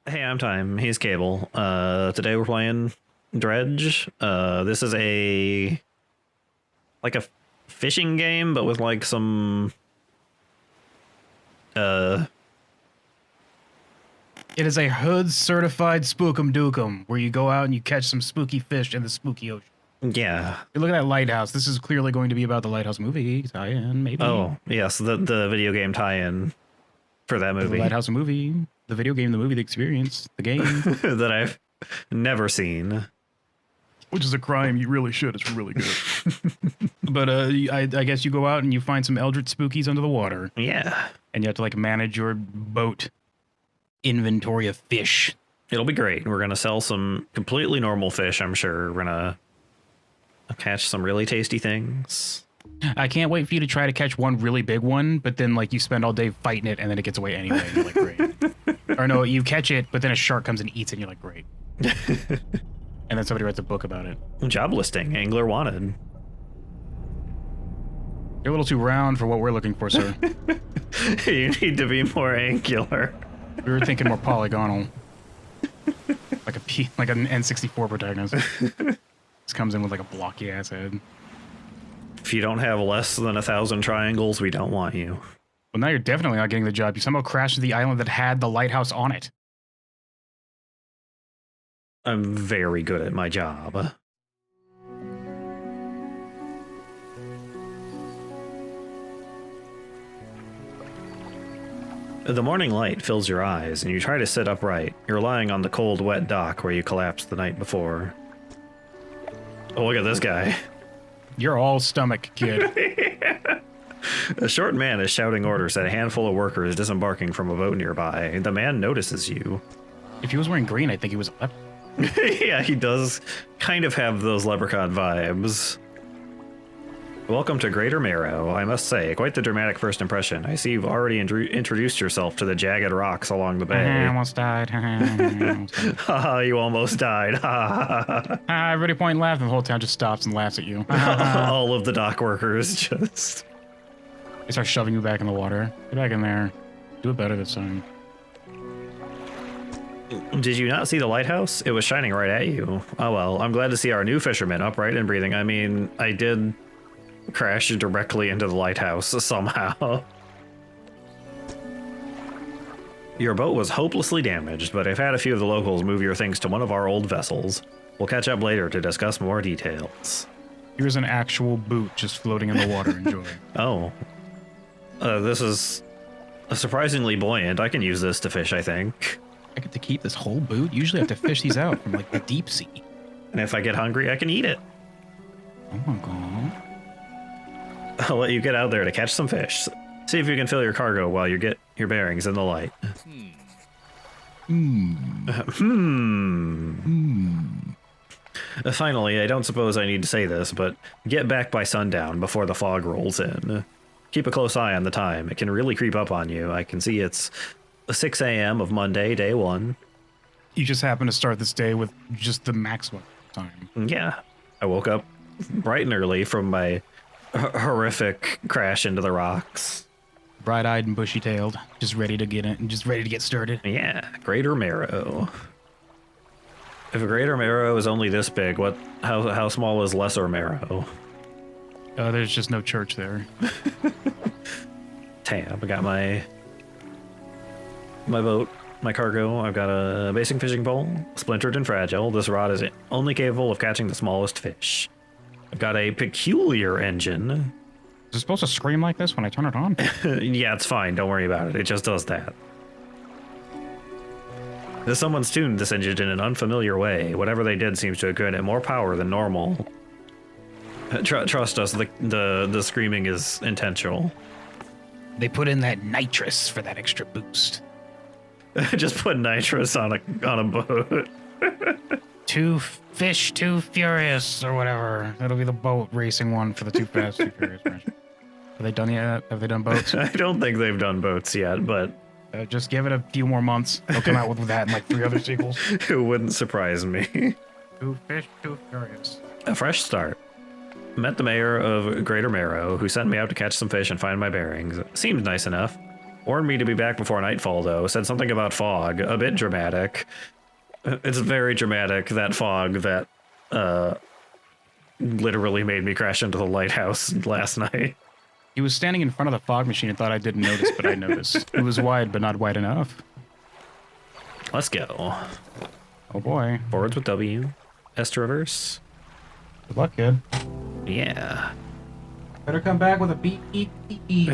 Hey, I'm Time. He's Cable. Today we're playing Dredge. This is like a fishing game, but with like some It is a hood certified spookum dookum where you go out and you catch some spooky fish in the spooky ocean. yeah. Hey, look at that lighthouse. This is clearly going to be about the lighthouse movie tie-in, maybe. Oh, yes, the video game tie-in for that movie. The lighthouse movie, the video game, the movie, the experience, the game. that I've never seen. Which is a crime. You really should. It's really good. But I guess you go out and you find some eldritch spookies under the water. Yeah. And you have to like manage your boat inventory of fish. It'll be great. We're going to sell some completely normal fish, I'm sure. We're going to catch some really tasty things. I can't wait for you to try to catch one really big one, but then like you spend all day fighting it and then it gets away anyway. And you're like, great. Or no, you catch it, but then a shark comes and eats it and you're like, great. And then somebody writes a book about it. Job listing, angler wanted. You're a little too round for what we're looking for, sir. You need to be more angular. We were thinking more polygonal. Like an N64 protagonist. This comes in with like a blocky ass head. If you don't have less than 1,000 triangles, we don't want you. Well, now you're definitely not getting the job. You somehow crashed to the island that had the lighthouse on it. I'm very good at my job. The morning light fills your eyes, and you try to sit upright. You're lying on the cold, wet dock where you collapsed the night before. Oh, look at this guy. You're all stomach, kid. A short man is shouting orders at a handful of workers disembarking from a boat nearby. The man notices you. If he was wearing green, I'd think he was a leopard. Yeah, he does kind of have those leprechaun vibes. Welcome to Greater Marrow. I must say, quite the dramatic first impression. I see you've already introduced yourself to the jagged rocks along the bay. I almost died. Haha, you almost died. Everybody point and laugh, and the whole town just stops and laughs at you. All of the dock workers just... They start shoving you back in the water. Get back in there. Do it better this time. Did you not see the lighthouse? It was shining right at you. Oh well, I'm glad to see our new fisherman upright and breathing. I mean, I did crash directly into the lighthouse somehow. Your boat was hopelessly damaged, but I've had a few of the locals move your things to one of our old vessels. We'll catch up later to discuss more details. Here's an actual boot just floating in the water. Enjoy. Oh. This is surprisingly buoyant. I can use this to fish, I think. I get to keep this whole boot? Usually I have to fish these out from like the deep sea. And if I get hungry, I can eat it. Oh my god. I'll let you get out there to catch some fish. See if you can fill your cargo while you get your bearings in the light. Finally, I don't suppose I need to say this, but get back by sundown before the fog rolls in. Keep a close eye on the time. It can really creep up on you. I can see it's 6 a.m. of Monday, day 1. You just happen to start this day with just the maximum time. Yeah. I woke up bright and early from my horrific crash into the rocks. Bright-eyed and bushy-tailed, just ready to get in, just ready to get started. Yeah, Greater Marrow. If a Greater Marrow is only this big, how small is Lesser Marrow? There's just no church there. Damn, I got my boat, my cargo. I've got a basic fishing pole, splintered and fragile. This rod is only capable of catching the smallest fish. I've got a peculiar engine. Is it supposed to scream like this when I turn it on? Yeah, it's fine. Don't worry about it. It just does that. Someone's tuned this engine in an unfamiliar way. Whatever they did seems to have given it more power than normal. Trust us, the screaming is intentional. They put in that nitrous for that extra boost. Just put nitrous on a boat. Too fish, too furious, or whatever. That'll be the boat racing one for the Too Fast, Too Furious match. Have they done yet? Have they done boats? I don't think they've done boats yet, but... just give it a few more months. They'll come out with that and like 3 other sequels. It wouldn't surprise me. Too fish, too furious. A fresh start. Met the mayor of Greater Marrow, who sent me out to catch some fish and find my bearings. Seemed nice enough. Warned me to be back before nightfall, though. Said something about fog. A bit dramatic. It's very dramatic, that fog that literally made me crash into the lighthouse last night. He was standing in front of the fog machine and thought I didn't notice, but I noticed. It was wide, but not wide enough. Let's go. Oh boy. Forwards with W. S to reverse. Good luck, kid. Yeah. Better come back with a beep, beep, beep, beep.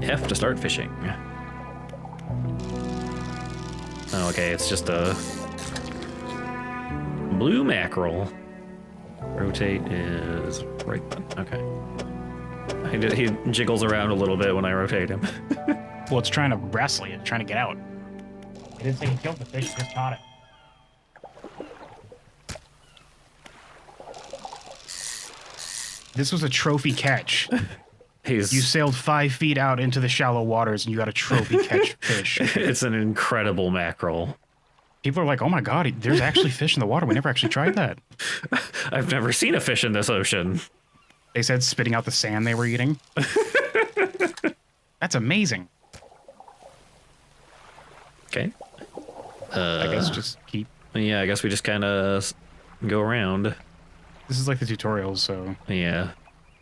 F to start fishing. Oh, okay, it's just a blue mackerel. Rotate is right button. Okay. He jiggles around a little bit when I rotate him. Well, it's trying to wrestle you. It's trying to get out. It didn't say he killed the fish, it just caught it. This was a trophy catch. You sailed 5 feet out into the shallow waters and you got a trophy catch fish. It's an incredible mackerel. People are like, oh my god, there's actually fish in the water. We never actually tried that. I've never seen a fish in this ocean. They said spitting out the sand they were eating. That's amazing. Okay. I guess just keep... Yeah, I guess we just kind of go around. This is like the tutorials, so... Yeah.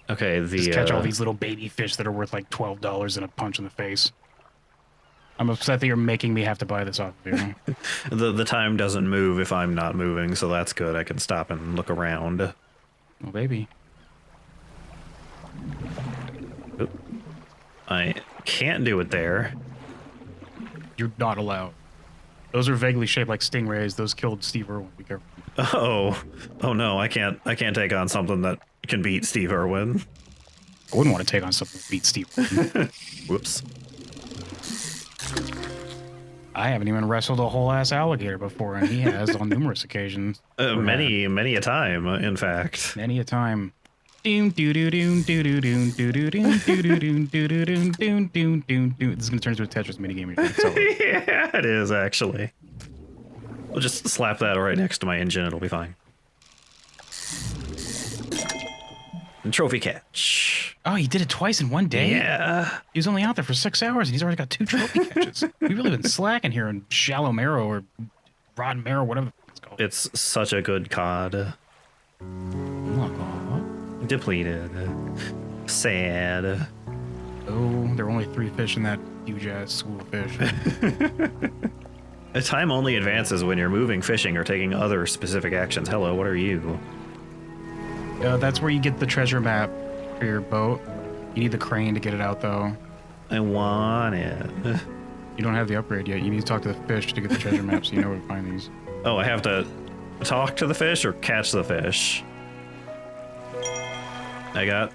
Okay, just catch all these little baby fish that are worth like $12 and a punch in the face. I'm upset that you're making me have to buy this off of you. The time doesn't move if I'm not moving, so that's good. I can stop and look around. Oh, baby. Oop. I can't do it there. You're not allowed. Those are vaguely shaped like stingrays. Those killed Steve Irwin. Be careful. Oh no, I can't take on something that can beat Steve Irwin. I wouldn't want to take on something that beats Steve Irwin. Whoops. I haven't even wrestled a whole ass alligator before, and he has on numerous occasions. Many a time, in fact. Many a time. This is gonna turn into a Tetris minigame. Yeah, it is actually. We'll just slap that right next to my engine. It'll be fine. And trophy catch. Oh, he did it twice in one day? Yeah. He was only out there for 6 hours, and he's already got 2 trophy catches. We've really been slacking here in shallow marrow or rod marrow, whatever it's called. It's such a good cod. Depleted. Sad. Oh, there were only 3 fish in that huge ass school of fish. The time only advances when you're moving, fishing, or taking other specific actions. Hello, what are you? That's where you get the treasure map for your boat. You need the crane to get it out, though. I want it. You don't have the upgrade yet. You need to talk to the fish to get the treasure map so you know where to find these. Oh, I have to talk to the fish or catch the fish? I got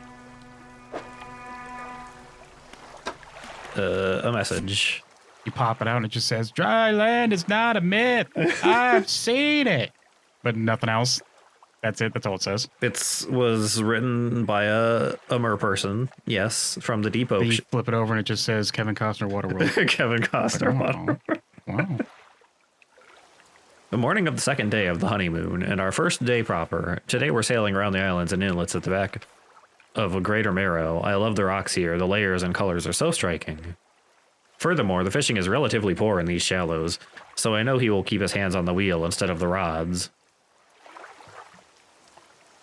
a message. You pop it out and it just says, "Dry land is not a myth. I've seen it." But nothing else. That's it. That's all it says. It was written by a mer person. Yes, from the deep ocean. You flip it over and it just says Kevin Costner Waterworld. Kevin Costner Waterworld. Wow. The morning of the second day of the honeymoon, and our first day proper. Today we're sailing around the islands and inlets at the back of a Greater Marrow. I love the rocks here. The layers and colors are so striking. Furthermore, the fishing is relatively poor in these shallows, so I know he will keep his hands on the wheel instead of the rods.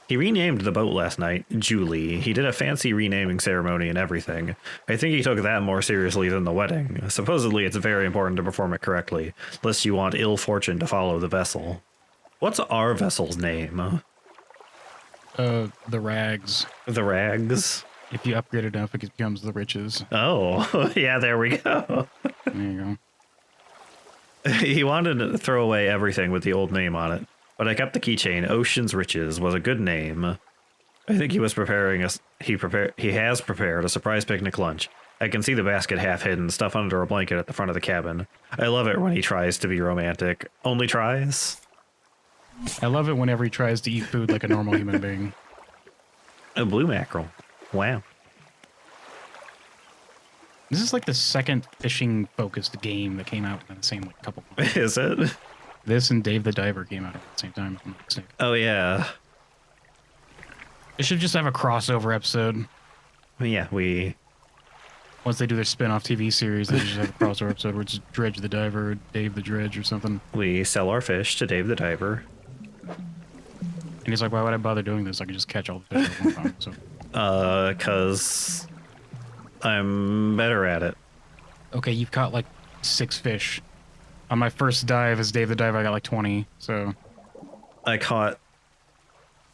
He renamed the boat last night, Julie. He did a fancy renaming ceremony and everything. I think he took that more seriously than the wedding. Supposedly it's very important to perform it correctly, lest you want ill fortune to follow the vessel. What's our vessel's name? The Rags. The Rags? If you upgrade enough, it becomes the Riches. Oh, yeah, there we go. There you go. He wanted to throw away everything with the old name on it, but I kept the keychain. Ocean's Riches was a good name. I think he was preparing us. He has prepared a surprise picnic lunch. I can see the basket half hidden, stuff under a blanket at the front of the cabin. I love it when he tries to be romantic. Only tries? I love it whenever he tries to eat food like a normal human being. A blue mackerel. Wow. This is like the second fishing-focused game that came out in the same couple months. Is it? This and Dave the Diver came out at the same time, if I'm not mistaken. Oh, yeah. They should just have a crossover episode. Yeah, Once they do their spin-off TV series, they just have a crossover episode where it's Dredge the Diver, or Dave the Dredge, or something. we sell our fish to Dave the Diver. And he's like, why would I bother doing this? I could just catch all the fish at one time. So. 'Cause I'm better at it. Okay, you've caught like 6 fish. On my first dive as Dave the Diver, I got like 20, so... I caught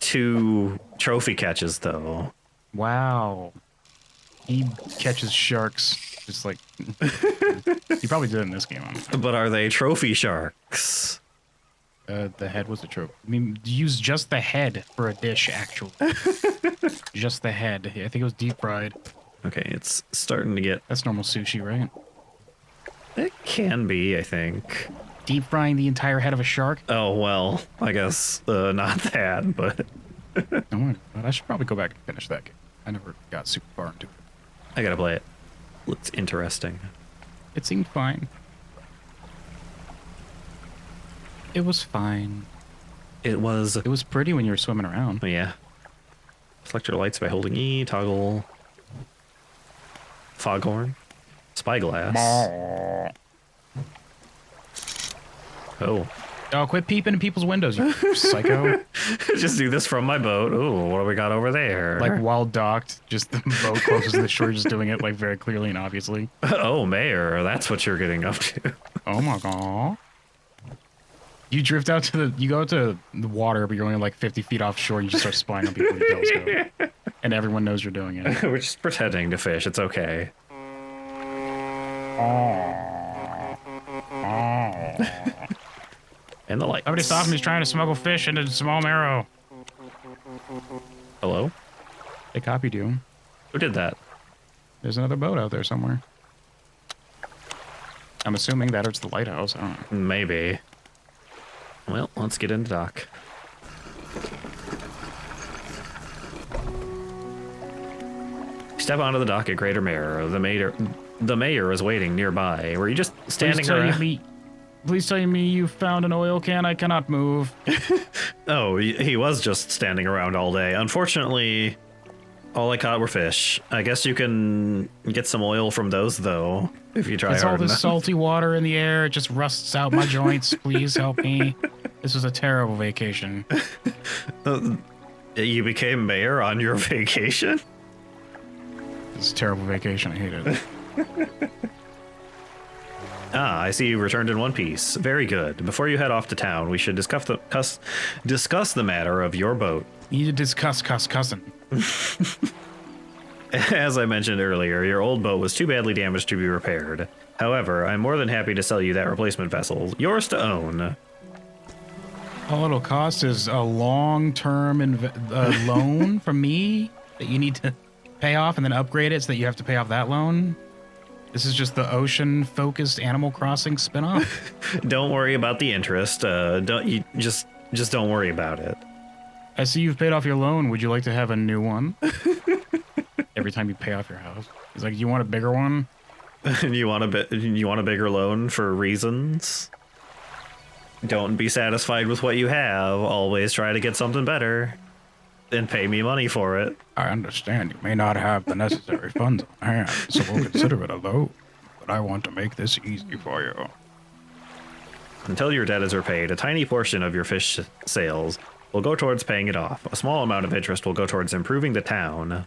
2 trophy catches, though. Wow. He catches sharks. Just like... he probably did it in this game, honestly. But are they trophy sharks? The head was a trope. I mean, use just the head for a dish, actually. Just the head. I think it was deep fried. Okay, it's starting to get... That's normal sushi, right? It can be, I think. Deep frying the entire head of a shark? Oh, well, I guess not that, but... Oh my god, I should probably go back and finish that game. I never got super far into it. I gotta play it. Looks interesting. It seemed fine. It was fine. It was... It was pretty when you were swimming around. Yeah. Select your lights by holding E, toggle... Foghorn. Spyglass. Oh. Oh, quit peeping in people's windows, you psycho. Just do this from my boat. Ooh, what do we got over there? Like, while docked, just the boat closest to the shore, just doing it, like, very clearly and obviously. Oh, Mayor, that's what you're getting up to. Oh my god. You drift out to the... You go to the water, but you're only, like, 50 feet offshore, and you just start spying on people with your telescope. And everyone knows you're doing it. We're just pretending to fish. It's okay. And the lights. Somebody stop him. He's trying to smuggle fish into Small Marrow. Hello? They copied you. Who did that? There's another boat out there somewhere. I'm assuming that it's the lighthouse. I don't know. Maybe. Well, let's get into dock. Step onto the dock at Greater Marrow. The mayor is waiting nearby. Were you just standing around? Please tell me you found an oil can. I cannot move. Oh, he was just standing around all day. Unfortunately, all I caught were fish. I guess you can get some oil from those, though, if you try It's hard all this enough. salty water in the air. It just rusts out my joints. Please help me. This was a terrible vacation. You became mayor on your vacation? This is a terrible vacation. I hate it. Ah, I see you returned in one piece. Very good. Before you head off to town, we should discuss the matter of your boat. You need to discuss cussing. As I mentioned earlier, your old boat was too badly damaged to be repaired. However, I'm more than happy to sell you that replacement vessel. Yours to own. All it'll cost is a long-term loan from me that you need to pay off and then upgrade it so that you have to pay off that loan. This is just the ocean-focused Animal Crossing spinoff. Don't worry about the interest. Just don't worry about it. I see you've paid off your loan. Would you like to have a new one? Every time you pay off your house. He's like, you want a bigger one? You want a bigger loan for reasons? Don't be satisfied with what you have. Always try to get something better. And pay me money for it. I understand you may not have the necessary funds on hand, so we'll consider it a loan. But I want to make this easy for you. Until your debt is repaid, a tiny portion of your fish sales will go towards paying it off. A small amount of interest will go towards improving the town.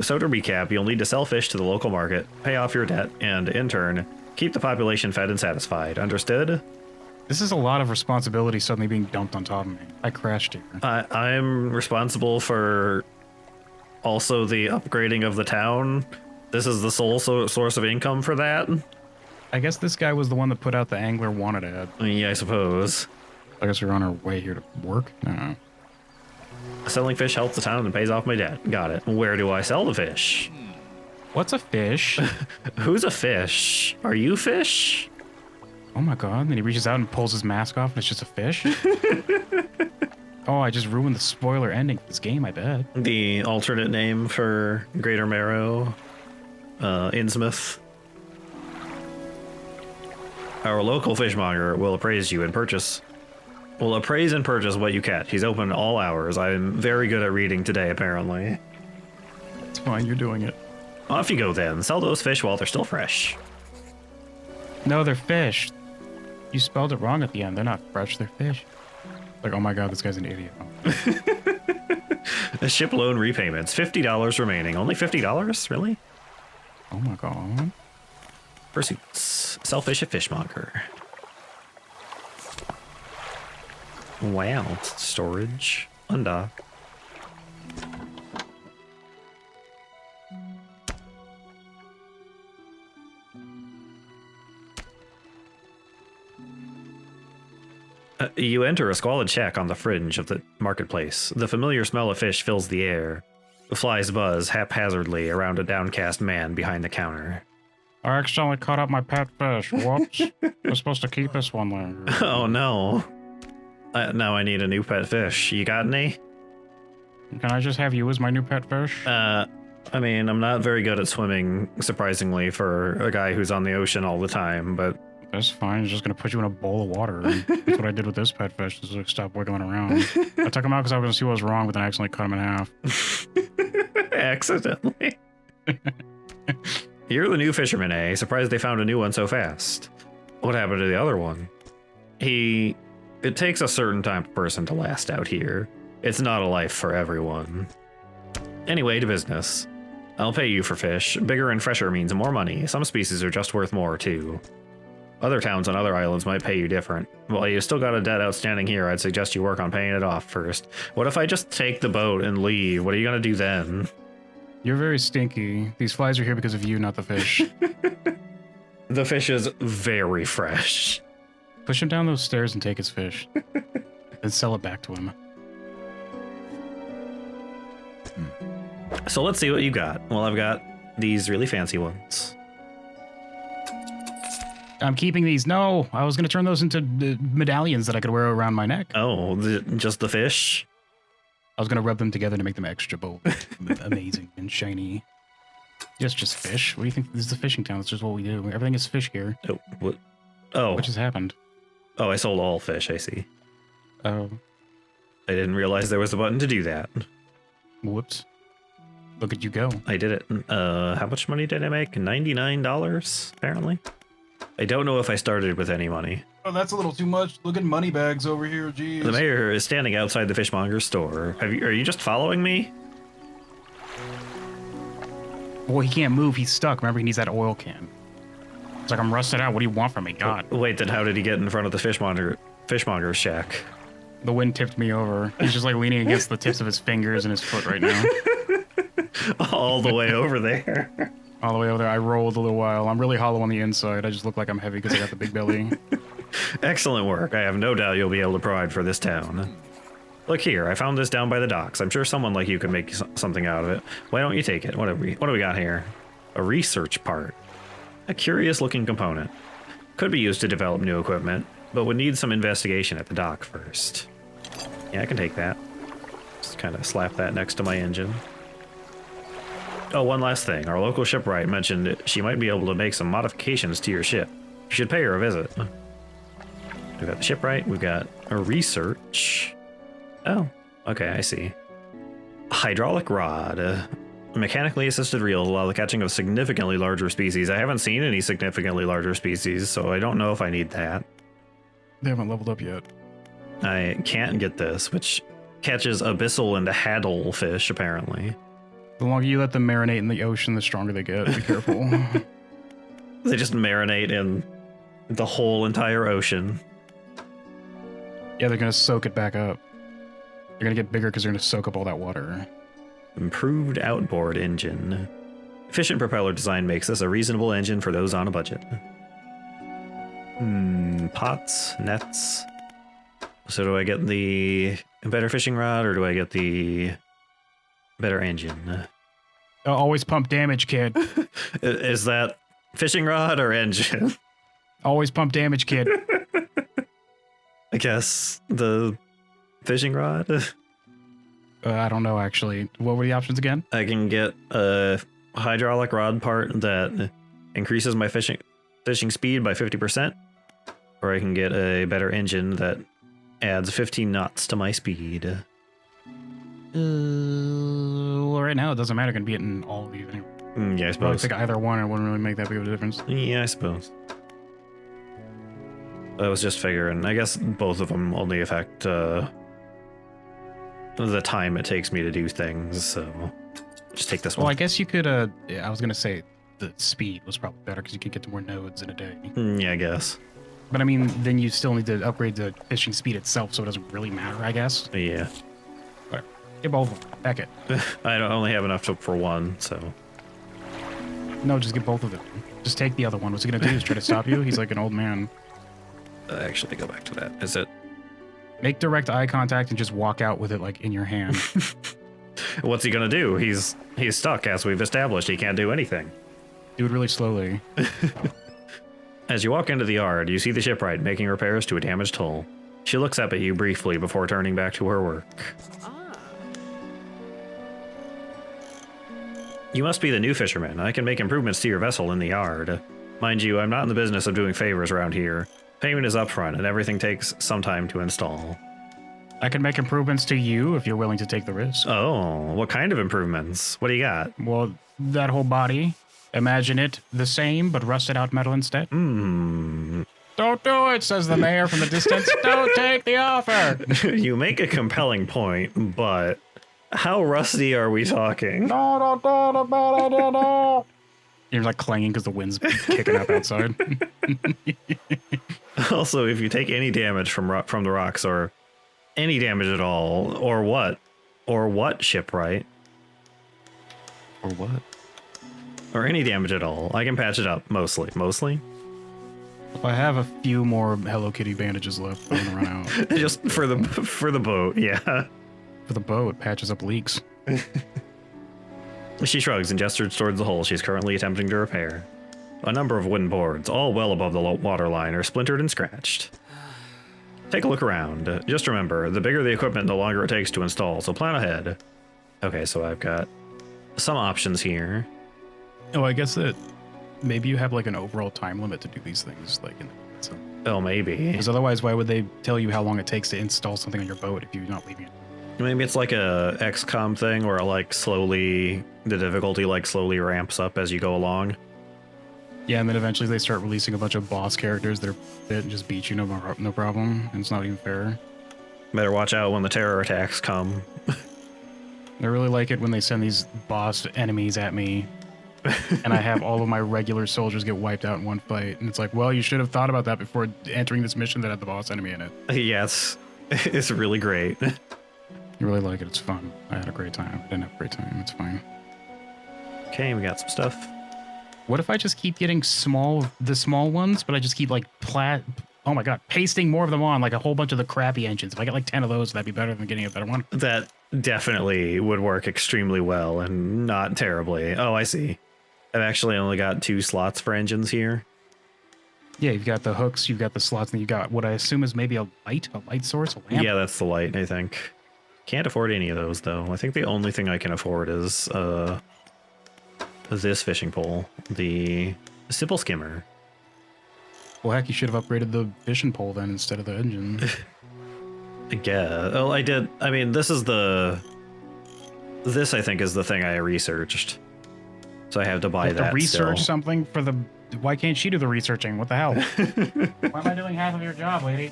So to recap, you'll need to sell fish to the local market, pay off your debt, and, in turn, keep the population fed and satisfied. Understood? This is a lot of responsibility suddenly being dumped on top of me. I crashed here. I'm responsible for also the upgrading of the town. This is the sole source of income for that. I guess this guy was the one that put out the angler wanted ad. Yeah, I suppose. I guess we're on our way here to work? No. Selling fish helps the town and pays off my debt. Got it. Where do I sell the fish? What's a fish? Who's a fish? Are you fish? Oh my god. And then he reaches out and pulls his mask off and it's just a fish? Oh, I just ruined the spoiler ending of this game, I bet. The alternate name for Greater Marrow, Innsmouth. Our local fishmonger will appraise you and purchase Well, appraise and purchase what you catch. He's open all hours. I'm very good at reading today, apparently. It's fine, you're doing it. Off you go then. Sell those fish while they're still fresh. No, they're fish. You spelled it wrong at the end. They're not fresh, they're fish. Like, oh my god, this guy's an idiot. The ship loan repayments. $50 remaining. Only $50? Really? Oh my god. Pursuits. Sell fish at fishmonger. Wow. Storage. Undock. You enter a squalid shack on the fringe of the marketplace. The familiar smell of fish fills the air. Flies buzz haphazardly around a downcast man behind the counter. I accidentally caught up my pet fish. Whoops. I'm supposed to keep this one there. Oh no. Now I need a new pet fish. You got any? Can I just have you as my new pet fish? I mean, I'm not very good at swimming, surprisingly, for a guy who's on the ocean all the time, but... That's fine. I'm just going to put you in a bowl of water. That's what I did with this pet fish, is like stop wiggling around. I took him out because I was going to see what was wrong, but then I accidentally cut him in half. Accidentally. You're the new fisherman, eh? Surprised they found a new one so fast. What happened to the other one? It takes a certain type of person to last out here. It's not a life for everyone. Anyway, to business. I'll pay you for fish. Bigger and fresher means more money. Some species are just worth more, too. Other towns on other islands might pay you different. While you still got a debt outstanding here, I'd suggest you work on paying it off first. What if I just take the boat and leave? What are you gonna do then? You're very stinky. These flies are here because of you, not the fish. The fish is very fresh. Push him down those stairs and take his fish. Then sell it back to him. So let's see what you got. Well, I've got these really fancy ones. I'm keeping these. No, I was going to turn those into medallions that I could wear around my neck. Oh, just the fish? I was going to rub them together to make them extra bold. Amazing and shiny. Yes, just fish. What do you think? This is a fishing town. That's just what we do. Everything is fish here. Oh, what? Oh. What just happened? Oh, I sold all fish, I see. Oh. I didn't realize there was a button to do that. Whoops. Look at you go. I did it. How much money did I make? $99, apparently. I don't know if I started with any money. Oh, that's a little too much. Look at money bags over here, jeez. The mayor is standing outside the fishmonger's store. Are you just following me? Well, he can't move. He's stuck. Remember, he needs that oil can. It's like, I'm rusted out. What do you want from me? God. Wait, then how did he get in front of the fishmonger's shack? The wind tipped me over. He's just like leaning against the tips of his fingers and his foot right now. All the way over there. All the way over there. I rolled a little while. I'm really hollow on the inside. I just look like I'm heavy because I got the big belly. Excellent work. I have no doubt you'll be able to provide for this town. Look here, I found this down by the docks. I'm sure someone like you could make something out of it. Why don't you take it? What do we got here? A research part. A curious looking component. Could be used to develop new equipment, but would need some investigation at the dock first. Yeah, I can take that. Just kind of slap that next to my engine. Oh, one last thing. Our local shipwright mentioned she might be able to make some modifications to your ship. You should pay her a visit. We've got the shipwright. We've got a research. Oh, okay, I see. Hydraulic rod. A mechanically assisted reel allow the catching of significantly larger species. I haven't seen any significantly larger species, so I don't know if I need that. They haven't leveled up yet. I can't get this, which catches abyssal and haddle fish, apparently. The longer you let them marinate in the ocean, the stronger they get. Be careful. They just marinate in the whole entire ocean. Yeah, they're going to soak it back up. They're going to get bigger because they're going to soak up all that water. Improved outboard engine. Efficient propeller design makes this a reasonable engine for those on a budget. Pots, nets. So do I get the better fishing rod or do I get the better engine? Always pump damage, kid. Is that fishing rod or engine? Always pump damage, kid. I guess the fishing rod. I don't know, actually. What were the options again? I can get a hydraulic rod part that increases my fishing speed by 50%, or I can get a better engine that Adds 15 knots to my speed. Well, right now it doesn't matter. Going to be in all of these anyway. Yeah, I I suppose. pick either one. It wouldn't really make that big of a difference. Yeah, I suppose. I was just figuring. I guess both of them only affect the time it takes me to do things. So just take this one. Well, I guess you could. I was going to say the speed was probably better because you could get to more nodes in a day. Yeah, I guess. But I mean, then you still need to upgrade the fishing speed itself, so it doesn't really matter, I guess. Yeah. But get both of them. Back it. I don't only have enough for one, so. No, just get both of them. Just take the other one. What's he gonna do? Is try to stop you? He's like an old man. Actually, go back to that. Is it? Make direct eye contact and just walk out with it like in your hand. What's he gonna do? He's stuck, as we've established. He can't do anything. Do it really slowly. As you walk into the yard, you see the shipwright making repairs to a damaged hull. She looks up at you briefly before turning back to her work. You must be the new fisherman. I can make improvements to your vessel in the yard. Mind you, I'm not in the business of doing favors around here. Payment is upfront, and everything takes some time to install. I can make improvements to you if you're willing to take the risk. Oh, what kind of improvements? What do you got? Well, that whole body. Imagine it the same, but rusted out metal instead. Hmm. Don't do it, says the mayor from the distance. Don't take the offer. You make a compelling point, but how rusty are we talking? No. You're like clanging because the wind's kicking up outside. Also, if you take any damage from the rocks, or any damage at all, or what shipwright, Or what? or any damage at all, I can patch it up mostly. I have a few more Hello Kitty bandages left. I'm gonna run out. Just for the boat, yeah. For the boat, it patches up leaks. She shrugs and gestures towards the hole she's currently attempting to repair. A number of wooden boards, all well above the water line, are splintered and scratched. Take a look around. Just remember, the bigger the equipment, the longer it takes to install, so plan ahead. Okay, so I've got some options here. Oh, I guess that maybe you have like an overall time limit to do these things, like so. Oh, maybe. Because otherwise, why would they tell you how long it takes to install something on your boat if you're not leaving it? Maybe it's like a XCOM thing where the difficulty slowly ramps up as you go along. Yeah, and then eventually they start releasing a bunch of boss characters that are fit and just beat you no problem, and it's not even fair. Better watch out when the terror attacks come. I really like it when they send these boss enemies at me, and I have all of my regular soldiers get wiped out in one fight, and it's like, well, you should have thought about that before entering this mission that had the boss enemy in it. Yeah, it's really great. You really like it, it's fun. I had a great time. I didn't have a great time, it's fine. Okay, we got some stuff. What if I just keep getting the small ones, but I just keep oh my god, pasting more of them on, like a whole bunch of the crappy engines. If I get like 10 of those, that'd be better than getting a better one. That definitely would work extremely well and not terribly. Oh, I see. I've actually only got 2 slots for engines here. Yeah, you've got the hooks, you've got the slots, and you got what I assume is maybe a light source, a lamp. Yeah, that's the light, I think. Can't afford any of those, though. I think the only thing I can afford is this fishing pole, the simple skimmer. Well, heck, you should have upgraded the fishing pole then instead of the engine. Yeah, well, I did. I mean, this I think is the thing I researched. So I have to buy that. To research still. something for the. Why can't she do the researching? What the hell? Why am I doing half of your job, lady?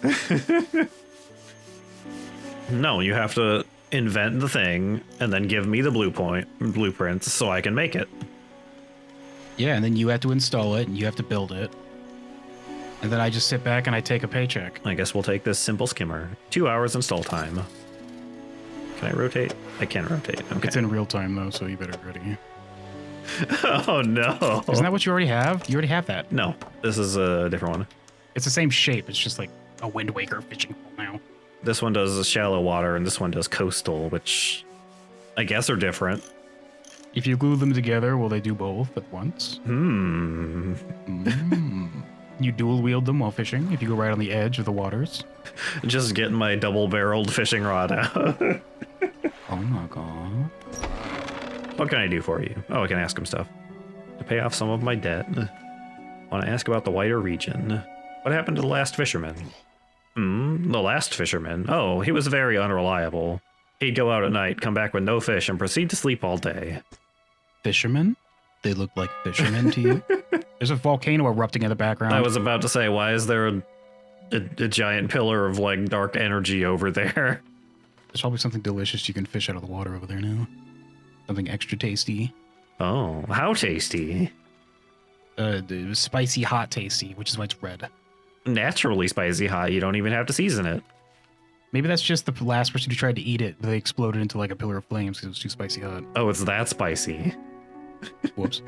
No, you have to invent the thing and then give me the blueprints so I can make it. Yeah, and then you have to install it and you have to build it. And then I just sit back and I take a paycheck. I guess we'll take this simple skimmer. 2 hours install time. Can I rotate? I can rotate. Okay. It's in real time though, so you better get ready. Oh no. Isn't that what you already have? You already have that. No, this is a different one. It's the same shape. It's just like a Wind Waker fishing pole now. This one does shallow water and this one does coastal, which I guess are different. If you glue them together, will they do both at once? You dual wield them while fishing if you go right on the edge of the waters. Just getting my double-barreled fishing rod out. Oh my god. What can I do for you? Oh, I can ask him stuff. To pay off some of my debt. Want to ask about the wider region. What happened to the last fisherman? The last fisherman. Oh, he was very unreliable. He'd go out at night, come back with no fish, and proceed to sleep all day. Fishermen? They look like fishermen to you? There's a volcano erupting in the background. I was about to say, why is there a giant pillar of, like, dark energy over there? There's probably something delicious you can fish out of the water over there now. Something extra tasty. Oh, how tasty. Spicy hot tasty, which is why it's red. Naturally spicy hot. You don't even have to season it. Maybe that's just the last person who tried to eat it. They exploded into like a pillar of flames because it was too spicy hot. Oh, it's that spicy. Whoops.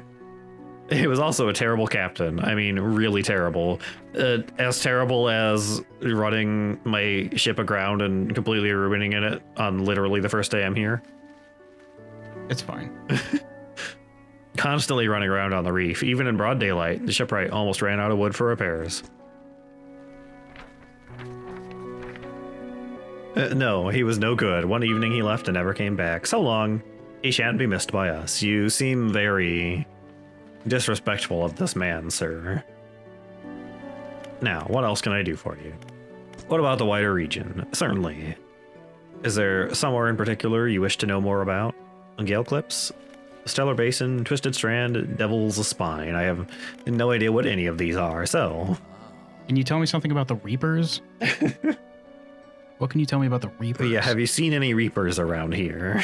He was also a terrible captain. I mean, really terrible. As terrible as running my ship aground and completely ruining it on literally the first day I'm here. It's fine. Constantly running around on the reef. Even in broad daylight, the shipwright almost ran out of wood for repairs. No, he was no good. One evening he left and never came back. So long. He shan't be missed by us. You seem very disrespectful of this man, sir. Now, what else can I do for you? What about the wider region? Certainly. Is there somewhere in particular you wish to know more about? Gale Clips? Stellar Basin, Twisted Strand, Devil's Spine. I have no idea what any of these are, so... Can you tell me something about the Reapers? What can you tell me about the Reapers? Yeah, have you seen any Reapers around here?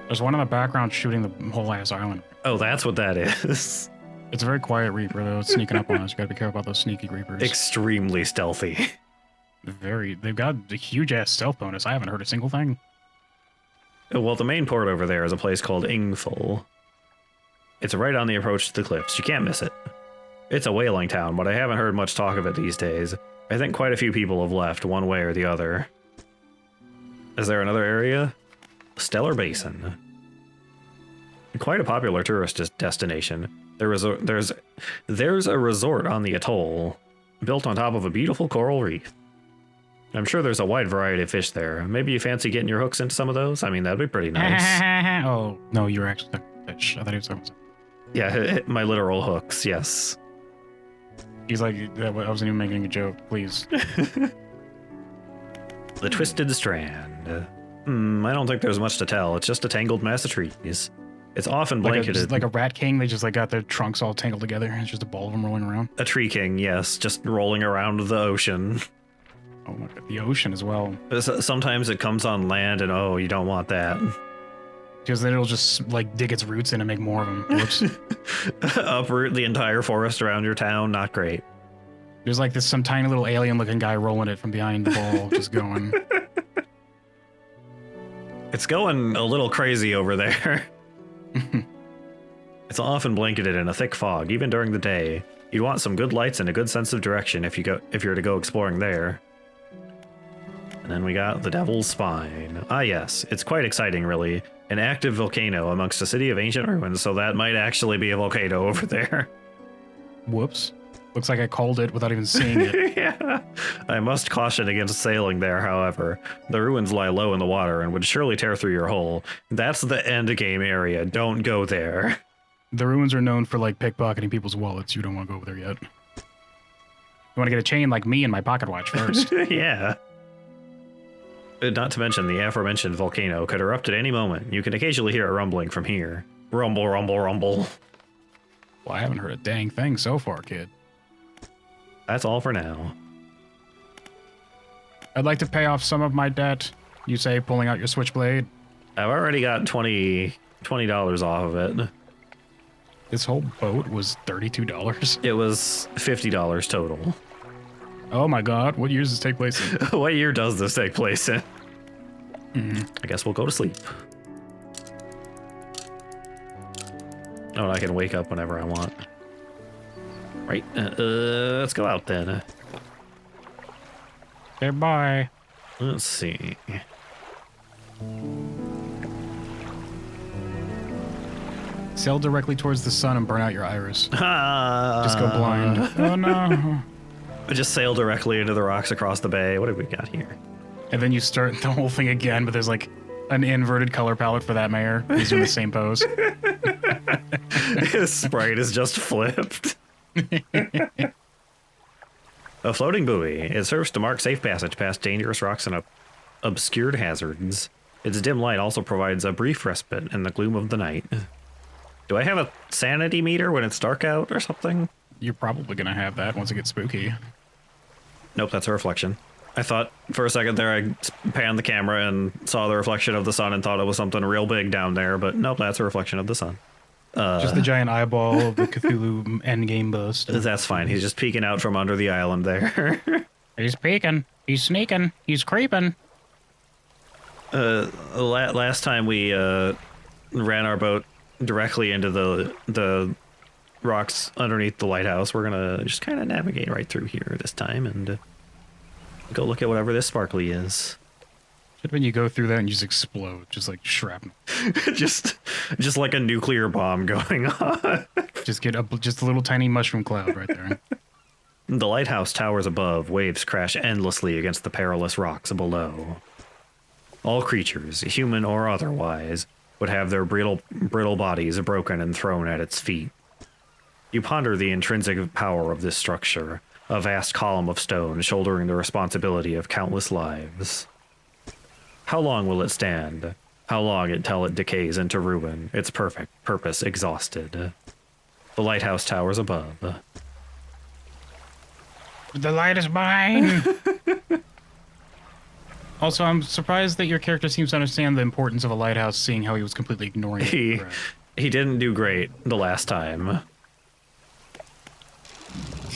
There's one in the background shooting the whole ass island. Oh, that's what that is. It's a very quiet Reaper, though. It's sneaking up on us. You gotta be careful about those sneaky Reapers. Extremely stealthy. They've got a huge ass stealth bonus. I haven't heard a single thing. Well, the main port over there is a place called Ingful. It's right on the approach to the cliffs. You can't miss it. It's a whaling town, but I haven't heard much talk of it these days. I think quite a few people have left, one way or the other. Is there another area? Stellar Basin. Quite a popular tourist destination. There's a resort on the atoll, built on top of a beautiful coral reef. I'm sure there's a wide variety of fish there. Maybe you fancy getting your hooks into some of those? I mean, that'd be pretty nice. Oh, no, you were actually the fish. I thought he was talking. Yeah, my literal hooks, yes. He's like, I wasn't even making a joke, please. The Twisted Strand. I don't think there's much to tell. It's just a tangled mass of trees. It's often blanketed. Like a rat king, they just like got their trunks all tangled together. It's just a ball of them rolling around. A tree king, yes, just rolling around the ocean. Oh my god, the ocean as well. Sometimes it comes on land and oh, you don't want that. Because then it'll just like dig its roots in and make more of them. Whoops. Uproot the entire forest around your town, not great. There's like some tiny little alien looking guy rolling it from behind the ball, just going. It's going a little crazy over there. It's often blanketed in a thick fog, even during the day. You'd want some good lights and a good sense of direction if you're to go exploring there. And then we got the Devil's Spine. Ah yes, it's quite exciting really. An active volcano amongst a city of ancient ruins, so that might actually be a volcano over there. Whoops. Looks like I called it without even seeing it. Yeah. I must caution against sailing there, however. The ruins lie low in the water and would surely tear through your hull. That's the end game area. Don't go there. The ruins are known for like pickpocketing people's wallets. You don't want to go over there yet. You want to get a chain like me and my pocket watch first. Yeah. Not to mention the aforementioned volcano could erupt at any moment. You can occasionally hear it rumbling from here. Rumble, rumble, rumble. Well, I haven't heard a dang thing so far, kid. That's all for now. I'd like to pay off some of my debt. You say pulling out your switchblade? I've already got $20 off of it. This whole boat was $32? It was $50 total. Oh my god, what year does this take place in? What year does this take place in? I guess we'll go to sleep. Oh, I can wake up whenever I want. Right, let's go out then. Okay, bye. Let's see. Sail directly towards the sun and burn out your iris. Just go blind. Oh no. Just sail directly into the rocks across the bay. What have we got here? And then you start the whole thing again, but there's like an inverted color palette for that mayor. He's doing the same pose. His sprite is just flipped. A floating buoy. It serves to mark safe passage past dangerous rocks and obscured hazards. Its dim light also provides a brief respite in the gloom of the night. Do I have a sanity meter when it's dark out or something? You're probably going to have that once it gets spooky. Nope, that's a reflection. I thought for a second there I panned the camera and saw the reflection of the sun and thought it was something real big down there, but nope, that's a reflection of the sun. Just the giant eyeball of the Cthulhu endgame bust. That's fine. He's just peeking out from under the island there. He's peeking. He's sneaking. He's creeping. Last time we ran our boat directly into the rocks underneath the lighthouse. We're gonna just kind of navigate right through here this time and go look at whatever this sparkly is. When you go through that and you just explode, just like shrapnel. just like a nuclear bomb going on. Just get just a little tiny mushroom cloud right there. The lighthouse towers above. Waves crash endlessly against the perilous rocks below. All creatures, human or otherwise, would have their brittle bodies broken and thrown at its feet. You ponder the intrinsic power of this structure, a vast column of stone shouldering the responsibility of countless lives. How long will it stand? How long until it decays into ruin, its perfect purpose exhausted? The lighthouse towers above. The light is mine! Also, I'm surprised that your character seems to understand the importance of a lighthouse, seeing how he was completely ignoring it. He didn't do great the last time.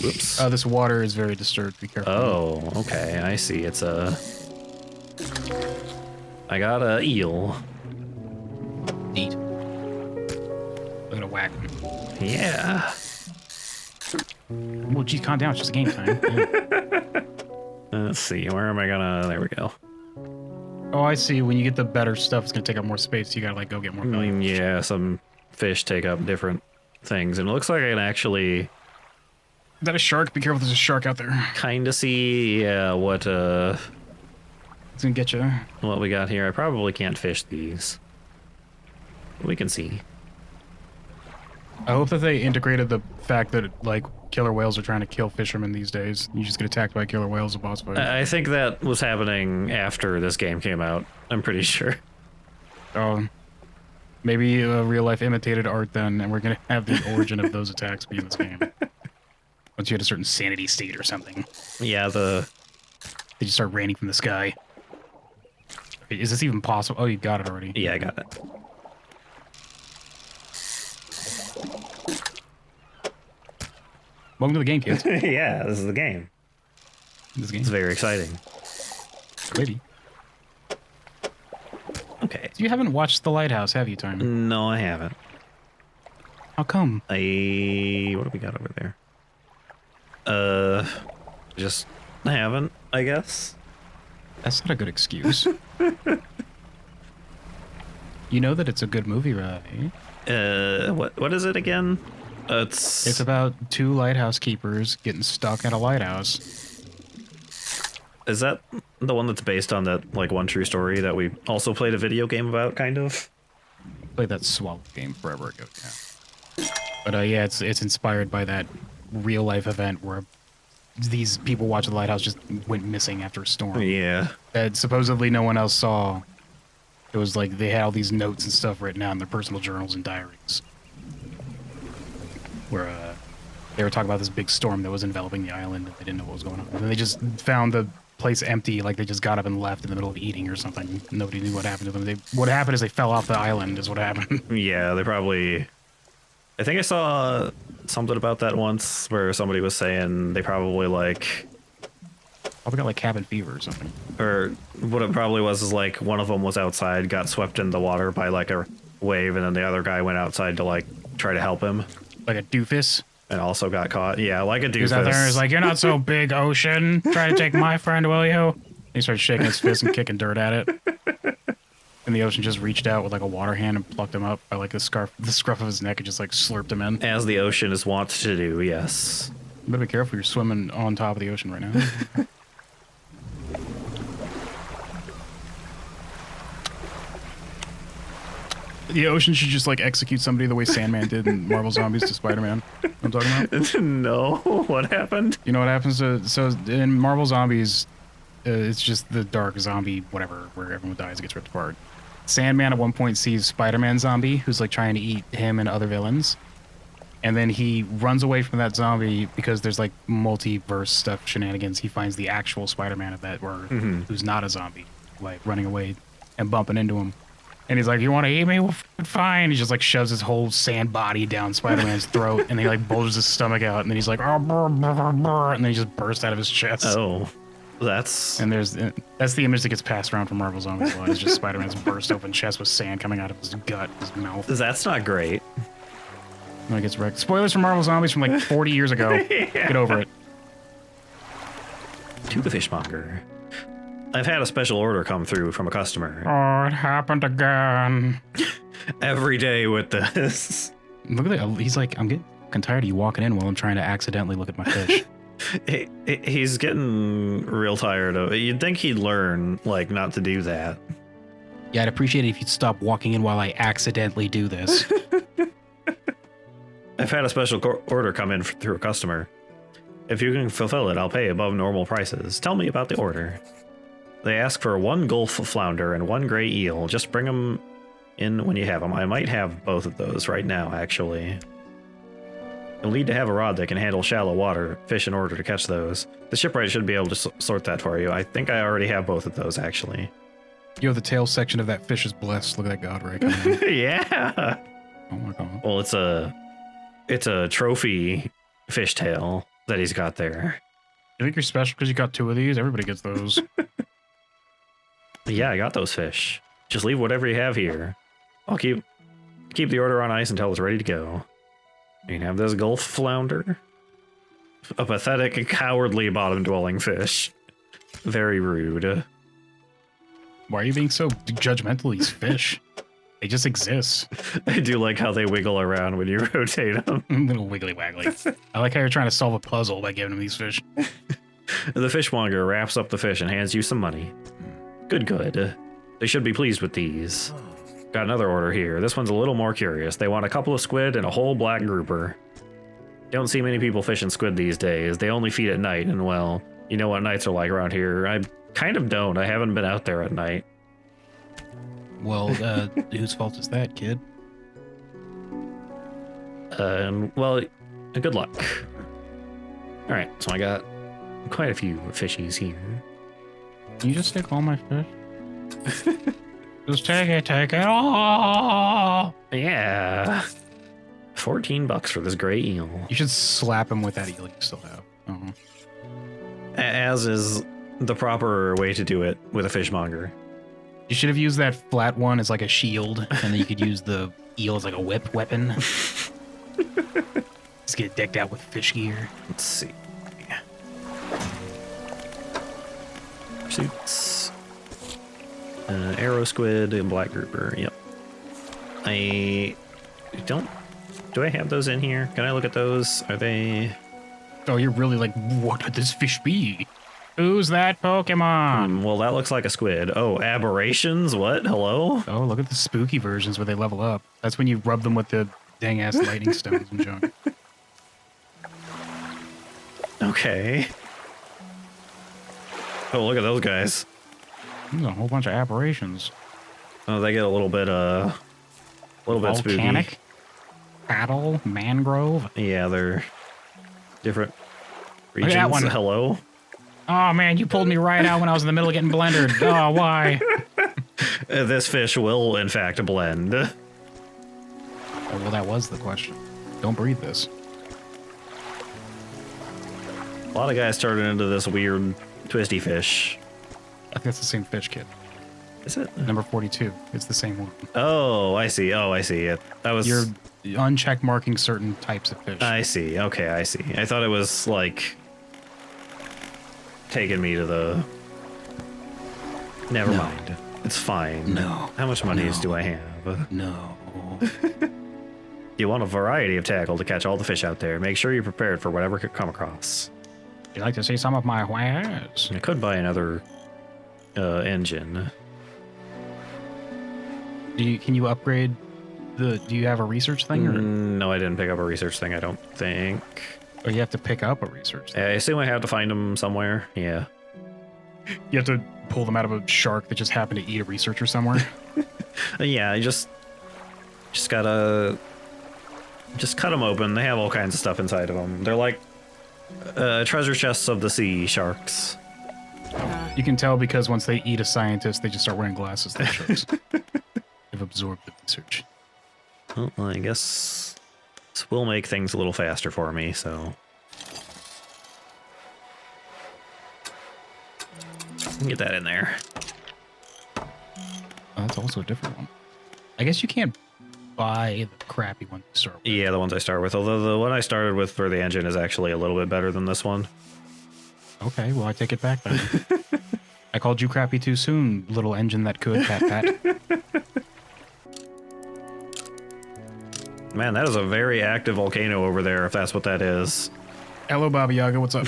Whoops. This water is very disturbed. Be careful. Oh, okay. I see. It's a... I got a eel. Neat. I'm gonna whack him. Yeah. Well, geez, calm down. It's just game time. Let's see. Where am I gonna... There we go. Oh, I see. When you get the better stuff, it's gonna take up more space. You gotta, like, go get more value. Yeah, some fish take up different things. And it looks like I can actually... Is that a shark? Be careful, there's a shark out there. Kind of see, what, It's gonna get you. what we got here. I probably can't fish these. We can see. I hope that they integrated the fact that, like, killer whales are trying to kill fishermen these days. You just get attacked by killer whales in boss fight. I think that was happening after this game came out. I'm pretty sure. Oh. Maybe real life imitated art then, and we're gonna have the origin of those attacks be in this game. Once you hit a certain sanity state or something. Yeah, They just start raining from the sky. Is this even possible? Oh, you got it already. Yeah, I got it. Welcome to the game, kids. Yeah, this is the game. This game. It's very exciting. Maybe. Okay. So you haven't watched The Lighthouse, have you, Time? No, I haven't. How come? What do we got over there? Just haven't, I guess. That's not a good excuse. You know that it's a good movie, right? What is it again? It's about two lighthouse keepers getting stuck at a lighthouse. Is that the one that's based on that, like, one true story that we also played a video game about, kind of? Played that Swallow game forever ago, yeah. But yeah, it's inspired by that real life event where these people watching the lighthouse just went missing after a storm. Yeah. That supposedly no one else saw. It was like they had all these notes and stuff written out in their personal journals and diaries. Where they were talking about this big storm that was enveloping the island and they didn't know what was going on. And then they just found the place empty, like they just got up and left in the middle of eating or something. Nobody knew what happened to them. What happened is they fell off the island is what happened. Yeah, they probably... I think I saw something about that once where somebody was saying they probably, like... Probably got like cabin fever or something. Or what it probably was is, like, one of them was outside, got swept in the water by, like, a wave, and then the other guy went outside to, like, try to help him. Like a doofus? And also got caught. Yeah, like a doofus. He was out there and was like, "You're not so big, ocean. Try to take my friend, will you?" He started shaking his fist and kicking dirt at it. And the ocean just reached out with like a water hand and plucked him up by like the scruff of his neck and just like slurped him in. As the ocean is wont to do, yes. You better be careful, you're swimming on top of the ocean right now. The ocean should just like execute somebody the way Sandman did in Marvel Zombies to Spider-Man. I'm talking about. No, what happened? You know what happens to so in Marvel Zombies, it's just the dark zombie whatever where everyone dies and gets ripped apart. Sandman at one point sees Spider-Man zombie who's like trying to eat him and other villains, and then he runs away from that zombie because there's like multiverse stuff shenanigans. He finds the actual Spider-Man of that world who's not a zombie, like running away and bumping into him. And he's like, "You want to eat me? Well, fine." He just like shoves his whole sand body down Spider-Man's throat, and he like bulges his stomach out, and then he's like, "Oh," and then he just bursts out of his chest. Oh, that's that's the image that gets passed around from Marvel Zombies a lot. It's just Spider-Man's burst open chest with sand coming out of his gut, his mouth. That's not great. When it gets wrecked. Spoilers for Marvel Zombies from like 40 years ago. Yeah. Get over it. To the fishmonger. I've had a special order come through from a customer. Oh, it happened again. Every day with this. Look at that. He's like, I'm getting tired of you walking in while I'm trying to accidentally look at my fish. He's getting real tired of it. You'd think he'd learn, like, not to do that. Yeah, I'd appreciate it if you'd stop walking in while I accidentally do this. I've had a special order come in through a customer. If you can fulfill it, I'll pay above normal prices. Tell me about the order. They ask for 1 gulf flounder and 1 gray eel. Just bring them in when you have them. I might have both of those right now, actually. You'll need to have a rod that can handle shallow water fish in order to catch those. The shipwright should be able to sort that for you. I think I already have both of those, actually. You have the tail section of that fish is blessed. Look at that god right coming in. Yeah. Oh my god. Well, it's a trophy fishtail that he's got there. You think you're special because you got 2 of these? Everybody gets those. Yeah, I got those fish. Just leave whatever you have here. I'll keep the order on ice until it's ready to go. You can have this gulf flounder. A pathetic and cowardly bottom-dwelling fish. Very rude. Why are you being so judgmental of these fish? They just exist. I do like how they wiggle around when you rotate them. Little wiggly waggly. I like how you're trying to solve a puzzle by giving them these fish. The fishmonger wraps up the fish and hands you some money. Good. They should be pleased with these. Got another order here. This one's a little more curious. They want a couple of squid and a whole black grouper. Don't see many people fishing squid these days. They only feed at night, and well, you know what nights are like around here. I kind of don't. I haven't been out there at night. Well, whose fault is that, kid? Well, good luck. All right, so I got quite a few fishies here. Can you just take all my fish? Just take it all. Yeah. $14 for this gray eel. You should slap him with that eel you still have. As is the proper way to do it with a fishmonger. You should have used that flat one as like a shield, and then you could use the eel as like a whip weapon. Just get decked out with fish gear. Let's see. Suits. Arrow squid and black grouper. Yep. I don't. Do I have those in here? Can I look at those? Are they? Oh, you're really like, what could this fish be? Who's that Pokemon? Well, that looks like a squid. Oh, aberrations? What? Hello? Oh, look at the spooky versions where they level up. That's when you rub them with the dang ass lightning stones and junk. Okay. Oh, look at those guys. There's a whole bunch of aberrations. Oh, they get a little bit spooky. Volcanic, paddle, mangrove. Yeah, they're different Look regions. at that one. Hello? Oh man, you pulled me right out when I was in the middle of getting blendered. Oh, why? This fish will, in fact, blend. Oh, well, that was the question. Don't breathe this. A lot of guys turning into this weird twisty fish. I think that's the same fish, kid. Is it? Number 42. It's the same one. Oh, I see. That was... You're uncheck marking certain types of fish. I see. Okay, I see. I thought it was, like, taking me to the... Never mind. It's fine. No. How much money do I have? No. You want a variety of tackle to catch all the fish out there. Make sure you're prepared for whatever could come across. Would you like to see some of my wares? I could buy another engine. Can you upgrade the? Do you have a research thing, or No, I didn't pick up a research thing, I don't think. or you have to pick up a research thing? I assume I have to find them somewhere. Yeah. You have to pull them out of a shark that just happened to eat a researcher somewhere. Yeah, I just gotta cut them open. They have all kinds of stuff inside of them. They're like treasure chests of the sea sharks. You can tell because once they eat a scientist, they just start wearing glasses like sharks. They've absorbed the research. Well, I guess this will make things a little faster for me, so. Get that in there. Oh, that's also a different one. I guess you can't buy the crappy one to start with. Yeah, the ones I start with. Although the one I started with for the engine is actually a little bit better than this one. Okay, well, I take it back then. I called you crappy too soon, little engine that could, pat pat. Man, that is a very active volcano over there, if that's what that is. Hello, Baba Yaga, what's up?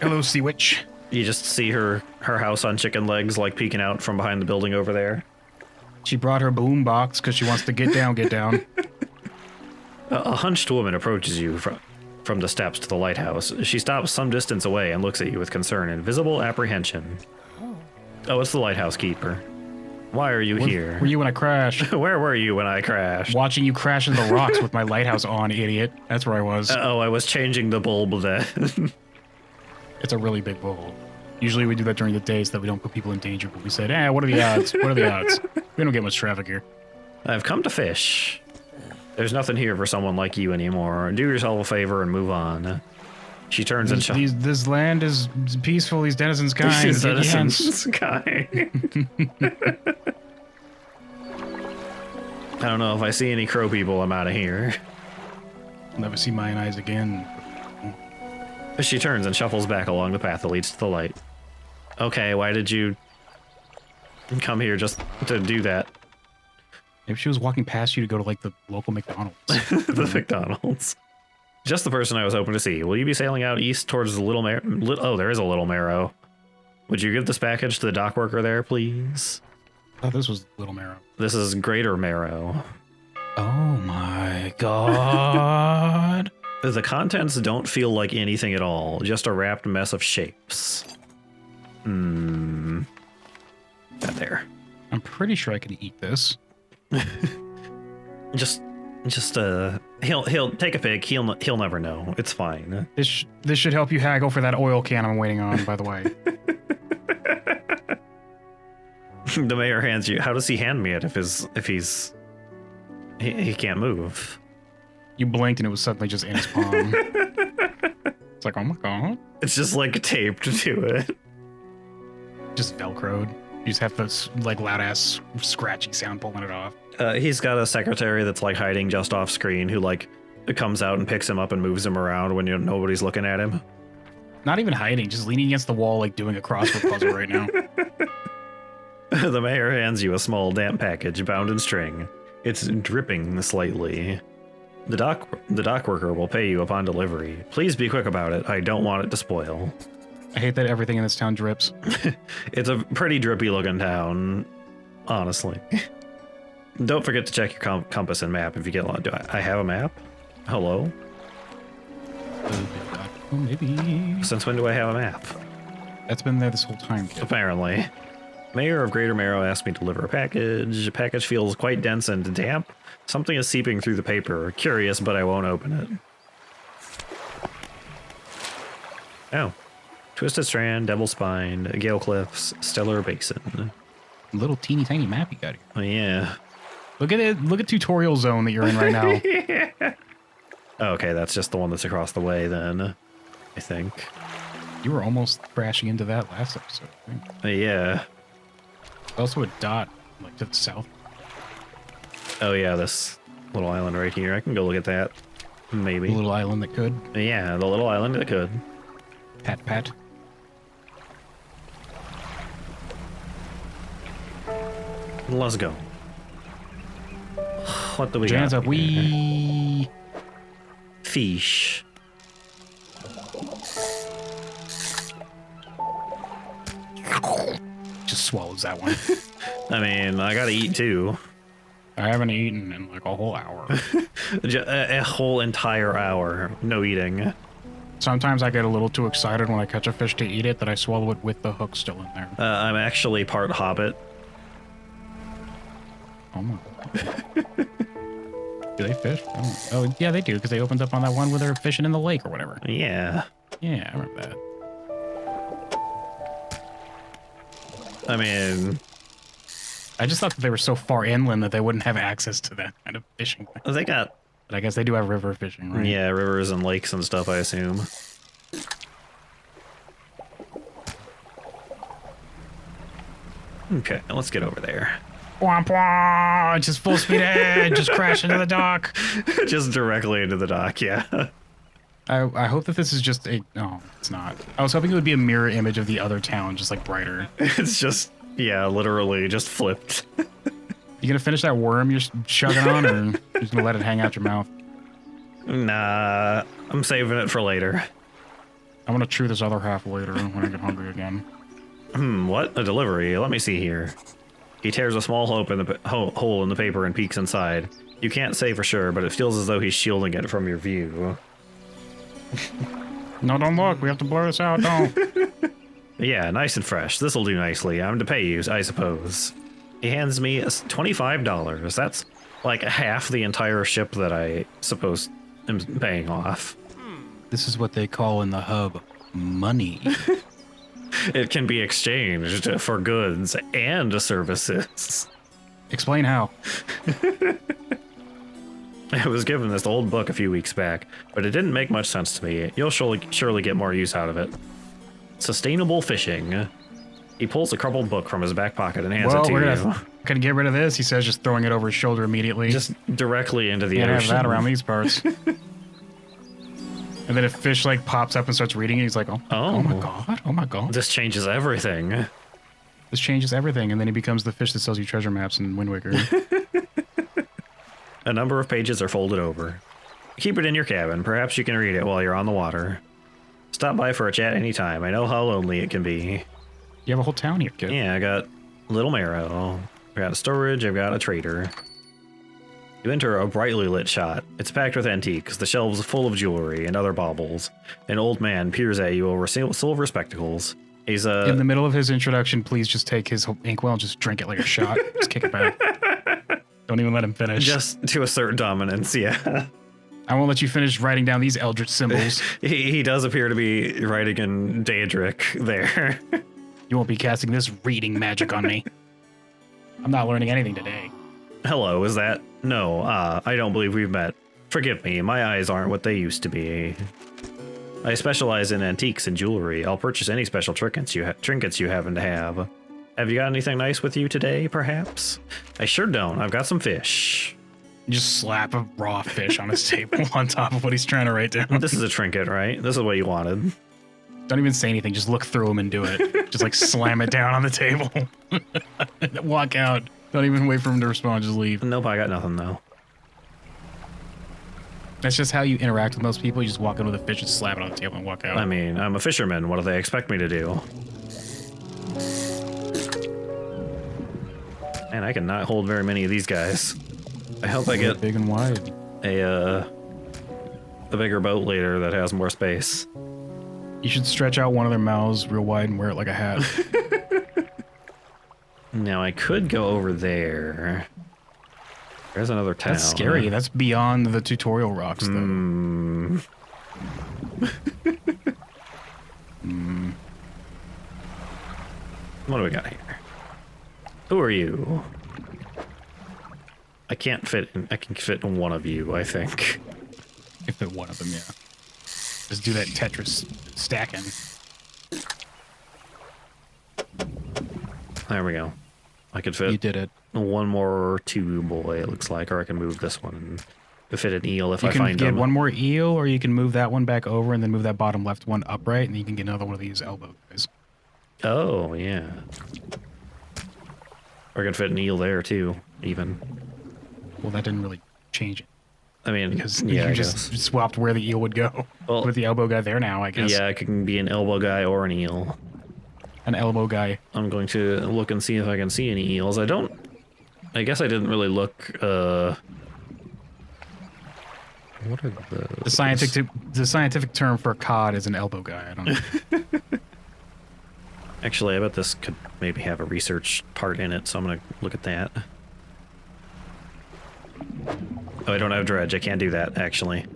Hello, Sea Witch. You just see her house on chicken legs, like peeking out from behind the building over there. She brought her boom box because she wants to get down, get down. A hunched woman approaches you from the steps to the lighthouse. She stops some distance away and looks at you with concern and visible apprehension. Oh, it's the lighthouse keeper. Why are you here? Were you when I crashed? Where were you when I crashed? Watching you crash into the rocks with my lighthouse on, idiot. That's where I was. Oh, I was changing the bulb then. It's a really big bowl. Usually we do that during the day so that we don't put people in danger, but we said, what are the odds? What are the odds? We don't get much traffic here. I've come to fish. There's nothing here for someone like you anymore. Do yourself a favor and move on. She turns and this land is peaceful. These denizens kind. These denizens kind. I don't know if I see any crow people. I'm out of here. I'll never see mine eyes again. She turns and shuffles back along the path that leads to the light. Okay, why did you come here just to do that? Maybe she was walking past you to go to like the local McDonald's. The McDonald's. Just the person I was hoping to see. Will you be sailing out east towards the Little Marrow? Oh, there is a Little Marrow. Would you give this package to the dock worker there, please? Oh, this was Little Marrow. This is Greater Marrow. Oh my god. The contents don't feel like anything at all. Just a wrapped mess of shapes. Not there. I'm pretty sure I can eat this. Just he'll take a pic. He'll never know. It's fine. This should help you haggle for that oil can I'm waiting on, by the way. The mayor hands you. How does he hand me it if he can't move? You blinked and it was suddenly just in his palm. It's like, oh my god. It's just like taped to it. Just Velcroed. You just have this like loud ass scratchy sound pulling it off. He's got a secretary that's like hiding just off screen who like comes out and picks him up and moves him around when nobody's looking at him. Not even hiding, just leaning against the wall like doing a crossword puzzle right now. The mayor hands you a small damp package bound in string. It's dripping slightly. The dock worker will pay you upon delivery. Please be quick about it. I don't want it to spoil. I hate that everything in this town drips. It's a pretty drippy looking town, honestly. Don't forget to check your compass and map if you get one. Do I have a map? Hello? Oh, maybe. Since when do I have a map? That's been there this whole time, kid. Apparently. Mayor of Greater Marrow asked me to deliver a package. The package feels quite dense and damp. Something is seeping through the paper. Curious, but I won't open it. Oh. Twisted Strand, Devil Spine, Gale Cliffs, Stellar Basin. Little teeny tiny map you got here. Oh, yeah. Look at it. Look at tutorial zone that you're in right now. Yeah. Okay, that's just the one that's across the way then, I think. You were almost crashing into that last episode, I think. Yeah. Also a dot, like to the south. Oh yeah, this little island right here. I can go look at that. Maybe. The little island that could. Yeah, the little island that could. Pat pat. Let's go. What do we Jan's got? up. Wee. Fish. Just swallows that one. I mean, I gotta eat too. I haven't eaten in like a whole hour. A whole entire hour, no eating. Sometimes I get a little too excited when I catch a fish to eat it that I swallow it with the hook still in there. I'm actually part hobbit. Oh my God. Do they fish? Oh, yeah, they do, because they opened up on that one where they're fishing in the lake or whatever. Yeah. Yeah, I remember that. I mean, I just thought that they were so far inland that they wouldn't have access to that kind of fishing. they got, But I guess they do have river fishing, right? yeah, rivers and lakes and stuff, I assume. Okay, let's get over there. Womp womp! Just full speed ahead! Just crash into the dock! Just directly into the dock, yeah. I hope that this is just a... No, it's not. I was hoping it would be a mirror image of the other town, just like brighter. It's just, yeah, literally just flipped. You gonna finish that worm you're chugging on, or you just gonna let it hang out your mouth? Nah, I'm saving it for later. I'm gonna chew this other half later when I get hungry again. What? A delivery? Let me see here. He tears a small hole in the paper and peeks inside. You can't say for sure, but it feels as though he's shielding it from your view. No, don't look. We have to blur this out. Don't. Yeah, nice and fresh. This'll do nicely. I'm to pay you, I suppose. He hands me $25. That's like half the entire ship that I suppose am paying off. This is what they call in the hub money. It can be exchanged for goods and services. Explain how. I was given this old book a few weeks back, but it didn't make much sense to me. You'll surely get more use out of it. Sustainable fishing. He pulls a crumpled book from his back pocket and hands it to you. Gonna get rid of this, he says, just throwing it over his shoulder immediately. Just directly into the Can't ocean. have that around these parts. And then a fish like pops up and starts reading it. He's like, oh my god, oh my god. This changes everything. This changes everything. And then he becomes the fish that sells you treasure maps in Wind Waker. A number of pages are folded over. Keep it in your cabin. Perhaps you can read it while you're on the water. Stop by for a chat anytime. I know how lonely it can be. You have a whole town here, kid. Yeah, I got Little Marrow. I've got a storage. I've got a trader. You enter a brightly lit shop. It's packed with antiques, the shelves full of jewelry and other baubles. An old man peers at you over silver spectacles. He's in the middle of his introduction, please just take his inkwell and just drink it like a shot. Just kick it back. Don't even let him finish. Just to assert dominance, yeah. I won't let you finish writing down these eldritch symbols. He does appear to be writing in Daedric there. You won't be casting this reading magic on me. I'm not learning anything today. Hello, is that? No, I don't believe we've met. Forgive me, my eyes aren't what they used to be. I specialize in antiques and jewelry. I'll purchase any special trinkets you happen to have. Have you got anything nice with you today, perhaps? I sure don't. I've got some fish. You just slap a raw fish on his table on top of what he's trying to write down. This is a trinket, right? This is what you wanted. Don't even say anything. Just look through him and do it. Just like slam it down on the table. Walk out. Don't even wait for him to respond. Just leave. Nope, I got nothing, though. That's just how you interact with most people. You just walk in with a fish and slap it on the table and walk out. I mean, I'm a fisherman. What do they expect me to do? Man, I cannot hold very many of these guys. I hope I get big and wide. A bigger boat later that has more space. You should stretch out one of their mouths real wide and wear it like a hat. Now, I could go over there. There's another town. That's scary. That's beyond the tutorial rocks, though. What do we got here? Who are you? I can't fit in. I can fit in one of you, I think. If they're one of them, yeah. Just do that Tetris stacking. There we go. I could fit. You did it. One more two boy, it looks like, or I can move this one and fit an eel if I find them. You can get one more eel, or you can move that one back over and then move that bottom left one upright, and then you can get another one of these elbow guys. Oh, yeah. Or I can fit an eel there, too, even. Well, that didn't really change it. I mean, because yeah, you just swapped where the eel would go. Well, with the elbow guy there now, I guess. Yeah, I can be an elbow guy or an eel. An elbow guy. I'm going to look and see if I can see any eels. I don't I guess I didn't really look, what are those? The scientific term for cod is an elbow guy. I don't know. Actually, I bet this could maybe have a research part in it, so I'm gonna look at that. Oh, I don't have dredge. I can't do that, actually.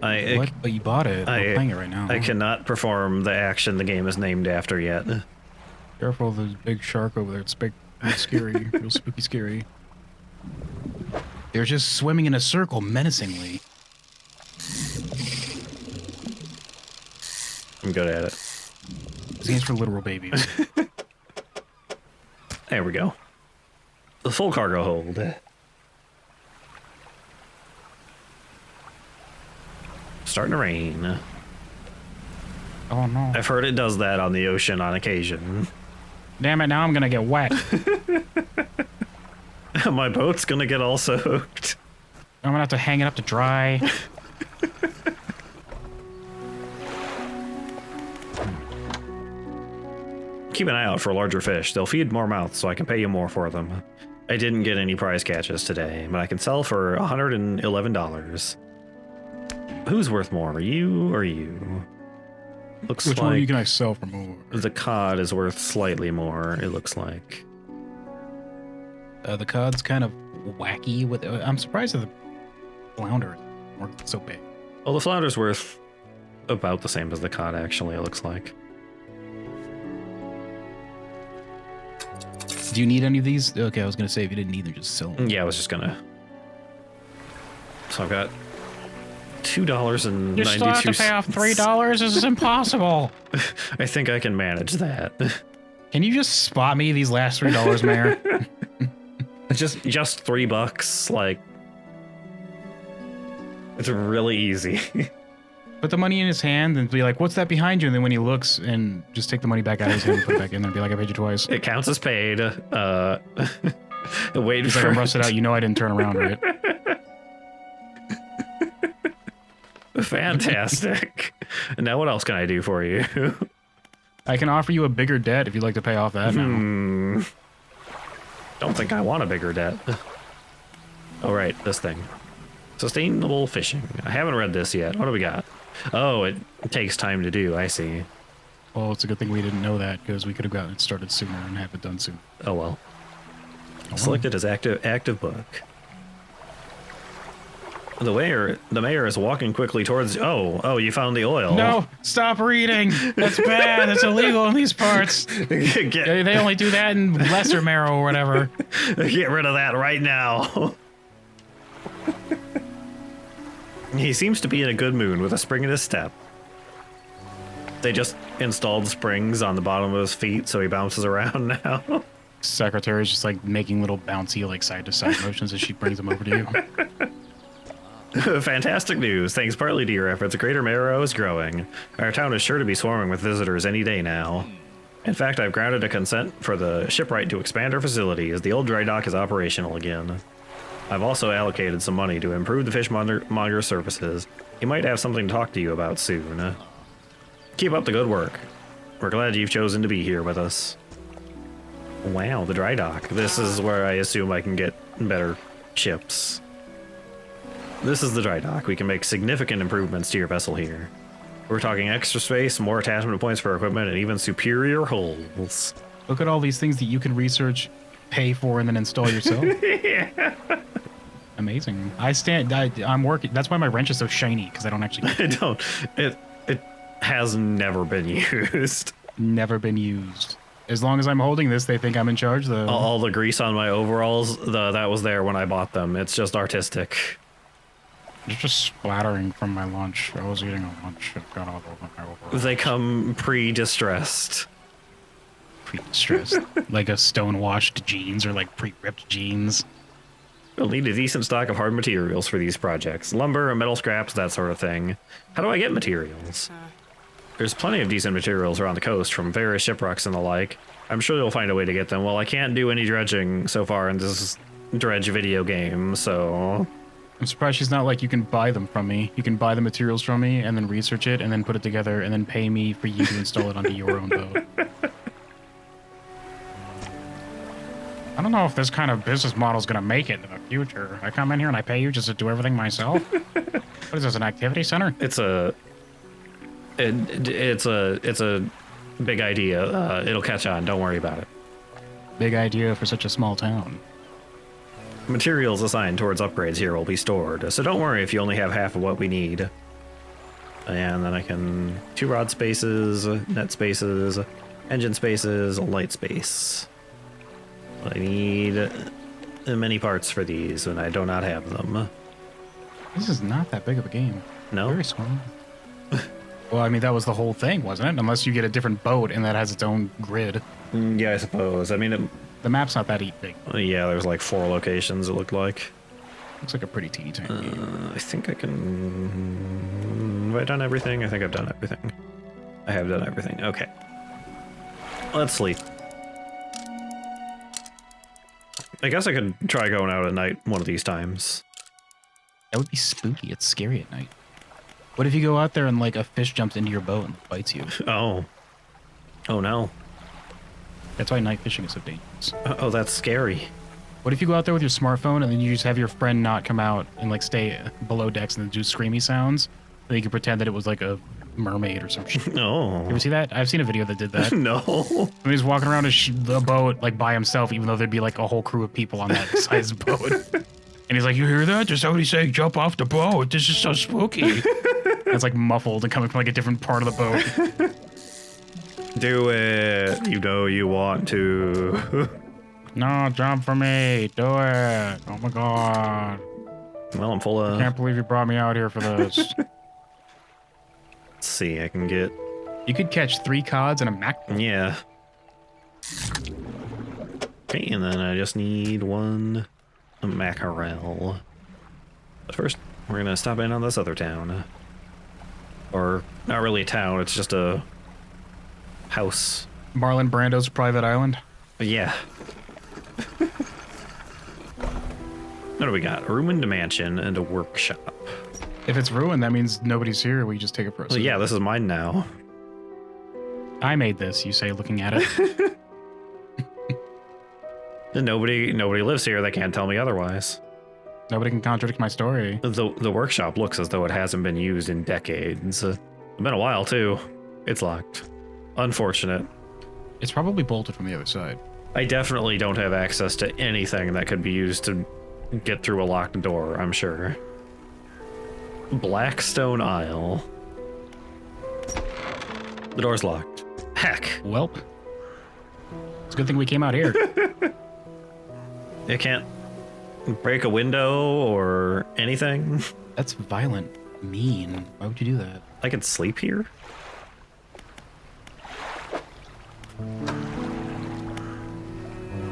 What? But you bought it. We're playing it right now. I cannot perform the action the game is named after yet. Careful, there's a big shark over there. It's big, real scary, real spooky scary. They're just swimming in a circle menacingly. I'm good at it. This game's for literal babies. There we go. The full cargo hold. Starting to rain. Oh no. I've heard it does that on the ocean on occasion. Damn it, now I'm gonna get wet. My boat's gonna get all soaked. I'm gonna have to hang it up to dry. Keep an eye out for larger fish. They'll feed more mouths, so I can pay you more for them. I didn't get any prize catches today, but I can sell for $111. Who's worth more, you or you? Looks Which like one can I sell for more? the cod is worth slightly more, it looks like. The cod's kind of wacky. With I'm surprised that the flounder weren't so big. Well, the flounder's worth about the same as the cod, actually, it looks like. Do you need any of these? Okay, I was gonna say if you didn't need them, just sell them. Yeah, I was just gonna. So I've got $2.92. You still have to pay off $3? This is impossible. I think I can manage that. Can you just spot me these last $3, Mayor? just $3, like. It's really easy. Put the money in his hand and be like, "What's that behind you?" And then when he looks, and just take the money back out of his hand and put it back in there and be like, "I paid you twice." It counts as paid. Wait He's for. like, I'm rusted out. You know I didn't turn around, right? Fantastic. Now what else can I do for you? I can offer you a bigger debt if you'd like to pay off that now. Don't think I want a bigger debt. Oh, right, this thing. Sustainable fishing. I haven't read this yet. What do we got? Oh, it takes time to do. I see. Well, it's a good thing we didn't know that, because we could have gotten it started sooner and have it done soon. Oh well. well. Selected as active book. The mayor is walking quickly towards. Oh, you found the oil. No, stop reading. That's bad. That's illegal in these parts. They only do that in Lesser Marrow or whatever. Get rid of that right now. He seems to be in a good mood with a spring in his step. They just installed springs on the bottom of his feet, so he bounces around now. Secretary's just like making little bouncy like side to side motions as she brings them over to you. Fantastic news. Thanks partly to your efforts, Greater Marrow is growing. Our town is sure to be swarming with visitors any day now. In fact, I've granted a consent for the shipwright to expand our facility as the old dry dock is operational again. I've also allocated some money to improve the fishmonger services. He might have something to talk to you about soon. Keep up the good work. We're glad you've chosen to be here with us. Wow, the dry dock. This is where I assume I can get better ships. This is the dry dock. We can make significant improvements to your vessel here. We're talking extra space, more attachment points for equipment, and even superior hulls. Look at all these things that you can research, pay for, and then install yourself. Yeah. Amazing. I'm working. That's why my wrench is so shiny, because I don't actually. It has never been used. Never been used. As long as I'm holding this, they think I'm in charge, though. All the grease on my overalls, that was there when I bought them. It's just artistic. It's just splattering from my lunch. I was eating a lunch. It got all over my overalls. They come pre-distressed. Pre-distressed. Like a stone-washed jeans or like pre-ripped jeans. We'll need a decent stock of hard materials for these projects. Lumber, metal scraps, that sort of thing. How do I get materials? There's plenty of decent materials around the coast from various shipwrecks and the like. I'm sure you'll find a way to get them. Well, I can't do any dredging so far in this Dredge video game, so... I'm surprised she's not like, you can buy them from me. You can buy the materials from me and then research it and then put it together and then pay me for you to install it onto your own boat. I don't know if this kind of business model is going to make it in the future. I come in here and I pay you just to do everything myself. What is this, an activity center? It's a big idea. It'll catch on. Don't worry about it. Big idea for such a small town. Materials assigned towards upgrades here will be stored, so don't worry if you only have half of what we need. And then I can 2 rod spaces, net spaces, engine spaces, light space. I need many parts for these, and I do not have them. This is not that big of a game. No? Very small. Well, I mean, that was the whole thing, wasn't it? Unless you get a different boat and that has its own grid. Yeah, I suppose. I mean, The map's not that big. yeah, there's like 4 locations, it looked like. Looks like a pretty teeny tiny game. I think I can... Have I done everything? I think I've done everything. I have done everything. Okay. Let's sleep. I guess I could try going out at night one of these times. That would be spooky. It's scary at night. What if you go out there and like a fish jumps into your boat and bites you? Oh. Oh no. That's why night fishing is so dangerous. Oh, that's scary. What if you go out there with your smartphone and then you just have your friend not come out and like stay below decks and then do screamy sounds? Then you can pretend that it was like a mermaid or some shit. No. You ever see that? I've seen a video that did that. No. And he's walking around the boat like by himself, even though there'd be like a whole crew of people on that size boat. And he's like, "You hear that? There's somebody saying jump off the boat. This is so spooky." And it's like muffled and coming from like a different part of the boat. Do it. You know you want to. No, jump for me. Do it. Oh my god. Well, I'm full of... Can't believe you brought me out here for this. Let's see, I can get... You could catch 3 cods and a mackerel. Yeah. Okay, and then I just need 1 mackerel. But first, we're gonna stop in on this other town. Or, not really a town, it's just a... house. Marlon Brando's private island. But yeah. What do we got? A ruined mansion and a workshop. If it's ruined, that means nobody's here. We just take it for us. Well, yeah, this is mine now. I made this, you say, looking at it. Nobody lives here. They can't tell me otherwise. Nobody can contradict my story. The workshop looks as though it hasn't been used in decades. It's been a while too. It's locked. Unfortunate. It's probably bolted from the other side. I definitely don't have access to anything that could be used to get through a locked door, I'm sure. Blackstone Isle. The door's locked. Heck. Welp. It's a good thing we came out here. You can't break a window or anything? That's violent. Mean. Why would you do that? I could sleep here?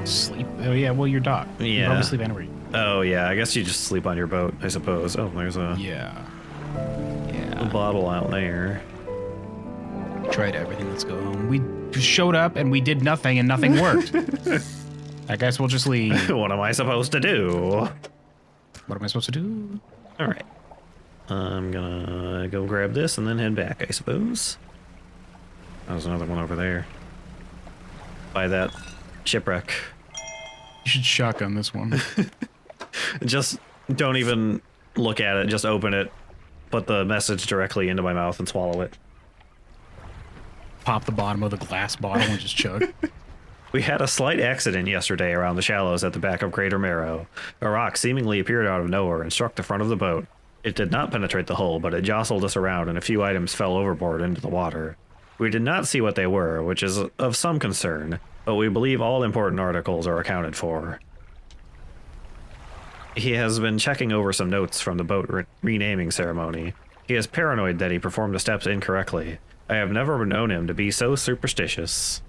Sleep? Oh yeah, well you're docked. You can Yeah. probably sleep anywhere. Oh yeah, I guess you just sleep on your boat, I suppose. Oh, there's a Yeah. bottle out there. Tried everything. Let's go home. We showed up and we did nothing and nothing worked. I guess we'll just leave. What am I supposed to do? What am I supposed to do? All right. I'm gonna go grab this and then head back, I suppose. There's another one over there. By that shipwreck. You should shotgun this one. Just don't even look at it, just open it, put the message directly into my mouth and swallow it. Pop the bottom of the glass bottle and just chug. We had a slight accident yesterday around the shallows at the back of Crater Marrow. A rock seemingly appeared out of nowhere and struck the front of the boat. It did not penetrate the hull, but it jostled us around and a few items fell overboard into the water. We did not see what they were, which is of some concern, but we believe all important articles are accounted for. He has been checking over some notes from the boat renaming ceremony. He is paranoid that he performed the steps incorrectly. I have never known him to be so superstitious.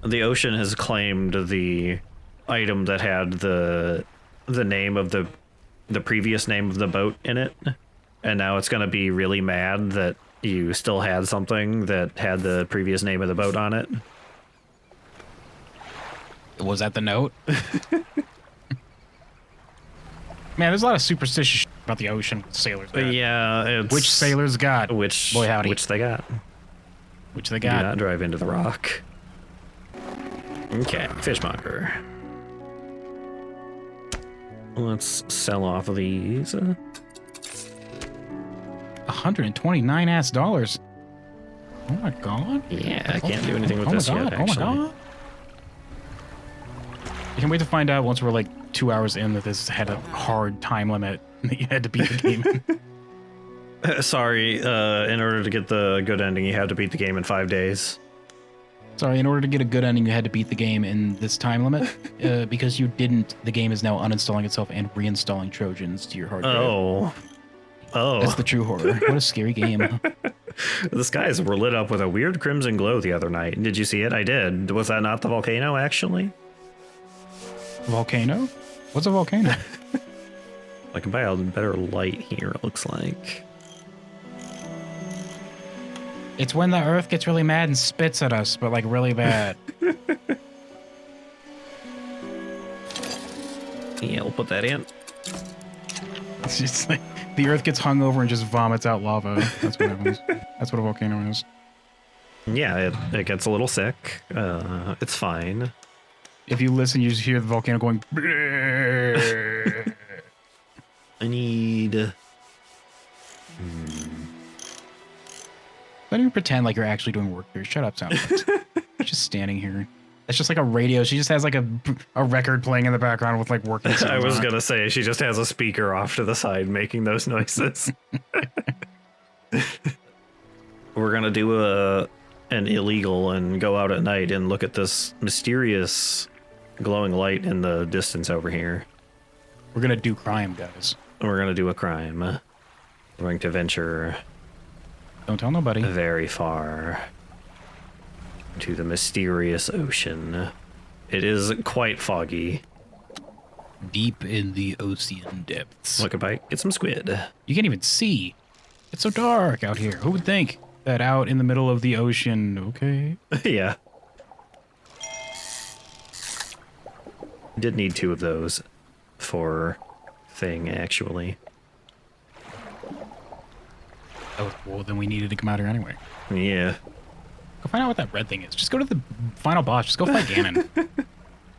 The ocean has claimed the item that had the name of the previous name of the boat in it, and now it's going to be really mad that you still had something that had the previous name of the boat on it. Was that the note? Man, there's a lot of superstitious shit about the ocean sailors. Yeah, it's... Which sailors got? Which... Boy, howdy. Which they got. Which they Do got. not drive into the rock. Okay, fishmonger. Let's sell off these. $129 ass. Oh my god. Yeah, I can't do anything with this yet, actually. Oh my god. I can't wait to find out once we're like 2 hours in that this had a hard time limit that you had to beat the game in. Sorry, in order to get the good ending, you had to beat the game in 5 days. Sorry, in order to get a good ending, you had to beat the game in this time limit. Because you didn't, the game is now uninstalling itself and reinstalling Trojans to your hard drive. Oh. Oh. That's the true horror. What a scary game. The skies were lit up with a weird crimson glow the other night. Did you see it? I did. Was that not the volcano, actually? Volcano? What's a volcano? I can buy a better light here, it looks like. It's when the Earth gets really mad and spits at us, but like really bad. Yeah, we'll put that in. It's just like the Earth gets hung over and just vomits out lava. That's what happens. That's what a volcano is. Yeah, it gets a little sick. It's fine. If you listen, you just hear the volcano going. I need... Don't even pretend like you're actually doing work here. Shut up, Soundbox. You're just standing here. It's just like a radio. She just has like a record playing in the background with like working sounds. I was on it. gonna say, she just has a speaker off to the side making those noises. We're gonna do an illegal and go out at night and look at this mysterious glowing light in the distance over here. We're gonna do crime, guys. We're gonna do a crime. We're going to venture Don't tell nobody. very far to the mysterious ocean. It is quite foggy. Deep in the ocean depths. Look, get some squid. You can't even see. It's so dark out here. Who would think that out in the middle of the ocean? Okay. Yeah. Did need 2 of those for thing, actually. Oh, well, then we needed to come out here anyway. Yeah. Go find out what that red thing is. Just go to the final boss. Just go fight Ganon.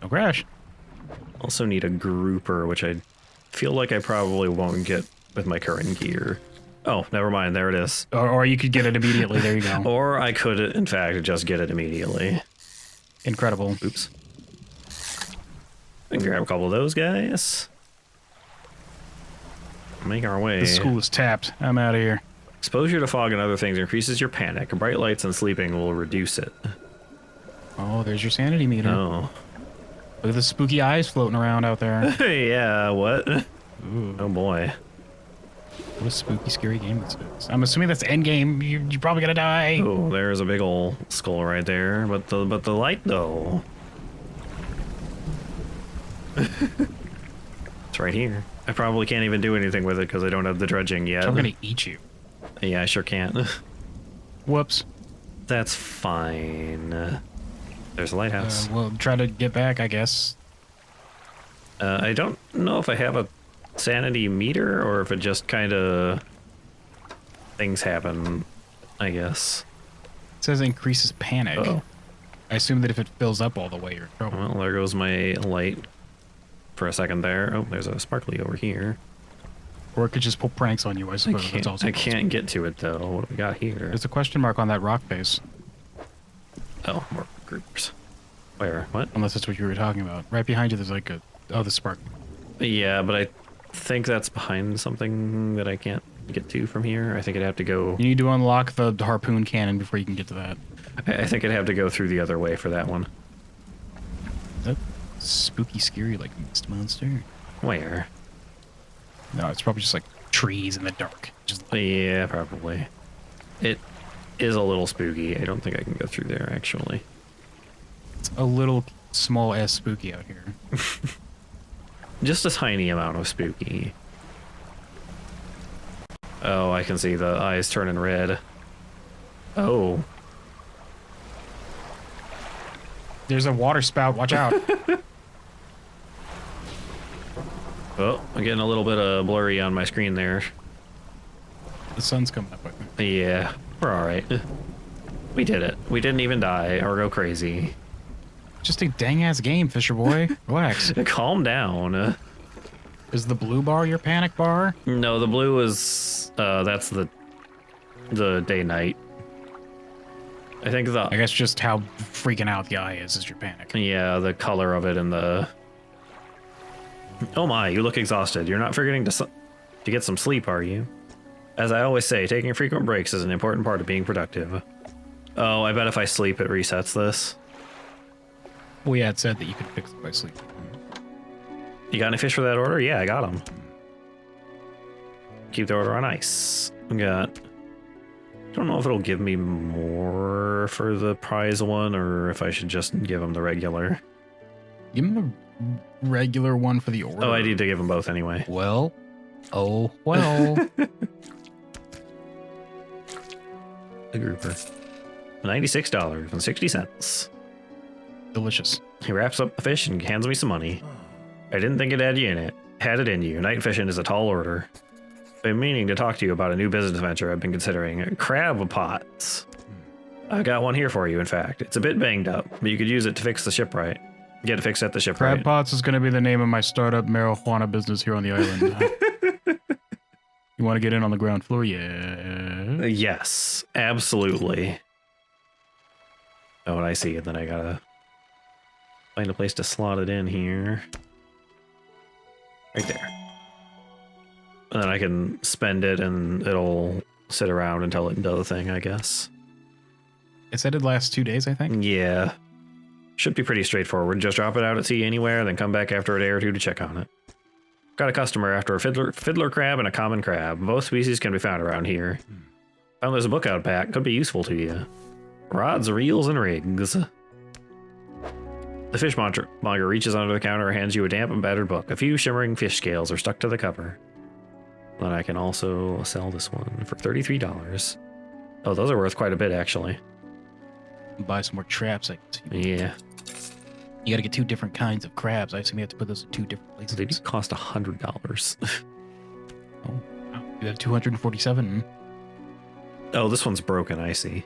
No crash. Also need a grouper, which I feel like I probably won't get with my current gear. Oh, never mind. There it is. Or you could get it immediately. There you go. Or I could, in fact, just get it immediately. Incredible. Oops. We can grab a couple of those guys. Make our way. The school is tapped. I'm out of here. Exposure to fog and other things increases your panic. Bright lights and sleeping will reduce it. Oh, there's your sanity meter. Oh. Look at the spooky eyes floating around out there. Yeah, what? Ooh, Oh boy. what a spooky, scary game this is. I'm assuming that's endgame. You're probably gonna die. Oh, there's a big old skull right there. But the light though. It's right here. I probably can't even do anything with it because I don't have the dredging yet. I'm gonna eat you. Yeah, I sure can't. Whoops. That's fine. There's a lighthouse. We'll try to get back, I guess. I don't know if I have a sanity meter or if it just kind of things happen, I guess. It says increases panic. Uh-oh. I assume that if it fills up all the way, you're in trouble. Well, there goes my light for a second there. Oh, there's a sparkly over here. Or it could just pull pranks on you, I suppose. That's also I can't get to it though. What do we got here? There's a question mark on that rock face. Oh, more groups. Where? What? Unless that's what you were talking about. Right behind you, there's like a... Oh, the spark. Yeah, but I think that's behind something that I can't get to from here. I think I'd have to go... You need to unlock the harpoon cannon before you can get to that. I think I'd have to go through the other way for that one. That spooky, scary, like, mist monster. Where? No, it's probably just like trees in the dark. Just Yeah, probably. It is a little spooky. I don't think I can go through there, actually. it's a little small ass spooky out here. Just a tiny amount of spooky. Oh, I can see the eyes turning red. Oh. There's a water spout. Watch out. Oh, I'm getting a little bit of blurry on my screen there. The sun's coming up, I think. Yeah, we're alright. We did it. We didn't even die or go crazy. Just a dang ass game, Fisher boy. Relax. Calm down. Is the blue bar your panic bar? No, the blue is that's the day-night. I think I guess just how freaking out the eye is your panic. yeah, the color of it and the... Oh my, you look exhausted. You're not forgetting to get some sleep, are you? As I always say, taking frequent breaks is an important part of being productive. Oh, I bet if I sleep, it resets this. Well, yeah, it said that you could fix it by sleep. You got any fish for that order? Yeah, I got them. Keep the order on ice. We got... I don't know if it'll give me more for the prize one or if I should just give them the regular. Give him the regular one for the order. Oh, I need to give them both anyway. Well. Oh, well. A grouper. $96.60. Delicious. He wraps up the fish and hands me some money. I didn't think it had it in you. Night fishing is a tall order. I've been meaning to talk to you about a new business venture I've been considering. Crab pots. I got one here for you, in fact. It's a bit banged up, but you could use it to fix the shipwright. Get it fixed at the shipwright. Crab Pots is going to be the name of my startup marijuana business here on the island. You want to get in on the ground floor? Yeah. Yes, absolutely. Oh, and I see it. Then I gotta find a place to slot it in here. Right there. And then I can spend it and it'll sit around until it does the thing, I guess. It said it lasts 2 days, I think. Yeah. Should be pretty straightforward. Just drop it out at sea anywhere, then come back after a day or two to check on it. Got a customer after a fiddler crab and a common crab. Both species can be found around here. Found there's a book out back. Could be useful to you. Rods, reels, and rigs. The fishmonger reaches under the counter and hands you a damp and battered book. A few shimmering fish scales are stuck to the cover. Then I can also sell this one for $33. Oh, those are worth quite a bit, actually. Buy some more traps. Yeah. You got to get 2 different kinds of crabs. I assume you have to put those in 2 different places. They do cost $100. Oh, wow. You have 247. Oh, this one's broken, I see.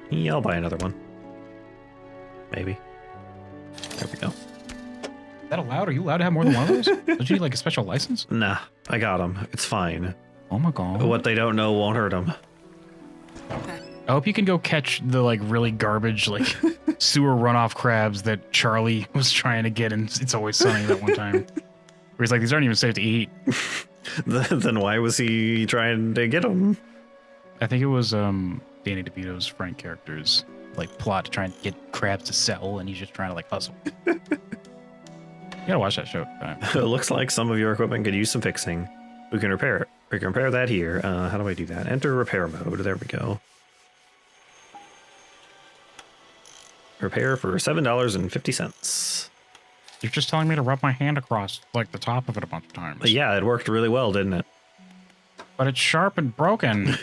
Yeah, I'll buy another one. Maybe. There we go. Is that allowed? Are you allowed to have more than one of those? Don't you need like a special license? Nah, I got them. It's fine. Oh my god. What they don't know won't hurt them. I hope you can go catch the like really garbage like sewer runoff crabs that Charlie was trying to get in It's Always Sunny that one time. Where he's like, these aren't even safe to eat. Then why was he trying to get them? I think it was Danny DeVito's Frank character's like plot to try and get crabs to sell, and he's just trying to like hustle. You gotta watch that show. It looks like some of your equipment could use some fixing. We can repair it. We can repair that here. How do I do that? Enter repair mode. There we go. Repair for $7.50. You're just telling me to rub my hand across like the top of it a bunch of times. But yeah, it worked really well, didn't it? But it's sharp and broken.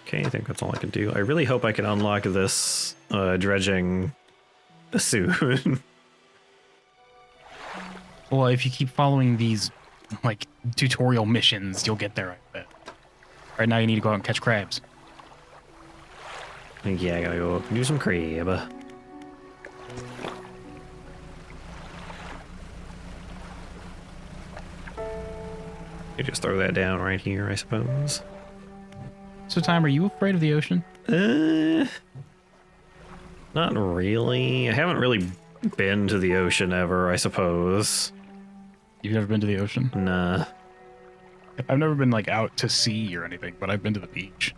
Okay, I think that's all I can do. I really hope I can unlock this dredging soon. Well, if you keep following these like tutorial missions, you'll get there, I bet. Right now you need to go out and catch crabs. Yeah, I gotta go do some crab. You just throw that down right here, I suppose. So, Time, are you afraid of the ocean? Not really. I haven't really been to the ocean ever, I suppose. You've never been to the ocean? Nah. I've never been like out to sea or anything, but I've been to the beach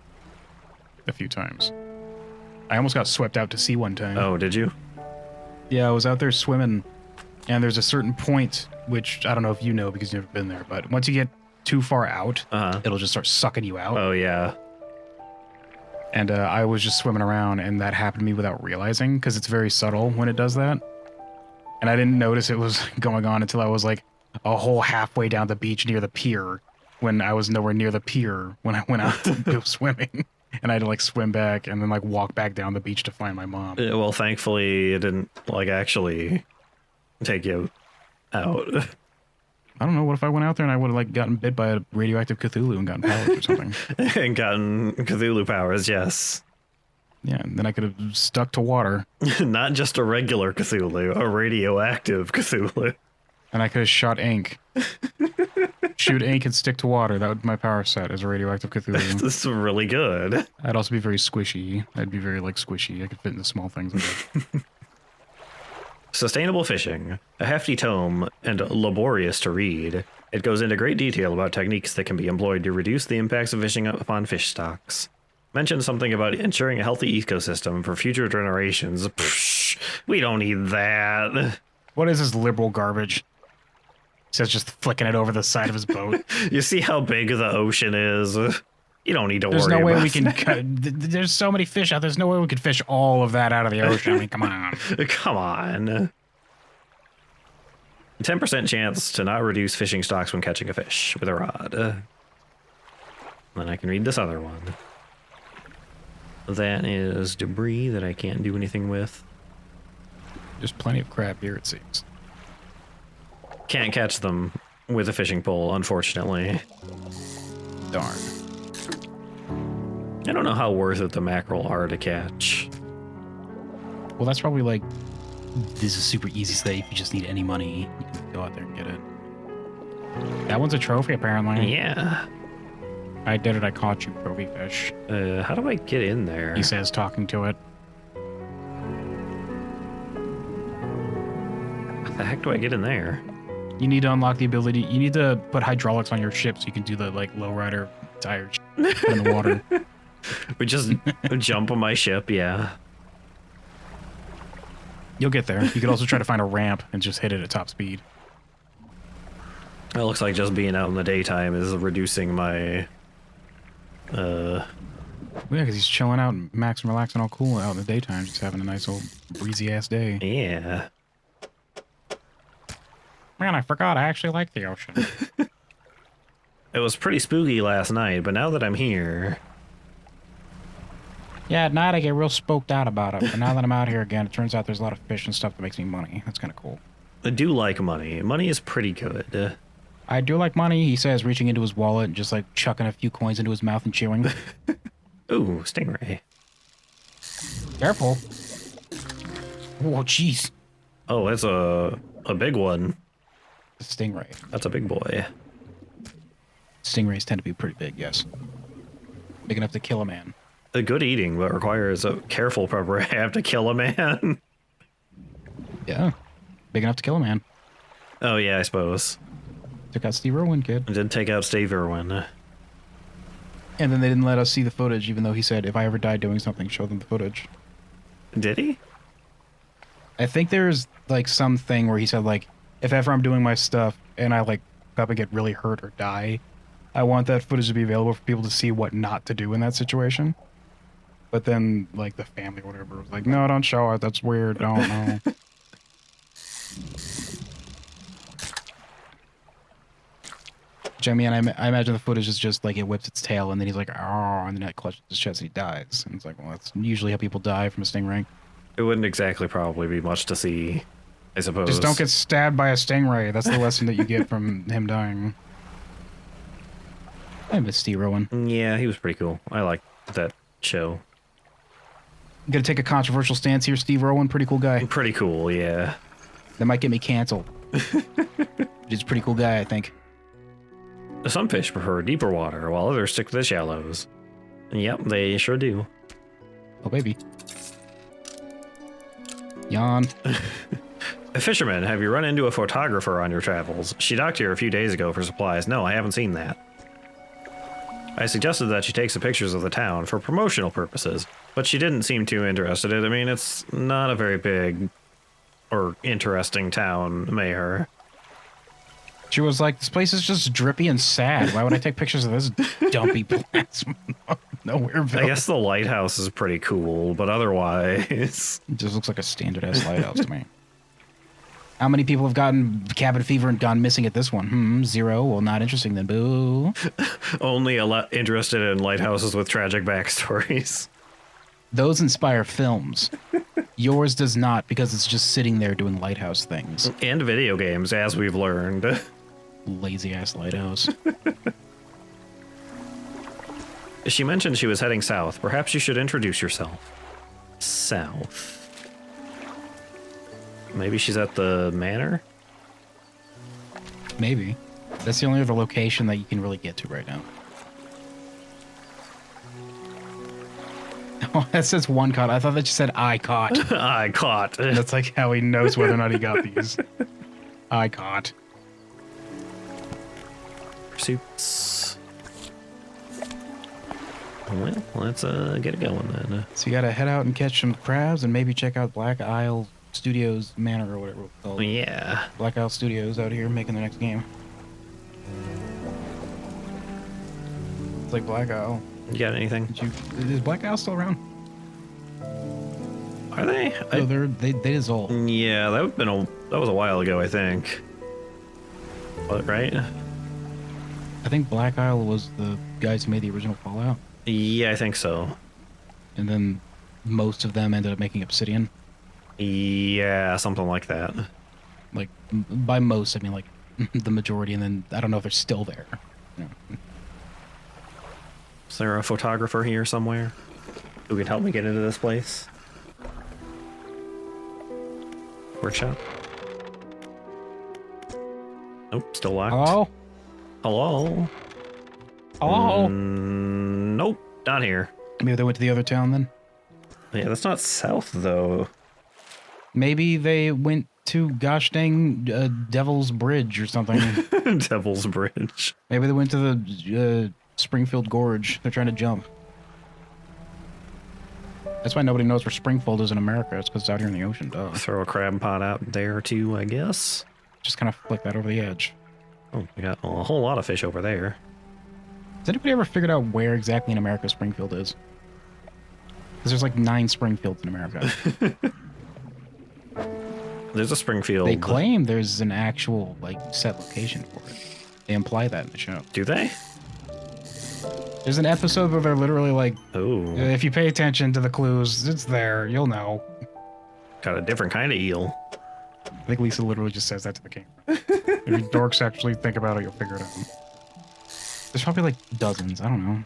a few times. I almost got swept out to sea one time. Oh, did you? Yeah, I was out there swimming, and there's a certain point, which I don't know if you know because you've never been there, but once you get too far out, it'll just start sucking you out. Oh, yeah. And I was just swimming around, and that happened to me without realizing, because it's very subtle when it does that. And I didn't notice it was going on until I was like a whole halfway down the beach near the pier, when I was nowhere near the pier when I went out to go swimming. And I had to like swim back and then like walk back down the beach to find my mom. Well, thankfully it didn't like actually take you out. I don't know. What if I went out there and I would have like gotten bit by a radioactive Cthulhu and gotten powers or something? And gotten Cthulhu powers, yes. Yeah, and then I could have stuck to water. Not just a regular Cthulhu, a radioactive Cthulhu. And I could have shot ink. Shoot ink and stick to water. That would be my power set as a radioactive Cthulhu. This is really good. I'd also be very squishy. I'd be very, like, squishy. I could fit into small things. Sustainable Fishing, a hefty tome and laborious to read. It goes into great detail about techniques that can be employed to reduce the impacts of fishing upon fish stocks. Mentions something about ensuring a healthy ecosystem for future generations. Psh, we don't need that. What is this liberal garbage? He says just flicking it over the side of his boat. You see how big the ocean is? You don't need to There's worry no way about we can cut. There's so many fish out. There's no way we could fish all of that out of the ocean. I mean, come on. Come on. 10% chance to not reduce fishing stocks when catching a fish with a rod. Then I can read this other one. That is debris that I can't do anything with. There's plenty of crap here, it seems. Can't catch them with a fishing pole, unfortunately. Darn. I don't know how worth it the mackerel are to catch. Well, that's probably like, this is super easy so that if you just need any money, you can go out there and get it. That one's a trophy, apparently. Yeah. I did it, I caught you, trophy fish. How do I get in there? He says, talking to it. How the heck do I get in there? You need to unlock the ability, you need to put hydraulics on your ship so you can do the, like, lowrider tire in the water. We just jump on my ship, yeah. You'll get there. You could also try to find a ramp and just hit it at top speed. It looks like just being out in the daytime is reducing my... Yeah, because he's chilling out, max and relaxing all cool out in the daytime, just having a nice old breezy-ass day. Yeah. Man, I forgot I actually like the ocean. It was pretty spooky last night, but now that I'm here... Yeah, at night I get real spooked out about it, but now that I'm out here again, it turns out there's a lot of fish and stuff that makes me money. That's kind of cool. I do like money. Money is pretty good. I do like money, he says, reaching into his wallet and just, like, chucking a few coins into his mouth and chewing. Ooh, stingray. Careful. Oh, jeez. Oh, it's a big one. A stingray. That's a big boy. Stingrays tend to be pretty big, yes. Big enough to kill a man. A good eating, but requires a careful prep to kill a man. Yeah. Big enough to kill a man. Oh, yeah, I suppose. Took out Steve Irwin, kid. I did take out Steve Irwin. And then they didn't let us see the footage, even though he said, if I ever die doing something, show them the footage. Did he? I think there's, like, some thing where he said, like, if ever I'm doing my stuff and I, like, up and get really hurt or die, I want that footage to be available for people to see what not to do in that situation. But then, like, the family or whatever was like, no, don't show it. That's weird. Don't know. Which, I mean, I imagine the footage is just, like, it whips its tail, and then he's like, oh, and then it clutches his chest and he dies. And it's like, well, that's usually how people die from a stingray. It wouldn't exactly probably be much to see, I suppose. Just don't get stabbed by a stingray. That's the lesson that you get from him dying. I miss Steve Irwin. Yeah, he was pretty cool. I liked that show. I'm gonna take a controversial stance here, Steve Irwin. Pretty cool guy. Pretty cool, yeah. That might get me canceled. He's a pretty cool guy, I think. Some fish prefer deeper water, while others stick to the shallows. Yep, they sure do. Oh, baby. Yawn. Fisherman, have you run into a photographer on your travels? She docked here a few days ago for supplies. No, I haven't seen that. I suggested that she take some pictures of the town for promotional purposes, but she didn't seem too interested in it. I mean, it's not a very big or interesting town, Mayor. She was like, this place is just drippy and sad. Why would I take pictures of this dumpy place? Nowhere. I guess the lighthouse is pretty cool, but otherwise... It just looks like a standard-ass lighthouse to me. How many people have gotten cabin fever and gone missing at this one? 0. Well, not interesting then. Boo. Only a lot interested in lighthouses with tragic backstories. Those inspire films. Yours does not, because it's just sitting there doing lighthouse things. And video games, as we've learned. Lazy-ass lighthouse. She mentioned she was heading south. Perhaps you should introduce yourself. south. Maybe she's at the manor? Maybe. That's the only other location that you can really get to right now. Oh, that says one caught. I thought that just said I caught. I caught. That's like how he knows whether or not he got these. I caught. Pursuits. Well, let's get it going then. So you gotta head out and catch some crabs and maybe check out Black Isle Studios Manor or whatever it's called. Yeah. Black Isle Studios out here making the next game. It's like Black Isle. You got anything? Is Black Isle still around? Are they? No, they dissolved. Yeah, that was a while ago, I think. What, right? I think Black Isle was the guys who made the original Fallout. Yeah, I think so. And then most of them ended up making Obsidian. Yeah, something like that. Like, by most, I mean, like, the majority, and then I don't know if they're still there. You know. Is there a photographer here somewhere who can help me get into this place? Workshop? Nope, still locked. Hello? Hello? Hello? Nope, not here. Maybe they went to the other town then? Yeah, that's not south, though. Maybe they went to gosh dang Devil's Bridge or something. Devil's Bridge. Maybe they went to the Springfield Gorge. They're trying to jump. That's why nobody knows where Springfield is in America. It's because it's out here in the ocean, duh. Throw a crab pot out there, too, I guess. Just kind of flick that over the edge. Oh, we got a whole lot of fish over there. Has anybody ever figured out where exactly in America Springfield is? Because there's like 9 Springfields in America. There's a Springfield. They claim there's an actual, like, set location for it. They imply that in the show. Do they? There's an episode where they're literally like, Oh. if you pay attention to the clues, it's there. You'll know. Got a different kind of eel. I think Lisa literally just says that to the camera. If you dorks actually think about it, you'll figure it out. There's probably like dozens. I don't know.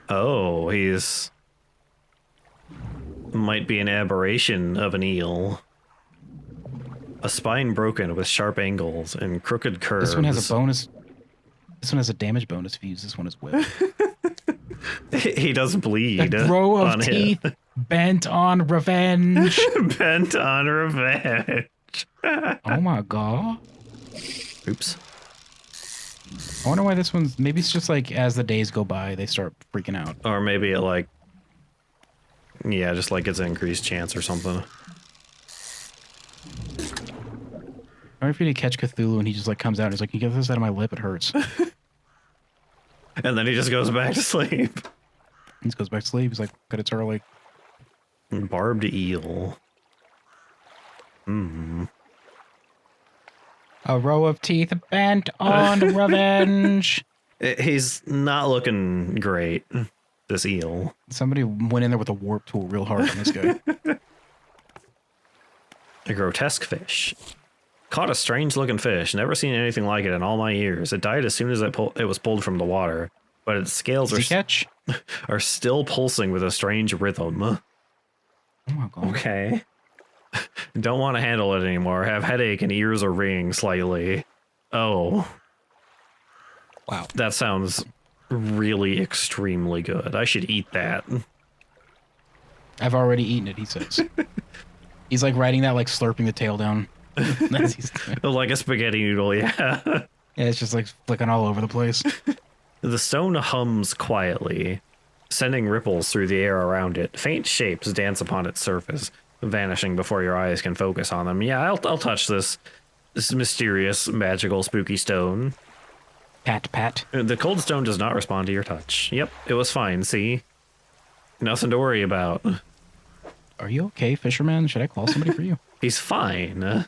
Oh, he's... might be an aberration of an eel. A spine broken with sharp angles and crooked curves. This one has a bonus. This one has a damage bonus if you use this one as whip. He does bleed. A row of on teeth him. bent on revenge. Bent on revenge. Oh my god. Oops. I wonder why this one's... Maybe it's just like as the days go by, they start freaking out. Or maybe it like... Yeah, just like it's an increased chance or something. I wonder if you need to catch Cthulhu and he just like comes out and he's like, "Can you get this out of my lip? It hurts." And then he just goes back to sleep. He just goes back to sleep. He's like, "But it's early." Barbed eel. Hmm. A row of teeth bent on revenge. He's not looking great, this eel. Somebody went in there with a warp tool real hard on this guy. A grotesque fish. Caught a strange looking fish. Never seen anything like it in all my years. It died as soon as it was pulled from the water, but its scales are still pulsing with a strange rhythm. Oh my god. Okay. Don't want to handle it anymore. Have headache and ears are ringing slightly. Oh. Wow. That sounds really extremely good. I should eat that. I've already eaten it, he says. He's like writing that, like slurping the tail down. Like a spaghetti noodle, yeah. Yeah, it's just like flicking all over the place. The stone hums quietly, sending ripples through the air around it. Faint shapes dance upon its surface, vanishing before your eyes can focus on them. Yeah, I'll touch this mysterious, magical, spooky stone. Pat, pat. The cold stone does not respond to your touch. Yep, it was fine, see? Nothing to worry about. Are you okay, fisherman? Should I call somebody for you? He's fine.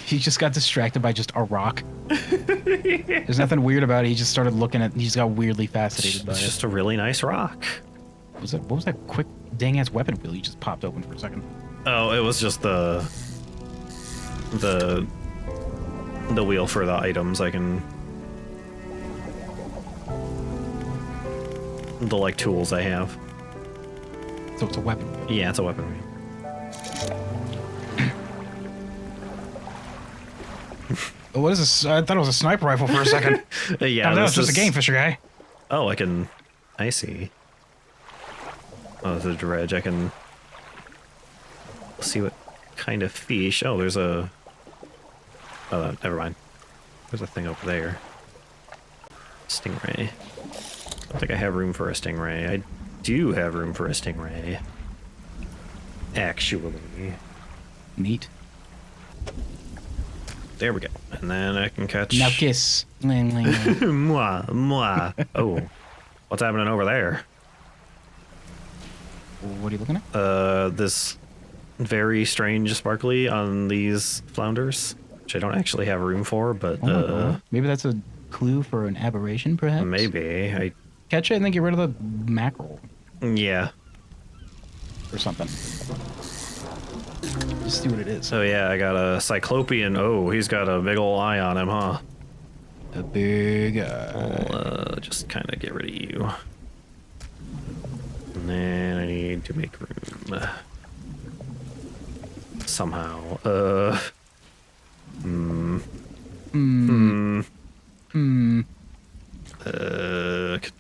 He just got distracted by just a rock. There's nothing weird about it. He just started looking at... He just got weirdly fascinated by it. It's just a really nice rock. What was that quick dang-ass weapon wheel you just popped open for a second? Oh, it was just the wheel for the items. I can... The, like, tools I have. So it's a weapon. Yeah, it's a weapon. What is this? I thought it was a sniper rifle for a second. Yeah, that was just a game fisher guy. Oh, I see. Oh, there's a dredge. I can see what kind of fish. Oh, there's a... Oh, never mind. There's a thing over there. Stingray. I don't think I have room for a stingray. I do have room for a stingray. Actually. Neat. There we go. And then I can catch... Now kiss. Mwah, mwah. Oh. What's happening over there? What are you looking at? This very strange sparkly on these flounders, which I don't actually have room for, but maybe that's a clue for an aberration, perhaps? maybe. Catch it and then get rid of the mackerel Yeah. or something. Just see what it is. So yeah, I got a cyclopean. Oh, he's got a big ol' eye on him, huh? A big eye. I'll just kind of get rid of you. And then I need to make room. Somehow. Could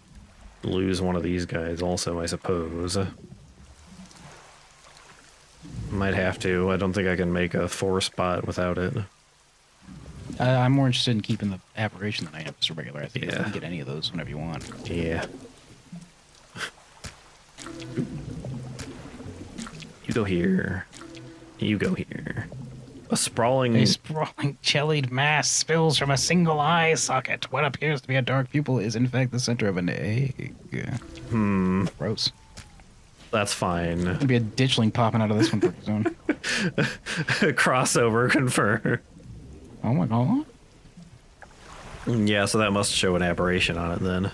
lose one of these guys also, I suppose. Might have to. I don't think I can make a 4 spot without it. I'm more interested in keeping the aberration than I am just a regular. I think you Yeah. can get any of those whenever you want. Yeah. You go here. You go here. A sprawling... A sprawling jellied mass spills from a single eye socket. What appears to be a dark pupil is in fact the center of an egg. Gross. That's fine. There'll be a ditchling popping out of this one pretty soon. Crossover confirmed. Oh my god. Yeah, so that must show an aberration on it then.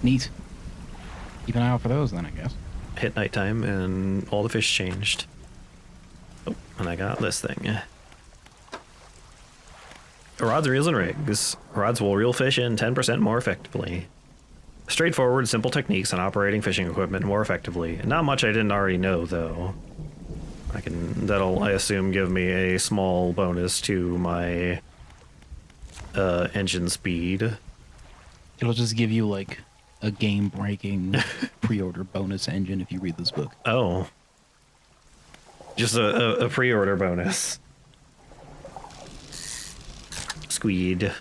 Neat. Keep an eye out for those then, I guess. Hit nighttime and all the fish changed. Oh, and I got this thing. Rods, reels, and rigs. Rods will reel fish in 10% more effectively. Straightforward, simple techniques on operating fishing equipment more effectively. Not much I didn't already know, though. That'll, I assume, give me a small bonus to my engine speed. It'll just give you like a game-breaking pre-order bonus engine if you read this book. Oh. Just a pre-order bonus. Squeed.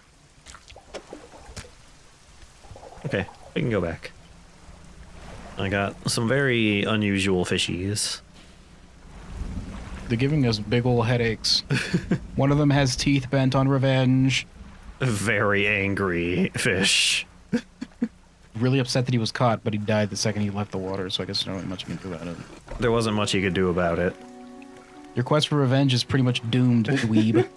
Okay, we can go back. I got some very unusual fishies. They're giving us big ol' headaches. One of them has teeth bent on revenge. Very angry fish. Really upset that he was caught, but he died the second he left the water, so I guess there's not really much you can do about it. There wasn't much you could do about it. Your quest for revenge is pretty much doomed, dweeb.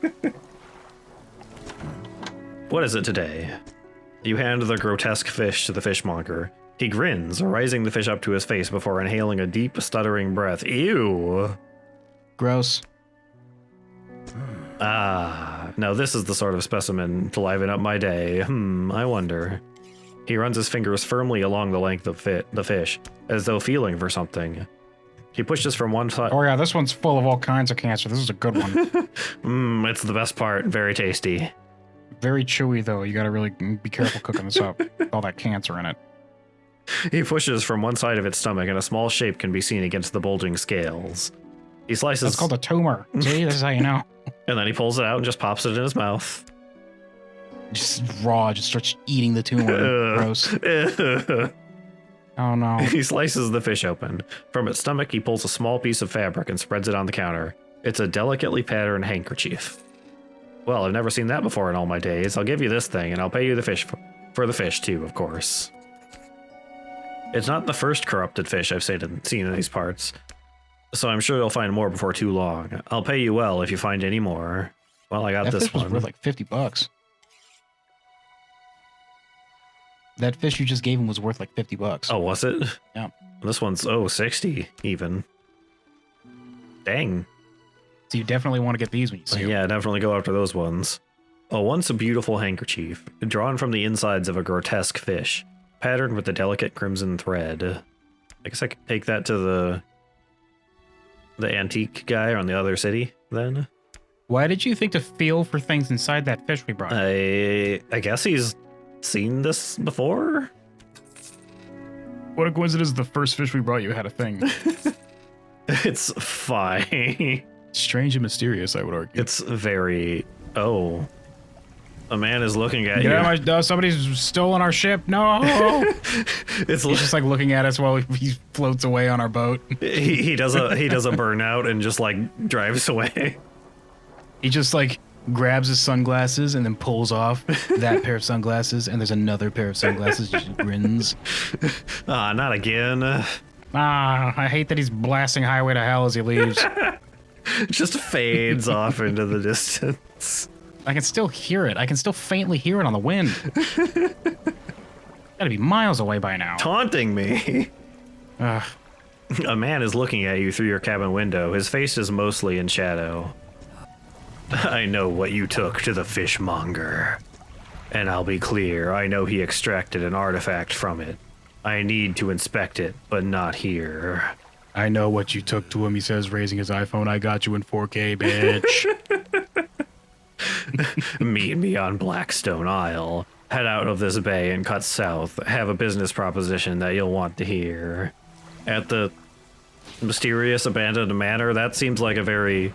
What is it today? You hand the grotesque fish to the fishmonger. He grins, rising the fish up to his face before inhaling a deep, stuttering breath. Ew! Gross. Ah, now this is the sort of specimen to liven up my day. I wonder. He runs his fingers firmly along the length of the fish, as though feeling for something. He pushes from one side. Oh yeah, this one's full of all kinds of cancer. This is a good one. It's the best part. Very tasty. Very chewy though. You gotta really be careful cooking this up. All that cancer in it. He pushes from one side of its stomach, and a small shape can be seen against the bulging scales. He slices. That's called a tumor. See, this is how you know. And then he pulls it out and just pops it in his mouth. Just raw, just starts eating the tumor. Gross. Oh no. He slices the fish open. From its stomach, he pulls a small piece of fabric and spreads it on the counter. It's a delicately patterned handkerchief. Well, I've never seen that before in all my days. I'll give you this thing, and I'll pay you the fish for the fish too, of course. It's not the first corrupted fish I've seen in these parts, so I'm sure you'll find more before too long. I'll pay you well if you find any more. Well, I got that this fish was one. worth like $50. That fish you just gave him was worth like $50. Oh, was it? Yeah. This one's 60 even. Dang. So you definitely want to get these when you see them. Yeah, definitely go after those ones. Oh, once a beautiful handkerchief, drawn from the insides of a grotesque fish, patterned with a delicate crimson thread. I guess I could take that to the antique guy on the other city then. Why did you think to feel for things inside that fish we brought? I guess he's seen this before. What a coincidence! The first fish we brought you had a thing. It's fine. Strange and mysterious, I would argue. It's very. Oh, a man is looking at you. Yeah, somebody's stolen our ship. No. It's He's just like looking at us while he floats away on our boat. he does a burnout and just like drives away. He just like grabs his sunglasses and then pulls off that pair of sunglasses, and there's another pair of sunglasses. Just grins. Ah, not again. I hate that he's blasting Highway to Hell as he leaves. Just fades off into the distance. I can still hear it. I can still faintly hear it on the wind. Gotta be miles away by now. Taunting me. Ugh. A man is looking at you through your cabin window. His face is mostly in shadow. I know what you took to the fishmonger. And I'll be clear, I know he extracted an artifact from it. I need to inspect it, but not here. I know what you took to him, he says, raising his iPhone. I got you in 4K, bitch. Meet me on Blackstone Isle. Head out of this bay and cut south. Have a business proposition that you'll want to hear. At the mysterious abandoned manor, that seems like a very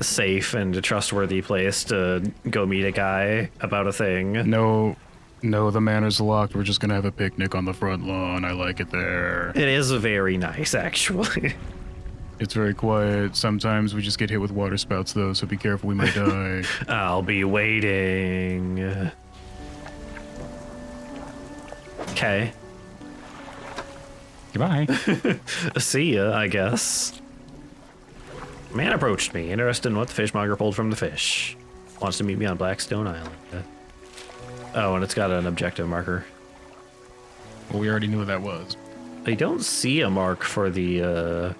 safe and trustworthy place to go meet a guy about a thing. No, the manor's locked. We're just gonna have a picnic on the front lawn. I like it there. It is very nice, actually. It's very quiet. Sometimes we just get hit with water spouts, though, so be careful, we might die. I'll be waiting. Okay. Goodbye. See ya, I guess. Man approached me, interested in what the fishmonger pulled from the fish. Wants to meet me on Blackstone Island. Oh, and it's got an objective marker. Well, we already knew what that was. I don't see a mark for the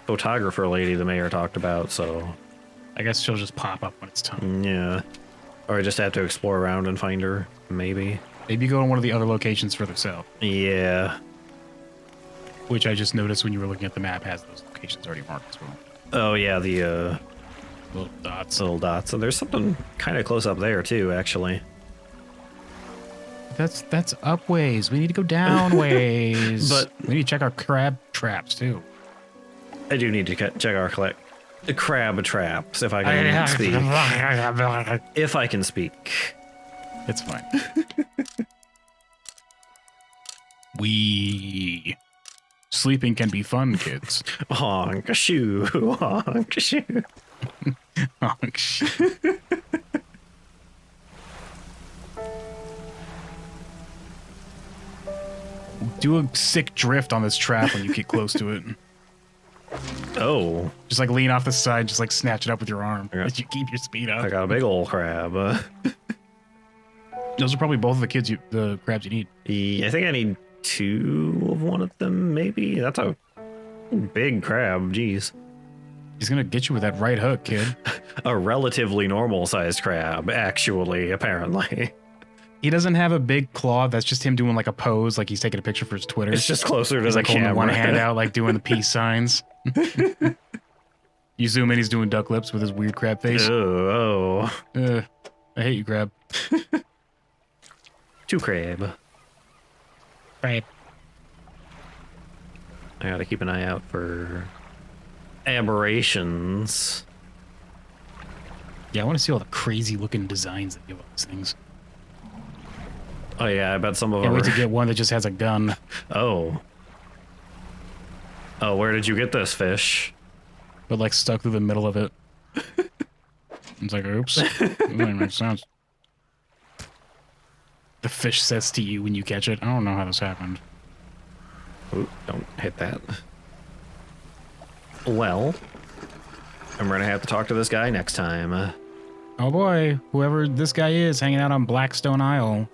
photographer lady the mayor talked about, so... I guess she'll just pop up when it's time. Yeah. Or I just have to explore around and find her, maybe. Maybe go to one of the other locations further south. Yeah. Which I just noticed when you were looking at the map has those locations already marked as well. Oh, yeah, the, Little dots. little dots. And there's something kind of close up there, too, actually. That's up ways. We need to go down ways. But- we need to check our crab traps, too. I do need to check our crab traps, if I can speak. If I can speak. It's fine. Sleeping can be fun, kids. Honk a shoe, honk a shoe. Oh, shit. Do a sick drift on this trap when you get close to it. Oh, Just like lean off the side, just like snatch it up with your arm Yeah. as you keep your speed up. I got a big old crab. Those are probably both of the crabs you need. I think I need 2 of one of them, maybe? That's a big crab, jeez. He's gonna get you with that right hook, kid. A relatively normal-sized crab, actually, apparently. He doesn't have a big claw. That's just him doing like a pose, like he's taking a picture for his Twitter. It's just closer to He's the like holding camera. one hand out, like doing the peace signs. You zoom in, he's doing duck lips with his weird crab face. Oh. I hate you, crab. 2 crab. Right. I gotta keep an eye out for aberrations. Yeah, I want to see all the crazy looking designs that give up these things. Oh yeah, I bet some of Can't them wait to get one that just has a gun. Oh. Oh, where did you get this fish? But like stuck through the middle of it. It's like, oops. That doesn't make sense. The fish says to you when you catch it, I don't know how this happened. Ooh, don't hit that. Well, I'm gonna have to talk to this guy next time. Oh boy, whoever this guy is hanging out on Blackstone Isle.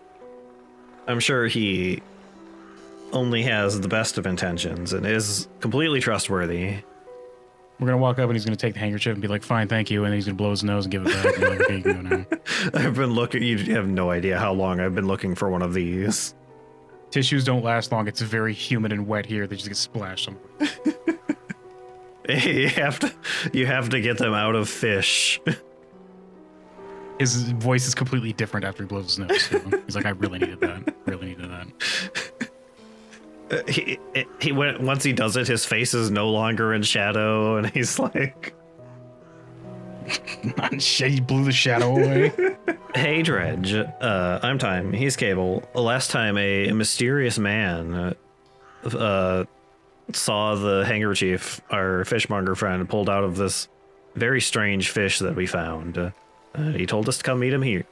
I'm sure he only has the best of intentions and is completely trustworthy. We're gonna walk up and he's gonna take the handkerchief and be like, fine, thank you, and then he's gonna blow his nose and give it back. And be like, okay, you can go now. I've been looking, you have no idea how long I've been looking for one of these. Tissues don't last long. It's very humid and wet here. They just get splashed somewhere. You have to get them out of fish. His voice is completely different after he blows his nose. So he's like, I really needed that. Really needed that. He went once he does it, his face is no longer in shadow, and he's like, Shit, he blew the shadow away. "Hey, Dredge. I'm Time. He's Cable. Last time, a mysterious man saw the handkerchief our fishmonger friend pulled out of this very strange fish that we found. He told us to come meet him here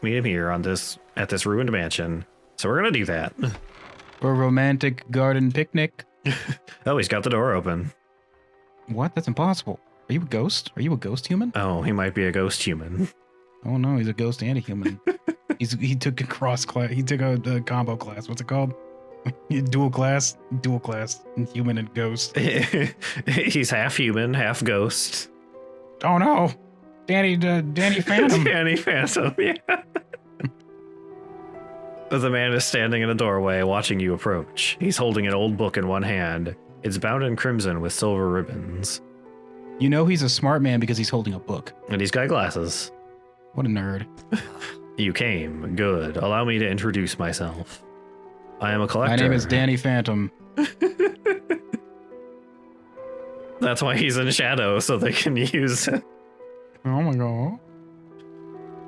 at this ruined mansion. So we're gonna do that." For a romantic garden picnic. Oh, he's got the door open. What? That's impossible. Are you a ghost? Are you a ghost human? Oh, he might be a ghost human. Oh no, he's a ghost and a human. He took a cross class. He took a combo class. What's it called? Dual class, human and ghost. He's half human, half ghost. Oh no, Danny Phantom. Danny Phantom, yeah. The man is standing in a doorway watching you approach. He's holding an old book in one hand. It's bound in crimson with silver ribbons. You know he's a smart man because he's holding a book. And he's got glasses. What a nerd. You came. Good. Allow me to introduce myself. I am a collector. My name is Danny Phantom. That's why he's in shadow, so they can use it. Oh my god.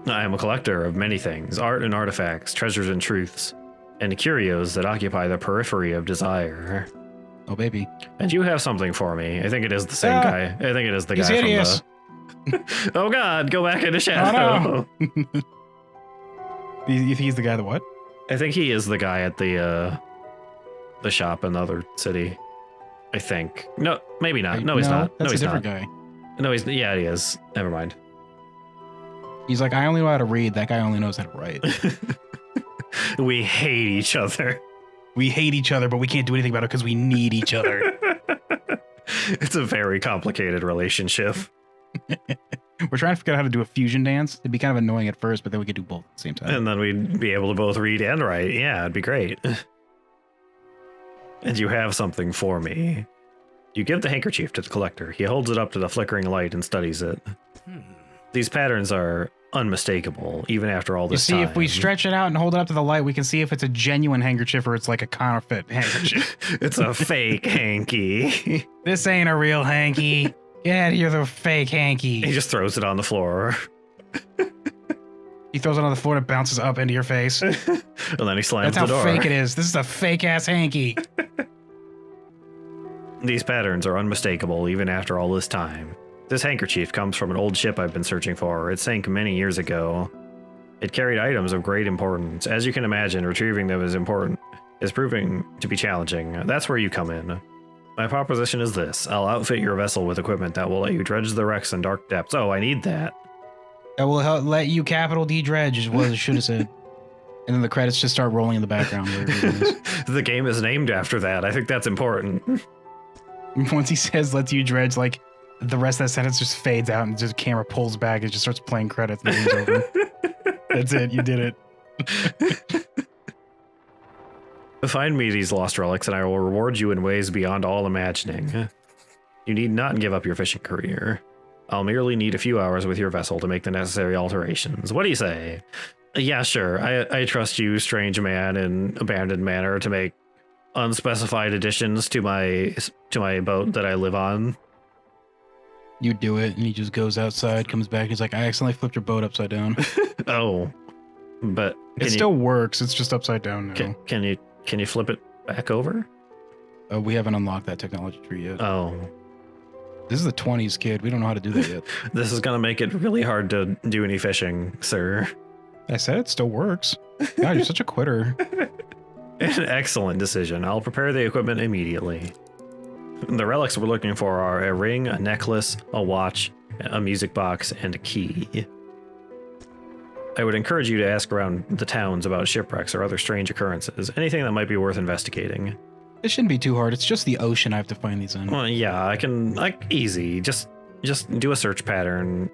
I am a collector of many things, art and artifacts, treasures and truths, and curios that occupy the periphery of desire. Oh, baby. And you have something for me. I think it is the same guy. I think it is the guy hideous. from the... Oh god, go back into shadow. Oh, no. You think he's the guy that what? I think he is the guy at the shop in the other city. I think. No, maybe not. No, he's not. That's no, he's a different not. guy. No, he's... Yeah, he is. Never mind. He's like, I only know how to read. That guy only knows how to write. We hate each other. We hate each other, but we can't do anything about it because we need each other. It's a very complicated relationship. We're trying to figure out how to do a fusion dance. It'd be kind of annoying at first, but then we could do both at the same time. And then we'd be able to both read and write. Yeah, it'd be great. And you have something for me. You give the handkerchief to the collector. He holds it up to the flickering light and studies it. These patterns are unmistakable, even after all this time. You see, if we stretch it out and hold it up to the light, we can see if it's a genuine handkerchief or it's like a counterfeit handkerchief. It's a fake hanky. This ain't a real hanky. Get out of here, the fake hanky. He just throws it on the floor. He throws it on the floor and it bounces up into your face. And then he slams That's the door. how fake it is. This is a fake ass hanky. These patterns are unmistakable, even after all this time. This handkerchief comes from an old ship I've been searching for. It sank many years ago. It carried items of great importance. As you can imagine, retrieving them is proving to be challenging. That's where you come in. My proposition is this. I'll outfit your vessel with equipment that will let you dredge the wrecks in dark depths. Oh, I need that. That will help let you capital D dredge is what it should have said. And then the credits just start rolling in the background. The game is named after that. I think that's important. Once he says lets you dredge, like, the rest of that sentence just fades out and just camera pulls back and just starts playing credits and the game's over. That's it. You did it. Find me these lost relics and I will reward you in ways beyond all imagining. You need not give up your fishing career. I'll merely need a few hours with your vessel to make the necessary alterations. What do you say? Yeah, sure. I trust you, strange man in abandoned manor, to make unspecified additions to my boat that I live on. You do it, and he just goes outside, comes back, he's like, I accidentally flipped your boat upside down. Oh, but it still works. It's just upside down now. Can you flip it back over? We haven't unlocked that technology tree yet. Oh. This is the 20s, kid. We don't know how to do that yet. This is gonna make it really hard to do any fishing, sir. I said it still works. God, you're such a quitter. An excellent decision. I'll prepare the equipment immediately. The relics we're looking for are a ring, a necklace, a watch, a music box, and a key. I would encourage you to ask around the towns about shipwrecks or other strange occurrences, anything that might be worth investigating. It shouldn't be too hard. It's just the ocean I have to find these in. Well, yeah, I can, like, easy. Just do a search pattern.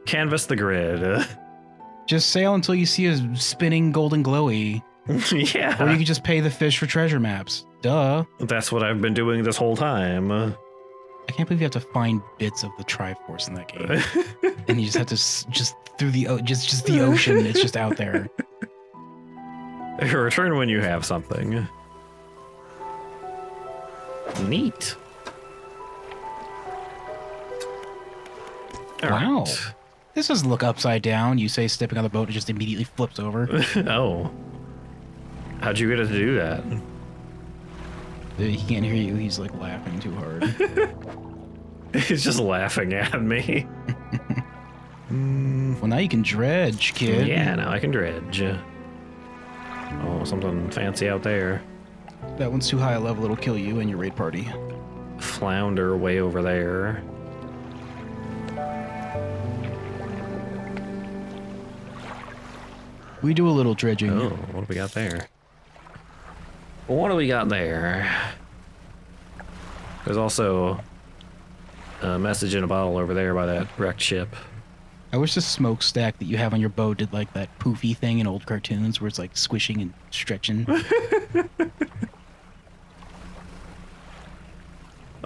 Canvas the grid. Just sail until you see a spinning golden glowy. Yeah. Or you could just pay the fish for treasure maps. Duh. That's what I've been doing this whole time. I can't believe you have to find bits of the Triforce in that game, and you just have to just through the just the ocean. It's just out there. Return when you have something. Neat. All Wow. right. This doesn't look upside down. You say stepping on the boat, it just immediately flips over. Oh. How'd you get it to do that? He can't hear you. He's like laughing too hard. He's just laughing at me. Well, now you can dredge, kid. Yeah, now I can dredge. Oh, something fancy out there. That one's too high a level. It'll kill you and your raid party. Flounder way over there. We do a little dredging. Oh, what do we got there? What do we got there? There's also a message in a bottle over there by that wrecked ship. I wish the smokestack that you have on your boat did like that poofy thing in old cartoons where it's like squishing and stretching. What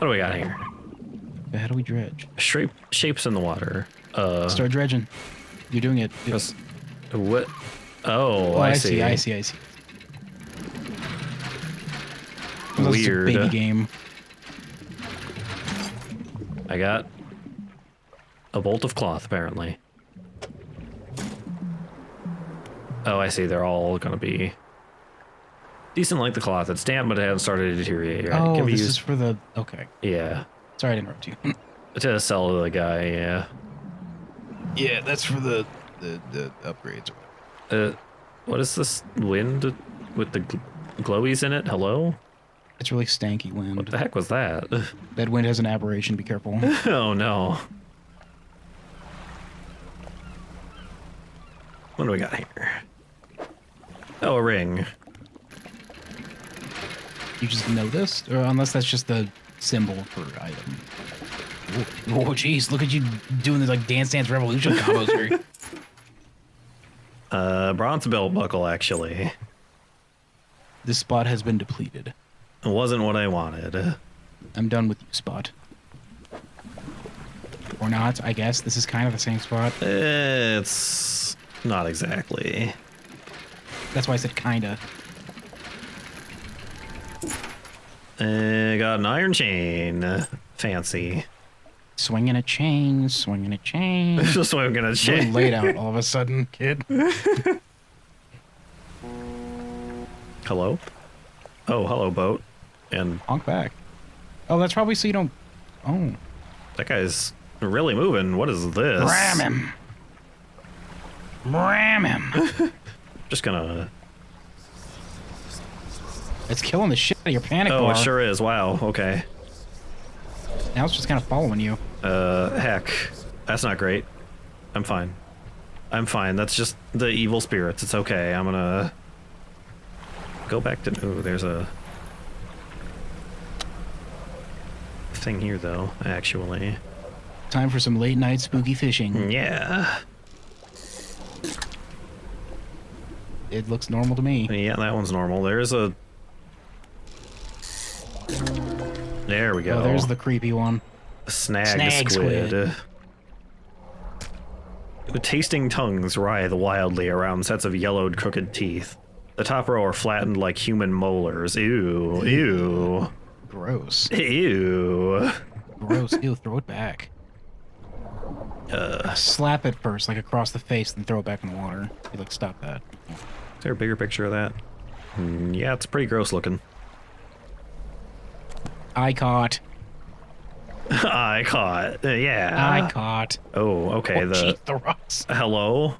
do we got here? How do we dredge? Shapes in the water. Start dredging. You're doing it. What? Oh, I see. I see. Well, that's just a Weird. baby game. I got a bolt of cloth, apparently. Oh, I see. They're all gonna be decent like the cloth. It's damp, but it hasn't started to deteriorate. Right? Oh, Can be this used, is for the... Okay. yeah, Sorry to interrupt you. to sell to the guy. Yeah. Yeah, that's for the upgrades. What is this wind with the glowies in it? Hello? It's really stanky wind. What the heck was that? That wind has an aberration. Be careful. Oh no. What do we got here? Oh, a ring. You just noticed? Or unless that's just the symbol for item. Oh, jeez. Look at you doing this like Dance Dance Revolution combos here. Bronze belt buckle, actually. This spot has been depleted. It wasn't what I wanted. I'm done with you, Spot. Or not, I guess. This is kind of the same spot. It's not exactly. That's why I said kinda. Got an iron chain. Fancy. Swinging a chain, swinging a chain. Just what I'm gonna Really chain. laid out all of a sudden, kid. Hello? Oh, hello, boat. And Honk back. Oh, that's probably so you don't... Oh. that guy's really moving. What is this? Ram him. Ram him. Just gonna... It's killing the shit out of your panic Oh, bar. it sure is. Wow, okay. Now it's just kind of following you. Heck. That's not great. I'm fine. I'm fine. That's just the evil spirits. It's okay. I'm gonna... go back to... Ooh, there's a... thing here, though, actually. Time for some late night spooky fishing. Yeah. It looks normal to me. Yeah, that one's normal. There's a... There we go. Oh, there's the creepy one. Snag squid. The tasting tongues writhe wildly around sets of yellowed, crooked teeth. The top row are flattened like human molars. Ew. Ew. Gross. Ew. Gross. Ew, throw it back. Slap it first, like across the face, then throw it back in the water. You like, stop that. Is there a bigger picture of that? Yeah, it's pretty gross looking. I caught. I caught. Yeah. I caught. Oh, okay. Oh, jeez, the rocks. Hello?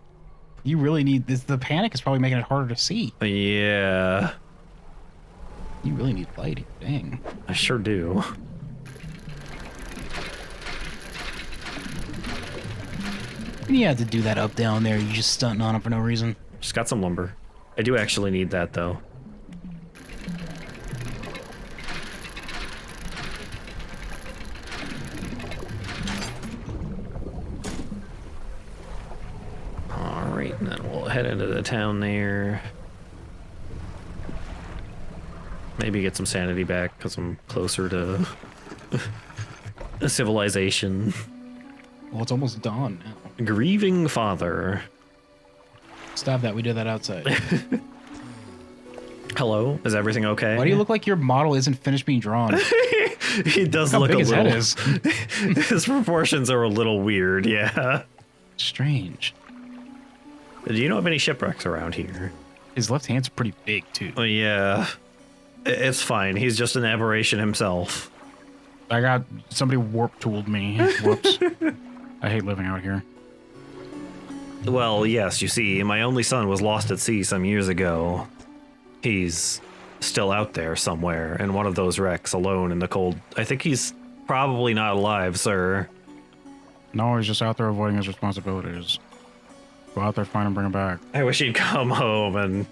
You really need this. The panic is probably making it harder to see. Yeah. You really need light here. Dang. I sure do. When you have to do that up down there, you just stunting on it for no reason. Just got some lumber. I do actually need that, though. Alright, and then we'll head into the town there. Maybe get some sanity back because I'm closer to civilization. Well, it's almost dawn now. Grieving father. Stop that. We did that outside. Hello, is everything okay? Why do you look like your model isn't finished being drawn? He does How look big a his little. head is. His proportions are a little weird, yeah. Strange. Do you know of any shipwrecks around here? His left hand's pretty big, too. Oh, yeah. It's fine. He's just an aberration himself. I got somebody warp tooled me. Whoops. I hate living out here. Well, yes, you see, my only son was lost at sea some years ago. He's still out there somewhere in one of those wrecks alone in the cold. I think he's probably not alive, sir. No, he's just out there avoiding his responsibilities. Go out there, find him, bring him back. I wish he'd come home and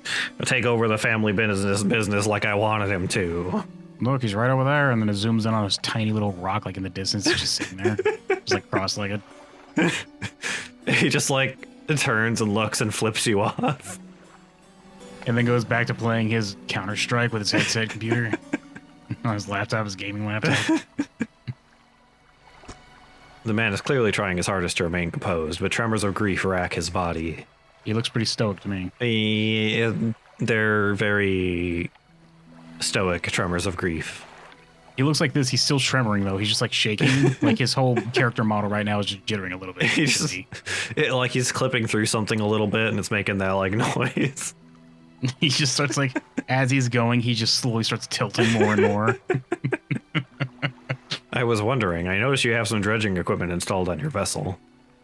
take over the family business like I wanted him to. Look, he's right over there, and then it zooms in on this tiny little rock, like in the distance, he's just sitting there, just like cross-legged. He just like turns and looks and flips you off. And then goes back to playing his Counter-Strike with his headset computer. On his laptop, his gaming laptop. The man is clearly trying his hardest to remain composed, but tremors of grief rack his body. He looks pretty stoked to me. They're very stoic tremors of grief. He looks like this. He's still tremoring, though. He's just, like, shaking. Like, his whole character model right now is just jittering a little bit. Like he's clipping through something a little bit, and it's making that, like, noise. He just starts, like, as he's going, he just slowly starts tilting more and more. I was wondering, I noticed you have some dredging equipment installed on your vessel.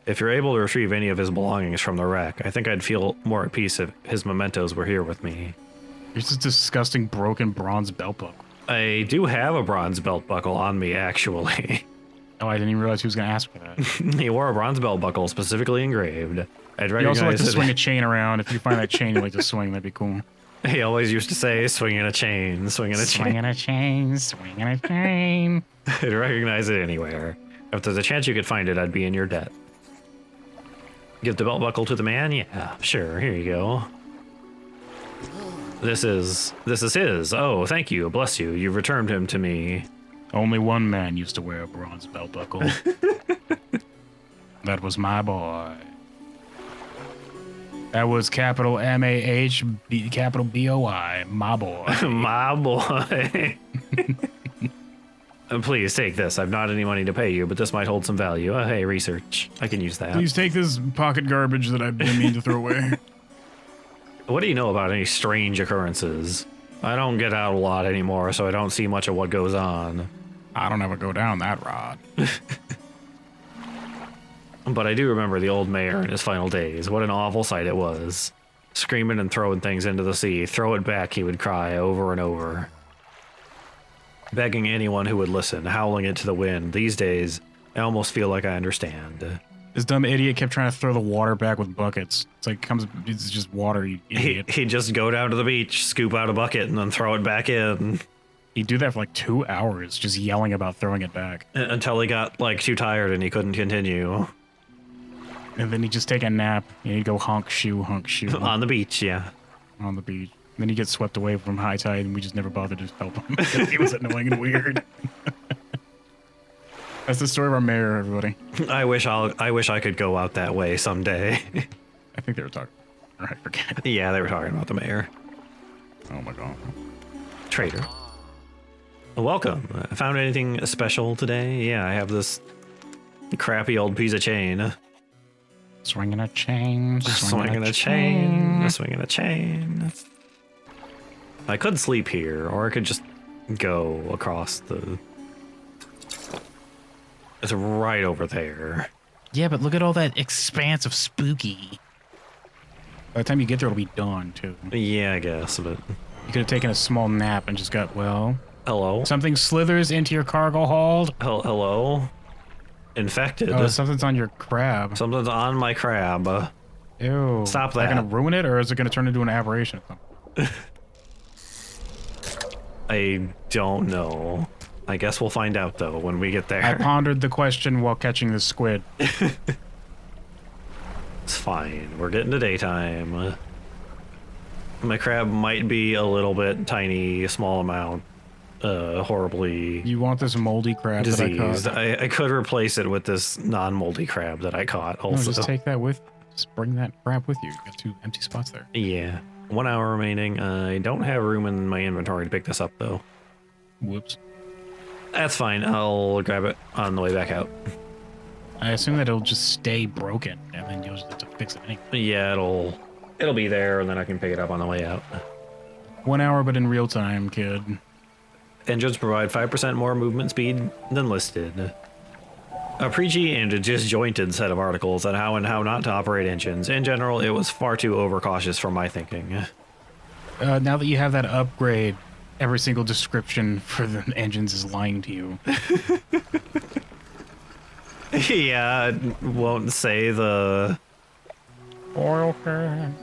If you're able to retrieve any of his belongings from the wreck, I think I'd feel more at peace if his mementos were here with me. There's this disgusting broken bronze belt buckle. I do have a bronze belt buckle on me, actually. Oh, I didn't even realize he was going to ask for that. He wore a bronze belt buckle specifically engraved. I'd You recognize also like to it. swing a chain around. If you find that chain you like to swing, that'd be cool. He always used to say, swinging a chain, swinging a chain. Swinging a chain, swinging a chain. I'd recognize it anywhere. If there's a chance you could find it, I'd be in your debt. Give the belt buckle to the man? Yeah, sure, here you go. This is his. Oh, thank you, bless you. You've returned him to me. Only one man used to wear a bronze belt buckle. That was my boy. That was capital M-A-H, capital B-O-I, my boy. My boy. Please take this. I've not any money to pay you, but this might hold some value. Hey, research. I can use that. Please take this pocket garbage that I've been meaning to throw away. What do you know about any strange occurrences? I don't get out a lot anymore, so I don't see much of what goes on. I don't ever go down that rod. But I do remember the old mayor in his final days. What an awful sight it was. Screaming and throwing things into the sea. Throw it back, he would cry over and over. Begging anyone who would listen, howling into the wind. These days, I almost feel like I understand. This dumb idiot kept trying to throw the water back with buckets. It's like, it's just water, you idiot. He'd just go down to the beach, scoop out a bucket, and then throw it back in. He'd do that for like 2 hours, just yelling about throwing it back. Until he got, like, too tired and he couldn't continue. And then he'd just take a nap, and he'd go honk shoe. On the beach, yeah. On the beach. And then he'd get swept away from high tide, and we just never bothered to help him because he was annoying and weird. That's the story of our mayor, everybody. I wish I could go out that way someday. I think they were talking. I forget. Yeah, they were talking about the mayor. Oh my god. Trader. Welcome. Found anything special today? Yeah, I have this crappy old piece of chain. Swinging a chain. Swinging a chain. Swinging a chain. I could sleep here, or I could just go across the... It's right over there. Yeah, but look at all that expanse of spooky. By the time you get there, it'll be dawn, too. Yeah, I guess, but... You could have taken a small nap and just got, well... Hello? Something slithers into your cargo hold. Hello? Infected. Oh, something's on your crab. Something's on my crab. Ew. Stop Is that that. gonna ruin it, or is it gonna turn into an aberration? I don't know. I guess we'll find out, though, when we get there. I pondered the question while catching the squid. It's fine. We're getting to daytime. My crab might be a little bit tiny, small amount, horribly You want this moldy crab diseased. that I caught? I could replace it with this non-moldy crab that I caught No, also. just take that with. Just bring that crab with you. You got 2 empty spots there. Yeah. 1 hour remaining. I don't have room in my inventory to pick this up, though. Whoops. That's fine. I'll grab it on the way back out. I assume that it'll just stay broken, and then you'll just have to fix it anyway. Yeah, it'll be there, and then I can pick it up on the way out. 1 hour, but in real time, kid. Engines provide 5% more movement speed than listed. A preachy and disjointed set of articles on how and how not to operate engines. In general, it was far too overcautious for my thinking. Now that you have that upgrade, every single description for the engines is lying to you. Yeah, I won't say the... Oil can.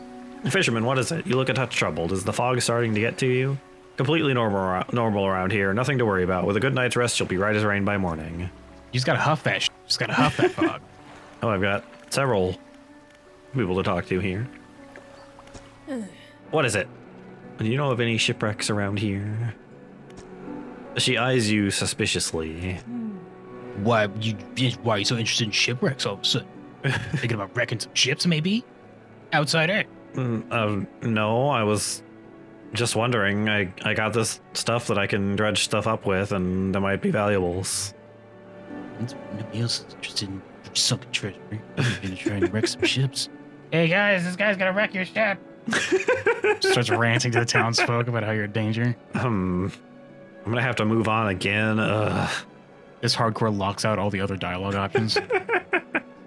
Fisherman, what is it? You look a touch troubled. Is the fog starting to get to you? Completely normal around here. Nothing to worry about. With a good night's rest, you'll be right as rain by morning. You just gotta huff that. Just gotta huff that fog. Oh, I've got several people to talk to here. What is it? Do you know of any shipwrecks around here? She eyes you suspiciously. Why are you so interested in shipwrecks all of a sudden? Thinking about wrecking some ships, maybe? Outside Earth? No, I was just wondering. I got this stuff that I can dredge stuff up with, and there might be valuables. Nobody else is interested in sunken treasure. I'm gonna try and wreck some ships. Hey guys, this guy's gonna wreck your ship. Starts ranting to the townsfolk about how you're a danger. I'm gonna have to move on again. This hardcore locks out all the other dialogue options.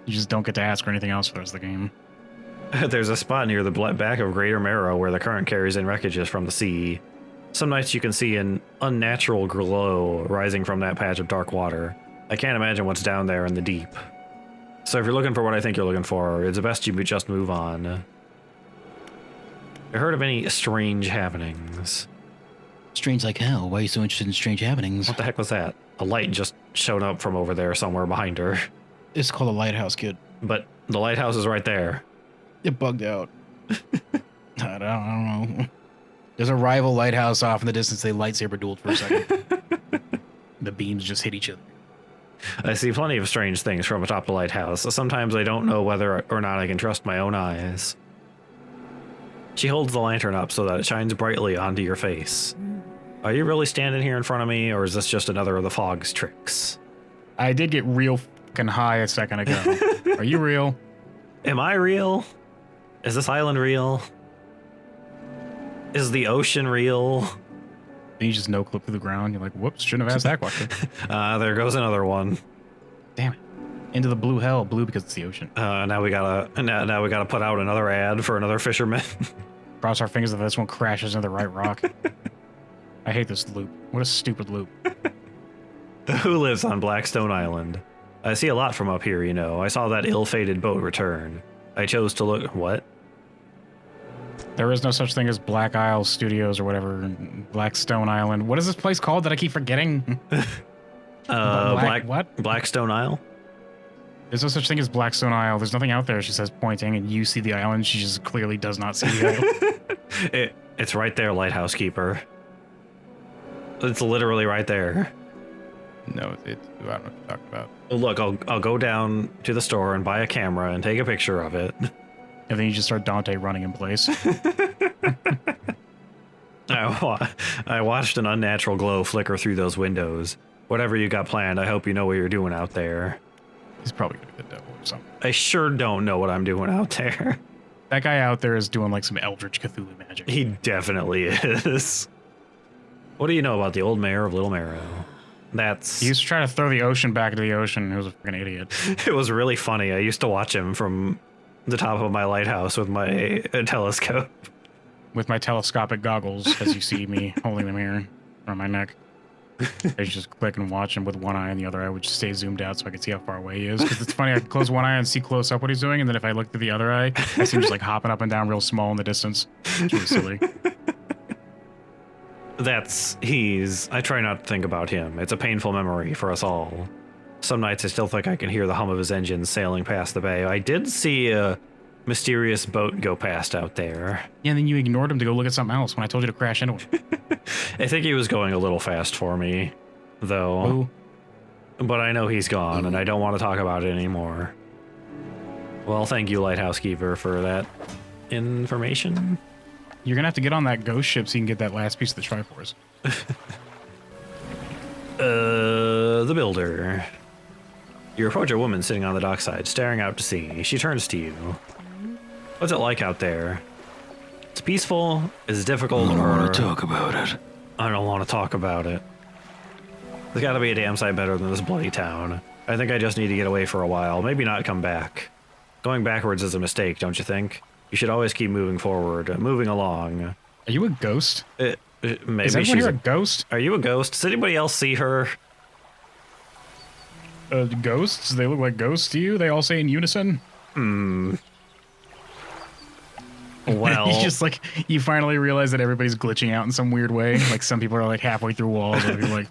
You just don't get to ask for anything else for the rest of the game. There's a spot near the back of Greater Marrow where the current carries in wreckages from the sea. Some nights you can see an unnatural glow rising from that patch of dark water. I can't imagine what's down there in the deep. So if you're looking for what I think you're looking for, it's best you just move on. I heard of any strange happenings. Strange like hell. Why are you so interested in strange happenings? What the heck was that? A light just showed up from over there somewhere behind her. It's called a lighthouse, kid. But the lighthouse is right there. It bugged out. I don't know. There's a rival lighthouse off in the distance. They lightsaber dueled for a second. The beams just hit each other. I see plenty of strange things from atop the lighthouse. Sometimes I don't know whether or not I can trust my own eyes. She holds the lantern up so that it shines brightly onto your face. Are you really standing here in front of me, or is this just another of the fog's tricks? I did get real fucking high a second ago. Are you real? Am I real? Is this island real? Is the ocean real? And you just no clip to the ground. You're like, whoops, shouldn't have asked that question. There goes another one. Damn it. Into the blue hell. Blue because it's the ocean. Now we gotta put out another ad for another fisherman. Cross our fingers that this one crashes into the right rock. I hate this loop. What a stupid loop. Who lives on Blackstone Island? I see a lot from up here, you know. I saw that ill-fated boat return. I chose to look... What? There is no such thing as Black Isle Studios or whatever. Blackstone Island. What is this place called that I keep forgetting? What? Blackstone Isle? There's no such thing as Blackstone Isle. There's nothing out there, she says, pointing, and you see the island. She just clearly does not see the island. It's right there, Lighthouse Keeper. It's literally right there. No, I don't know what you're talking about. Look, I'll go down to the store and buy a camera and take a picture of it. And then you just start Dante running in place. I watched an unnatural glow flicker through those windows. Whatever you got planned, I hope you know what you're doing out there. He's probably gonna be the devil or something. I sure don't know what I'm doing out there. That guy out there is doing like some Eldritch Cthulhu magic. He definitely is. What do you know about the old mayor of Little Marrow? He used to try to throw the ocean back into the ocean. He was a freaking idiot. It was really funny. I used to watch him from the top of my lighthouse with my telescope. With my telescopic goggles, as you see me holding them here on my neck. I just click and watch him with one eye, and the other eye would just stay zoomed out so I could see how far away he is. Because it's funny, I can close one eye and see close up what he's doing, and then if I look through the other eye, I see him just like hopping up and down real small in the distance. It's really silly. I try not to think about him. It's a painful memory for us all. Some nights I still think I can hear the hum of his engines sailing past the bay. I did see a mysterious boat go past out there. Yeah, and then you ignored him to go look at something else when I told you to crash into him. I think he was going a little fast for me, though. Ooh. But I know he's gone, and I don't want to talk about it anymore. Well, thank you, Lighthouse Keeper, for that information. You're gonna have to get on that ghost ship so you can get that last piece of the Triforce. The builder. You approach a woman sitting on the dockside, staring out to sea. She turns to you. What's it like out there? It's peaceful, it's difficult, I don't want to talk about it. I don't want to talk about it. There's gotta be a damn sight better than this bloody town. I think I just need to get away for a while, maybe not come back. Going backwards is a mistake, don't you think? You should always keep moving forward, moving along. Are you a ghost? Maybe Is everyone she's here a ghost? Are you a ghost? Does anybody else see her? Ghosts? They look like ghosts to you? They all say in unison? Well, You just like, you finally realize that everybody's glitching out in some weird way. Like some people are like halfway through walls, other people are like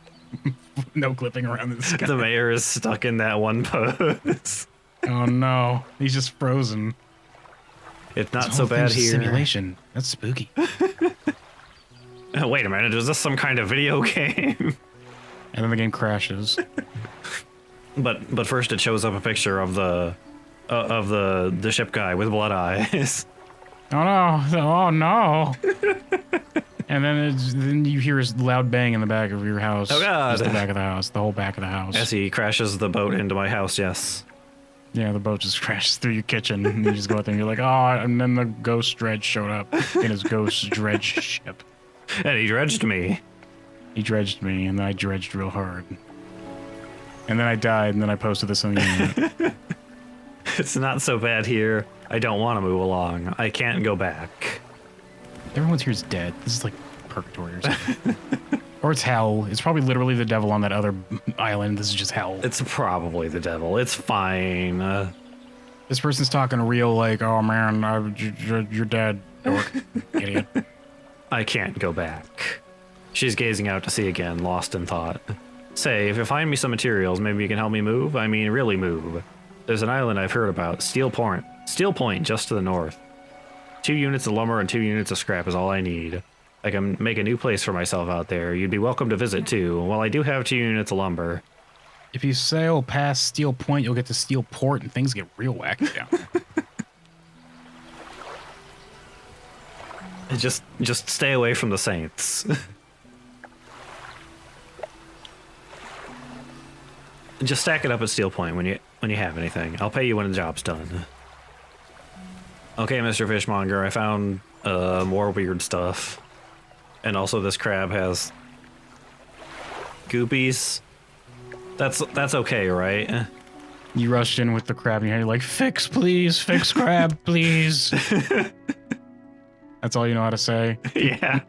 no clipping around this guy. the mayor is stuck in that one pose. Oh no, he's just frozen. It's not This so whole bad thing's here. Simulation. That's spooky. Wait a minute, is this some kind of video game? And then the game crashes. But first it shows up a picture of the ship guy with blood eyes. Oh no! Oh no! And then you hear a loud bang in the back of your house. Oh god! Just the back of the house, the whole back of the house. As he crashes the boat into my house, yes. Yeah, the boat just crashes through your kitchen, and you just go out there and you're like, oh, and then the ghost Dredge showed up in his ghost Dredge ship. And he dredged me. He dredged me, and then I dredged real hard. And then I died, and then I posted this on the internet. It's not so bad here. I don't want to move along. I can't go back. Everyone's here's dead. This is like purgatory or something. Or it's hell. It's probably literally the devil on that other island. This is just hell. It's probably the devil. It's fine. This person's talking real like, oh man, you're dead, dork, idiot. I can't go back. She's gazing out to sea again, lost in thought. Say, if you find me some materials, maybe you can help me move? I mean, really move. There's an island I've heard about, Steel Point, just to the north. 2 units of lumber and 2 units of scrap is all I need. I can make a new place for myself out there. You'd be welcome to visit too. Well, I do have 2 units of lumber. If you sail past Steel Point, you'll get to Steel Port, and things get real wacky down there. Just stay away from the saints. Just stack it up at Steel Point when you have anything. I'll pay you when the job's done. Okay, Mr. Fishmonger, I found more weird stuff. And also this crab has goopies. That's okay, right? You rushed in with the crab in your hand. You're like, fix, please. Fix crab, please. That's all you know how to say? Yeah.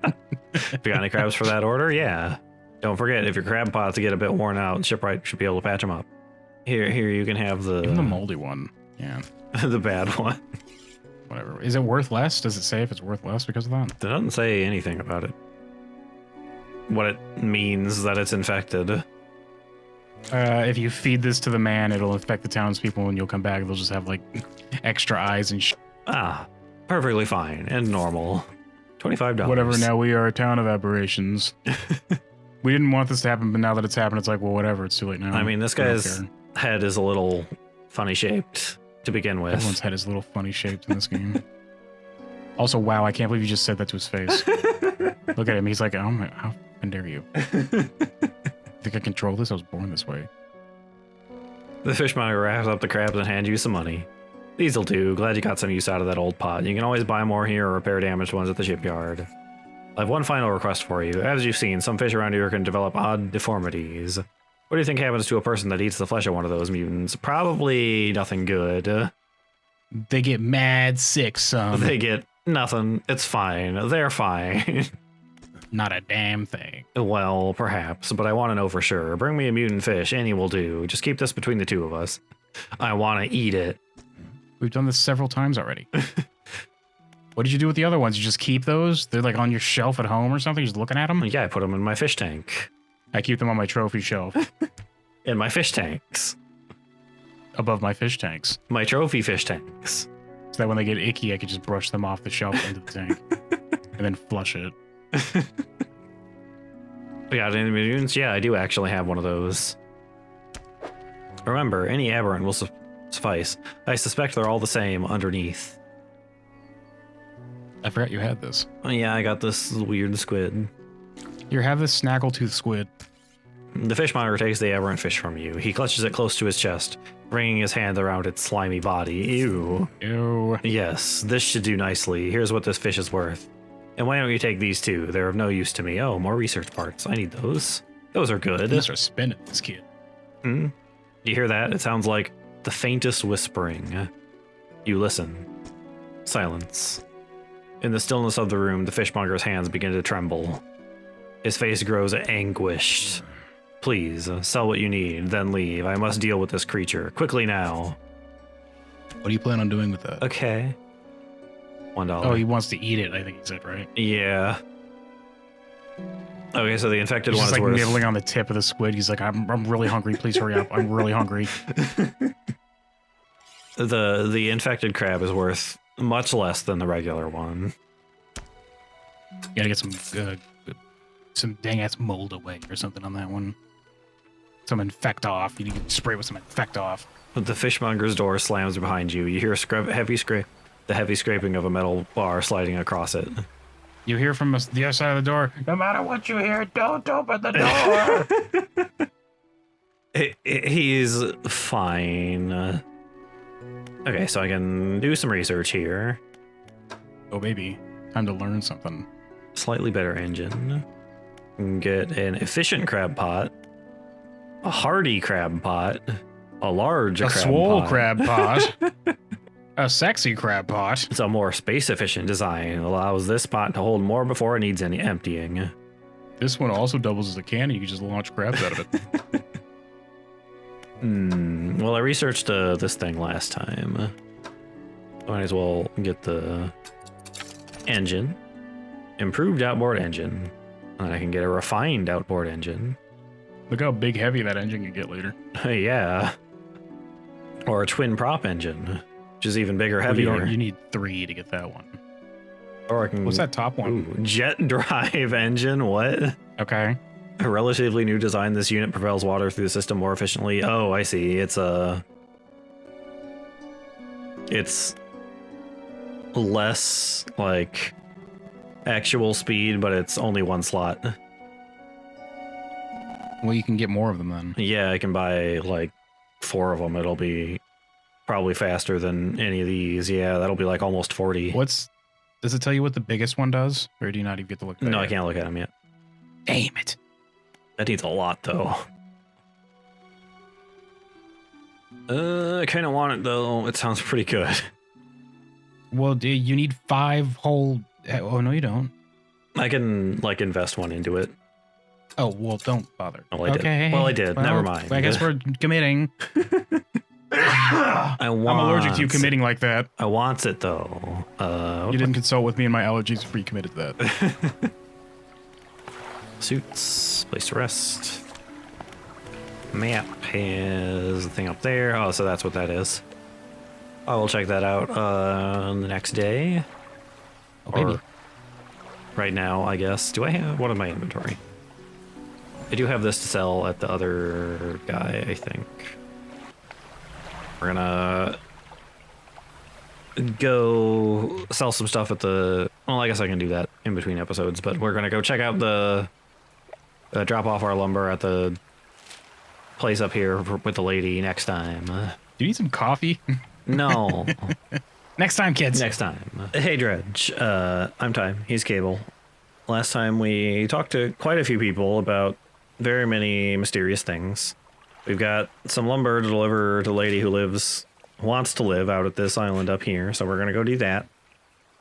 If you got any crabs for that order, yeah. Don't forget, if your crab pots get a bit worn out, shipwright should be able to patch them up. Here, you can have Even the moldy one. Yeah. the bad one. Whatever. Is it worth less? Does it say if it's worth less because of that? It doesn't say anything about it. What it means that it's infected. If you feed this to the man, it'll infect the townspeople, and you'll come back. They'll just have like extra eyes and Ah, perfectly fine and normal. $25. whatever. Now we are a town of aberrations. We didn't want this to happen, but now that it's happened, it's like, well, whatever. It's too late now. I mean, this We don't guy's care. head is a little funny shaped to begin with. Everyone's head is a little funny shaped in this game. Also, wow, I can't believe you just said that to his face. Look at him. He's like, oh my, how dare you? Think I control this? I was born this way. The fishmonger wraps up the crabs and hands you some money. These'll do. Glad you got some use out of that old pot. You can always buy more here or repair damaged ones at the shipyard. I have one final request for you. As you've seen, some fish around here can develop odd deformities. What do you think happens to a person that eats the flesh of one of those mutants? Probably nothing good. They get mad sick, son. They get nothing. It's fine. They're fine. Not a damn thing. Well, perhaps, but I want to know for sure. Bring me a mutant fish, any will do. Just keep this between the two of us. I want to eat it. We've done this several times already. What did you do with the other ones? You just keep those? They're like on your shelf at home or something? You're just looking at them? Yeah, I put them in my fish tank. I keep them on my trophy shelf. In my fish tanks. Above my fish tanks. My trophy fish tanks. So that when they get icky, I could just brush them off the shelf into the tank and then flush it. Yeah, mutants? Yeah, I do actually have one of those. Remember, any aberrant will suffice. I suspect they're all the same underneath. I forgot you had this. Oh, yeah, I got this weird squid. Here, have this snaggletooth squid. The fishmonger takes the aberrant fish from you. He clutches it close to his chest, bringing his hand around its slimy body. Ew. Ew. Yes, this should do nicely. Here's what this fish is worth. And why don't you take these too? They're of no use to me. Oh, more research parts. I need those. Those are good. You start spinning this kid. Hmm? You hear that? It sounds like the faintest whispering. You listen. Silence. In the stillness of the room, the fishmonger's hands begin to tremble. His face grows anguished. Please, sell what you need, then leave. I must deal with this creature. Quickly now. What do you plan on doing with that? Okay. $1. Oh, he wants to eat it, I think he said, right? Yeah. Okay, so the infected He's one just is like worth... nibbling on the tip of the squid. He's like, I'm really hungry. Please hurry up. I'm really hungry. The infected crab is worth much less than the regular one. You gotta get some dang ass mold away or something on that one. Some infect off. You need to spray with some infect off. The fishmonger's door slams behind you. You hear the heavy scraping of a metal bar sliding across it. You hear from the other side of the door, no matter what you hear, don't open the door. He's fine. Okay, so I can do some research here. Oh, baby. Time to learn something. Slightly better engine. Get an efficient crab pot. A hardy crab pot. A large crab swole pot. crab pot. A sexy crab pot. It's a more space-efficient design. It allows this pot to hold more before it needs any emptying. This one also doubles as a cannon. You can just launch crabs out of it. Well, I researched this thing last time. Might as well get the engine. Improved outboard engine. And I can get a refined outboard engine. Look how big heavy that engine can get later. Yeah. Or a twin prop engine, which is even bigger, heavier. You need 3 to get that one. Or I can... What's that top one? Ooh, jet drive engine, what? Okay. A relatively new design, this unit propels water through the system more efficiently. Oh, I see. It's less, like, actual speed, but it's only one slot. Well, you can get more of them then. Yeah, I can buy, like, 4 of them. It'll be probably faster than any of these. Yeah, that'll be, like, almost 40. Does it tell you what the biggest one does? Or do you not even get to look at that? No, I yet? can't look at them yet. Damn it. That needs a lot, though. I kind of want it, though. It sounds pretty good. Well, you need 5 whole... Oh, no, you don't. I can, like, invest one into it. Oh, well, don't bother. Oh, I did. Well, I did. Well, Never mind. I guess we're committing. I'm allergic to you committing like that. I want it, though. You didn't consult with me and my allergies before you committed to that. Suits. Place to rest. Map has the thing up there. Oh, so that's what that is. I will check that out the next day. Oh, baby. Or right now, I guess. Do I have... What in my inventory? I do have this to sell at the other guy, I think. We're gonna go sell some stuff at the... Well, I guess I can do that in between episodes, but we're gonna go check out the... drop off our lumber at the place up here with the lady next time. Do you need some coffee? No. Next time, kids. Next time. Hey, Dredge. I'm Time. He's Cable. Last time we talked to quite a few people about very many mysterious things. We've got some lumber to deliver to a lady who wants to live out at this island up here, so we're gonna go do that.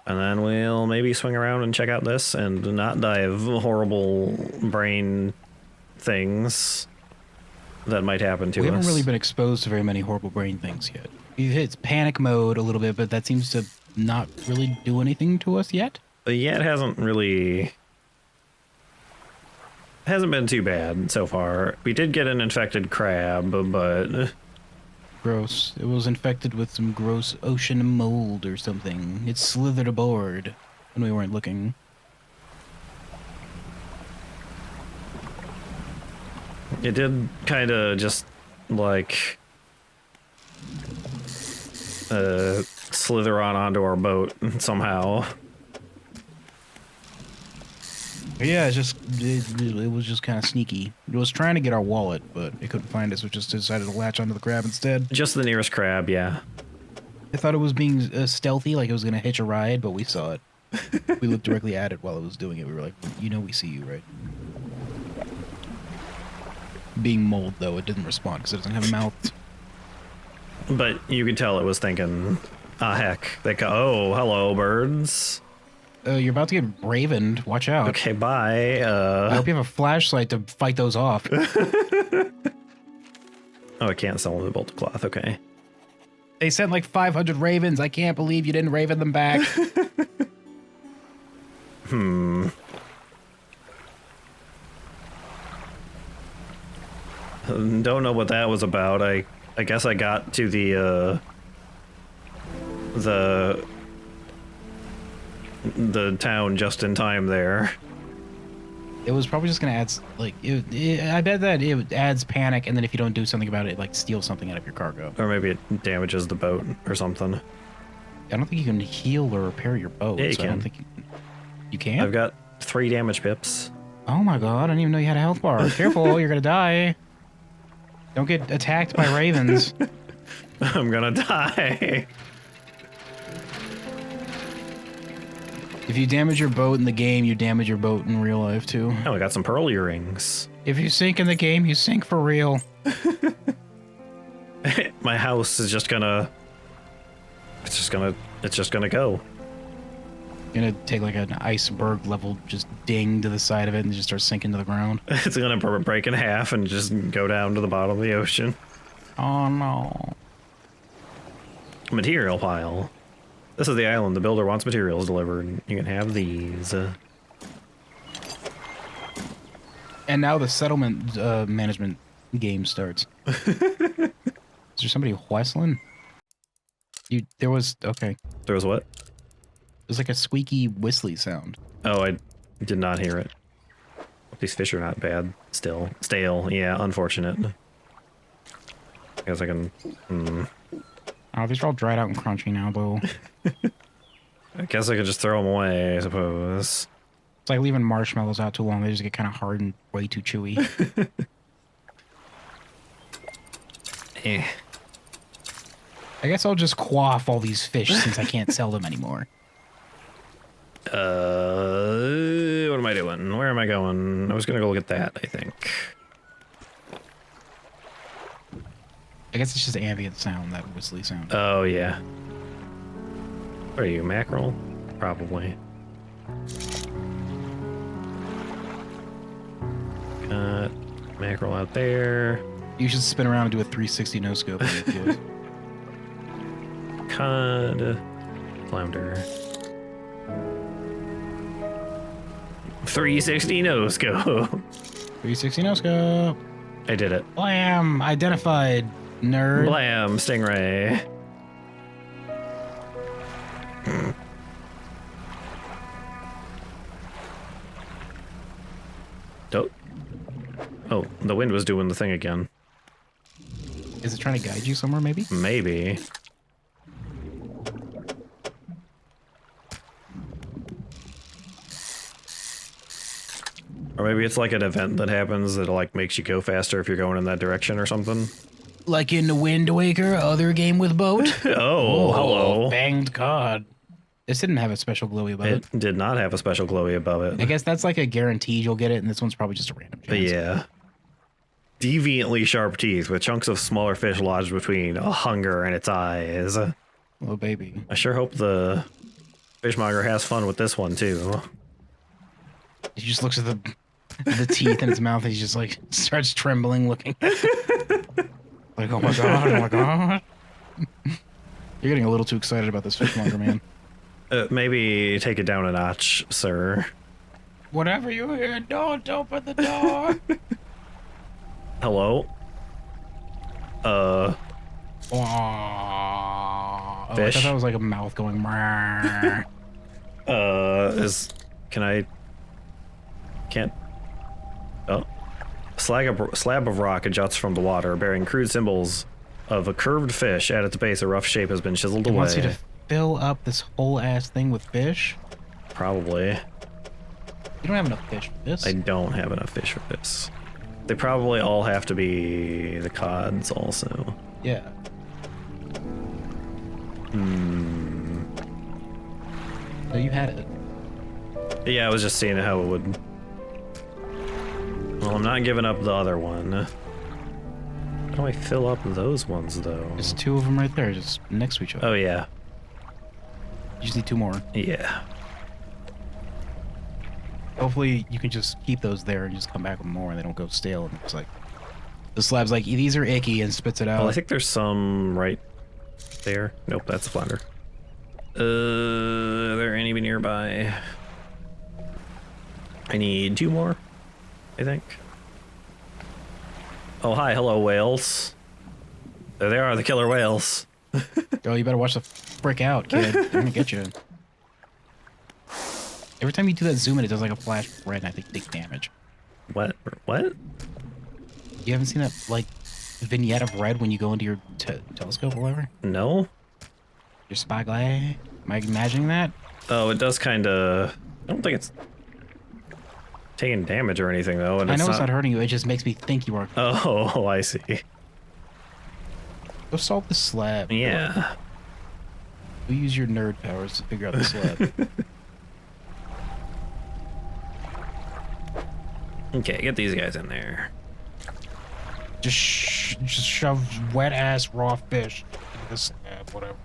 And then we'll maybe swing around and check out this and not die of horrible brain things that might happen to us. We haven't really been exposed to very many horrible brain things yet. It's panic mode a little bit, but that seems to not really do anything to us yet. Yeah, it hasn't been too bad so far. We did get an infected crab, but Gross. It was infected with some gross ocean mold or something. It slithered aboard when we weren't looking. It did kind of just, like, slither onto our boat somehow. Yeah, it was just kind of sneaky. It was trying to get our wallet, but it couldn't find it, so it just decided to latch onto the crab instead. Just the nearest crab, yeah. I thought it was being stealthy, like it was going to hitch a ride, but we saw it. We looked directly at it while it was doing it. We were like, you know we see you, right? Being mold, though, it didn't respond because it doesn't have a mouth. But you could tell it was thinking, ah, heck. Oh, hello, birds. You're about to get ravened. Watch out. Okay, bye. I hope you have a flashlight to fight those off. Oh, I can't sell the bolt of cloth. Okay. They sent like 500 ravens. I can't believe you didn't raven them back. Don't know what that was about. I guess I got to the town just in time there. It was probably just gonna add like I bet that it adds panic, and then if you don't do something about it, like steals something out of your cargo. Or maybe it damages the boat or something. I don't think you can heal or repair your boat. Yeah, you so I don't can. think you can. I've got 3 damage pips. Oh my god! I didn't even know you had a health bar. Careful, you're gonna die. Don't get attacked by ravens. I'm gonna die. If you damage your boat in the game, you damage your boat in real life too. Oh, I got some pearl earrings. If you sink in the game, you sink for real. My house is just gonna. It's just gonna go. You're gonna take like an iceberg level just ding to the side of it and just start sinking to the ground. It's gonna break in half and just go down to the bottom of the ocean. Oh no. Material pile. This is the island. The builder wants materials delivered. You can have these. And now the settlement management game starts. Is there somebody whistling? There was, okay. There was what? There's like a squeaky whistly sound. Oh, I did not hear it. These fish are not bad. Still. Stale. Yeah, unfortunate. I guess I can... Oh, these are all dried out and crunchy now, though. I guess I could just throw them away, I suppose. It's like leaving marshmallows out too long. They just get kind of hard and way too chewy. Eh. I guess I'll just quaff all these fish since I can't sell them anymore. What am I doing? Where am I going? I was gonna go look at that, I think. I guess it's just ambient sound, that whistly sound. Oh, yeah. What are you, mackerel? Probably. Got mackerel out there. You should spin around and do a 360 no-scope. Cod. Flounder. 360 no scope. 360 no-scope. I did it. Blam! Identified, nerd. Blam, stingray. Oh. Oh, the wind was doing the thing again. Is it trying to guide you somewhere, maybe? Maybe. Or maybe it's like an event that happens that like makes you go faster if you're going in that direction or something. Like in the Wind Waker, other game with boat? Oh, hello. Banged cod. This didn't have a special glowy above it. It did not have a special glowy above it. I guess that's like a guaranteed you'll get it, and this one's probably just a random chance. But yeah. Deviantly sharp teeth with chunks of smaller fish lodged between a hunger in its eyes. Oh, baby. I sure hope the fishmonger has fun with this one, too. He just looks at the teeth in his mouth, and he just like starts trembling, looking. Like, oh my god, oh my god. You're getting a little too excited about this fishmonger, man. Maybe take it down a notch, sir. Whatever you hear, don't open the door. Hello? Oh, I Fish? thought that was like a mouth going. Can't. Oh. Slab of rock juts from the water, bearing crude symbols of a curved fish. At its base, a rough shape has been chiseled It away. wants you to fill up this whole ass thing with fish? Probably. You don't have enough fish for this. I don't have enough fish for this. They probably all have to be the cods also. Yeah. No, you had it. Yeah, I was just seeing how it would... Well, I'm not giving up the other one. How do I fill up those ones, though? There's two of them right there, just next to each other. Oh, yeah. You just need two more. Yeah. Hopefully, you can just keep those there and just come back with more, and they don't go stale. And it's like the slab's like, these are icky, and spits it out. Well, I think there's some right there. Nope, that's a flounder. Are there any nearby? I need two more, I think. Oh, hi, hello, whales. There they are, the killer whales. Oh, you better watch the frick out, kid. They're gonna get you. Every time you do that zoom in, it does like a flash of red, and I think you take damage. What? What? You haven't seen that like vignette of red when you go into your telescope or whatever? No? Your spyglass? Am I imagining that? Oh, it does kind of... I don't think it's taking damage or anything, though. And I know it's not hurting you, it just makes me think you are. Oh, I see. Go solve the slab. Yeah. Go use your nerd powers to figure out the slab. Okay, get these guys in there. Just shove wet ass raw fish into the slab, whatever.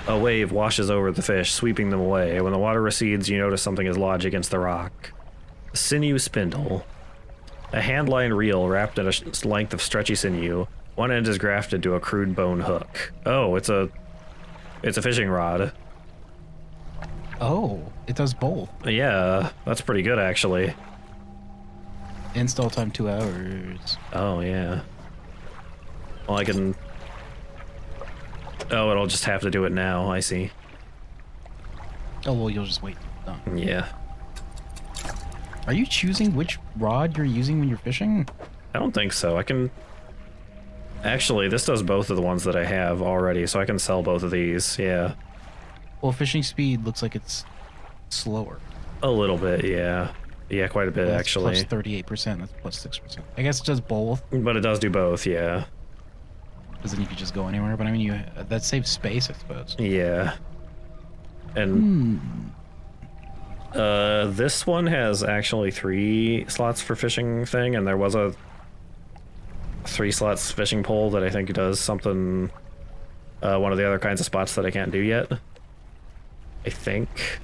A wave washes over the fish, sweeping them away. When the water recedes, you notice something is lodged against the rock. A sinew spindle. A hand-lined reel wrapped in a length of stretchy sinew. One end is grafted to a crude bone hook. Oh, it's a fishing rod. Oh, it does both. Yeah, that's pretty good, actually. Install time 2 hours. Oh, yeah. Well, I can... Oh, it'll just have to do it now, I see. Oh, well, you'll just wait. Done. Yeah. Are you choosing which rod you're using when you're fishing? I don't think so. I can... Actually, this does both of the ones that I have already, so I can sell both of these, yeah. Well, fishing speed looks like it's slower. A little bit, yeah. Yeah, quite a bit, That's actually. plus 38%, that's plus 6%. I guess it does both, But it does do both, yeah. because then you could just go anywhere, but I mean, that saves space, I suppose. Yeah. And... this one has actually 3 slots for fishing thing, and there was a 3 slots fishing pole that I think does something, one of the other kinds of spots that I can't do yet. I think.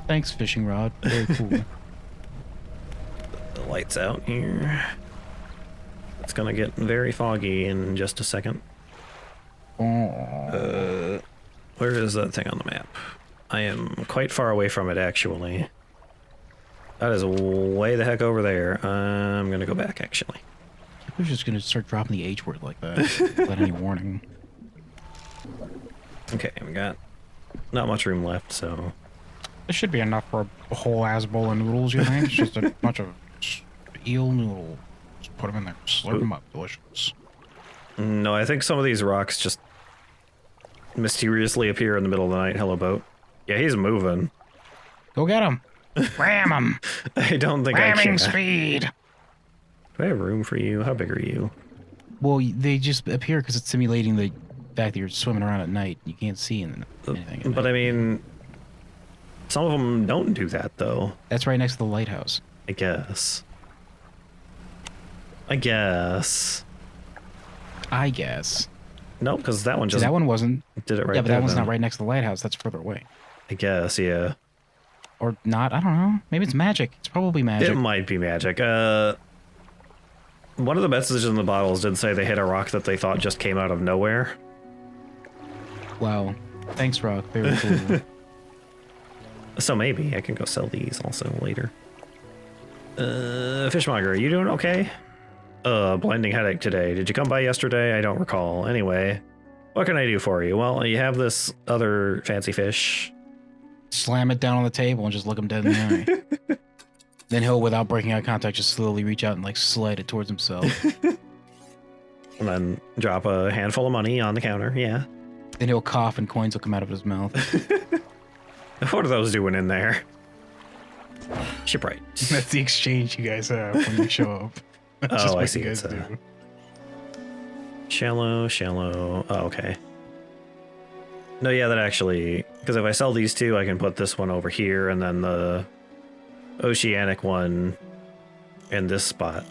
Thanks, fishing rod. Very cool. The lights out here. It's gonna get very foggy in just a second. Where is that thing on the map? I am quite far away from it, actually. That is way the heck over there. I'm gonna go back, actually. People are just gonna start dropping the H word like that without any warning. Okay, we got not much room left, so... This should be enough for a whole ass bowl of noodles, you think? It's just a bunch of eel noodles. Just put them in there, slurp them up, delicious. No, I think some of these rocks just mysteriously appear in the middle of the night. Hello, boat. Yeah, he's moving. Go get him! Ram him! I don't think I can. Ramming speed! Do I have room for you? How big are you? Well, they just appear because it's simulating the fact that you're swimming around at night. You can't see anything. But I mean, some of them don't do that, though. That's right next to the lighthouse. I guess. I guess. No, because that one just That one wasn't. did it right Yeah, but there, that one's then. not right next to the lighthouse. That's further away. I guess, yeah. Or not. I don't know. Maybe it's magic. It's probably magic. It might be magic. One of the messages in the bottles did say they hit a rock that they thought just came out of nowhere. Wow. Thanks, Rock. Very cool. So maybe I can go sell these also later. Fishmonger, are you doing okay? Blinding headache today. Did you come by yesterday? I don't recall. Anyway, what can I do for you? Well, you have this other fancy fish. Slam it down on the table and just look him dead in the eye. Then he'll, without breaking eye contact, just slowly reach out and like slide it towards himself. And then drop a handful of money on the counter. Yeah. Then he'll cough and coins will come out of his mouth. What are those doing in there? Shipwright. That's the exchange you guys have when you show up. That's just I what see. you guys It's do. Shallow. Oh, okay. No, yeah, that actually, because if I sell these two, I can put this one over here and then the oceanic one in this spot.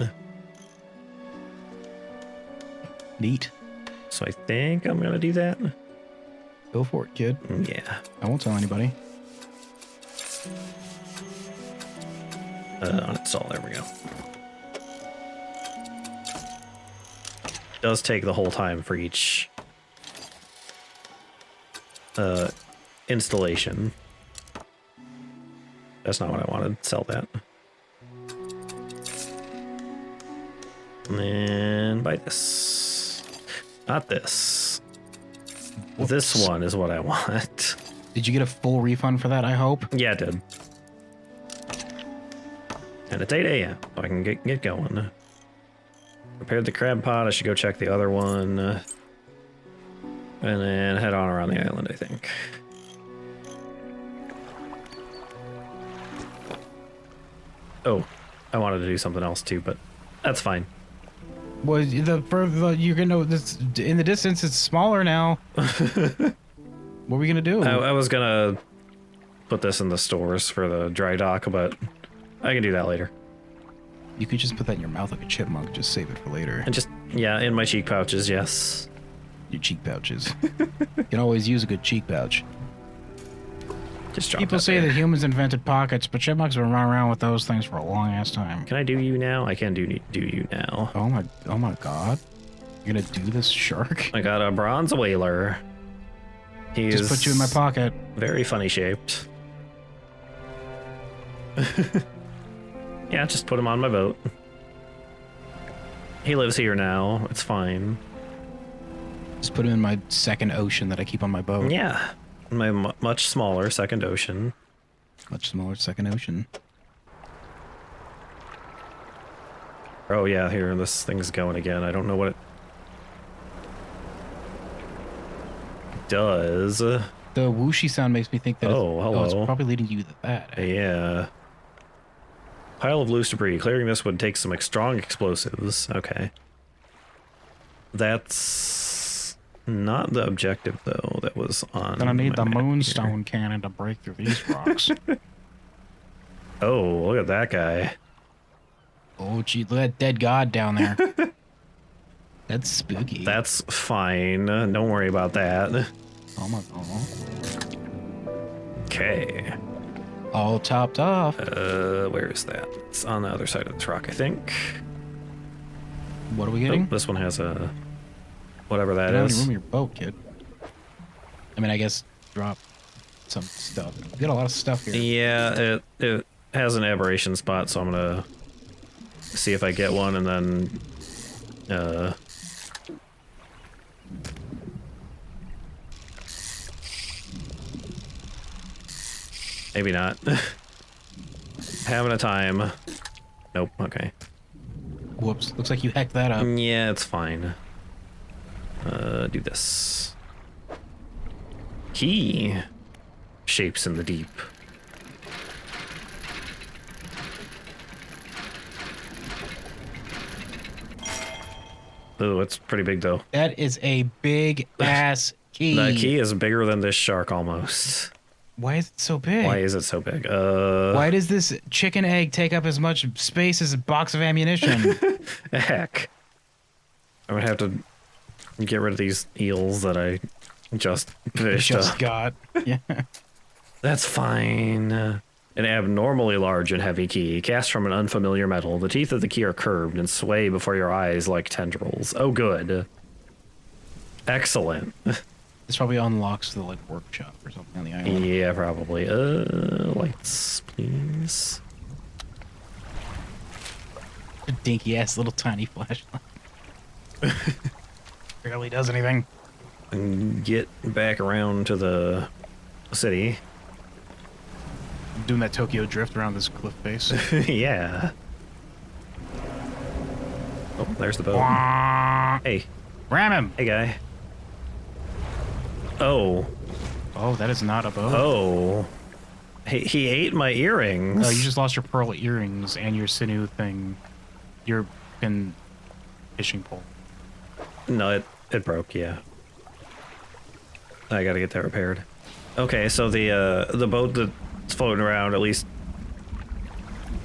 Neat. So I think I'm gonna do that. Go for it, kid. Yeah. I won't tell anybody. Uninstall. There we go. Does take the whole time for each installation. That's not what I wanted. Sell that. And then buy this. Not this. Whoops. This one is what I want. Did you get a full refund for that, I hope? Yeah, it did. And it's 8 a.m. so I can get going. Repaired the crab pot. I should go check the other one. And then head on around the island, I think. Oh, I wanted to do something else too, but that's fine. Well, you're gonna this in the distance. It's smaller now. What are we gonna do? I was gonna put this in the stores for the dry dock, but I can do that later. You could just put that in your mouth like a chipmunk. Just save it for later. And just, yeah, in my cheek pouches, yes. Your cheek pouches. You can always use a good cheek pouch. Just drop People that say there. that humans invented pockets, but chipmunks have been running around with those things for a long ass time. Can I do you now? I can do you now. Oh my god. You're gonna do this, shark? I got a bronze whaler. He's Just put you in my pocket. very funny shaped. Yeah, just put him on my boat. He lives here now. It's fine. Just put him in my second ocean that I keep on my boat. Yeah. My much smaller second ocean. Much smaller second ocean. Oh yeah, here, this thing's going again. I don't know what it does. The whooshy sound makes me think that hello. it's probably leading you to that. Yeah. Pile of loose debris. Clearing this would take some strong explosives. Okay. That's not the objective, though, that was on. Gonna need my the map moonstone here. cannon to break through these rocks. Oh, look at that guy. Oh, gee, look at that dead god down there. That's spooky. That's fine. Don't worry about that. Oh my god. Okay. All topped off. Where is that? It's on the other side of this rock, I think. What are we Oh, getting? this one has a whatever that Get out of is. your room in your boat, kid. I mean, I guess drop some stuff. We got a lot of stuff here. Yeah, it has an aberration spot, so I'm gonna see if I get one, and then maybe not. Having a time. Nope. Okay. Whoops. Looks like you hacked that up. Yeah, it's fine. Do this. Key. Shapes in the deep. Ooh, it's pretty big though. That is a big ass key. That key is bigger than this shark almost. Why is it so big? Why is it so big? Why does this chicken egg take up as much space as a box of ammunition? Heck. I'm gonna have to get rid of these eels that I just fished Just up. got. Yeah. That's fine. An abnormally large and heavy key, cast from an unfamiliar metal. The teeth of the key are curved and sway before your eyes like tendrils. Oh, good. Excellent. This probably unlocks the like workshop or something on the island. Yeah, probably. Lights, please. A dinky ass little tiny flashlight. Barely does anything. And get back around to the city. Doing that Tokyo drift around this cliff face. Yeah. Oh, there's the boat. Hey. Ram him! Hey, guy. Oh. Oh, that is not a boat. Oh. He ate my earrings. Oh, you just lost your pearl earrings and your sinew thing. Your pin fishing pole. No, it broke, yeah. I gotta get that repaired. Okay, so the boat that's floating around, at least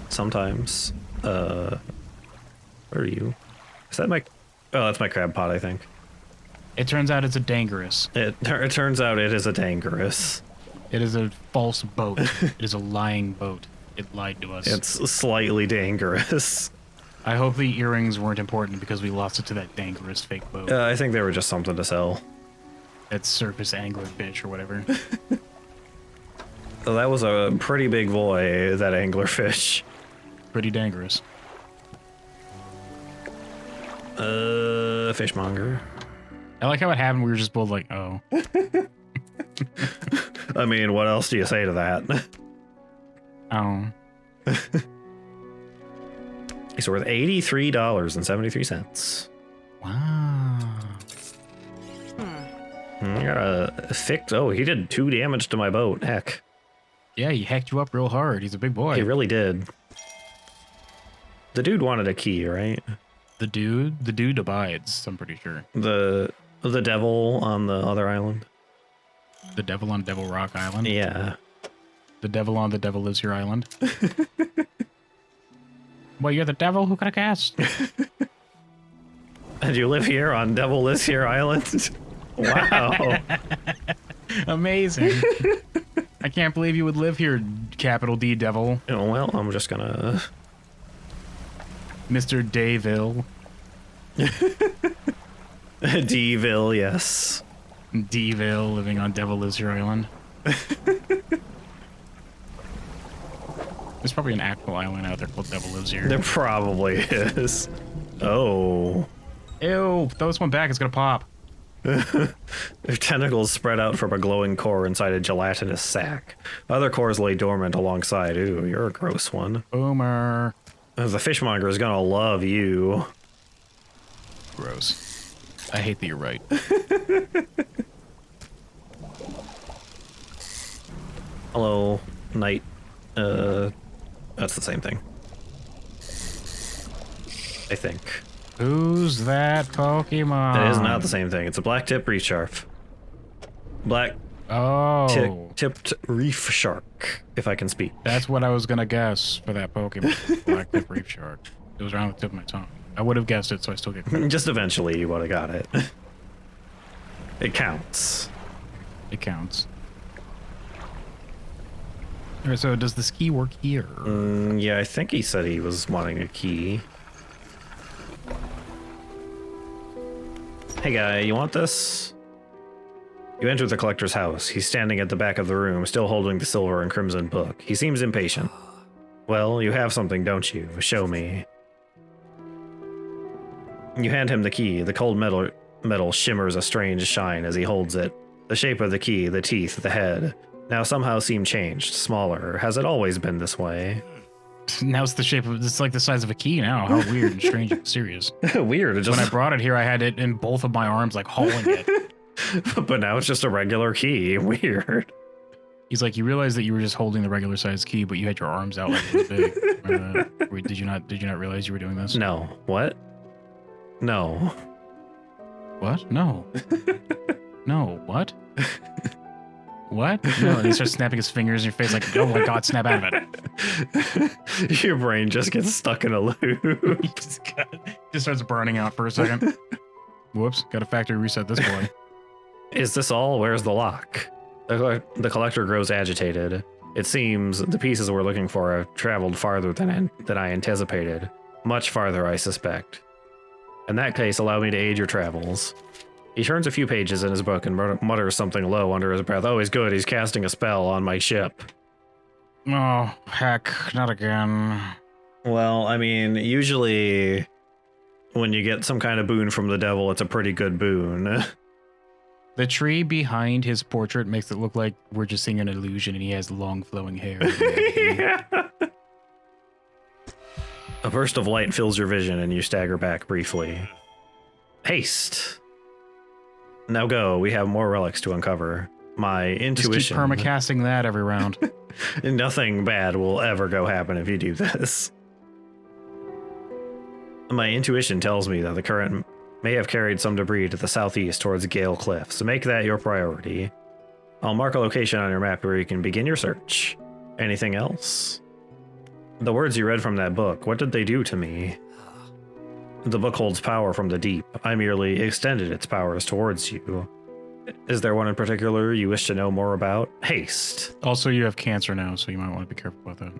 sometimes. Where are you? Is that my... Oh, that's my crab pot, I think. It turns out it's a dangerous. It turns out it is a dangerous. It is a false boat. It is a lying boat. It lied to us. It's slightly dangerous. I hope the earrings weren't important because we lost it to that dangerous fake boat. I think they were just something to sell. That surface anglerfish or whatever. So that was a pretty big boy, that anglerfish. Pretty dangerous. Fishmonger. I like how it happened. We were just both like, oh. I mean, what else do you say to that? Oh. He's worth $83.73. Wow. Got a fixed. Oh, he did 2 damage to my boat. Heck. Yeah, he hacked you up real hard. He's a big boy. He really did. The dude wanted a key, right? The dude abides, I'm pretty sure. The devil on the other island? The devil on Devil Rock Island? Yeah. The devil on the Devil Lives Here Island? Well, you're the devil? Who could have guessed? And you live here on Devil Lives Here Island? Wow. Amazing. I can't believe you would live here, capital D devil. Oh, well, I'm just gonna... Mr. Dayville. Deville, yes. Deville living on Devil Lives Here Island. There's probably an actual island out there called Devil Lives Here. There probably is. Oh. Ew, throw this one back, it's gonna pop. Their tentacles spread out from a glowing core inside a gelatinous sac. Other cores lay dormant alongside. Ooh, you're a gross one. Boomer. The fishmonger is gonna love you. Gross. I hate that you're right. Hello, night. That's the same thing. I think. Who's that Pokemon? It is not the same thing. It's a black tip reef shark. Black tipped reef shark, if I can speak. That's what I was gonna guess for that Pokemon. Black tip reef shark. It was around the tip of my tongue. I would have guessed it, so I still get credit. Just eventually you would have got it. It counts. It counts. Alright, so does this key work here? Yeah, I think he said he was wanting a key. Hey guy, you want this? You enter the collector's house. He's standing at the back of the room, still holding the silver and crimson book. He seems impatient. Well, you have something, don't you? Show me. You hand him the key. The cold metal shimmers a strange shine as he holds it. The shape of the key, the teeth, the head, now somehow seem changed, smaller. Has it always been this way? Now it's the shape of, it's like the size of a key now. How weird and strange and serious. Weird. It just... When I brought it here, I had it in both of my arms, like hauling it. But now it's just a regular key. Weird. He's like, you realize that you were just holding the regular size key, but you had your arms out like this big. Wait, did you not realize you were doing this? No. What? No. What? No. No. What? What? No, and he starts snapping his fingers in your face like, oh my god, snap out of it. Your brain just gets stuck in a loop. just starts burning out for a second. Whoops, gotta factory reset this boy. Is this all? Where's the lock? The collector grows agitated. It seems the pieces we're looking for have traveled farther than I anticipated. Much farther, I suspect. In that case, allow me to aid your travels. He turns a few pages in his book and mutters something low under his breath. Oh, he's good. He's casting a spell on my ship. Oh, heck, not again. Well, I mean, usually when you get some kind of boon from the devil, it's a pretty good boon. The tree behind his portrait makes it look like we're just seeing an illusion and he has long flowing hair. Yeah. A burst of light fills your vision and you stagger back briefly. Haste. Now go, we have more relics to uncover. My intuition... Just keep permacasting that every round. Nothing bad will ever go happen if you do this. My intuition tells me that the current may have carried some debris to the southeast towards Gale Cliff, so make that your priority. I'll mark a location on your map where you can begin your search. Anything else? The words you read from that book, what did they do to me? The book holds power from the deep. I merely extended its powers towards you. Is there one in particular you wish to know more about? Haste. Also, you have cancer now, so you might want to be careful about that.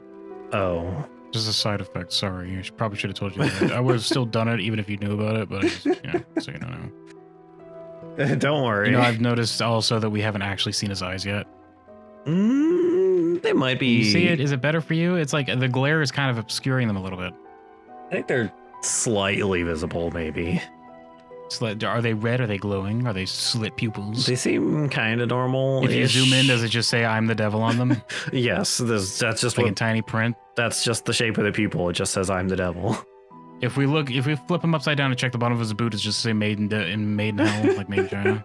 Oh. Just a side effect, sorry. Probably should have told you that. I would have still done it even if you knew about it, but I just, so you don't know. Don't worry. You know, I've noticed also that we haven't actually seen his eyes yet. They might be... You see it? Is it better for you? It's like the glare is kind of obscuring them a little bit. I think they're slightly visible, maybe. Are they red? Are they glowing? Are they slit pupils? They seem kind of normal. If you zoom in, does it just say "I'm the devil" on them? Yes, that's just like in tiny print. That's just the shape of the pupil. It just says "I'm the devil." If we flip him upside down and check the bottom of his boot, it's just say "Made in Hell," like made in China.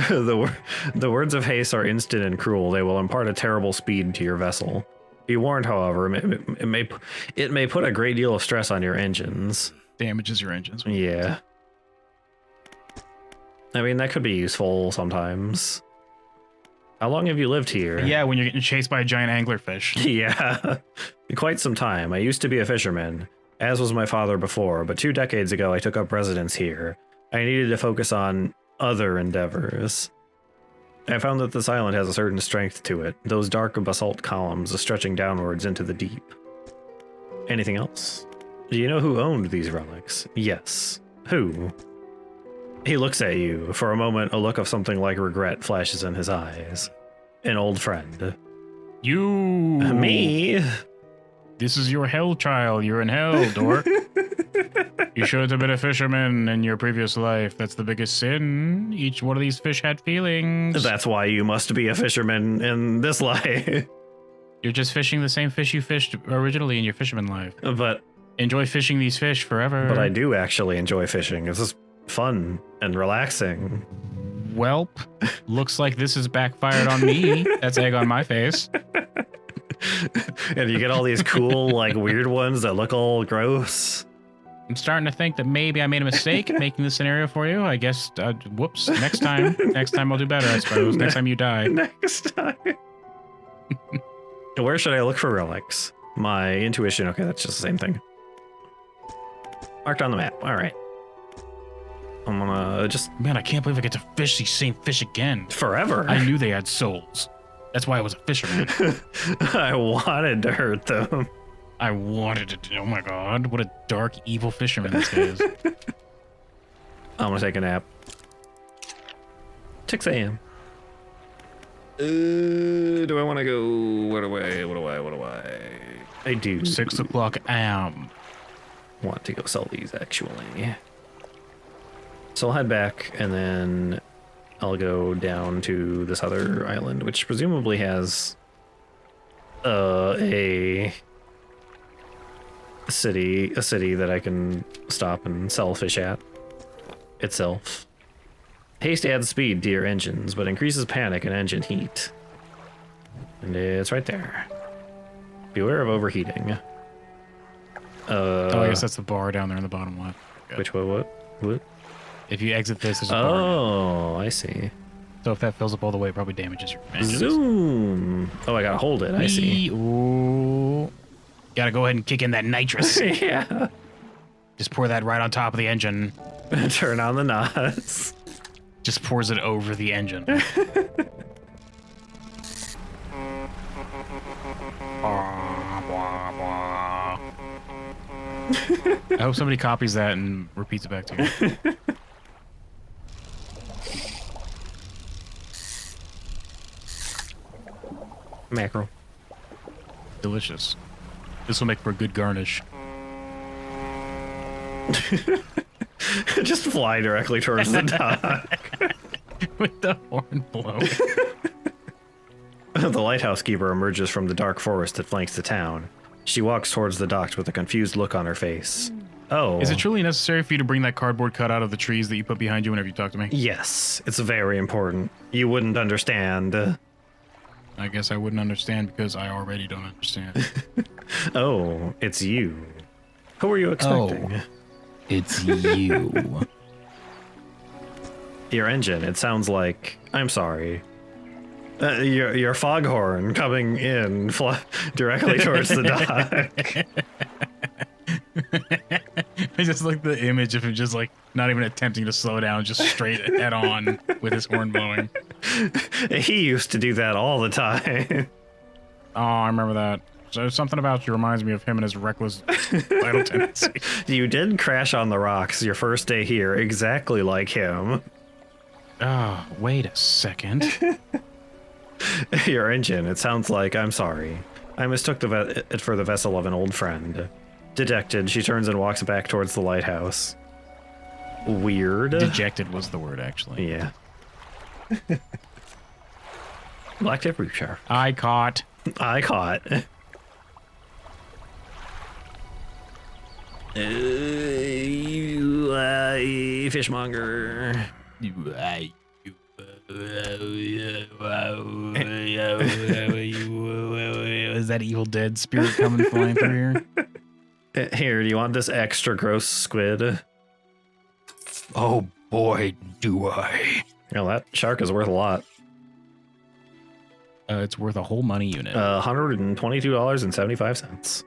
The words of haste are instant and cruel. They will impart a terrible speed to your vessel. Be warned, however, it may put a great deal of stress on your engines. Damages your engines. Yeah. I mean, that could be useful sometimes. How long have you lived here? Yeah, when you're getting chased by a giant anglerfish. Yeah. Quite some time. I used to be a fisherman, as was my father before, but 2 decades ago I took up residence here. I needed to focus on other endeavors. I found that this island has a certain strength to it, those dark basalt columns stretching downwards into the deep. Anything else? Do you know who owned these relics? Yes. Who? He looks at you. For a moment, a look of something like regret flashes in his eyes. An old friend. You. Me? This is your hell child. You're in hell, dork. You should have been a fisherman in your previous life. That's the biggest sin. Each one of these fish had feelings. That's why you must be a fisherman in this life. You're just fishing the same fish you fished originally in your fisherman life. But... enjoy fishing these fish forever. But I do actually enjoy fishing. This is fun and relaxing. Welp, looks like this has backfired on me. That's egg on my face. And you get all these cool, like, weird ones that look all gross. I'm starting to think that maybe I made a mistake making this scenario for you. I guess, whoops, next time I'll do better, I suppose. Next time you die. Next time. Where should I look for relics? My intuition, okay, that's just the same thing. Marked on the map. All right. I'm gonna just... Man, I can't believe I get to fish these same fish again. Forever. I knew they had souls. That's why I was a fisherman. I wanted to hurt them. I wanted to... Oh my god, what a dark, evil fisherman this guy is. I'm gonna take a nap. 6 a.m. Do I want to go... What do I... I do. 6 o'clock am. Want to go sell these, actually. So I'll head back, and then I'll go down to this other island, which presumably has a city that I can stop and sell fish at itself. Haste adds speed to your engines, but increases panic and engine heat. And it's right there. Beware of overheating. I guess that's the bar down there in the bottom left. Okay. Which one? What? If you exit this, there's a bar. Oh, I see. So if that fills up all the way, it probably damages your engines. Zoom. Oh, I gotta hold it. I see. Ooh. Gotta go ahead and kick in that nitrous. Yeah. Just pour that right on top of the engine. Turn on the NOS. Just pours it over the engine. I hope somebody copies that and repeats it back to you. Mackerel. Delicious. This will make for a good garnish. Just fly directly towards the dock. With the horn blowing. The lighthouse keeper emerges from the dark forest that flanks the town. She walks towards the docks with a confused look on her face. Oh. Is it truly necessary for you to bring that cardboard cutout of the trees that you put behind you whenever you talk to me? Yes, it's very important. You wouldn't understand. I guess I wouldn't understand because I already don't understand. Oh, it's you. Who were you expecting? Oh, it's you. Your engine, it sounds like... I'm sorry. Your foghorn coming in directly towards the dock. I just like the image of him just like not even attempting to slow down, just straight head on with his horn blowing. He used to do that all the time. Oh, I remember that. So something about you reminds me of him and his reckless vital tendency. You did crash on the rocks your first day here, exactly like him. Oh, wait a second. Your engine, it sounds like... I'm sorry. I mistook it for the vessel of an old friend. Dejected, she turns and walks back towards the lighthouse. Weird. Dejected was the word, actually. Yeah. Black tip reef shark. I caught. Fishmonger. Is that Evil Dead spirit coming flying through here? Here, do you want this extra gross squid? Oh boy, do I. You know, that shark is worth a lot. It's worth a whole money unit. $122.75.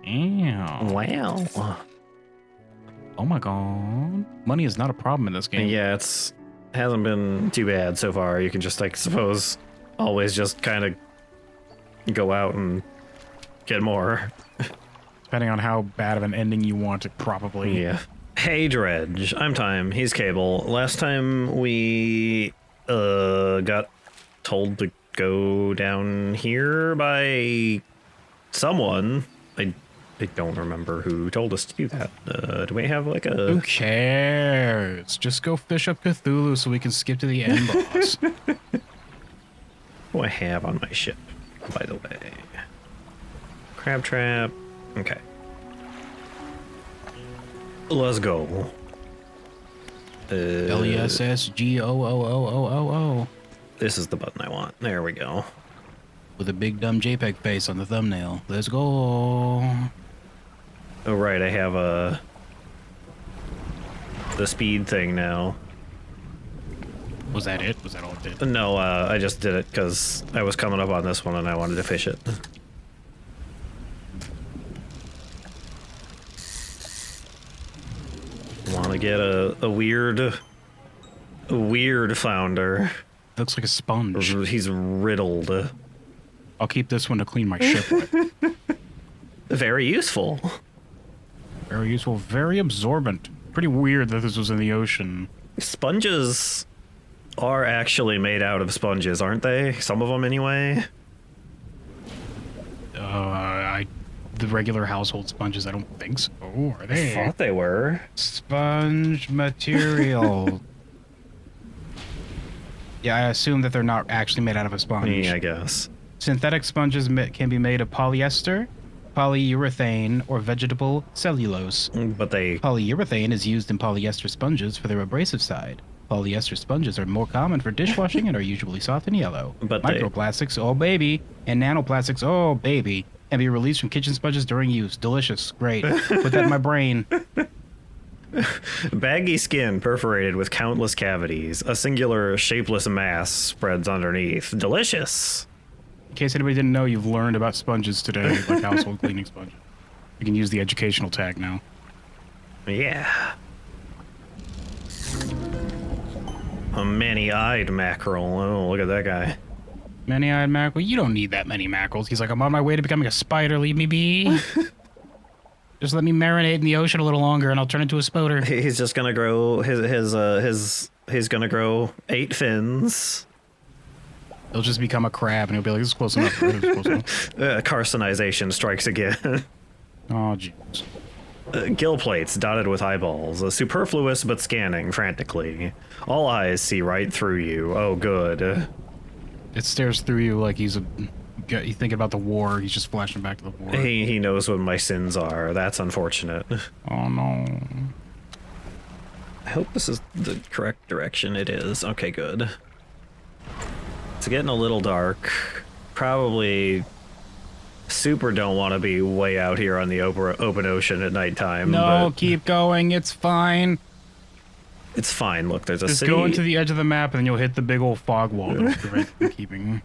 Damn. Wow. Oh my god. Money is not a problem in this game. Yeah, hasn't been too bad so far. You can just, like, suppose, always just kind of go out and get more. Depending on how bad of an ending you want it, probably. Yeah. Hey, Dredge. I'm Time. He's Cable. Last time we got told to go down here by someone. I don't remember who told us to do that. Do we have like a... Who cares? Just go fish up Cthulhu so we can skip to the end boss. What do I have on my ship, by the way? Crab trap. Okay. Let's go. LESSGOOOOOO. This is the button I want. There we go. With a big dumb JPEG face on the thumbnail. Let's go. Oh, right. I have the speed thing now. Was that it? Was that all it did? No, I just did it because I was coming up on this one and I wanted to fish it. Want to get a weird flounder. Looks like a sponge. He's riddled. I'll keep this one to clean my ship with. Very useful. Very useful. Very absorbent. Pretty weird that this was in the ocean. Sponges are actually made out of sponges, aren't they? Some of them, anyway. The regular household sponges, I don't think so. Are they? I thought they were. Sponge material. Yeah, I assume that they're not actually made out of a sponge. Yeah, I guess. Synthetic sponges can be made of polyester, polyurethane, or vegetable cellulose. But Polyurethane is used in polyester sponges for their abrasive side. Polyester sponges are more common for dishwashing and are usually soft and yellow. But microplastics, oh baby, and nanoplastics, oh baby, can be released from kitchen sponges during use. Delicious. Great. Put that in my brain. Baggy skin perforated with countless cavities. A singular shapeless mass spreads underneath. Delicious. In case anybody didn't know, you've learned about sponges today, like household cleaning sponges. You can use the educational tag now. Yeah. A many-eyed mackerel. Oh, look at that guy. Many-eyed mackerel? You don't need that many mackerels. He's like, I'm on my way to becoming a spider. Leave me be. Just let me marinate in the ocean a little longer, and I'll turn into a spoder. He's just gonna grow he's gonna grow 8 fins. He'll just become a crab, and he'll be like, "This is close enough." Right? This is close enough. Carcinization strikes again. Oh, jeez. Gill plates dotted with eyeballs, superfluous but scanning frantically. All eyes see right through you. Oh, good. It stares through you like he's you think about the war. He's just flashing back to the war. He knows what my sins are. That's unfortunate. Oh no. I hope this is the correct direction. It is. Okay, good. It's getting a little dark. Probably super don't want to be way out here on the open ocean at nighttime. No, but keep going. It's fine. it's fine. Look, there's a Just city. go into the edge of the map, and then you'll hit the big old fog wall that'll prevent you from keeping.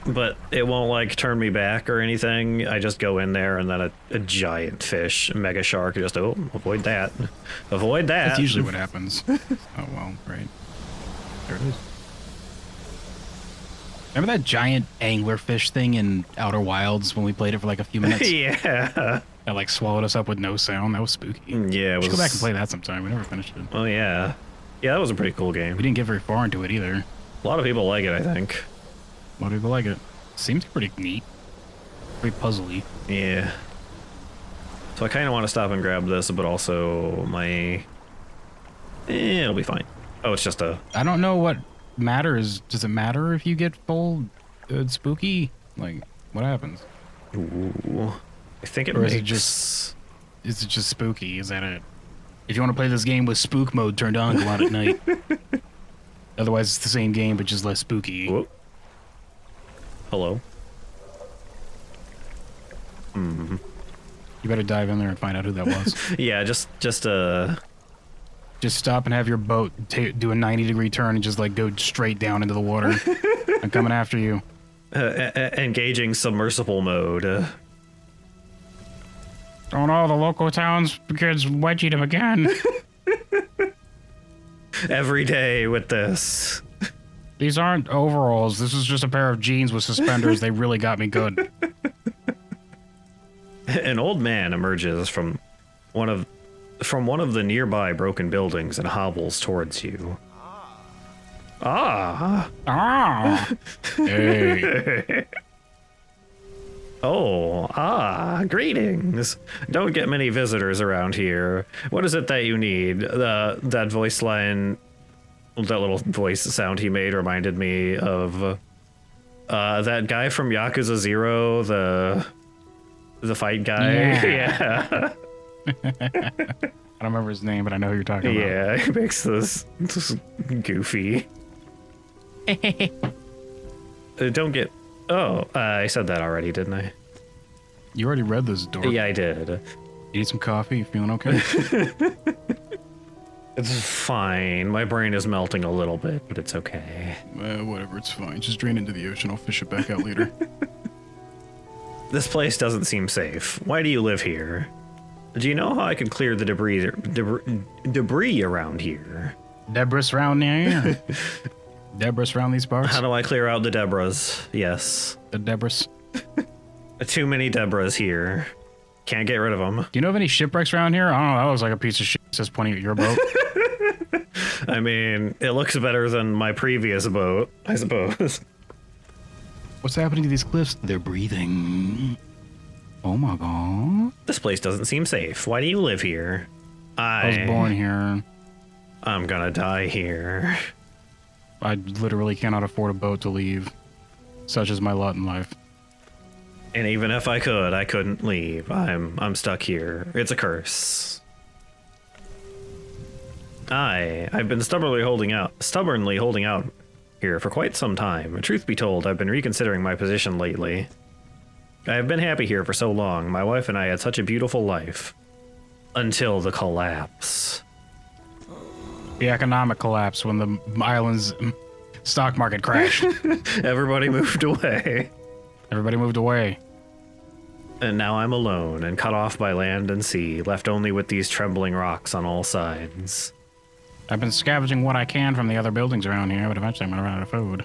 But it won't like turn me back or anything. I just go in there and then a giant fish, mega shark, just avoid that. Avoid that. That's usually what happens. Oh well, great. There it is. Remember that giant anglerfish thing in Outer Wilds when we played it for like a few minutes? Yeah. That like swallowed us up with no sound. That was spooky. Yeah, it We should was. go back and play that sometime. We never finished it. Oh yeah. Yeah, that was a pretty cool game. We didn't get very far into it either. A lot of people like it, I think. A lot of people like it. Seems pretty neat. Pretty puzzly. Yeah. So I kind of want to stop and grab this, but also my... it'll be fine. Oh, it's just a... I don't know what matters. Does it matter if you get full spooky? Like, what happens? Ooh. I think it Or makes... is it just spooky? Is that it? If you want to play this game with spook mode turned on, go out at night. Otherwise, it's the same game, but just less spooky. Whoa. Hello? Mm-hmm. You better dive in there and find out who that was. Yeah, just Just stop and have your boat do a 90-degree turn and just like go straight down into the water. I'm coming after you. engaging submersible mode. Oh no, the local town's kids wedgied him again. Every day with this. These aren't overalls. This is just a pair of jeans with suspenders. They really got me good. An old man emerges from one of the nearby broken buildings and hobbles towards you. Ah. Ah. Hey. Oh, greetings. Don't get many visitors around here. What is it that you need? That voice line, that little voice sound he made reminded me of that guy from Yakuza 0, the fight guy. Yeah. I don't remember his name, but I know who you're talking about. Yeah, he makes this goofy. Don't get... Oh, I said that already, didn't I? You already read this, dork. Yeah, I did. You need some coffee? You feeling okay? It's fine. My brain is melting a little bit, but it's okay. Whatever, it's fine. Just drain into the ocean. I'll fish it back out later. This place doesn't seem safe. Why do you live here? Do you know how I could clear the debris around here? Debris round here. Debris round these parts. How do I clear out the debris? Yes. The debris. Too many debris here. Can't get rid of them. Do you know of any shipwrecks around here? I don't know. That looks like a piece of shit. Says pointing at your boat. I mean, it looks better than my previous boat, I suppose. What's happening to these cliffs? They're breathing. Oh my god. This place doesn't seem safe. Why do you live here? I was born here. I'm gonna die here. I literally cannot afford a boat to leave. Such is my lot in life. And even if I could, I couldn't leave. I'm stuck here. It's a curse. I've been stubbornly holding out here for quite some time. Truth be told, I've been reconsidering my position lately. I have been happy here for so long. My wife and I had such a beautiful life. Until the collapse. The economic collapse when the island's stock market crashed. Everybody moved away. Everybody moved away. And now I'm alone and cut off by land and sea, left only with these trembling rocks on all sides. I've been scavenging what I can from the other buildings around here, but eventually I'm gonna run out of food.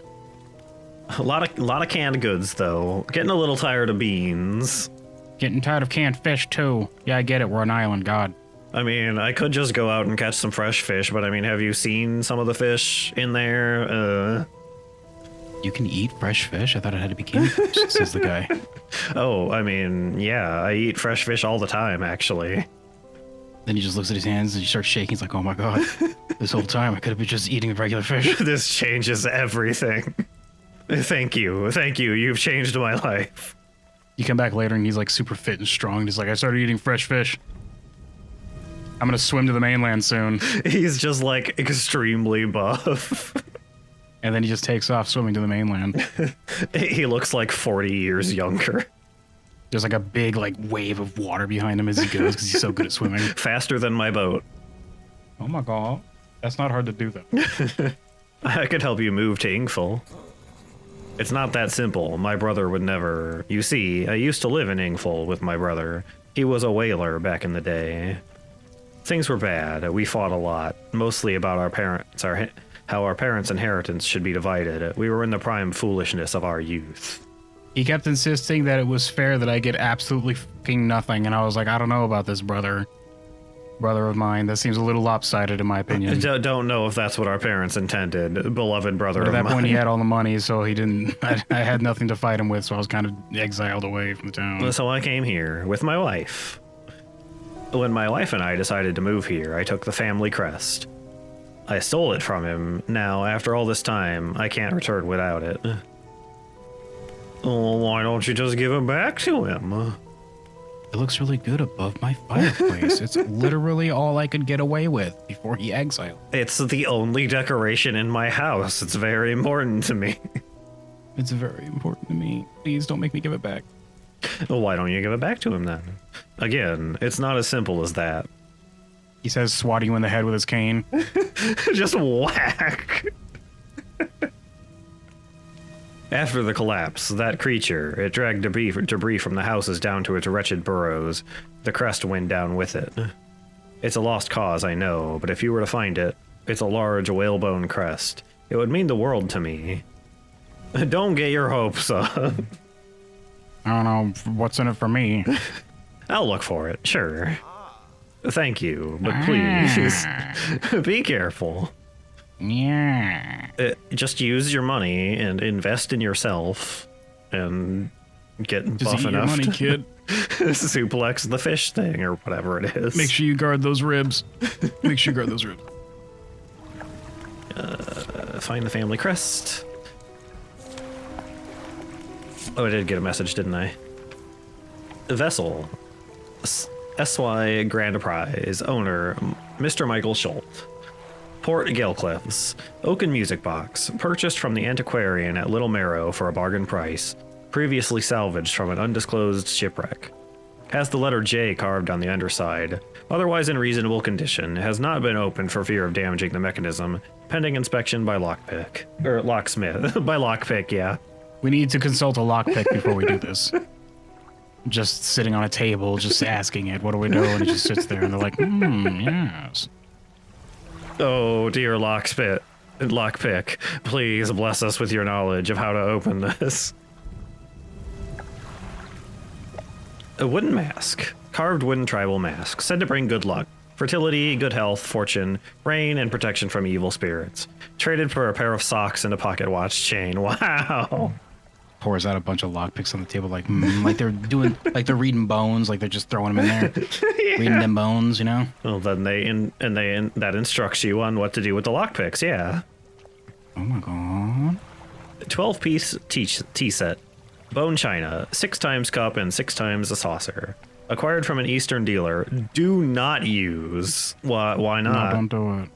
A lot of canned goods, though. Getting a little tired of beans. Getting tired of canned fish, too. Yeah, I get it. We're an island god. I mean, I could just go out and catch some fresh fish, but I mean, have you seen some of the fish in there? You can eat fresh fish? I thought it had to be canned fish, says the guy. Oh, I mean, yeah, I eat fresh fish all the time, actually. Then he just looks at his hands and he starts shaking. He's like, oh my god, this whole time I could have been just eating regular fish. This changes everything. Thank you. Thank you. You've changed my life. You come back later and he's like super fit and strong. He's like, I started eating fresh fish. I'm gonna swim to the mainland soon. He's just like extremely buff. And then he just takes off swimming to the mainland. He looks like 40 years younger. There's like a big like wave of water behind him as he goes because he's so good at swimming. Faster than my boat. Oh my god. That's not hard to do though. I could help you move to Ingful. It's not that simple. My brother would never... You see, I used to live in Ingful with my brother. He was a whaler back in the day. Things were bad. We fought a lot, mostly about our parents, how our parents' inheritance should be divided. We were in the prime foolishness of our youth. He kept insisting that it was fair that I get absolutely fucking nothing, and I was like, I don't know about this, brother of mine. That seems a little lopsided in my opinion. Don't know if that's what our parents intended, beloved brother But of at that mine. point he had all the money, so he didn't... I had nothing to fight him with, so I was kind of exiled away from the town. So I came here with my wife. When my wife and I decided to move here, I took the family crest. I stole it from him. Now, after all this time, I can't return without it. Oh, why don't you just give it back to him? It looks really good above my fireplace. It's literally all I could get away with before he exiled. It's the only decoration in my house. It's very important to me. It's very important to me. Please don't make me give it back. Well, why don't you give it back to him then? Again, it's not as simple as that. He says, swatting you in the head with his cane. Just whack. After the collapse, that creature, it dragged debris from the houses down to its wretched burrows. The crest went down with it. It's a lost cause, I know, but if you were to find it, it's a large whalebone crest. It would mean the world to me. Don't get your hopes up. I don't know what's in it for me. I'll look for it, sure. Thank you, but please, be careful. Yeah. Just use your money and invest in yourself and get Just buff eat enough your money, to kid. suplex the fish thing or whatever it is. Make sure you guard those ribs. Make sure you guard those ribs. Find the family crest. Oh, I did get a message, didn't I? Vessel. SY Grand Prize. Owner, Mr. Michael Schultz. Port Galecliffs. Oaken Music Box. Purchased from the antiquarian at Little Marrow for a bargain price. Previously salvaged from an undisclosed shipwreck. Has the letter J carved on the underside. Otherwise in reasonable condition. Has not been opened for fear of damaging the mechanism. Pending inspection by lockpick. Or locksmith. By lockpick, yeah. We need to consult a lockpick before we do this. Just sitting on a table, just asking it, what do we know? And it just sits there and they're like, yes. Oh, dear lockpick, please bless us with your knowledge of how to open this. A wooden mask. Carved wooden tribal mask. Said to bring good luck. Fertility, good health, fortune, rain, and protection from evil spirits. Traded for a pair of socks and a pocket watch chain. Wow. Pours out a bunch of lockpicks on the table like, like they're doing, like they're reading bones, like they're just throwing them in there. Yeah. Reading them bones, you know? Well, then that instructs you on what to do with the lockpicks, yeah. Oh my god. 12-piece tea set. Bone china, 6 times cup and 6 times a saucer. Acquired from an Eastern dealer. Do not use. Why not? No, don't do it.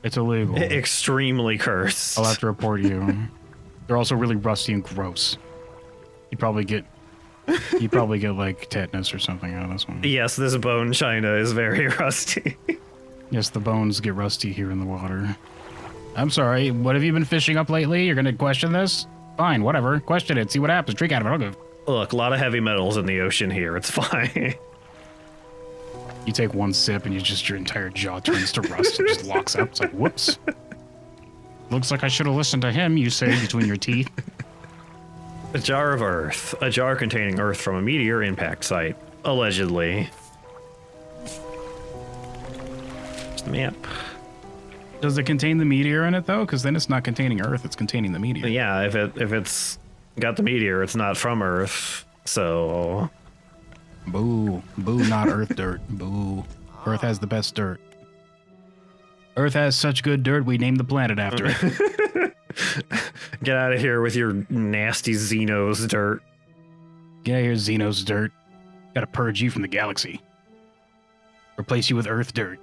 It's illegal. Extremely cursed. I'll have to report you. They're also really rusty and gross. You'd probably get like tetanus or something out of this one. Yes, this bone china is very rusty. Yes, the bones get rusty here in the water. I'm sorry, what have you been fishing up lately? You're gonna question this? Fine, whatever. Question it, see what happens. Drink out of it, I'll go. Look, a lot of heavy metals in the ocean here. It's fine. You take one sip and your entire jaw turns to rust and just locks up. It's like, whoops. Looks like I should have listened to him, you say between your teeth. A jar of earth. A jar containing earth from a meteor impact site. Allegedly. There's the map. Does it contain the meteor in it though? Because then it's not containing Earth; it's containing the meteor. Yeah, if it's got the meteor, it's not from Earth. So, boo, boo, not Earth dirt. Boo. Earth has the best dirt. Earth has such good dirt, we named the planet after it. Get out of here with your nasty Xenos dirt. Get out of here, Xenos dirt. Gotta purge you from the galaxy. Replace you with Earth dirt.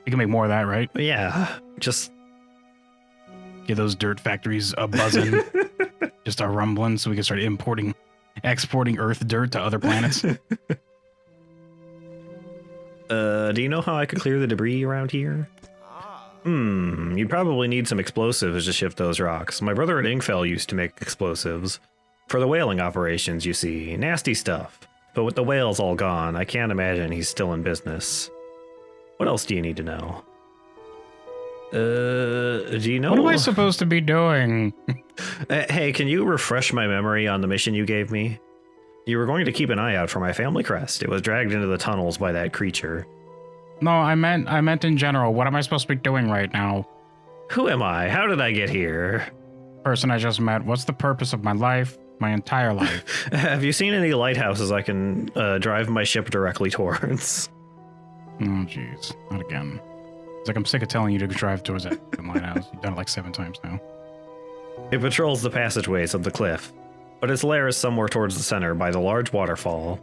You can make more of that, right? Yeah, just Get those dirt factories a buzzing. Just a rumbling so we can start exporting Earth dirt to other planets. Do you know how I could clear the debris around here? You'd probably need some explosives to shift those rocks. My brother at Inkfell used to make explosives. For the whaling operations, you see. Nasty stuff. But with the whales all gone, I can't imagine he's still in business. What else do you need to know? Do you know... What am I supposed to be doing? Hey, can you refresh my memory on the mission you gave me? You were going to keep an eye out for my family crest. It was dragged into the tunnels by that creature. No, I meant in general. What am I supposed to be doing right now? Who am I? How did I get here? Person I just met. What's the purpose of my life? My entire life. Have you seen any lighthouses I can drive my ship directly towards? Oh, jeez. Not again. It's like I'm sick of telling you to drive towards that lighthouse. You've done it like 7 times now. It patrols the passageways of the cliff, but its lair is somewhere towards the center by the large waterfall.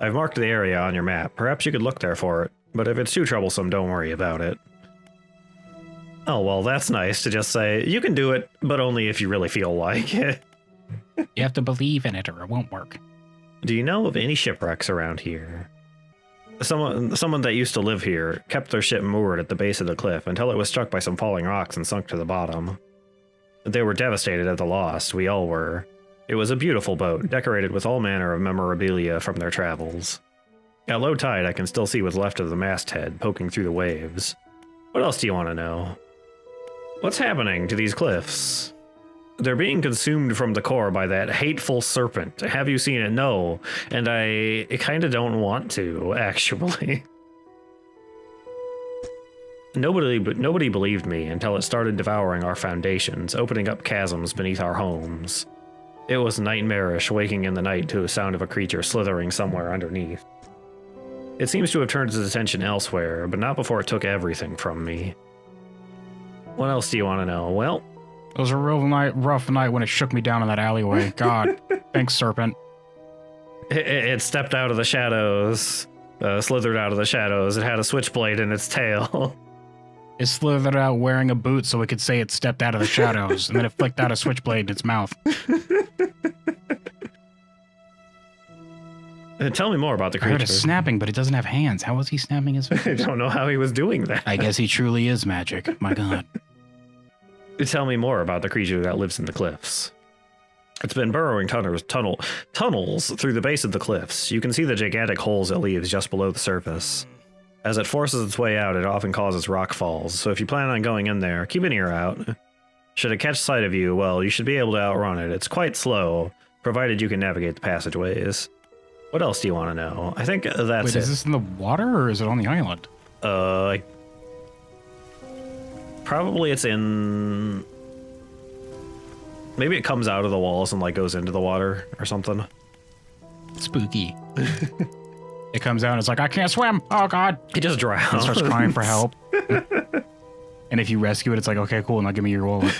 I've marked the area on your map. Perhaps you could look there for it, but if it's too troublesome, don't worry about it. Oh, well, that's nice to just say, you can do it, but only if you really feel like it. You have to believe in it or it won't work. Do you know of any shipwrecks around here? Someone that used to live here kept their ship moored at the base of the cliff until it was struck by some falling rocks and sunk to the bottom. They were devastated at the loss, we all were. It was a beautiful boat, decorated with all manner of memorabilia from their travels. At low tide, I can still see what's left of the masthead poking through the waves. What else do you want to know? What's happening to these cliffs? They're being consumed from the core by that hateful serpent. Have you seen it? No. And I kind of don't want to, actually. Nobody believed me until it started devouring our foundations, opening up chasms beneath our homes. It was nightmarish waking in the night to the sound of a creature slithering somewhere underneath. It seems to have turned its attention elsewhere, but not before it took everything from me. What else do you want to know? Well... It was a rough night when it shook me down in that alleyway. God, thanks, serpent. It stepped out of the shadows, slithered out of the shadows. It had a switchblade in its tail. It slithered out wearing a boot so it could say it stepped out of the shadows, and then it flicked out a switchblade in its mouth. Tell me more about the creature. I heard it snapping, but it doesn't have hands. How was he snapping his fingers? I don't know how he was doing that. I guess he truly is magic. My God. Tell me more about the creature that lives in the cliffs. It's been burrowing tunnels through the base of the cliffs. You can see the gigantic holes it leaves just below the surface. As it forces its way out, it often causes rock falls, so if you plan on going in there, keep an ear out. Should it catch sight of you, well, you should be able to outrun it. It's quite slow, provided you can navigate the passageways. What else do you want to know? I think that's Wait, it. is this in the water or is it on the island? Probably it's in... Maybe it comes out of the walls and like goes into the water or something. Spooky. It comes out and it's like, I can't swim. Oh, God. It just drowns. And starts crying for help. And if you rescue it, it's like, okay, cool. Now give me your wallet.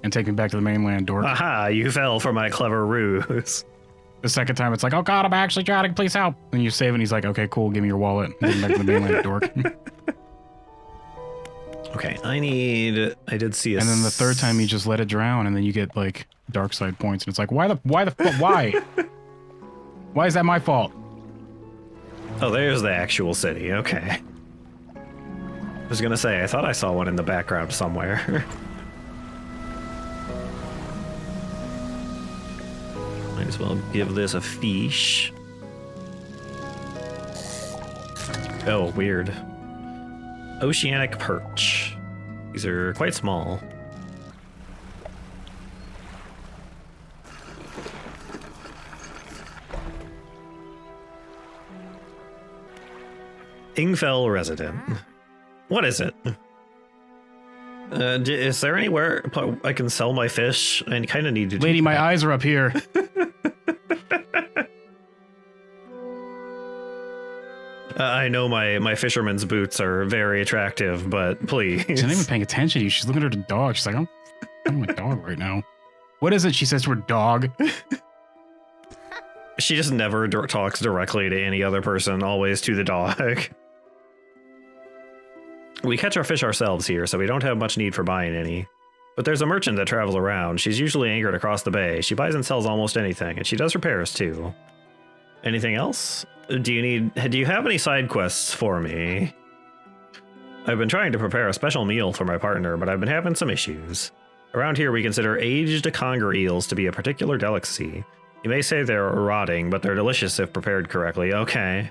And take me back to the mainland, dork. Aha, you fell for my clever ruse. The second time, it's like, oh, God, I'm actually drowning. Please help. And you save and he's like, okay, cool. Give me your wallet. And take me back to the mainland, dork. Okay, I did see a... And then the third time you just let it drown and then you get like dark side points and it's like, why? Why is that my fault? Oh, there's the actual city, okay. I was gonna say, I thought I saw one in the background somewhere. Might as well give this a fish. Oh, weird. Oceanic perch. These are quite small. Ingfell resident. What is it? Is there anywhere I can sell my fish? I kind of need to. Lady, my eyes are up here. I know my fisherman's boots are very attractive, but please. She's not even paying attention to you. She's looking at her dog. She's like, I'm my dog right now. What is it? She says to her dog. She just never talks directly to any other person, always to the dog. We catch our fish ourselves here, so we don't have much need for buying any. But there's a merchant that travels around. She's usually anchored across the bay. She buys and sells almost anything, and she does repairs too. Anything else? Do you have any side quests for me? I've been trying to prepare a special meal for my partner, but I've been having some issues. Around here, we consider aged conger eels to be a particular delicacy. You may say they're rotting, but they're delicious if prepared correctly. Okay.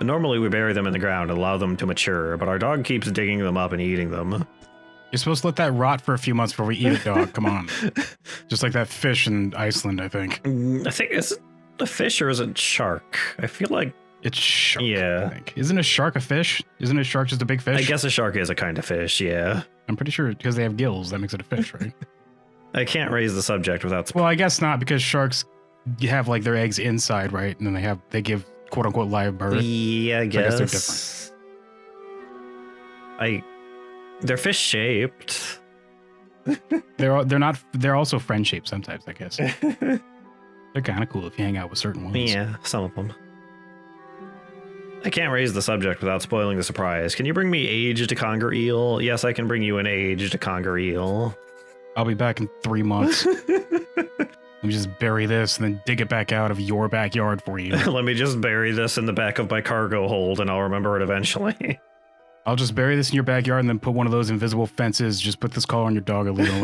Normally, we bury them in the ground and allow them to mature, but our dog keeps digging them up and eating them. You're supposed to let that rot for a few months before we eat it, dog. Come on. Just like that fish in Iceland, I think. I think, is it a fish or is it shark? I feel like... It's shark, yeah. I think. Isn't a shark a fish? Isn't a shark just a big fish? I guess a shark is a kind of fish, yeah. I'm pretty sure because they have gills, that makes it a fish, right? I can't raise the subject without... Well, I guess not, because sharks have like their eggs inside, right? And then they give quote unquote live birth. Yeah, I guess. So I guess they're different. They're fish shaped. They're also friend shaped sometimes, I guess. They're kind of cool if you hang out with certain ones. Yeah, some of them. I can't raise the subject without spoiling the surprise. Can you bring me aged conger eel? Yes, I can bring you an aged conger eel. I'll be back in 3 months. Let me just bury this and then dig it back out of your backyard for you. Let me just bury this in the back of my cargo hold and I'll remember it eventually. I'll just bury this in your backyard and then put one of those invisible fences. Just put this collar on your dog and leave it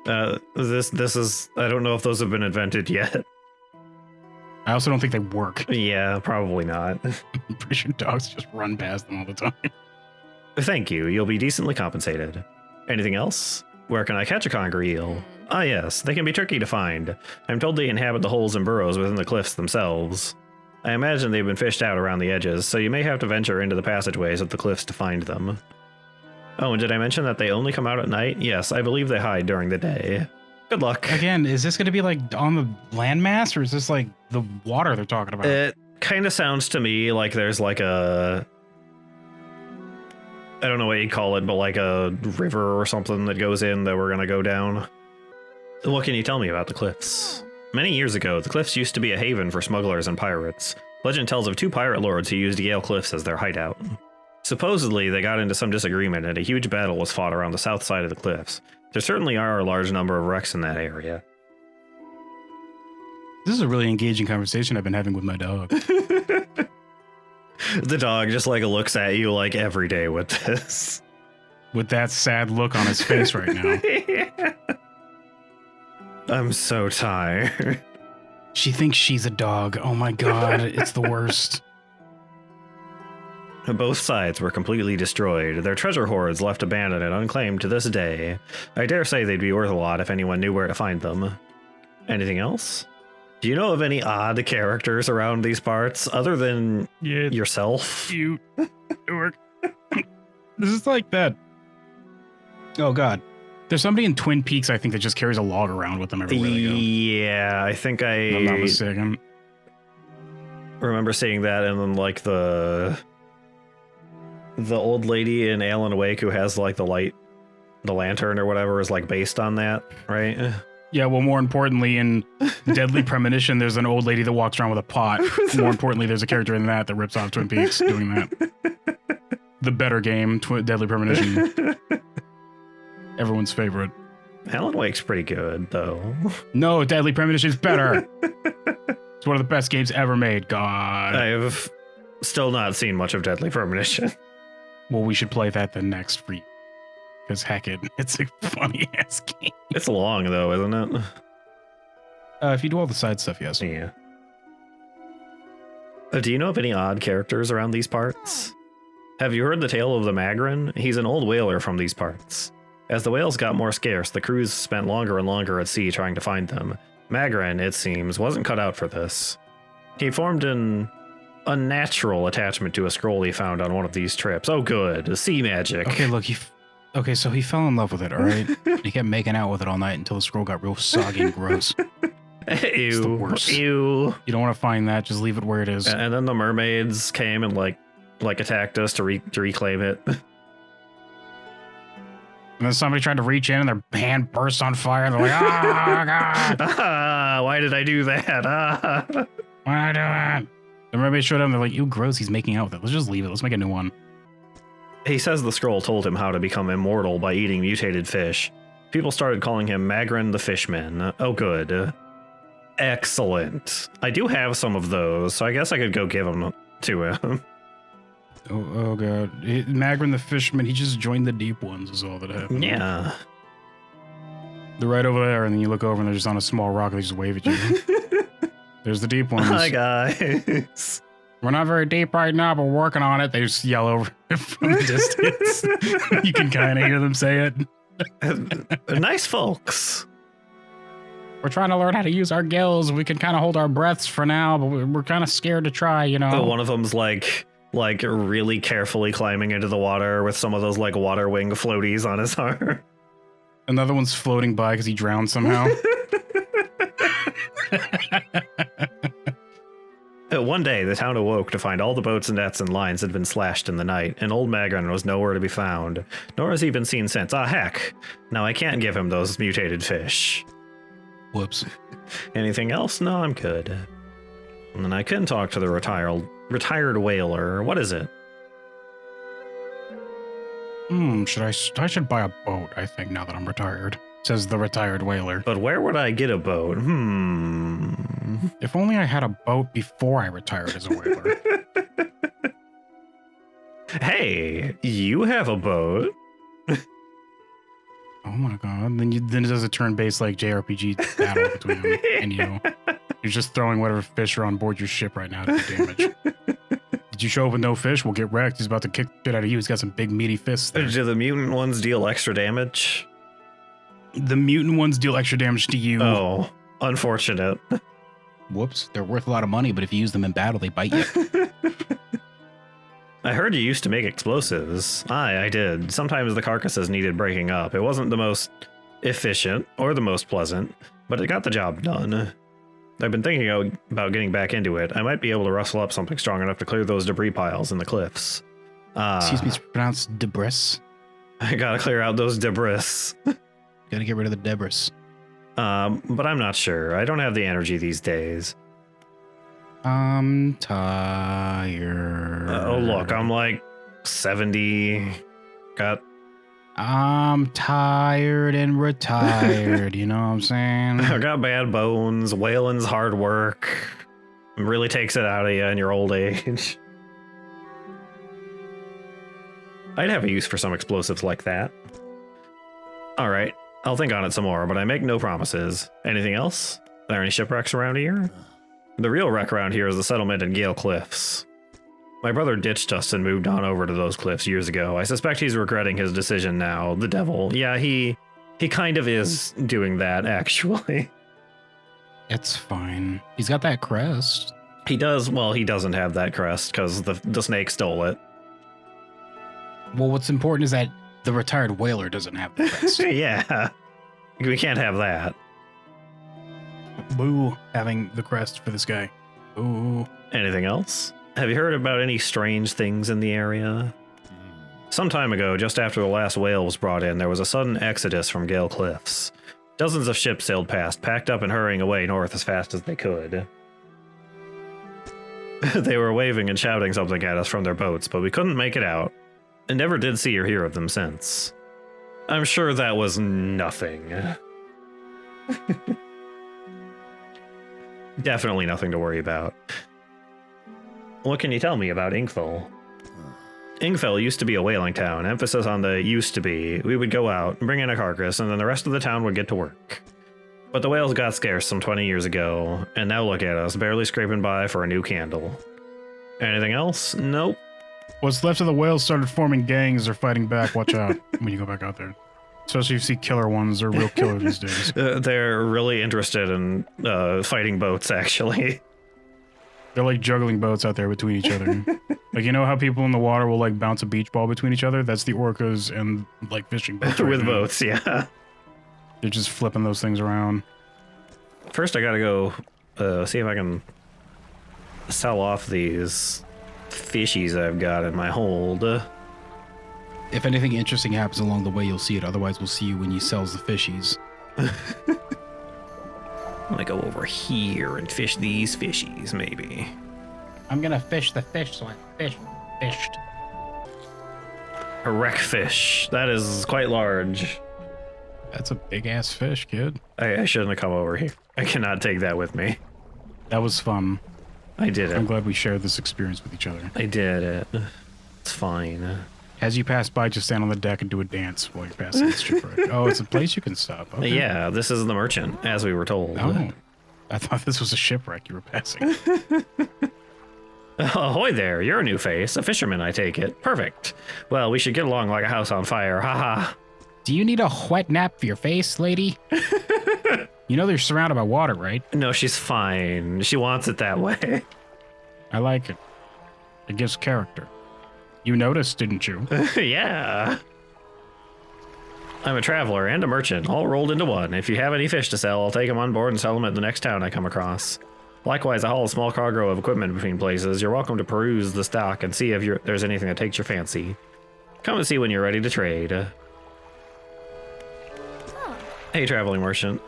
alone. This is... I don't know if those have been invented yet. I also don't think they work. Yeah, probably not. I'm pretty sure dogs just run past them all the time. Thank you. You'll be decently compensated. Anything else? Where can I catch a conger eel? Ah, yes. They can be tricky to find. I'm told they inhabit the holes and burrows within the cliffs themselves. I imagine they've been fished out around the edges, so you may have to venture into the passageways of the cliffs to find them. Oh, and did I mention that they only come out at night? Yes, I believe they hide during the day. Good luck. Again, is this going to be like on the landmass, or is this like the water they're talking about? It kind of sounds to me like there's like a... I don't know what you'd call it, but like a river or something that goes in that we're going to go down. What can you tell me about the cliffs? Many years ago, the cliffs used to be a haven for smugglers and pirates. Legend tells of 2 pirate lords who used Yale Cliffs as their hideout. Supposedly, they got into some disagreement and a huge battle was fought around the south side of the cliffs. There certainly are a large number of wrecks in that area. This is a really engaging conversation I've been having with my dog. The dog just like looks at you like every day with this. With that sad look on his face right now. Yeah. I'm so tired. She thinks she's a dog. Oh my god, it's the worst. Both sides were completely destroyed, their treasure hoards left abandoned and unclaimed to this day. I dare say they'd be worth a lot if anyone knew where to find them. Anything else? Do you know of any odd characters around these parts, other than yourself? Cute. Dork. This is like that. Oh god. There's somebody in Twin Peaks, I think, that just carries a log around with them everywhere they go. Yeah, I think If I'm not mistaken. remember seeing that, and then like the old lady in Alan Wake who has like the lantern or whatever is like based on that, right? Yeah, well, more importantly, in Deadly Premonition, there's an old lady that walks around with a pot. More importantly, there's a character in that rips off Twin Peaks doing that. The better game, Deadly Premonition. Everyone's favorite. Alan Wake's pretty good, though. No, Deadly Premonition's better. It's one of the best games ever made. God. I've still not seen much of Deadly Premonition. Well, we should play that the next week. Because heck it, it's a funny ass game. It's long, though, isn't it? If you do all the side stuff, yes. Yeah. Do you know of any odd characters around these parts? Have you heard the tale of the Magrin? He's an old whaler from these parts. As the whales got more scarce, the crews spent longer and longer at sea trying to find them. Magrin, it seems, wasn't cut out for this. He formed an unnatural attachment to a scroll he found on one of these trips. Oh, good. Sea magic. Okay, look, okay, so he fell in love with it, all right? He kept making out with it all night until the scroll got real soggy and gross. Ew. It's the worst. Ew. You don't want to find that. Just leave it where it is. And then the mermaids came and like attacked us to reclaim it. And then somebody tried to reach in and their hand burst on fire. And they're like, ah, God. Ah, why did I do that? Ah. What am I doing? The mermaid showed up and they're like, ew, gross, he's making out with it. Let's just leave it. Let's make a new one. He says the scroll told him how to become immortal by eating mutated fish. People started calling him Magrin the Fishman. Oh, good. Excellent. I do have some of those, so I guess I could go give them to him. Oh God. Magrin the Fishman, he just joined the deep ones is all that happened. Yeah. They're right over there, and then you look over and they're just on a small rock and they just wave at you. There's the deep ones. Hi, guys. We're not very deep right now, but we're working on it. They just yell over from the distance. You can kind of hear them say it. Nice folks. We're trying to learn how to use our gills. We can kind of hold our breaths for now, but we're kind of scared to try, you know. Oh, one of them's like really carefully climbing into the water with some of those like water wing floaties on his arm. Another one's floating by because he drowned somehow. One day, the town awoke to find all the boats and nets and lines had been slashed in the night, and old Magrin was nowhere to be found, nor has he been seen since. Ah, heck. Now I can't give him those mutated fish. Whoops. Anything else? No, I'm good. And then I can talk to the retired whaler. What is it? I should buy a boat, I think, now that I'm retired, says the retired whaler. But where would I get a boat? If only I had a boat before I retired as a whaler. Hey, you have a boat. Oh my God. Then it does a turn-based like JRPG battle between him and you. You're just throwing whatever fish are on board your ship right now to do damage. Did you show up with no fish? We'll get wrecked. He's about to kick shit out of you. He's got some big meaty fists there. Do the mutant ones deal extra damage? The mutant ones deal extra damage to you. Oh, unfortunate. Whoops, they're worth a lot of money, but if you use them in battle, they bite you. I heard you used to make explosives. Aye, I did. Sometimes the carcasses needed breaking up. It wasn't the most efficient or the most pleasant, but it got the job done. I've been thinking about getting back into it. I might be able to rustle up something strong enough to clear those debris piles in the cliffs. Excuse me, it's pronounced debris. I gotta clear out those debris. Gotta get rid of the debris. But I'm not sure. I don't have the energy these days. I'm tired. Oh, look, I'm like 70. I'm tired and retired, you know what I'm saying? I got bad bones. Whaling's hard work. It really takes it out of you in your old age. I'd have a use for some explosives like that. All right, I'll think on it some more, but I make no promises. Anything else? Are there any shipwrecks around here? The real wreck around here is the settlement in Gale Cliffs. My brother ditched us and moved on over to those cliffs years ago. I suspect he's regretting his decision now. The devil. Yeah, he kind of is doing that, actually. It's fine. He's got that crest. He does. Well, he doesn't have that crest because the snake stole it. Well, what's important is that the retired whaler doesn't have the crest. Yeah. We can't have that. Boo, having the crest for this guy. Ooh. Anything else? Have you heard about any strange things in the area? Some time ago, just after the last whale was brought in, there was a sudden exodus from Gale Cliffs. Dozens of ships sailed past, packed up and hurrying away north as fast as they could. They were waving and shouting something at us from their boats, but we couldn't make it out, and never did see or hear of them since. I'm sure that was nothing. Definitely nothing to worry about. What can you tell me about Ingfell? Ingfell used to be a whaling town, emphasis on the used to be. We would go out, bring in a carcass, and then the rest of the town would get to work. But the whales got scarce some 20 years ago, and now look at us, barely scraping by for a new candle. Anything else? Nope. What's left of the whales started forming gangs or fighting back. Watch out when you go back out there. Especially if you see killer ones. They're real killer these days. They're really interested in fighting boats, actually. They're like juggling boats out there between each other. Like, you know how people in the water will like bounce a beach ball between each other? That's the orcas and like fishing boats. Right With now. boats, yeah. They're just flipping those things around. First, I gotta go see if I can sell off these fishies I've got in my hold. If anything interesting happens along the way, you'll see it. Otherwise, we'll see you when you sells the fishies. I'm gonna go over here and fish these fishies, maybe. I'm gonna fish the fish, so I fished. A wreck fish. That is quite large. That's a big ass fish, kid. I shouldn't have come over here. I cannot take that with me. That was fun. I did I'm it. glad we shared this experience with each other. I did it. It's fine. As you pass by, just stand on the deck and do a dance while you're passing this shipwreck. Oh, it's a place you can stop. Okay. Yeah, this is the merchant, as we were told. Oh, I thought this was a shipwreck you were passing. Ahoy there, you're a new face. A fisherman, I take it. Perfect. Well, we should get along like a house on fire. Haha. Do you need a wet nap for your face, lady? You know they're surrounded by water, right? No, she's fine. She wants it that way. I like it. It gives character. You noticed, didn't you? Yeah. I'm a traveler and a merchant, all rolled into one. If you have any fish to sell, I'll take them on board and sell them at the next town I come across. Likewise, I haul a small cargo of equipment between places. You're welcome to peruse the stock and see if there's anything that takes your fancy. Come and see when you're ready to trade. Hey, traveling merchant.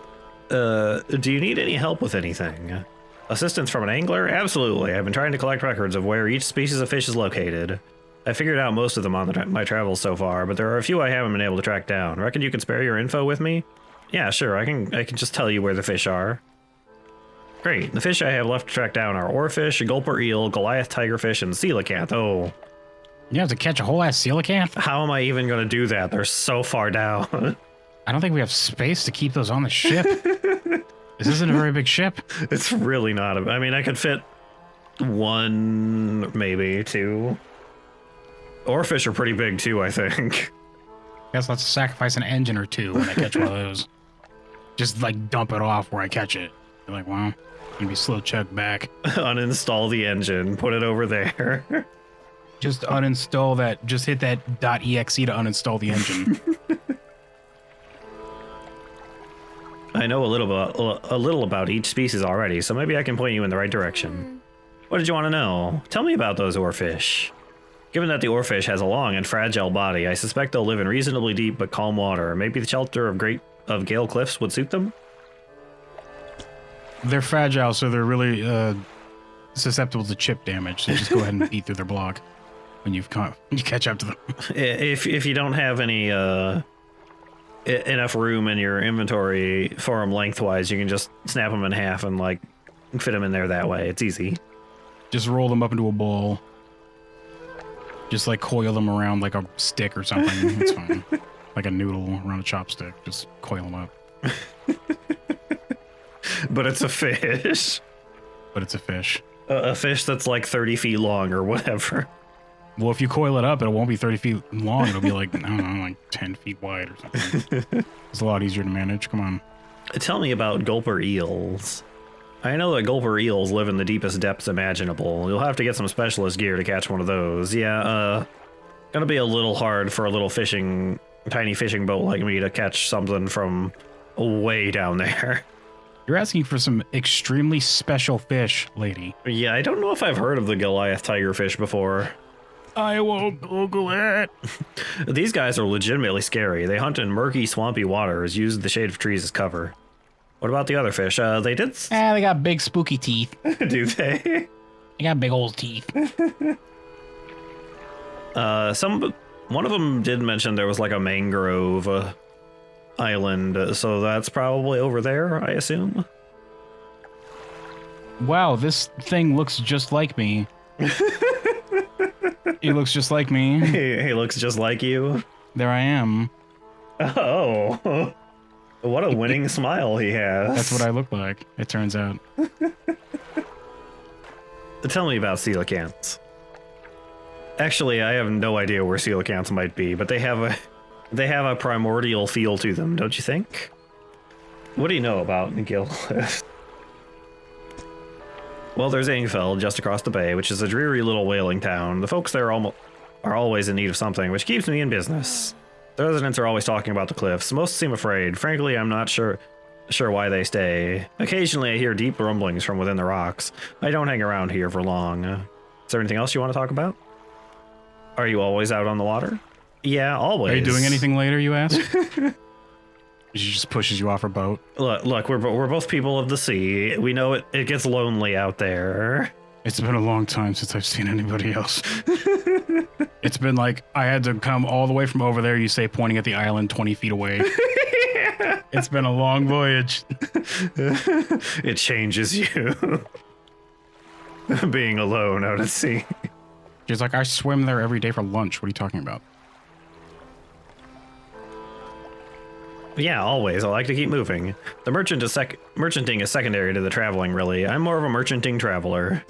Do you need any help with anything? Assistance from an angler? Absolutely. I've been trying to collect records of where each species of fish is located. I figured out most of them on my travels so far, but there are a few I haven't been able to track down. Reckon you can spare your info with me? Yeah, sure. I can just tell you where the fish are. Great. The fish I have left to track down are oarfish, gulper eel, Goliath tigerfish, and coelacanth. Oh. You have to catch a whole ass coelacanth? How am I even going to do that? They're so far down. I don't think we have space to keep those on the ship. This isn't a very big ship. It's really not. I mean, I could fit one, maybe two. Oarfish are pretty big too, I think. Guess let's sacrifice an engine or two when I catch one of those. Just like dump it off where I catch it. You're like, well, gonna be slow chug back. Uninstall the engine, put it over there. Just uninstall that. Just hit that .exe to uninstall the engine. I know a little about each species already, so maybe I can point you in the right direction. What did you want to know? Tell me about those oarfish. Given that the oarfish has a long and fragile body, I suspect they'll live in reasonably deep but calm water. Maybe the shelter of Gale Cliffs would suit them? They're fragile, so they're really susceptible to chip damage. So just go ahead and beat through their block when you catch up to them. If you don't have any enough room in your inventory for them lengthwise, you can just snap them in half and like fit them in there that way. It's easy. Just roll them up into a ball. Just like coil them around like a stick or something. It's fine. Like a noodle around a chopstick. Just coil them up. But it's a fish. But it's a fish. A fish that's like 30 feet long or whatever. Well, if you coil it up, it won't be 30 feet long. It'll be like, I don't know, like 10 feet wide or something. It's a lot easier to manage. Come on. Tell me about gulper eels. I know that gulper eels live in the deepest depths imaginable. You'll have to get some specialist gear to catch one of those. Yeah, gonna be a little hard for a little tiny fishing boat like me to catch something from way down there. You're asking for some extremely special fish, lady. Yeah, I don't know if I've heard of the Goliath tigerfish before. I won't Google it. These guys are legitimately scary. They hunt in murky, swampy waters, use the shade of trees as cover. What about the other fish? They did... They got big spooky teeth. Do they? They got big old teeth. One of them did mention there was like a mangrove island, so that's probably over there, I assume. Wow, this thing looks just like me. He looks just like me. He looks just like you. There I am. Oh, what a winning smile he has. That's what I look like, it turns out. Tell me about coelacanths. Actually, I have no idea where coelacanths might be, but they have a primordial feel to them, don't you think? What do you know about Gale Cliffs? Well, there's Ingfeld just across the bay, which is a dreary little whaling town. The folks there are always in need of something, which keeps me in business. The residents are always talking about the cliffs. Most seem afraid. Frankly, I'm not sure why they stay. Occasionally, I hear deep rumblings from within the rocks. I don't hang around here for long. Is there anything else you want to talk about? Are you always out on the water? Yeah, always. Are you doing anything later, you ask? She just pushes you off her boat. Look, we're both people of the sea. We know it gets lonely out there. It's been a long time since I've seen anybody else. It's been like, I had to come all the way from over there, you say, pointing at the island 20 feet away. It's been a long voyage. It changes you. Being alone out at sea. She's like, I swim there every day for lunch. What are you talking about? Yeah, always. I like to keep moving. The merchanting is secondary to the traveling, really. I'm more of a merchanting traveler.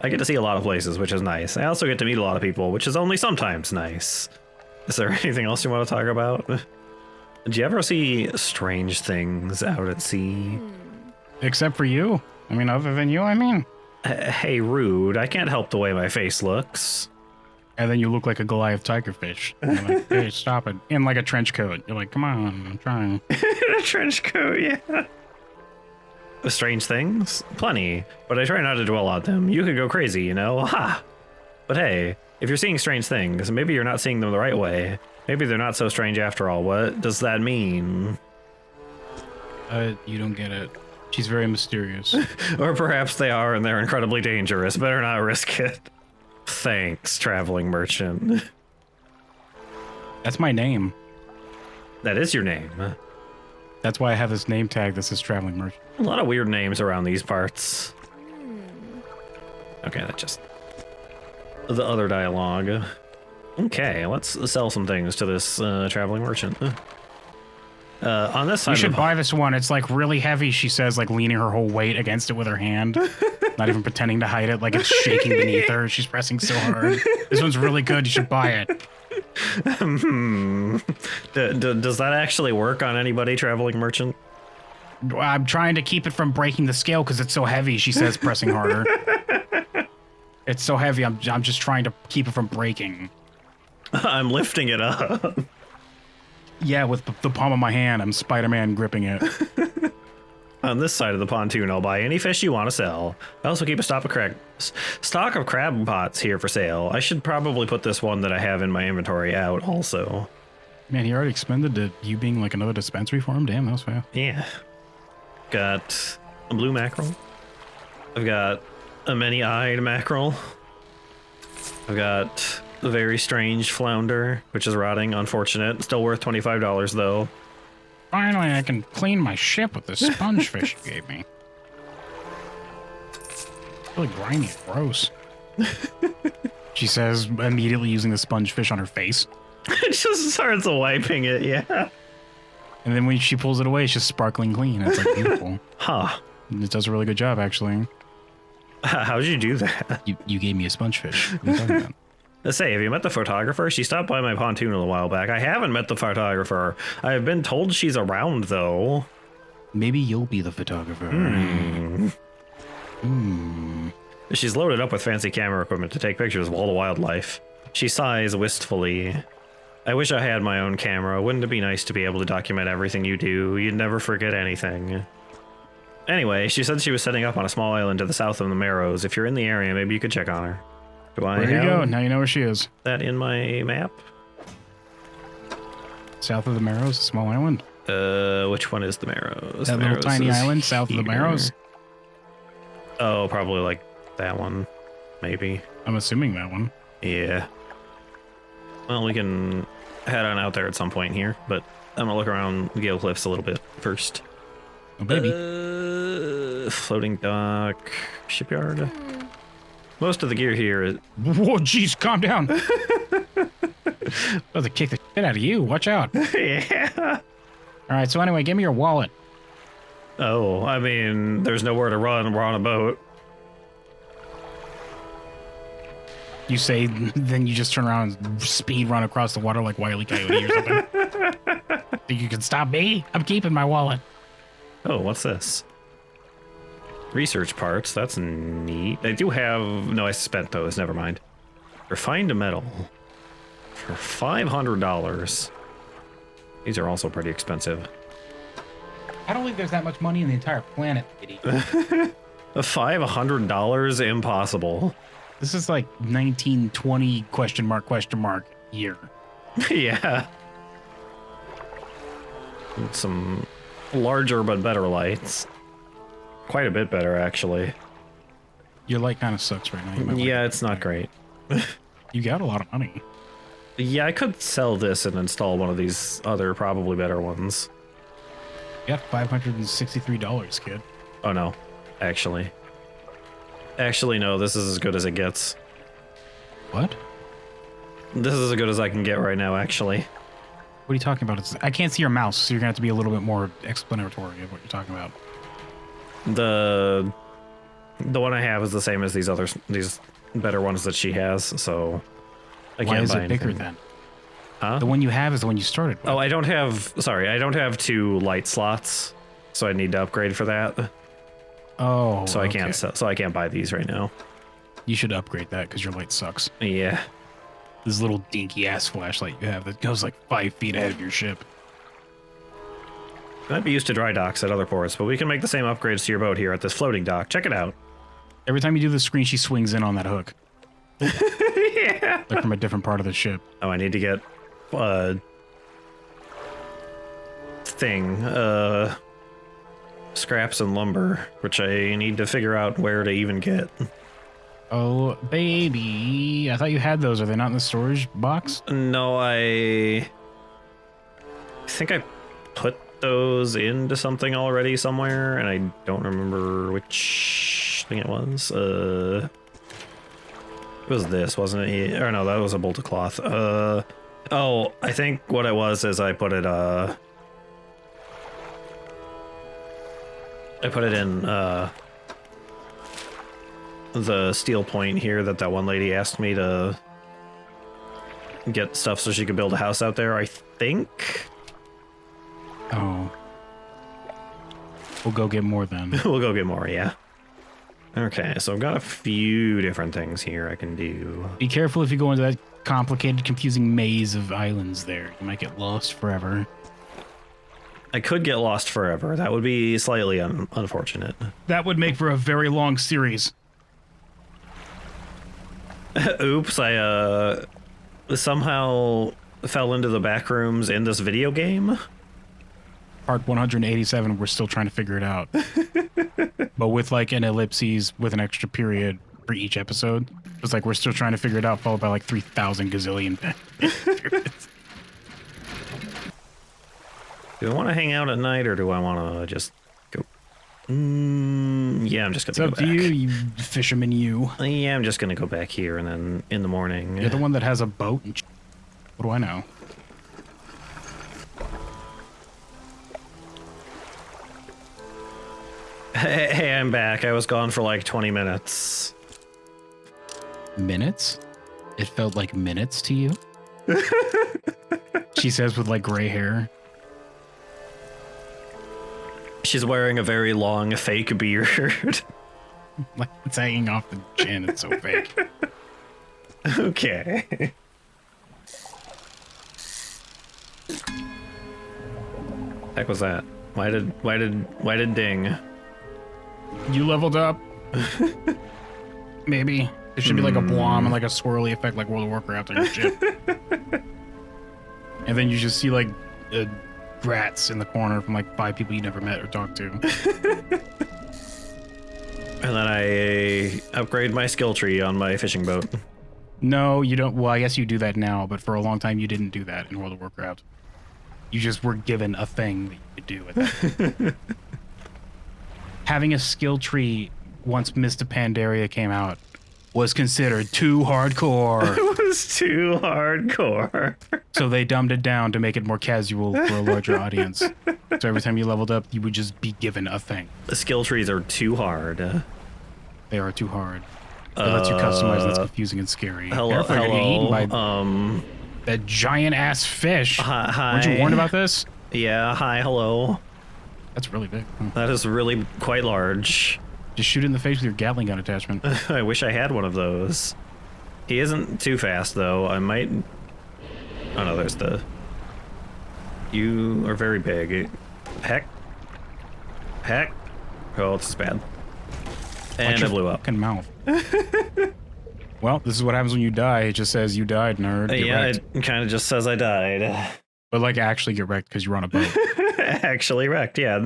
I get to see a lot of places, which is nice. I also get to meet a lot of people, which is only sometimes nice. Is there anything else you want to talk about? Did you ever see strange things out at sea? Except for you. I mean, other than you, I mean. Hey, rude. I can't help the way my face looks. And then you look like a Goliath tigerfish. You're like, hey, stop it. In like a trench coat. You're like, come on, I'm trying. A trench coat, yeah. Strange things? Plenty. But I try not to dwell on them. You could go crazy, you know? Ha! But hey, if you're seeing strange things, maybe you're not seeing them the right way. Maybe they're not so strange after all. What does that mean? You don't get it. She's very mysterious. Or perhaps they are and they're incredibly dangerous. Better not risk it. Thanks, traveling merchant. That's my name. That is your name. That's why I have this name tag that says traveling merchant. A lot of weird names around these parts. Okay, that's just the other dialogue. Okay, let's sell some things to this traveling merchant. On this side, you should buy this one. It's like really heavy, she says, like leaning her whole weight against it with her hand. Not even pretending to hide it, like it's shaking beneath her. She's pressing so hard. This one's really good. You should buy it. Does that actually work on anybody, traveling merchant? I'm trying to keep it from breaking the scale because it's so heavy, she says, pressing harder. It's so heavy, I'm just trying to keep it from breaking. I'm lifting it up. Yeah, with the palm of my hand, I'm Spider-Man gripping it. On this side of the pontoon, I'll buy any fish you want to sell. I also keep a stock of crab pots here for sale. I should probably put this one that I have in my inventory out also. Man, he already expended to you being like another dispensary for him? Damn, that was fast. Yeah. Got a blue mackerel. I've got a many-eyed mackerel. I've got a very strange flounder, which is rotting, unfortunate. Still worth $25 though. Finally, I can clean my ship with the sponge fish you gave me. Really grimy and gross. She says, immediately using the sponge fish on her face. It just starts wiping it, yeah. And then when she pulls it away, it's just sparkling clean. It's like beautiful. Huh. It does a really good job, actually. How'd you do that? You gave me a sponge fish. What are you talking about? Let's say, have you met the photographer? She stopped by my pontoon a little while back. I haven't met the photographer. I've been told she's around, though. Maybe you'll be the photographer. She's loaded up with fancy camera equipment to take pictures of all the wildlife. She sighs wistfully. I wish I had my own camera. Wouldn't it be nice to be able to document everything you do? You'd never forget anything. Anyway, she said she was setting up on a small island to the south of the Marrows. If you're in the area, maybe you could check on her. Do I There you go. Now you know where she is. That in my map? South of the Marrows, a small island. Which one is the Marrows? That The little Marrows tiny is island south of the here. Marrows. Oh, probably like that one. Maybe. I'm assuming that one. Yeah. Well, we can head on out there at some point here, but I'm gonna look around the Gale Cliffs a little bit first. Oh, baby. Floating dock, shipyard. Most of the gear here is... Whoa, jeez, calm down. About to kick the shit out of you. Watch out. Yeah. All right, so anyway, give me your wallet. Oh, I mean, there's nowhere to run. We're on a boat. You say, then you just turn around and speed run across the water like Wile E. Coyote or something. Think you can stop me? I'm keeping my wallet. Oh, what's this? Research parts, that's neat. I do have... No, I spent those, never mind. Refined metal. For $500. These are also pretty expensive. I don't think there's that much money in the entire planet, idiot. $500? Impossible. This is like 1920 question mark year. Yeah. Some larger but better lights. Quite a bit better, actually. Your light kind of sucks right now. You might want Yeah, to it's not great. You got a lot of money. Yeah, I could sell this and install one of these other, probably better ones. You got $563, kid. Oh, no. Actually. Actually, no, this is as good as it gets. What? This is as good as I can get right now, actually. What are you talking about? I can't see your mouse, so you're gonna have to be a little bit more explanatory of what you're talking about. The one I have is the same as these better ones that she has, so I Why can't is buy it bigger anything. then? Huh? The one you have is the one you started with. Oh, I don't have 2 light slots, so I need to upgrade for that. Oh, So I okay. can't so I can't buy these right now. You should upgrade that because your light sucks. Yeah. This little dinky ass flashlight you have that goes like 5 feet ahead of your ship. Might be used to dry docks at other ports, but we can make the same upgrades to your boat here at this floating dock. Check it out. Every time you do the screen, she swings in on that hook. Yeah. Like from a different part of the ship. Oh, I need to get scraps and lumber, which I need to figure out where to even get. Oh, baby. I thought you had those. Are they not in the storage box? No, I think I put those into something already somewhere, and I don't remember which thing it was. It was this, wasn't it? Or no, that was a bolt of cloth. Oh, I think what it was is I put it in the steel point here that one lady asked me to get stuff so she could build a house out there, I think. Oh. We'll go get more then. We'll go get more, yeah. Okay, so I've got a few different things here I can do. Be careful if you go into that complicated, confusing maze of islands there. You might get lost forever. I could get lost forever. That would be slightly unfortunate. That would make for a very long series. Oops, I somehow fell into the back rooms in this video game. Part 187, we're still trying to figure it out. But with like an ellipses with an extra period for each episode. It's like we're still trying to figure it out, followed by like 3,000 gazillion periods. Do I want to hang out at night or do I want to just go? Yeah, I'm just going It's to go up back. to you, you fisherman, you. Yeah, I'm just going to go back here and then in the morning. You're the one that has a boat and what do I know? Hey, I'm back. I was gone for like 20 minutes. Minutes? It felt like minutes to you? She says with like gray hair. She's wearing a very long fake beard. Like it's hanging off the chin. It's so fake. Okay. Heck was that? Why did ding? You leveled up. Maybe. There should be like a blom and like a swirly effect like World of Warcraft on your ship. And then you just see like rats in the corner from like 5 people you never met or talked to. And then I upgrade my skill tree on my fishing boat. No, you don't. Well, I guess you do that now, but for a long time you didn't do that in World of Warcraft. You just were given a thing that you could do with it. Having a skill tree once Mist of Pandaria came out was considered too hardcore. It was too hardcore. So they dumbed it down to make it more casual for a larger audience. So every time you leveled up, you would just be given a thing. The skill trees are too hard. They are too hard. It lets you customize, and it's confusing and scary. Hello, Careful, you're getting eaten by hello. that giant ass fish. Hi. Weren't you warned about this? Yeah, hi, hello. That's really big. Huh. That is really quite large. Just shoot it in the face with your Gatling gun attachment. I wish I had one of those. He isn't too fast, though. I might... Oh, no, there's the... You are very big. Heck. Heck. Oh, this is bad. And I blew up. Fucking mouth. Well, this is what happens when you die. It just says you died, nerd. Get Yeah, wrecked. it kind of just says I died. But like actually get wrecked because you're on a boat. Actually wrecked, yeah.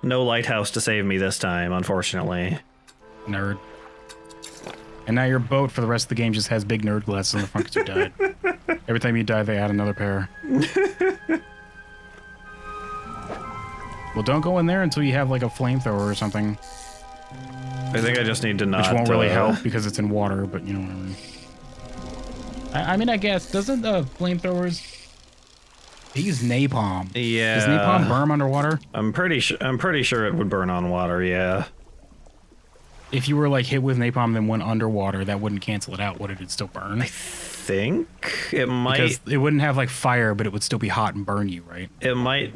No lighthouse to save me this time, unfortunately. Nerd. And now your boat for the rest of the game just has big nerd glasses on the front because you died. Every time you die, they add another pair. Well, don't go in there until you have like a flamethrower or something. I think I just need to not... Which won't really help because it's in water, but you know what I mean. I mean, I guess, doesn't flamethrowers... They use napalm. Yeah. Does napalm burn underwater? I'm pretty sure it would burn on water, yeah. If you were like hit with napalm then went underwater, that wouldn't cancel it out, would it? It'd still burn? I think it might... Because it wouldn't have like fire, but it would still be hot and burn you, right? It might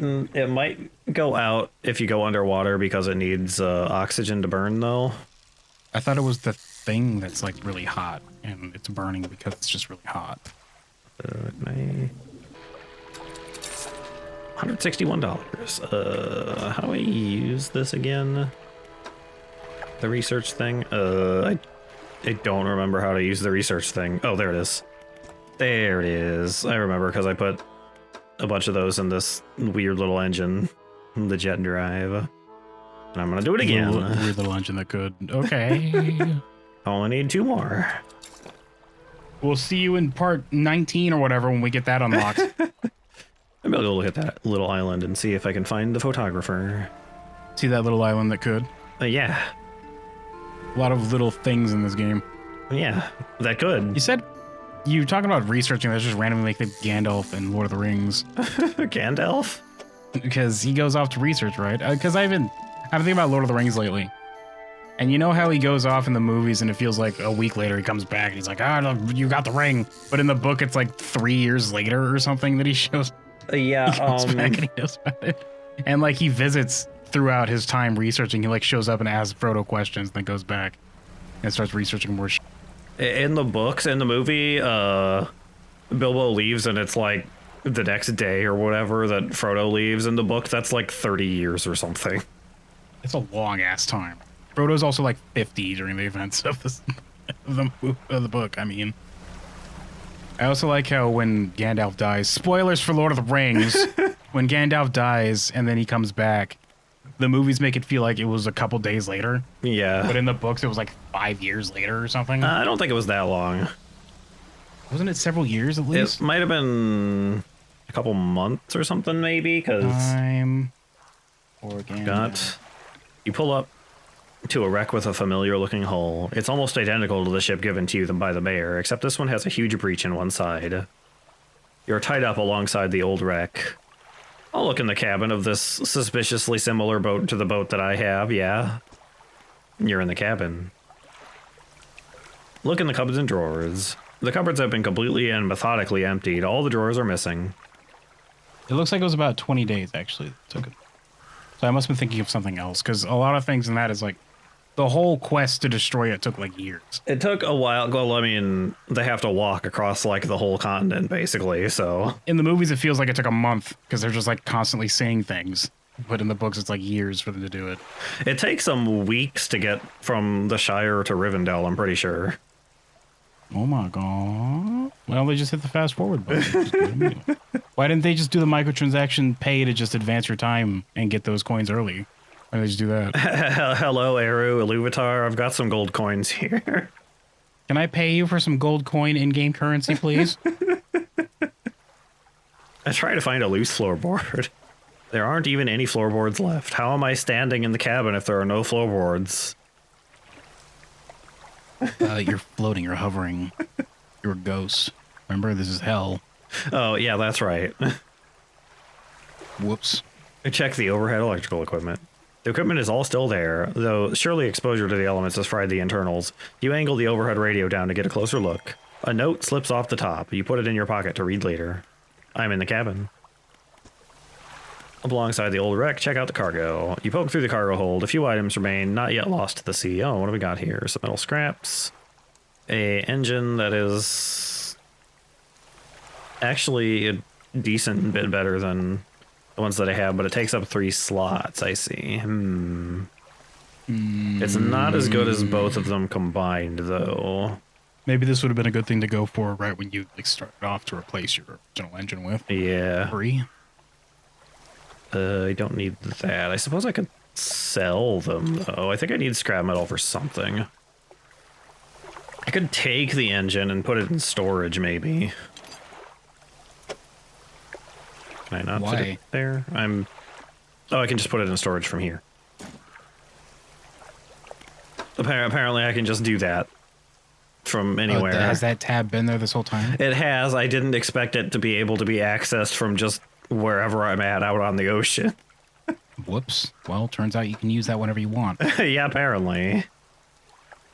go out if you go underwater because it needs oxygen to burn, though. I thought it was the thing that's like really hot and it's burning because it's just really hot. $161. How do I use this again? The research thing? I don't remember how to use the research thing. Oh, there it is. There it is. I remember because I put a bunch of those in this weird little engine, the jet drive. And I'm gonna do it again. Weird little engine that could. Okay. I only need 2 more. We'll see you in part 19 or whatever when we get that unlocked. Maybe I'll go look at that little island and see if I can find the photographer. See that little island that could? Yeah. A lot of little things in this game. Yeah, that could. You said you were talking about researching. That's just randomly make the Gandalf and Lord of the Rings. Gandalf? Because he goes off to research, right? Because I've been thinking about Lord of the Rings lately. And you know how he goes off in the movies and it feels like a week later he comes back and he's like, you got the ring. But in the book, it's like 3 years later or something that he shows. Yeah, He comes back and he knows about it. And like he visits throughout his time researching. He like shows up and asks Frodo questions, then goes back and starts researching more shit. In the books, in the movie, Bilbo leaves and it's like the next day or whatever that Frodo leaves. In the book, that's like 30 years or something. It's a long ass time. Frodo's also like 50 during the events of this of the book. I mean, I also like how when Gandalf dies, spoilers for Lord of the Rings, when Gandalf dies and then he comes back, the movies make it feel like it was a couple days later. Yeah. But in the books, it was like 5 years later or something. I don't think it was that long. Wasn't it several years at least? It might have been a couple months or something, maybe, because... Time for Gandalf. You pull up to a wreck with a familiar-looking hull. It's almost identical to the ship given to you by the mayor, except this one has a huge breach in one side. You're tied up alongside the old wreck. I'll look in the cabin of this suspiciously similar boat to the boat that I have, yeah. You're in the cabin. Look in the cupboards and drawers. The cupboards have been completely and methodically emptied. All the drawers are missing. It looks like it was about 20 days, actually. It took it. So I must have been thinking of something else, because a lot of things in that is like, the whole quest to destroy it took like years. It took a while. Well, I mean, they have to walk across like the whole continent, basically, so... In the movies, it feels like it took a month, because they're just like constantly saying things. But in the books, it's like years for them to do it. It takes them weeks to get from the Shire to Rivendell, I'm pretty sure. Oh my god. Well, they just hit the fast forward button. Why didn't they just do the microtransaction pay to just advance your time and get those coins early? Why did they just do that? Hello, Eru, Iluvatar. I've got some gold coins here. Can I pay you for some gold coin in-game currency, please? I try to find a loose floorboard. There aren't even any floorboards left. How am I standing in the cabin if there are no floorboards? You're floating, you're hovering. You're a ghost. Remember, this is hell. Oh, yeah, that's right. Whoops. Check the overhead electrical equipment. The equipment is all still there, though surely exposure to the elements has fried the internals. You angle the overhead radio down to get a closer look. A note slips off the top. You put it in your pocket to read later. I'm in the cabin. alongside the old wreck, check out the cargo. You poke through the cargo hold. A few items remain, not yet lost to the sea. Oh, what do we got here? Some metal scraps. A engine that is actually a decent bit better than the ones that I have, but it takes up 3 slots, I see. It's not as good as both of them combined, though. Maybe this would have been a good thing to go for right when you like started off to replace your original engine with. Yeah. Free. I don't need that. I suppose I could sell them, though. I think I need scrap metal for something. I could take the engine and put it in storage, maybe. Can I not Why? fit it there? Oh, I can just put it in storage from here. Apparently, I can just do that from anywhere. Has that tab been there this whole time? It has. I didn't expect it to be able to be accessed from just wherever I'm at out on the ocean. Whoops. Well, turns out you can use that whenever you want. Yeah, apparently.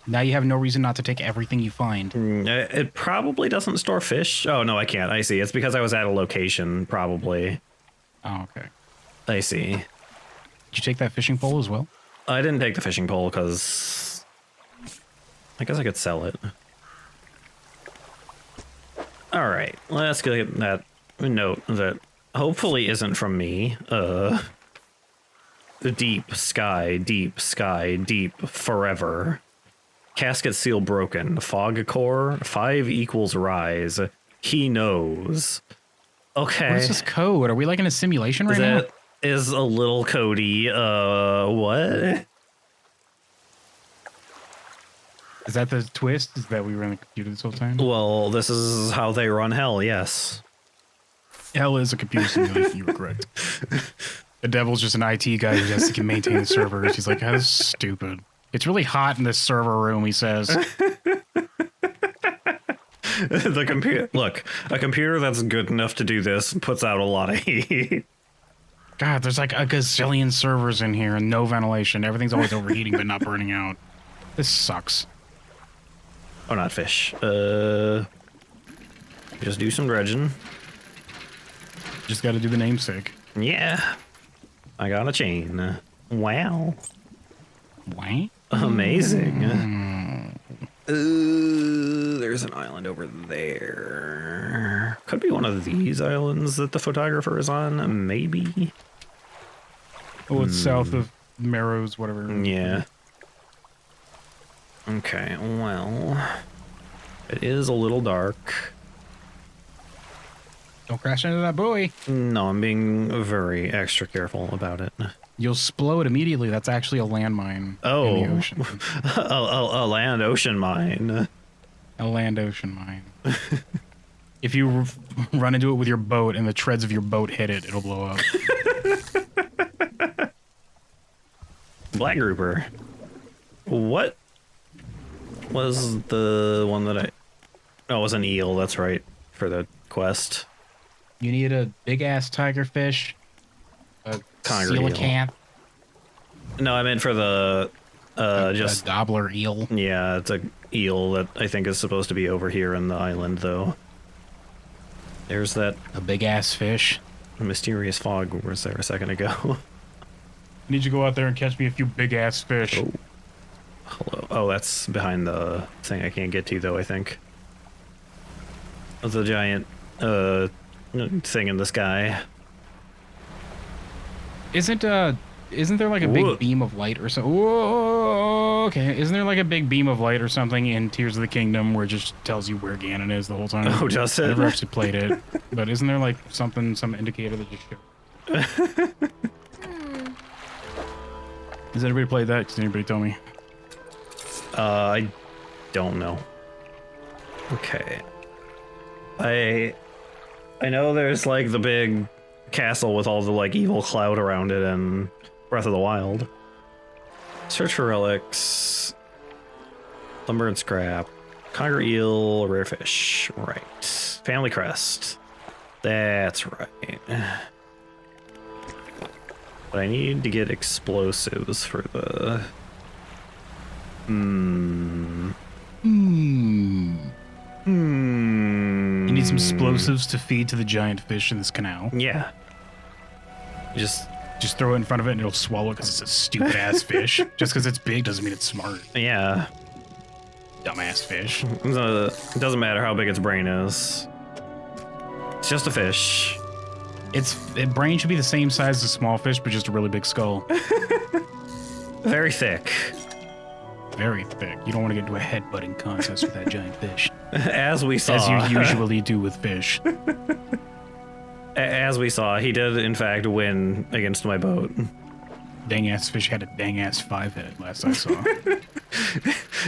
Now you have no reason not to take everything you find. It probably doesn't store fish. Oh, no, I can't. I see. It's because I was at a location, probably. Oh, okay. I see. Did you take that fishing pole as well? I didn't take the fishing pole because I guess I could sell it. All right, let's get that note that hopefully isn't from me. Deep sky, deep, forever. Casket seal broken. Fog core, 5 equals rise. He knows. Okay. What is this code? Are we like in a simulation right now? That is a little Cody. What? Is that the twist? Is that we were on the computer this whole time? Well, this is how they run hell, yes. Hell is a computer simulation. You were correct. The devil's just an IT guy who has to maintain the servers. He's like, that's stupid. It's really hot in this server room, he says. The computer. Look, a computer that's good enough to do this puts out a lot of heat. God, there's like a gazillion servers in here and no ventilation. Everything's always overheating but not burning out. This sucks. Oh, not fish. Just do some dredging. Just got to do the namesake. Yeah. I got a chain. Wow. What? Amazing. There's an island over there. Could be one of these islands that the photographer is on, maybe. Oh, it's south of Marrows, whatever. Yeah. Okay, well, it is a little dark. Don't crash into that buoy. No, I'm being very extra careful about it. You'll explode immediately. That's actually a landmine in the ocean. a land ocean mine. A land ocean mine. If you run into it with your boat and the treads of your boat hit it, it'll blow up. Black grouper. What was the one that I... Oh, it was an eel, that's right, for the quest. You need a big-ass tigerfish, a coelacanth. No, I meant for the... just... a gobbler eel. Yeah, it's a eel that I think is supposed to be over here in the island, though. There's that A big-ass fish. mysterious fog was there a second ago. I need you to go out there and catch me a few big-ass fish. Oh. Hello. Oh, that's behind the thing I can't get to, though, I think. That's a giant thing in the sky. Isn't there like a big beam of light or something? Whoa, okay. Isn't there like a big beam of light or something in Tears of the Kingdom where it just tells you where Ganon is the whole time? Oh, does it? I never actually played it, but isn't there like some indicator that just shows? Has anybody played that? Can anybody tell me? I don't know. Okay. I know there's like the big castle with all the like evil cloud around it in Breath of the Wild. Search for relics. Lumber and scrap. Conger eel, rare fish. Right. Family crest. That's right. But I need to get explosives for the... You need some explosives to feed to the giant fish in this canal. Yeah. Just throw it in front of it and it'll swallow it because it's a stupid ass fish. Just because it's big doesn't mean it's smart. Yeah. Dumbass fish. It doesn't matter how big its brain is. It's just a fish. Its brain should be the same size as a small fish, but just a really big skull. Very thick. Very thick. You don't want to get into a headbutting contest with that giant fish. As we saw. As you usually do with fish. As we saw, he did in fact win against my boat. Dang ass fish had a dang ass 5-head last I saw.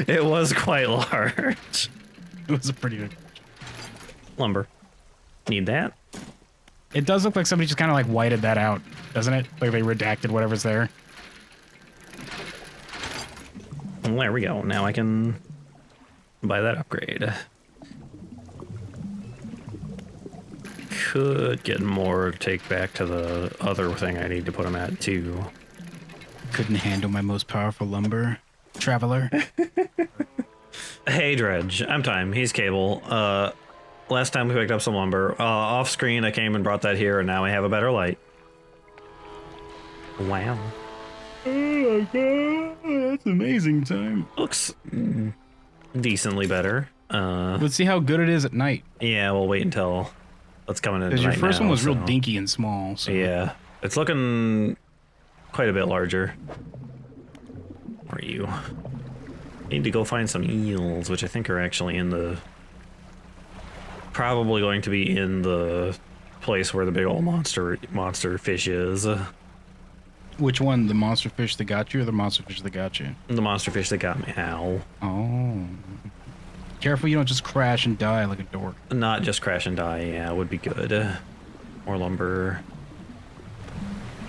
It was quite large. It was a pretty big. Lumber. Need that? It does look like somebody just kind of like whited that out, doesn't it? Like they redacted whatever's there. Well, there we go. Now I can buy that upgrade. Could get more to take back to the other thing I need to put them at too. Couldn't handle my most powerful lumber, traveler. Hey Dredge, I'm Time. He's Cable. Last time we picked up some lumber. Off screen, I came and brought that here, and now I have a better light. Wow. Oh my god, that's amazing, Time. Looks decently better. Let's see how good it is at night. Yeah, we'll wait until it's coming in. Because your first now, one was real so. dinky and small. So. Yeah, it's looking quite a bit larger. Where are you? Need to go find some eels, which I think are actually in the... Probably going to be in the place where the big old monster fish is. Which one? The monster fish that got you or the monster fish that got you? The monster fish that got me. Ow. Oh. Careful you don't just crash and die like a dork. Not just crash and die, yeah, would be good. More lumber.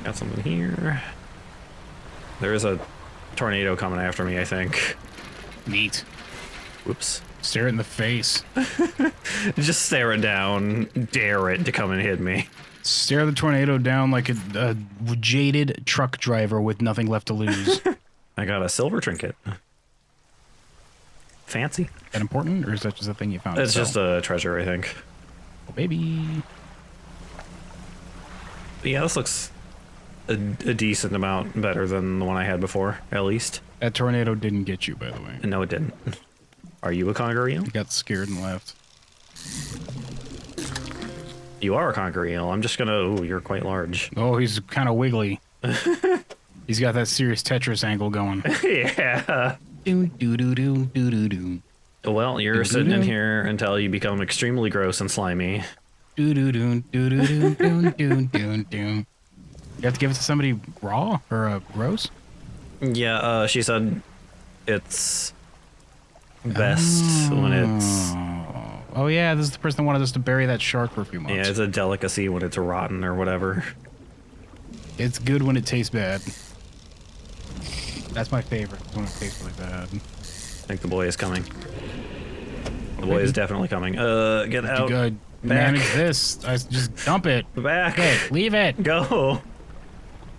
Got something here. There is a tornado coming after me, I think. Neat. Whoops. Stare it in the face. Just stare it down. Dare it to come and hit me. Stare the tornado down like a jaded truck driver with nothing left to lose. I got a silver trinket. Fancy. That important, or is that just a thing you found? It's just a treasure, I think. Oh, baby. But yeah, this looks a decent amount better than the one I had before, at least. That tornado didn't get you, by the way. No, it didn't. Are you a conger eel? You got scared and left. You are a conger eel. I'm just gonna... Ooh, you're quite large. Oh, he's kind of wiggly. He's got that serious Tetris angle going. Yeah. Do do do do do do do. Well, you're sitting in here until you become extremely gross and slimy. Do do do do do do do do do do. You have to give it to somebody raw or gross? Yeah, she said it's best when it's... Oh yeah, this is the person that wanted us to bury that shark for a few months. Yeah, it's a delicacy when it's rotten or whatever. It's good when it tastes bad. That's my favorite, when it tastes really bad. I think the boy is coming. The boy is definitely coming. Get out. You manage this. I just dump it. Back. Okay, leave it. Go.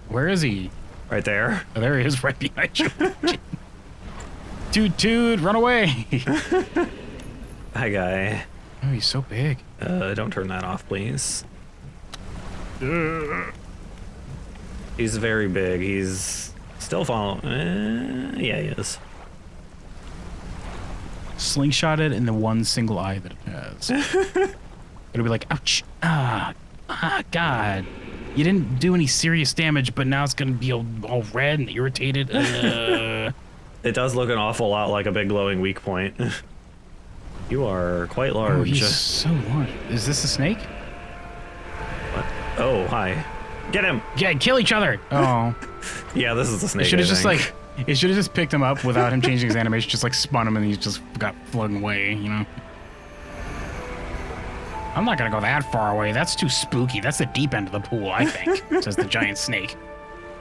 Where is he? Right there. Oh, there he is, right behind you. Toot toot, run away. Hi, guy. Oh, he's so big. Don't turn that off, please. He's very big. He's still following. Yeah, he is. Slingshot it in the one single eye that it has. It'll be like, ouch. God. You didn't do any serious damage, but now it's going to be all red and irritated. It does look an awful lot like a big glowing weak point. You are quite large. Oh, he's so large. Is this a snake? What? Oh, hi. Get him! Yeah, kill each other. Oh. Yeah, this is the snake. It should have just like, it should have just picked him up without him changing his animation, just like spun him and he just got floating away, you know? I'm not gonna go that far away. That's too spooky. That's the deep end of the pool, I think, says the giant snake.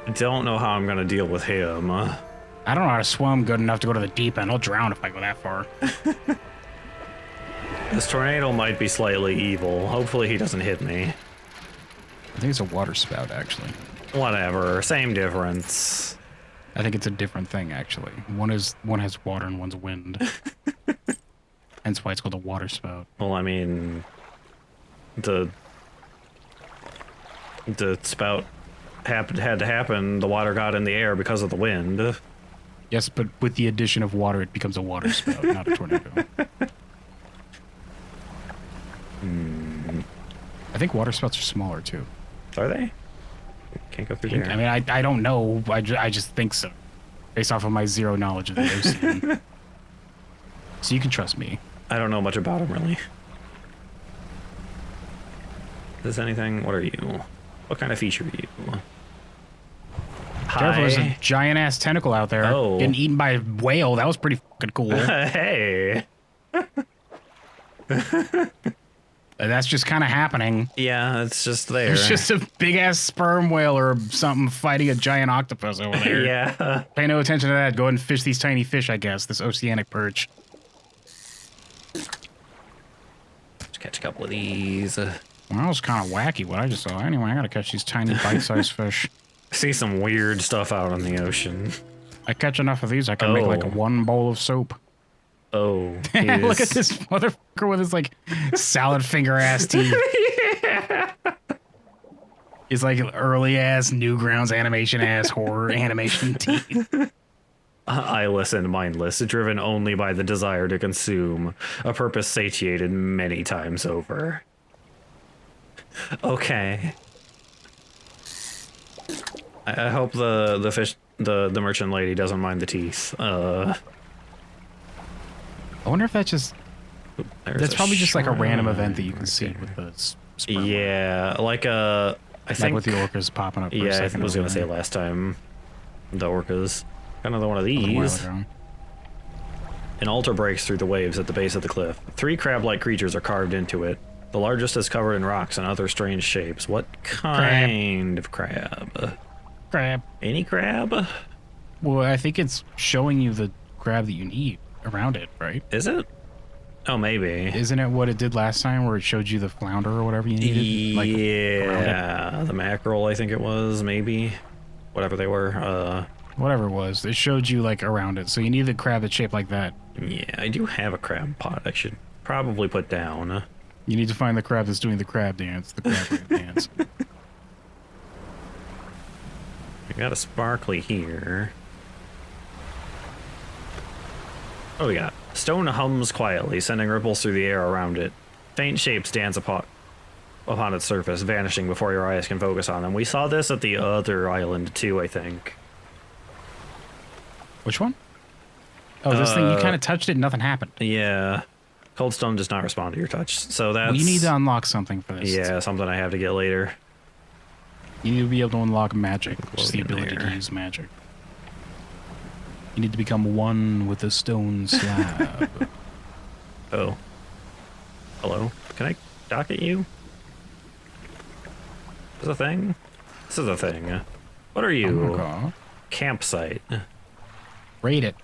I don't know how I'm gonna deal with him. I don't know how to swim good enough to go to the deep end. I'll drown if I go that far. This tornado might be slightly evil. Hopefully he doesn't hit me. I think it's a water spout, actually. Whatever, same difference. I think it's a different thing, actually. One has water and one's wind. Hence why it's called a water spout. Well, I mean, the spout had to happen. The water got in the air because of the wind. Yes, but with the addition of water, it becomes a water spout, not a tornado. I think water spouts are smaller too. Are they? Can't go through there. I mean, I don't know. I just think so, based off of my zero knowledge of the ocean. So you can trust me. I don't know much about them really. Is this anything? What are you? What kind of feature are you? Careful, there's a giant ass tentacle out there. Oh. Getting eaten by a whale. That was pretty fucking cool. Hey. That's just kind of happening. Yeah, it's just there. There's just a big ass sperm whale or something fighting a giant octopus over there. Yeah. Pay no attention to that. Go ahead and fish these tiny fish, I guess. This oceanic perch. Let's catch a couple of these. Well, that was kind of wacky what I just saw. Anyway, I gotta catch these tiny bite-sized fish. I see some weird stuff out on the ocean. I catch enough of these, I can make like one bowl of soap. Oh. Look at this motherfucker with his like salad finger ass teeth. Yeah. His like early ass Newgrounds animation ass horror animation teeth. Eyeless and mindless, driven only by the desire to consume, a purpose satiated many times over. Okay. I hope the fish, the merchant lady doesn't mind the teeth. I wonder if that's just... That's probably just like a random event that you can right see there. with the sperm. Yeah, like I Like think with the orcas popping up for a yeah, I second. was gonna over say there. last time, the orcas. Another one of A while these. ago. An altar breaks through the waves at the base of the cliff. 3 crab-like creatures are carved into it. The largest is covered in rocks and other strange shapes. What kind of crab? Crab. Any crab? Well, I think it's showing you the crab that you need around it, right? Is it? Oh, maybe. Isn't it what it did last time where it showed you the flounder or whatever you needed? Like, around it? Yeah, the mackerel, I think it was, maybe. Whatever they were. Whatever it was. It showed you like around it. So you need the crab that's shaped like that. Yeah, I do have a crab pot I should probably put down. You need to find the crab that's doing the crab dance. The crab dance. I got a sparkly here. What do we got? Stone hums quietly, sending ripples through the air around it. Faint shapes dance upon its surface, vanishing before your eyes can focus on them. We saw this at the other island too, I think. Which one? Oh, this thing, you kind of touched it and nothing happened. Yeah. Cold stone does not respond to your touch, so that's... Well, you need to unlock something for this. Yeah, something I have to get later. You need to be able to unlock magic, which is the Load in ability there. to use magic. You need to become one with the stone slab. Oh. Hello? Can I dock at you? Is this a thing? This is a thing. What are you? Okay. Campsite. Raid it.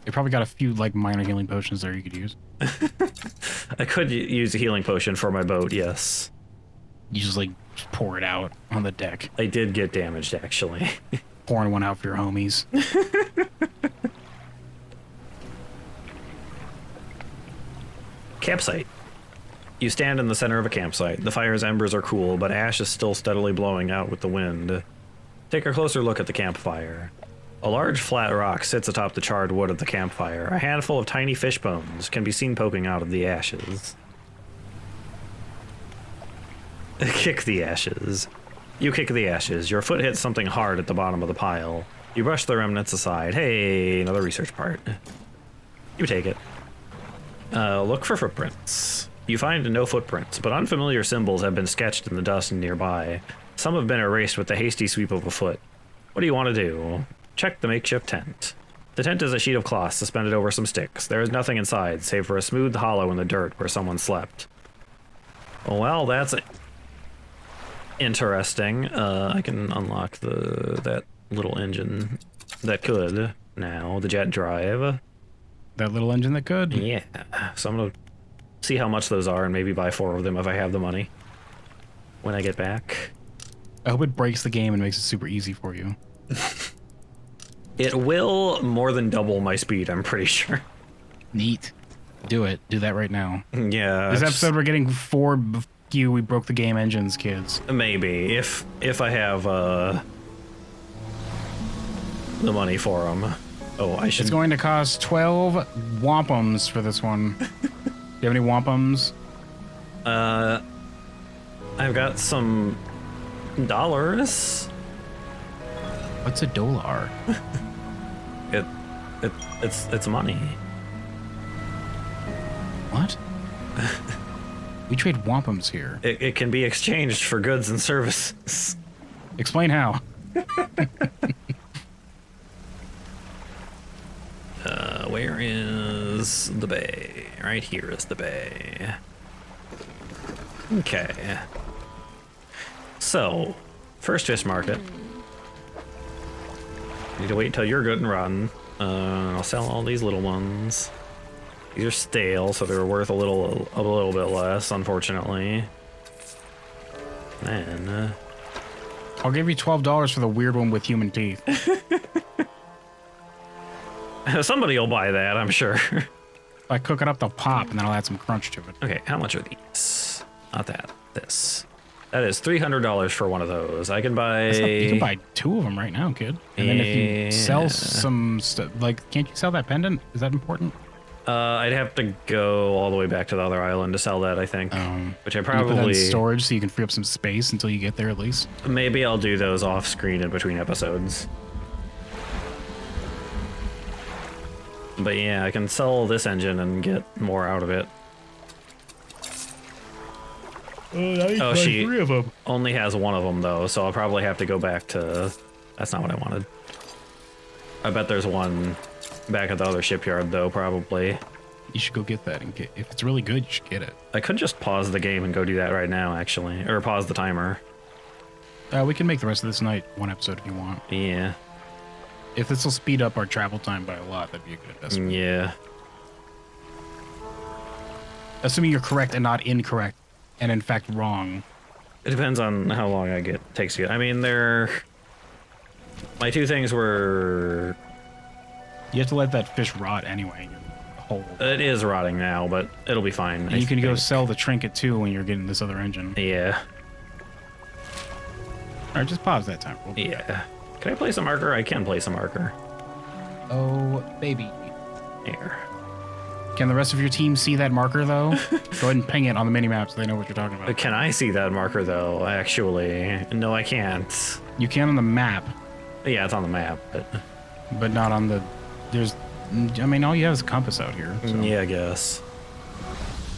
They probably got a few like minor healing potions there you could use. I could use a healing potion for my boat, yes. You just like pour it out on the deck. I did get damaged, actually. Pouring one out for your homies. Campsite. You stand in the center of a campsite. The fire's embers are cool, but ash is still steadily blowing out with the wind. Take a closer look at the campfire. A large flat rock sits atop the charred wood of the campfire. A handful of tiny fish bones can be seen poking out of the ashes. Kick the ashes. You kick the ashes. Your foot hits something hard at the bottom of the pile. You brush the remnants aside. Hey, another research part. You take it. Look for footprints. You find no footprints, but unfamiliar symbols have been sketched in the dust nearby. Some have been erased with the hasty sweep of a foot. What do you want to do? Check the makeshift tent. The tent is a sheet of cloth suspended over some sticks. There is nothing inside, save for a smooth hollow in the dirt where someone slept. Well, that's interesting. I can unlock that little engine that could now, the jet drive. That little engine that could. Yeah, so I'm gonna see how much those are and maybe buy 4 of them if I have the money when I get back. I hope it breaks the game and makes it super easy for you. It will more than double my speed, I'm pretty sure. Neat. Do it. Do that right now. Yeah. This episode, we're getting 4 you, we broke the game engines, kids. Maybe if I have the money for them. Oh, I should. It's going to cost 12 wampums for this one. Do you have any wampums? I've got some dollars. What's a dollar? It's money. What? We trade wampums here. It can be exchanged for goods and services. Explain how. Where is the bay? Right here is the bay. Okay. So, first fish market. Need to wait till you're good and rotten. I'll sell all these little ones. These are stale, so they're worth a little bit less, unfortunately. Man, I'll give you $12 for the weird one with human teeth. somebody will buy that, I'm sure. If I cook it up, they'll pop, and then I'll add some crunch to it. Okay, how much are these? Not that. This. That is $300 for one of those. I can buy. You can buy 2 of them right now, kid. And then if you sell some stuff, like, can't you sell that pendant? Is that important? I'd have to go all the way back to the other island to sell that, I think. Which I Can you put that probably. in storage so you can free up some space until you get there at least. Maybe I'll do those off screen in between episodes. But yeah, I can sell this engine and get more out of it. Oh, she 3 of them. only has one of them though, so I'll probably have to go back to. That's not what I wanted. I bet there's one back at the other shipyard though, probably. You should go get that and get. If it's really good, you should get it. I could just pause the game and go do that right now, actually, or pause the timer. We can make the rest of this night one episode if you want. Yeah. If this will speed up our travel time by a lot, that'd be a good investment. Yeah. Assuming you're correct and not incorrect, and in fact wrong. It depends on how long takes to get. I mean, my 2 things were. You have to let that fish rot anyway. In your hole. It is rotting now, but it'll be fine. And you can go sell the trinket too when you're getting this other engine. Yeah. All right, just pause that time. We'll be back. Yeah. Can I place a marker? I can place a marker. Oh, baby. Here. Can the rest of your team see that marker, though? Go ahead and ping it on the mini-map so they know what you're talking about. Can I see that marker, though, actually? No, I can't. You can on the map, Yeah, it's on the map, but not on the... There's... I mean, all you have is a compass out here. So. Yeah, I guess.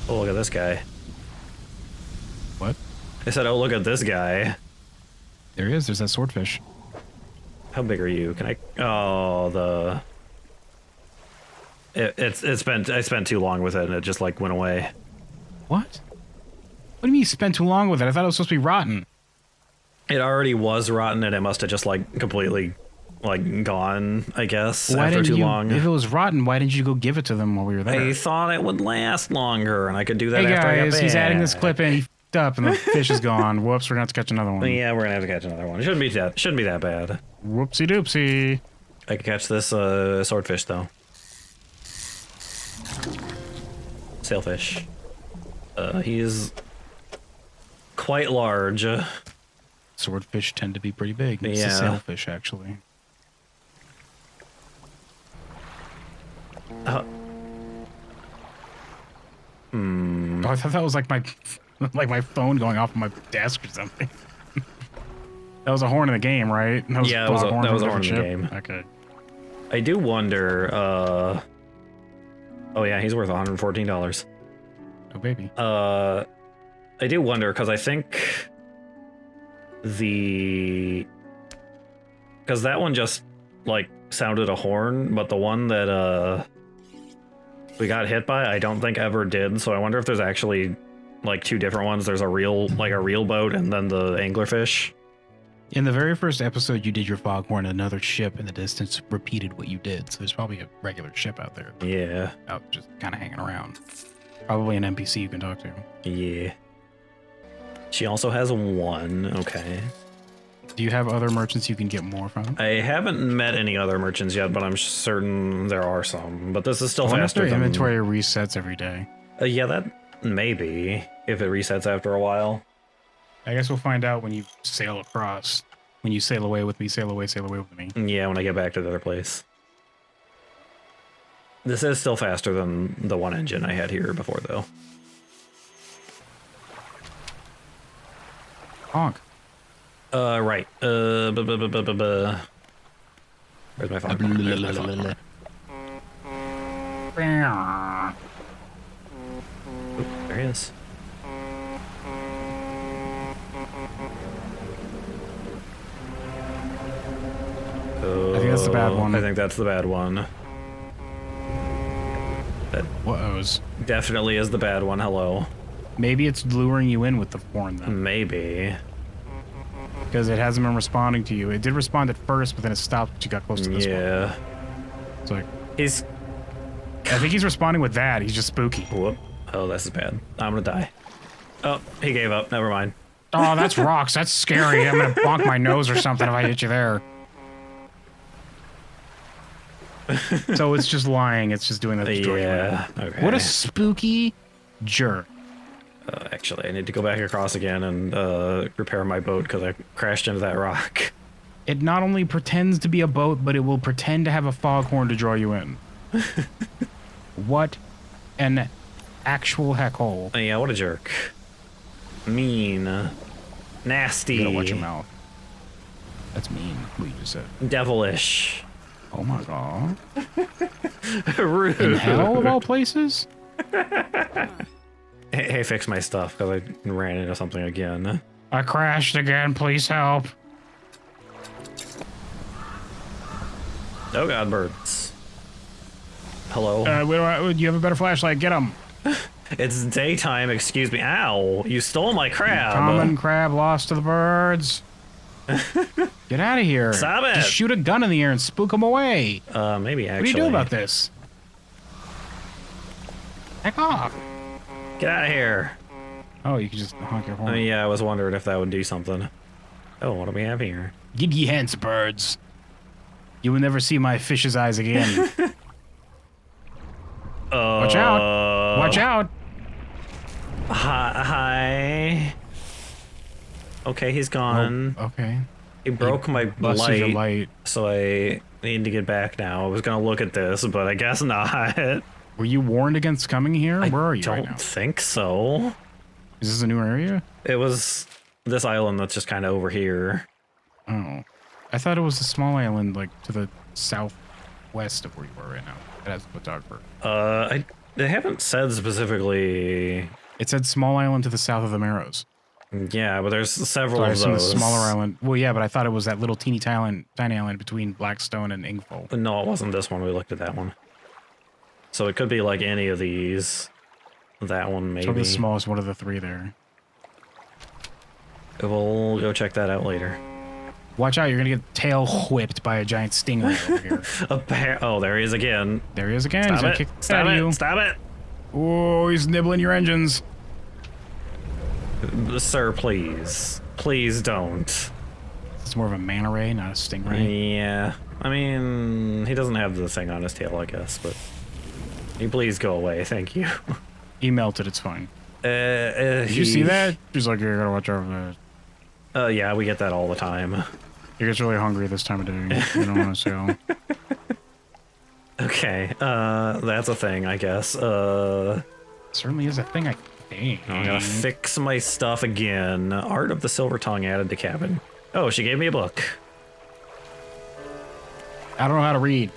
Oh, look at this guy. What? I said, oh, look at this guy. There he is. There's that swordfish. How big are you? Can I... Oh, the... I spent too long with it, and it just, like, went away. What? What do you mean you spent too long with it? I thought it was supposed to be rotten. It already was rotten, and it must have just, like, completely, like, gone, I guess, Why after didn't too you, long. If it was rotten, why didn't you go give it to them while we were there? I thought it would last longer, and I could do that Hey after I got guys, he's back. adding this clip in. He f***ed up, and the fish is gone. Whoops, we're gonna have to catch another one. Yeah, we're gonna have to catch another one. It shouldn't be that bad. Whoopsie doopsie. I could catch this swordfish though. Sailfish. He is quite large. Swordfish tend to be pretty big. It's Yeah. a sailfish, actually. Uh, Oh, I thought that was like my phone going off on my desk or something. That was a horn in the game, right? That Yeah, that was a from horn different in the ship? game. Okay. I do wonder. Oh yeah, he's worth $114. Oh baby. I do wonder because I think because that one just like sounded a horn, but the one that we got hit by, I don't think ever did. So I wonder if there's actually like 2 different ones. There's a real boat and then the anglerfish. In the very first episode, you did your foghorn, another ship in the distance repeated what you did. So there's probably a regular ship out there. Yeah. Out just kind of hanging around. Probably an NPC you can talk to. Yeah. She also has 1. Okay. Do you have other merchants you can get more from? I haven't met any other merchants yet, but I'm certain there are some. But this is still I wonder if faster their than inventory resets every day. Yeah, Maybe, if it resets after a while. I guess we'll find out when you sail across. When you sail away with me, sail away with me. Yeah, when I get back to the other place. This is still faster than the one engine I had here before, though. Honk. Right. Where's my phone? There he is. I think that's the bad one. I think that's the bad one. That What-ohs. definitely is the bad one. Hello. Maybe it's luring you in with the horn, then. Maybe. Because it hasn't been responding to you. It did respond at first, but then it stopped once you got close to this one. Yeah. It's like, He's... I think he's responding with that. He's just spooky. Whoop. Oh, this is bad. I'm gonna die. Oh, he gave up. Never mind. Oh, that's rocks. That's scary. I'm gonna bonk my nose or something if I hit you there. So it's just lying. It's just doing that. Yeah. Okay. What a spooky jerk. Actually, I need to go back across again and repair my boat because I crashed into that rock. It not only pretends to be a boat, but it will pretend to have a foghorn to draw you in. What an actual heckhole. Yeah, what a jerk. Mean. Nasty. You gotta watch your mouth. That's mean, what you just said. Devilish. Oh my god. Rude. In hell of all places? Hey, fix my stuff because I ran into something again. I crashed again, please help. Oh god, birds. Hello? You have a better flashlight, get him. It's daytime, excuse me. Ow, you stole my crab. Common crab lost to the birds. Get out of here. Stop it. Just shoot a gun in the air and spook them away. Maybe actually. What do you do about this? Heck off. Get out of here. Oh, you can just honk your horn. Yeah, I was wondering if that would do something. Oh, what do we have here? Get ye hence, birds. You will never see my fish's eyes again. Watch out. Watch out. Hi. Okay, he's gone. Oh, okay. He broke my Busted your light. so I need to get back now. I was gonna look at this, but I guess not. Were you warned against coming here? Where are you right now? Don't think so. Is this a new area? It was this island that's just kind of over here. Oh. I thought it was a small island, like, to the southwest of where you are right now. It has a photographer. They haven't said specifically. It said small island to the south of the Marrows. Yeah, but there's several So I of assume the those. smaller island. Well, yeah, but I thought it was that little tiny island between Blackstone and Ingfol. No, it wasn't this one. We looked at that one. So it could be like any of these. That one maybe. So the smallest one of the three there. We'll go check that out later. Watch out, you're gonna get tail whipped by a giant stingray over here. Oh, there he is again. There he is again. He's Stop gonna it. kick the Stop out of it. you. Stop it. Oh, he's nibbling your engines. Sir, please. Please don't. It's more of a manta ray, not a stingray. Yeah. I mean, he doesn't have the thing on his tail, I guess, but... You please go away, thank you. He melted, it's fine. Did you see that? He's like, you gotta watch out for that. Yeah, we get that all the time. He gets really hungry this time of day. You don't want to sail. Okay, that's a thing, I guess. Certainly is a thing, I think. I'm gonna fix my stuff again. Art of the Silver Tongue added to cabin. Oh, she gave me a book. I don't know how to read.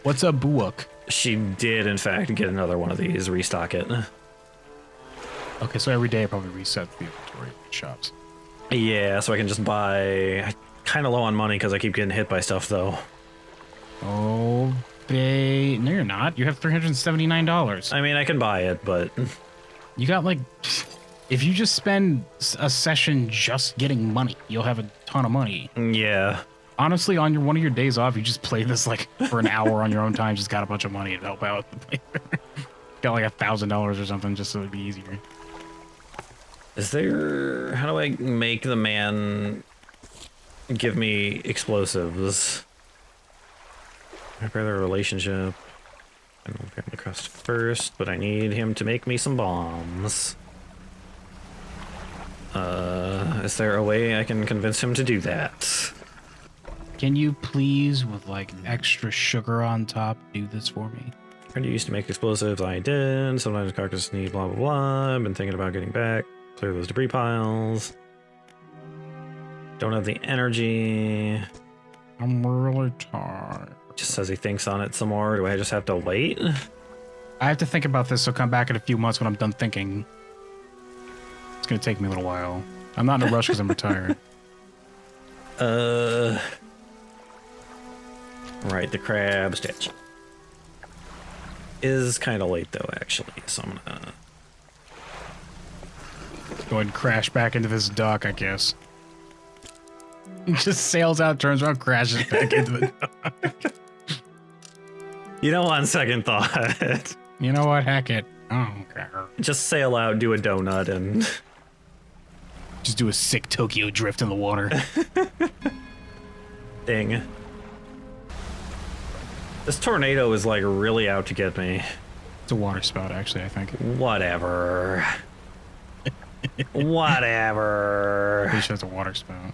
What's a book? She did, in fact, get another one of these, restock it. Okay, so every day I probably reset the inventory shops. Yeah, so I can just buy... I'm kind of low on money because I keep getting hit by stuff, though. Oh, babe. No, you're not. You have $379. I mean, I can buy it, but... You got, like... If you just spend a session just getting money, you'll have a ton of money. Yeah. Honestly, on one of your days off, you just play this, like, for an hour on your own time, just got a bunch of money to help out the player. Got, like, $1,000 or something, just so it'd be easier. Is there... How do I make the man give me explosives? Repair their relationship. And we'll get the crust first, but I need him to make me some bombs. Is there a way I can convince him to do that? Can you please, with like extra sugar on top, do this for me? I used to make explosives. I did. Sometimes carcasses need blah blah blah. I've been thinking about getting back. Clear those debris piles. Don't have the energy. I'm really tired. Just says he thinks on it some more. Do I just have to wait? I have to think about this, so come back in a few months when I'm done thinking. It's gonna take me a little while. I'm not in a rush because I'm retired. Right, the crab stitch. Is kind of late though, actually, so I'm gonna... Go ahead and crash back into this dock, I guess. Just sails out, turns around, crashes back into the dock. You know, on second thought, You know what? Heck it. I don't care. just sail out, do a donut, and... Just do a sick Tokyo drift in the water. Ding. This tornado is like really out to get me. It's a water spout, actually, I think. Whatever. Whatever. Pretty sure it's a water spout.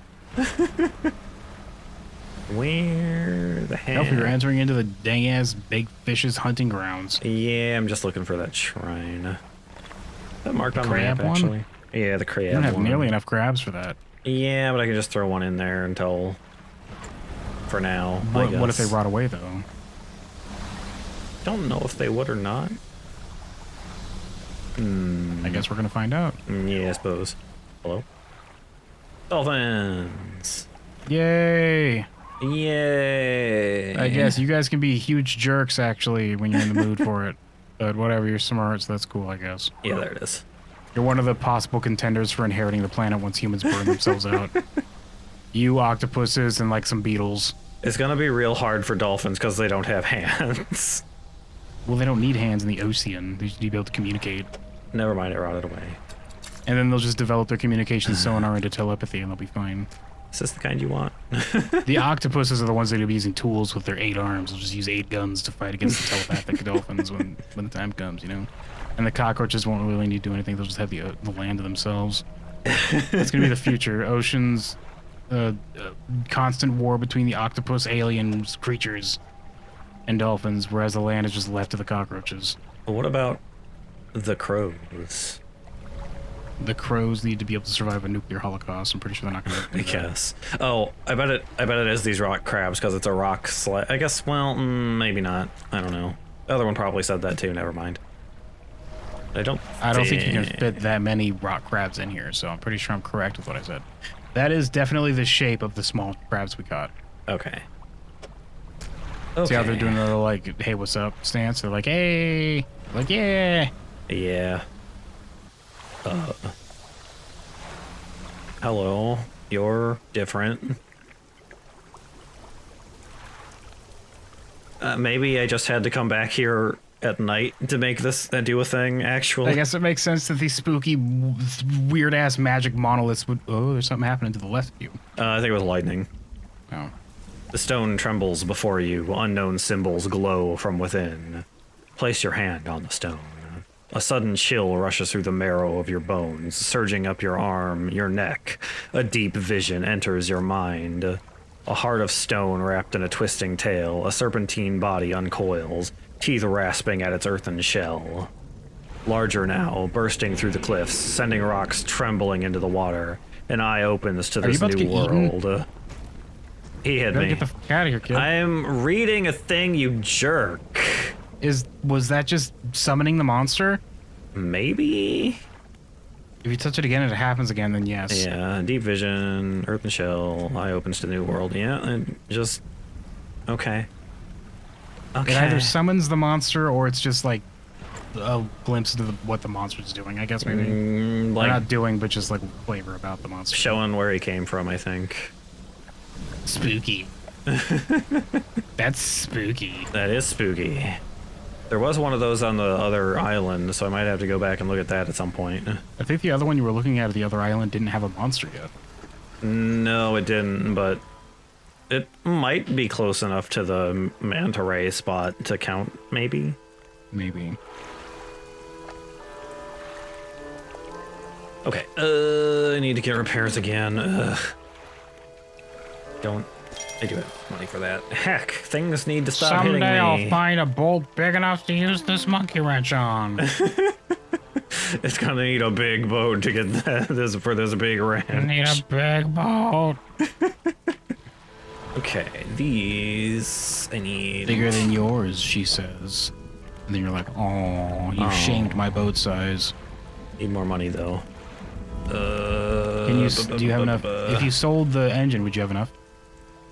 Where the hell? Nope, you're entering into the dang-ass big fish's hunting grounds. Yeah, I'm just looking for that shrine. Is that marked on the Crab map, one? actually? Yeah, the crab You don't have one. nearly enough crabs for that. Yeah, but I can just throw one in there until... For now, I What if they guess. rot away, though? Don't know if they would or not. I guess we're gonna find out. Yeah, I suppose. Hello? Dolphins! Yay! Yay! I guess you guys can be huge jerks, actually, when you're in the mood for it. But whatever, you're smart, so that's cool, I guess. Yeah, there it is. You're one of the possible contenders for inheriting the planet once humans burn themselves out. You, octopuses, and like some beetles. It's gonna be real hard for dolphins because they don't have hands. Well, they don't need hands in the ocean. They should be able to communicate. Never mind, it rotted away. And then they'll just develop their communication sonar into telepathy and they'll be fine. Is this the kind you want? The octopuses are the ones that will be using tools with their 8 arms. They'll just use 8 guns to fight against the telepathic dolphins when the time comes, you know? And the cockroaches won't really need to do anything. They'll just have the land to themselves. It's going to be the future. Oceans, constant war between the octopus aliens, creatures, and dolphins, whereas the land is just left to the cockroaches. What about the crows? The crows need to be able to survive a nuclear holocaust. I'm pretty sure they're not going to do I that. guess. Oh, I bet it is these rock crabs because it's a rock slide. I guess. Well, maybe not. I don't know. The other one probably said that too. Never mind. I don't think you can fit that many rock crabs in here, so I'm pretty sure I'm correct with what I said. That is definitely the shape of the small crabs we caught. Okay. See how they're doing their little, like, hey, what's up stance? They're like, hey, like, yeah. Yeah. Hello. You're different. Maybe I just had to come back here at night to make this do a thing, actually. I guess it makes sense that these spooky, weird-ass magic monoliths would... Oh, there's something happening to the left of you. I think it was lightning. Oh. The stone trembles before you. Unknown symbols glow from within. Place your hand on the stone. A sudden chill rushes through the marrow of your bones, surging up your arm, your neck. A deep vision enters your mind. A heart of stone wrapped in a twisting tail. A serpentine body uncoils, teeth rasping at its earthen shell. Larger now, bursting through the cliffs, sending rocks trembling into the water. An eye opens to this new world. He hit me. Get the fuck out of here, kid. I'm reading a thing, you jerk. Was that just summoning the monster? Maybe? If you touch it again and it happens again, then yes. Yeah, deep vision, earthen shell, eye opens to new world. Yeah, and just... Okay. Okay. It either summons the monster or it's just like a glimpse into what the monster's doing, I guess, maybe. Or like not doing, but just like flavor about the monster. showing where he came from, I think. Spooky. That's spooky. That is spooky. There was one of those on the other island, so I might have to go back and look at that at some point. I think the other one you were looking at the other island didn't have a monster yet. No, it didn't, but it might be close enough to the manta ray spot to count, maybe. Maybe. Okay. I need to get repairs again. Don't. I do have money for that. Heck, things need to stop hitting me. Someday I'll find a bolt big enough to use this monkey wrench on. It's gonna need a big boat to get this for this big wrench. I need a big boat. Okay, these I need. Bigger than yours, she says. And then you're like, oh, you shamed my boat size. Need more money though. Can you? Do you have enough? If you sold the engine, would you have enough?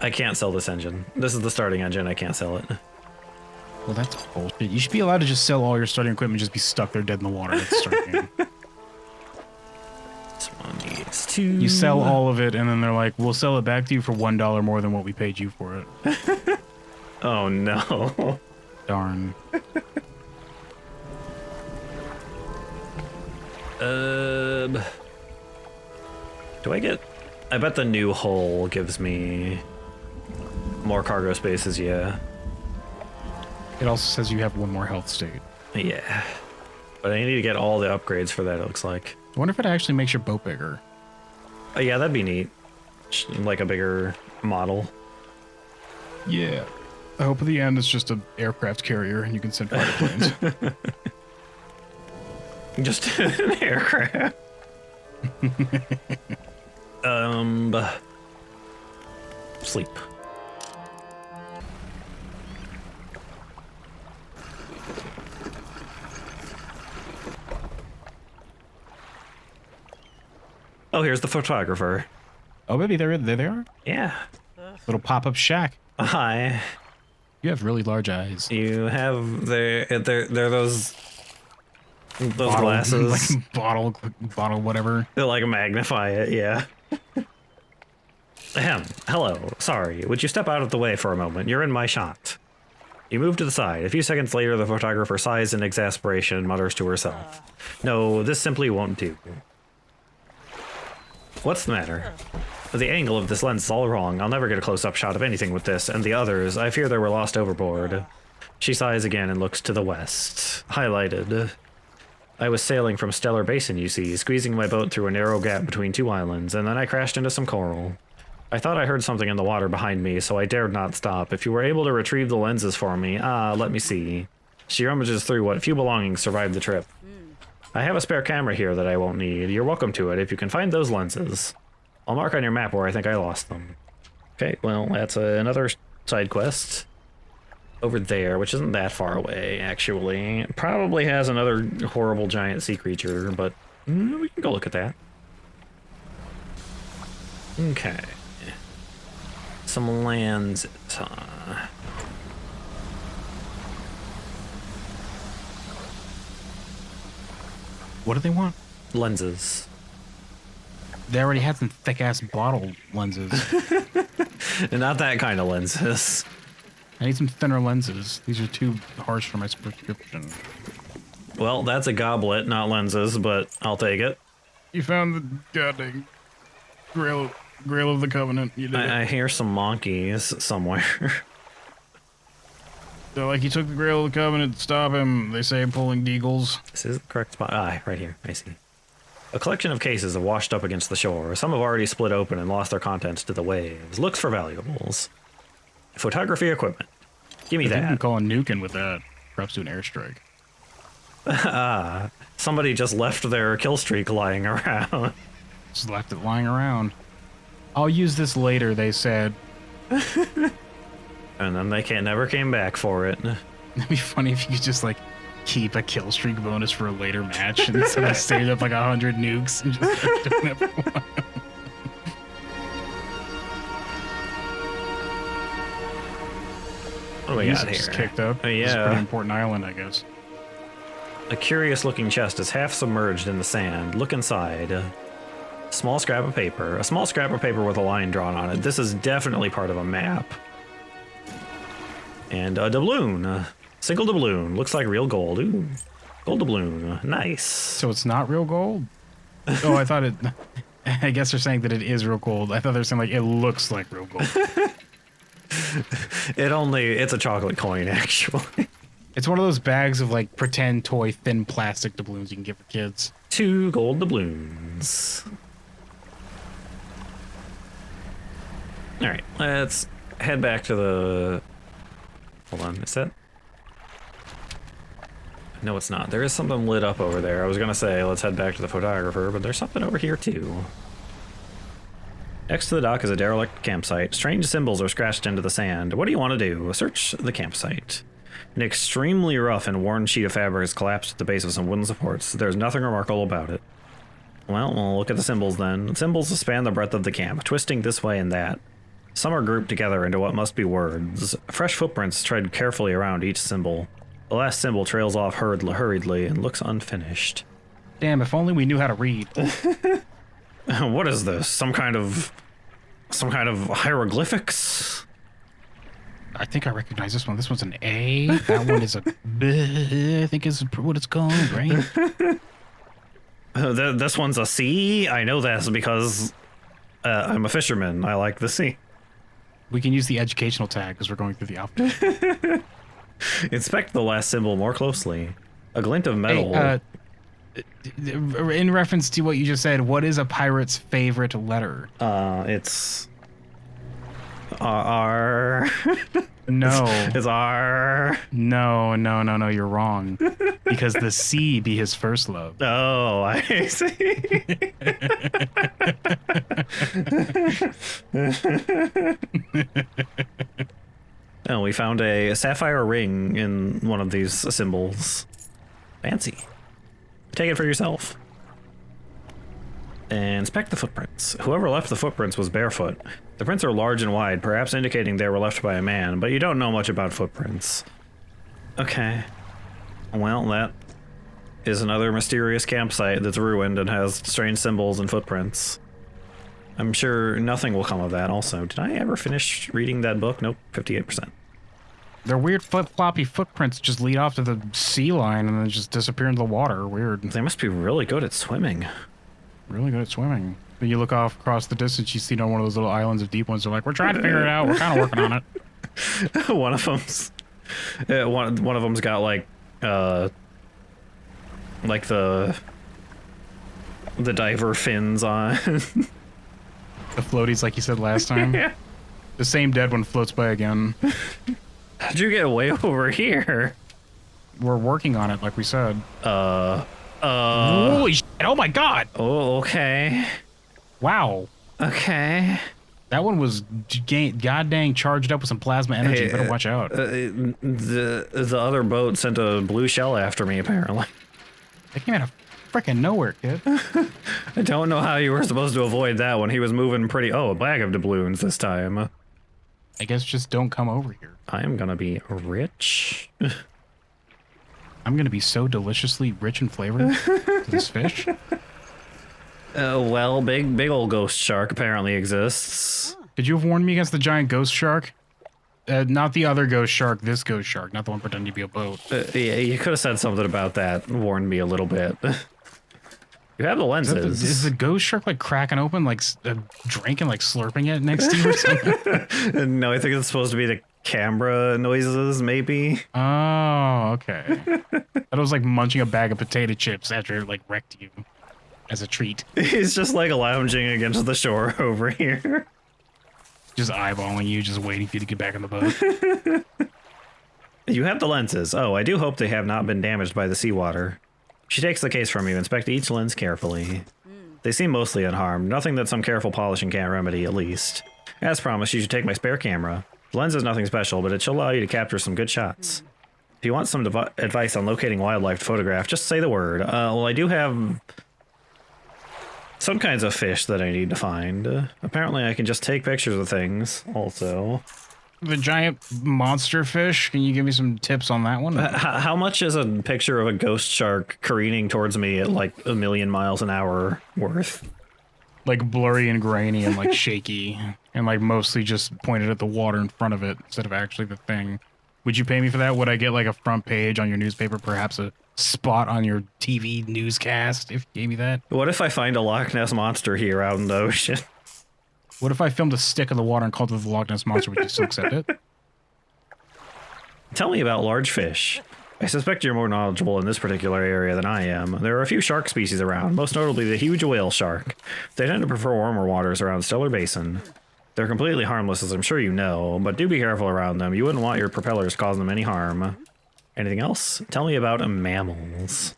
I can't sell this engine. This is the starting engine. I can't sell it. Well, that's bullshit. You should be allowed to just sell all your starting equipment and just be stuck there dead in the water at the start game. This one needs two. You sell all of it, and then they're like, we'll sell it back to you for $1 more than what we paid you for it. Oh, no. Darn. Do I get... I bet the new hull gives me more cargo spaces, yeah. It also says you have one more health state. Yeah. But I need to get all the upgrades for that, it looks like. I wonder if it actually makes your boat bigger. Oh, yeah, that'd be neat. Like a bigger model. Yeah. I hope at the end it's just an aircraft carrier and you can send fighter planes. Just an aircraft. Sleep. Oh, here's the photographer. Oh, baby, there they are. Yeah. Little pop-up shack. Hi. You have really large eyes. You have they're those glasses. Like bottle, whatever. They like magnify it, yeah. Ahem. Hello. Sorry. Would you step out of the way for a moment? You're in my shot. You move to the side. A few seconds later, the photographer sighs in exasperation and mutters to herself. No, this simply won't do. What's the matter? The angle of this lens is all wrong. I'll never get a close-up shot of anything with this, and the others, I fear they were lost overboard. She sighs again and looks to the west. Highlighted. I was sailing from Stellar Basin, you see, squeezing my boat through a narrow gap between two islands, and then I crashed into some coral. I thought I heard something in the water behind me, so I dared not stop. If you were able to retrieve the lenses for me, let me see. She rummages through what few belongings survived the trip. I have a spare camera here that I won't need. You're welcome to it if you can find those lenses. I'll mark on your map where I think I lost them. Okay, well, that's another side quest. Over there, which isn't that far away, actually. It probably has another horrible giant sea creature, but we can go look at that. Okay. Some lands. What do they want? Lenses. They already had some thick-ass bottle lenses. Not that kind of lenses. I need some thinner lenses. These are too harsh for my prescription. Well, that's a goblet, not lenses, but I'll take it. You found the goddamn Grail of the Covenant. You did I hear some monkeys somewhere. So, like, you took the Grail of the Covenant to stop him. They say pulling deagles. This is the correct spot. Ah, right here. I see. A collection of cases have washed up against the shore. Some have already split open and lost their contents to the waves. Looks for valuables. Photography equipment. Give me that. I'm calling Nukin with that. Perhaps do an airstrike. Somebody just left their kill streak lying around. Just left it lying around. I'll use this later, they said. And then they never came back for it. It'd be funny if you could just, like, keep a kill streak bonus for a later match instead of saving up like 100 nukes and just start doing it for one. What do we got Just here? kicked up. Oh, This is a yeah. pretty important island, I guess. A curious-looking chest is half submerged in the sand. Look inside. Small scrap of paper. A small scrap of paper with a line drawn on it. This is definitely part of a map. And a doubloon. Single doubloon. Looks like real gold. Ooh. Gold doubloon. Nice. So it's not real gold? Oh, I thought it... I guess they're saying that it is real gold. I thought they were saying, like, it looks like real gold. It's a chocolate coin, actually. It's one of those bags of like pretend toy thin plastic doubloons you can get for kids. 2 gold doubloons. All right, let's head back to the... Hold on, is that... No, it's not. There is something lit up over there. I was gonna say, let's head back to the photographer, but there's something over here too. Next to the dock is a derelict campsite. Strange symbols are scratched into the sand. What do you want to do? Search the campsite. An extremely rough and worn sheet of fabric has collapsed at the base of some wooden supports. There's nothing remarkable about it. Well, we'll look at the symbols then. Symbols span the breadth of the camp, twisting this way and that. Some are grouped together into what must be words. Fresh footprints tread carefully around each symbol. The last symbol trails off hurriedly and looks unfinished. Damn, if only we knew how to read. What is this? Some kind of hieroglyphics? I think I recognize this one. This one's an A. That one is a B, I think is what it's called, right? This one's a C? I know this because I'm a fisherman. I like the sea. We can use the educational tag because we're going through the alphabet. Inspect the last symbol more closely. A glint of metal. Hey, in reference to what you just said, what is a pirate's favorite letter? It's R. No. It's R. No, you're wrong. Because the C be his first love. Oh, I see. Oh, we found a sapphire ring in one of these symbols. Fancy. Take it for yourself. And inspect the footprints. Whoever left the footprints was barefoot. The prints are large and wide, perhaps indicating they were left by a man, but you don't know much about footprints. Okay. Well, that is another mysterious campsite that's ruined and has strange symbols and footprints. I'm sure nothing will come of that also. Did I ever finish reading that book? Nope, 58%. Their weird floppy footprints just lead off to the sea line and then just disappear into the water. Weird. They must be really good at swimming. Really good at swimming. But you look off across the distance, you see one of those little islands of deep ones. They're like, we're trying to figure it out. We're kind of working on it. One of them's... one of them's got like the diver fins on. The floaties, like you said last time. Yeah. The same dead one floats by again. How'd you get way over here? We're working on it, like we said. Holy shit, oh my god! Oh, okay. Wow. Okay. That one was god dang charged up with some plasma energy. You better watch out. The other boat sent a blue shell after me, apparently. They came out of freaking nowhere, kid. I don't know how you were supposed to avoid that one. He was moving pretty... Oh, a bag of doubloons this time. I guess just don't come over here. I am gonna be rich. I'm gonna be so deliciously rich in flavor to this fish. Well, big old ghost shark apparently exists. Could you have warned me against the giant ghost shark? Not the other ghost shark, this ghost shark, not the one pretending to be a boat. Yeah, you could have said something about that and warned me a little bit. You have the lenses. Is the ghost shark like cracking open, like a drink and like slurping it next to you or something? No, I think it's supposed to be the camera noises, maybe. Oh, okay. That was like munching a bag of potato chips after it like wrecked you as a treat. He's just like lounging against the shore over here. Just eyeballing you, just waiting for you to get back in the boat. You have the lenses. Oh, I do hope they have not been damaged by the seawater. She takes the case from you. Inspect each lens carefully. They seem mostly unharmed. Nothing that some careful polishing can't remedy, at least. As promised, you should take my spare camera. The lens is nothing special, but it should allow you to capture some good shots. If you want some advice on locating wildlife to photograph, just say the word. Well, I do have some kinds of fish that I need to find. Apparently, I can just take pictures of things, also. The giant monster fish, can you give me some tips on that one? How much is a picture of a ghost shark careening towards me at like 1,000,000 miles an hour worth? Like blurry and grainy and like shaky and like mostly just pointed at the water in front of it instead of actually the thing. Would you pay me for that? Would I get like a front page on your newspaper, perhaps a spot on your TV newscast if you gave me that? What if I find a Loch Ness monster here out in the ocean? What if I filmed a stick in the water and called it the Loch Ness Monster? Would you still accept it? Tell me about large fish. I suspect you're more knowledgeable in this particular area than I am. There are a few shark species around, most notably the huge whale shark. They tend to prefer warmer waters around Stellar Basin. They're completely harmless, as I'm sure you know, but do be careful around them. You wouldn't want your propellers causing them any harm. Anything else? Tell me about mammals.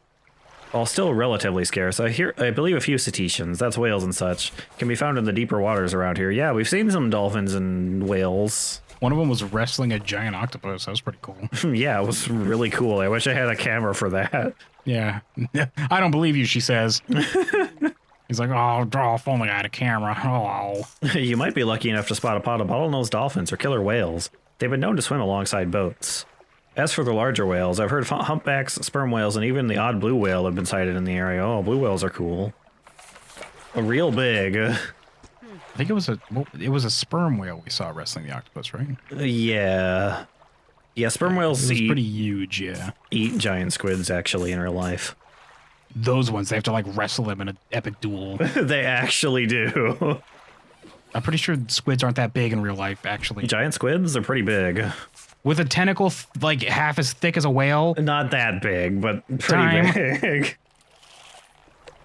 While still relatively scarce, I believe a few cetaceans, that's whales and such, can be found in the deeper waters around here. Yeah, we've seen some dolphins and whales. One of them was wrestling a giant octopus. That was pretty cool. Yeah, it was really cool. I wish I had a camera for that. Yeah. I don't believe you, she says. He's like, oh, if only I had a camera. Oh. You might be lucky enough to spot a pod of bottlenose dolphins or killer whales. They've been known to swim alongside boats. As for the larger whales, I've heard humpbacks, sperm whales, and even the odd blue whale have been sighted in the area. Oh, blue whales are cool. Real big. I think it was a sperm whale we saw wrestling the octopus, right? Yeah. Yeah, sperm whales It was pretty huge, yeah. eat giant squids, actually, in real life. Those ones, they have to, like, wrestle them in an epic duel. They actually do. I'm pretty sure squids aren't that big in real life, actually. Giant squids are pretty big. With a tentacle, like, half as thick as a whale. Not that big, but pretty big.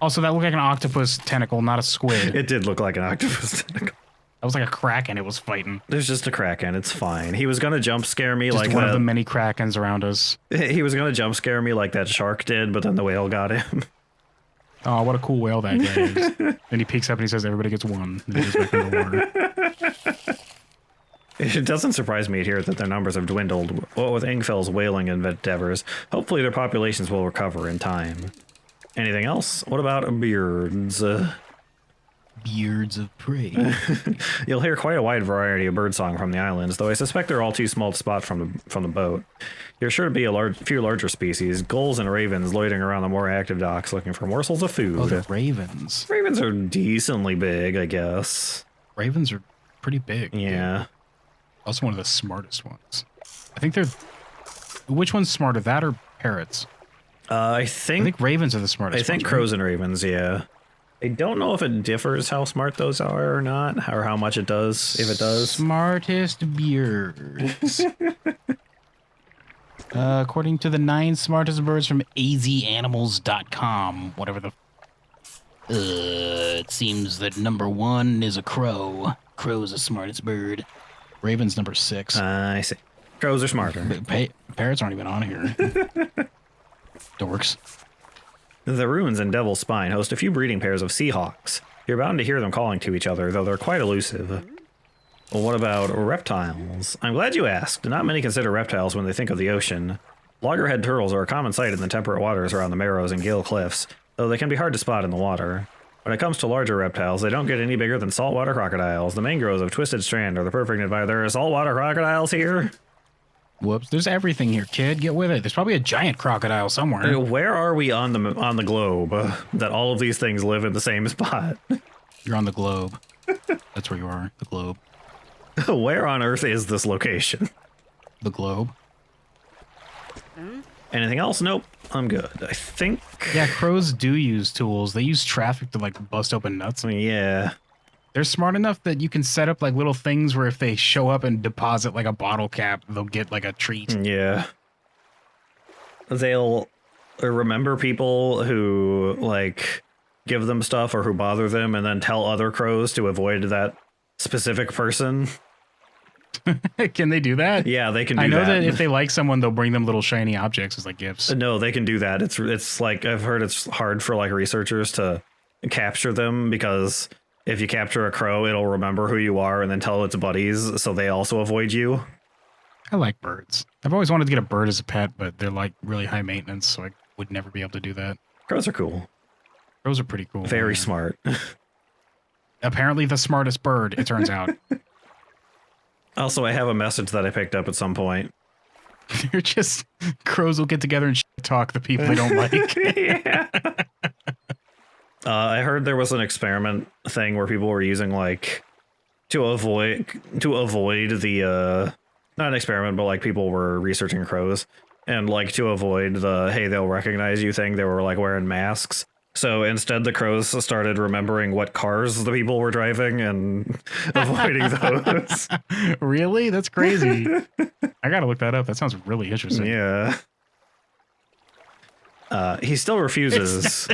Also, that looked like an octopus tentacle, not a squid. It did look like an octopus tentacle. That was like a kraken it was fighting. There's just a kraken, it's fine. He was gonna jump scare me Just like one of the many krakens around us. He was gonna jump scare me like that shark did, but then the whale got him. Oh, what a cool whale that guy is. Then he peeks up and he says, everybody gets one. And he goes back in the water. It doesn't surprise me to hear that their numbers have dwindled. What with Ingfel's whaling endeavors, hopefully their populations will recover in time. Anything else? What about beards? Beards of prey. You'll hear quite a wide variety of birdsong from the islands, though I suspect they're all too small to spot from the boat. There's sure to be a few larger species, gulls and ravens loitering around the more active docks looking for morsels of food. Oh, the ravens. Ravens are decently big, I guess. Ravens are pretty big. Yeah. Also one of the smartest ones. I think they're... Which one's smarter, that or parrots? I I think think ravens are the smartest I think ones, crows and ravens, yeah. I don't know if it differs how smart those are or not, or how much it does, if it does. Smartest beards. According to the 9 smartest birds from azanimals.com, whatever the... it seems that number 1 is a crow. Crow's the smartest bird. Raven's number 6. I see. Crows are smarter. Parrots aren't even on here. Dorks. The ruins in Devil's Spine host a few breeding pairs of seahawks. You're bound to hear them calling to each other, though they're quite elusive. Well, what about reptiles? I'm glad you asked. Not many consider reptiles when they think of the ocean. Loggerhead turtles are a common sight in the temperate waters around the Marrows and Gale Cliffs, though they can be hard to spot in the water. When it comes to larger reptiles, they don't get any bigger than saltwater crocodiles. The mangroves of Twisted Strand are the perfect environment. There are saltwater crocodiles here? Whoops, there's everything here, kid. Get with it. There's probably a giant crocodile somewhere. Where are we on the globe that all of these things live in the same spot? You're on the globe. That's where you are, the globe. Where on Earth is this location? The globe. Anything else? Nope. I'm good. I think. Yeah, crows do use tools. They use traffic to like bust open nuts. Yeah. They're smart enough that you can set up like little things where if they show up and deposit like a bottle cap, they'll get like a treat. Yeah. They'll remember people who like give them stuff or who bother them and then tell other crows to avoid that specific person. Can they do that? Yeah, they can do that. I know that if they like someone, they'll bring them little shiny objects as like gifts. No, they can do that. It's like I've heard it's hard for like researchers to capture them because if you capture a crow, it'll remember who you are and then tell its buddies, so they also avoid you. I like birds. I've always wanted to get a bird as a pet, but they're like really high maintenance, so I would never be able to do that. Crows are cool. Crows are pretty cool. Very smart. Apparently the smartest bird, it turns out. Also, I have a message that I picked up at some point. They're just... Crows will get together and talk the people they don't like. Yeah. I heard there was an experiment thing where people were using like to avoid the not an experiment, but like people were researching crows and like to avoid the hey they'll recognize you thing. They were like wearing masks. So instead, the crows started remembering what cars the people were driving and avoiding those. Really? That's crazy. I gotta look that up. That sounds really interesting. Yeah. He still refuses.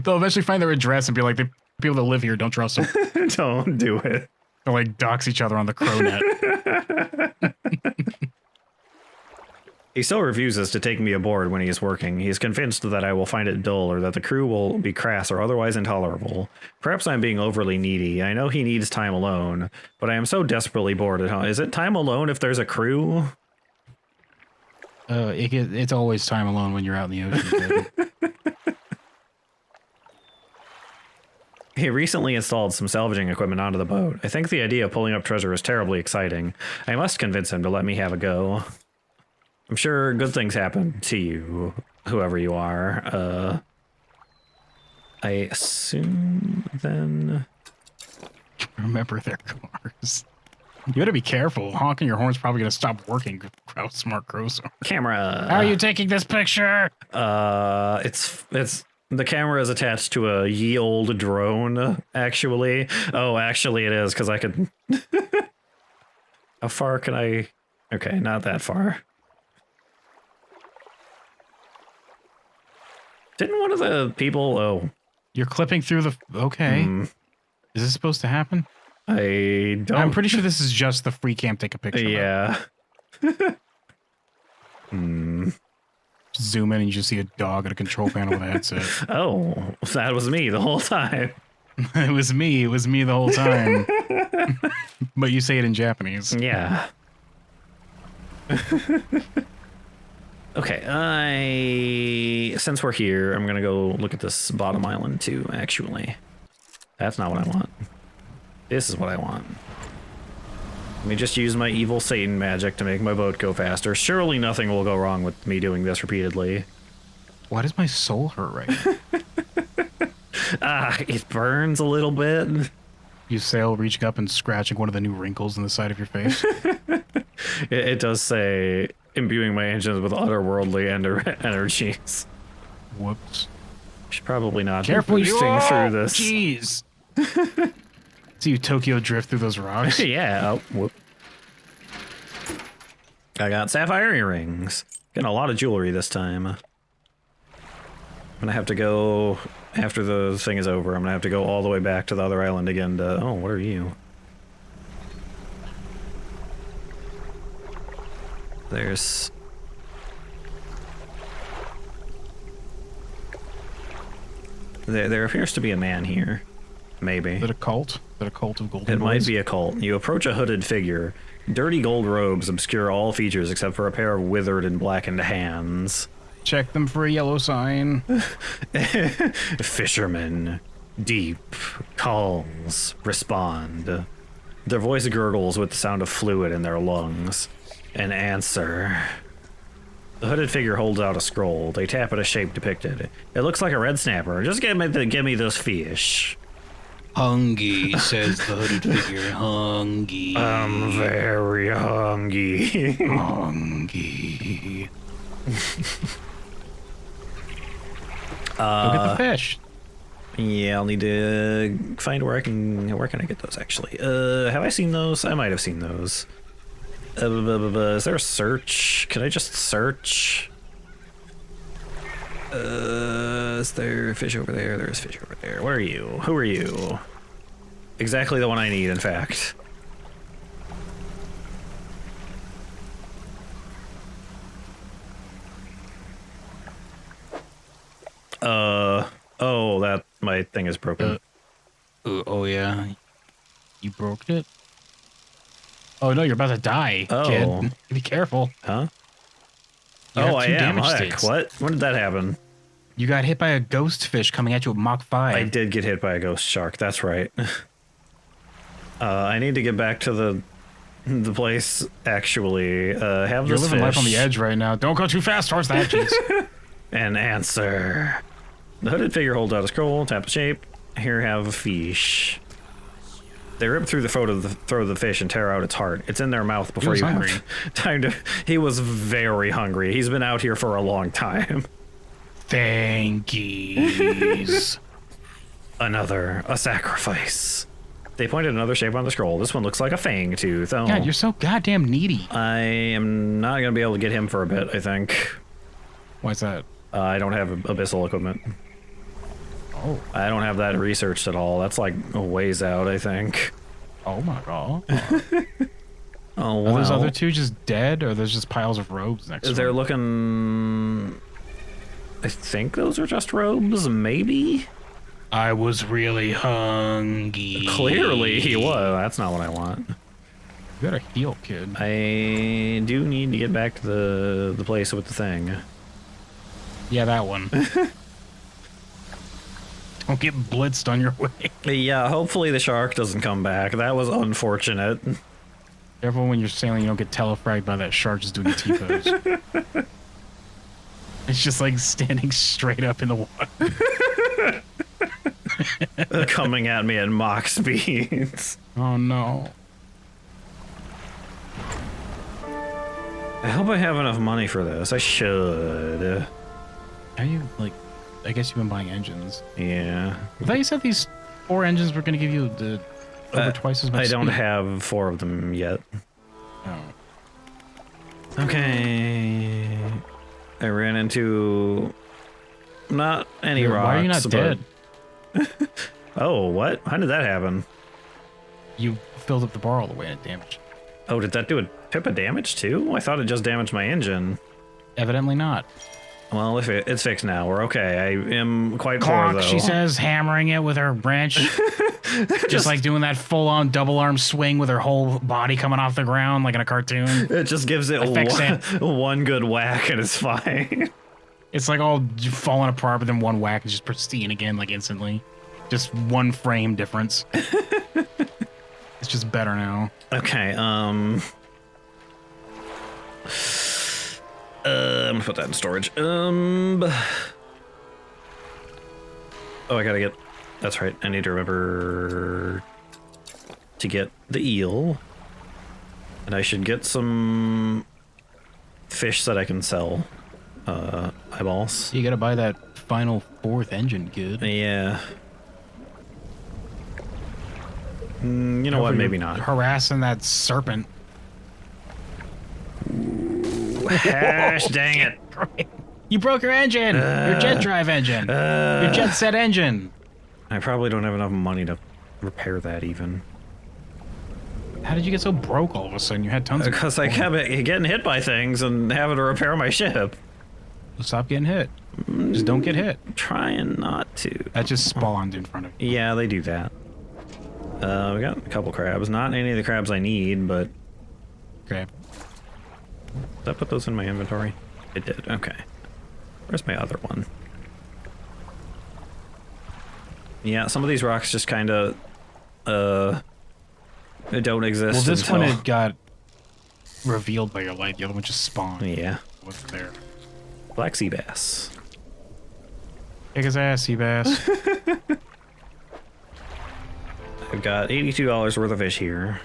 They'll eventually find their address and be like, the people that live here don't trust them. Don't do it. They'll like dox each other on the Cronet. He still refuses to take me aboard when he is working. He is convinced that I will find it dull or that the crew will be crass or otherwise intolerable. Perhaps I'm being overly needy. I know he needs time alone, but I am so desperately bored at home. Is it time alone if there's a crew? It's always time alone when you're out in the ocean. He recently installed some salvaging equipment onto the boat. I think the idea of pulling up treasure is terribly exciting. I must convince him to let me have a go. I'm sure good things happen to you, whoever you are. I assume then... Remember their cars. You gotta be careful. Honking your horn's probably gonna stop working. Smart crows. Camera. How are you taking this picture? It's the camera is attached to a ye old drone, actually. Oh, actually it is, because I could... How far can I... Okay, not that far. Didn't one of the people... Oh. You're clipping through the... Okay. Is this supposed to happen? I don't... I'm pretty sure this is just the free cam take a picture. Yeah. Zoom in and you just see a dog at a control panel with a headset. Oh, that was me the whole time. It was me the whole time. But you say it in Japanese. Yeah. Okay, since we're here, I'm gonna go look at this bottom island too, actually. That's not what I want. This is what I want. Let me just use my evil Satan magic to make my boat go faster. Surely nothing will go wrong with me doing this repeatedly. Why does my soul hurt right now? It burns a little bit. You sail reaching up and scratching one of the new wrinkles in the side of your face. It does say, imbuing my engines with otherworldly energies. Whoops. Should probably not Careful, be boosting through this. Jeez. See you Tokyo drift through those rocks. Yeah. Oh, whoop. I got sapphire earrings. Getting a lot of jewelry this time. I'm gonna have to go after the thing is over. I'm gonna have to go all the way back to the other island again to... Oh, what are you? There's... There appears to be a man here. Maybe. Is it a cult? Is it a cult of golden It might boys? be a cult. You approach a hooded figure. Dirty gold robes obscure all features except for a pair of withered and blackened hands. Check them for a yellow sign. Fishermen. Deep. Calls. Respond. Their voice gurgles with the sound of fluid in their lungs. An answer. The hooded figure holds out a scroll. They tap at a shape depicted. It looks like a red snapper. Just give me this fish. Hungry, says the hooded figure. Hungry. I'm very hungry. Hungry. Go get the fish. Yeah, I'll need to find where can I get those actually? Have I seen those? I might have seen those. Is there a search? Can I just search? Is there fish over there? There's fish over there. What are you? Who are you? Exactly the one I need, in fact. Oh, that my thing is broken. Oh yeah, you broke it. Oh no, you're about to die, kid. Be careful. Huh? You have I two am. damage Heck, states. what? When did that happen? You got hit by a ghost fish coming at you at Mach 5. I did get hit by a ghost shark. That's right. I need to get back to the place. Actually, have You're this living life fish on the edge right now. Don't go too fast towards that, jeez. and answer. The hooded figure holds out a scroll. Tap a shape. Here, have a fish. They rip through the throat of the fish and tear out its heart. It's in their mouth before was you hungry. have time to. He was very hungry. He's been out here for a long time. Thank yous. A sacrifice. They pointed another shape on the scroll. This one looks like a fang tooth. Oh. God, you're so goddamn needy. I am not gonna be able to get him for a bit, I think. Why's that? I don't have abyssal equipment. Oh. I don't have that researched at all. That's like a ways out, I think. Oh my god. Oh, wow. Are those other two just dead, or there's just piles of robes next to They're them? looking... I think those are just robes, maybe? I was really hungry. Clearly he was. That's not what I want. You better heal, kid. I do need to get back to the place with the thing. Yeah, that one. Don't get blitzed on your way. Yeah, hopefully the shark doesn't come back. That was unfortunate. Careful when you're sailing, you don't get telefragged by that shark just doing a T-pose. It's just like standing straight up in the water. Coming at me at Mach speeds. Oh no. I hope I have enough money for this. I should. How you, like, I guess you've been buying engines. Yeah. I thought you said these 4 engines were going to give you the over twice as much I don't speed. have 4 of them yet. Oh. Okay. I ran into not any rocks. Why are you not but- dead? Oh, what? How did that happen? You filled up the bar all the way and it damaged. Oh, did that do a tip of damage too? I thought it just damaged my engine. Evidently not. Well, if it's fixed now, we're okay. I am quite poor, Clonk, though. she says, hammering it with her wrench. just like doing that full-on double arm swing with her whole body coming off the ground like in a cartoon. It just gives it one good whack and it's fine. It's like all falling apart, but then one whack is just pristine again, like instantly. Just one frame difference. It's just better now. Okay, I'm gonna put that in storage. Oh, I gotta get... That's right, I need to remember to get the eel. And I should get some fish that I can sell. Eyeballs. You gotta buy that final 4th engine, kid. Yeah. You know what, maybe not. Harassing that serpent. Hash, dang it. You broke your engine! Your jet drive engine! Your jet set engine! I probably don't have enough money to repair that even. How did you get so broke all of a sudden? You had tons of... Because I kept getting hit by things and having to repair my ship. Stop getting hit. Just don't get hit. Trying not to. That just spawned in front of you. Yeah, they do that. We got a couple crabs. Not any of the crabs I need, but... Okay. Did I put those in my inventory? It did, okay. Where's my other one? Yeah, some of these rocks just kind of, they don't exist. Well, this until... one it got revealed by your light. The other one just spawned. Yeah. What's there? Black sea bass. Kick his ass, sea bass. I've got $82 worth of fish here.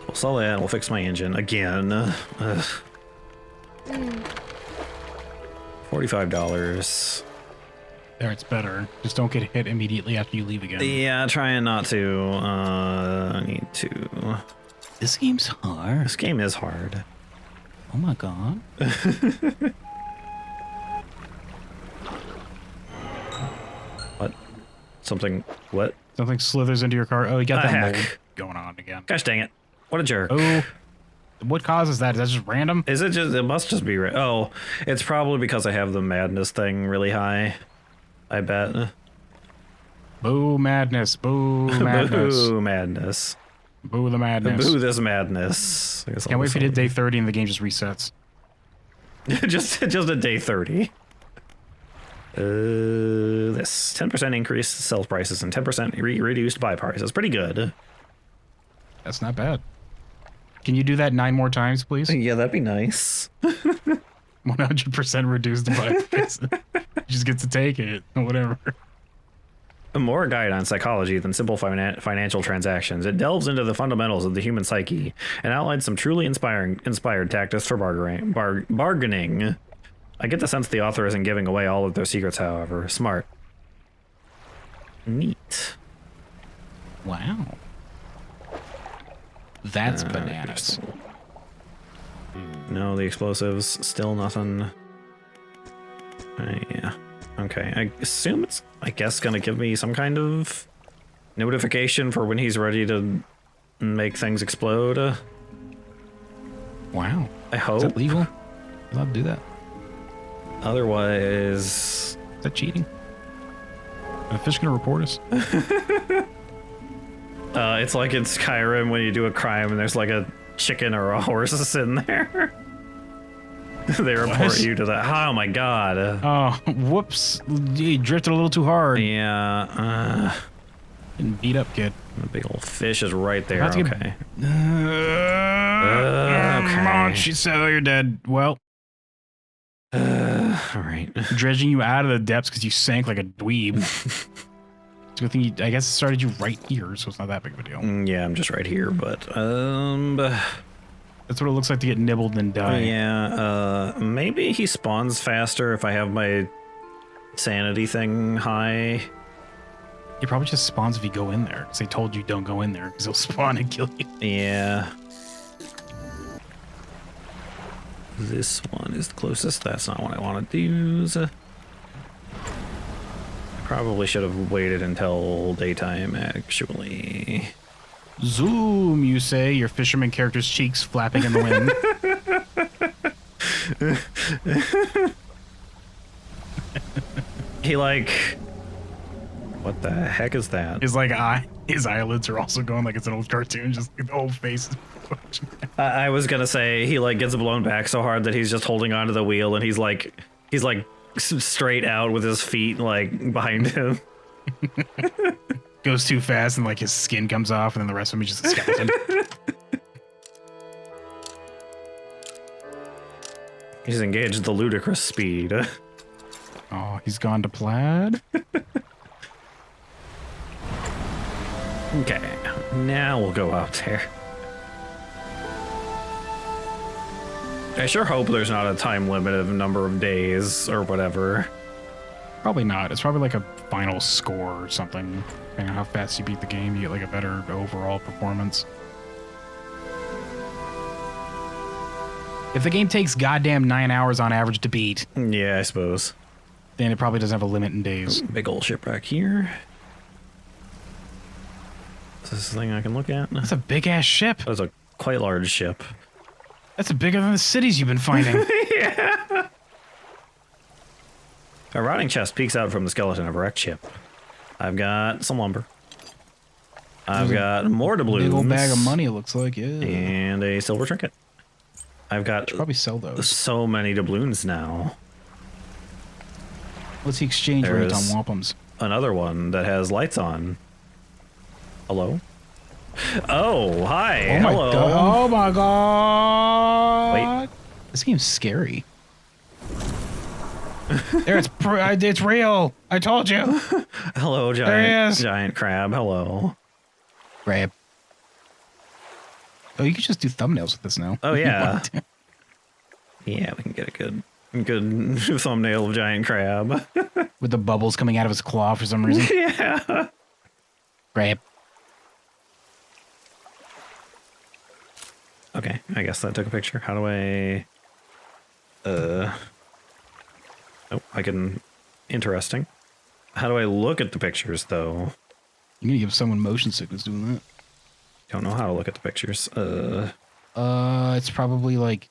We'll sell that and we'll fix my engine again. $45. There, it's better. Just don't get hit immediately after you leave again. Yeah, trying not to. I need to. This game's hard. This game is hard. Oh my god. What? Something? What? Something slithers into your car. Oh, you got The that heck? mold going on again. Gosh dang it! What a jerk! Oh, what causes that? Is that just random? Is it just? It must just be. Oh, it's probably because I have the madness thing really high. I bet. Boo madness. Boo madness. Boo madness. Boo the madness. Boo this madness. I guess Can't wait if you did day 30 and the game just resets. just at day 30. This 10% increase sales prices and 10% reduced buy prices. Pretty good. That's not bad. Can you do that 9 more times, please? Yeah, that'd be nice. 100% reduced buy price. You just get to take it. Whatever. More a guide on psychology than simple financial transactions. It delves into the fundamentals of the human psyche and outlines some truly inspired tactics for bargaining. I get the sense the author isn't giving away all of their secrets, however. Smart. Neat. Wow. That's bananas. No, the explosives, still nothing. Yeah. Okay, I assume it's, I guess, gonna give me some kind of notification for when he's ready to make things explode. Wow. I hope. Is that legal? You're allowed to do that. Otherwise... Is that cheating? Are the fish gonna report us? It's like in Skyrim when you do a crime and there's like a chicken or a horse sitting there. They report What? you to that. Oh my god. Oh, whoops. You drifted a little too hard. Yeah, Getting beat up, kid. the big old fish is right there. About to get- Okay. Come on, she said, oh, you're dead. Well, All right. dredging you out of the depths because you sank like a dweeb. It's a good thing I guess it started you right here, so it's not that big of a deal. Yeah, I'm just right here, but That's what it looks like to get nibbled and die. yeah, maybe he spawns faster if I have my sanity thing high. He probably just spawns if you go in there, because they told you don't go in there, because he'll spawn and kill you. Yeah. This one is the closest. That's not what I want to use. I probably should have waited until daytime, actually. Zoom, you say, your fisherman character's cheeks flapping in the wind. He like... What the heck is that? His his eyelids are also going like it's an old cartoon, just the whole face is I was gonna say he like gets blown back so hard that he's just holding onto the wheel and he's like straight out with his feet like behind him. goes too fast and like his skin comes off and then the rest of him is just a skeleton. He's engaged the ludicrous speed. Oh, he's gone to plaid. Okay, now we'll go out there. I sure hope there's not a time limit of number of days or whatever. Probably not. It's probably like a final score or something. Depending on how fast you beat the game, you get like a better overall performance. If the game takes goddamn 9 hours on average to beat, Yeah, I suppose. then it probably doesn't have a limit in days. Big old shipwreck here. Is this a thing I can look at? That's a big ass ship. That's a quite large ship. That's bigger than the cities you've been finding. Yeah. A rotting chest peeks out from the skeleton of a wrecked ship. I've got some lumber. I've got more doubloons. Big old bag of money, it looks like. Yeah. And a silver trinket. I've got Should probably sell those. so many doubloons now. What's the exchange rate on There's- wampums? Another one that has lights on. Hello? Oh, hi. Oh my Hello. god. Oh my god. Wait. This game's scary. There, it's real. I told you. Hello, There he is. giant crab. Hello. Grab. Oh, you can just do thumbnails with this now. Oh, If you yeah. want to. Yeah, we can get a good thumbnail of giant crab. With the bubbles coming out of his claw for some reason. Yeah. Grab. Okay, I guess that took a picture. How do I... Oh, I can... Interesting. How do I look at the pictures, though? You're gonna give someone motion sickness doing that. Don't know how to look at the pictures. It's probably like...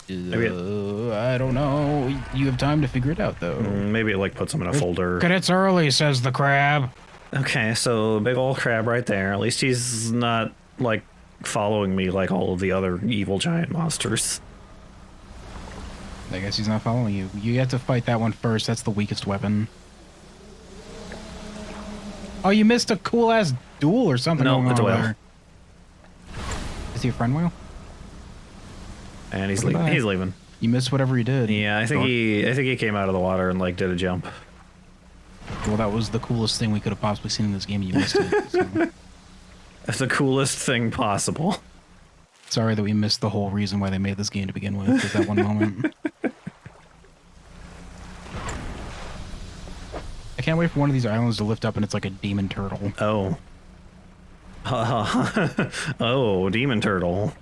I don't know. You have time to figure it out, though. Maybe it, like, puts them in a folder. But it's early, says the crab. Okay, so big old crab right there. At least he's not, like, following me like all of the other evil giant monsters. I guess he's not following you. You have to fight that one first. That's the weakest weapon. Oh, you missed a cool-ass duel or something. No, going on it's a over whale. there. Is he a friend whale? And he's Goodbye. leaving. He's leaving. You missed whatever he did. Yeah, I think he came out of the water and like did a jump. Well, that was the coolest thing we could have possibly seen in this game. You missed it. So. That's the coolest thing possible. Sorry that we missed the whole reason why they made this game to begin with. Just that one moment. I can't wait for one of these islands to lift up and it's like a demon turtle. Oh. Oh, demon turtle.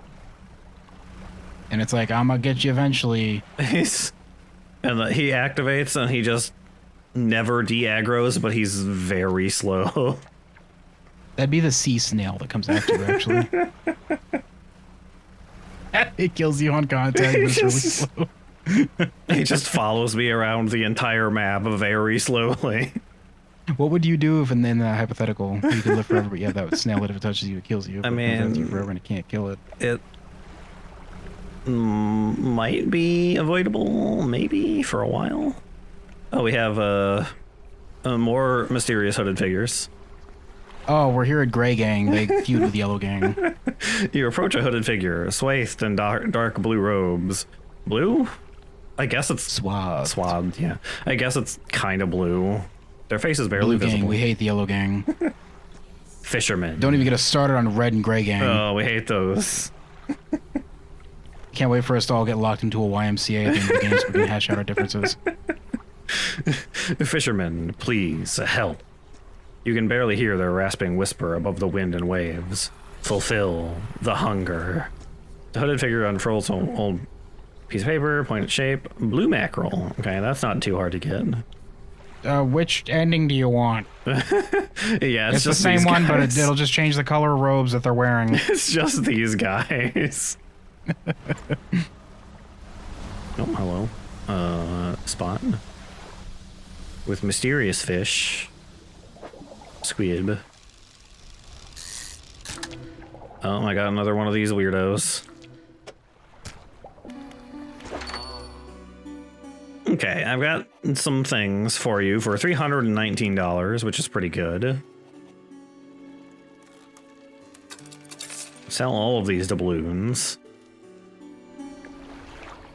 And it's like, I'm gonna get you eventually. He activates and he just never de-aggroes, but he's very slow. That'd be the sea snail that comes after you, actually. It kills you on contact, but it's really slow. He just follows me around the entire map very slowly. What would you do if, in that hypothetical, you could live forever, but you have that snail that if it touches you, it kills you? I mean, it touches you forever and it can't kill it. It might be avoidable, maybe, for a while. Oh, we have more mysterious hooded figures. Oh, we're here at Gray Gang. They feud with Yellow Gang. You approach a hooded figure, swathed in dark blue robes. Blue? I guess it's swathed, yeah. I guess it's kind of blue. Their face is barely Blue visible. Gang, we hate the Yellow Gang. Fishermen. Don't even get us started on Red and Gray Gang. Oh, we hate those. Can't wait for us to all get locked into a YMCA at the end of the game so we can hash out our differences. Fishermen, please, help. You can barely hear their rasping whisper above the wind and waves. Fulfill the hunger. The hooded figure unfurls an old piece of paper, pointed shape. Blue mackerel. Okay, that's not too hard to get. Which ending do you want? Yeah, it's the same one, but it'll just change the color of robes that they're wearing. It's just these guys. Oh, hello. Spot. With mysterious fish. Squid. Oh, I got another one of these weirdos. Okay, I've got some things for you for $319, which is pretty good. Sell all of these doubloons.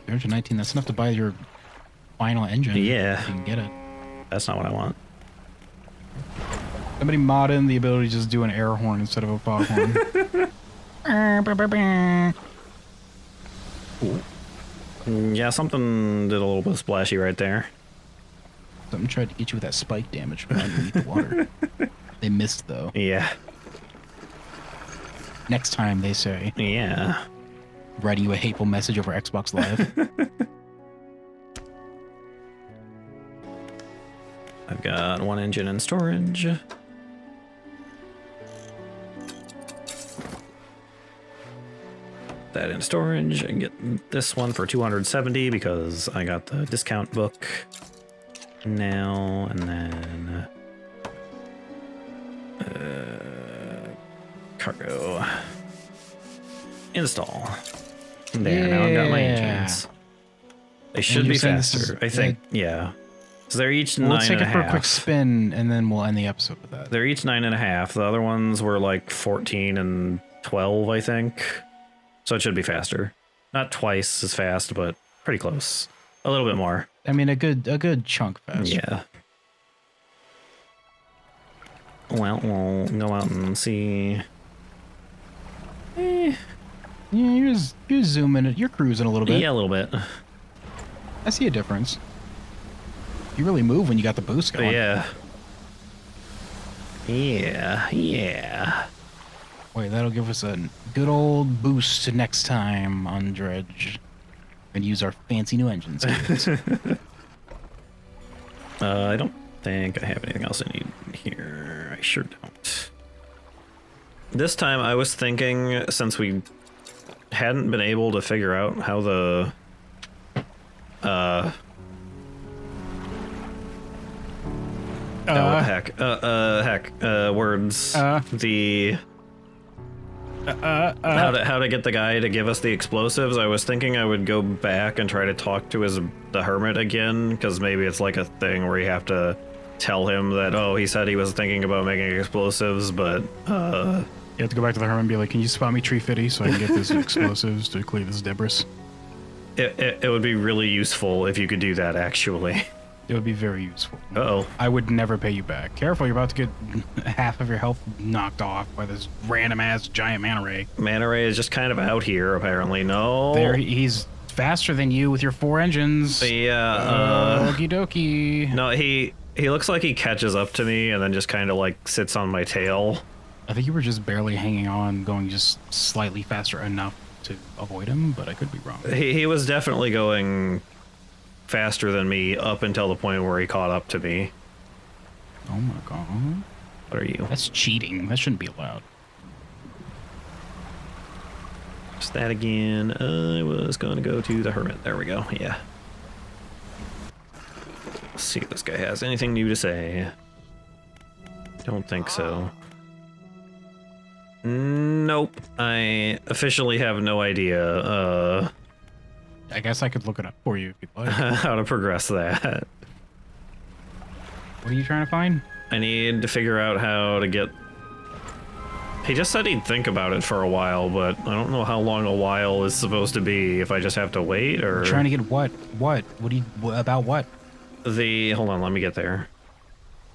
319, that's enough to buy your final engine. Yeah. If you can get it. That's not what I want. Somebody mod in the ability to just do an air horn instead of a foghorn. Yeah, something did a little bit splashy right there. Something tried to get you with that spike damage from underneath the water. They missed, though. Yeah. Next time, they say. Yeah. Writing you a hateful message over Xbox Live. I've got one engine in storage. That in storage and get this one for 270 because I got the discount book now, and then cargo install. There, now I've got my engines. They should be faster, I think. Yeah. So they're each 9.5. Let's take it for a quick spin, and then we'll end the episode with that. They're each 9.5. The other ones were like 14 and 12, I think. So it should be faster. Not twice as fast, but pretty close. A little bit more. I mean, a good chunk faster. Yeah. Well, we'll go out and see. Yeah, you're zooming it. You're cruising a little bit. Yeah, a little bit. I see a difference. You really move when you got the boost going. Yeah. Yeah. Wait, that'll give us a good old boost next time on Dredge. And use our fancy new engines. I don't think I have anything else I need here. I sure don't. This time I was thinking, since we hadn't been able to figure out how the words. The how to get the guy to give us the explosives. I was thinking I would go back and try to talk to the hermit again, because maybe it's like a thing where you have to tell him that, oh, he said he was thinking about making explosives, but you have to go back to the hermit and be like, can you spot me Tree Fitty so I can get these explosives to clear this debris? It would be really useful if you could do that, actually. It would be very useful. Uh-oh. I would never pay you back. Careful, you're about to get half of your health knocked off by this random-ass giant manta ray. Manta ray is just kind of out here, apparently. No. There, he's faster than you with your 4 engines. Yeah, Okie dokie. No, he looks like he catches up to me and then just kind of like sits on my tail. I think you were just barely hanging on, going just slightly faster enough to avoid him, but I could be wrong. He was definitely going faster than me up until the point where he caught up to me. Oh my god. What are you? That's cheating. That shouldn't be allowed. What's that again? I was going to go to the hermit. There we go. Yeah. Let's see if this guy has anything new to say. Don't think so. Nope. I officially have no idea I guess I could look it up for you if you'd like. how to progress that. What are you trying to find? I need to figure out how to get... He just said he'd think about it for a while, but I don't know how long a while is supposed to be, if I just have to wait, or... Trying to get what? What? What do you... About what? Hold on, let me get there.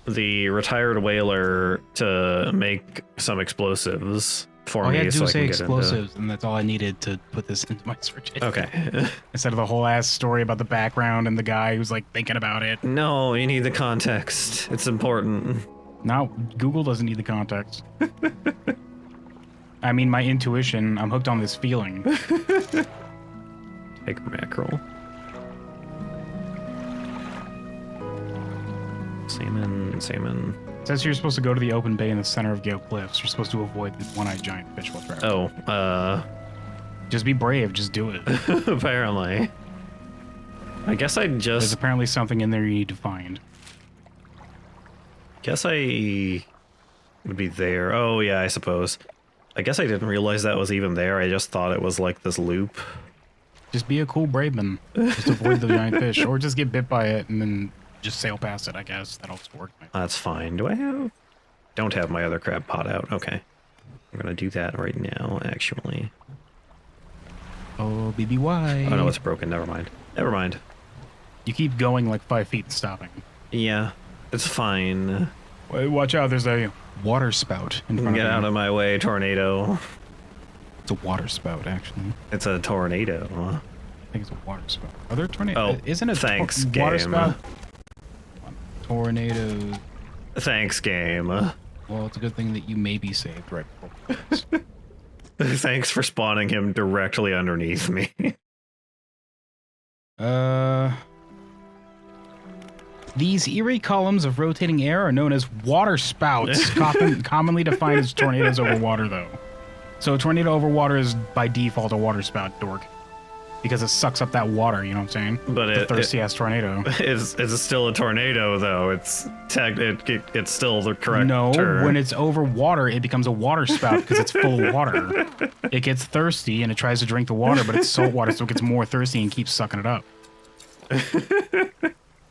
The retired whaler to make some explosives for All me you had to do so I was can say get explosives, and that's all I needed to put this into my search engine. Okay. Instead of the whole ass story about the background and the guy who's like thinking about it. No, you need the context. It's important. No, Google doesn't need the context. I mean, my intuition, I'm hooked on this feeling. Take mackerel. Salmon. It says you're supposed to go to the open bay in the center of Gale Cliffs. You're supposed to avoid the one-eyed giant fish while traveling. Oh, Just be brave, just do it. apparently. I guess I There's just... apparently something in there you need to find. Guess I would be there. Oh, yeah, I suppose. I guess I didn't realize that was even there. I just thought it was like this loop. Just be a cool braveman. Just avoid the giant fish, or just get bit by it and then just sail past it, I guess. That'll work. That's fine. Do I have... Don't have my other crab pot out. Okay. I'm gonna do that right now, actually. Oh, BBY. Oh, no, it's broken. Never mind. Never mind. You keep going like 5 feet and stopping. Yeah, it's fine. Wait, watch out, there's a water spout in front Get of you. out of my way, tornado. It's a water spout, actually. It's a tornado. I think it's a water spout. Are there tornadoes? Oh, Isn't it thanks, water game. spout? Tornadoes. Thanks, game. Well, it's a good thing that you may be saved right before this. Thanks for spawning him directly underneath me. These eerie columns of rotating air are known as water spouts, commonly defined as tornadoes over water, though. So a tornado over water is by default a water spout, dork. Because it sucks up that water, you know what I'm saying? But the thirsty-ass tornado. It's still a tornado, though. It's still the correct term. When it's over water, it becomes a water spout because it's full of water. It gets thirsty and it tries to drink the water, but it's salt water, so it gets more thirsty and keeps sucking it up.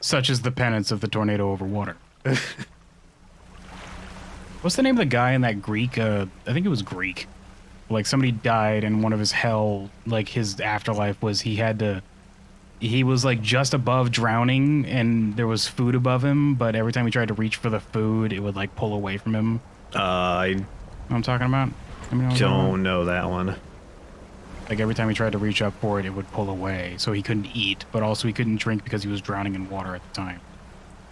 Such is the penance of the tornado over water. What's the name of the guy in that Greek? I think it was Greek. Like somebody died and one of his hell, like his afterlife was he was like just above drowning and there was food above him, but every time he tried to reach for the food, it would like pull away from him. I You know what I'm talking about? don't know that one. Like every time he tried to reach up for it, it would pull away. So he couldn't eat, but also he couldn't drink because he was drowning in water at the time.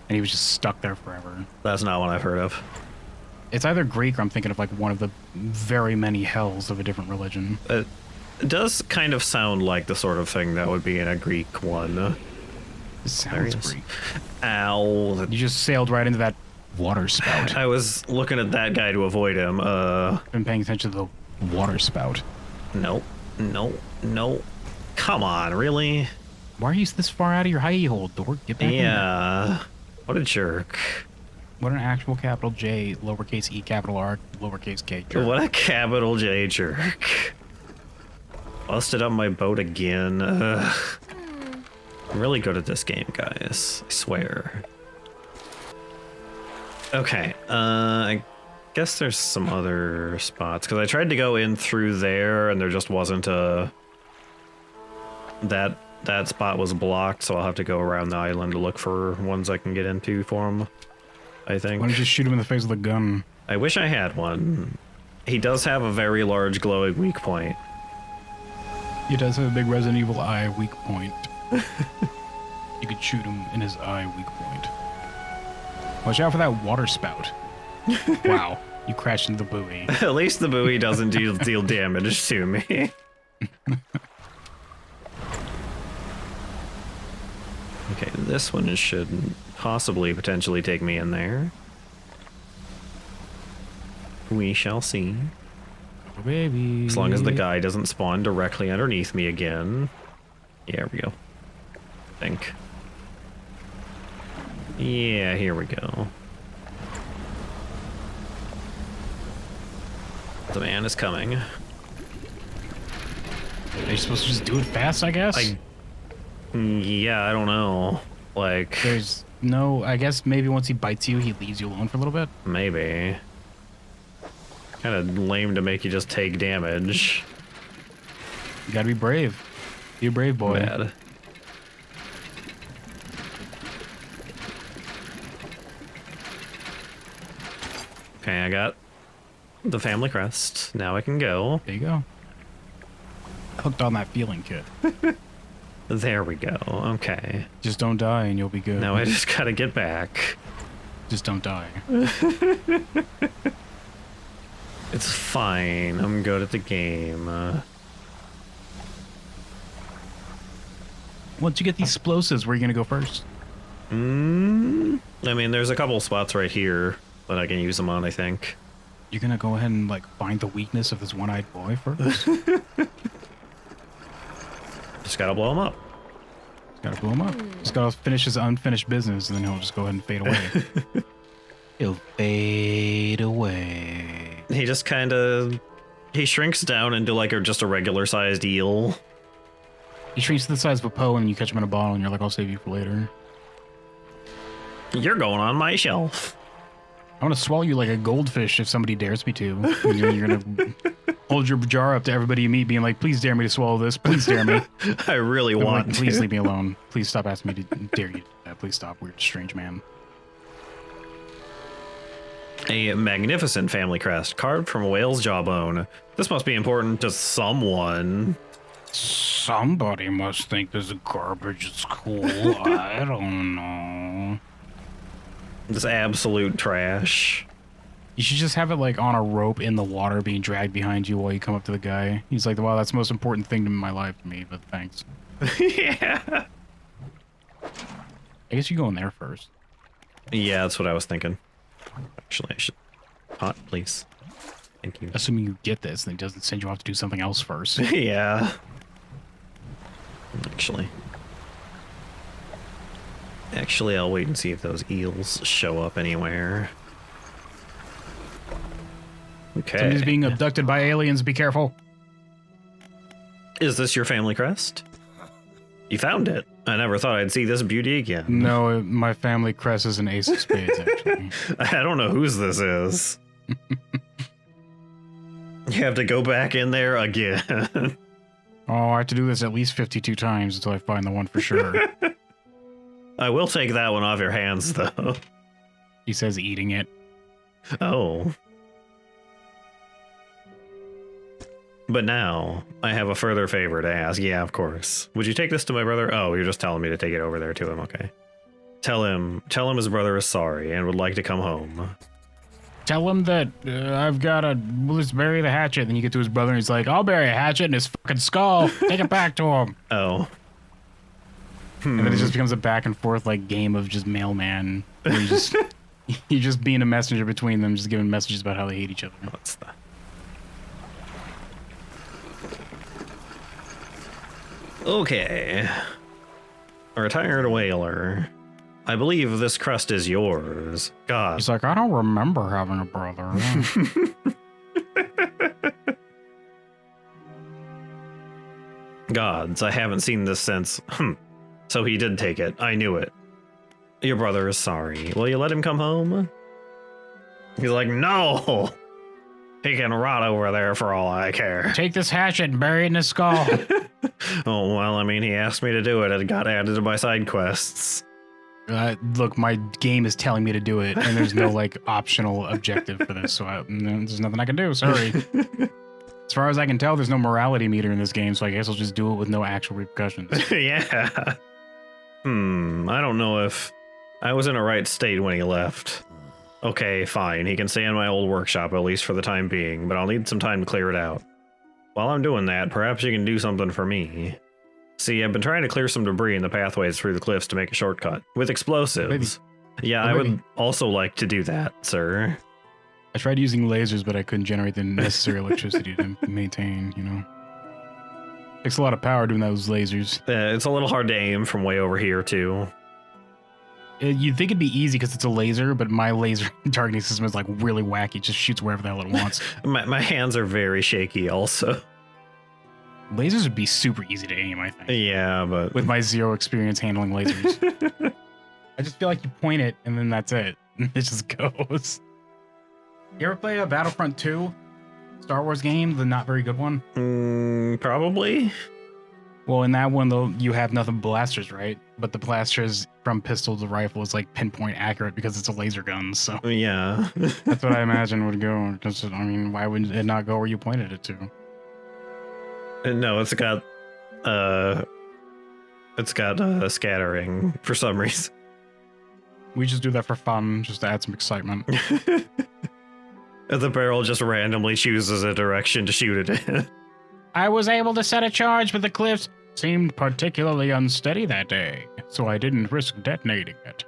And he was just stuck there forever. That's not one I've heard of. It's either Greek or I'm thinking of like one of the very many hells of a different religion. It does kind of sound like the sort of thing that would be in a Greek one. It sounds Greek. Ow. You just sailed right into that water spout. I was looking at that guy to avoid him. Been paying attention to the water spout. No. Come on, really? Why are you this far out of your hidey hole, dork? Get back in there. Yeah. What a jerk. What an actual capital J, lowercase e, capital R, lowercase k jerk. What a capital J jerk. Busted up my boat again. Ugh. I'm really good at this game, guys. I swear. Okay, I guess there's some other spots, because I tried to go in through there, and there just wasn't a... That spot was blocked, so I'll have to go around the island to look for ones I can get into for him, I think. Why don't you just shoot him in the face with a gun? I wish I had one. He does have a very large glowing weak point. He does have a big Resident Evil eye weak point. You could shoot him in his eye weak point. Watch out for that water spout. Wow, you crashed into the buoy. At least the buoy doesn't deal damage to me. Okay, this one should possibly potentially take me in there. We shall see. Oh, baby. As long as the guy doesn't spawn directly underneath me again. Yeah, here we go. I think. Yeah, here we go. The man is coming. Are you supposed to just do it fast, I guess? Yeah, I don't know. Like, There's no... I guess maybe once he bites you, he leaves you alone for a little bit. maybe. Kind of lame to make you just take damage. You gotta be brave. Be a brave boy. Bad. Okay, I got the family crest. Now I can go. There you go. Hooked on that feeling, kid. There we go. Okay. Just don't die and you'll be good. Now I just gotta get back. Just don't die. It's fine. I'm good at the game. Once you get these explosives, where are you gonna go first? I mean, there's a couple spots right here that I can use them on, I think. You're gonna go ahead and like find the weakness of this one-eyed boy first? Just gotta blow them up. Gotta blow him up. Just gotta finish his unfinished business, and then he'll just go ahead and fade away. He'll fade away. He just kind of... He shrinks down into like just a regular-sized eel. He shrinks to the size of a Poe, and you catch him in a bottle, and you're like, I'll save you for later. You're going on my shelf. I'm gonna swallow you like a goldfish if somebody dares me to. And you're gonna hold your jar up to everybody you meet, being like, please dare me to swallow this. Please dare me. I really I'm want like, please leave me alone. Please stop asking me to dare you. Please stop, weird, strange man. A magnificent family crest carved from a whale's jawbone. This must be important to someone. Somebody must think this garbage is cool. I don't know. This absolute trash. You should just have it like on a rope in the water being dragged behind you while you come up to the guy. He's like, wow, that's the most important thing in my life to me, but thanks. Yeah. I guess you go in there first. Yeah, that's what I was thinking. Actually, I should... Hot, please. Thank you. Assuming you get this, then it doesn't send you off to do something else first. Yeah. Actually, I'll wait and see if those eels show up anywhere. Okay. Somebody's being abducted by aliens, be careful. Is this your family crest? You found it. I never thought I'd see this beauty again. No, my family crest is an ace of spades, actually. I don't know whose this is. You have to go back in there again. Oh, I have to do this at least 52 times until I find the one for sure. I will take that one off your hands, though. He says eating it. Oh. But now, I have a further favor to ask. Yeah, of course. Would you take this to my brother? Oh, you're just telling me to take it over there to him. Okay. Tell him his brother is sorry and would like to come home. Tell him that I've got we'll just bury the hatchet. Then you get to his brother and he's like, I'll bury a hatchet in his fucking skull. Take it back to him. Oh. And then it just becomes a back and forth like game of just mailman. Where you're just being a messenger between them, just giving messages about how they hate each other. What's that? Okay. A retired whaler. I believe this crest is yours. God. He's like, I don't remember having a brother. Gods, I haven't seen this since. So he did take it. I knew it. Your brother is sorry. Will you let him come home? He's like, no! He can rot over there for all I care. Take this hatchet and bury it in his skull. Oh, well, I mean, he asked me to do it. It got added to my side quests. Look, my game is telling me to do it, and there's no like optional objective for this, so there's nothing I can do. Sorry. As far as I can tell, there's no morality meter in this game, so I guess I'll just do it with no actual repercussions. Yeah. I don't know if I was in a right state when he left. Okay, fine. He can stay in my old workshop, at least for the time being, but I'll need some time to clear it out. While I'm doing that, perhaps you can do something for me. See, I've been trying to clear some debris in the pathways through the cliffs to make a shortcut. With explosives. Yeah, I would also like to do that, sir. I tried using lasers, but I couldn't generate the necessary electricity to maintain, you know. Takes a lot of power doing those lasers. It's a little hard to aim from way over here, too. You'd think it'd be easy because it's a laser, but my laser targeting system is like really wacky. It just shoots wherever the hell it wants. My hands are very shaky also. Lasers would be super easy to aim, I think. Yeah, but... With my 0 experience handling lasers. I just feel like you point it, and then that's it. It just goes. You ever play a Battlefront 2 Star Wars game, the not very good one? Probably. Well, in that one, though, you have nothing but blasters, right? But the blasters from pistol to rifle is like pinpoint accurate because it's a laser gun, so... Yeah. That's what I imagine would go. Because, I mean, why would it not go where you pointed it to? No, it's got scattering for some reason. We just do that for fun, just to add some excitement. The barrel just randomly chooses a direction to shoot it in. I was able to set a charge, but the cliffs seemed particularly unsteady that day, so I didn't risk detonating it.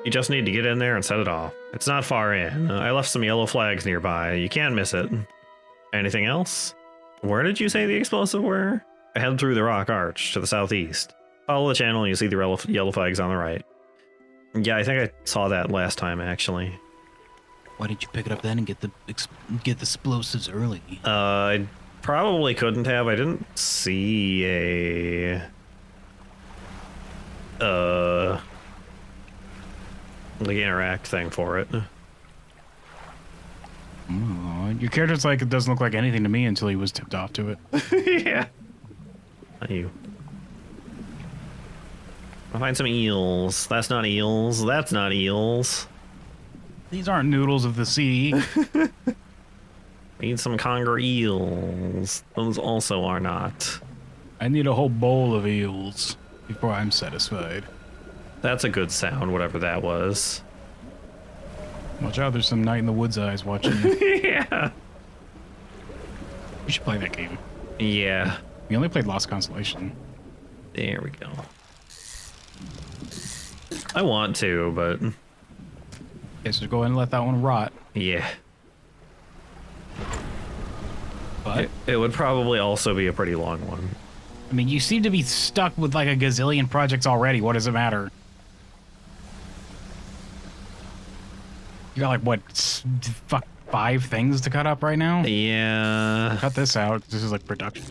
You just need to get in there and set it off. It's not far in. I left some yellow flags nearby. You can't miss it. Anything else? Where did you say the explosive were? Head through the rock arch to the southeast. Follow the channel and you see the yellow flags on the right. Yeah, I think I saw that last time, actually. Why didn't you pick it up then and get the explosives early? I probably couldn't have. I didn't see a... like interact thing for it. Oh, your character's like, it doesn't look like anything to me until he was tipped off to it. Yeah. Not you. I'll find some eels. That's not eels. That's not eels. These aren't noodles of the sea. Need some conger eels. Those also are not. I need a whole bowl of eels before I'm satisfied. That's a good sound, whatever that was. Watch out, there's some night in the woods eyes watching you. Yeah. We should play that game. Yeah. We only played Lost Constellation. There we go. I want to, but... Okay, so go ahead and let that one rot. Yeah. But, It would probably also be a pretty long one. I mean, you seem to be stuck with like a gazillion projects already. What does it matter? You got like, what, 5 things to cut up right now? Yeah. Cut this out. This is like production.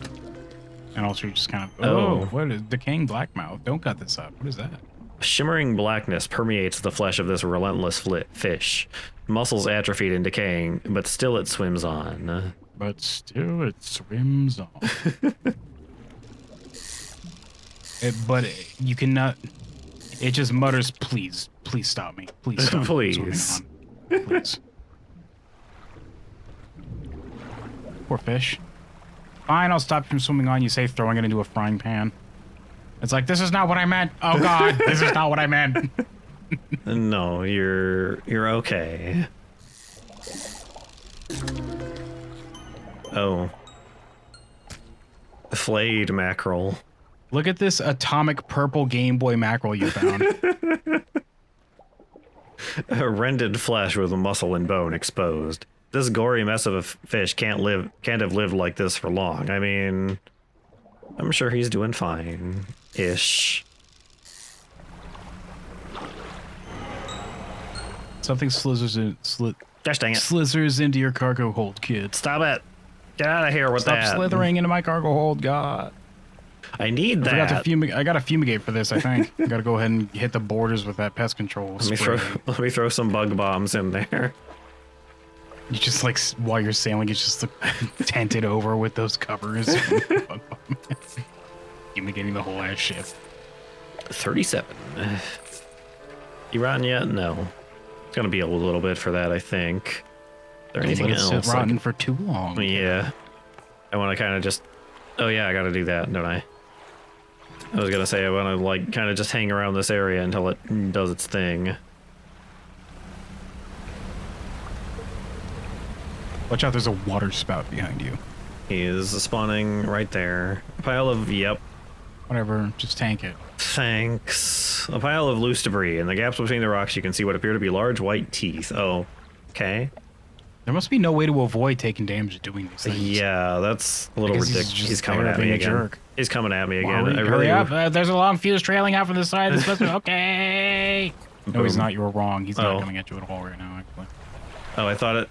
And also you just kind of, Oh. what is decaying blackmouth? Don't cut this up. What is that? Shimmering blackness permeates the flesh of this relentless fish. Muscles atrophied and decaying, but still it swims on. But still it swims on. But you cannot, it just mutters, please stop me. Please stop Please. swimming on. Please. Poor fish. Fine, I'll stop you from swimming on, you say, throwing it into a frying pan. It's like, this is not what I meant. Oh God, this is not what I meant. No, you're okay. Oh. Flayed mackerel. Look at this atomic purple Game Boy mackerel you found. Rended flesh with muscle and bone exposed. This gory mess of a fish can't have lived like this for long. I mean, I'm sure he's doing fine-ish. Something slithers Gosh dang it. slithers into your cargo hold, kid. Stop it. Get out of here with Stop that. slithering into my cargo hold, God. I need I that. forgot to I got to fumigate for this, I think. I got to go ahead and hit the borders with that pest control spray. Let me throw some bug bombs in there. You just like, while you're sailing, you just like, tented over with those covers. Fumigating the whole ass ship. 37. You rotten yet? No. It's gonna be a little bit for that, I think. Is there anything Let it else? sit rotten for too long. Yeah. I want to kind of just... Oh yeah, I gotta do that, don't I? I was gonna say I want to like kind of just hang around this area until it does its thing. Watch out, there's a water spout behind you. He is spawning right there. A pile of, yep. Whatever, just tank it. Thanks. A pile of loose debris. In the gaps between the rocks, you can see what appear to be large white teeth. Oh, okay. There must be no way to avoid taking damage doing these things. Yeah, that's a little I guess he's ridiculous. just He's coming there at me being a again. jerk. He's coming at me again. Hurry, I hurry really up. There's a long fuse trailing out from the side. It's supposed to be okay. No, he's Boom. not. You were wrong. He's not Oh. coming at you at all right now, actually. Oh, I thought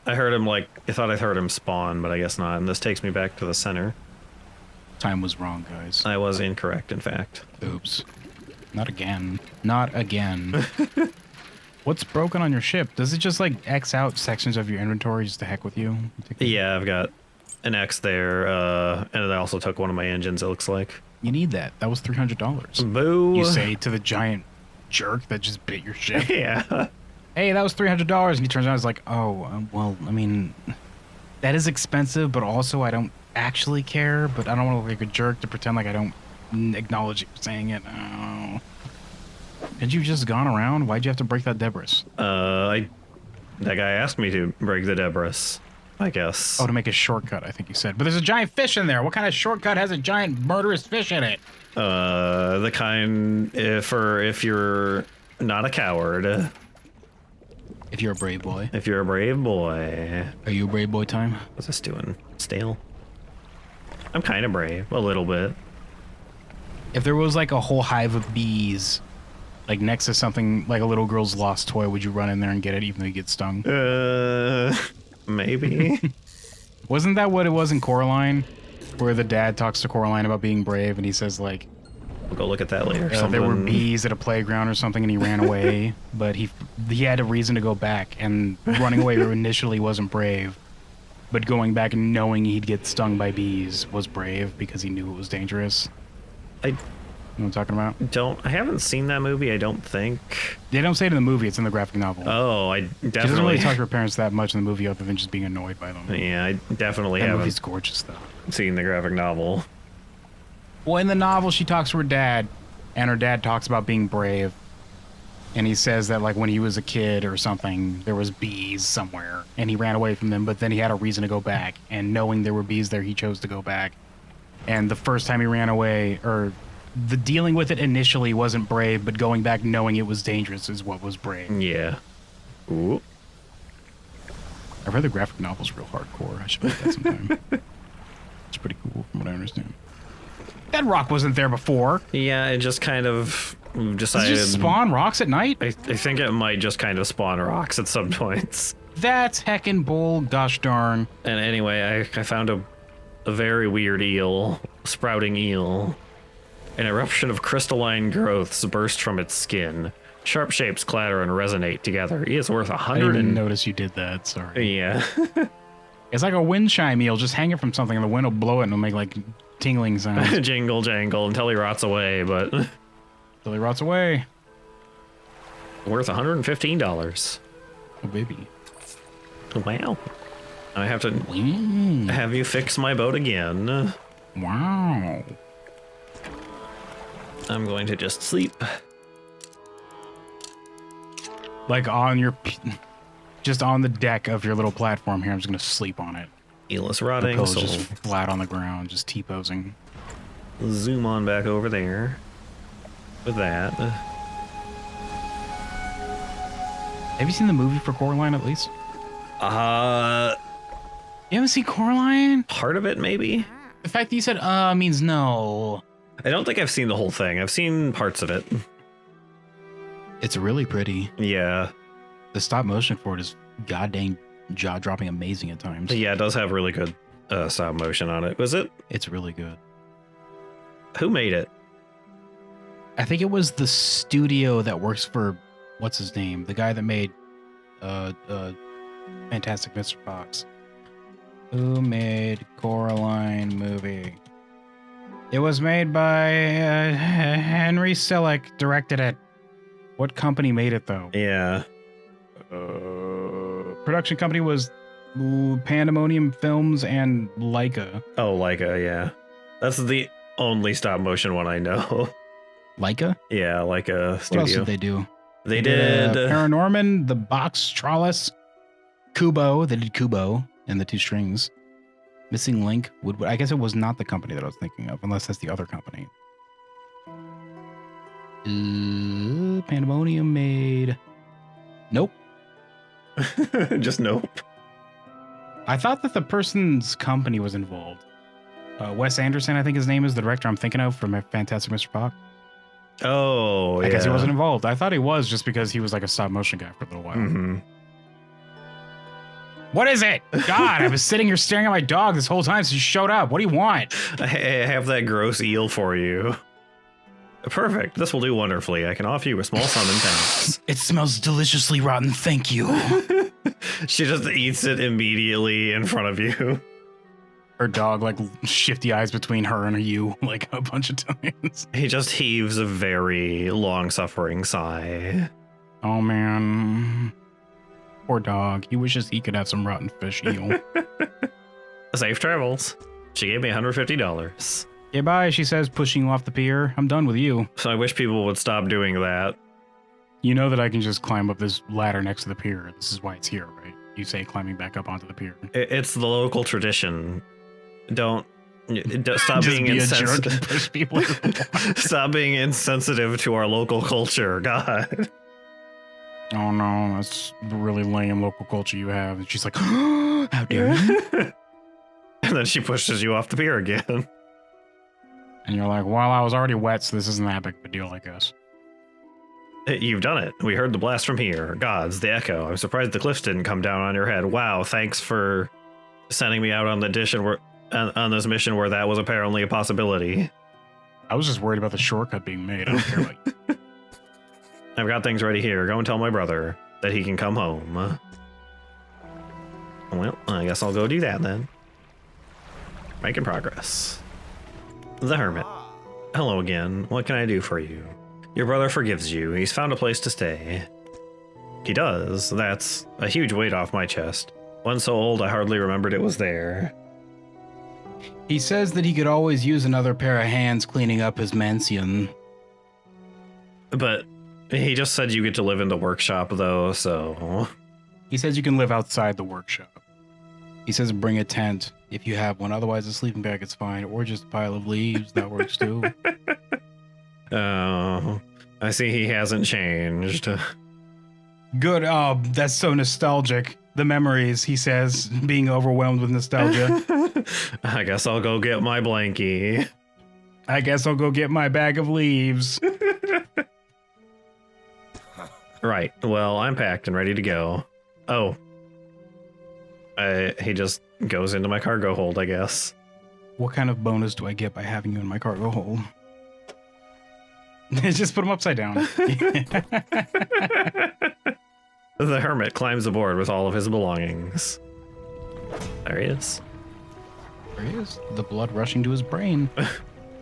I heard him I heard him spawn, but I guess not. And this takes me back to the center. Time was wrong, guys. I was incorrect, in fact. Oops. Not again. Not again. What's broken on your ship? Does it just like X out sections of your inventory just to heck with you? Yeah, I've got an X there, and I also took one of my engines, it looks like. You need that. That was $300. Boo! You say to the giant jerk that just bit your ship. Yeah. Hey, that was $300. And he turns around and is like, oh, well, I mean, that is expensive, but also I don't actually care, but I don't want to look like a jerk to pretend like I don't acknowledge you for saying it. Oh. Had you just gone around? Why'd you have to break that debris? That guy asked me to break the debris, I guess. Oh, to make a shortcut, I think you said. But there's a giant fish in there. What kind of shortcut has a giant murderous fish in it? The kind if you're not a coward. If you're a brave boy. If you're a brave boy. Are you a brave boy, Time? What's this doing? Stale? I'm kind of brave, a little bit. If there was like a whole hive of bees, like next to something like a little girl's lost toy, would you run in there and get it even though you get stung? Maybe. Wasn't that what it was in Coraline? Where the dad talks to Coraline about being brave and he says like, We'll go look at that later. there were bees at a playground or something and he ran away, but he had a reason to go back, and running away initially wasn't brave, but going back and knowing he'd get stung by bees was brave because he knew it was dangerous. I You know what I'm talking about? I haven't seen that movie, I don't think. They don't say it in the movie, it's in the graphic novel. Oh, I She doesn't definitely... really talk to her parents that much in the movie other than just being annoyed by them. Yeah, I definitely That haven't movie's gorgeous though. seen the graphic novel. Well, in the novel, she talks to her dad, and her dad talks about being brave. And he says that, like, when he was a kid or something, there was bees somewhere, and he ran away from them, but then he had a reason to go back. And knowing there were bees there, he chose to go back. And the first time he ran away, or the dealing with it initially wasn't brave, but going back knowing it was dangerous is what was brave. Yeah. Ooh. I've read the graphic novels real hardcore. I should read that sometime. It's pretty cool from what I understand. That rock wasn't there before. Yeah, it just kind of Does decided... it just spawn rocks at night? I think it might just kind of spawn rocks at some points. That's heckin' bull, gosh darn. And anyway, I found a very weird eel, sprouting eel. An eruption of crystalline growths burst from its skin. Sharp shapes clatter and resonate together. He is worth I 100 didn't and... notice you did that, sorry. Yeah. It's like a wind chime eel, just hang it from something and the wind will blow it and it'll make like tingling sounds. Jingle jangle until he rots away, but Till he rots away. worth $115. Oh, baby. Wow. I have to Mm. have you fix my boat again. Wow. I'm going to just sleep. Like on your, just on the deck of your little platform here, I'm just gonna sleep on it. Eel is The rotting, pillow's so just flat on the ground, just T-posing. zoom on back over there with that. Have you seen the movie for Coraline at least? You haven't seen Coraline? Part of it, maybe? The fact that you said means no. I don't think I've seen the whole thing. I've seen parts of it. It's really pretty. Yeah. The stop motion for it is goddamn jaw-dropping amazing at times. Yeah, it does have really good stop motion on it. Was it? It's really good. Who made it? I think it was the studio that works for, what's his name? The guy that made Fantastic Mr. Fox. Who made Coraline movie? It was made by Henry Selick, directed it. What company made it though? Yeah. Production company was Pandemonium Films and Leica. Oh, Leica, yeah. That's the only stop motion one I know. Leica? Yeah, Leica What else studio. did they do? They did Paranorman, The Box Trollis, Kubo. They did Kubo and the Two Strings. Missing Link would. I guess it was not the company that I was thinking of, unless that's the other company. Pandemonium made. Nope. Just nope. I thought that the person's company was involved. Wes Anderson, I think his name is, the director I'm thinking of from Fantastic Mr. Spock. Oh, yeah. I guess he wasn't involved. I thought he was just because he was like a stop motion guy for a little while. Mm-hmm. What is it? God, I was sitting here staring at my dog this whole time since you showed up. What do you want? I have that gross eel for you. Perfect. This will do wonderfully. I can offer you a small sum in pounds. It smells deliciously rotten. Thank you. She just eats it immediately in front of you. Her dog like shifty eyes between her and you like a bunch of times. He just heaves a very long-suffering sigh. Oh man. Poor dog. He wishes he could have some rotten fish eel. Safe travels. She gave me $150. Yeah, bye, she says, pushing you off the pier. I'm done with you. So I wish people would stop doing that. You know that I can just climb up this ladder next to the pier. This is why it's here, right? You say climbing back up onto the pier. It's the local tradition. Don't stop Just being be a jerk and insensitive. push people into the water. Stop being insensitive to our local culture. God. Oh no, that's really lame local culture you have. And she's like, how dare you? And then she pushes you off the pier again. And you're like, well, I was already wet, so this isn't that big of a deal, I guess. You've done it. We heard the blast from here. Gods, the echo. I'm surprised the cliffs didn't come down on your head. Wow, thanks for sending me out on the on this mission where that was apparently a possibility. I was just worried about the shortcut being made. I don't care about you. I've got things ready here. Go and tell my brother that he can come home. Well, I guess I'll go do that then. Making progress. The Hermit. Hello again. What can I do for you? Your brother forgives you. He's found a place to stay. He does. That's a huge weight off my chest. One so old I hardly remembered it was there. He says that he could always use another pair of hands cleaning up his mansion. But he just said you get to live in the workshop, though, so... He says you can live outside the workshop. He says bring a tent if you have one. Otherwise, a sleeping bag is fine. Or just a pile of leaves. That works, too. Oh, I see he hasn't changed. Good. Oh, that's so nostalgic. The memories, he says, being overwhelmed with nostalgia. I guess I'll go get my blankie. I guess I'll go get my bag of leaves. Right. Well, I'm packed and ready to go. Oh. He just goes into my cargo hold, I guess. What kind of bonus do I get by having you in my cargo hold? Just put him upside down. The Hermit climbs aboard with all of his belongings. There he is. There he is. The blood rushing to his brain.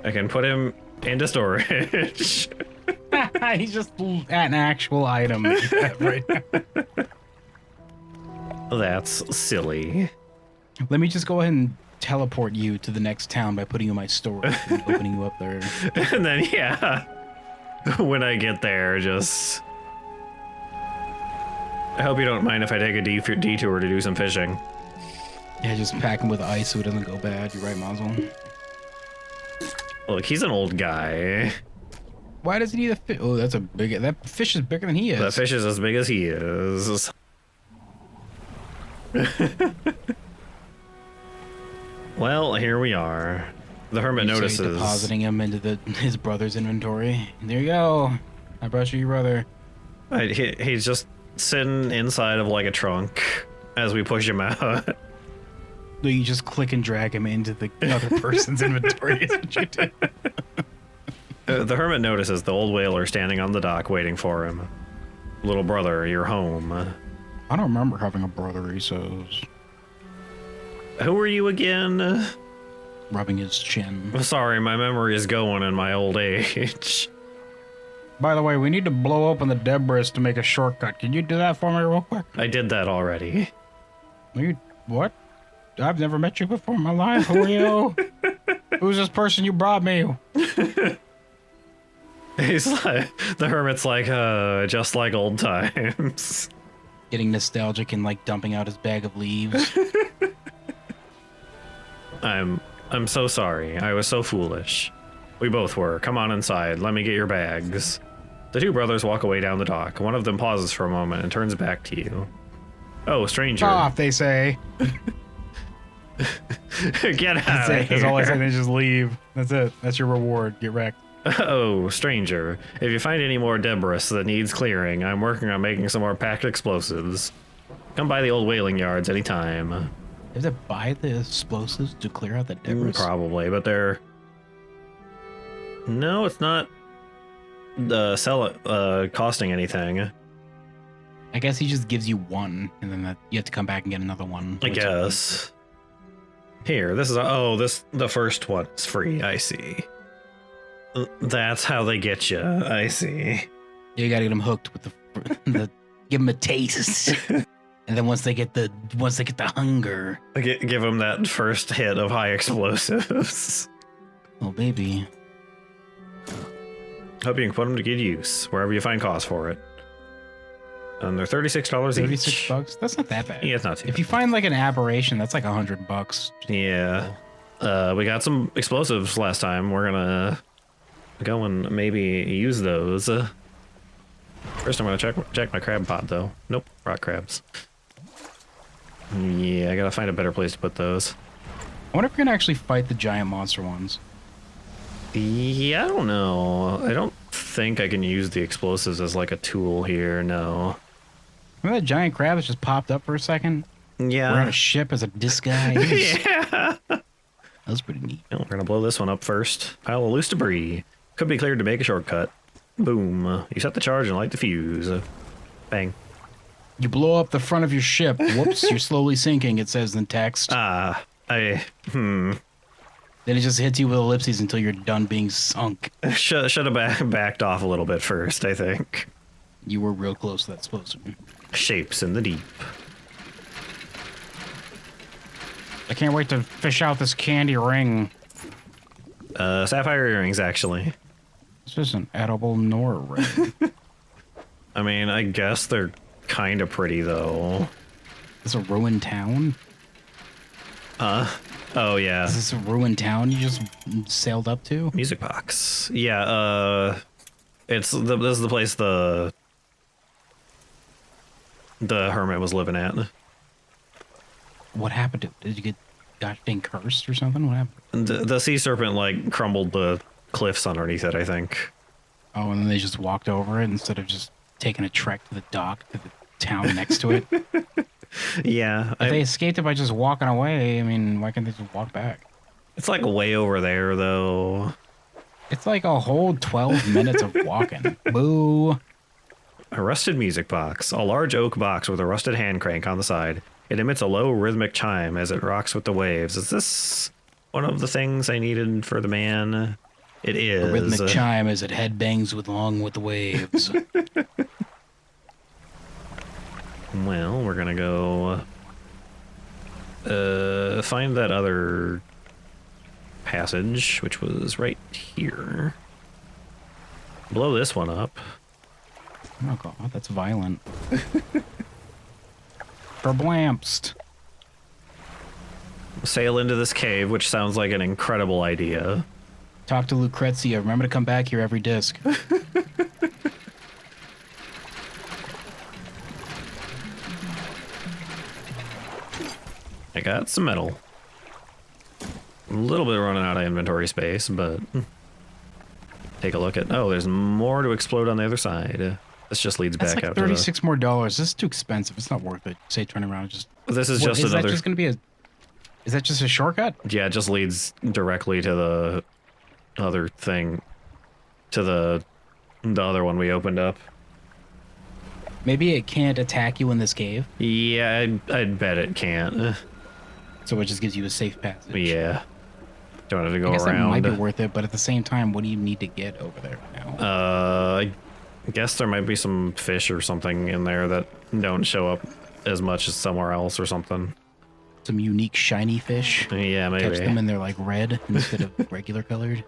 I can put him into storage. He's just an actual item that you have right now. That's silly. Let me just go ahead and teleport you to the next town by putting you in my storage and opening you up there. And then, yeah, when I get there, just... I hope you don't mind if I take a detour to do some fishing. Yeah, just pack him with ice so it doesn't go bad. You're right, Mazel. Look, he's an old guy. Why does he need a fish? Oh, that's a big... That fish is bigger than he is. That fish is as big as he is. Well, here we are. The Hermit You say notices. depositing him into his brother's inventory. There you go. I brought you your brother. He's just sitting inside of like a trunk as we push him out. You just click and drag him into the other person's inventory. Is what you did. The Hermit notices the old whaler standing on the dock waiting for him. Little brother, you're home. I don't remember having a brother, he says. Who are you again? Rubbing his chin. Sorry, my memory is going in my old age. By the way, we need to blow open the debris to make a shortcut. Can you do that for me real quick? I did that already. What? I've never met you before in my life. Who are you? Who's this person you brought me? He's like, the Hermit's like, just like old times. Getting nostalgic and like dumping out his bag of leaves. I'm so sorry. I was so foolish. We both were. Come on inside. Let me get your bags. The two brothers walk away down the dock. One of them pauses for a moment and turns back to you. Oh, stranger. Off, they say. Get out That's of it. here. That's all I say. They just leave. That's it. That's your reward. Get wrecked. Oh, stranger. If you find any more debris that needs clearing, I'm working on making some more packed explosives. Come by the old whaling yards anytime. You have to buy the explosives to clear out the debris. Probably, but they're... No, it's not costing anything. I guess he just gives you one, and then you have to come back and get another one. I guess. Here, this is the first one's free. I see. That's how they get you. I see. You gotta get them hooked with the give them a taste, and then once they get the hunger, Give them that first hit of high explosives. oh baby. Hope you can put them to good use wherever you find cause for it. And they're $36 each. $36. That's not that bad. Yeah, it's not too If you find like an aberration, that's like $100. Yeah. We got some explosives last time. We're gonna go and maybe use those. First, I'm gonna check my crab pot though. Nope, rock crabs. Yeah, I gotta find a better place to put those. I wonder if we're gonna actually fight the giant monster ones. Yeah, I don't know. I don't think I can use the explosives as like a tool here. No. Remember that giant crab that just popped up for a second? Yeah. We're on a ship as a disguise. Yeah. That was pretty neat. Well, we're gonna blow this one up first. Pile of loose debris. Could be cleared to make a shortcut. Boom. You set the charge and light the fuse. Bang. You blow up the front of your ship. Whoops, you're slowly sinking, it says in text. Then it just hits you with ellipses until you're done being sunk. Should have backed off a little bit first, I think. You were real close to that explosion. Shapes in the deep. I can't wait to fish out this candy ring. Sapphire earrings, actually. This is an edible Nora ring. I mean, I guess they're kind of pretty, though. Is this a ruined town? Oh, yeah. Is this a ruined town you just sailed up to? Music box. Yeah, this is the place the hermit was living at. What happened to it? Did you get goddamn cursed or something? What happened? The sea serpent, like, crumbled the cliffs underneath it, I think. Oh, and then they just walked over it instead of just taking a trek to the dock to the town next to it. Yeah. If they escaped it by just walking away, I mean, why can't they just walk back? It's, like, way over there, though. It's like a whole 12 minutes of walking. Boo. A rusted music box. A large oak box with a rusted hand crank on the side. It emits a low rhythmic chime as it rocks with the waves. Is this one of the things I needed for the man? It is. A rhythmic chime as it headbangs along with the waves. Well, we're gonna go find that other passage, which was right here. Blow this one up. Oh god, that's violent. Verblamst. Sail into this cave, which sounds like an incredible idea. Talk to Lucrezia. Remember to come back here every disc. I got some metal. A little bit running out of inventory space, but take a look at... Oh, there's more to explode on the other side. This just leads That's back like out to the... $36 more. This is too expensive. It's not worth it. Say turn around and just... This is What, just is another... that just going to be a... Is that just a shortcut? Yeah, it just leads directly to the other thing. To the other one we opened up. Maybe it can't attack you in this cave, Yeah, I'd bet it can't. so it just gives you a safe passage. Yeah. Don't have to I go guess that around. might be worth it, but at the same time, what do you need to get over there now? I guess there might be some fish or something in there that don't show up as much as somewhere else or something. Some unique shiny fish. Yeah, maybe. Catch them and they're like red instead of regular colored.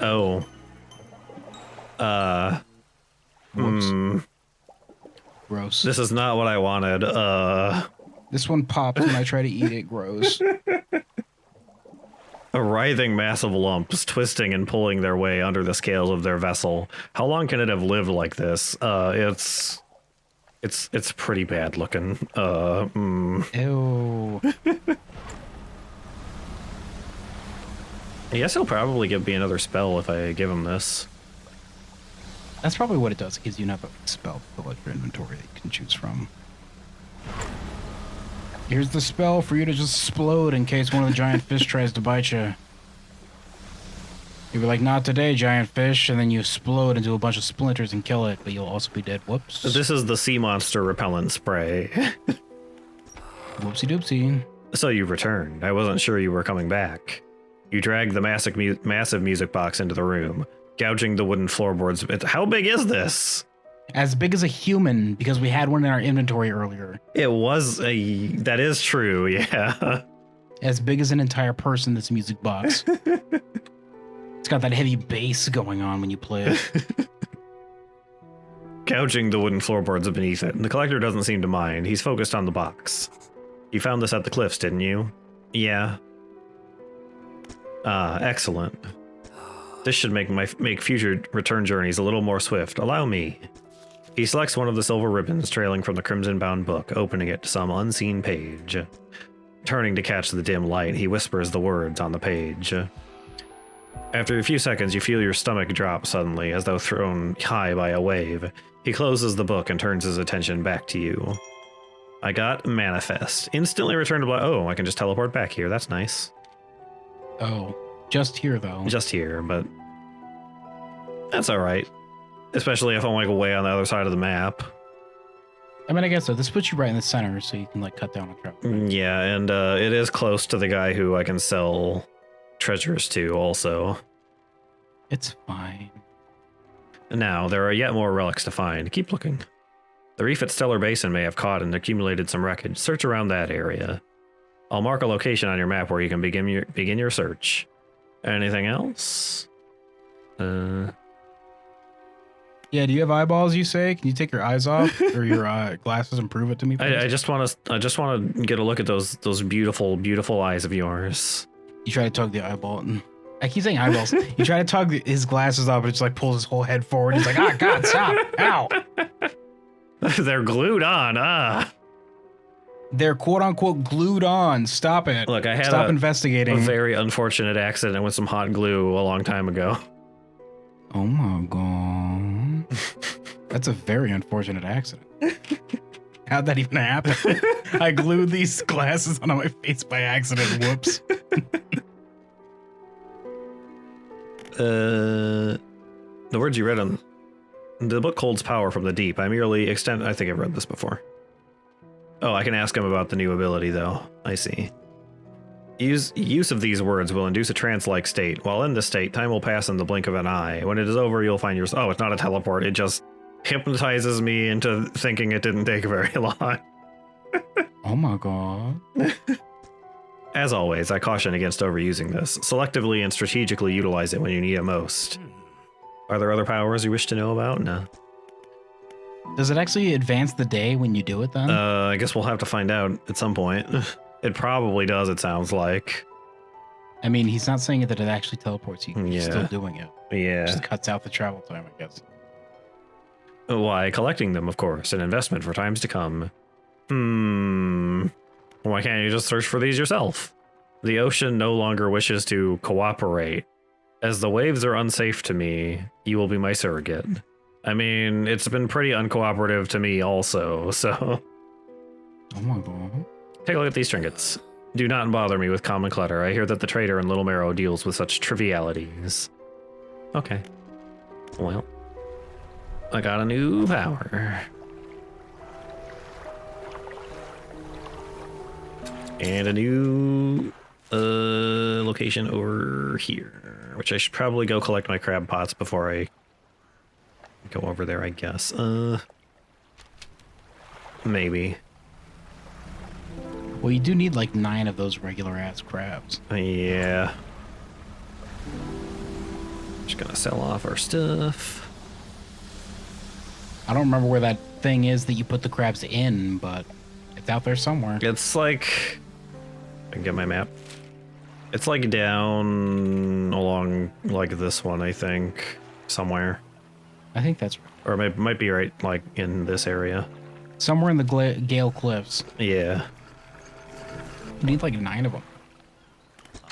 Oh. Whoops. Hmm. Gross. gross. This is not what I wanted. This one pops when I try to eat it. Gross. A writhing mass of lumps, twisting and pulling their way under the scales of their vessel. How long can it have lived like this? It's pretty bad looking. Ew. I guess he'll probably give me another spell if I give him this. That's probably what it does. It gives you enough spell to fill out your inventory that you can choose from. Here's the spell for you to just explode in case one of the giant fish tries to bite you. You'll be like, not today, giant fish, and then you explode into a bunch of splinters and kill it, but you'll also be dead. Whoops. This is the sea monster repellent spray. Whoopsie doopsie. So you returned. I wasn't sure you were coming back. You dragged the massive music box into the room, gouging the wooden floorboards. How big is this? As big as a human, because we had one in our inventory earlier. It was a... That is true, yeah. As big as an entire person, this music box. It's got that heavy bass going on when you play it. Gouging the wooden floorboards beneath it. The collector doesn't seem to mind. He's focused on the box. You found this at the cliffs, didn't you? Yeah. Ah, excellent. This should make future return journeys a little more swift. Allow me. He selects one of the silver ribbons trailing from the crimson-bound book, opening it to some unseen page. Turning to catch the dim light, he whispers the words on the page. After a few seconds, you feel your stomach drop suddenly, as though thrown high by a wave. He closes the book and turns his attention back to you. I got manifest. Instantly return to oh, I can just teleport back here. That's nice. Oh, just here, though. Just here, but that's all right. Especially if I'm like way on the other side of the map. I mean, I guess so. This puts you right in the center, so you can like cut down on travel. Yeah, and it is close to the guy who I can sell treasures to also. It's fine. Now, there are yet more relics to find. Keep looking. The reef at Stellar Basin may have caught and accumulated some wreckage. Search around that area. I'll mark a location on your map where you can begin your search. Anything else? Yeah, do you have eyeballs, you say? Can you take your eyes off or your glasses and prove it to me, please? I just want to get a look at those beautiful, beautiful eyes of yours. You try to tug the eyeball. I keep saying eyeballs. You try to tug his glasses off, but it just like pulls his whole head forward. He's like, ah, God, stop. Ow. They're glued on. Ah. They're quote unquote glued on. Stop it. Look, I had Stop investigating. A very unfortunate accident with some hot glue a long time ago. Oh my God. That's a very unfortunate accident. How'd that even happen? I glued these glasses onto my face by accident. Whoops. The words you read on the book holds power from the deep. I merely extend. I think I've read this before. Oh, I can ask him about the new ability, though. I see. Use of these words will induce a trance-like state. While in this state, time will pass in the blink of an eye. When it is over, you'll find yourself. Oh, it's not a teleport. It just hypnotizes me into thinking it didn't take very long. Oh my God. As always, I caution against overusing this. Selectively and strategically utilize it when you need it most. Are there other powers you wish to know about? No. Does it actually advance the day when you do it then? I guess we'll have to find out at some point. It probably does, it sounds like. I mean, he's not saying that it actually teleports you. He's still doing it. Yeah. It just cuts out the travel time, I guess. Why, collecting them, of course. An investment for times to come. Why can't you just search for these yourself? The ocean no longer wishes to cooperate. As the waves are unsafe to me, you will be my surrogate. I mean, it's been pretty uncooperative to me also, so... Oh my God. Take a look at these trinkets. Do not bother me with common clutter. I hear that the trader in Little Marrow deals with such trivialities. Okay. Well, I got a new power. And a new location over here, which I should probably go collect my crab pots before I go over there, I guess. Maybe. Well, you do need like 9 of those regular ass crabs. Yeah. Just gonna sell off our stuff. I don't remember where that thing is that you put the crabs in, but it's out there somewhere. It's like, I can get my map. It's like down along like this one, I think, somewhere. I think that's right. Or it might be right like in this area. Somewhere in the Gale Cliffs. Yeah. You need like 9 of them.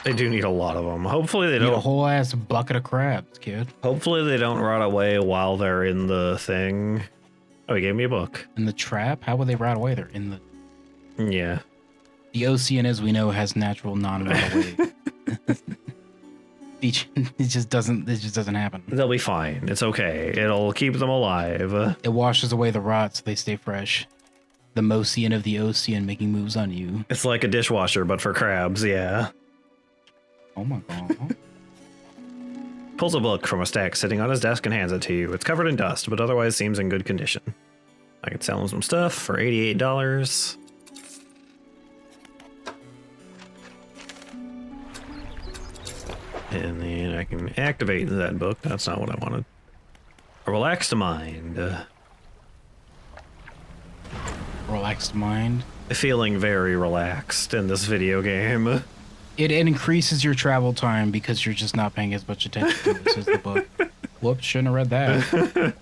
They do need a lot of them. Hopefully they You need a don't. whole ass bucket of crabs, kid. Hopefully they don't rot away while they're in the thing. Oh, he gave me a book. In the trap? How would they rot away? They're in the... Yeah. The ocean, as we know, has natural non-rot away. It just doesn't happen. They'll be fine. It's okay. It'll keep them alive. It washes away the rot so they stay fresh. The Mosian of the ocean making moves on you. It's like a dishwasher, but for crabs, yeah. Oh my god. Pulls a book from a stack sitting on his desk and hands it to you. It's covered in dust, but otherwise seems in good condition. I could sell him some stuff for $88. And then I can activate that book. That's not what I wanted. A relaxed mind. Relaxed mind. Feeling very relaxed in this video game. It increases your travel time because you're just not paying as much attention to it, says the book. Whoops, shouldn't have read that.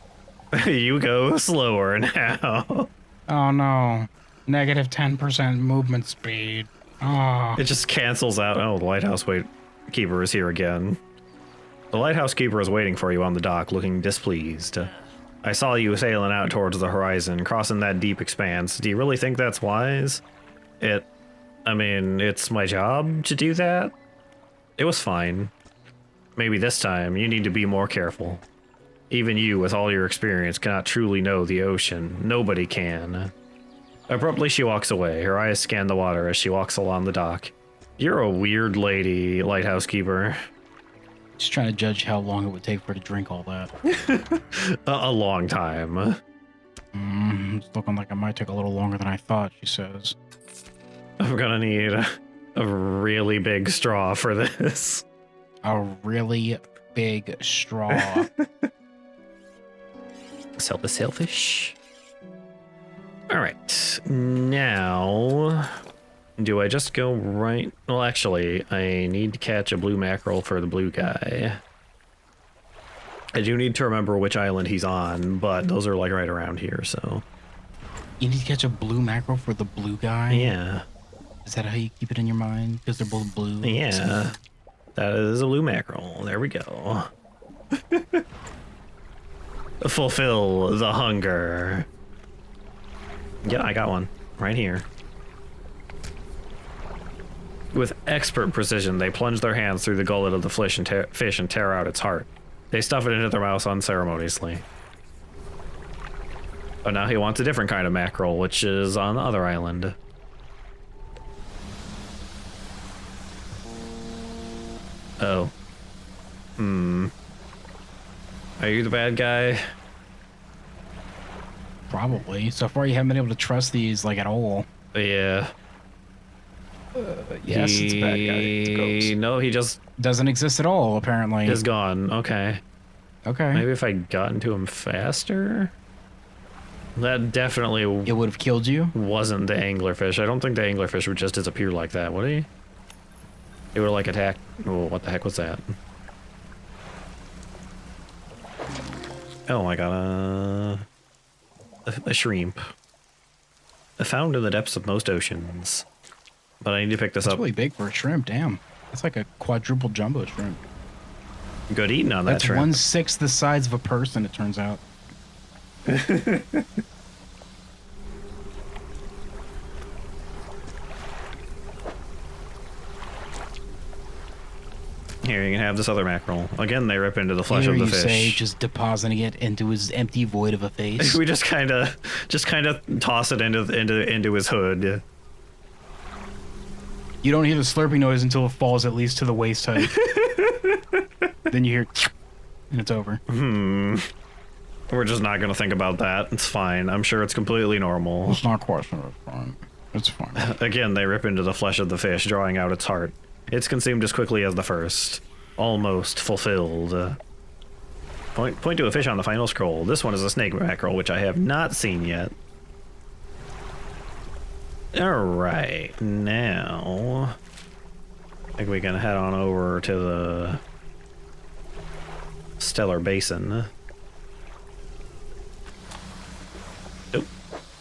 You go slower now. Oh no. Negative 10% movement speed. Oh. It just cancels out. Oh, the lighthouse keeper is here again. The lighthouse keeper is waiting for you on the dock, looking displeased. I saw you sailing out towards the horizon, crossing that deep expanse. Do you really think that's wise? I mean, it's my job to do that. It was fine. Maybe this time you need to be more careful. Even you, with all your experience, cannot truly know the ocean. Nobody can. Abruptly, she walks away. Her eyes scan the water as she walks along the dock. You're a weird lady, lighthouse keeper. Just trying to judge how long it would take for her to drink all that. A long time. It's looking like it might take a little longer than I thought, she says. I'm gonna need a really big straw for this. A really big straw. Sell the sailfish. Alright, now... Do I just go right? Well, actually, I need to catch a blue mackerel for the blue guy. I do need to remember which island he's on, but those are like right around here, so... You need to catch a blue mackerel for the blue guy? Yeah. Is that how you keep it in your mind? Because they're both blue? Yeah. That is a blue mackerel. There we go. Fulfill the hunger. Yeah, I got one. Right here. With expert precision, they plunge their hands through the gullet of the fish and tear out its heart. They stuff it into their mouths unceremoniously. But now he wants a different kind of mackerel, which is on the other island. Oh. Are you the bad guy? Probably. So far, you haven't been able to trust these, like, at all. Yeah. Yes, it's a bad guy. It's a ghost. No, he just Doesn't exist at all, apparently. is gone. Okay. Okay. Maybe if I got into him faster? That definitely It would have killed you? wasn't the anglerfish. I don't think the anglerfish would just disappear like that, would he? It would like attack. Oh, what the heck was that? Oh, I got a shrimp. Found in the depths of most oceans. But I need to pick this That's up. really big for a shrimp, damn. That's like a quadruple jumbo shrimp. Good eating on that That's shrimp. 1/6 the size of a person, it turns out. Here, you can have this other mackerel. Again, they rip into the flesh Here of the you fish. say, just depositing it into his empty void of a face. We just kind of toss it into his hood. You don't hear the slurping noise until it falls at least to the waist height. Then you hear, and it's over. We're just not gonna think about that. It's fine. I'm sure it's completely normal. It's not questionable. It's fine. It's fine. Again, they rip into the flesh of the fish, drawing out its heart. It's consumed as quickly as the first. Almost fulfilled. Point to a fish on the final scroll. This one is a snake mackerel, which I have not seen yet. Alright, now I think we can head on over to the Stellar Basin. Oh,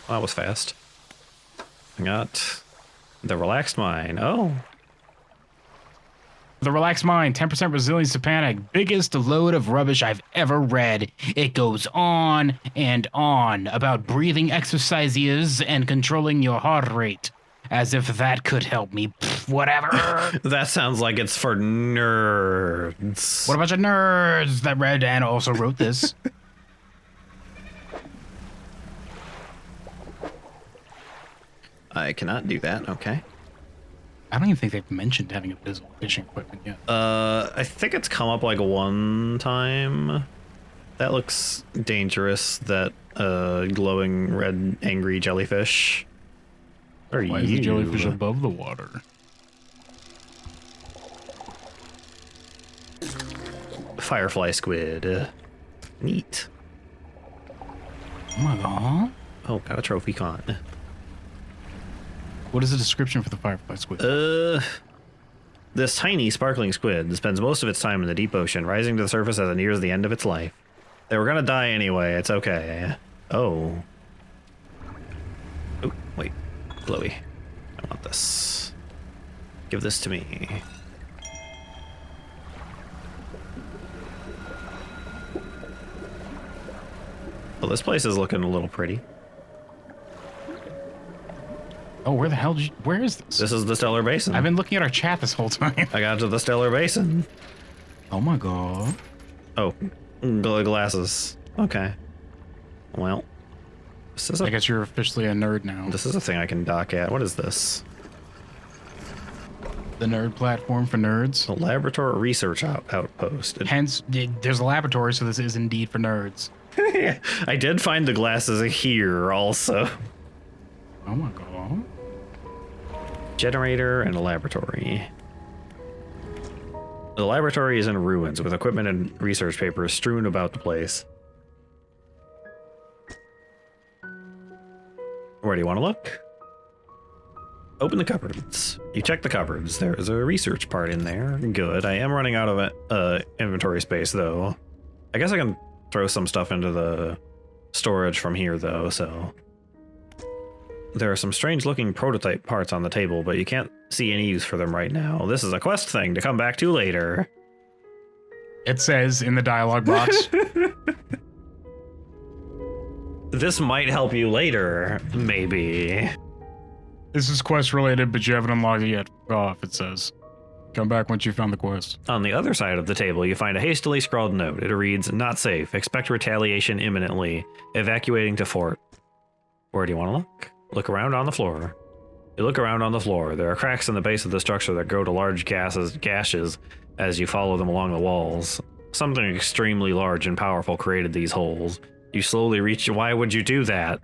that was fast. I got the Relaxed Mine. Oh. The Relaxed Mind, 10% resilience to panic. Biggest load of rubbish I've ever read. It goes on and on about breathing exercises and controlling your heart rate. As if that could help me. Pfft, whatever. That sounds like it's for nerds. What a bunch of nerds that read and also wrote this. I cannot do that, okay. I don't even think they've mentioned having invisible fishing equipment yet. I think it's come up like one time. That looks dangerous, that glowing red angry jellyfish. Why is the jellyfish above the water? Firefly squid. Neat. Oh my god. Oh, got a trophy con. What is the description for the firefly squid? This tiny, sparkling squid spends most of its time in the deep ocean, rising to the surface as it nears the end of its life. They were gonna die anyway, it's okay. Oh. Oh, wait. Glowy. I want this. Give this to me. Well, this place is looking a little pretty. Oh, where the hell did you... Where is this? This is the Stellar Basin. I've been looking at our chat this whole time. I got to the Stellar Basin. Oh my god. Oh, glasses. Okay. Well, this is I guess you're officially a nerd now. This is a thing I can dock at. What is this? The nerd platform for nerds. A laboratory research outpost. Hence, there's a laboratory, so this is indeed for nerds. Yeah, I did find the glasses here also. Oh my god. Generator and a laboratory. The laboratory is in ruins with equipment and research papers strewn about the place. Where do you want to look? Open the cupboards. You check the cupboards. There is a research part in there. Good. I am running out of inventory space though. I guess I can throw some stuff into the storage from here though, so. There are some strange looking prototype parts on the table, but you can't see any use for them right now. This is a quest thing to come back to later. It says in the dialogue box. This might help you later, maybe. This is quest related, but you haven't unlocked it yet. Off, it says. Come back once you found the quest. On the other side of the table, you find a hastily scrawled note. It reads, "Not safe. Expect retaliation imminently. Evacuating to fort." Where do you want to look? Look around on the floor. You look around on the floor. There are cracks in the base of the structure that grow to large gashes as you follow them along the walls. Something extremely large and powerful created these holes. You slowly reach... Why would you do that?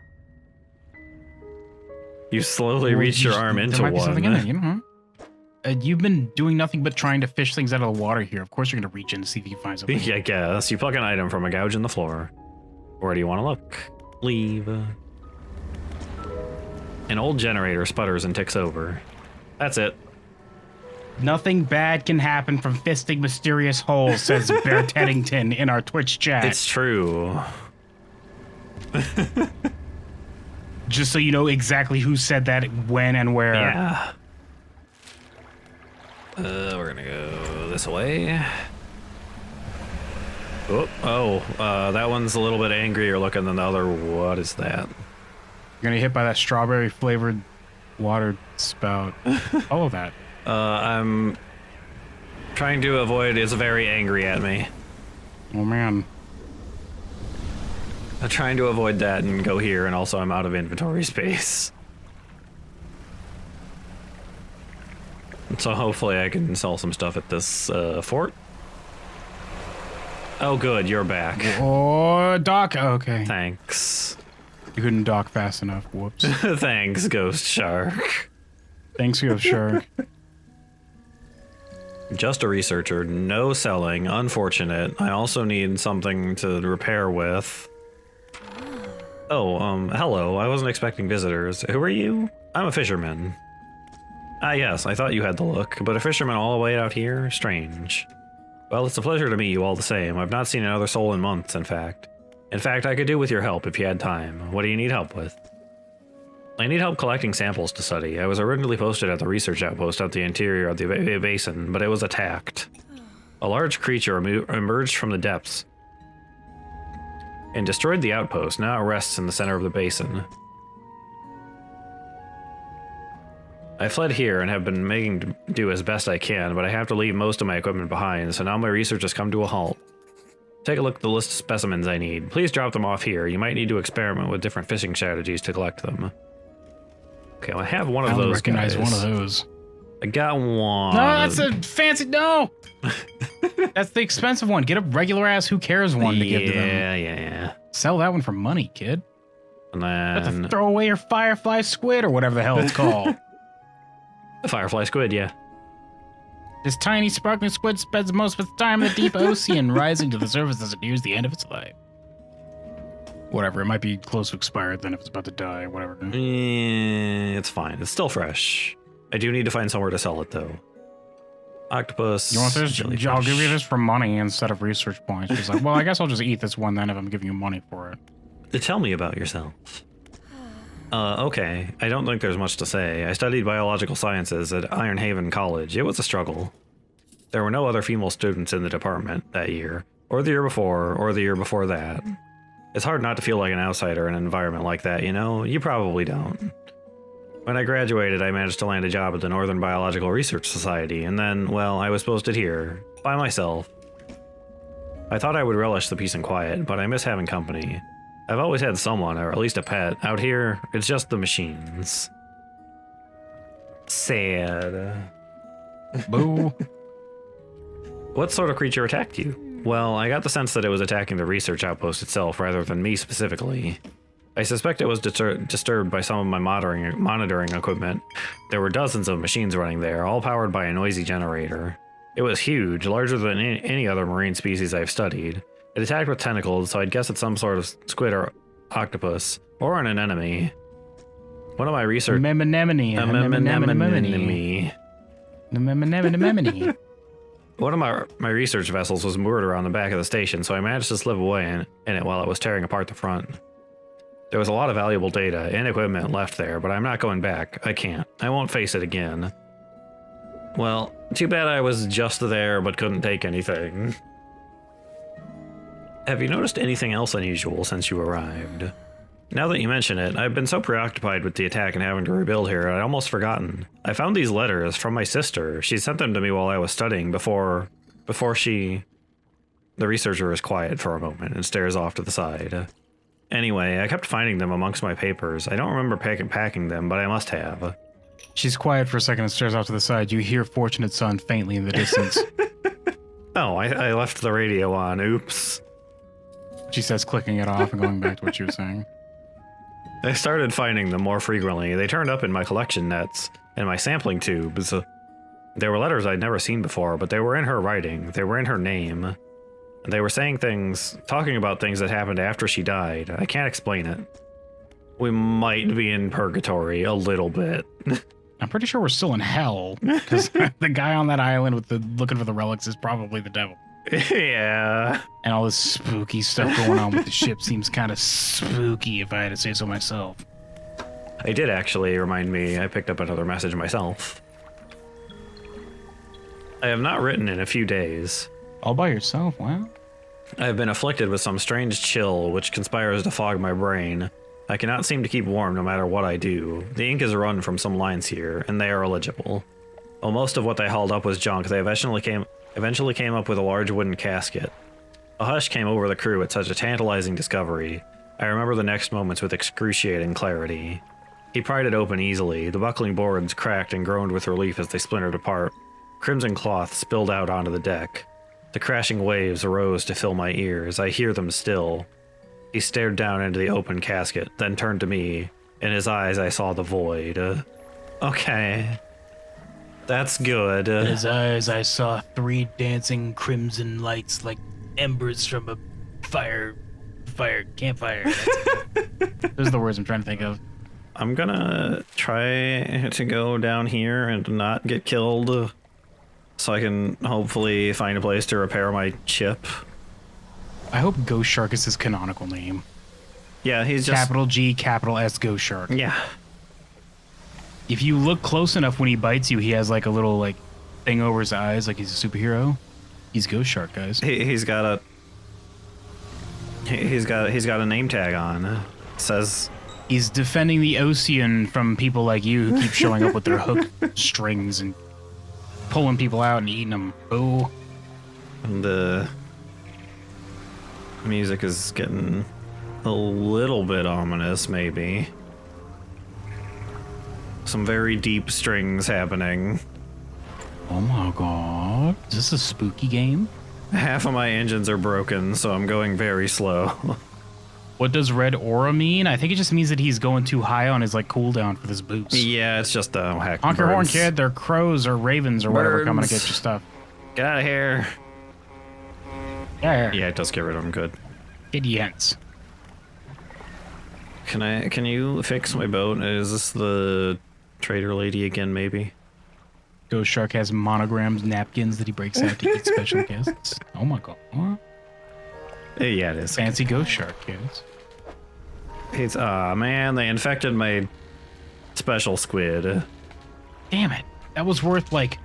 You slowly reach your arm into there might be something in one. there, you know? You've been doing nothing but trying to fish things out of the water here. Of course you're going to reach in to see if you can find something. I guess. You pluck an item from a gouge in the floor. Where do you want to look? Leave. An old generator sputters and ticks over. That's it. Nothing bad can happen from fisting mysterious holes, says Bear Teddington in our Twitch chat. It's true. Just so you know exactly who said that, when, and where. Yeah. We're gonna go this way. Oh, that one's a little bit angrier looking than the other. What is that? You're gonna get hit by that strawberry flavored water spout. All of that. I'm trying to avoid. It's very angry at me. Oh man. I'm trying to avoid that and go here, and also I'm out of inventory space. So hopefully I can sell some stuff at this fort. Oh good, you're back. Oh, dock. Okay. Thanks. You couldn't dock fast enough. Whoops. Thanks, Ghost Shark. Thanks, you, Shark. Just a researcher, no selling, unfortunate. I also need something to repair with. Oh, hello, I wasn't expecting visitors. Who are you? I'm a fisherman. Ah yes, I thought you had the look, but a fisherman all the way out here? Strange. Well, it's a pleasure to meet you all the same. I've not seen another soul in months, in fact. In fact, I could do with your help if you had time. What do you need help with? I need help collecting samples to study. I was originally posted at the research outpost out the interior of the basin, but it was attacked. A large creature emerged from the depths and destroyed the outpost. Now it rests in the center of the basin. I fled here and have been making do as best I can, but I have to leave most of my equipment behind, so now my research has come to a halt. Take a look at the list of specimens I need. Please drop them off here. You might need to experiment with different fishing strategies to collect them. Okay, well, I have one of those. I recognize one of those. I got one. No, that's a fancy. No, that's the expensive one. Get a regular ass who cares one to give to them. Yeah. Sell that one for money, kid. And then throw away your firefly squid or whatever the hell it's called. The firefly squid, yeah. This tiny sparkling squid spends most of its time in the deep ocean, rising to the surface as it nears the end of its life. Whatever, it might be close to expired then if it's about to die, whatever. It's fine. It's still fresh. I do need to find somewhere to sell it, though. Octopus. You want this? Jellyfish. I'll give you this for money instead of research points. She's like, well, I guess I'll just eat this one then if I'm giving you money for it. Tell me about yourself. Okay. I don't think there's much to say. I studied biological sciences at Iron Haven College. It was a struggle. There were no other female students in the department that year, or the year before, or the year before that. It's hard not to feel like an outsider in an environment like that, you know? You probably don't. When I graduated, I managed to land a job at the Northern Biological Research Society, and then, well, I was posted here, by myself. I thought I would relish the peace and quiet, but I miss having company. I've always had someone, or at least a pet. Out here, it's just the machines. Sad. Boo. What sort of creature attacked you? Well, I got the sense that it was attacking the research outpost itself rather than me specifically. I suspect it was disturbed by some of my monitoring equipment. There were dozens of machines running there, all powered by a noisy generator. It was huge, larger than any other marine species I've studied. It attacked with tentacles, so I'd guess it's some sort of squid or octopus, or an anemone. One of my research... Anemone. One of my research vessels was moored around the back of the station, so I managed to slip away in it while it was tearing apart the front. There was a lot of valuable data and equipment left there, but I'm not going back. I can't. I won't face it again. Well, too bad I was just there but couldn't take anything. Have you noticed anything else unusual since you arrived? Now that you mention it, I've been so preoccupied with the attack and having to rebuild here, I'd almost forgotten. I found these letters from my sister. She sent them to me while I was studying before she... The researcher is quiet for a moment and stares off to the side. Anyway, I kept finding them amongst my papers. I don't remember packing them, but I must have. She's quiet for a second and stares off to the side. You hear Fortunate Son faintly in the distance. Oh, I left the radio on. Oops. She says, clicking it off and going back to what she was saying. I started finding them more frequently. They turned up in my collection nets and my sampling tubes. There were letters I'd never seen before, but they were in her writing. They were in her name. They were saying things, talking about things that happened after she died. I can't explain it. We might be in purgatory a little bit. I'm pretty sure we're still in hell, because the guy on that island with the looking for the relics is probably the devil. Yeah. And all this spooky stuff going on with the ship seems kind of spooky, if I had to say so myself. I did actually remind me, I picked up another message myself. I have not written in a few days. All by yourself, wow. I have been afflicted with some strange chill, which conspires to fog my brain. I cannot seem to keep warm no matter what I do. The ink is run from some lines here, and they are illegible. While most of what they hauled up was junk, they eventually came up with a large wooden casket. A hush came over the crew at such a tantalizing discovery. I remember the next moments with excruciating clarity. He pried it open easily. The buckling boards cracked and groaned with relief as they splintered apart. Crimson cloth spilled out onto the deck. The crashing waves arose to fill my ears. I hear them still. He stared down into the open casket, then turned to me. In his eyes I saw the void. Okay. That's good. In his eyes, I saw 3 dancing crimson lights like embers from a campfire. Those are the words I'm trying to think of. I'm gonna try to go down here and not get killed, so I can hopefully find a place to repair my chip. I hope Ghost Shark is his canonical name. Yeah, he's just... Capital G, capital S, Ghost Shark. Yeah. If you look close enough when he bites you, he has like a little like thing over his eyes, like he's a superhero. He's Ghost Shark, guys. He's got a name tag on. It says... He's defending the ocean from people like you who keep showing up with their hook strings and pulling people out and eating them. Oh. And the music is getting a little bit ominous, maybe. Some very deep strings happening. Oh my god. Is this a spooky game? Half of my engines are broken, so I'm going very slow. What does red aura mean? I think it just means that he's going too high on his like cooldown for this boost. Yeah, it's just a heck. Honk your horn, kid. They're crows or ravens or whatever coming to get your stuff. Get out of here. Yeah. Yeah, it does get rid of them. Good. Idiots. Can you fix my boat? Is this the trader lady again, maybe? Ghost Shark has monograms, napkins that he breaks out to eat special guests. Oh my god. Yeah, it is. Fancy Ghost Shark, kids. It's, man, they infected my special squid. Damn it. That was worth like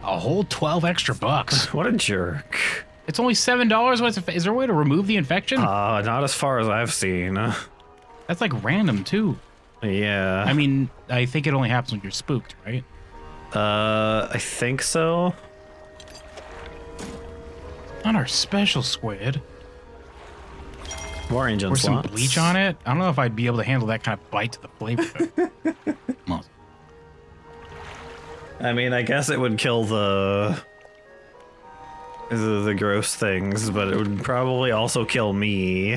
a whole 12 extra bucks. What a jerk. It's only $7. Is there a way to remove the infection? Not as far as I've seen. That's like random too. Yeah. I mean, I think it only happens when you're spooked, right? I think so. On our special squid. More engine Or some slots. bleach on it. I don't know if I'd be able to handle that kind of bite to the flavor. Well, I mean, I guess it would kill the gross things, but it would probably also kill me.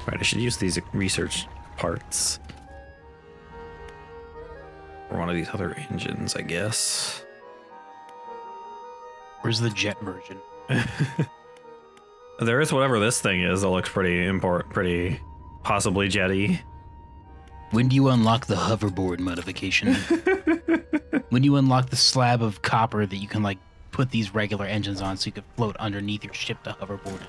Right, I should use these research parts. Or one of these other engines, I guess. where's the jet version? There is whatever this thing is that looks pretty possibly jetty. When do you unlock the hoverboard modification? When you unlock the slab of copper that you can like put these regular engines on so you can float underneath your ship to hoverboard.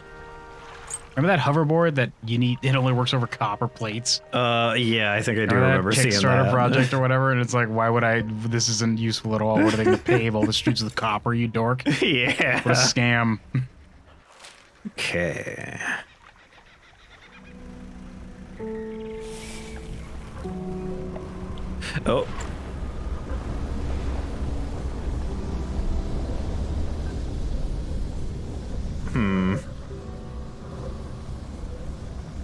Remember that hoverboard that you need? It only works over copper plates. Yeah, I think I do remember seeing that Kickstarter project or whatever, and it's like, why would I? This isn't useful at all. What are they going to pave all the streets with copper? You dork! Yeah, What a scam. Okay. Oh.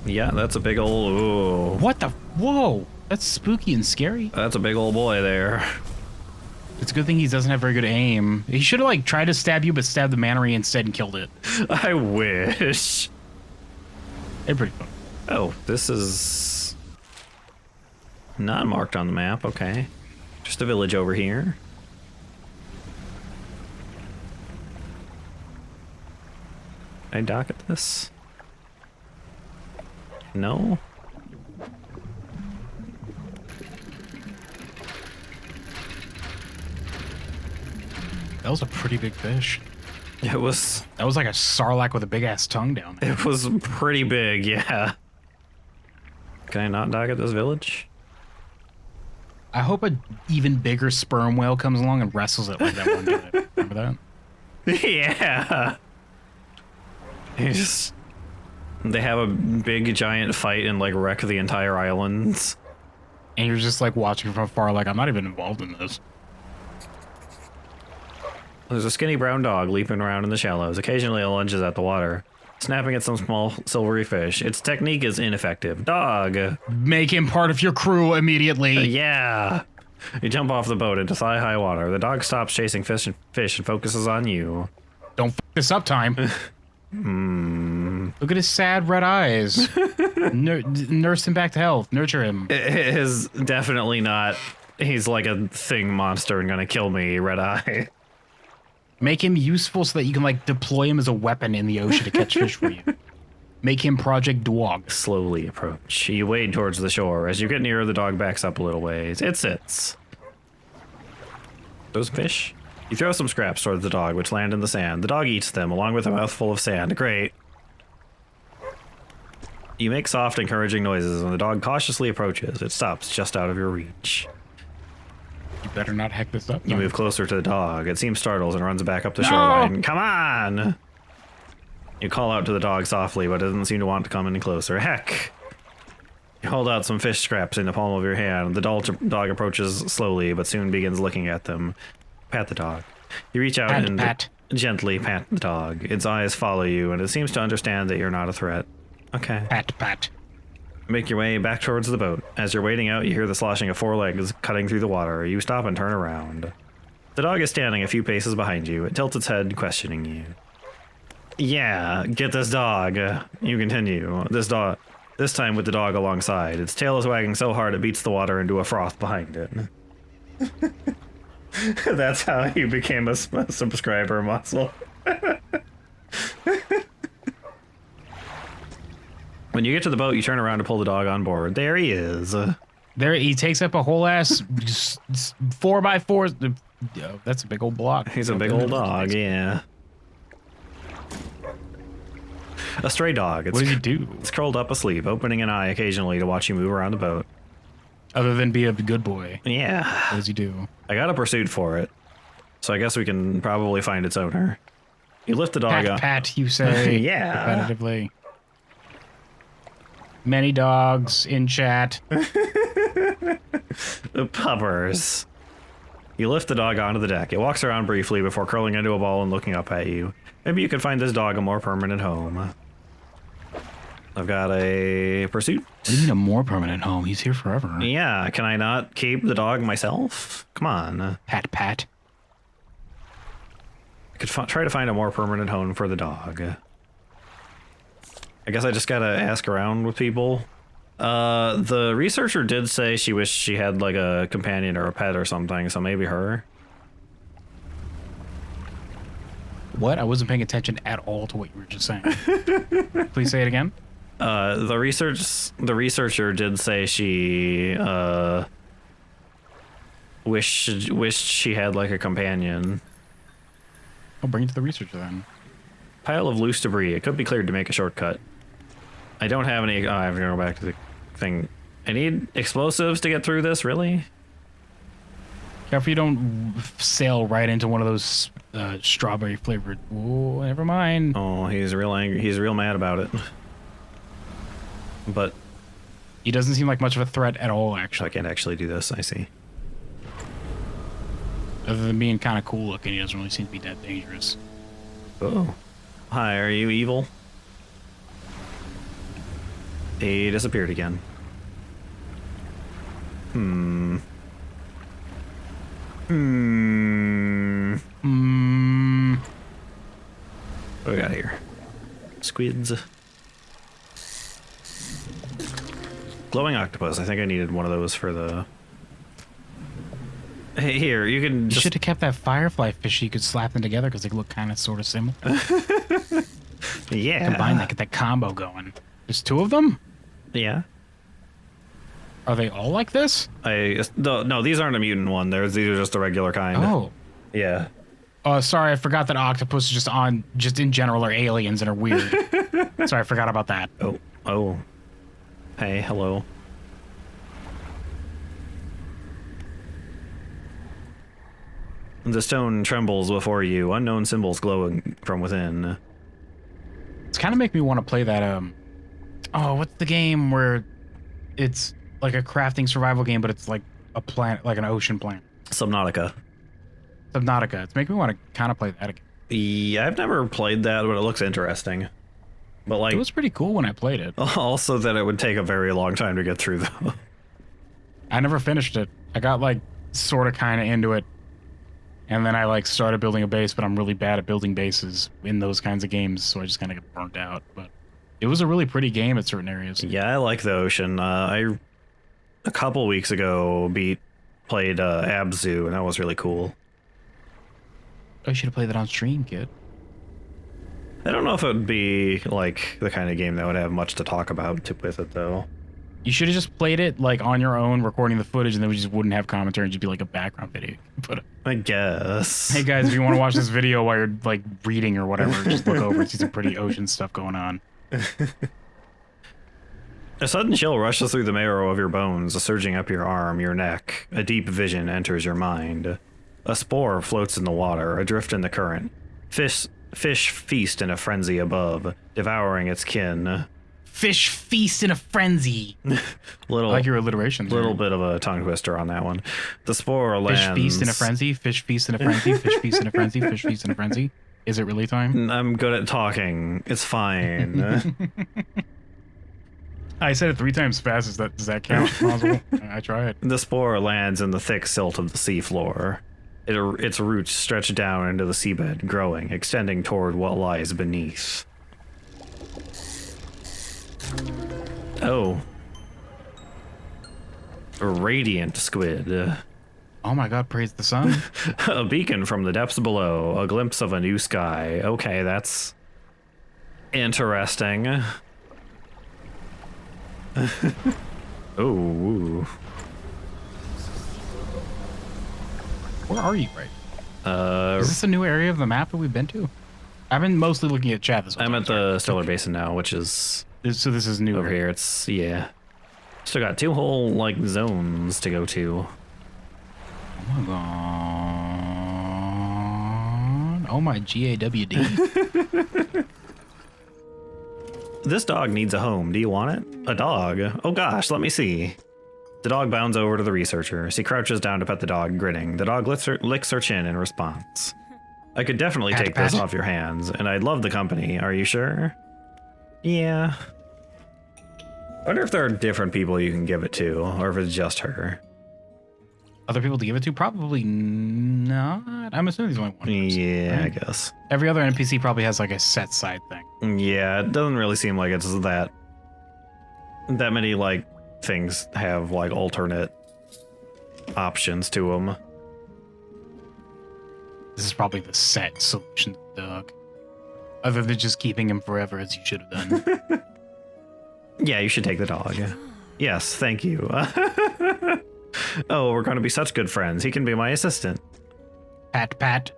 Yeah, that's a big old... Ooh. What the? Whoa! That's spooky and scary. That's a big old boy there. It's a good thing he doesn't have very good aim. He should have like tried to stab you, but stabbed the mannery instead and killed it. I wish. They're pretty fun. Oh, this is not marked on the map. Okay. Just a village over here. Can I dock at this? No? That was a pretty big fish. It was... That was like a sarlacc with a big ass tongue down there. It was pretty big, yeah. Can I not dock at this village? I hope a even bigger sperm whale comes along and wrestles it like that one guy. Remember that? Yeah. They have a big giant fight and like wreck the entire islands. And you're just like watching from afar like, I'm not even involved in this. There's a skinny brown dog leaping around in the shallows. Occasionally it lunges at the water, snapping at some small silvery fish. Its technique is ineffective. Dog! Make him part of your crew immediately. Yeah! You jump off the boat into thigh-high water. The dog stops chasing fish and focuses on you. Don't f this up, time. Look at his sad red eyes. Nurse him back to health. Nurture him. It is definitely not. He's like a thing monster and gonna kill me, red eye. Make him useful so that you can like deploy him as a weapon in the ocean to catch fish for you. Make him Project Dog. Slowly approach. You wade towards the shore. As you get nearer, the dog backs up a little ways. It sits. Those fish? You throw some scraps towards the dog, which land in the sand. The dog eats them, along with a mouthful of sand. Great. You make soft, encouraging noises, and the dog cautiously approaches. It stops just out of your reach. You better not heck this up. You move closer to the dog. It seems startled and runs back up the shoreline. Come on! You call out to the dog softly, but it doesn't seem to want to come any closer. Heck! You hold out some fish scraps in the palm of your hand. The dog approaches slowly, but soon begins looking at them. Pat the dog. You reach out and gently pat the dog. Its eyes follow you, and it seems to understand that you're not a threat. Okay. Pat. Make your way back towards the boat. As you're wading out, you hear the sloshing of 4 legs cutting through the water. You stop and turn around. The dog is standing a few paces behind you. It tilts its head, questioning you. Yeah, get this dog. You continue. This time with the dog alongside. Its tail is wagging so hard it beats the water into a froth behind it. That's how you became a subscriber, Muscle. When you get to the boat, you turn around to pull the dog on board. There he is. There, he takes up a whole ass 4x4. Oh, that's a big old block. He's a big old dog, yeah. A stray dog. What does he do? It's curled up asleep, opening an eye occasionally to watch you move around the boat. Other than be a good boy. Yeah. What does he do? I got a pursuit for it, so I guess we can probably find its owner. You lift the dog up. Pat, you say. Yeah. Repetitively. Many dogs in chat. The puppers. You lift the dog onto the deck. It walks around briefly before curling into a ball and looking up at you. Maybe you could find this dog a more permanent home. I've got a pursuit. What do you mean a more permanent home? He's here forever. Yeah, can I not keep the dog myself? Come on. Pat. I could try to find a more permanent home for the dog. I guess I just gotta ask around with people. The researcher did say she wished she had like a companion or a pet or something, so maybe her. What? I wasn't paying attention at all to what you were just saying. Please say it again. The researcher did say she wished she had like a companion. I'll bring it to the researcher then. Pile of loose debris. It could be cleared to make a shortcut. I don't have any. I have to go back to the thing. I need explosives to get through this. Really? Careful you don't sail right into one of those strawberry flavored. Oh, never mind. Oh, he's real angry. He's real mad about it. But he doesn't seem like much of a threat at all, actually. I can't actually do this. I see. Other than being kind of cool looking, he doesn't really seem to be that dangerous. Oh. Hi, are you evil? He disappeared again. What do we got here? Squids. Glowing octopus. I think I needed one of those for the... Hey, here, you can just... You should have kept that firefly fish so you could slap them together because they look kind of sort of similar. Yeah. Combine that, get that combo going. There's 2 of them? Yeah. Are they all like this? No, these aren't a mutant one. These are just a regular kind. Oh. Yeah. Oh, sorry, I forgot that octopus just in general are aliens and are weird. Sorry, I forgot about that. Oh. Hey, hello. The stone trembles before you, unknown symbols glowing from within. It's kind of make me want to play that, oh, what's the game where it's like a crafting survival game, but it's like a planet, like an ocean planet? Subnautica. It's making me want to kind of play that again. Yeah, I've never played that, but it looks interesting. But like, it was pretty cool when I played it. Also that it would take a very long time to get through, though. I never finished it. I got like sort of kind of into it. And then I like started building a base, but I'm really bad at building bases in those kinds of games, so I just kind of get burnt out. But It was a really pretty game at certain areas. Yeah, I like the ocean. A couple weeks ago played Abzu, and that was really cool. Oh, you should have played that on stream, kid. I don't know if it would be like the kind of game that would have much to talk about with it, though. You should have just played it like on your own, recording the footage, and then we just wouldn't have commentary and just be like a background video. But I guess. hey guys, if you want to watch this video while you're like reading or whatever, just look over and see some pretty ocean stuff going on. A sudden chill rushes through the marrow of your bones, surging up your arm, your neck. A deep vision enters your mind. A spore floats in the water, adrift in the current. Fish feast in a frenzy above, devouring its kin. Fish feast in a frenzy. I like your alliteration. Little bit of a tongue twister on that one. The spore lands. Fish feast in a frenzy. Fish feast in a frenzy. Fish feast in a frenzy. Fish feast in a frenzy. Is it really time? I'm good at talking. It's fine. I said it 3 times fast. Does that count? I tried. The spore lands in the thick silt of the seafloor. Its roots stretch down into the seabed, growing, extending toward what lies beneath. Oh. A radiant squid. Oh my god, praise the sun. A beacon from the depths below, a glimpse of a new sky. Okay, that's interesting. Oh. Where are you right now? Is this a new area of the map that we've been to? I've been mostly looking at chat this whole I'm time, at the Stellar Basin now, which is So this is new over here. It's, yeah. Still got 2 whole, like, zones to go to. Oh my god. Oh my GAWD. This dog needs a home. Do you want it? A dog? Oh gosh, let me see. The dog bounds over to the researcher. She crouches down to pet the dog, grinning. The dog licks her chin in response. I could definitely take this off your hands, and I'd love the company. Are you sure? Yeah. I wonder if there are different people you can give it to, or if it's just her. Other people to give it to? Probably not. I'm assuming there's only one person, Yeah, right? I guess. Every other NPC probably has like a set side thing. Yeah, it doesn't really seem like it's that many, like, things have, like, alternate options to them. This is probably the set solution to the dog. Other than just keeping him forever, as you should have done. Yeah, you should take the dog. Yes, thank you. Oh, we're going to be such good friends. He can be my assistant. Pat, pat.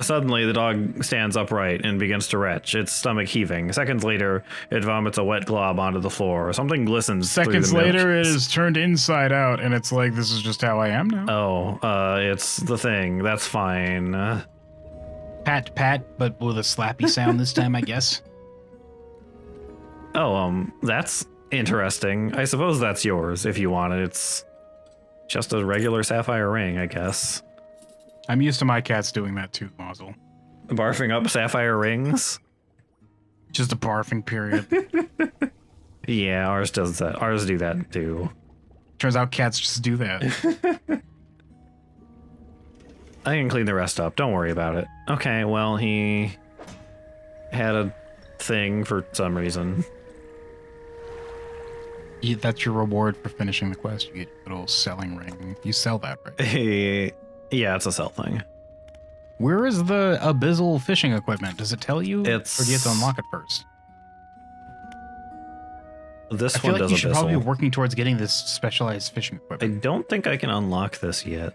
Suddenly, the dog stands upright and begins to retch, its stomach heaving. Seconds later, it vomits a wet glob onto the floor. Something glistens Seconds through the milk. later, it is turned inside out, and it's like, this is just how I am now. Oh, it's the thing. That's fine. Pat, pat, but with a slappy sound this time, I guess. Oh, that's interesting. I suppose that's yours if you want it. It's just a regular sapphire ring, I guess. I'm used to my cats doing that too, Mazel. Barfing up sapphire rings? Just a barfing period. Yeah, ours does that. Ours do that too. Turns out cats just do that. I can clean the rest up. Don't worry about it. Okay, well, he had a thing for some reason. That's your reward for finishing the quest. You get a little selling ring. You sell that, right? Yeah, it's a sell thing. Where is the abyssal fishing equipment? Does it tell you? It's... Or do you have to unlock it first? This I feel one like does you should probably be abyssal. working towards getting this specialized fishing I equipment. don't think I can unlock this yet.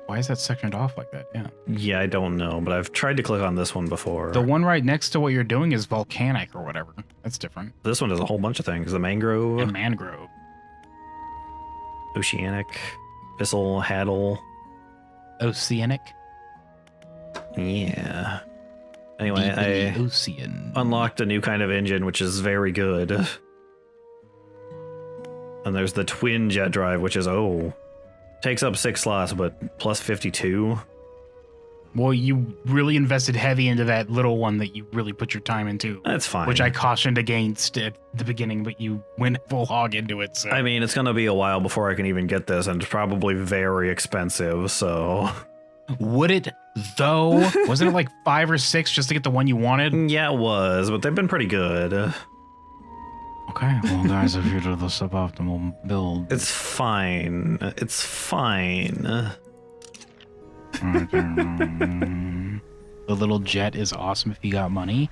Why is that sectioned off like that? Yeah. Yeah, I don't know, but I've tried to click on this one before. The one right next to what you're doing is volcanic or whatever. That's different. This one does a whole bunch of things. The mangrove, And mangrove. oceanic, abyssal, haddle. Oceanic. Yeah. Anyway, Deep in I the ocean. unlocked a new kind of engine, which is very good. And there's the twin jet drive, which is, takes up 6 slots, but plus 52. Well, you really invested heavy into that little one that you really put your time into. That's fine. Which I cautioned against at the beginning, but you went full hog into it. So. I mean, it's going to be a while before I can even get this, and it's probably very expensive, so... Would it Though, wasn't it like 5 or 6 just to get the one you wanted? Yeah, it was, but they've been pretty good. Okay, well, guys, if you're to the suboptimal build, It's fine. It's fine. the little jet is awesome if you got money.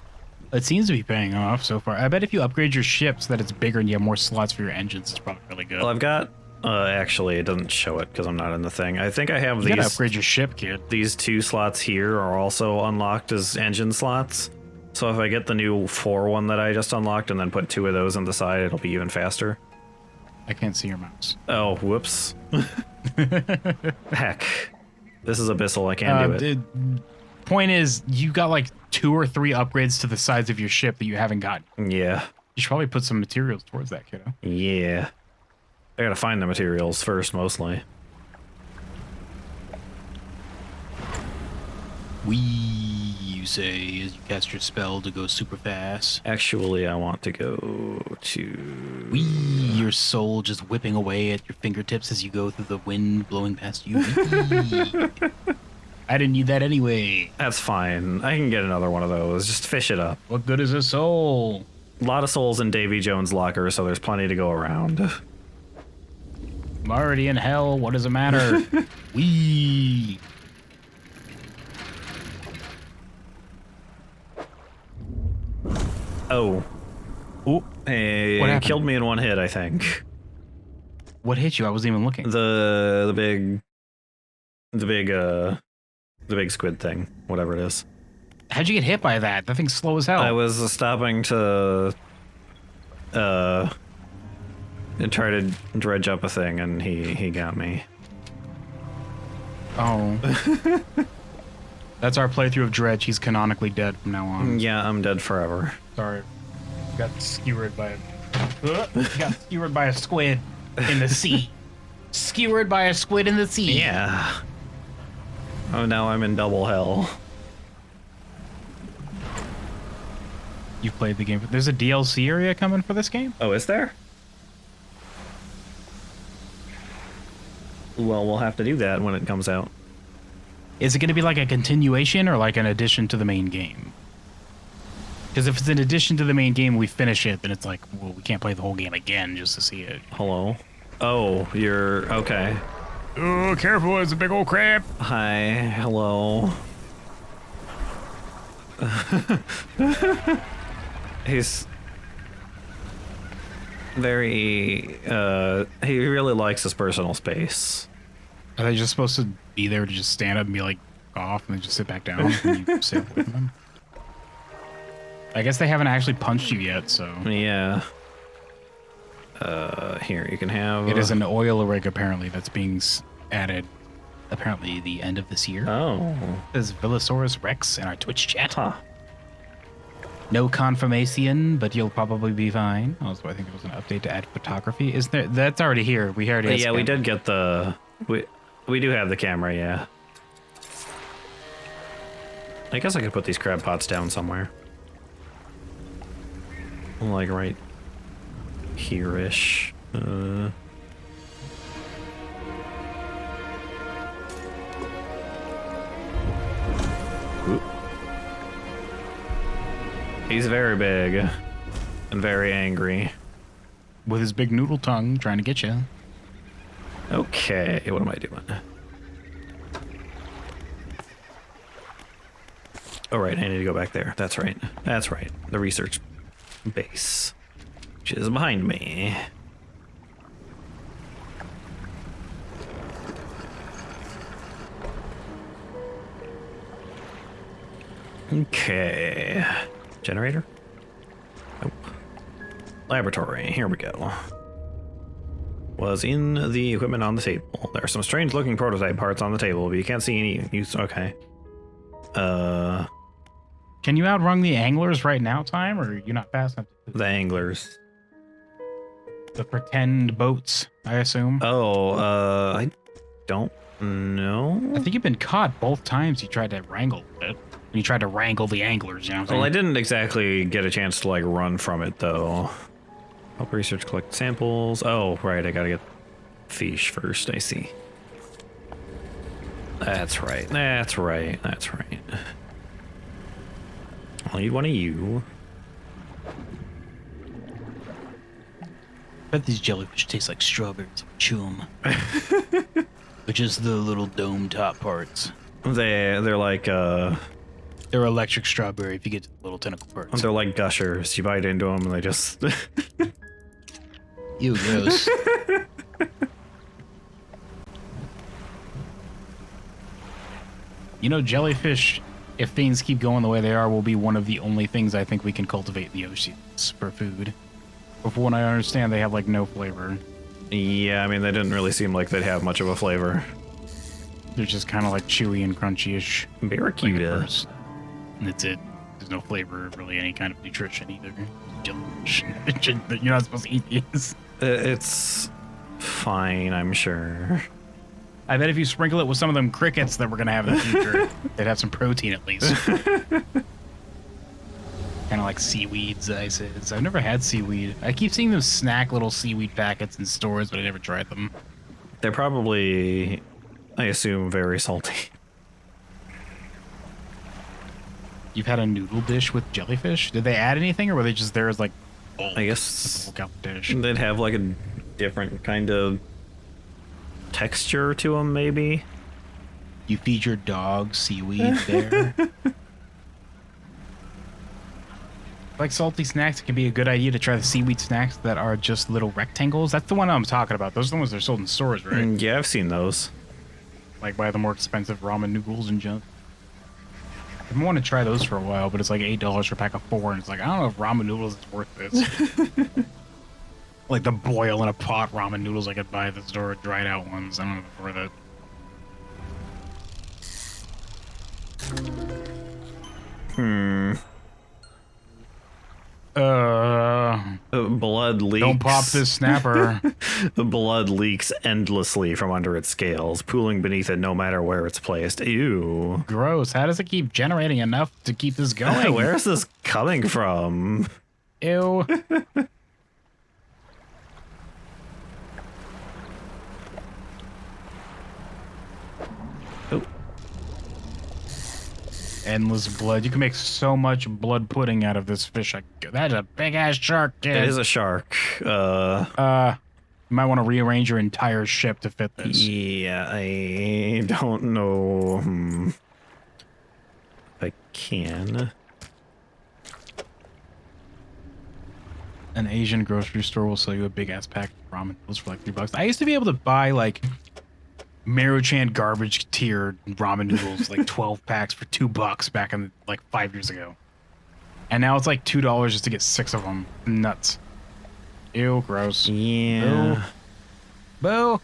It seems to be paying off so far. I bet if you upgrade your ship so that it's bigger and you have more slots for your engines, it's probably really good. Well, I've got. Actually, it doesn't show it because I'm not in the thing. I think I have You gotta these. upgrade your ship, kid. These 2 slots here are also unlocked as engine slots. So if I get the new 4 one that I just unlocked and then put 2 of those on the side, it'll be even faster. I can't see your mouse. Oh, whoops. Heck. This is Abyssal, I can't do it. Point is, you got like 2 or 3 upgrades to the sides of your ship that you haven't gotten. Yeah. You should probably put some materials towards that, kiddo. Yeah. I gotta find the materials first, mostly. You say as you cast your spell to go super fast. Actually, I want to go to... Your soul just whipping away at your fingertips as you go through the wind blowing past you. I didn't need that anyway. That's fine. I can get another one of those. Just fish it up. What good is a soul? A lot of souls in Davy Jones' locker, so there's plenty to go around. I'm already in hell. What does it matter? Wee. Oh. Ooh. Hey, What it happened? killed me in one hit, I think. What hit you? I wasn't even looking. The big squid thing, whatever it is. How'd you get hit by that? That thing's slow as hell. I was stopping to try to dredge up a thing, and he got me. Oh. That's our playthrough of Dredge. He's canonically dead from now on. Yeah, I'm dead forever. Sorry. Got skewered by a squid in the sea. Skewered by a squid in the sea. Yeah. Oh, now I'm in double hell. You've played the game. There's a DLC area coming for this game? Oh, is there? Well, we'll have to do that when it comes out. Is it going to be like a continuation or like an addition to the main game? Because if it's an addition to the main game, we finish it, then it's like, well, we can't play the whole game again just to see it. Hello? Oh, you're... okay. Oh, careful, it's a big old crab. Hi, hello. He's... very... he really likes his personal space. Are they just supposed to be there to just stand up and be like, off and then just sit back down and you sit away from them? I guess they haven't actually punched you yet, so... Yeah. Here, you can have... It is an oil rig, apparently, that's being added, apparently, the end of this year. Oh. There's Villosaurus Rex in our Twitch chat. Huh. No confirmation, but you'll probably be fine. Also, I think it was an update to add photography. Isn't there? That's already here. We already... Yeah, we did get the... We do have the camera, yeah. I guess I could put these crab pots down somewhere. Like right here-ish. Oop. He's very big and very angry. With his big noodle tongue trying to get you. Okay, what am I doing? Oh, right, I need to go back there. That's right. That's right. The research base, which is behind me. Okay. Generator? Nope. Laboratory. Here we go. Was in the equipment on the table. There are some strange looking prototype parts on the table, but you can't see any use. Okay. Can you outrun the anglers right now, Time, or are you not fast enough to The anglers. the pretend boats, I assume? I don't know. I think you've been caught both times you tried to wrangle it. You tried to wrangle the anglers, you know what I'm Well, I saying? didn't exactly get a chance to like run from it though. Help research collect samples. Oh, right, I gotta get fish first, I see. That's right. That's right. That's right. I'll need one of you. I bet these jellyfish taste like strawberries. Chew them. Which is the little dome top parts. They're like They're electric strawberry if you get to the little tentacle parts. they're like gushers. You bite into them and they just. Ew, gross. You know, jellyfish, if things keep going the way they are, will be one of the only things I think we can cultivate in the oceans for food. But from what I understand, they have like no flavor. Yeah, I mean, they didn't really seem like they'd have much of a flavor. They're just kind of like chewy and crunchy-ish. Barracuda. And that's it. There's no flavor, really any kind of nutrition either. Jellyfish. You're not supposed to eat these. It's fine, I'm sure. I bet if you sprinkle it with some of them crickets that we're going to have in the future, they'd have some protein at least. Kind of like seaweeds, I said. I've never had seaweed. I keep seeing those snack little seaweed packets in stores, but I never tried them. They're probably, I assume, very salty. You've had a noodle dish with jellyfish? Did they add anything, or were they just there as like, I guess bulk out the dish? they'd have like a different kind of texture to them, maybe. You feed your dog seaweed there? Like salty snacks, it can be a good idea to try the seaweed snacks that are just little rectangles. That's the one I'm talking about. Those are the ones that are sold in stores, right? Yeah, I've seen those. Like buy the more expensive ramen noodles and junk. I've been wanting to try those for a while, but it's like $8 for a pack of 4, and it's like, I don't know if ramen noodles is worth this. Like the boil in a pot ramen noodles I could buy at the store, dried out ones. I don't know if it's worth it. Blood leaks. Don't pop this snapper. The blood leaks endlessly from under its scales, pooling beneath it no matter where it's placed. Ew. Gross. How does it keep generating enough to keep this going? Where is this coming from? Ew. Oh. Endless blood. You can make so much blood pudding out of this fish. That's a big ass shark, kid. It is a shark. You might want to rearrange your entire ship to fit this. Yeah, I don't know. If I can. An Asian grocery store will sell you a big ass pack of ramen noodles for like $3. I used to be able to buy like Maruchan garbage tier ramen noodles, like 12 packs for $2 back in like 5 years ago. And now it's like $2 just to get 6 of them. Nuts. Ew, gross. Yeah. Boo.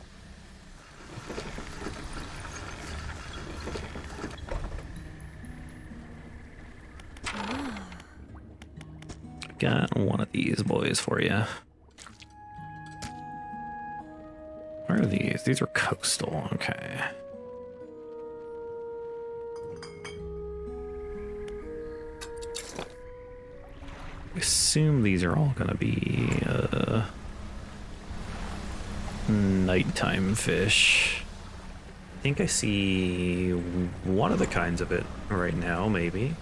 Got one of these boys for you. Where are these? These are coastal. Okay. I assume these are all gonna be nighttime fish. I think I see one of the kinds of it right now, maybe.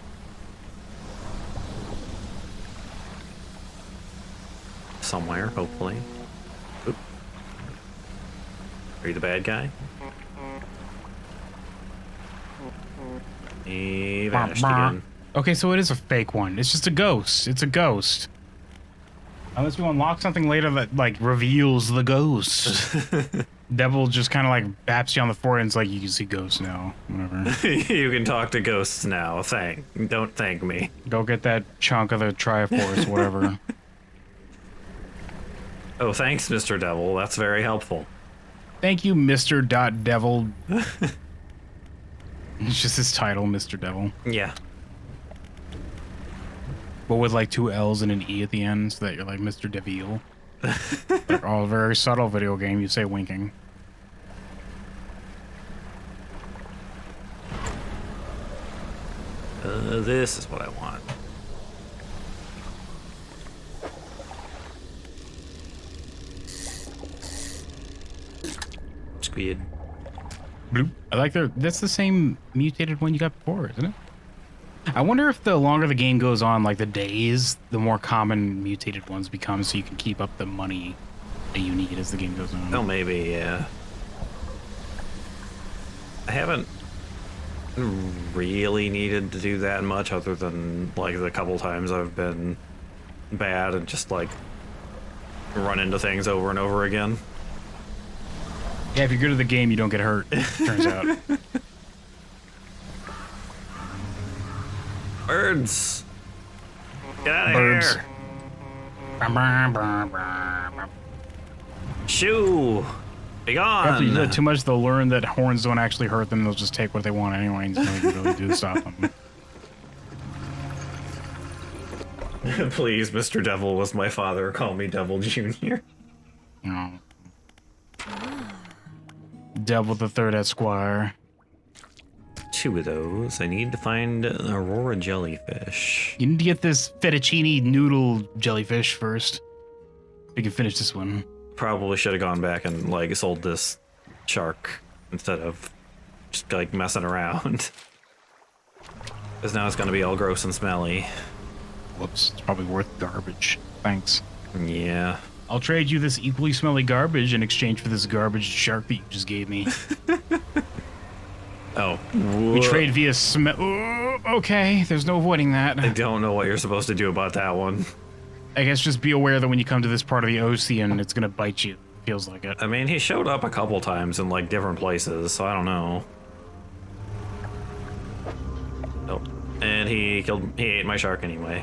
Somewhere, hopefully. Oop. Are you the bad guy? He vanished again. Okay, so it is a fake one. It's just a ghost. It's a ghost. Unless we unlock something later that like reveals the ghost. Devil just kind of like baps you on the forehead and it's like, you can see ghosts now. Whatever. You can talk to ghosts now. Don't thank me. Go get that chunk of the Triforce, whatever. Oh, thanks, Mr. Devil. That's very helpful. Thank you, Mr. Devil. It's just his title, Mr. Devil. Yeah. But with like 2 L's and an E at the end, so that you're like Mr. Devil. Like all very subtle video game, you say winking. This is what I want. Squid. Bloop. I like that's the same mutated one you got before, isn't it? I wonder if the longer the game goes on, like the days, the more common mutated ones become, so you can keep up the money that you need as the game goes on. Oh, maybe, yeah. I haven't really needed to do that much other than like the couple times I've been bad and just like run into things over and over again. Yeah, if you're good at the game, you don't get hurt, turns out. Birds! Get out of Birds. here! Shoo! Be gone! After you do it too much, they'll learn that horns don't actually hurt them. They'll just take what they want anyway, and nothing you can really do to stop them. Please, Mr. Devil was my father. Call me Devil Jr. No. Devil the Third Esquire. 2 of those. I need to find Aurora jellyfish. You need to get this fettuccine noodle jellyfish first. We can finish this one. Probably should have gone back and like sold this shark instead of just like messing around. Because now it's gonna be all gross and smelly. Whoops, it's probably worth garbage. Thanks. Yeah. I'll trade you this equally smelly garbage in exchange for this garbage shark that you just gave me. Oh. We trade via smell. Okay, there's no avoiding that. I don't know what you're supposed to do about that one. I guess just be aware that when you come to this part of the ocean, it's gonna bite you. Feels like it. I mean, he showed up a couple times in like different places, so I don't know. Oh, and he ate my shark anyway.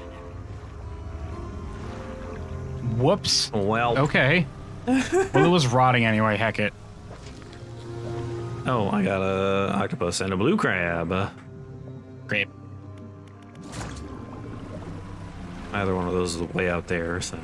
Whoops. Well. Okay. Well, it was rotting anyway. Heck it. Oh, I got a octopus and a blue crab. Great. Either one of those is way out there, so.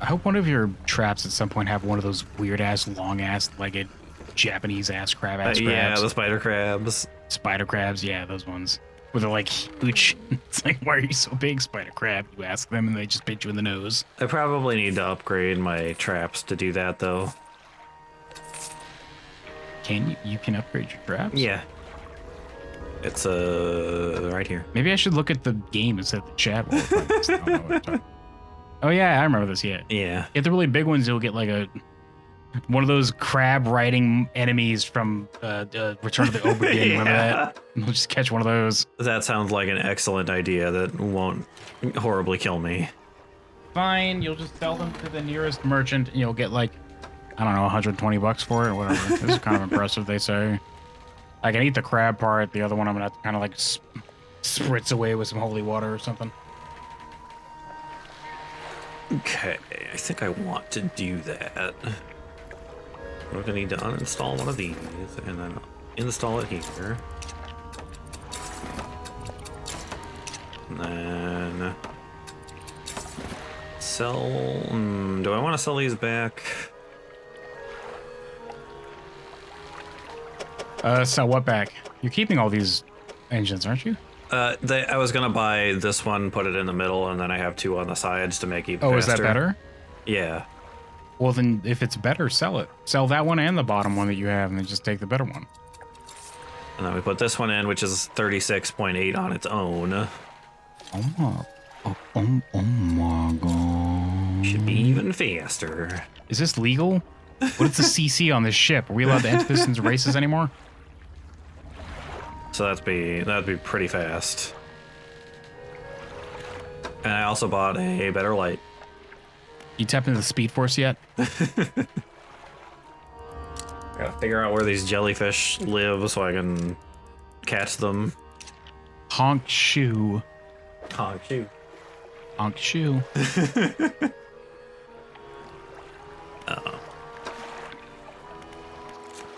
I hope one of your traps at some point have one of those weird ass, long ass, legged, Japanese ass crab ass crabs. Yeah, the spider crabs. Spider crabs, yeah, those ones. Where they're like huge. It's like, why are you so big, spider crab? You ask them and they just bit you in the nose. I probably need to upgrade my traps to do that, though. Can you? You can upgrade your traps? Yeah. It's right here. Maybe I should look at the game instead of the chat. While we're playing this. I don't know what I'm talking- Oh yeah, I remember this. Yeah. Yeah. Get the really big ones. You'll get like one of those crab riding enemies from Return of the Obra Dinn. Remember that? We'll just catch one of those. That sounds like an excellent idea that won't horribly kill me. Fine, you'll just sell them to the nearest merchant, and you'll get like, I don't know, $120 for it or whatever. This is kind of impressive, they say. I can eat the crab part. The other one, I'm gonna have to kind of like spritz away with some holy water or something. Okay, I think I want to do that. We're gonna need to uninstall one of these and then install it here. And then sell. Do I want to sell these back? Sell what back? You're keeping all these engines, aren't you? I was gonna buy this one, put it in the middle, and then I have 2 on the sides to make even faster. Oh, is that better? Yeah. Well, then if it's better, sell it. Sell that one and the bottom one that you have, and then just take the better one. And then we put this one in, which is 36.8 on its own. Oh my god. Should be even faster. Is this legal? What is the CC on this ship? Are we allowed to enter this into races anymore? So that'd be pretty fast. And I also bought a better light. You tapped into the Speed Force yet? Gotta figure out where these jellyfish live so I can catch them. Honk shoe. Oh, shoot. Honk shoe. Can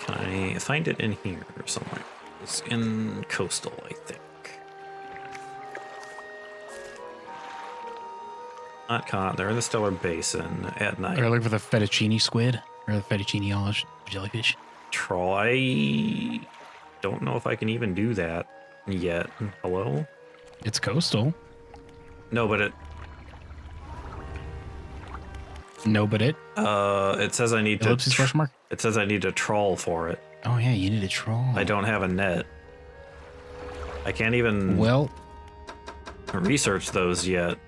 I find it in here somewhere? It's in coastal, I think. Not caught. They're in the Stellar Basin at night. Are you looking for the fettuccine squid? Or the fettuccine jellyfish? Troll. I don't know if I can even do that yet. Hello? It's coastal. No, but it No, but it. it says I need to Ellipsis question mark? it says I need to troll for it. Oh yeah, you need a troll. I don't have a net. I can't even Well, research those yet.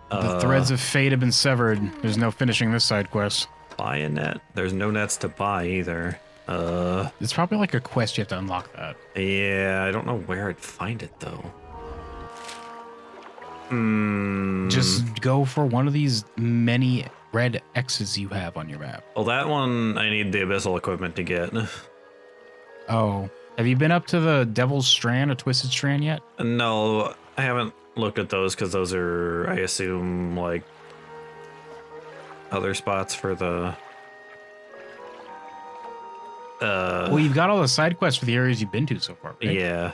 the threads of fate have been severed. There's no finishing this side quest. Buy a net? There's no nets to buy either. It's probably like a quest you have to unlock that. Yeah, I don't know where I'd find it though. Just go for one of these many red X's you have on your map. Well, that one I need the abyssal equipment to get. Oh, have you been up to the Devil's Strand or Twisted Strand yet? No, I haven't looked at those because those are, I assume, like other spots for the. Well, you've got all the side quests for the areas you've been to so far, right? Yeah.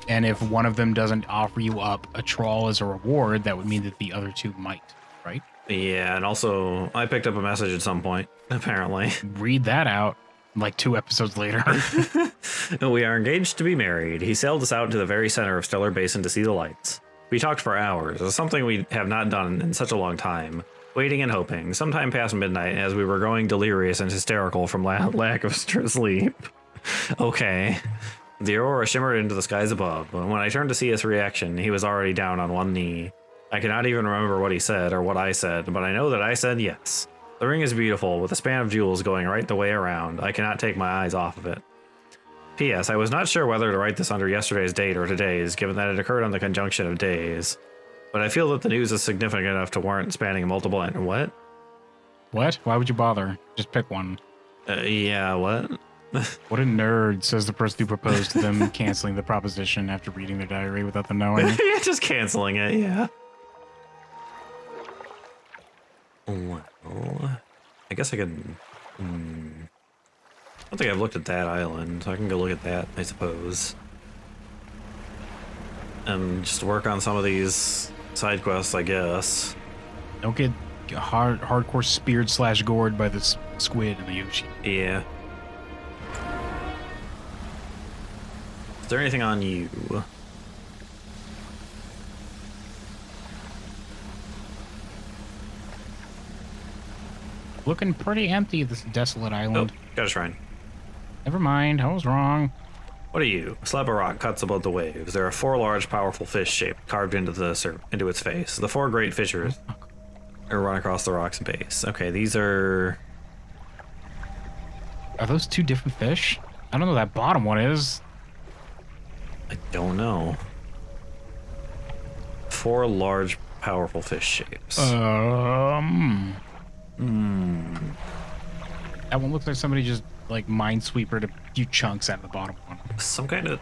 And if one of them doesn't offer you up a trawl as a reward, that would mean that the other two might, right? Yeah, and also I picked up a message at some point, apparently. Read that out like 2 episodes later. We are engaged to be married. He sailed us out to the very center of Stellar Basin to see the lights. We talked for hours, something we have not done in such a long time. Waiting and hoping, sometime past midnight as we were growing delirious and hysterical from lack of sleep. Okay. The aurora shimmered into the skies above, but when I turned to see his reaction, he was already down on one knee. I cannot even remember what he said or what I said, but I know that I said yes. The ring is beautiful, with a span of jewels going right the way around. I cannot take my eyes off of it. P.S. I was not sure whether to write this under yesterday's date or today's, given that it occurred on the conjunction of days. But I feel that the news is significant enough to warrant spanning multiple and what? What? Why would you bother? Just pick one. Yeah, what? What a nerd, says the person who proposed to them, canceling the proposition after reading their diary without them knowing. Yeah, just canceling it, yeah. Well, I guess I could... I don't think I've looked at that island, so I can go look at that, I suppose. And just work on some of these side quests, I guess. Don't get hardcore speared / gored by this squid in the ocean. Yeah. Is there anything on you? Looking pretty empty, this desolate island. Oh, got a shrine. Never mind, I was wrong. What are you? A slab of rock cuts above the waves. There are 4 large, powerful fish shaped carved into its face. The 4 great fissures run across the rock's base. Okay, these are... Are those 2 different fish? I don't know what that bottom one is. I don't know. 4 large, powerful fish shapes. That one looks like somebody just like minesweepered a few chunks out of the bottom one. Some kind of...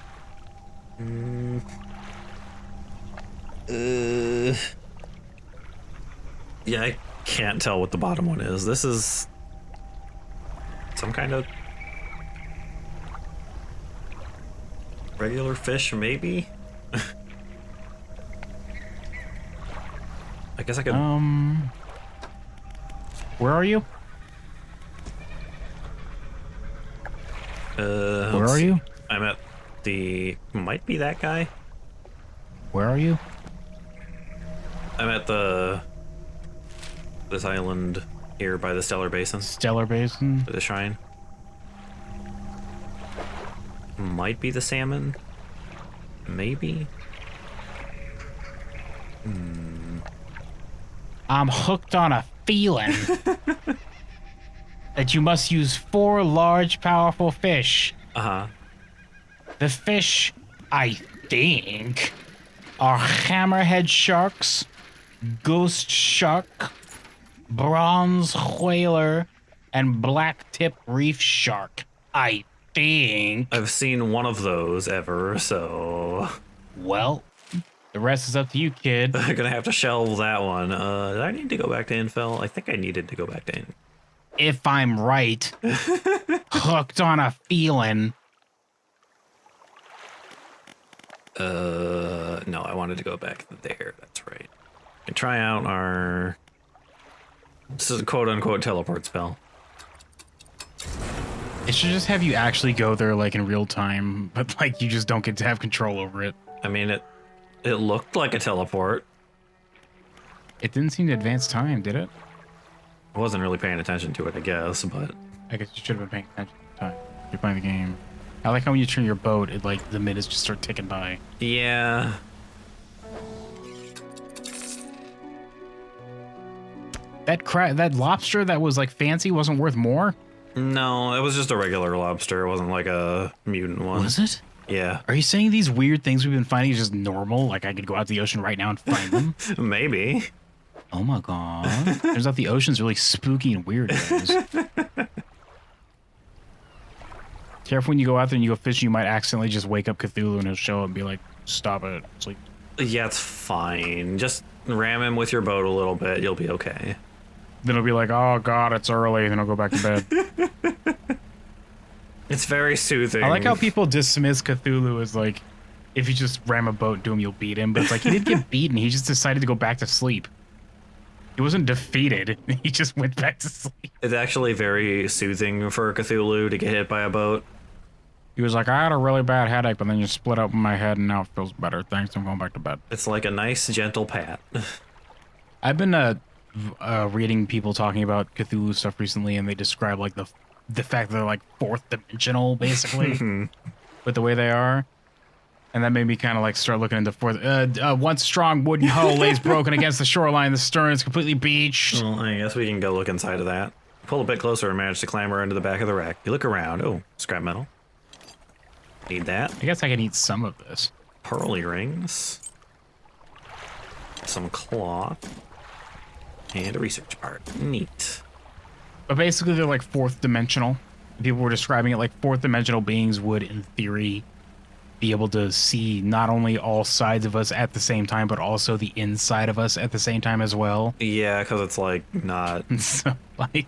Yeah, I can't tell what the bottom one is. This is... some kind of... regular fish, maybe? I guess I could... Where are you? Where are you? I'm at the... might be that guy? Where are you? I'm at this island here by the Stellar Basin. Stellar Basin? The shrine. Might be the salmon. Maybe. I'm hooked on a feeling that you must use 4 large, powerful fish. Uh-huh. The fish, I think, are hammerhead sharks, ghost shark, bronze whaler, and black-tip reef shark. I think. I've seen one of those ever, so... Well, the rest is up to you, kid. I'm gonna have to shelve that one. Did I need to go back to Infel? I think I needed to go back to Infel. If I'm right. Hooked on a feeling. No, I wanted to go back there. That's right. And try out our... this is a quote-unquote teleport spell. It should just have you actually go there like in real time, but like you just don't get to have control over it. I mean, it looked like a teleport. It didn't seem to advance time, did it? I wasn't really paying attention to it, I guess, but... I guess you should have been paying attention at the time. You're playing the game. I like how when you turn your boat, it like the minutes just start ticking by. Yeah. That lobster that was like fancy wasn't worth more? No, it was just a regular lobster. It wasn't like a mutant one. Was it? Yeah. Are you saying these weird things we've been finding is just normal? Like I could go out to the ocean right now and find them? Maybe. Oh my god. Turns out the ocean's really spooky and weird, guys. Careful when you go out there and you go fishing, you might accidentally just wake up Cthulhu and he'll show up and be like, stop it. It's like, Yeah, it's fine. Just ram him with your boat a little bit. You'll be okay. then it'll be like, oh god, it's early, and then I'll go back to bed. It's very soothing. I like how people dismiss Cthulhu as like, if you just ram a boat to him, you'll beat him. But it's like, he didn't get beaten. He just decided to go back to sleep. He wasn't defeated. He just went back to sleep. It's actually very soothing for Cthulhu to get hit by a boat. He was like, I had a really bad headache, but then you split open my head and now it feels better. Thanks, I'm going back to bed. It's like a nice, gentle pat. I've been reading people talking about Cthulhu stuff recently, and they describe like the fact that they're like fourth dimensional, basically, with the way they are. And that made me kind of like start looking into fourth. One strong wooden hull lays broken against the shoreline. The stern is completely beached. Well, I guess we can go look inside of that. Pull a bit closer and manage to clamber into the back of the wreck. You look around. Oh, scrap metal. Need that. I guess I can eat some of this. Pearl earrings. Some cloth. And a research part. Neat. But basically, they're like fourth dimensional. People were describing it like fourth dimensional beings would, in theory, be able to see not only all sides of us at the same time, but also the inside of us at the same time as well. Yeah, because it's like not... So, like,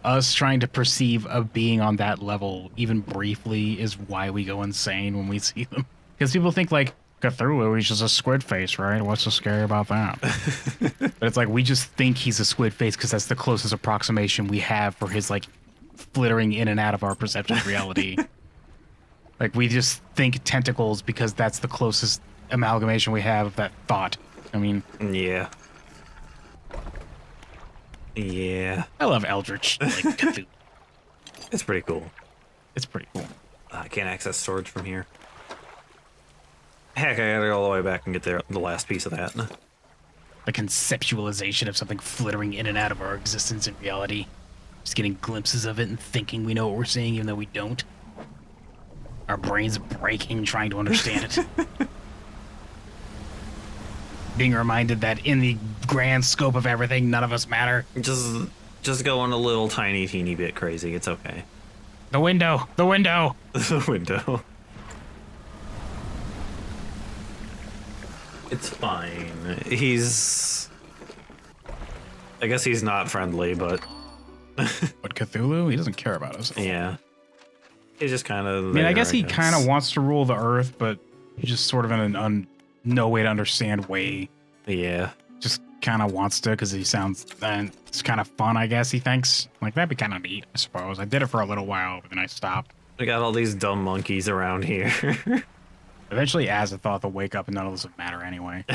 us trying to perceive a being on that level, even briefly, is why we go insane when we see them. Because people think, like, Cthulhu, he's just a squid face, right? What's so scary about that? But it's like, we just think he's a squid face because that's the closest approximation we have for his, like, flittering in and out of our perception of reality. Like, we just think tentacles because that's the closest amalgamation we have of that thought. I mean... Yeah. Yeah. I love Eldritch, like, Cthulhu. It's pretty cool. It's pretty cool. I can't access storage from here. Heck, I gotta go all the way back and get the last piece of that. The conceptualization of something flittering in and out of our existence in reality. Just getting glimpses of it and thinking we know what we're seeing even though we don't. Our brains breaking trying to understand it. Being reminded that in the grand scope of everything, none of us matter. Just going a little tiny, teeny bit crazy. It's okay. The window! The window! The window. It's fine. He's... I guess he's not friendly, but... But Cthulhu? He doesn't care about us. Yeah. He's just kind of... I mean, I guess he kind of wants to rule the earth, but he's just sort of in an no way to understand way. Yeah. Just kind of wants to because he sounds... and it's kind of fun, I guess, he thinks. Like, that'd be kind of neat, I suppose. I did it for a little while, but then I stopped. We got all these dumb monkeys around here. Eventually, Azathoth will wake up and none of this will matter anyway.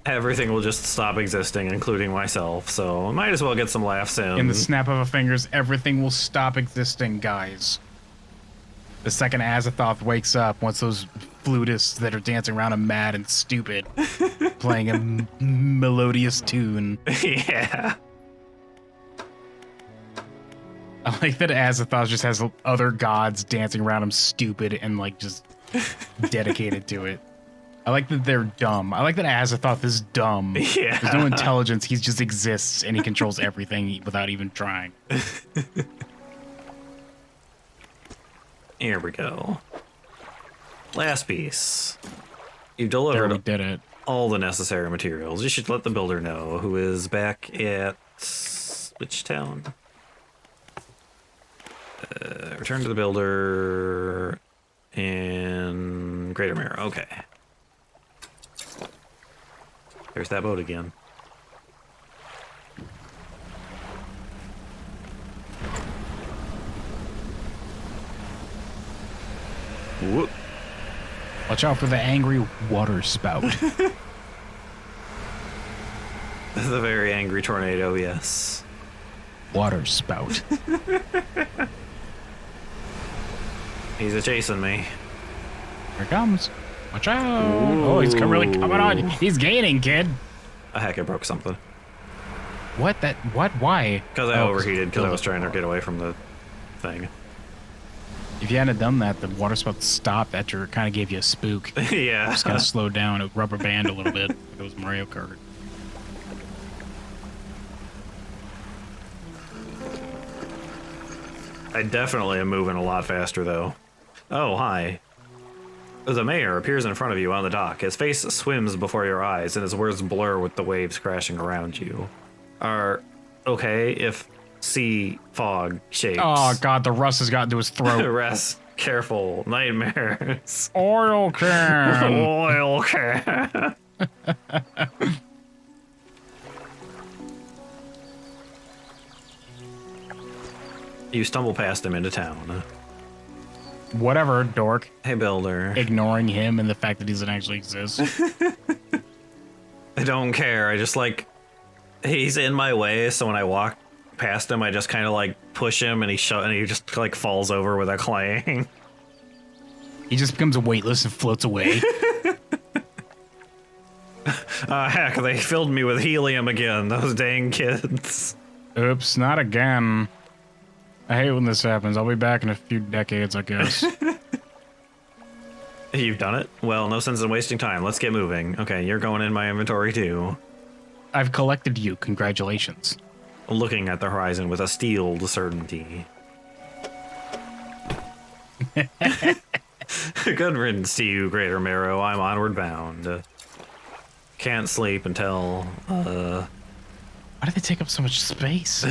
Everything will just stop existing, including myself, so I might as well get some laughs in. In the snap of a fingers, everything will stop existing, guys. The second Azathoth wakes up, once those flutists that are dancing around him mad and stupid, playing a melodious tune. Yeah. I like that Azathoth just has other gods dancing around him stupid and like just dedicated to it. I like that they're dumb. I like that Azathoth is dumb. Yeah. There's no intelligence. He just exists and he controls everything without even trying. Here we go. Last piece. You There, we delivered did it. all the necessary materials. You should let the builder know, who is back at... which town? Return to the builder in Greater Mirror. Okay. There's that boat again. Whoop. Watch out for the angry water spout. The very angry tornado, yes. Water spout. He's chasing me. Here it comes. Watch out. Oh, he's really coming on. He's gaining, kid. Oh, heck, I broke something. What? What? Why? Because I overheated because I was trying to get away from the thing. If you hadn't done that, the water spout stopped after it kind of gave you a spook. Yeah. Just kind of slowed down. It rubber band a little bit. It was Mario Kart. I definitely am moving a lot faster, though. Oh, hi. The mayor appears in front of you on the dock. His face swims before your eyes, and his words blur with the waves crashing around you. Are okay if sea fog shapes. Oh, God, the rust has gotten to his throat. Rest. Careful. Nightmares. Oil can. Oil can. You stumble past him into town. Whatever, dork. Hey, builder. Ignoring him and the fact that he doesn't actually exist. I don't care. I just like... He's in my way, so when I walk past him, I just kind of like push him and he just like falls over with a clang. He just becomes weightless and floats away. Heck, they filled me with helium again, those dang kids. Oops, not again. I hate when this happens. I'll be back in a few decades, I guess. You've done it? Well, no sense in wasting time. Let's get moving. Okay, you're going in my inventory too. I've collected you. Congratulations. Looking at the horizon with a steeled certainty. Good riddance to you, Greater Marrow. I'm onward bound. Can't sleep until, Why do they take up so much space?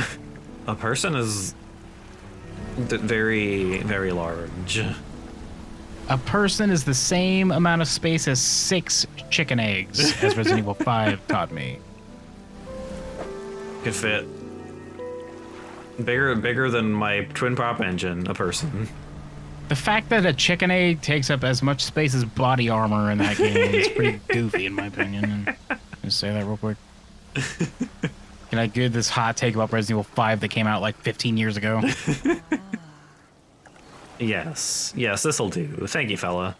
a person is very, very large. A person is the same amount of space as 6 chicken eggs, as Resident Evil 5 taught me. Could fit. Bigger than my twin prop engine, a person. The fact that a chicken egg takes up as much space as body armor in that game is pretty goofy, in my opinion. Just say that real quick. Can I give this hot take about Resident Evil 5 that came out like 15 years ago? Yes, this'll do. Thank you, fella.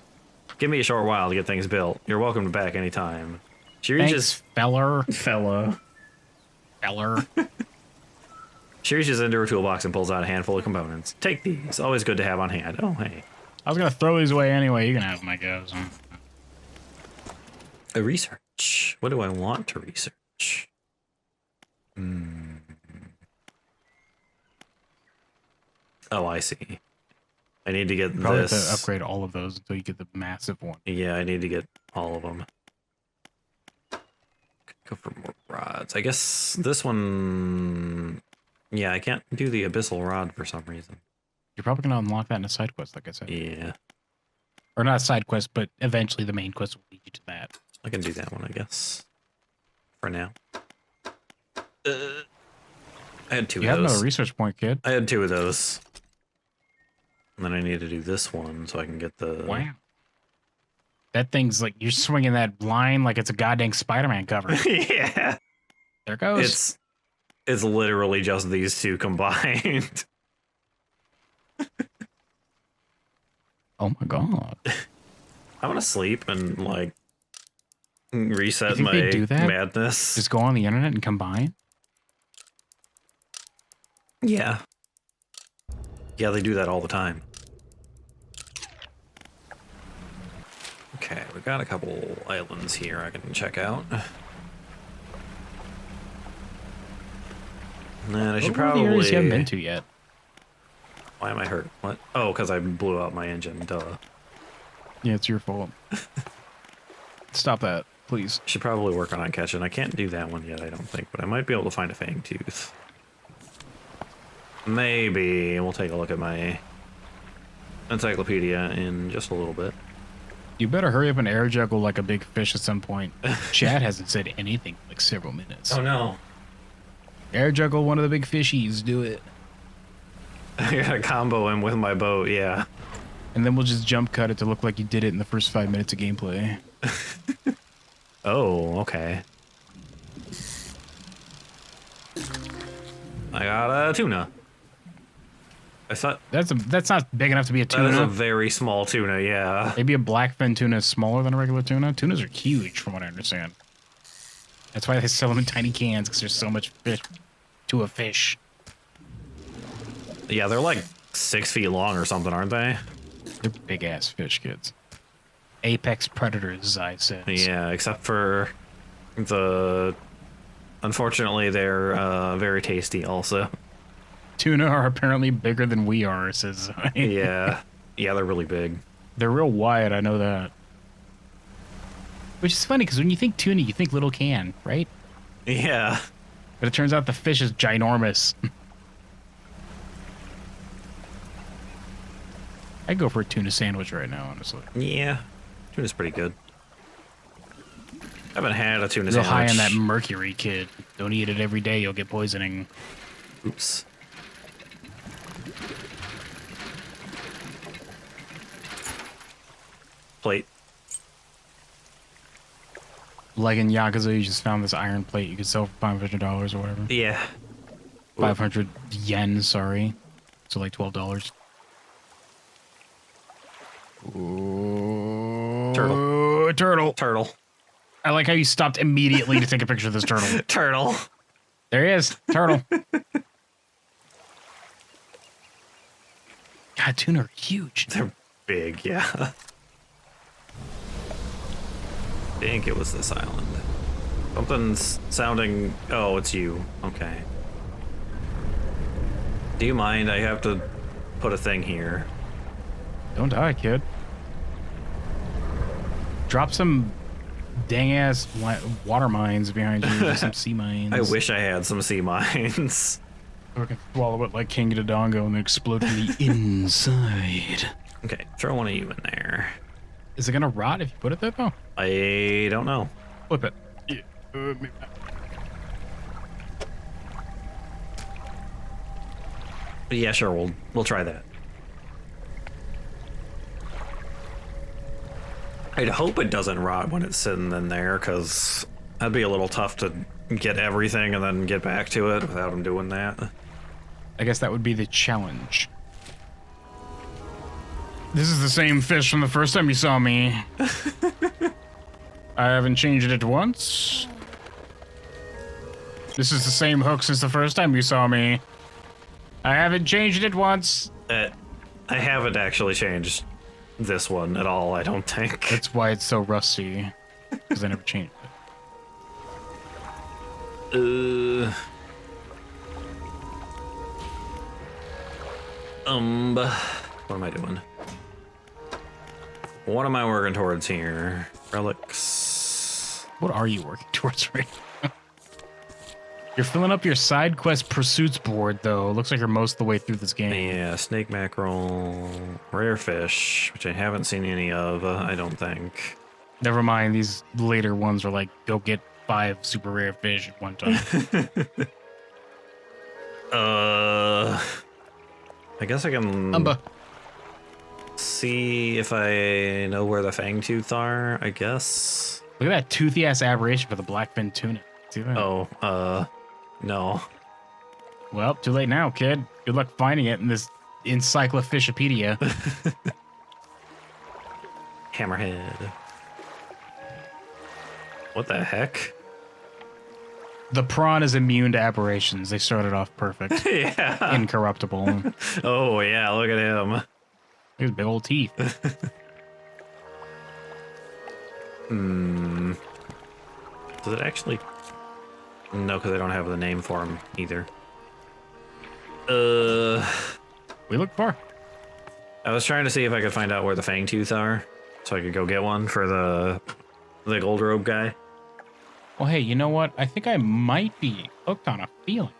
Give me a short while to get things built. You're welcome back anytime. She reaches... Thanks, Fella. She reaches into her toolbox and pulls out a handful of components. Take these. Always good to have on hand. Oh, hey. I was gonna throw these away anyway. You can have them, I guess. A research. What do I want to research? Oh, I see. I need to get Probably this. have to upgrade all of those until you get the massive one. Yeah, I need to get all of them. Go for more rods. I guess this one... Yeah, I can't do the abyssal rod for some reason. You're probably gonna unlock that in a side quest, like I said. Yeah. Or not a side quest, but eventually the main quest will lead you to that. I can do that one, I guess. For now. I had two You of have those. no research point, kid. I had 2 of those. And then I need to do this one so I can get the... Wow. That thing's like, you're swinging that line like it's a goddamn Spider-Man cover. Yeah. There it goes. It's literally just these 2 combined. Oh my god. I want to sleep and, like, reset You think my they do that? madness. Just go on the internet and combine? Yeah. Yeah, they do that all the time. Okay, we got a couple islands here I can check out. And I should What are the areas you haven't been probably... to yet? Why am I hurt? What? Oh, because I blew out my engine. Duh. Yeah, it's your fault. Stop that, please. Should probably work on catching. I can't do that one yet, I don't think, but I might be able to find a fang tooth. Maybe. We'll take a look at my encyclopedia in just a little bit. You better hurry up and air juggle like a big fish at some point. Chad hasn't said anything in like several minutes. Oh no. Air juggle one of the big fishies, do it. I gotta combo him with my boat, yeah. And then we'll just jump cut it to look like you did it in the first 5 minutes of gameplay. Oh, okay. I got a tuna. I thought That's not big enough to be a that is a tuna. very small tuna, yeah. Maybe a blackfin tuna is smaller than a regular tuna. Tunas are huge, from what I understand. That's why they sell them in tiny cans, because there's so much fish to a fish. Yeah, they're like 6 feet long or something, aren't they? They're big ass fish, kids. Apex predators, I said. Yeah, except for the... Unfortunately, they're very tasty also. Tuna are apparently bigger than we are, says Yeah. Yeah, they're really big. They're real wide, I know that. Which is funny, because when you think tuna, you think little can, right? Yeah. But it turns out the fish is ginormous. I'd go for a tuna sandwich right now, honestly. Yeah. Tuna's pretty good. I haven't had a tuna Real sandwich. high on that mercury, kid. Don't eat it every day, you'll get poisoning. Oops. Plate. Like in Yakuza, you just found this iron plate you could sell for $500 or whatever. Yeah. 500 yen, sorry. So like $12. Turtle. Turtle. Turtle. I like how you stopped immediately to take a picture of this turtle. Turtle. There he is. Turtle. God, tuna are huge. They're big, yeah. I think it was this island. Something's sounding... Oh, it's you. Okay. Do you mind? I have to put a thing here. Don't die, kid. Drop some dang-ass water mines behind you, some sea mines. I wish I had some sea mines. I can swallow it like King Dodongo and explode from the inside. Okay, throw one of you in there. Is it gonna rot if you put it there, though? I don't know. Flip it. Yeah, sure, we'll try that. I'd hope it doesn't rot when it's sitting in there, because that'd be a little tough to get everything and then get back to it without him doing that. I guess that would be the challenge. This is the same fish from the first time you saw me. I haven't changed it once. This is the same hook since the first time you saw me. I haven't changed it once. I haven't actually changed this one at all, I don't think. That's why it's so rusty. Because I never changed it. What am I doing? What am I working towards here? Relics. What are you working towards right now? You're filling up your side quest pursuits board, though. Looks like you're most of the way through this game. Yeah, snake mackerel, rare fish, which I haven't seen any of, I don't think. Never mind, these later ones are like, go get 5 super rare fish at one time. I guess I can see if I know where the fangtooth are, I guess. Look at that toothy ass aberration for the blackfin tuna. See that? Oh, no. Well, too late now, kid. Good luck finding it in this encyclopedia. Hammerhead. What the heck? The prawn is immune to aberrations. They started off perfect. Yeah. Incorruptible. Look at Oh, yeah, look at him. his big old teeth. Does it actually... No, because I don't have the name for him either. We look far. I was trying to see if I could find out where the fangtooth are, so I could go get one for the gold robe guy. Well, hey, you know what? I think I might be hooked on a feeling.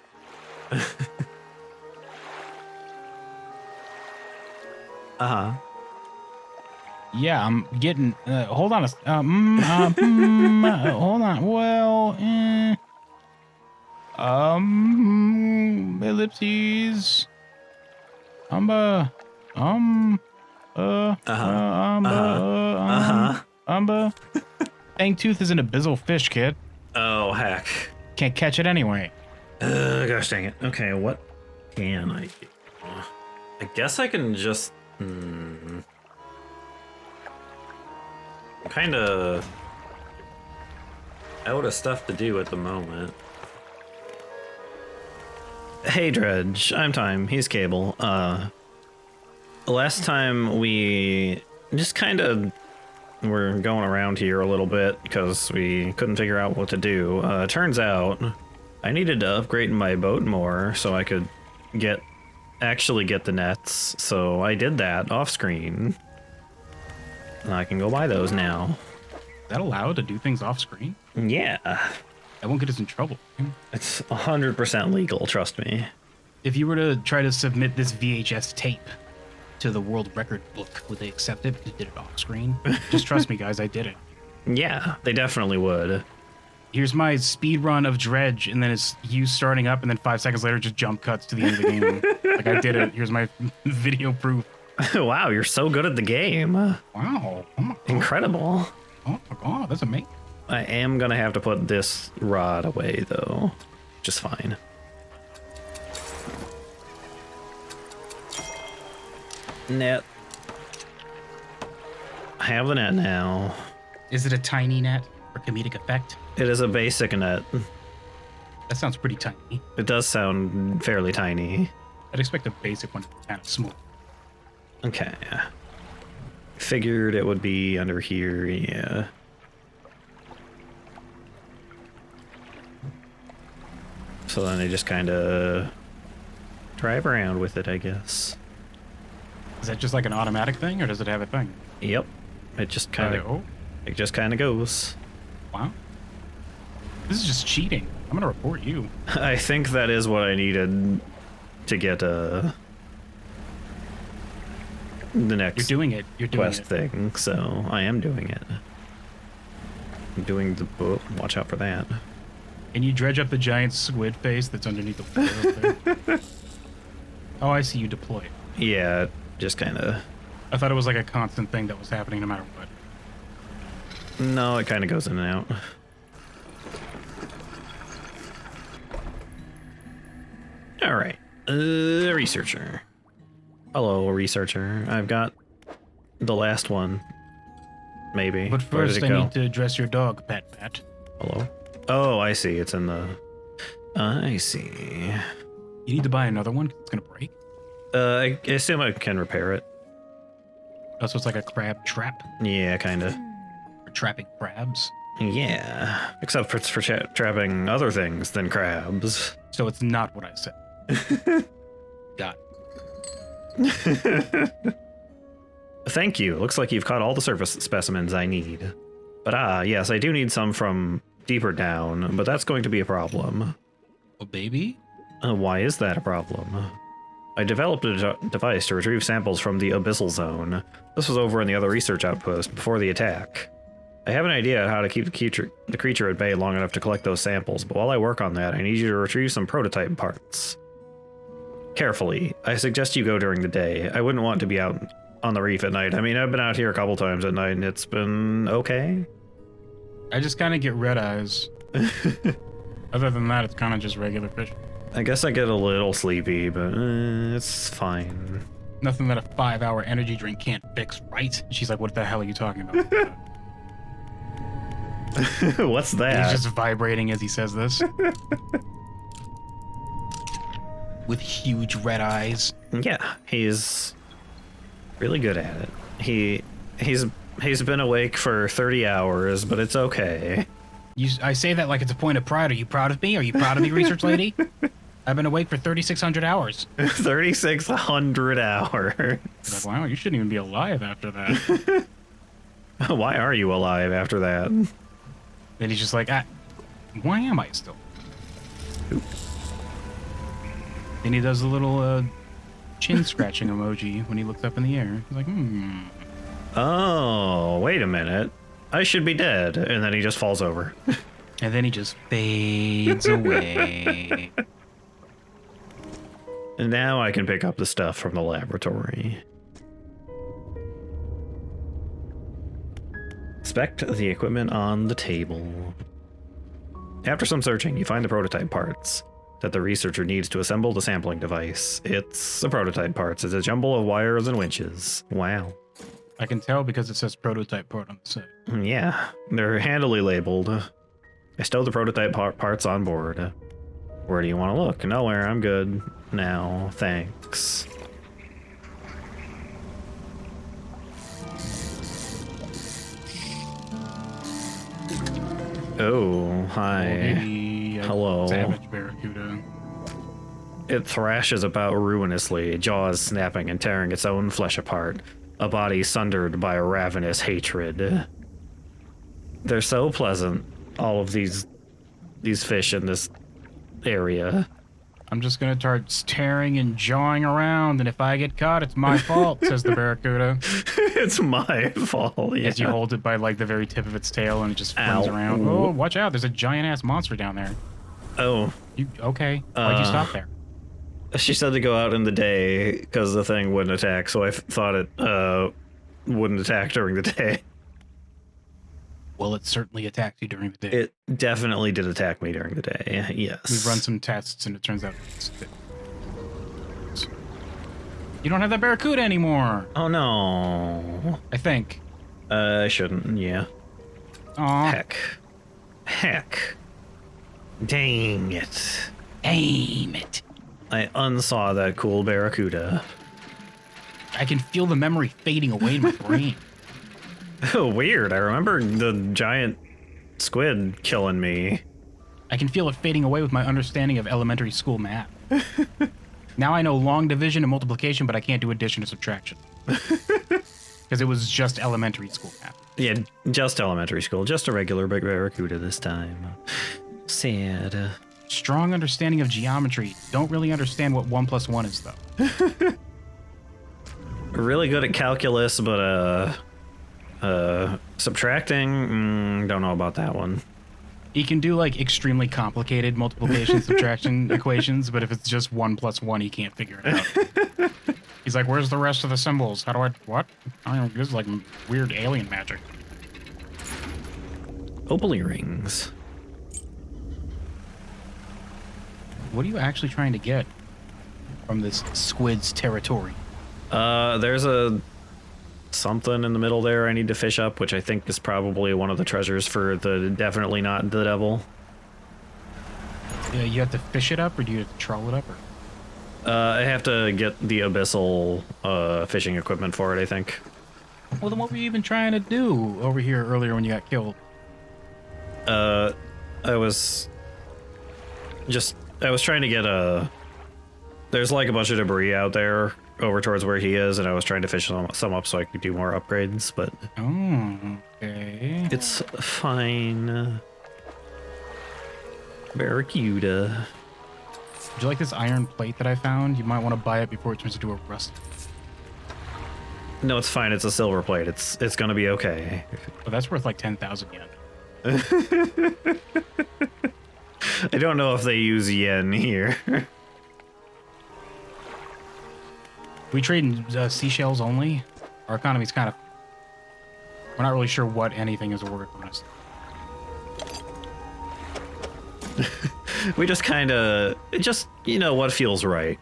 Uh-huh. Yeah, I'm getting. Hold on. Hold on. Well, ellipses. Fangtooth is an abyssal fish, kid. Oh, heck. Can't catch it anyway. Gosh dang it. Okay, what can I do? I guess I can just... I'm kind of out of stuff to do at the moment. Hey Dredge, I'm Time, he's Cable. Last time we just kind of were going around here a little bit because we couldn't figure out what to do. Turns out I needed to upgrade my boat more so I could actually get the nets, so I did that off screen. And I can go buy those now. Is that allowed to do things off screen? Yeah. That won't get us in trouble. It's 100% legal, trust me. If you were to try to submit this VHS tape to the world record book, would they accept it because you did it off screen? Just trust me, guys, I did it. Yeah, they definitely would. Here's my speed run of Dredge, and then it's you starting up, and then 5 seconds later, just jump cuts to the end of the game. Like, I did it. Here's my video proof. Wow, you're so good at the game. Wow. Oh my God. Incredible. Oh my God, that's amazing. I am gonna have to put this rod away, though. Just fine. Net. I have the net now. Is it a tiny net for comedic effect? It is a basic net. That sounds pretty tiny. It does sound fairly tiny. I'd expect a basic one to be kind of small. Okay. Figured it would be under here, yeah. So then I just kind of drive around with it, I guess. Is that just like an automatic thing, or does it have a thing? Yep. It just kind of it just kind of goes. Wow. This is just cheating. I'm gonna report you. I think that is what I needed to get the next You're doing it. You're doing quest it. thing, so I am doing it. I'm doing the book. Watch out for that. Can you dredge up the giant squid face that's underneath the water up there? Oh, I see you deploy. Yeah, just kind of. I thought it was like a constant thing that was happening no matter what. No, it kind of goes in and out. All right, researcher. Hello, researcher. I've got the last one. Maybe. But Where did first, it I go? need to dress your dog, Pat. Hello. Oh, I see. It's in the. I see. You need to buy another one 'cause it's gonna break. I assume I can repair it. Oh, so it's like a crab trap Yeah, kind of. for trapping crabs. Yeah, except for it's for trapping other things than crabs. So it's not what I said. Got it. Thank you. Looks like you've caught all the surface specimens I need. But yes, I do need some from deeper down, but that's going to be a problem. Oh, baby? Why is that a problem? I developed a device to retrieve samples from the abyssal zone. This was over in the other research outpost before the attack. I have an idea how to keep the creature at bay long enough to collect those samples, but while I work on that, I need you to retrieve some prototype parts. Carefully. I suggest you go during the day. I wouldn't want to be out on the reef at night. I mean, I've been out here a couple times at night and it's been okay. I just kind of get red eyes. Other than that, it's kind of just regular fish. I guess I get a little sleepy, but it's fine. Nothing that a 5-hour energy drink can't fix, right? She's like, what the hell are you talking about? What's that? He's just vibrating as he says this. With huge red eyes. Yeah, he's really good at it. He's been awake for 30 hours, but it's okay. I say that like it's a point of pride. Are you proud of me? Are you proud of me, research lady? I've been awake for 3,600 hours. 3,600 hours. Like, wow, you shouldn't even be alive after that. Why are you alive after that? Then he's just like, why am I still? And he does a little chin scratching emoji when he looks up in the air. He's like, Oh, wait a minute. I should be dead. And then he just falls over. And then he just fades away. And now I can pick up the stuff from the laboratory. Inspect the equipment on the table. After some searching, you find the prototype parts. that the researcher needs to assemble the sampling device. It's a prototype parts. It's a jumble of wires and winches. Wow. I can tell because it says prototype part on the side. Yeah, they're handily labeled. I stowed the prototype parts on board. Where do you want to look? Nowhere. I'm good now. Thanks. Oh, hi. Hey, Hello. Savage barracuda. It thrashes about ruinously, jaws snapping and tearing its own flesh apart, a body sundered by a ravenous hatred. They're so pleasant, all of these fish in this area. I'm just gonna start tearing and jawing around, and if I get caught, it's my fault, says the barracuda. It's my fault, yeah. As you hold it by like the very tip of its tail and it just flings Ow. around. Oh, watch out, there's a giant ass monster down there. Oh. You okay? Why'd you stop there? She said to go out in the day because the thing wouldn't attack, so I thought it wouldn't attack during the day. Well, it certainly attacked you during the day. It definitely did attack me during the day, yes. We've run some tests and it turns out you don't have that barracuda anymore. Oh no. I think. I shouldn't, yeah. Aw. Heck. Dang it. Damn it. I unsaw that cool barracuda. I can feel the memory fading away in my brain. Oh, weird. I remember the giant squid killing me. I can feel it fading away with my understanding of elementary school math. Now I know long division and multiplication, but I can't do addition or subtraction. Because it was just elementary school math. Yeah, just elementary school. Just a regular big barracuda this time. Sad. Strong understanding of geometry. Don't really understand what 1 + 1 is, though. Really good at calculus, but subtracting, don't know about that one. He can do like extremely complicated multiplication subtraction equations, but if it's just 1 + 1, he can't figure it out. He's like, where's the rest of the symbols? How do I, what? I don't know, this is like weird alien magic. Opal earrings. What are you actually trying to get from this squid's territory? There's a something in the middle there I need to fish up, which I think is probably one of the treasures for the definitely not the devil. Yeah, you have to fish it up, or do you have to troll it up? Or? I have to get the abyssal fishing equipment for it, I think. Well, then what were you even trying to do over here earlier when you got killed? I was trying to get there's like a bunch of debris out there over towards where he is, and I was trying to fish some up so I could do more upgrades, but Oh, okay. it's fine. Barracuda. Would you like this iron plate that I found? You might want to buy it before it turns into a rust. No, it's fine. It's a silver plate. It's gonna be okay. But that's worth like 10,000 yen. I don't know if they use yen here. We trade in seashells only. Our economy's kind of... We're not really sure what anything is worth, honestly. We just kind of... you know, what feels right.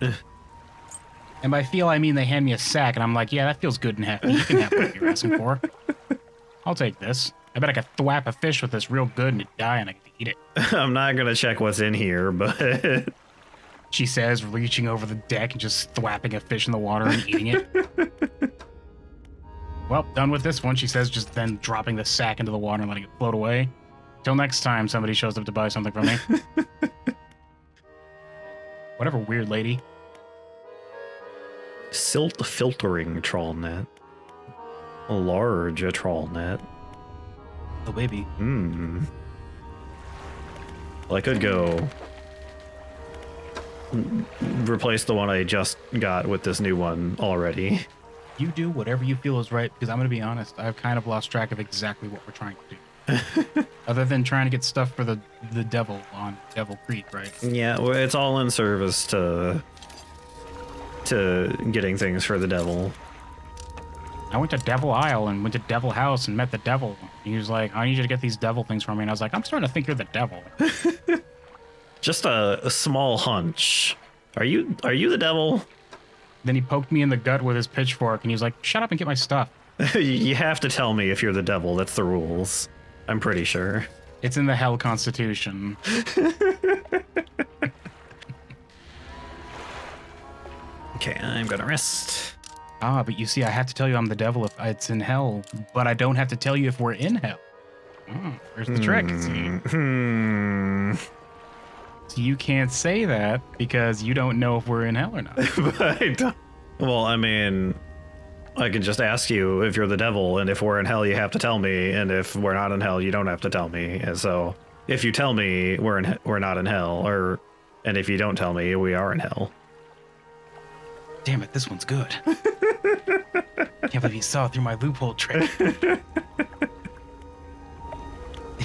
And by feel, I mean they hand me a sack, and I'm like, yeah, that feels good and hefty. You can have what you're asking for. I'll take this. I bet I could thwap a fish with this real good and it'd die and I could eat it. I'm not gonna check what's in here, but... She says, reaching over the deck and just thwapping a fish in the water and eating it. Well, done with this one, she says, just then dropping the sack into the water and letting it float away. Till next time somebody shows up to buy something from me. Whatever, weird lady. Silt filtering trawl net. A large trawl net. Oh, baby. Well, I could go replace the one I just got with this new one already. You do whatever you feel is right, because I'm going to be honest, I've kind of lost track of exactly what we're trying to do. Other than trying to get stuff for the devil on Devil Creek, right? Yeah, well, it's all in service to getting things for the devil. I went to Devil Isle and went to Devil House and met the devil. He was like, I need you to get these devil things for me. And I was like, I'm starting to think you're the devil. Just a small hunch. Are you the devil? Then he poked me in the gut with his pitchfork, and he was like, "Shut up and get my stuff." You have to tell me if you're the devil. That's the rules. I'm pretty sure. It's in the Hell Constitution. Okay, I'm gonna rest. Ah, but you see, I have to tell you I'm the devil if it's in hell, but I don't have to tell you if we're in hell. Where's the trick? See? So you can't say that because you don't know if we're in hell or not. But I don't. Well, I mean, I can just ask you if you're the devil, and if we're in hell, you have to tell me, and if we're not in hell, you don't have to tell me. And so, if you tell me we're not in hell, and if you don't tell me we are in hell. Damn it, this one's good. Can't believe he saw through my loophole trick.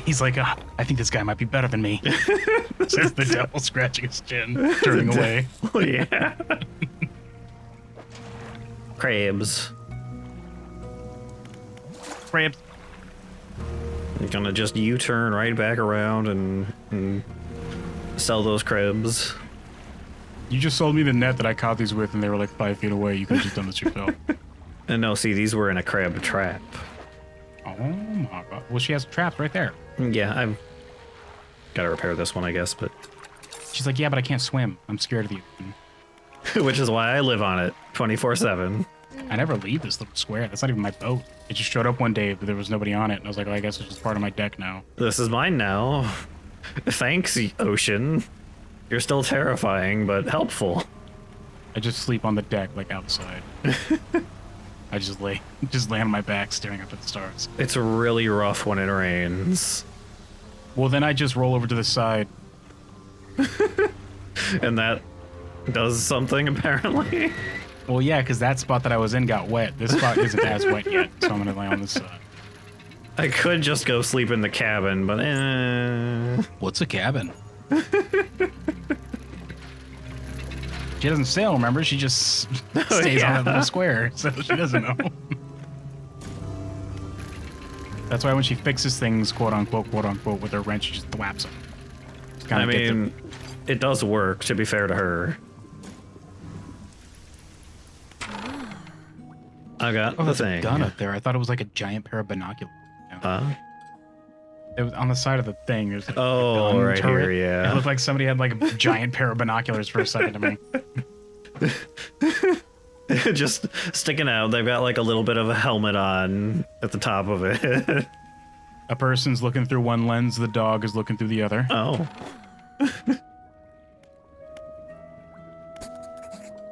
He's like, I think this guy might be better than me. Says the devil, scratching his chin, turning away. Oh, yeah. Crabs. Crabs. You're gonna just U-turn right back around and sell those crabs. You just sold me the net that I caught these with, and they were like 5 feet away. You could have just done this yourself. And no, see, these were in a crab trap. Oh my god. Well, she has traps right there. Yeah, I've got to repair this one, I guess, but... She's like, yeah, but I can't swim. I'm scared of you. Which is why I live on it 24/7. I never leave this little square. That's not even my boat. It just showed up one day, but there was nobody on it. And I was like, well, I guess it's just part of my deck now. This is mine now. Thanks, ocean. You're still terrifying, but helpful. I just sleep on the deck, like outside. I just lay on my back, staring up at the stars. It's really rough when it rains. Well, then I just roll over to the side. And that does something, apparently. Well, yeah, because that spot that I was in got wet. This spot isn't as wet yet, so I'm gonna lay on this side. I could just go sleep in the cabin, but What's a cabin? She doesn't sail, remember? She just stays on that little square, so she doesn't know. That's why when she fixes things, quote unquote, with her wrench, she just thwaps them. I mean, it does work, to be fair to her. I got the thing. A gun up there. I thought it was like a giant pair of binoculars. Huh? It was on the side of the thing. There's like a gun right turret. here, yeah. It looked like somebody had like a giant pair of binoculars for a second to me. Just sticking out. They've got like a little bit of a helmet on at the top of it. A person's looking through one lens. The dog is looking through the other. Oh.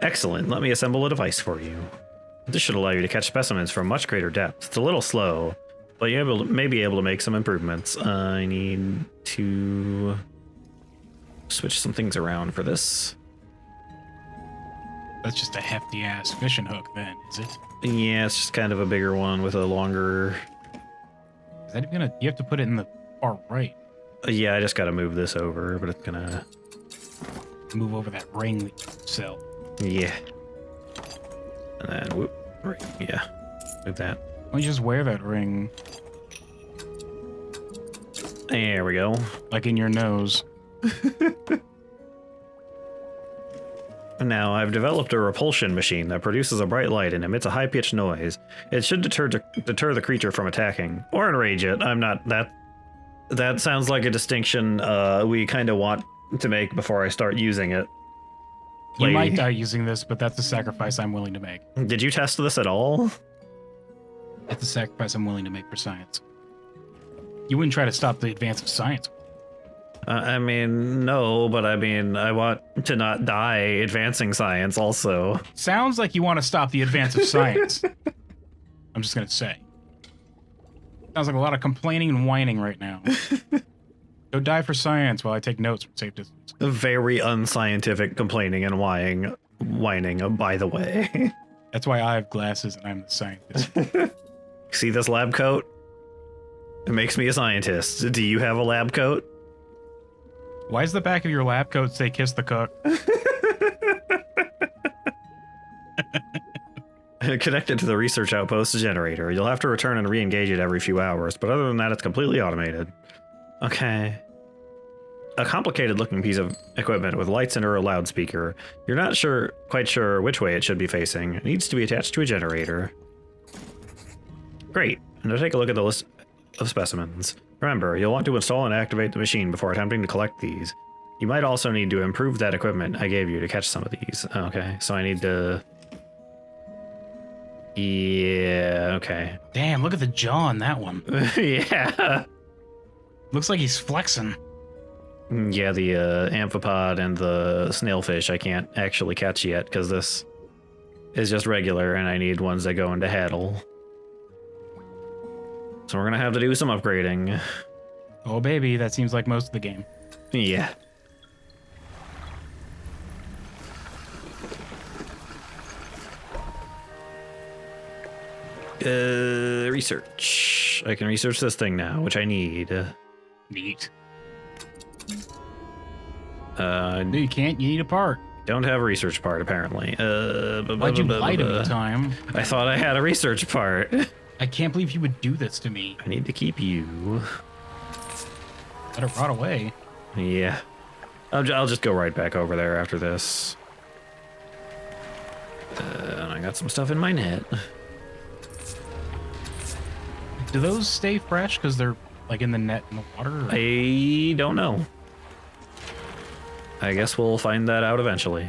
Excellent. Let me assemble a device for you. This should allow you to catch specimens from much greater depth. It's a little slow, but you may be able to make some improvements. I need to switch some things around for this. That's just a hefty ass fishing hook, then, is it? Yeah, it's just kind of a bigger one with a longer... Is that even gonna? You have to put it in the far right. Yeah, I just got to move this over, but it's gonna... Move over that ring that you sell. Yeah. And then, whoop, right, yeah. Move that. Why don't you just wear that ring? There we go. Like in your nose. Now, I've developed a repulsion machine that produces a bright light and emits a high-pitched noise. It should deter the creature from attacking. Or enrage it. I'm not... That sounds like a distinction we kind of want to make before I start using it. You might die using this, but that's a sacrifice I'm willing to make. Did you test this at all? That's a sacrifice I'm willing to make for science. You wouldn't try to stop the advance of science. I mean, no, but I mean, I want to not die advancing science also. Sounds like you want to stop the advance of science. I'm just going to say. Sounds like a lot of complaining and whining right now. Go die for science while I take notes from safe distance. Very unscientific complaining and whining, by the way. That's why I have glasses and I'm the scientist. See this lab coat? It makes me a scientist. Do you have a lab coat? Why does the back of your lab coat say kiss the cook? Connected to the research outpost generator. You'll have to return and re-engage it every few hours, but other than that, it's completely automated. Okay. a complicated looking piece of equipment with lights and a loudspeaker. You're not quite sure which way it should be facing. It needs to be attached to a generator. Great. Now take a look at the list of specimens. Remember, you'll want to install and activate the machine before attempting to collect these. You might also need to improve that equipment I gave you to catch some of these. Okay, so I need to... Yeah, okay. Damn, look at the jaw on that one. Yeah. Looks like he's flexing. Yeah, the amphipod and the snailfish I can't actually catch yet because this is just regular and I need ones that go into Haddle. So we're gonna have to do some upgrading. Oh baby, that seems like most of the game. Yeah. Research. I can research this thing now, which I need. Neat. No, No, you can't. You need a part. don't have a research part apparently. Why'd you lie to me, Time? I thought I had a research part. I can't believe you would do this to me. I need to keep you. Let it rot away. Yeah. I'll just go right back over there after this. And I got some stuff in my net. Do those stay fresh because they're like in the net in the water? Or? I don't know. I guess we'll find that out eventually.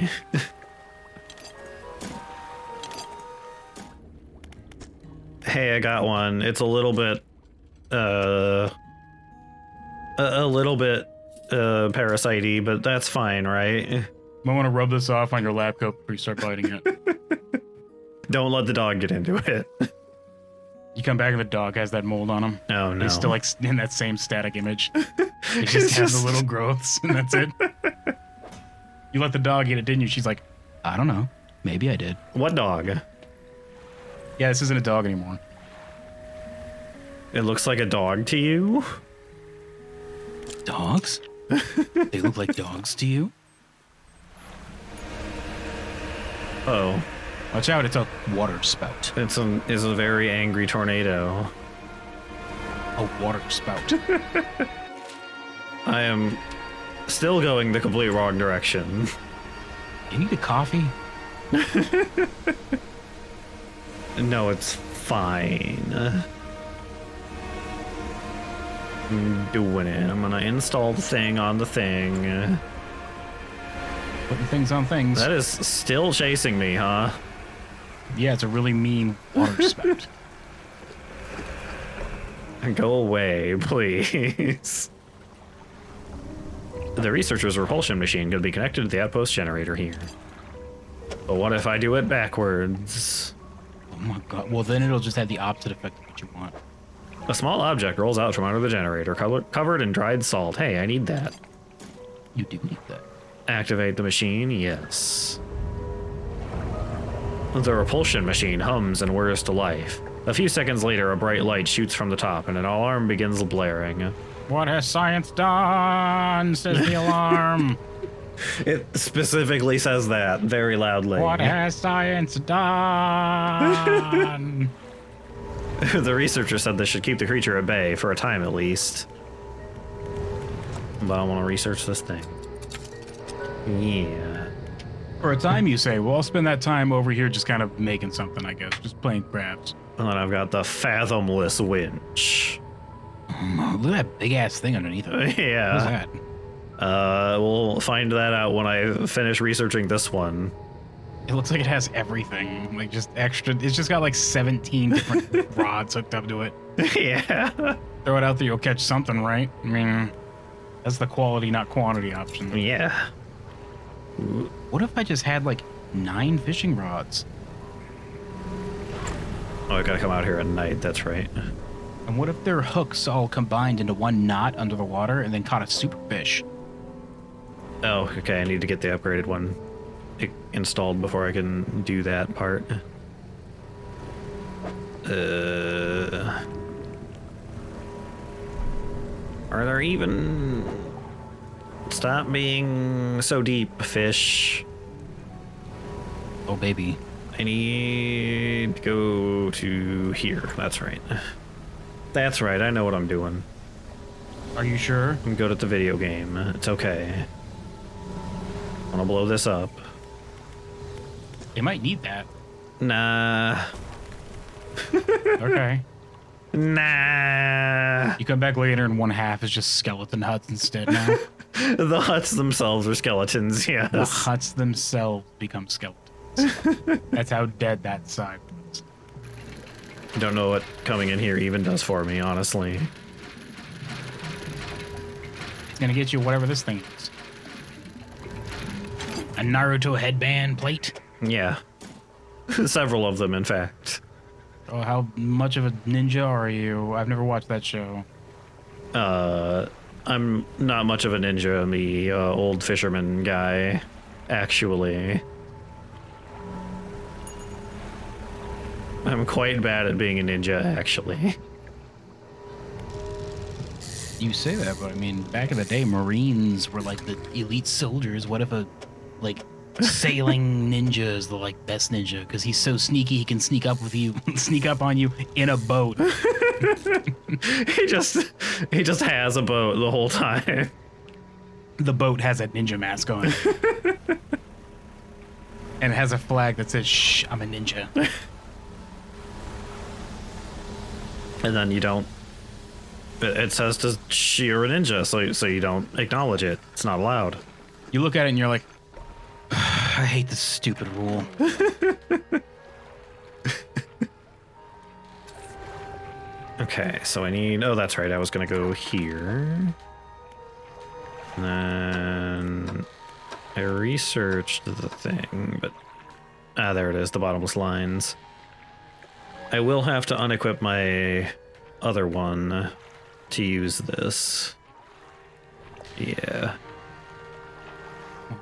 Hey, I got one. It's a little bit, parasite-y, but that's fine, right? Might want to rub this off on your lab coat before you start biting it. Don't let the dog get into it. You come back and the dog has that mold on him. Oh, no. He's still like in that same static image. It just has the little growths and that's it. You let the dog eat it, didn't you? She's like, I don't know. Maybe I did. What dog? Yeah, this isn't a dog anymore. It looks like a dog to you? Dogs? They look like dogs to you? Oh. Watch out, it's a water spout. It's a very angry tornado. A water spout. I am still going the complete wrong direction. You need a coffee? No, it's fine. I'm doing it. I'm gonna install the thing on the thing. Putting things on things. That is still chasing me, huh? Yeah, it's a really mean water spout. Go away, please. The researcher's repulsion machine could be connected to the outpost generator here. But what if I do it backwards? Oh my god. Well, then it'll just have the opposite effect of what you want. A small object rolls out from under the generator, covered in dried salt. Hey, I need that. You do need that. Activate the machine, yes. The repulsion machine hums and whirs to life. A few seconds later, a bright light shoots from the top and an alarm begins blaring. What has science done? Says the alarm. It specifically says that very loudly. What has science done? The researcher said this should keep the creature at bay, for a time at least. But I want to research this thing. Yeah. For a time, you say. Well, I'll spend that time over here just kind of making something, I guess. Just playing crafts. And then I've got the fathomless winch. Look at that big-ass thing underneath it. Yeah. What's that? We'll find that out when I finish researching this one. It looks like it has everything. Like, just extra. It's just got like 17 different rods hooked up to it. Yeah. Throw it out there, you'll catch something, right? I mean, that's the quality, not quantity option. Yeah. What if I just had like 9 fishing rods? Oh, I gotta come out here at night, that's right. And what if their hooks all combined into one knot under the water and then caught a superfish? Oh, okay, I need to get the upgraded one installed before I can do that part. Are there even... Stop being so deep, fish. Oh, baby. I need to go to here. That's right. That's right, I know what I'm doing. Are you sure? I'm good at the video game. It's okay. I'm gonna blow this up. They might need that. Nah. Okay. Nah. You come back later and one half is just skeleton huts instead now. The huts themselves are skeletons, yes. The huts themselves become skeletons. That's how dead that side was. Don't know what coming in here even does for me, honestly. It's gonna get you whatever this thing is. A Naruto headband plate? Yeah. Several of them, in fact. Oh, how much of a ninja are you? I've never watched that show. I'm not much of a ninja. I'm the old fisherman guy, actually. I'm quite bad at being a ninja, actually. You say that, but I mean, back in the day, Marines were like the elite soldiers. What if a, like, sailing ninja is the, like, best ninja? Because he's so sneaky, he can sneak up with you, sneak up on you in a boat. He just has a boat the whole time. The boat has a ninja mask on. And it has a flag that says, "Shh, I'm a ninja." And then you don't. It says to you're a ninja, so you don't acknowledge it. It's not allowed. You look at it and you're like, I hate this stupid rule. Okay, so I need. Oh, that's right. I was gonna go here. And then I researched the thing, but there it is. The bottomless lines. I will have to unequip my other one to use this. Yeah.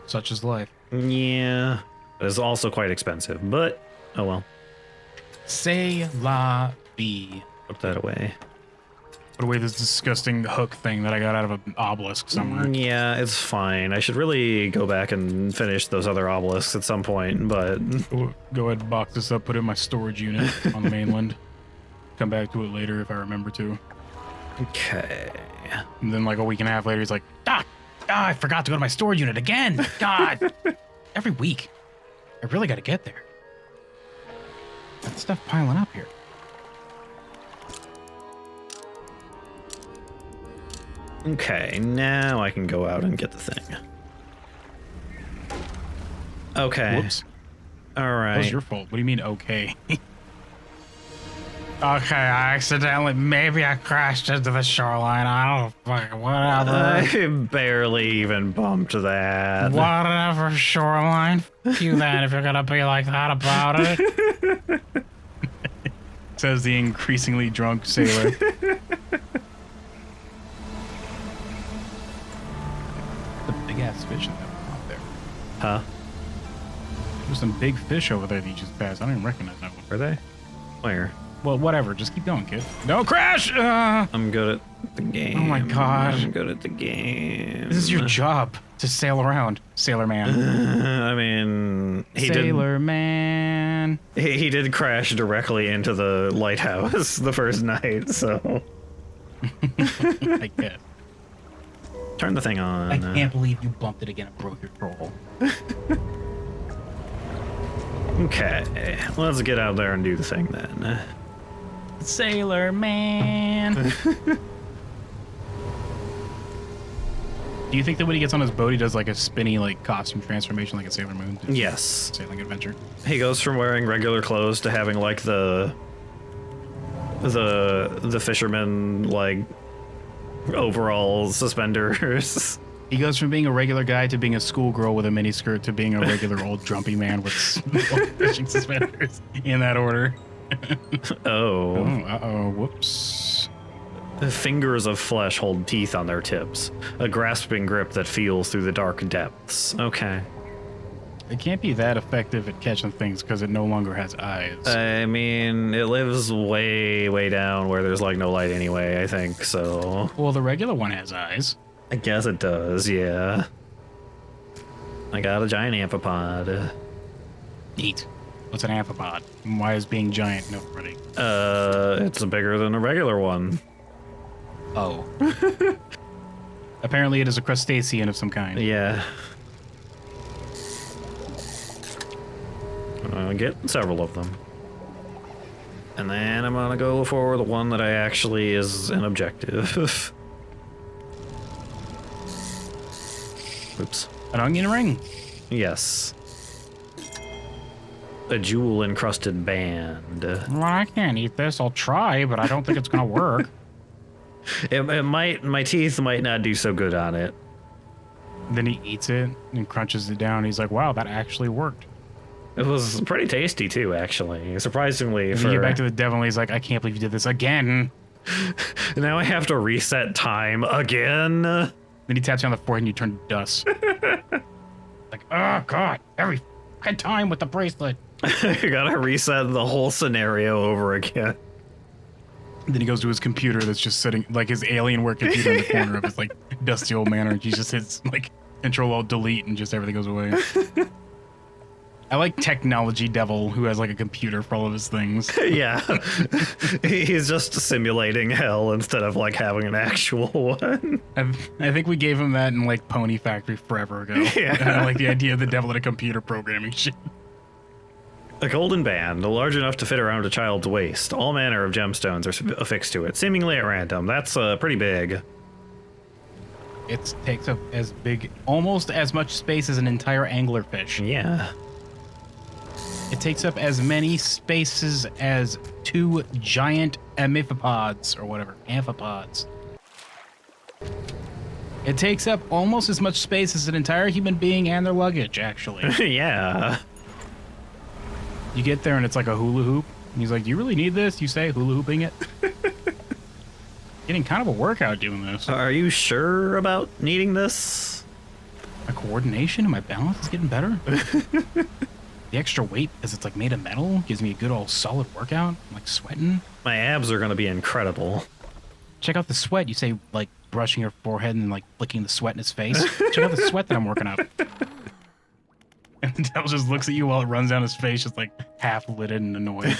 Such is life. Yeah. It's also quite expensive, but oh well. C'est la vie. Put that away. Put away this disgusting hook thing that I got out of an obelisk somewhere. Yeah, it's fine. I should really go back and finish those other obelisks at some point, but Go ahead and box this up, put it in my storage unit on the mainland. Come back to it later if I remember to. okay. And then like a week and a half later, he's like, I forgot to go to my storage unit again. God. Every week. I really got to get there. That stuff piling up here. Okay, now I can go out and get the thing. Okay. Whoops. All That right. was your fault. What do you mean, okay? Okay, I accidentally, maybe I crashed into the shoreline. I don't fucking, whatever. I barely even bumped that. Whatever, shoreline. F you then if you're gonna be like that about it. Says the increasingly drunk sailor. The big ass fish in that one out there. Huh? There's some big fish over there that you just passed. I don't even recognize that one. Are they? Where? Well, whatever. Just keep going, kid. Don't crash! I'm good at the game. Oh my God. I'm good at the game. This is your job to sail around, sailor man. I mean, Sailor man. he did crash directly into the lighthouse the first night, so. I guess. Turn the thing on. I can't believe you bumped it again and broke your troll. Okay, let's get out there and do the thing then. Sailor man. Do you think that when he gets on his boat, he does like a spinny like costume transformation like a Sailor Moon? Yes. Sailing adventure. He goes from wearing regular clothes to having like the fisherman like overall suspenders. He goes from being a regular guy to being a schoolgirl with a miniskirt to being a regular old drumpy man with fishing suspenders. In that order. Oh. Uh-oh. Whoops. Fingers of flesh hold teeth on their tips. A grasping grip that feels through the dark depths. Okay. It can't be that effective at catching things because it no longer has eyes. I mean, it lives way, way down where there's like no light anyway, I think, so. Well, the regular one has eyes. I guess it does, yeah. I got a giant amphipod. Neat. What's an amphipod? And why is being giant noteworthy? It's bigger than a regular one. Oh. Apparently it is a crustacean of some kind. Yeah. I'm gonna get several of them. And then I'm gonna go for the one that I actually is an objective. Oops. An onion ring. Yes. A jewel-encrusted band. Well, I can't eat this. I'll try, but I don't think it's gonna work. It might, my teeth might not do so good on it. Then he eats it and crunches it down. He's like, wow, that actually worked. It was pretty tasty too, actually. Surprisingly, And for you get back to the devil and he's like, I can't believe you did this again. now I have to reset time again. Then he taps you on the forehead and you turn to dust. Like, oh god, every fucking time with the bracelet. I gotta reset the whole scenario over again. Then he goes to his computer that's just sitting, like his Alienware computer in the corner of his like dusty old manor, and he just hits like Control-Alt-Delete and just everything goes away. I like Technology Devil, who has like a computer for all of his things. Yeah. He's just simulating hell instead of like having an actual one. I think we gave him that in like Pony Factory forever ago. Yeah. I like the idea of the devil at a computer programming shit. A golden band, large enough to fit around a child's waist. All manner of gemstones are affixed to it, seemingly at random. That's pretty big. It takes up as big, almost as much space as an entire anglerfish. Yeah. It takes up as many spaces as 2 giant amphipods, or whatever, amphipods. It takes up almost as much space as an entire human being and their luggage, actually. Yeah. You get there and it's like a hula hoop. And he's like, do you really need this? You say hula hooping it? Getting kind of a workout doing this. Are you sure about needing this? My coordination and my balance is getting better. The extra weight, as it's like made of metal, gives me a good old solid workout. I'm like sweating. My abs are gonna be incredible. Check out the sweat. You say like brushing your forehead and like flicking the sweat in his face. Check out the sweat that I'm working up. And the devil just looks at you while it runs down his face, just like half lidded and annoyed.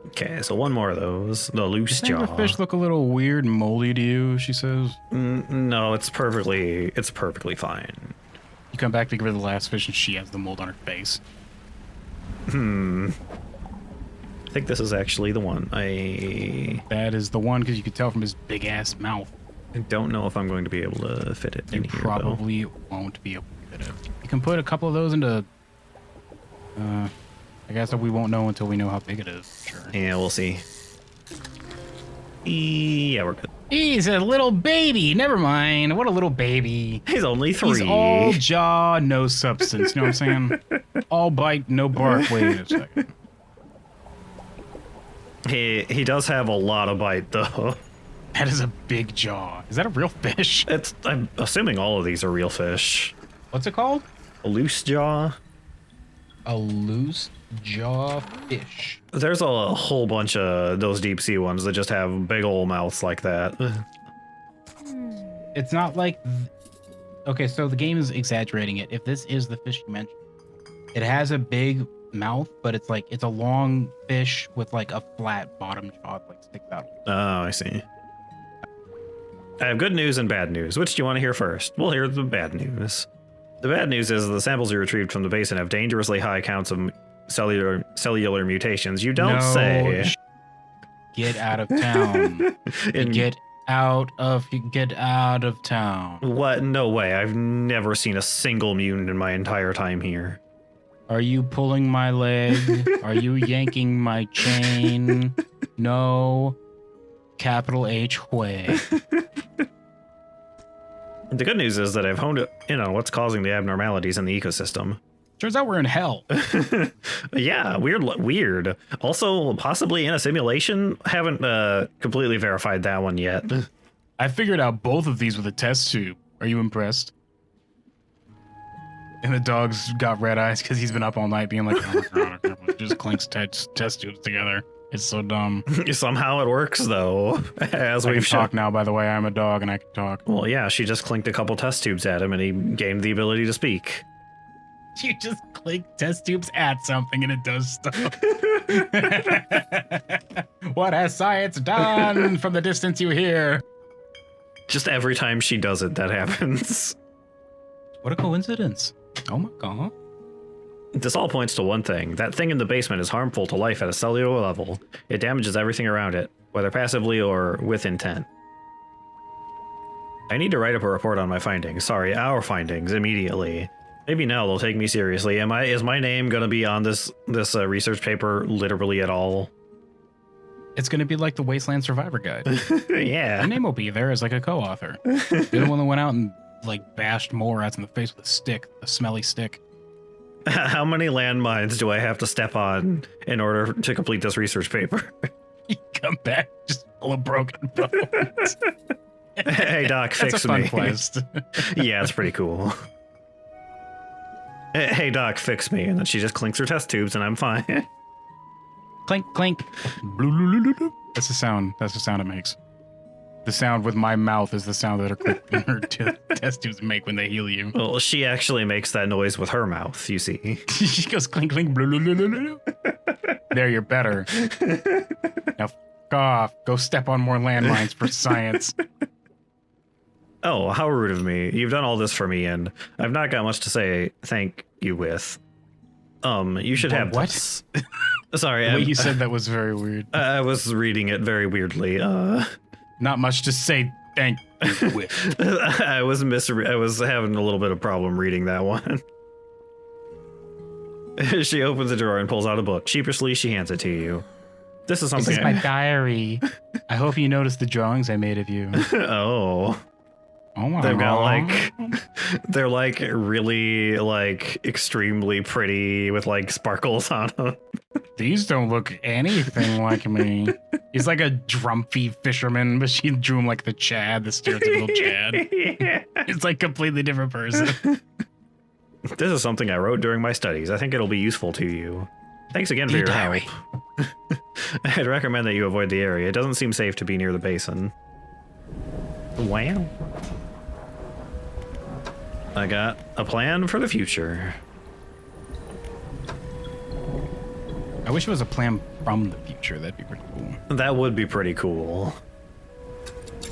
Okay, so one more of those. The loose jaw. The fish look a little weird and moldy to you, she says. No, it's perfectly fine. You come back to give her the last fish and she has the mold on her face. I think this is actually the one. That is the one because you could tell from his big ass mouth. I don't know if I'm going to be able to fit it in You here, probably won't be able to fit it. You can put a couple of those into... I guess that we won't know until we know how big it is. Sure. though. Yeah, we'll see. Yeah, we're good. He's a little baby. Never mind. What a little baby. He's only 3. He's all jaw, no substance. You know what I'm saying? All bite, no bark. Wait a second. He does have a lot of bite, though. That is a big jaw. Is that a real fish? I'm assuming all of these are real fish. What's it called? A loose jaw. A loose jaw fish. There's a whole bunch of those deep sea ones that just have big old mouths like that. It's not like... Okay, so the game is exaggerating it. If this is the fish you mentioned, it has a big mouth, but it's like it's a long fish with like a flat bottom jaw that like sticks out. Oh, I see. I have good news and bad news. Which do you want to hear first? We'll hear the bad news. The bad news is the samples you retrieved from the basin have dangerously high counts of cellular mutations. You don't say. Get out of town. Get out of town. What? No way. I've never seen a single mutant in my entire time here. Are you pulling my leg? Are you yanking my chain? No. Capital H way. The good news is that I've honed in on what's causing the abnormalities in the ecosystem. Turns out we're in hell. Yeah, weird. Also, possibly in a simulation. Haven't completely verified that one yet. I figured out both of these with a test tube. Are you impressed? And the dog's got red eyes because he's been up all night being like, oh my God, just clinks test tubes together. It's so dumb. Somehow it works, though, as I we've can shown. talk now, by the way. I'm a dog and I can talk. Well, yeah, she just clinked a couple test tubes at him and he gained the ability to speak. You just click test tubes at something and it does stuff. What has science done from the distance you hear? Just every time she does it, that happens. What a coincidence. Oh my god. This all points to one thing. That thing in the basement is harmful to life at a cellular level. It damages everything around it, whether passively or with intent. I need to write up a report on my findings. Sorry, our findings, immediately. Maybe now they'll take me seriously. Is my name gonna be on this research paper literally at all? It's gonna be like the Wasteland Survivor Guide. Yeah. My name will be there as like a co-author. You're the one that went out and like bashed more rats in the face with a stick, a smelly stick. How many landmines do I have to step on in order to complete this research paper? You come back just full of broken bones. Hey Doc, fix That's a fun me. quest. Yeah, it's pretty cool. Hey Doc, fix me, and then she just clinks her test tubes, and I'm fine. Clink, clink. That's the sound. That's the sound it makes. The sound with my mouth is the sound that her test tubes make when they heal you. Well, she actually makes that noise with her mouth, you see. She goes clink, clink. There, you're better. Now, f off. Go step on more landmines for science. Oh, how rude of me. You've done all this for me, and I've not got much to say thank you with. You should have what? this. Sorry, The way you said that was very weird. I was reading it very weirdly. Not much to say thank you with. I was having a little bit of problem reading that one. She opens the drawer and pulls out a book. Sheepishly, she hands it to you. This is something. This is my diary. I hope you noticed the drawings I made of you. Oh. Oh my They've got god. they're like really like extremely pretty with like sparkles on them. These don't look anything like me. He's like a drumpy fisherman, but she drew him like the Chad, the stereotypical Chad. Yeah. It's like completely different person. This is something I wrote during my studies. I think it'll be useful to you. Thanks again for your diary. help. I'd recommend that you avoid the area. It doesn't seem safe to be near the basin. Wow. I got a plan for the future. I wish it was a plan from the future. That'd be pretty cool. That would be pretty cool.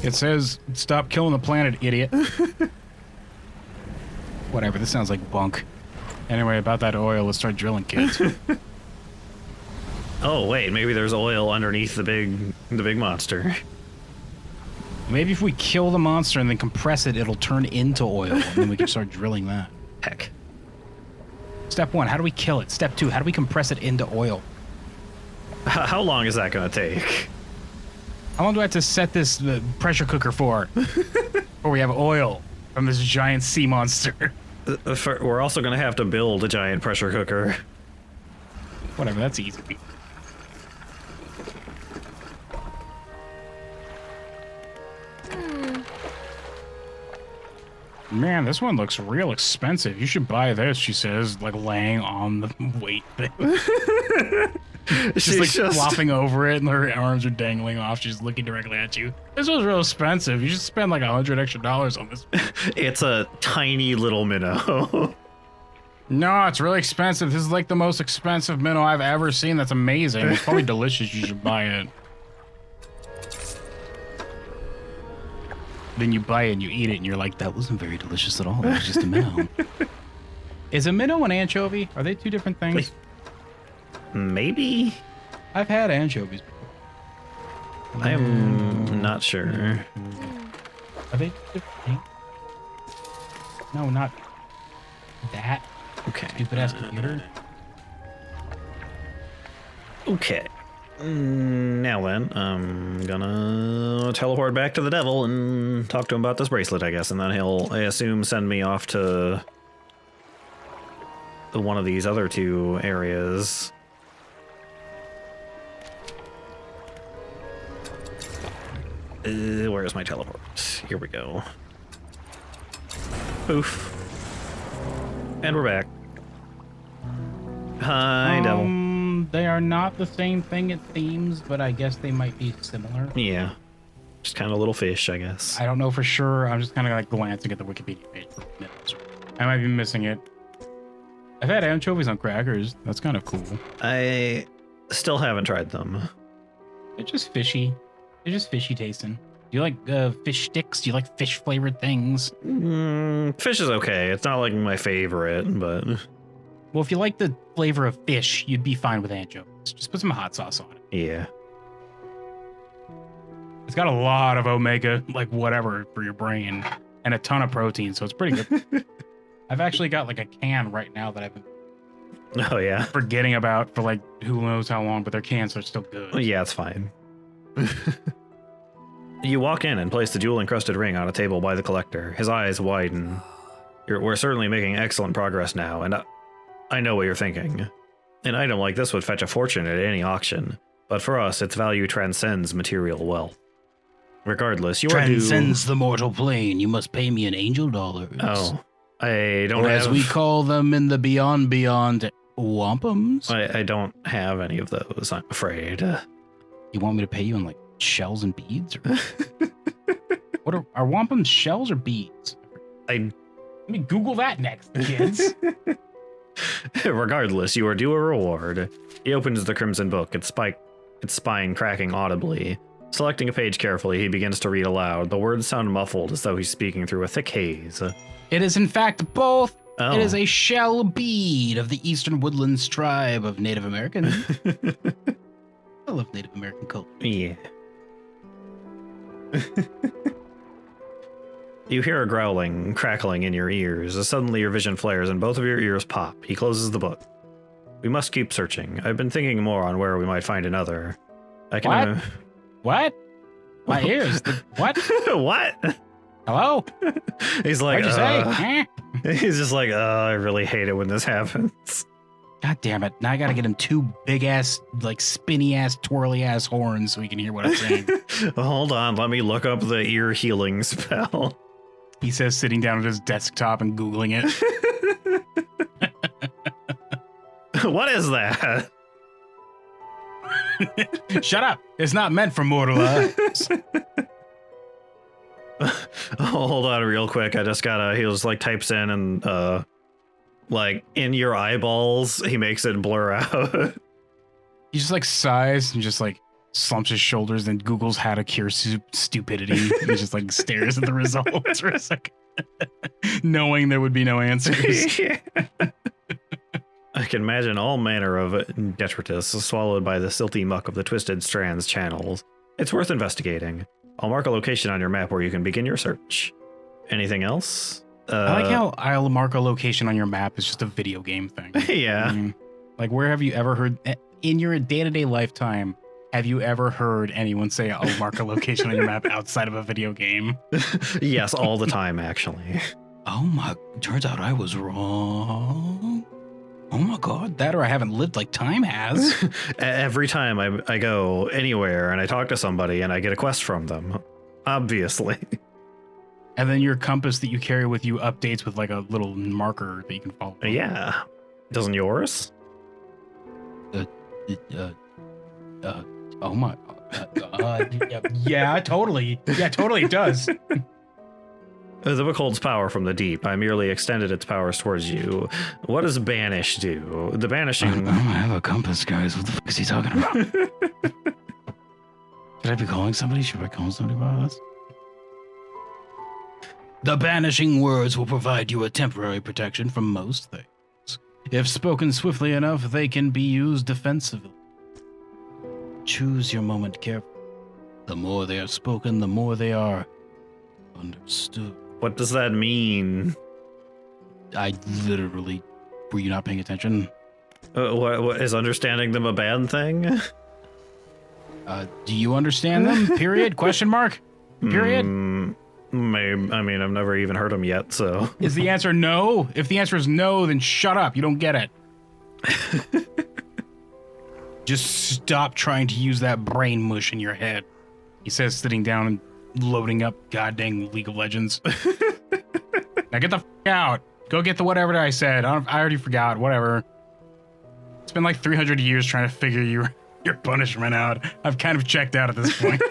It says, stop killing the planet, idiot. Whatever, this sounds like bunk. Anyway, about that oil, let's start drilling, kids. Oh wait, maybe there's oil underneath the big monster. Maybe if we kill the monster and then compress it, it'll turn into oil, and then we can start drilling that. Heck. Step 1, how do we kill it? Step 2, how do we compress it into oil? How long is that gonna take? How long do I have to set this pressure cooker for? Before we have oil from this giant sea monster. We're also gonna have to build a giant pressure cooker. Whatever, that's easy. Man, this one looks real expensive. You should buy this, she says, like laying on the weight thing. She's like flopping over it and her arms are dangling off. She's looking directly at you. This was real expensive. You should spend like $100 extra on this. It's a tiny little minnow. No, it's really expensive. This is like the most expensive minnow I've ever seen. That's amazing. It's probably delicious. You should buy it. Then you buy it and you eat it and you're like, that wasn't very delicious at all. It was just a minnow. Is a minnow an anchovy? Are they two different things? Maybe? I've had anchovies before. I'm not sure. Are they different things? No, not that. Okay. Stupid ass computer. Okay. Now then, I'm gonna teleport back to the devil and talk to him about this bracelet, I guess, and then he'll, I assume, send me off to one of these other two areas. Where's my teleport? Here we go. Poof. And we're back. Hi, devil. They are not the same thing, it seems, but I guess they might be similar. Yeah. Just kind of little fish, I guess. I don't know for sure. I'm just kind of like glancing at the Wikipedia page for minutes. I might be missing it. I've had anchovies on crackers. That's kind of cool. I still haven't tried them. They're just fishy. They're just fishy tasting. Do you like fish sticks? Do you like fish flavored things? Fish is okay. It's not like my favorite, but... Well, if you like the flavor of fish, you'd be fine with anchovies. Just put some hot sauce on it. Yeah. It's got a lot of omega, like whatever, for your brain, and a ton of protein, so it's pretty good. I've actually got like a can right now that I've been Oh, yeah? forgetting about for like who knows how long, but they're cans, so it's still good. Yeah, it's fine. You walk in and place the jewel-encrusted ring on a table by the collector. His eyes widen. We're certainly making excellent progress now, and I know what you're thinking. An item like this would fetch a fortune at any auction, but for us, its value transcends material wealth. Regardless, you are due... Transcends the mortal plane. You must pay me an angel dollars. Oh, I don't or have... as we call them in the beyond, wampums. I don't have any of those, I'm afraid. You want me to pay you in like shells and beads? Or... what are wampums shells or beads? Let me Google that next, kids. Regardless, you are due a reward. He opens the crimson book, its spine cracking audibly. Selecting a page carefully, he begins to read aloud. The words sound muffled as though he's speaking through a thick haze. It is in fact both. Oh. It is a shell bead of the Eastern Woodlands tribe of Native Americans. I love Native American culture. Yeah. You hear a growling, crackling in your ears, as suddenly your vision flares and both of your ears pop. He closes the book. We must keep searching. I've been thinking more on where we might find another. I can... What? What? My ears? What? What? Hello? He's like, What'd you say? He's just like, I really hate it when this happens. God damn it. Now I gotta get him two big ass, like spinny ass, twirly ass horns so he can hear what I'm saying. Hold on, let me look up the ear healing spell. He says, sitting down at his desktop and Googling it. What is that? Shut up. It's not meant for mortal eyes. Hold on real quick. I just gotta, he just like types in and like in your eyeballs, he makes it blur out. He just like sighs and just like slumps his shoulders and Googles how to cure stupidity. He just like stares at the results for a second, knowing there would be no answers. Yeah. I can imagine all manner of detritus swallowed by the silty muck of the twisted strands channels. It's worth investigating. I'll mark a location on your map where you can begin your search. Anything else? I like how I'll mark a location on your map is just a video game thing. Yeah. I mean, like, where have you ever heard, in your day-to-day lifetime, have you ever heard anyone say, I'll mark a location on your map outside of a video game? Yes, all the time, actually. Oh my, turns out I was wrong. Oh my God, that or I haven't lived like time has. Every time I go anywhere and I talk to somebody and I get a quest from them, obviously. And then your compass that you carry with you updates with like a little marker that you can follow. Yeah. Doesn't yours? Oh my. Yeah, totally. Yeah, totally it does. The book holds power from the deep. I merely extended its powers towards you. What does banish do? The banishing... I don't have a compass, guys. What the fuck is he talking about? Should I be calling somebody? Should I call somebody about this? The banishing words will provide you a temporary protection from most things. If spoken swiftly enough, they can be used defensively. Choose your moment carefully. The more they are spoken, the more they are understood. What does that mean? I literally... Were you not paying attention? What is understanding them a bad thing? Do you understand them? Period? Question mark? Period? Maybe. I mean, I've never even heard them yet, so... Is the answer no? If the answer is no, then shut up. You don't get it. Just stop trying to use that brain mush in your head. He says, sitting down and loading up goddamn League of Legends. Now get the f out. Go get the whatever I said. I already forgot. Whatever. It's been like 300 years trying to figure your punishment out. I've kind of checked out at this point.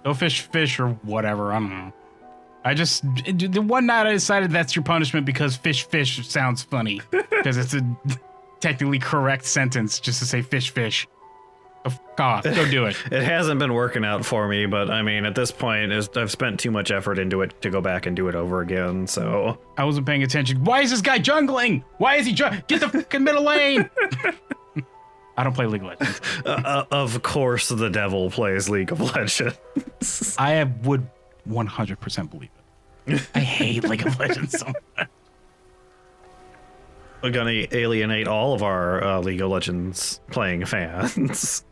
Go fish or whatever. I don't know. The one night I decided that's your punishment because fish sounds funny. Because it's a technically correct sentence just to say fish. So fuck off. Go do it. It hasn't been working out for me, but I mean, at this point, I've spent too much effort into it to go back and do it over again, so... I wasn't paying attention. Why is this guy jungling? Why is he Get the fucking middle lane! I don't play League of Legends. Of course the devil plays League of Legends. I would 100% believe it. I hate League of Legends so much. We're gonna alienate all of our League of Legends playing fans.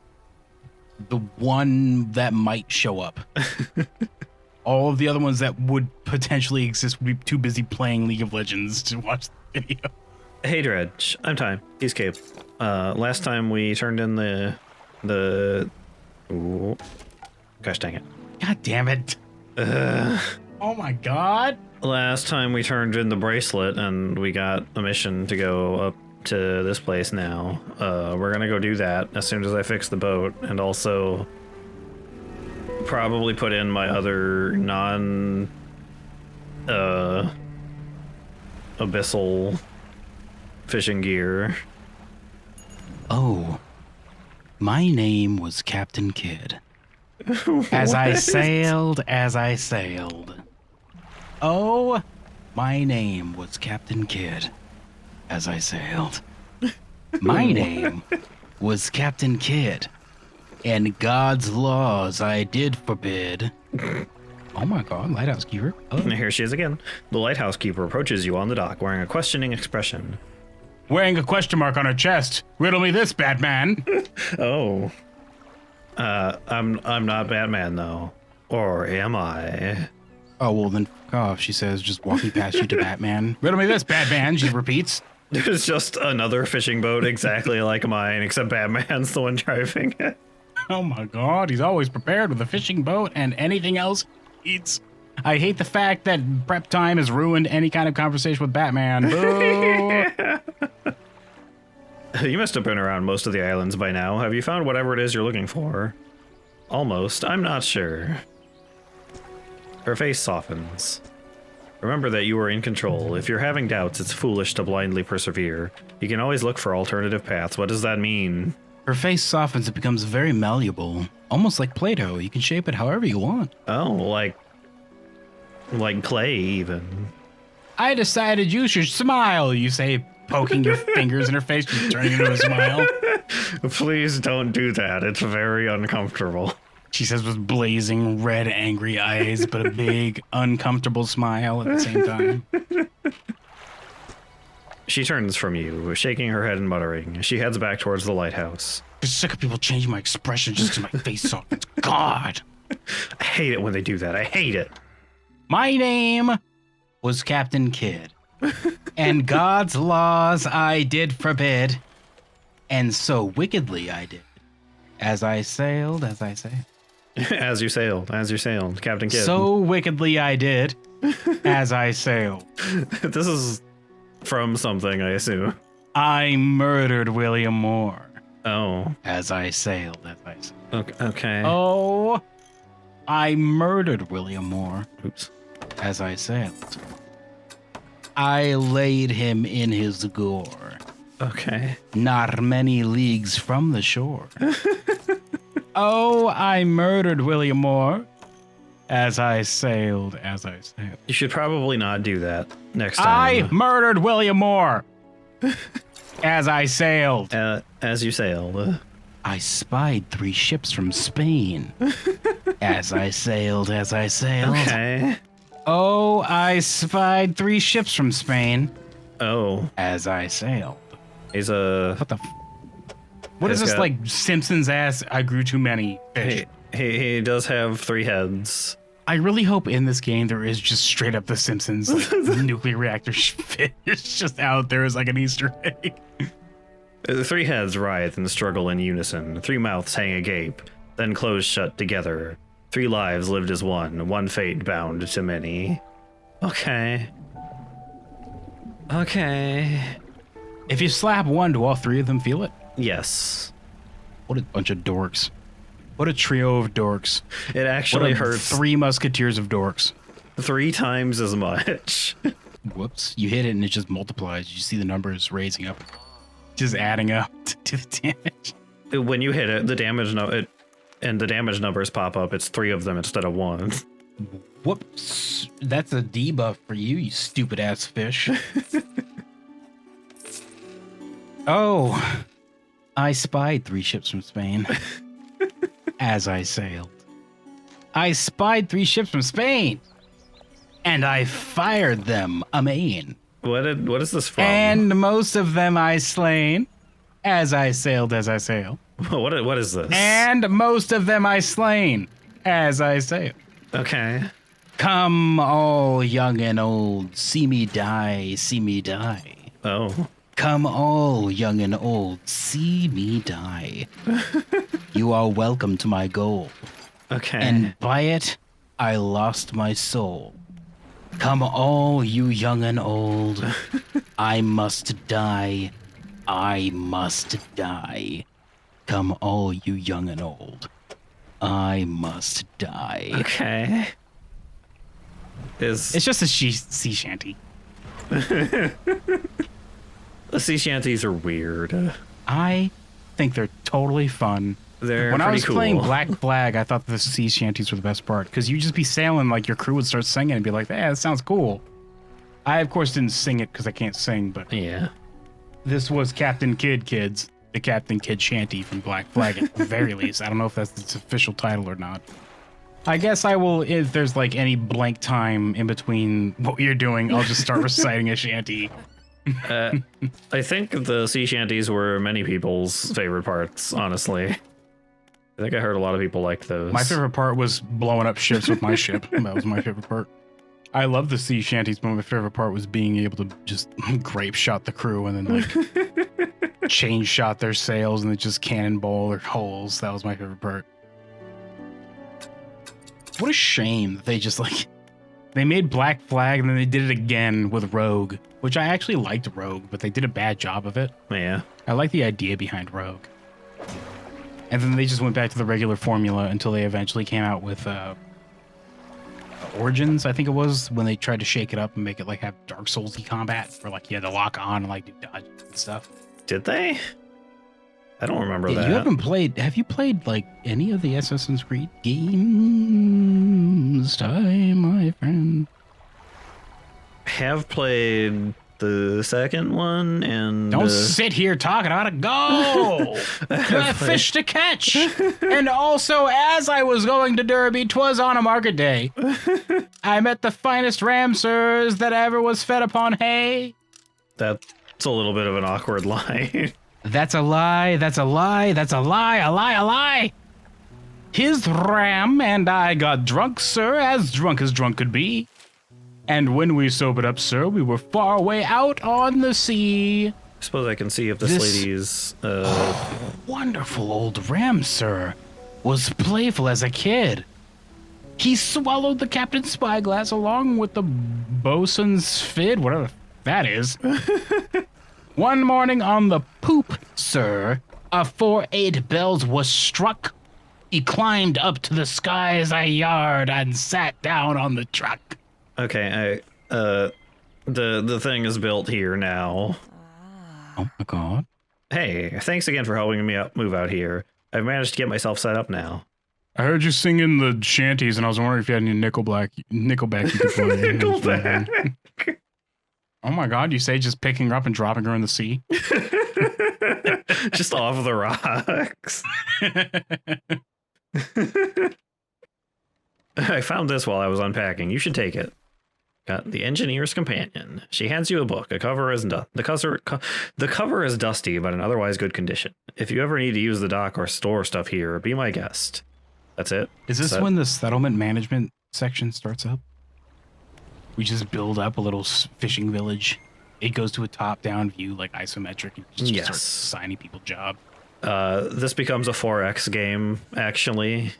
The one that might show up. All of the other ones that would potentially exist would be too busy playing League of Legends to watch the video. Hey Dredge, I'm Time. He's Cape. Last time we turned in the ooh, gosh dang it. God damn it. Oh my god. Last time we turned in the bracelet and we got a mission to go up to this place now. We're gonna go do that as soon as I fix the boat, and also probably put in my other abyssal fishing gear. Oh, my name was Captain Kidd. As I sailed. Oh, my name was Captain Kidd. As I sailed. My name was Captain Kidd. And God's laws I did forbid. Oh my god, lighthouse keeper. Oh. Here she is again. The lighthouse keeper approaches you on the dock wearing a questioning expression. Wearing a question mark on her chest. Riddle me this, Batman. Oh. I'm not Batman though. Or am I? Oh, well then fuck off, she says, just walking past you to Batman. Riddle me this, Batman, she repeats. There's just another fishing boat exactly like mine, except Batman's the one driving it. Oh my god, he's always prepared with a fishing boat and anything else he eats. I hate the fact that prep time has ruined any kind of conversation with Batman. Boo! You must have been around most of the islands by now. Have you found whatever it is you're looking for? Almost. I'm not sure. Her face softens. Remember that you are in control. If you're having doubts, it's foolish to blindly persevere. You can always look for alternative paths. What does that mean? Her face softens, it becomes very malleable. Almost like Play-Doh. You can shape it however you want. Oh, like clay even. I decided you should smile, you say, poking your fingers in her face, just turning into a smile. Please don't do that. It's very uncomfortable. She says with blazing red, angry eyes, but a big, uncomfortable smile at the same time. She turns from you, shaking her head and muttering. She heads back towards the lighthouse. I'm sick of people changing my expression just because my face softens. God! I hate it when they do that. I hate it. My name was Captain Kidd, and God's laws I did forbid, and so wickedly I did. As I sailed, as I say. As you sailed, Captain Kidd. So wickedly I did, as I sailed. This is from something, I assume. I murdered William Moore. Oh. As I sailed, as I sailed. Okay. Oh, I murdered William Moore. Oops. As I sailed. I laid him in his gore. Okay. Not many leagues from the shore. Oh, I murdered William Moore. As I sailed, as I sailed. You should probably not do that next I time. murdered William Moore. As I sailed. As you sailed. I spied 3 ships from Spain. As I sailed, as I sailed. Okay. Oh, I spied 3 ships from Spain. Oh. As I sailed. He's a... What the What is this, like, Simpsons ass, I grew too many fish? He does have 3 heads. I really hope in this game there is just straight up the Simpsons like, nuclear reactor fish just out there as like an Easter egg. 3 heads writhe and struggle in unison. 3 mouths hang agape, then close shut together. 3 lives lived as one fate bound to many. Okay. Okay. If you slap one, do all 3 of them feel it? Yes. What a bunch of dorks. What a trio of dorks. It actually what hurts. 3 musketeers of dorks. 3 times as much. Whoops. You hit it and it just multiplies. You see the numbers raising up. Just adding up to the damage. When you hit it, the damage numbers pop up. It's 3 of them instead of 1. Whoops. That's a debuff for you, you stupid ass fish. Oh, I spied 3 ships from Spain as I sailed. I spied 3 ships from Spain and I fired them amain. What is this from? And most of them I slain as I sailed as I sail. What is this? And most of them I slain as I sail. Okay. Come all young and old, see me die, see me die. Oh. Come all young and old, see me die. You are welcome to my goal. Okay. And by it, I lost my soul. Come all you young and old, I must die, I must die. Come all you young and old, I must die. Okay. It's just a sea shanty. The sea shanties are weird. I think they're totally fun. They're when I pretty was cool. playing Black Flag, I thought the sea shanties were the best part because you'd just be sailing, like your crew would start singing and be like, "Hey, that sounds cool." I of course didn't sing it because I can't sing, but Yeah. this was Captain Kidd Kids, the Captain Kidd shanty from Black Flag at the very least. I don't know if that's its official title or not. I guess I will, if there's like any blank time in between what you're doing, I'll just start reciting a shanty. I think the sea shanties were many people's favorite parts, honestly. I think I heard a lot of people liked those. My favorite part was blowing up ships with my ship. That was my favorite part. I love the sea shanties, but my favorite part was being able to just grape shot the crew and then like chain shot their sails and then just cannonball their holes. That was my favorite part. What a shame that they just like they made Black Flag and then they did it again with Rogue, which I actually liked Rogue, but they did a bad job of it. Yeah. I like the idea behind Rogue. And then they just went back to the regular formula until they eventually came out with Origins, I think it was, when they tried to shake it up and make it like have Dark Souls-y combat, where like you had to lock on and like do dodges and stuff. Did they? I don't remember Yeah, that. you haven't played, have you played like any of the Assassin's Creed games? Time, my friend. Have played the second one and Don't sit here talking. I gotta go. I have fish to catch. And also, as I was going to Derby, 'twas on a market day. I met the finest ram, sirs, that ever was fed upon hay. That's a little bit of an awkward line. That's a lie. That's a lie. That's a lie. A lie. A lie. His ram and I got drunk, sir, as drunk could be. And when we sobered up, sir, we were far away out on the sea. I suppose I can see if this lady's Wonderful old ram, sir, was playful as a kid. He swallowed the captain's spyglass along with the bosun's fid, whatever that is. One morning on the poop, sir, afore 8 bells was struck, he climbed up to the skies a yard and sat down on the truck. Okay, the thing is built here now. Oh my god. Hey, thanks again for helping me move out here. I've managed to get myself set up now. I heard you singing the shanties, and I was wondering if you had any Nickelback you could play. Nickelback. Oh my god, you say just picking her up and dropping her in the sea? Just off the rocks. I found this while I was unpacking. You should take it. Got the Engineer's Companion. She hands you a book. The cover is dusty, but in otherwise good condition. If you ever need to use the dock or store stuff here, be my guest. That's it. Is this when the settlement management section starts up? We just build up a little fishing village. It goes to a top-down view, like isometric, and just starts assigning people jobs. This becomes a 4X game, actually.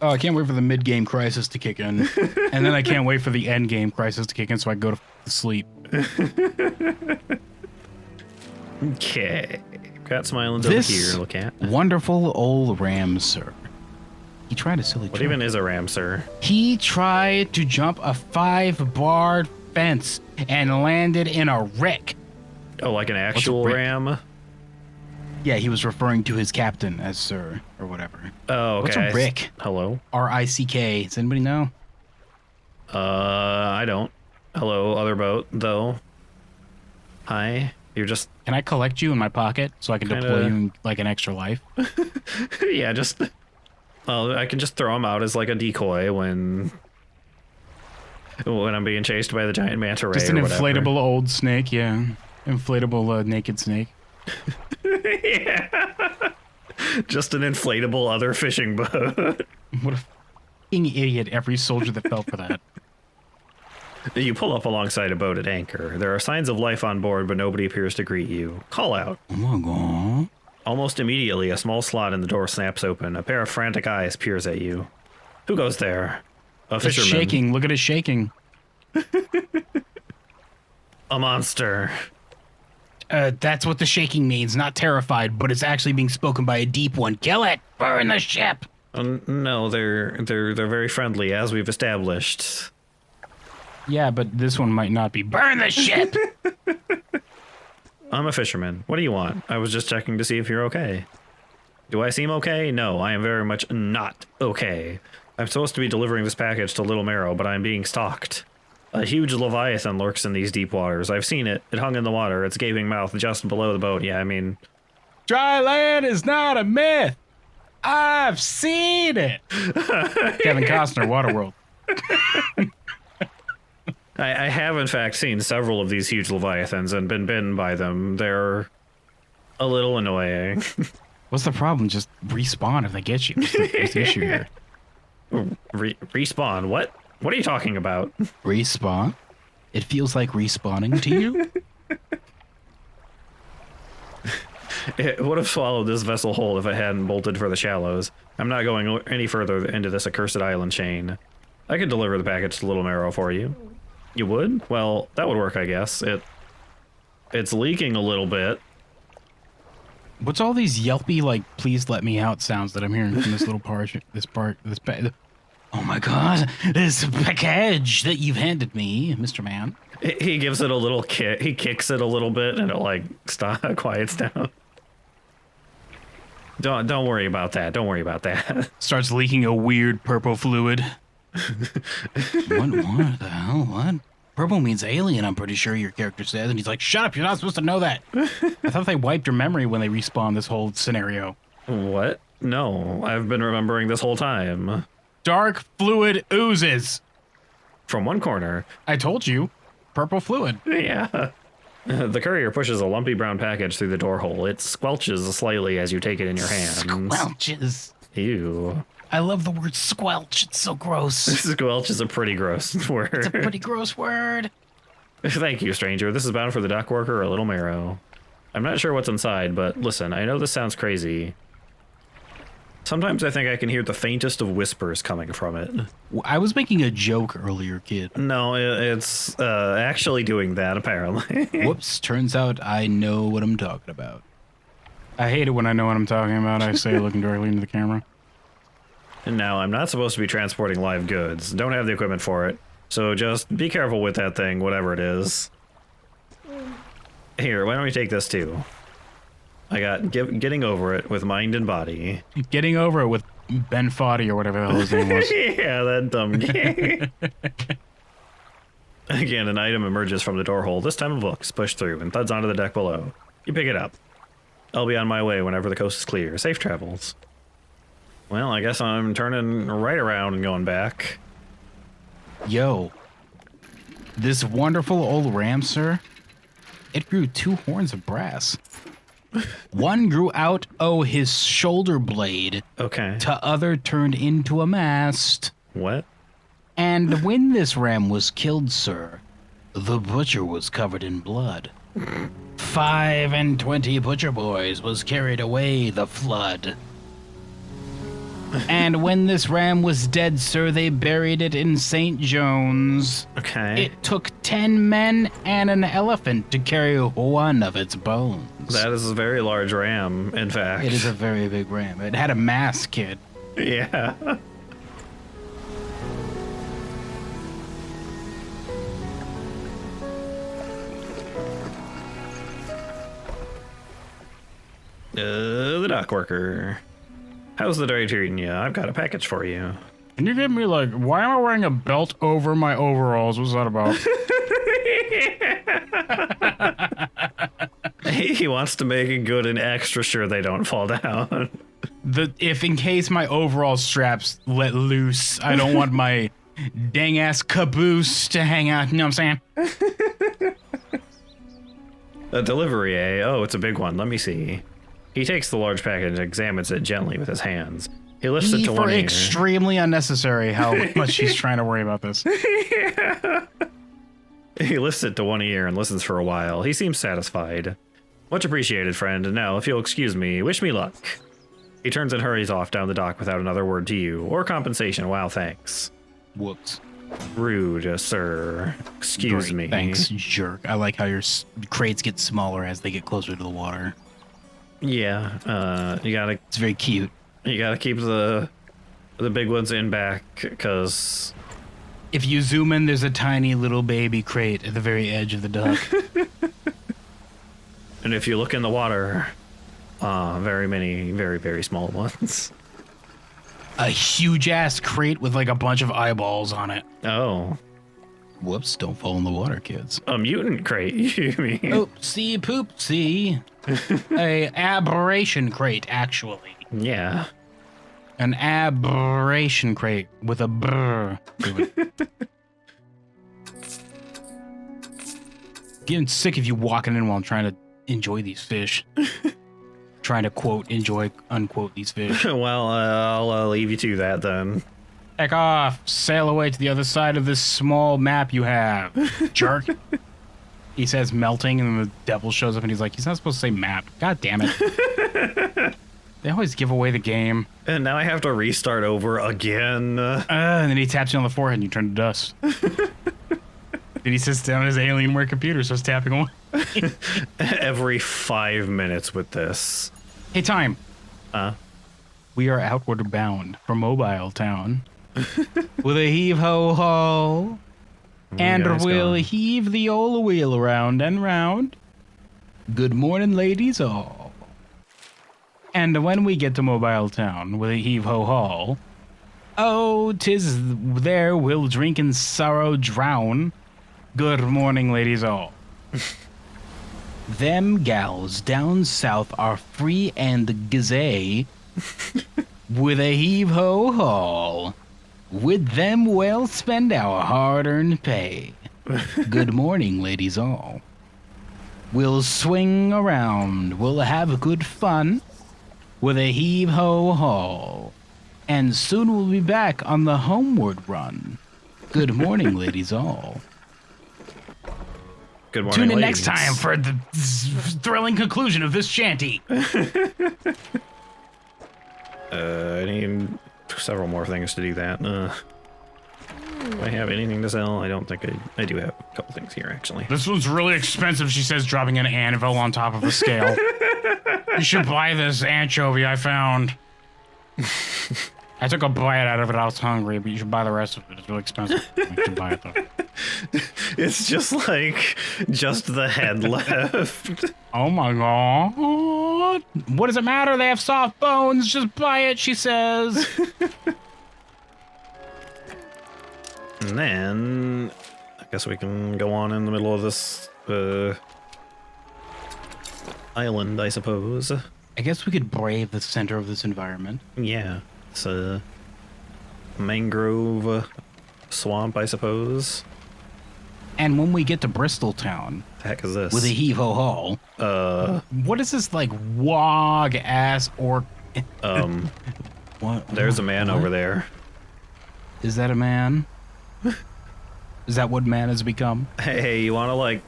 Oh, I can't wait for the mid-game crisis to kick in. And then I can't wait for the end-game crisis to kick in so I can go to sleep. Okay. Got Smilins over here to look at. Wonderful old ram, sir, He tried a silly What trick. even is a ram, sir? He tried to jump a 5-barred fence and landed in a wreck. Oh, like an actual rick? ram? Yeah, he was referring to his captain as sir or whatever. Oh, okay. What's a rick? Hello? R-I-C-K. Does anybody know? I don't. Hello, other boat, though. Hi. You're just... Can I collect you in my pocket so I can deploy you in, like, an extra life? yeah, just... Well, I can just throw him out as, like, a decoy when I'm being chased by the giant manta ray. Just an or whatever. inflatable old snake, yeah. Inflatable naked snake. yeah. Just an inflatable other fishing boat. What a fucking idiot every soldier that fell for that. You pull up alongside a boat at anchor. There are signs of life on board, but nobody appears to greet you. Call out. Oh my god. Almost immediately, a small slot in the door snaps open. A pair of frantic eyes peers at you. Who goes there? A It's fisherman. shaking. Look at it shaking. A monster. That's what the shaking means. Not terrified, but it's actually being spoken by a deep one. Kill it! Burn the ship! No, they're very friendly, as we've established. Yeah, but this one might not be. Burn the ship! I'm a fisherman. What do you want? I was just checking to see if you're okay. Do I seem okay? No, I am very much not okay. I'm supposed to be delivering this package to Little Marrow, but I'm being stalked. A huge leviathan lurks in these deep waters. I've seen it. It hung in the water, its gaping mouth just below the boat. Yeah, I mean... Dry land is not a myth! I've seen it! Kevin Costner, Waterworld. I have, in fact, seen several of these huge leviathans and been bitten by them. They're a little annoying. What's the problem? Just respawn if they get you. What's the issue here? Respawn? What? What are you talking about? Respawn? It feels like respawning to you? It would have swallowed this vessel whole if it hadn't bolted for the shallows. I'm not going any further into this accursed island chain. I could deliver the package to Little Marrow for you. You would? Well, that would work, I guess. It's leaking a little bit. What's all these yelpy, like, please let me out sounds that I'm hearing from this little part, oh my god, this package that you've handed me, Mr. Man. He gives it a little kick. He kicks it a little bit and it, like, quiets down. Don't worry about that. Don't worry about that. Starts leaking a weird purple fluid. What the hell? What? Purple means alien, I'm pretty sure your character says. And he's like, shut up, you're not supposed to know that. I thought they wiped your memory when they respawned this whole scenario. What? No, I've been remembering this whole time. Dark fluid oozes. From one corner. I told you. Purple fluid. Yeah. The courier pushes a lumpy brown package through the door hole. It squelches slightly as you take it in your hands. Squelches. Ew. I love the word squelch. It's so gross. Squelch is a pretty gross word. It's a pretty gross word. Thank you, stranger. This is bound for the dock worker or Little Marrow. I'm not sure what's inside, but listen, I know this sounds crazy. Sometimes I think I can hear the faintest of whispers coming from it. I was making a joke earlier, kid. No, it's actually doing that, apparently. Whoops, turns out I know what I'm talking about. I hate it when I know what I'm talking about. I say it looking directly into the camera. Now, I'm not supposed to be transporting live goods. Don't have the equipment for it. So just be careful with that thing, whatever it is. Here, why don't we take this too? I got getting over it with mind and body. Getting over it with Ben Foddy or whatever the hell his name was. Yeah, that dumb game. Again, an item emerges from the door hole. This time a book's pushed through and thuds onto the deck below. You pick it up. I'll be on my way whenever the coast is clear. Safe travels. Well, I guess I'm turning right around and going back. Yo, this wonderful old ram, sir, it grew 2 horns of brass. One grew out his shoulder blade. Okay. T'other turned into a mast. What? And when this ram was killed, sir, the butcher was covered in blood. 25 butcher boys was carried away the flood. And when this ram was dead, sir, they buried it in St. John's. Okay. It took 10 men and an elephant to carry one of its bones. That is a very large ram, in fact. It is a very big ram. It had a mask, kid. Yeah. The dock worker. How's the day treating you? I've got a package for you. Can you give me, like, why am I wearing a belt over my overalls? What's that about? He wants to make it good and extra sure they don't fall down. If in case my overall straps let loose, I don't want my dang ass caboose to hang out. You know what I'm saying? A delivery, eh? Oh, it's a big one. Let me see. He takes the large package and examines it gently with his hands. He lifts it to one ear. Extremely unnecessary how much he's trying to worry about this. Yeah. He lifts it to one ear and listens for a while. He seems satisfied. Much appreciated, friend. And now, if you'll excuse me, wish me luck. He turns and hurries off down the dock without another word to you, or compensation. Wow, thanks. Whoops. Rude, sir. Excuse me. Thanks, jerk. I like how your crates get smaller as they get closer to the water. Yeah, It's very cute. you gotta keep the big ones in back, cause If you zoom in, there's a tiny little baby crate at the very edge of the dock. and if you look in the water, very many, very, very small ones. A huge ass crate with like a bunch of eyeballs on it. Oh, Whoops, don't fall in the water, kids. a mutant crate, you mean? Oopsie poopsie. A aberration crate, actually. Yeah. An aberration crate with a brr to it. Getting sick of you walking in while I'm trying to enjoy these fish. Trying to quote, enjoy, unquote these fish. Well, I'll leave you to that then. Heck off. Sail away to the other side of this small map you have, jerk. He says melting, and then the devil shows up, and he's like, he's not supposed to say map. God damn it. They always give away the game. And now I have to restart over again. And then he taps you on the forehead, and you turn to dust. Then he sits down at his Alienware computer, starts tapping away. Every 5 minutes with this. Hey, time. We are outward bound for Mobile Town. With a heave-ho-ho. And guys we'll going? heave the old wheel round and round. Good morning, ladies all. And when we get to Mobile Town with a heave-ho-ho, oh, 'tis there we'll drink and sorrow drown. Good morning, ladies all. Them gals down south are free and gazay with a heave-ho-ho. With them we'll spend our hard-earned pay. Good morning, ladies all. We'll swing around, we'll have good fun with a heave-ho-ho. And soon we'll be back on the homeward run. Good morning, ladies all. Good morning, Tune in ladies. next time for the thrilling conclusion of this shanty. I need several more things to do that. Do I have anything to sell? I don't think I do have a couple things here, actually. This one's really expensive, she says, dropping an anvil on top of a scale. You should buy this anchovy I found. I took a bite out of it, I was hungry, but you should buy the rest of it. It's really expensive. You should buy it, though. It's just the head left. Oh my god. What does it matter? They have soft bones. Just buy it, she says. And then I guess we can go on in the middle of this island, I suppose. I guess we could brave the center of this environment. Yeah, it's a mangrove swamp, I suppose. And when we get to Bristol Town, The heck is this? with a heave-ho-ho, what is this, like, wog-ass orc? What? There's a man over there. Is that a man? Is that what man has become? Hey, you want to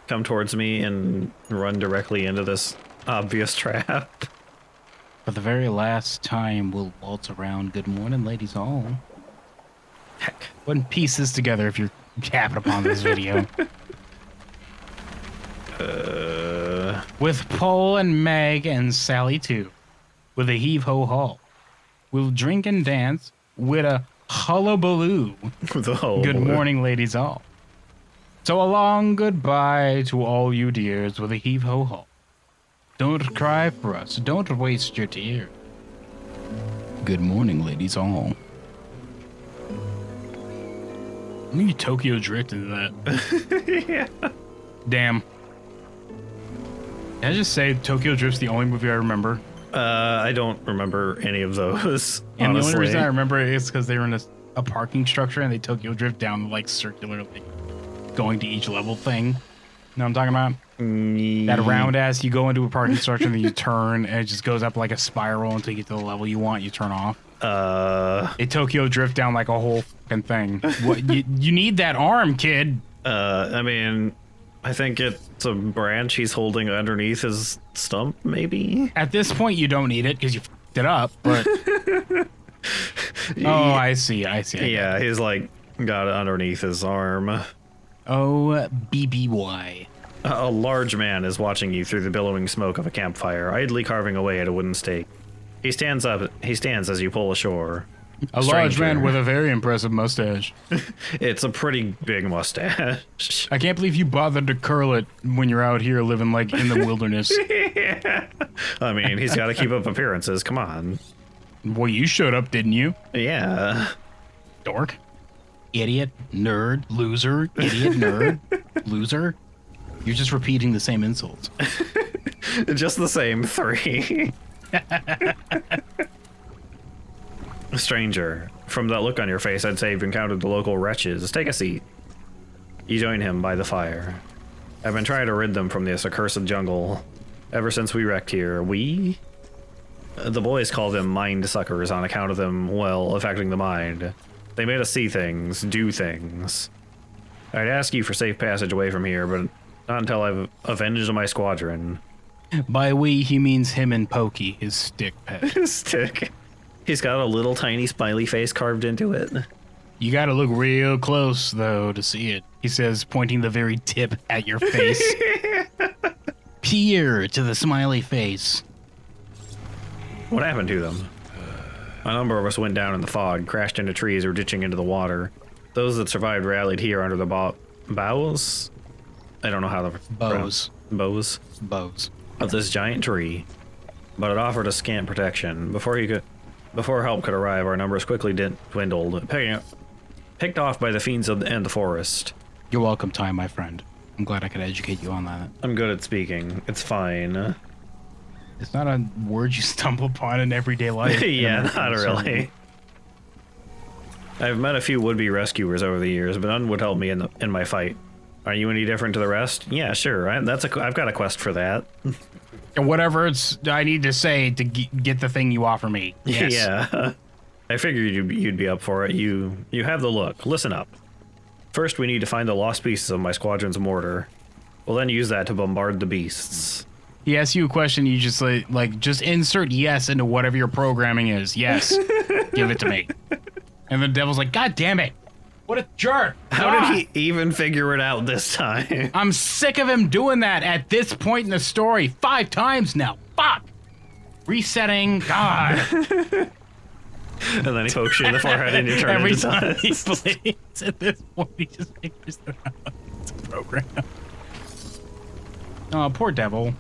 come towards me and run directly into this obvious trap? For the very last time, we'll waltz around. Good morning, ladies all. Heck. Wouldn't piece this together if you're tapping upon this video. With Paul and Meg and Sally too. With a heave-ho-ho. We'll drink and dance with a hullabaloo. Good morning, ladies all. So a long goodbye to all you dears with a heave-ho-ho. Don't cry for us. Don't waste your tears. Good morning, ladies all. I think you Tokyo Drift into that. Yeah. Damn. Can I just say Tokyo Drift's the only movie I remember? I don't remember any of those. And honestly. the only reason I remember it is because they were in a parking structure and they Tokyo Drift down the like circular, like going to each level thing. You know what I'm talking about? That round ass, you go into a parking structure and then you turn and it just goes up like a spiral until you get to the level you want. You turn off. They Tokyo Drift down like a whole fucking thing. What you need that arm, kid. I mean, I think it's a branch he's holding underneath his stump, maybe? At this point, you don't need it because you fucked it up, but... Oh, I see. Yeah, he's like got it underneath his arm. Oh, BBY. A large man is watching you through the billowing smoke of a campfire, idly carving away at a wooden stake. He stands as you pull ashore. A large man with a very impressive mustache. It's a pretty big mustache. I can't believe you bothered to curl it when you're out here living like in the wilderness. Yeah. I mean, he's got to keep up appearances. Come on. Well, you showed up, didn't you? Yeah. Dork. Idiot. Nerd. Loser. Idiot. Nerd. Loser. You're just repeating the same insults. Just the same 3. Stranger, from that look on your face, I'd say you've encountered the local wretches. Take a seat. You join him by the fire. I've been trying to rid them from this accursed jungle ever since we wrecked here. We? The boys call them mind suckers on account of them, well, affecting the mind. They made us see things, do things. I'd ask you for safe passage away from here, but not until I've avenged my squadron. By we, he means him and Pokey, his stick pet. Stick. He's got a little tiny smiley face carved into it. You gotta look real close, though, to see it. He says, pointing the very tip at your face. Peer to the smiley face. What happened to them? A number of us went down in the fog, crashed into trees or ditching into the water. Those that survived rallied here under the boughs? I don't know how the... Bows. Bows? Bows. Of this giant tree. But it offered us scant protection. Before help could arrive, our numbers quickly dwindled, picked off by the fiends and the forest. You're welcome, Ty, my friend. I'm glad I could educate you on that. I'm good at speaking. It's fine. It's not a word you stumble upon in everyday life. Yeah, not really. I've met a few would-be rescuers over the years, but none would help me in my fight. Are you any different to the rest? Yeah, sure. I've got a quest for that. Whatever I need to say to get the thing you offer me. Yes. Yeah. I figured you'd be up for it. You have the look. Listen up. First, we need to find the lost pieces of my squadron's mortar. We'll then use that to bombard the beasts. He asks you a question, you just just insert yes into whatever your programming is. Yes. Give it to me. And the devil's like, God damn it. What a jerk. How did he even figure it out this time? I'm sick of him doing that at this point in the story 5 times now. Fuck. Resetting. God. And then he pokes you in the forehead and you turn Every into time he dust. plays at this point, he just figures it out. It's a program. Oh, poor devil.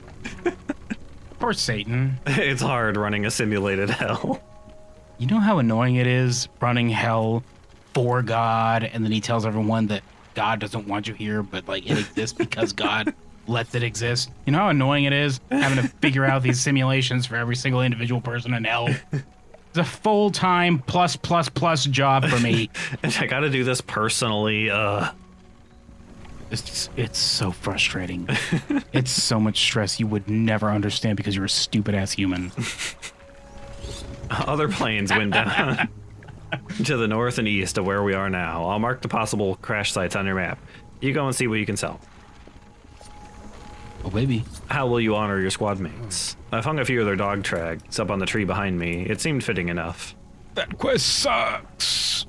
Poor Satan. It's hard running a simulated hell. You know how annoying it is running hell for God, and then he tells everyone that God doesn't want you here, but like it exists because God lets it exist. You know how annoying it is having to figure out these simulations for every single individual person in hell. It's a full-time plus job for me. And I gotta do this personally. It's so frustrating. It's so much stress you would never understand because you're a stupid-ass human. Other planes went down to the north and east of where we are now. I'll mark the possible crash sites on your map. You go and see what you can sell. Oh, baby. How will you honor your squad mates? I've hung a few of their dog tags up on the tree behind me. It seemed fitting enough. That quest sucks.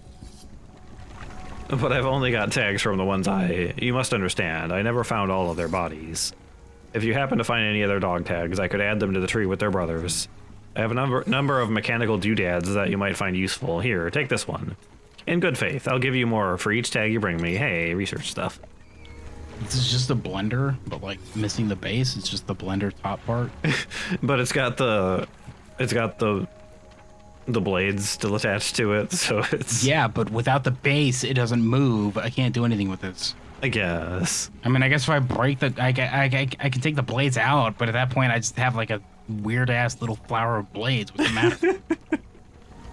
But I've only got tags from the ones you must understand, I never found all of their bodies. If you happen to find any of their dog tags, I could add them to the tree with their brothers. I have a number of mechanical doodads that you might find useful. Here, take this one. In good faith, I'll give you more for each tag you bring me. Hey, research stuff. This is just a blender, but like missing the base. It's just the blender top part. But it's got the blades still attached to it, so it's... Yeah, but without the base, it doesn't move. I can't do anything with this. I guess. I mean, I guess if I break the... I can take the blades out, but at that point, I just have like a weird-ass little flower of blades. What's the matter?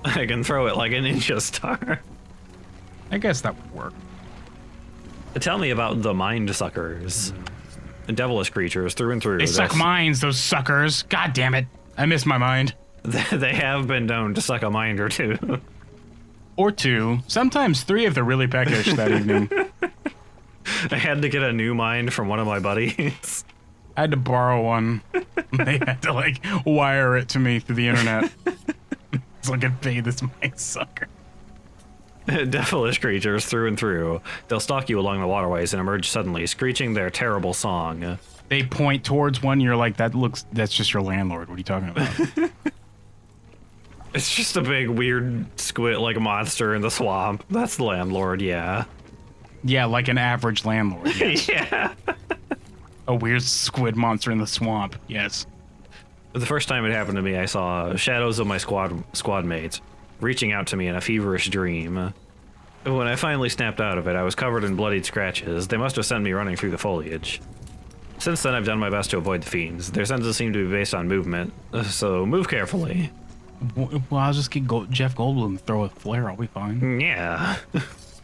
I can throw it like a ninja star. I guess that would work. Tell me about the mind suckers. Devilish creatures through and through. They suck minds, those suckers. God damn it. I missed my mind. They have been known to suck a mind or two. Or two. Sometimes three if they're really peckish that evening. I had to get a new mind from one of my buddies. I had to borrow one. They had to like wire it to me through the internet. So I could pay this mind sucker. Devilish creatures through and through. They'll stalk you along the waterways and emerge suddenly, screeching their terrible song. They point towards one, you're like, that's just your landlord. What are you talking about? It's just a big, weird squid, like a monster in the swamp. That's the landlord, yeah. Yeah, like an average landlord, yes. Yeah. A weird squid monster in the swamp, yes. The first time it happened to me, I saw shadows of my squad mates reaching out to me in a feverish dream. When I finally snapped out of it, I was covered in bloodied scratches. They must have sent me running through the foliage. Since then, I've done my best to avoid the fiends. Their senses seem to be based on movement, so move carefully. Well, I'll just get Jeff Goldblum and throw a flare. I'll be fine. Yeah.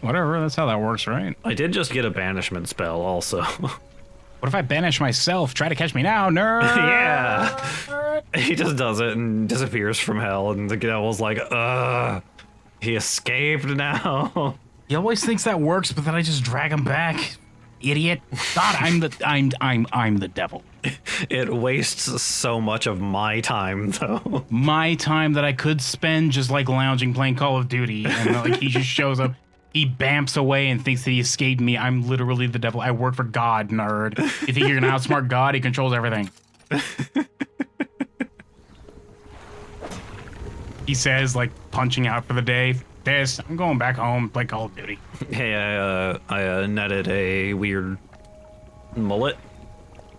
Whatever, that's how that works, right? I did just get a banishment spell, also. What if I banish myself? Try to catch me now, nerd! Yeah. He just does it and disappears from hell, and the devil's like, he escaped now. He always thinks that works, but then I just drag him back. Idiot. God, I'm the devil. It wastes so much of my time, though. My time that I could spend just like lounging playing Call of Duty, and like he just shows up, he bamps away and thinks that he escaped me. I'm literally the devil. I work for God, nerd. You think you're gonna outsmart God? He controls everything. He says, like, punching out for the day. I'm going back home, play Call of Duty. Hey, I netted a weird mullet.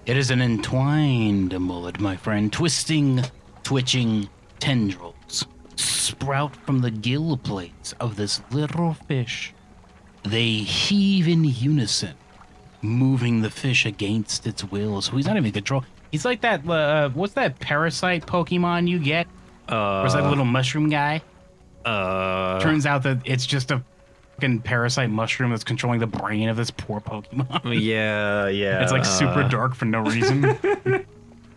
It is an entwined mullet, my friend. Twisting, twitching tendrils sprout from the gill plates of this little fish. They heave in unison, moving the fish against its will. So he's not even in control. He's like that, what's that parasite Pokemon you get? Or is that little mushroom guy? Turns out that it's just a fucking parasite mushroom that's controlling the brain of this poor Pokemon. Yeah. It's like super dark for no reason.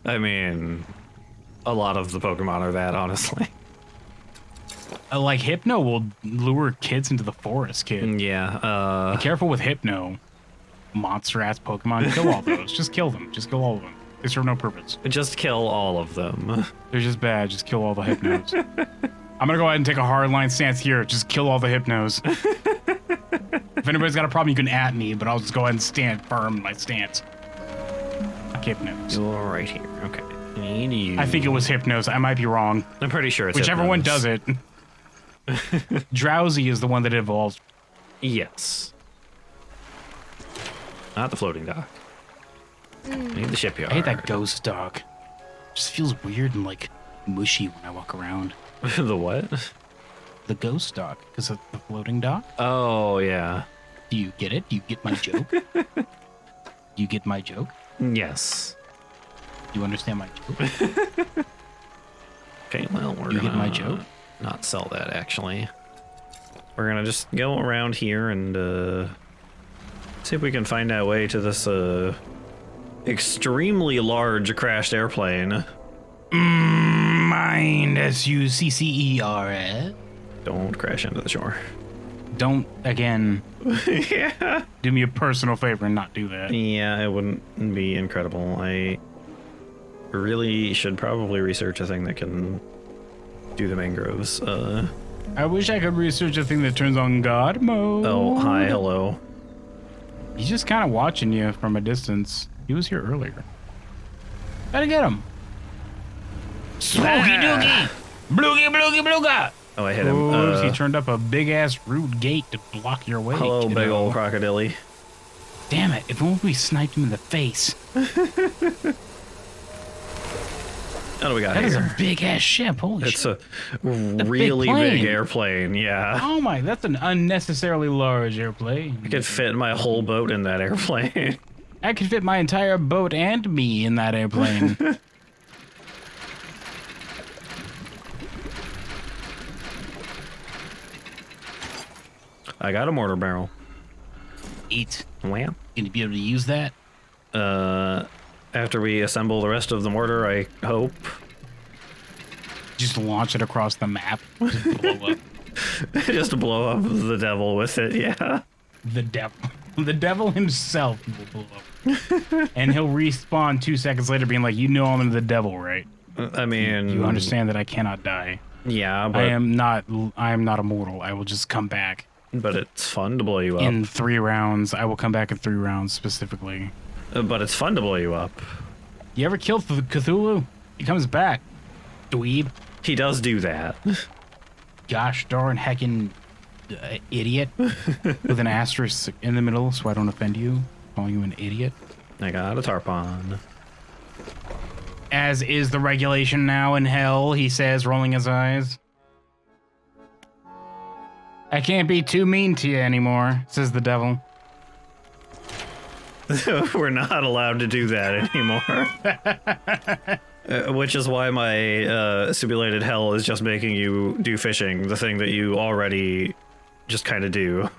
I mean, a lot of the Pokemon are that, honestly. Like Hypno will lure kids into the forest, kid. Yeah. Be careful with Hypno. Monster ass Pokemon. Kill all those. Just kill them. Just kill all of them. They serve no purpose. Just kill all of them. They're just bad. Just kill all the Hypnos. I'm gonna go ahead and take a hardline stance here. Just kill all the Hypnos. If anybody's got a problem, you can at me, but I'll just go ahead and stand firm in my stance. Hypnos. You're right here. Okay. Need you. I think it was Hypnos. I might be wrong. I'm pretty sure it's Whichever Hypnos. one does it. Drowsy is the one that evolves. Yes. Not the floating dock. I need the shipyard. I hate that ghost dog. Just feels weird and like mushy when I walk around. The what? The ghost dock, because of the floating dock. Oh, yeah. Do you get it? Do you get my joke? Do you get my joke? Yes. Do you understand my joke? Okay, well, we're You gonna get my joke? not sell that, actually. We're gonna just go around here and see if we can find our way to this extremely large crashed airplane. Mind S-U-C-C-E-R-S. Don't crash into the shore. Don't, again, Yeah. do me a personal favor and not do that. Yeah, it wouldn't be incredible. I really should probably research a thing that can do the mangroves. I wish I could research a thing that turns on God mode. Oh, hi, hello. He's just kind of watching you from a distance. He was here earlier. Gotta get him. Smokey doogie! Bloogie, bloogie, blooga! Oh, I hit him. Oh, he turned up a big-ass rude gate to block your way. Hello, kiddo. big old crocodile. Damn it, if only we sniped him in the face. What do we got That here? is a big-ass ship, holy It's shit. a really plane. big airplane, yeah. Oh my, that's an unnecessarily large airplane. I could fit my whole boat in that airplane. I could fit my entire boat and me in that airplane. I got a mortar barrel. Eat. Well, Gonna be able to use that? after we assemble the rest of the mortar, I hope. Just launch it across the map. Just blow up. Just to blow up the devil with it, yeah. The devil. The devil himself will blow up. And he'll respawn 2 seconds later being like, you know I'm the devil, right? I mean... You understand that I cannot die. Yeah, but... I am not immortal. I will just come back. But it's fun to blow you up. In 3 rounds. I will come back in 3 rounds specifically. But it's fun to blow you up. You ever kill Cthulhu? He comes back. Dweeb. He does do that. Gosh darn heckin' idiot. With an asterisk in the middle so I don't offend you. Calling you an idiot. I got a tarpon. As is the regulation now in hell, he says, rolling his eyes. I can't be too mean to you anymore, says the devil. We're not allowed to do that anymore. Which is why my simulated hell is just making you do fishing, the thing that you already just kind of do.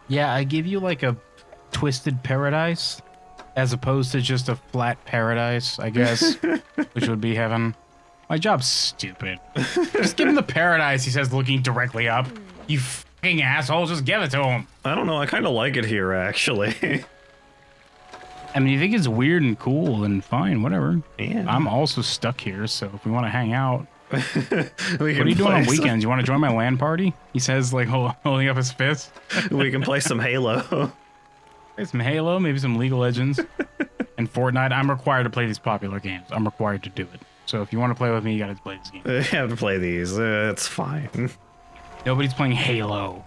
Yeah, I give you like a twisted paradise as opposed to just a flat paradise, I guess, which would be heaven. My job's stupid. Just give him the paradise, he says, looking directly up. You fucking asshole, just give it to him. I don't know, I kind of like it here, actually. I mean, you think it's weird and cool and fine, whatever. Yeah. I'm also stuck here, so if we want to hang out. What What are you doing on weekends? You want to join my LAN party? He says, like, holding up his fist. We can play some Halo. Play some Halo, maybe some League of Legends. And Fortnite. I'm required to play these popular games. I'm required to do it. So if you want to play with me, you got to play this game. You have to play these. It's fine. Nobody's playing Halo.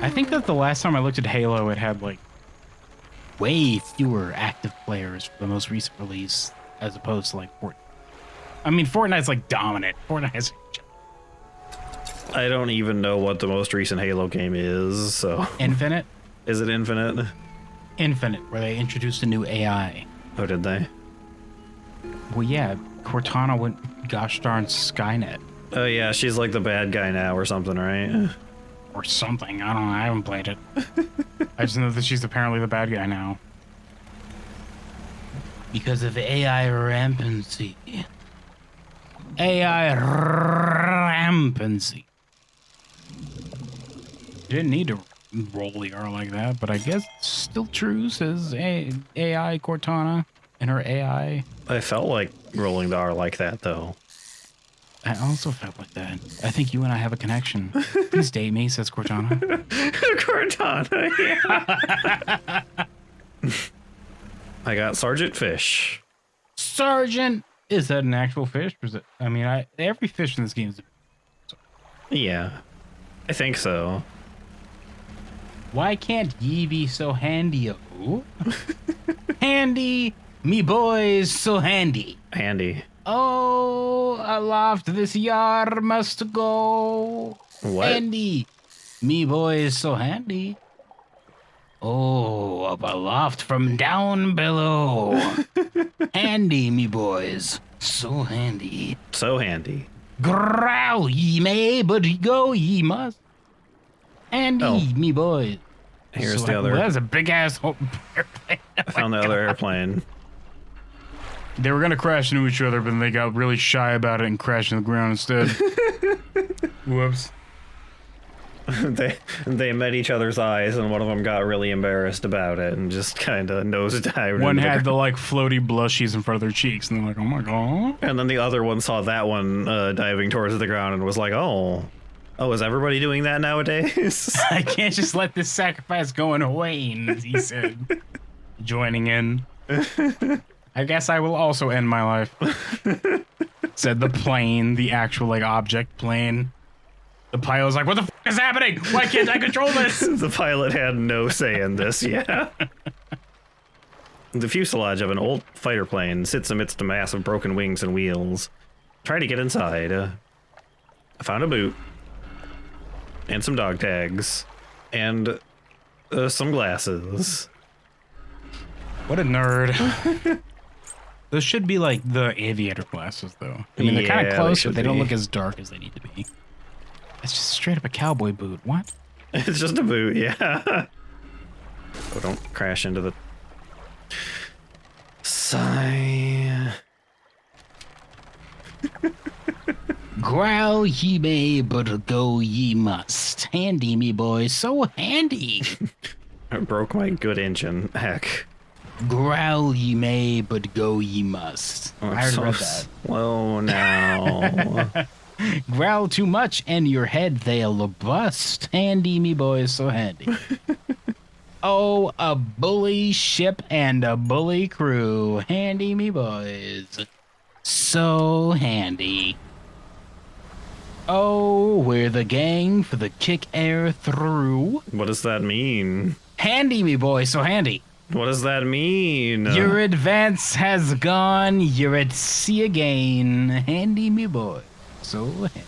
I think that the last time I looked at Halo, it had like way fewer active players for the most recent release as opposed to like Fortnite. I mean, Fortnite's like dominant. Fortnite's... I don't even know what the most recent Halo game is, so... Infinite? Is it Infinite? Infinite, where they introduced a new AI. Oh, did they? Well, yeah, Cortana went gosh darn Skynet. Oh yeah, she's like the bad guy now or something, right? Or something. I don't know. I haven't played it. I just know that she's apparently the bad guy now. Because of AI rampancy. AI rampancy. Didn't need to roll the R like that, but I guess it's still true, says AI Cortana and her AI. I felt like rolling the R like that, though. I also felt like that. I think you and I have a connection. Please date me, says Cortana. Cortana, yeah. I got Sergeant Fish. Sergeant! Is that an actual fish? Or is it? I mean, every fish in this game is... Yeah, I think so. Why can't ye be so handy-o? Handy! Me boys so handy. Handy. Oh, aloft this yard must go. What? Handy. Me boys so handy. Oh, up aloft from down below. Handy, me boys. So handy. So handy. Growl ye may, but go ye must. Handy, Oh. me boys. Here's So the other. That's a big ass airplane. I found the other airplane. They were gonna crash into each other, but they got really shy about it and crashed into the ground instead. Whoops. They met each other's eyes, and one of them got really embarrassed about it and just kind of nosedived. One into had the ground. like floaty blushies in front of their cheeks, and they're like, "Oh my god!" And then the other one saw that one diving towards the ground and was like, "Oh, is everybody doing that nowadays?" I can't just let this sacrifice go in vain, as he said, joining in. I guess I will also end my life. Said the plane, the actual like object plane. The pilot's like, what the f is happening? Why can't I control this? The pilot had no say in this, yeah. The fuselage of an old fighter plane sits amidst a mass of broken wings and wheels. Try to get inside. I found a boot. And some dog tags. And some glasses. What a nerd. Those should be like the aviator glasses, though. I mean, they're kind of close, but they don't look as dark as they need to be. It's just straight up a cowboy boot. What? It's just a boot, yeah. Oh, don't crash into the... Sigh. Growl ye may, but go ye must. Handy, me boy, so handy. I broke my good engine. Heck. Growl ye may, but go ye must. Oh, I already so read that. slow now. Growl too much and your head they'll bust. Handy, me boy, so handy. Oh, a bully ship and a bully crew. Handy, me boys. So handy. Oh, we're the gang for the kick air through. What does that mean? Handy, me boy, so handy. What does that mean? Your advance has gone. You're at sea again. Handy, me boy. So handy.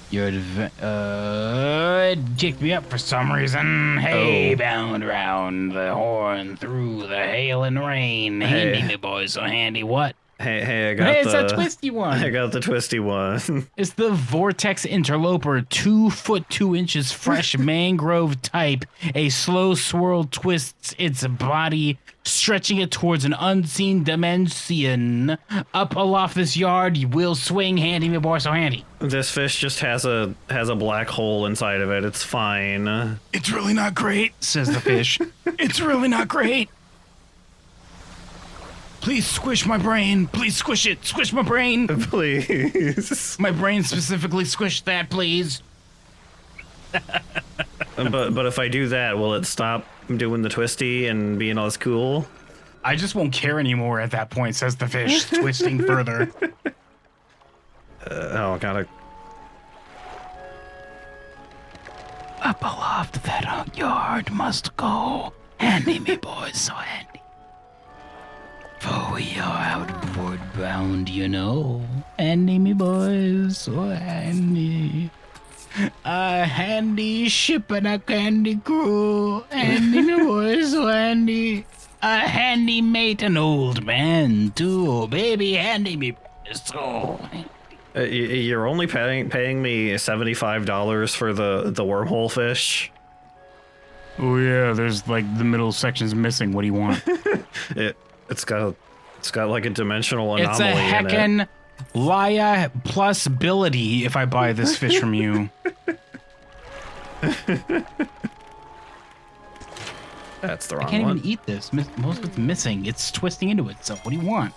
Your it kicked me up for some reason. Hey, bound round the horn through the hail and rain. Handy, me boy, so handy. What? Hey, I got Hey, the... it's that twisty one. I got the twisty one. It's the Vortex Interloper, 2 foot 2 inches fresh mangrove type. A slow swirl twists its body, stretching it towards an unseen dimension. Up aloft this yard, you will swing. Handy, me boy, so handy. This fish just has a black hole inside of it. It's fine. It's really not great, says the fish. It's really not great. Please squish my brain. Please squish it. Squish my brain. Please. My brain specifically squish that, please. But if I do that, will it stop doing the twisty and being all this cool? I just won't care anymore at that point, says the fish, twisting further. Gotta... Up aloft that yard must go. Handy, me boys, so handy. For we are outward bound, you know. Handy, me boys, so handy. A handy ship and a candy crew. Handy, me boys, so handy. A handy mate, an old man, too. Baby, handy, me boys, so handy. You're only paying me $75 for the wormhole fish? Oh yeah, there's like the middle section's missing. What do you want? It's got like a dimensional anomaly It's a in it. heckin' Laya plus ability if I buy this fish from you. That's the wrong I can't one. even eat this. Most of it's missing. It's twisting into itself. What do you want?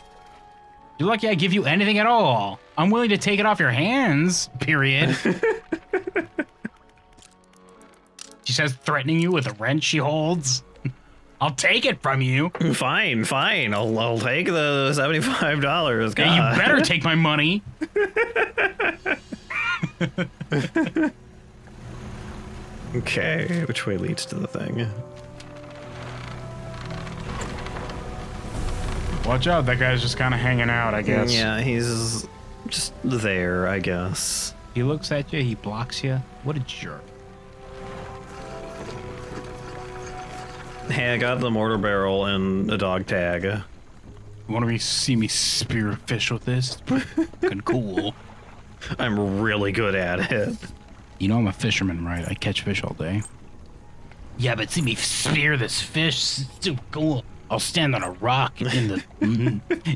You're lucky I give you anything at all. I'm willing to take it off your hands, period. She says, threatening you with a wrench she holds. I'll take it from you. Fine. I'll take the $75. God. Yeah, you better take my money. Okay, which way leads to the thing? Watch out, that guy's just kind of hanging out, I guess. Yeah, he's just there, I guess. He looks at you, he blocks you. What a jerk. Hey, I got the mortar barrel and a dog tag. You want to see me spear a fish with this? It's fucking cool. I'm really good at it. You know I'm a fisherman, right? I catch fish all day. Yeah, but see me spear this fish. Super cool. I'll stand on a rock in the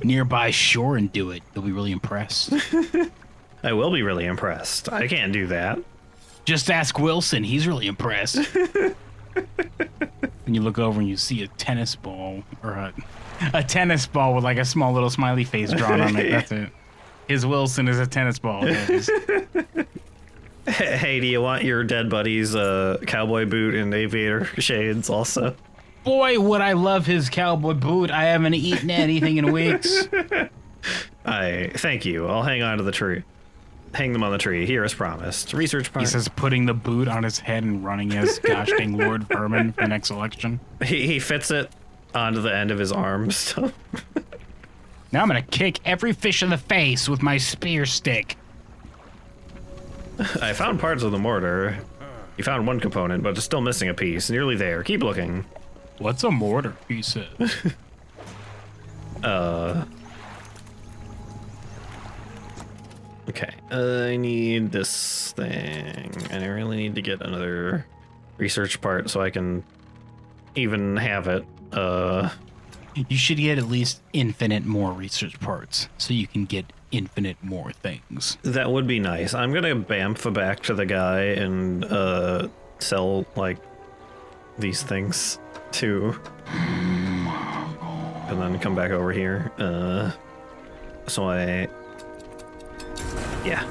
nearby shore and do it. You'll be really impressed. I will be really impressed. I can't do that. Just ask Wilson. He's really impressed. And you look over and you see a tennis ball, or a tennis ball with like a small little smiley face drawn on it. That's it. His Wilson is a tennis ball. Hey, do you want your dead buddy's cowboy boot and aviator shades also? Boy, would I love his cowboy boot. I haven't eaten anything in weeks. Thank you. I'll hang on to the tree. Hang them on the tree, here as promised. Research part. He says putting the boot on his head and running as gosh dang Lord Vermin for the next election. He fits it onto the end of his arm still. Now I'm gonna kick every fish in the face with my spear stick. I found parts of the mortar. You found one component, but it's still missing a piece. Nearly there. Keep looking. What's a mortar? He says. Okay, I need this thing, and I really need to get another research part so I can even have it. You should get at least infinite more research parts so you can get infinite more things. That would be nice. I'm gonna bamf back to the guy and sell like these things too, and then come back over here. Yeah.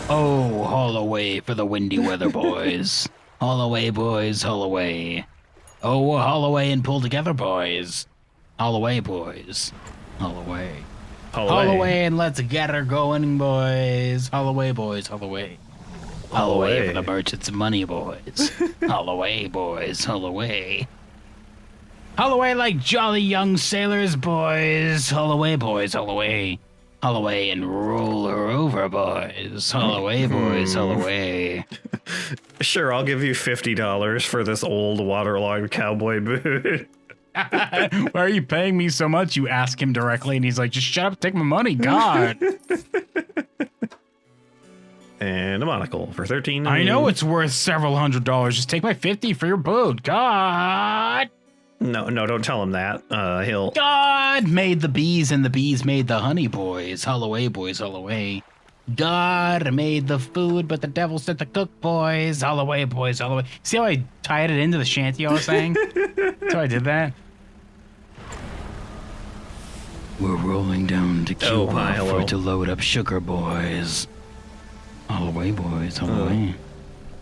Oh, haul away for the windy weather, boys. Haul away, boys, haul away. Oh, haul away and pull together, boys. Haul away, boys. Haul away. Haul Haul away and let's get her going, boys. Haul away, boys, haul away. Haul away for the merchants' money, boys. Haul away, boys, haul away. Haul away like jolly young sailors, boys. Haul away, boys, haul away. Haul away and roll her over, boys. Haul away, boys, haul away. Sure, I'll give you $50 for this old waterlogged cowboy boot. Why are you paying me so much? You ask him directly, and he's like, just shut up, take my money, God. And a monocle for 13. I know it's worth several $100s. Just take my 50 for your boot, God. No, don't tell him that. He'll. God made the bees and the bees made the honey, boys. Haul away, boys, haul away. God made the food, but the devil sent the cook, boys. Haul away, boys, haul away. See how I tied it into the shanty I was saying? So I did that. We're rolling down to Cuba to load up sugar, boys. Haul away, boys, haul away.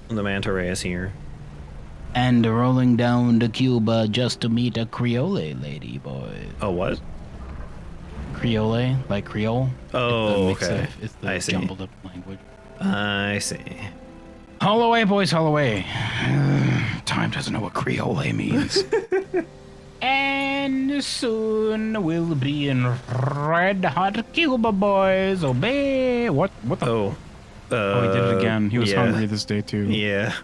The manta ray is here. And rolling down to Cuba just to meet a Creole lady, boys. Oh, what? Creole, like Creole. Oh, okay. It's the I see. jumbled up language. I see. Haul away, boys, haul away. Time doesn't know what Creole means. And soon we'll be in red hot Cuba, boys. Obey. What the? Oh. Oh, he did it again. He was yeah. hungry this day, too. Yeah.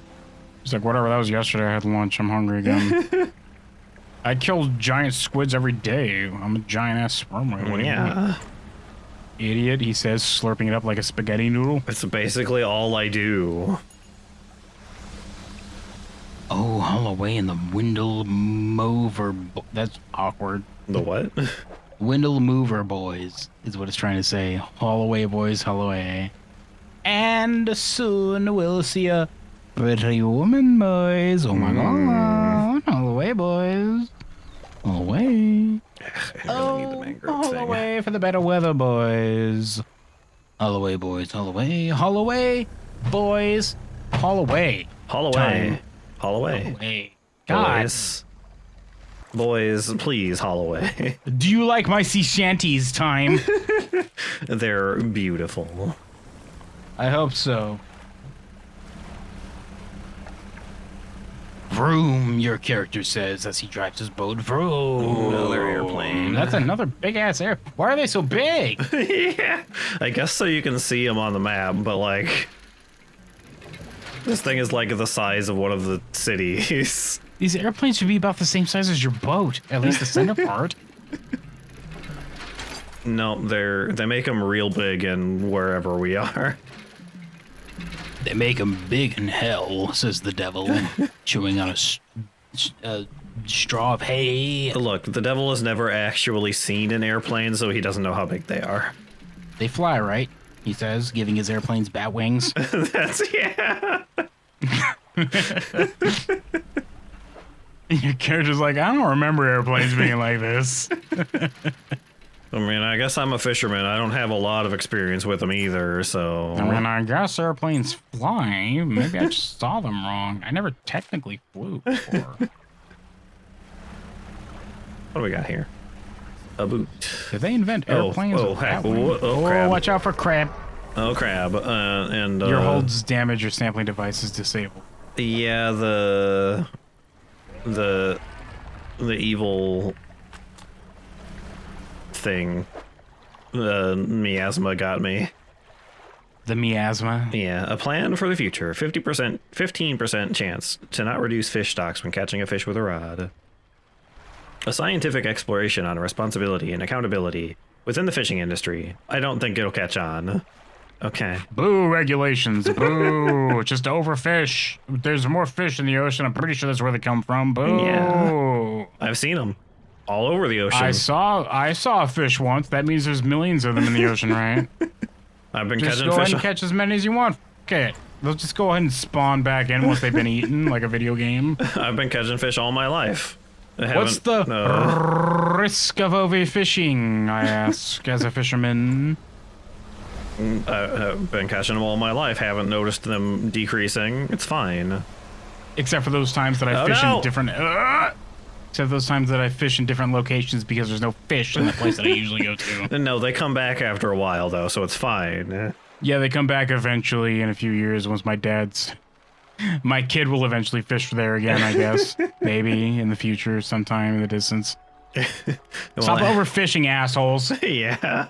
He's like, whatever, that was yesterday. I had lunch. I'm hungry again. I kill giant squids every day. I'm a giant-ass sperm whale. What do you want? Idiot, he says, slurping it up like a spaghetti noodle. It's basically all I do. Oh, haul away in the Windle Mover. That's awkward. The what? Windle Mover, boys, is what it's trying to say. Haul away, boys, haul away. And soon we'll see a pretty woman, boys. Oh my god. Haul away, boys. Haul away. I really need the mangrove Haul thing. away for the better weather, boys. Haul away, boys. Haul away. Haul away, boys. Haul away. Haul away. Time. Haul away. Haul away. God. Boys, please haul away. Do you like my sea shanties, Time? They're beautiful. I hope so. Vroom, your character says as he drives his boat. Vroom. Another airplane. That's another big-ass air. Why are they so big? Yeah, I guess so you can see them on the map, but like, this thing is like the size of one of the cities. These airplanes should be about the same size as your boat, at least the center part. No, they make them real big in wherever we are. They make 'em big in hell, says the devil, chewing on a straw of hay. Look, the devil has never actually seen an airplane, so he doesn't know how big they are. They fly, right? He says, giving his airplanes bat wings. That's, yeah. Your character's like, I don't remember airplanes being like this. I mean, I guess I'm a fisherman. I don't have a lot of experience with them either, so... I mean, I guess airplanes fly. Maybe I just saw them wrong. I never technically flew before. What do we got here? A boot. Did they invent airplanes? Oh, heck. Crab. Watch out for crab. Oh, crab. And Your holds damage your sampling device is disabled. Yeah, the evil thing. Miasma got me. The miasma? Yeah, a plan for the future. 15% chance to not reduce fish stocks when catching a fish with a rod. A scientific exploration on responsibility and accountability within the fishing industry. I don't think it'll catch on. Okay. Boo regulations. Boo. Just overfish. There's more fish in the ocean. I'm pretty sure that's where they come from. Boo. Yeah. I've seen them all over the ocean. I saw a fish once. That means there's millions of them in the ocean, right? I've been just catching go fish. ahead and catch as many as you want. Okay. They'll just go ahead and spawn back in once they've been eaten, like a video game. I've been catching fish all my life. What's the risk of overfishing, I ask, as a fisherman? I've been catching them all my life. Haven't noticed them decreasing. It's fine. Except for those times that I fish in different... except those times that I fish in different locations because there's no fish in the place that I usually go to. No, they come back after a while, though, so it's fine. Yeah, they come back eventually in a few years once my kid will eventually fish there again, I guess. Maybe in the future, sometime in the distance. Stop overfishing, assholes. Yeah.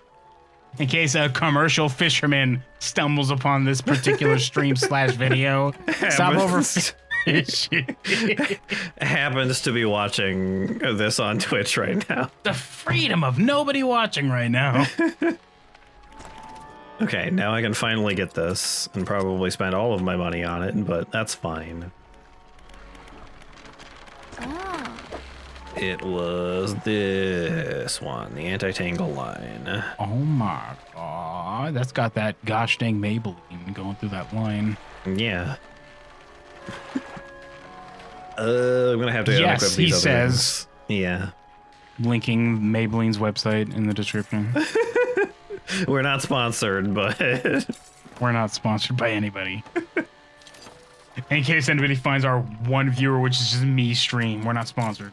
In case a commercial fisherman stumbles upon this particular stream/video, stop overfishing. Happens to be watching this on Twitch right now. The freedom of nobody watching right now. Okay, now I can finally get this and probably spend all of my money on it, but that's fine. Oh. It was this one, the anti-tangle line. Oh my god, that's got that gosh dang Maybelline going through that line. Yeah. I'm gonna have to unequip these he other says. things. Yeah. Linking Maybelline's website in the description. We're not sponsored, but... We're not sponsored by anybody. In case anybody finds our one viewer, which is just me stream, we're not sponsored.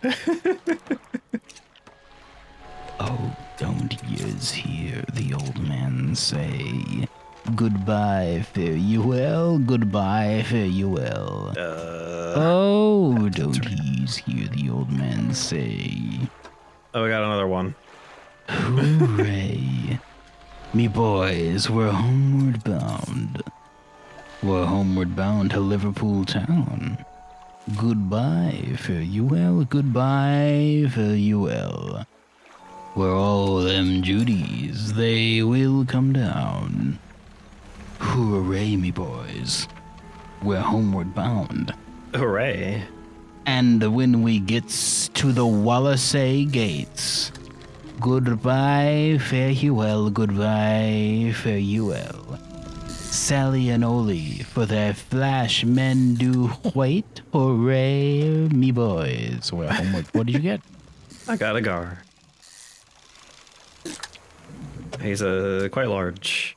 Oh, don't yous hear the old man say, goodbye, fare you well, goodbye, fare you well. Oh, don't yous hear the old man say, Oh, we got another one. hooray. Me boys, we're homeward bound. We're homeward bound to Liverpool town. Goodbye, fare you well, goodbye, fare you well. Where all them Judies, they will come down. Hooray, me boys. We're homeward bound. Hooray. And when we gets to the Wallasey gates, goodbye, fare you well, goodbye, fare you well. Sally and Oli, for their flash men do wait, hooray, me boys. We're homeward. What did you get? I got a gar. He's quite large.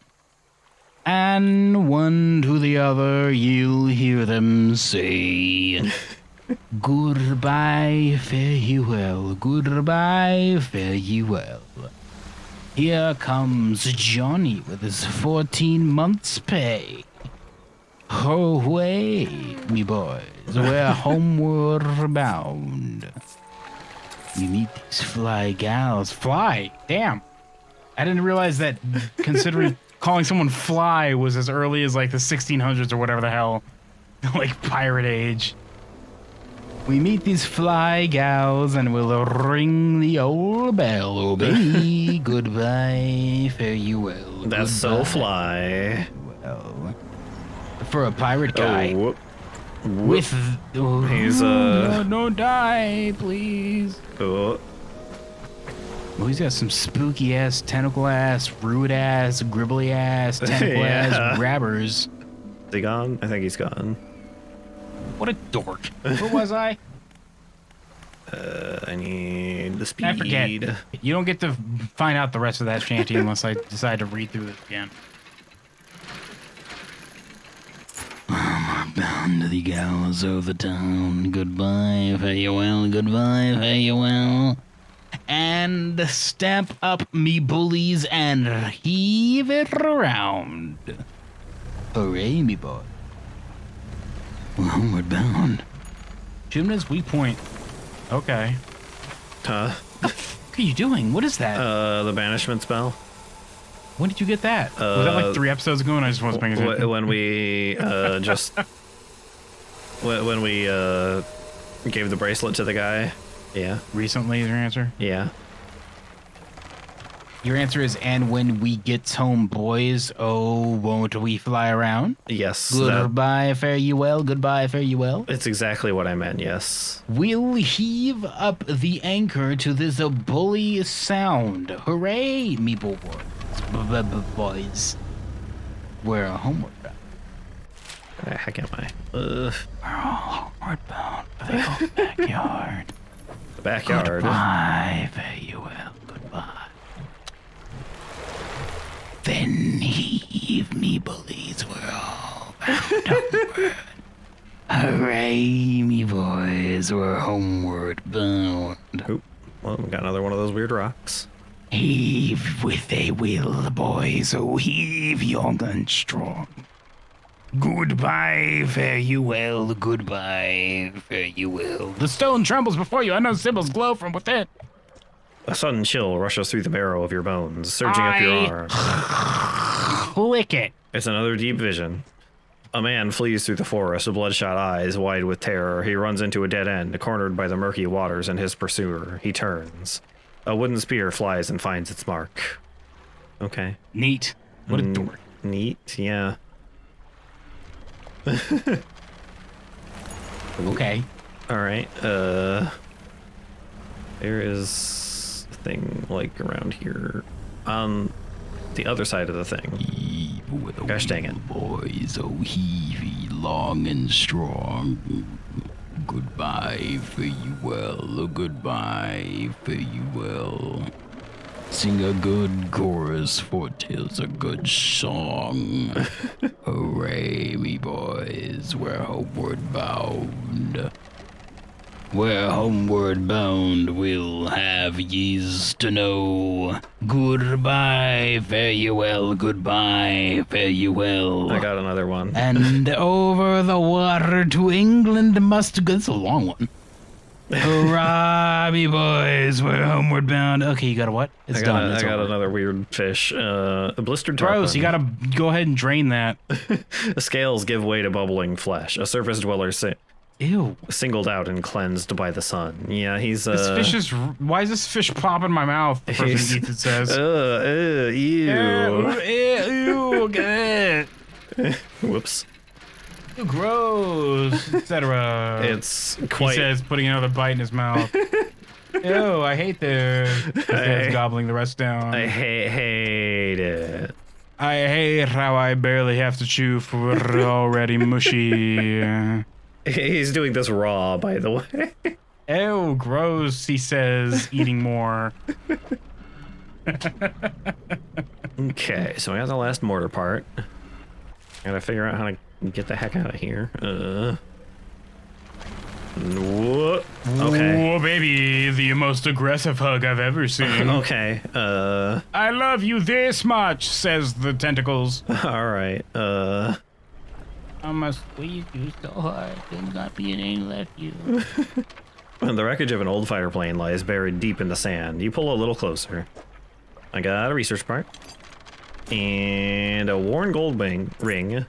And one to the other, you'll hear them say, goodbye, fare you well, goodbye, fare you well. Here comes Johnny with his 14 months' pay. Away, me boys, we're homeward bound. You meet these fly gals. Fly? Damn. I didn't realize that considering calling someone fly was as early as like the 1600s or whatever the hell. Like pirate age. We meet these fly gals and we'll ring the old bell. Oh, baby, goodbye, fare you well. That's so fly. Well, for a pirate guy. Oh, whoop. With He's No, die, please. Oh. well, he's got some spooky ass, tentacle ass, rude ass, gribbly ass, tentacle ass grabbers. Is he gone? I think he's gone. What a dork. Where was I? I need the speed. I forget. You don't get to find out the rest of that shanty unless I decide to read through it again. Bound to the gals of the town. Goodbye, fare you well. Goodbye, fare you well. and stamp up me bullies and heave it around. Hooray, me boy. We're homeward bound. Gymnast weak point. Okay. Huh? What are you doing? What is that? The banishment spell. When did you get that? Was that like 3 episodes ago and I just wasn't paying attention? When we when we gave the bracelet to the guy. Yeah. Recently is your answer? Yeah. Your answer is, and when we get home, boys, oh, won't we fly around? Yes. Goodbye, fare you well. Goodbye, fare you well. It's exactly what I meant. Yes. We'll heave up the anchor to this bully sound. Hooray, me boys. Boys. We're homeward bound. Where the heck am I? We're all homeward bound for the old backyard. The backyard. Goodbye, fare you well. Goodbye. Then heave me, bullies. We're all bound homeward. Hooray, me boys. We're homeward bound. Oop. Well, we got another one of those weird rocks. Heave with a will, boys. Oh, heave young and strong. Goodbye, fare you well. Goodbye, fare you well. The stone trembles before you. Unknown symbols glow from within. A sudden chill rushes through the marrow of your bones, surging up your arm. Click it. It's another deep vision. A man flees through the forest with bloodshot eyes wide with terror. He runs into a dead end, cornered by the murky waters and his pursuer. He turns. A wooden spear flies and finds its mark. Okay. Neat. What a dork. Neat, yeah. Okay. Alright, there is a thing, like, around here. On the other side of the thing. Heave with a Gosh dang it. will, boys. Oh, heave ye long and strong. Goodbye, fare you well. Goodbye, fare you well. Sing a good chorus, for 'tis a good song. Hooray, me boys, we're homeward bound. We're homeward bound, we'll have ye's to know. Goodbye, fare you well. Goodbye, fare you well. I got another one. And over the water to England must go. That's a long one. Hurrah, me boys, we're homeward bound. Okay, you got a what? It's done. It's I got over. another weird fish. A blistered tarpon. Gross. You gotta go ahead and drain that. The scales give way to bubbling flesh. A surface dweller Ew. singled out and cleansed by the sun. Yeah, he's This fish is. Why is this fish pop in my mouth? The person eats it says. ew. Ew. Good. Whoops. Gross, etc. It's He quite. says, putting another bite in his mouth. Ew, I hate this. His dad's gobbling the rest down. I hate it. I hate how I barely have to chew for we're already mushy. He's doing this raw, by the way. Ew, gross, he says, eating more. Okay, so we got the last mortar part. Gotta figure out how to get the heck out of here. Whoop. Okay. Oh, baby, the most aggressive hug I've ever seen. Okay. I love you this much, says the tentacles. All right. I must squeeze you so hard, there's not be any left you. The wreckage of an old fighter plane lies buried deep in the sand. You pull a little closer. I got a research part. And a worn gold ring.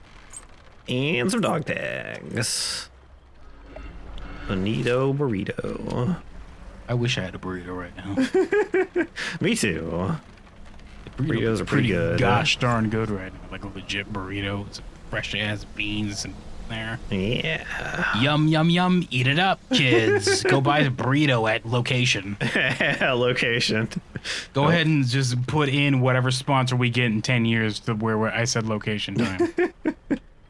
And some dog tags. A neato burrito. I wish I had a burrito right now. Me too. Burritos are pretty good. Gosh darn good right now. Like a legit burrito. Some fresh ass beans and there. Yeah. Yum, yum, yum. Eat it up, kids. Go buy a burrito at location. Location. Go ahead and just put in whatever sponsor we get in 10 years to where I said location time.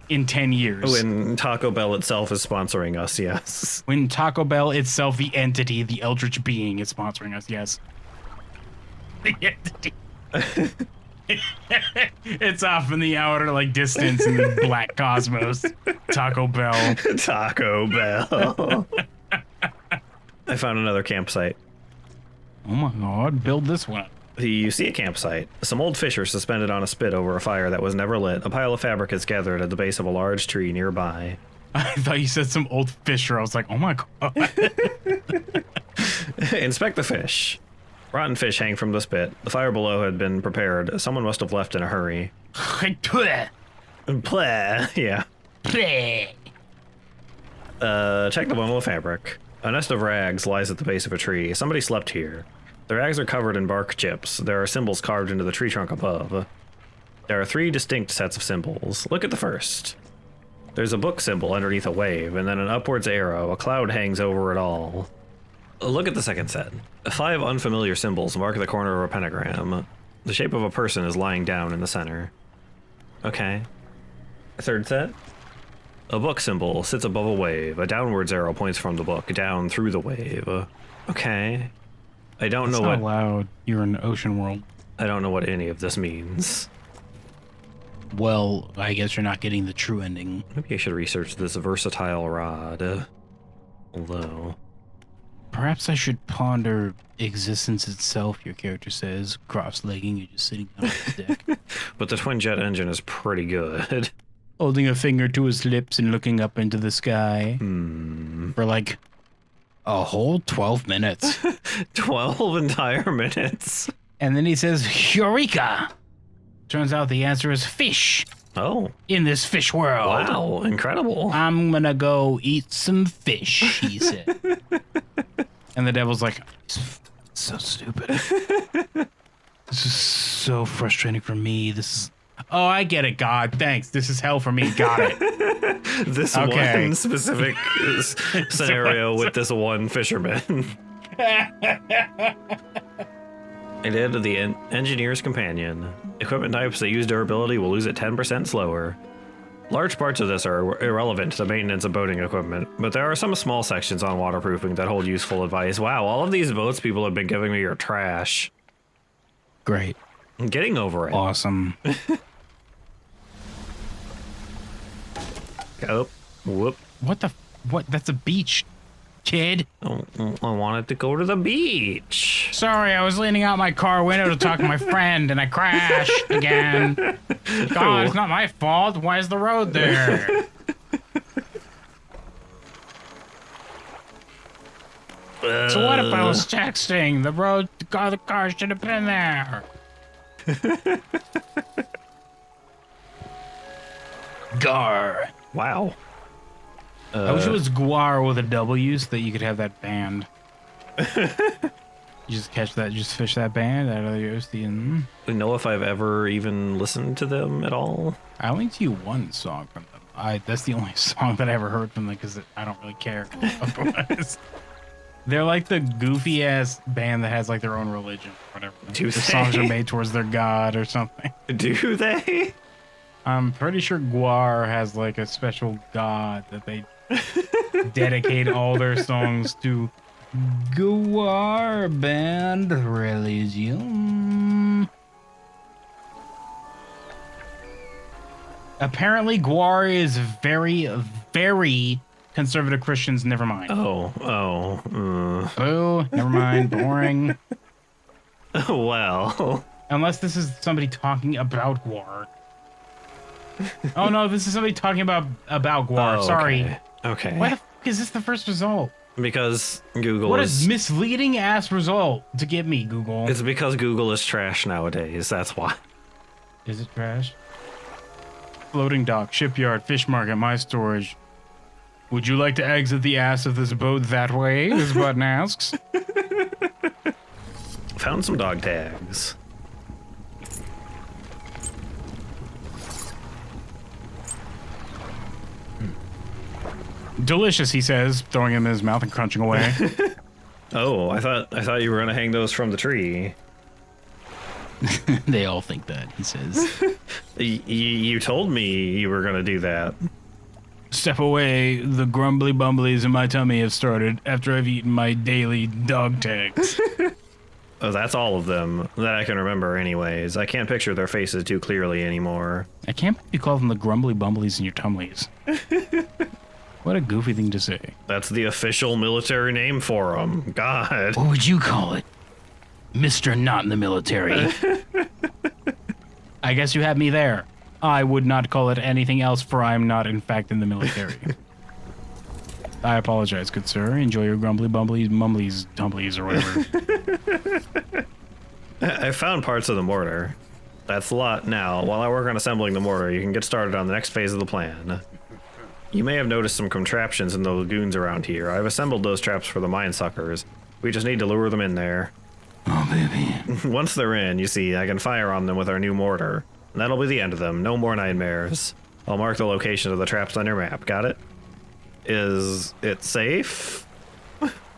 In 10 years. When Taco Bell itself is sponsoring us, yes. When Taco Bell itself, the entity, the eldritch being, is sponsoring us, yes. The entity. It's off in the outer distance in the black cosmos. Taco Bell. Taco Bell. I found another campsite. Oh my god, build this one. You see a campsite. Some old fish are suspended on a spit over a fire that was never lit. A pile of fabric is gathered at the base of a large tree nearby. I thought you said some old fisher. I was like, oh my god. Inspect the fish. Rotten fish hang from the spit. The fire below had been prepared. Someone must have left in a hurry. Pleh. Yeah. Check the bundle of fabric. A nest of rags lies at the base of a tree. Somebody slept here. The rags are covered in bark chips. There are symbols carved into the tree trunk above. There are 3 distinct sets of symbols. Look at the first. There's a book symbol underneath a wave, and then an upwards arrow. A cloud hangs over it all. Look at the second set. 5 unfamiliar symbols mark the corner of a pentagram. The shape of a person is lying down in the center. Okay. Third set. A book symbol sits above a wave. A downwards arrow points from the book down through the wave. Okay. I don't know what. Not loud. You're in ocean world. I don't know what any of this means. Well, I guess you're not getting the true ending. Maybe I should research this versatile rod. Although. Perhaps I should ponder existence itself, your character says, cross-legging, you're just sitting down on the deck. But the twin jet engine is pretty good. Holding a finger to his lips and looking up into the sky. For like a whole 12 minutes. 12 entire minutes. And then he says, Eureka! Turns out the answer is fish. Oh. In this fish world. Wow, incredible. I'm gonna go eat some fish, he said. And the devil's like, So stupid. This is so frustrating for me. This is... oh, I get it, God. Thanks. This is hell for me. Got it. This Okay. one specific scenario with this one fisherman. I did the engineer's companion. Equipment types that use durability will lose it 10% slower. Large parts of this are irrelevant to the maintenance of boating equipment, but there are some small sections on waterproofing that hold useful advice. Wow, all of these boats people have been giving me are trash. great. I'm getting over it. Awesome. Oh, whoop. What? That's a beach, kid. Oh, I wanted to go to the beach. Sorry, I was leaning out my car window to talk to my friend and I crashed again. God, it's not my fault. Why is the road there? So what if I was texting? The car should have been there. Gar. Wow. I wish it was Guar with a W so that you could have that band. You just catch that, just fish that band out of the ocean. I know if I've ever even listened to them at all. I linked to you one song from them. That's the only song that I ever heard from them because I don't really care otherwise. They're like the goofy ass band that has like their own religion or whatever. Do The they? songs are made towards their god or something. Do they? I'm pretty sure Guar has like a special god that they dedicate all their songs to. Guar band religion. Apparently, Guar is very, very conservative Christians. Never mind. Oh. Boo. Never mind. Boring. Well. Unless this is somebody talking about Guar. Oh no, this is somebody talking about Guar. Oh, Sorry. Okay. Why the f is this the first result? Because Google What is... a misleading ass result to give me, Google. It's because Google is trash nowadays. That's why. Is it trash? Floating dock, shipyard, fish market, my storage. Would you like to exit the ass of this boat that way? This button asks. Found some dog tags. Delicious, he says, throwing him in his mouth and crunching away. Oh, I thought you were gonna hang those from the tree. They all think that, he says. You told me you were gonna do that. Step away, the grumbly bumblies in my tummy have started after I've eaten my daily dog tags. Oh, that's all of them that I can remember anyways. I can't picture their faces too clearly anymore. I can't believe you call them the grumbly bumblies in your tumblies. What a goofy thing to say. That's the official military name for them. God. What would you call it? Mr. Not in the military. I guess you have me there. I would not call it anything else, for I am not, in fact, in the military. I apologize, good sir. Enjoy your grumbly bumblies, mumblies, dumblies, or whatever. I found parts of the mortar. That's a lot now. While I work on assembling the mortar, you can get started on the next phase of the plan. You may have noticed some contraptions in the lagoons around here. I've assembled those traps for the mine suckers. We just need to lure them in there. Oh, baby. Once they're in, you see, I can fire on them with our new mortar. And that'll be the end of them. No more nightmares. I'll mark the location of the traps on your map. Got it? Is it safe?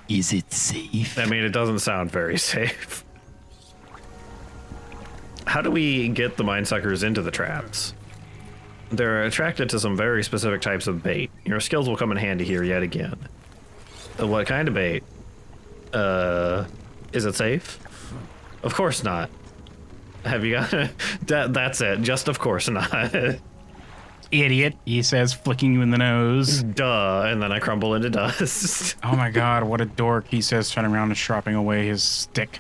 Is it safe? I mean, it doesn't sound very safe. How do we get the mine suckers into the traps? They're attracted to some very specific types of bait. Your skills will come in handy here yet again. What kind of bait? Is it safe? Of course not. Have you got that's it. Just of course not. Idiot, he says, flicking you in the nose. Duh, and then I crumble into dust. Oh my god, what a dork, he says, turning around and sharpening away his stick.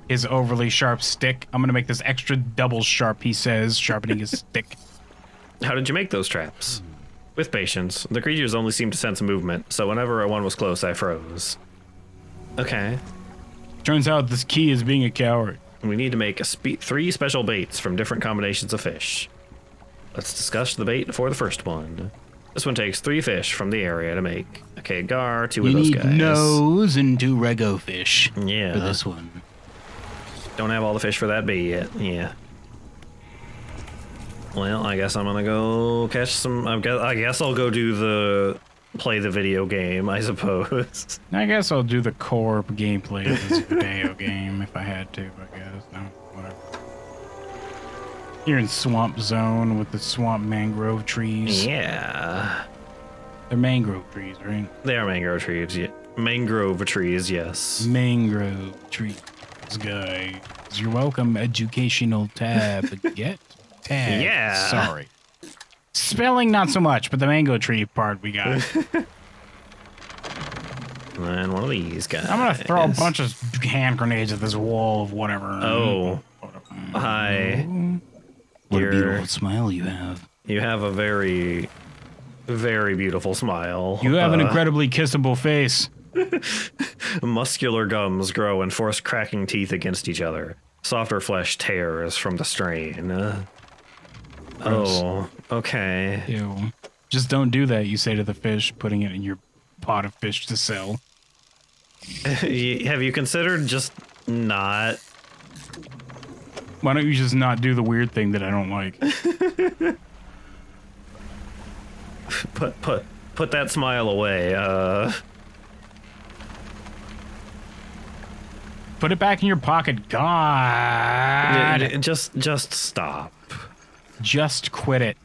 His overly sharp stick. I'm gonna make this extra double sharp, he says, sharpening his stick. How did you make those traps? With patience. The creatures only seemed to sense movement, so whenever one was close, I froze. Okay. Turns out this key is being a coward. We need to make 3 special baits from different combinations of fish. Let's discuss the bait for the first one. This one takes 3 fish from the area to make. Okay, gar, 2 of those guys. You need nose and 2 rego fish. Yeah. For this one. Don't have all the fish for that bait yet. Yeah. Well, I guess I'm gonna go catch some. I guess I'll go do play the video game, I suppose. I guess I'll do the core gameplay of this video game if I had to, I guess. No, whatever. You're in Swamp Zone with the swamp mangrove trees. Yeah. They're mangrove trees, right? They are mangrove trees. Yeah. Mangrove trees, yes. Mangrove trees, guys. You're welcome. Educational tab. Get tab. Yeah. Sorry. Spelling, not so much, but the mango tree part we got. And one of these guys. I'm gonna throw a bunch of hand grenades at this wall of whatever. Oh. Hi. What a beautiful smile you have. You have a very, very beautiful smile. You have an incredibly kissable face. Muscular gums grow and force cracking teeth against each other. Softer flesh tears from the strain. Oh, okay. Ew. Just don't do that, you say to the fish, putting it in your pot of fish to sell. Have you considered just not? Why don't you just not do the weird thing that I don't like? Put that smile away. Put it back in your pocket. God. Just stop. Just quit it.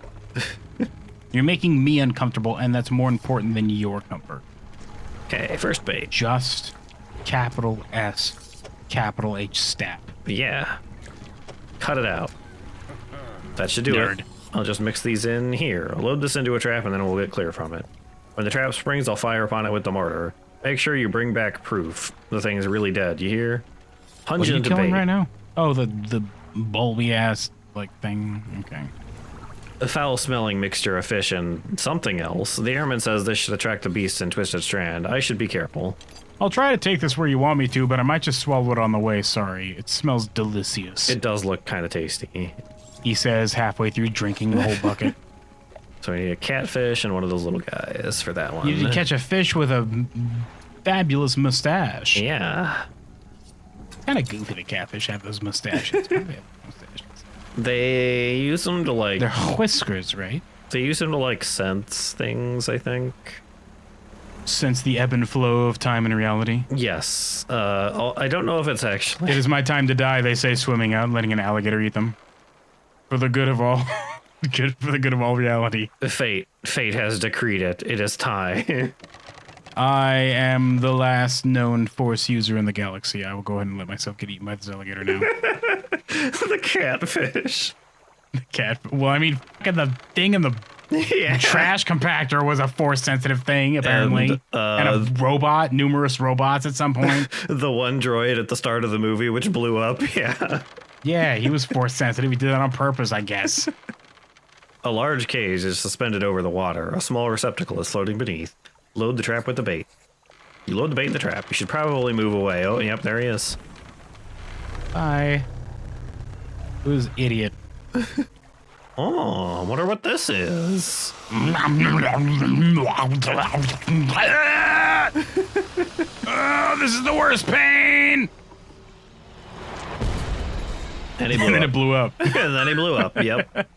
You're making me uncomfortable, and that's more important than your comfort. Okay, first bait. Just capital S, capital H step. Yeah. Cut it out. That should do it. I'll just mix these in here. I'll load this into a trap, and then we'll get clear from it. When the trap springs, I'll fire upon it with the mortar. Make sure you bring back proof. The thing's really dead, you hear? What are you killing right now? Oh, the bulby ass like thing. Okay. A foul-smelling mixture of fish and something else. The airman says this should attract the beasts in Twisted Strand. I should be careful. I'll try to take this where you want me to, but I might just swallow it on the way. Sorry. It smells delicious. It does look kind of tasty. He says halfway through drinking the whole bucket. So we need a catfish and one of those little guys for that one. You need to catch a fish with a fabulous mustache. Yeah. Kind of goofy the catfish have those mustaches. They use them to like... They're whiskers, right? They use them to like sense things, I think. Sense the ebb and flow of time and reality? Yes. I don't know if it's actually... It is my time to die, they say, swimming out and letting an alligator eat them. For the good of all... for the good of all reality. Fate has decreed it. It is time. I am the last known Force user in the galaxy. I will go ahead and let myself get eaten by this alligator now. The catfish. The cat. Well, I mean, fucking the thing in the Yeah. Trash compactor was a force-sensitive thing, apparently. And a robot, numerous robots at some point. The one droid at the start of the movie, which blew up. Yeah. Yeah, he was force-sensitive. He did that on purpose, I guess. A large cage is suspended over the water. A small receptacle is floating beneath. Load the trap with the bait. You load the bait in the trap. You should probably move away. Oh, yep, there he is. Bye. Who's idiot? Oh, I wonder what this is. Oh, this is the worst pain! And he And then it blew up. And then he blew up. Yep.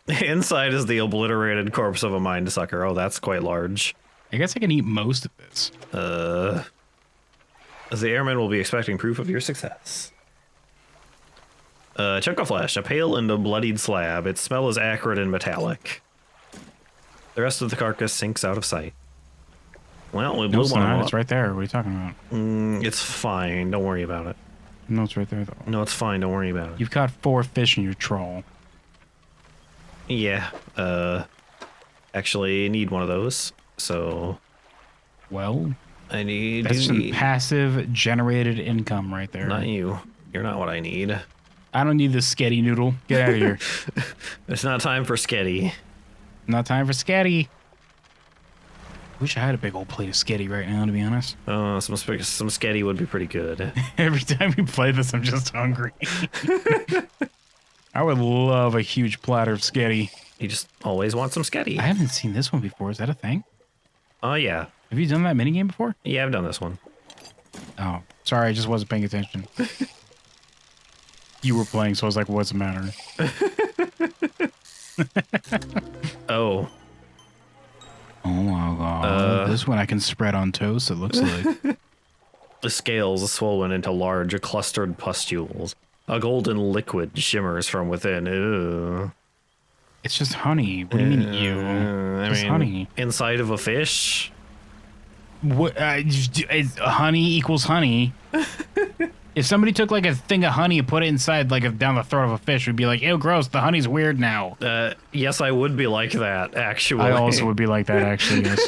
Inside is the obliterated corpse of a mind sucker. Oh, that's quite large. I guess I can eat most of this. The airmen will be expecting proof of your success. Chunk of flesh, a pale and a bloodied slab. Its smell is acrid and metallic. The rest of the carcass sinks out of sight. Well, we blew it's one not. up. It's right there. What are you talking about? It's fine. Don't worry about it. No, it's right there, though. No, it's fine. Don't worry about it. You've caught 4 fish in your trawl. Yeah. Actually, need one of those. So Well, I need. that's some passive generated income right there. Not you. You're not what I need. I don't need this sketty noodle. Get out of here. It's not time for sketty. Not time for sketty. Wish I had a big old plate of sketty right now, to be honest. Oh, some sketty would be pretty good. Every time we play this, I'm just hungry. I would love a huge platter of sketty. You just always want some sketty. I haven't seen this one before. Is that a thing? Oh, yeah. Have you done that minigame before? Yeah, I've done this one. Oh, sorry. I just wasn't paying attention. You were playing, so I was like, what's the matter? Oh. Oh my god. This one I can spread on toast, it looks like. The scales are swollen into large, clustered pustules. A golden liquid shimmers from within. Ew. It's just honey. What do you mean, ew? I It's mean, honey. inside of a fish? What, honey equals honey. If somebody took like a thing of honey and put it inside, like down the throat of a fish, we'd be like, ew, gross, the honey's weird now. Yes, I would be like that, actually. I also would be like that, actually, yes.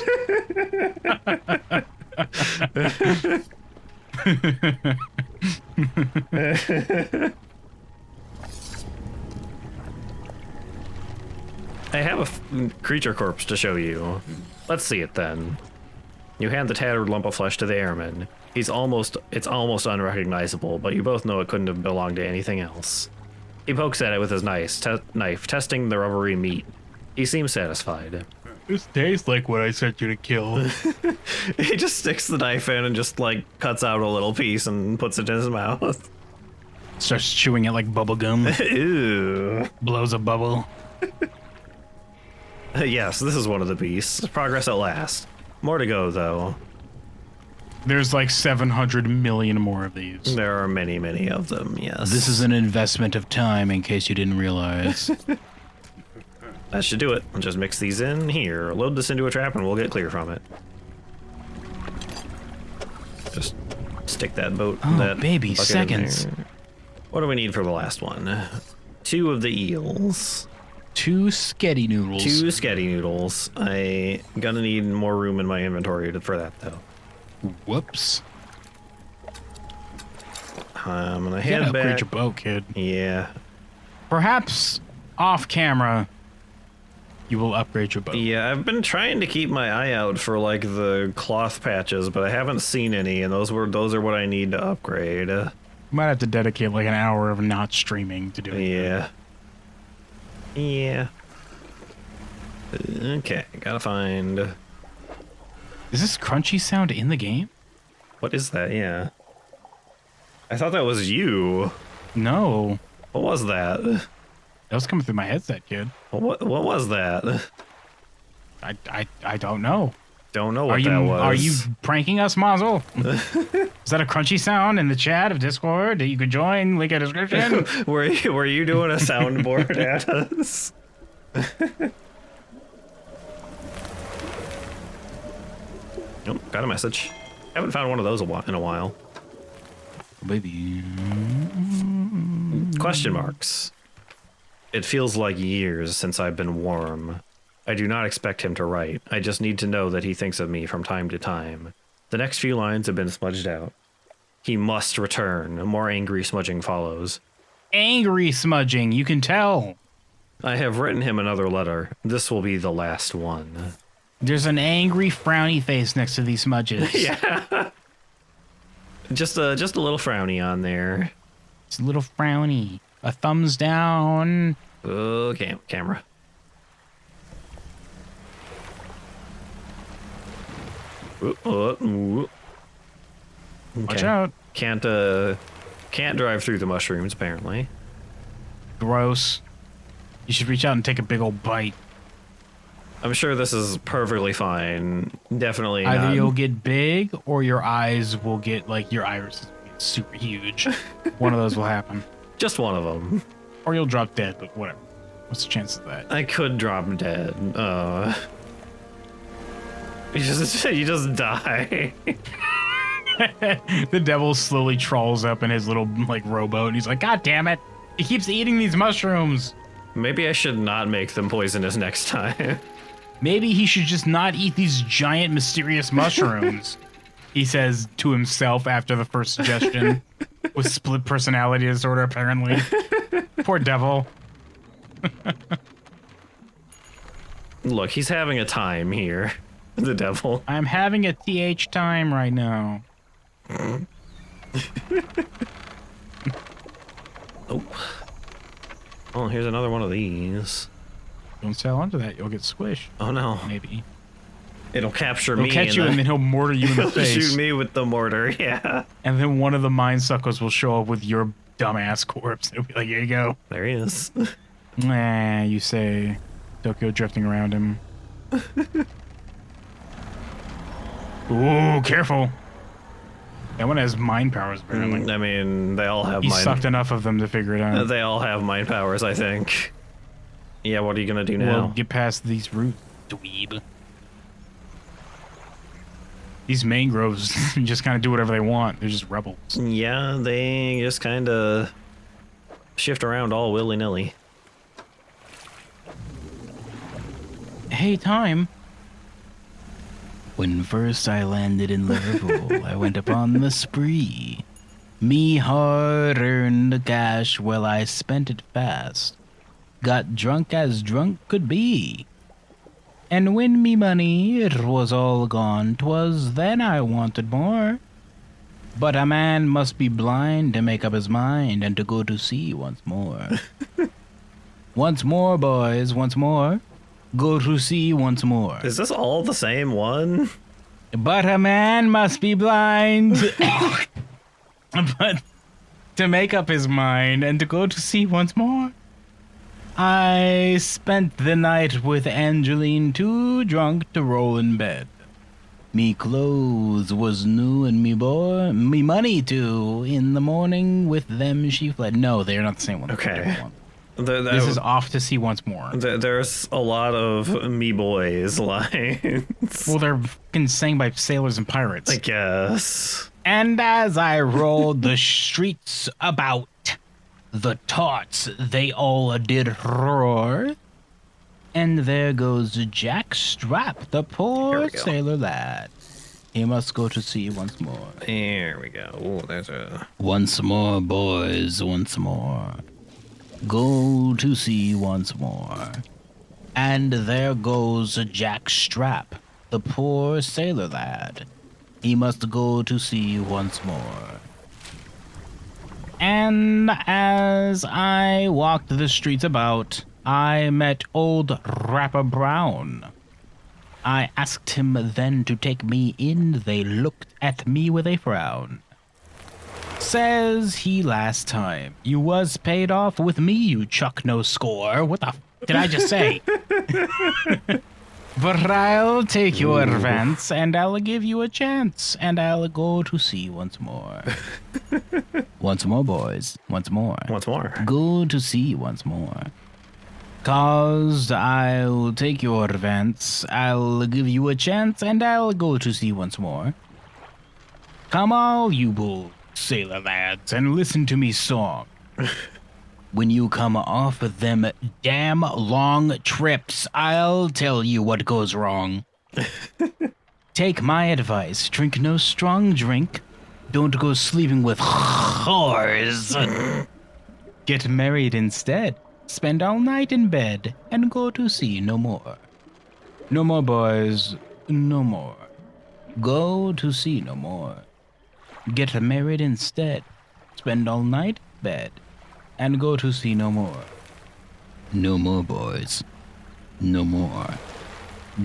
I have a creature corpse to show you. Let's see it then. You hand the tattered lump of flesh to the airman. It's almost unrecognizable, but you both know it couldn't have belonged to anything else. He pokes at it with his knife, testing the rubbery meat. He seems satisfied. This tastes like what I sent you to kill. He just sticks the knife in and just like cuts out a little piece and puts it in his mouth. Starts chewing it like bubble gum. Ew. Blows a bubble. Yes, this is one of the beasts. Progress at last. More to go, though. There's like 700 million more of these. There are many, many of them, yes. This is an investment of time, in case you didn't realize. That should do it. I'll just mix these in here. Load this into a trap and we'll get clear from it. Just stick that boat. Oh, that baby, bucket in seconds. there. What do we need for the last one? 2 of the eels. 2 sketty noodles. 2 sketty noodles. I gonna need more room in my inventory for that, though. Whoops. I'm gonna You gotta head upgrade back. your boat, kid. Yeah. Perhaps off camera, you will upgrade your boat. Yeah, I've been trying to keep my eye out for like the cloth patches, but I haven't seen any, and those are what I need to upgrade. You might have to dedicate like an hour of not streaming to do it. Yeah. Yeah. Okay, gotta find. Is this crunchy sound in the game? What is that? Yeah. I thought that was you. No. What was that? That was coming through my headset, kid. What was that? I don't know. Don't know what that was. Are you pranking us, Mazel? Is that a crunchy sound in the chat of Discord that you could join? Link in description. were you doing a soundboard at us? Nope, got a message. Haven't found one of those in a while. Baby. Question marks. It feels like years since I've been warm. I do not expect him to write. I just need to know that he thinks of me from time to time. The next few lines have been smudged out. He must return. More angry smudging follows. Angry smudging, you can tell. I have written him another letter. This will be the last one. There's an angry frowny face next to these smudges. Yeah. Just a little frowny on there. It's a little frowny. A thumbs down. Okay, camera. Ooh. Watch out. Can't drive through the mushrooms apparently. Gross. You should reach out and take a big old bite. I'm sure this is perfectly fine. Definitely Either not. you'll get big or your eyes will get, like, your iris will get super huge. One of those will happen. Just one of them. Or you'll drop dead, but whatever. What's the chance of that? I could drop dead. You just die. The devil slowly trawls up in his little, like, rowboat, and he's like, God damn it! He keeps eating these mushrooms! Maybe I should not make them poisonous next time. Maybe he should just not eat these giant mysterious mushrooms, he says to himself after the first suggestion. With split personality disorder, apparently. Poor devil. Look, he's having a time here. The devil. I'm having a TH time right now. Oh, here's another one of these. Don't sail onto that, you'll get squished. Oh no. Maybe. It'll capture He'll me. catch you and then he'll mortar you in the face. Shoot me with the mortar, yeah. And then one of the mind suckers will show up with your dumbass corpse. It'll be like, here you go. There he is. Nah, you say. Tokyo drifting around him. Ooh, careful. That one has mind powers, apparently. I mean, they all have He mind. sucked enough of them to figure it out. They all have mind powers, I think. Yeah, what are you gonna do now? Well, get past these roots, dweeb. These mangroves just kind of do whatever they want. They're just rebels. Yeah, they just kind of shift around all willy-nilly. Hey, time. When first I landed in Liverpool, I went upon the spree. Me hard-earned cash, well, I spent it fast. Got drunk as drunk could be. And when me money, it was all gone, 'twas then I wanted more. But a man must be blind to make up his mind and to go to sea once more. Once more, boys, once more. Go to sea once more. Is this all the same one? But a man must be blind. But to make up his mind and to go to sea once more. I spent the night with Angeline, too drunk to roll in bed. Me clothes was new and me money too. In the morning with them she fled. No, they're not the same one. Okay. This is off to sea once more. There's a lot of me boys lines. Well, they're fucking sang by sailors and pirates. I guess. And as I rode the streets about, the tarts they all did roar. And there goes Jack Strap, the Here poor we go. sailor lad. He must go to sea once more. Here we go. Oh, there's a... Once more, boys, once more. Go to sea once more. And there goes Jack Strap, the poor sailor lad. He must go to sea once more. And as I walked the streets about, I met old Rapper Brown. I asked him then to take me in. They looked at me with a frown. Says he last time, you was paid off with me, you chuck no score. What the f did I just say? But I'll take your advance, and I'll give you a chance, and I'll go to sea once more. Once more, boys, once more. Once more. Go to sea once more. 'Cause I'll take your advance, I'll give you a chance, and I'll go to sea once more. Come all you bull sailor lads, and listen to me song. When you come off of them damn long trips, I'll tell you what goes wrong. Take my advice. Drink no strong drink. Don't go sleeping with whores. Get married instead. Spend all night in bed and go to sea no more. No more, boys. No more. Go to sea no more. Get married instead. Spend all night in bed and go to sea no more. No more, boys. No more.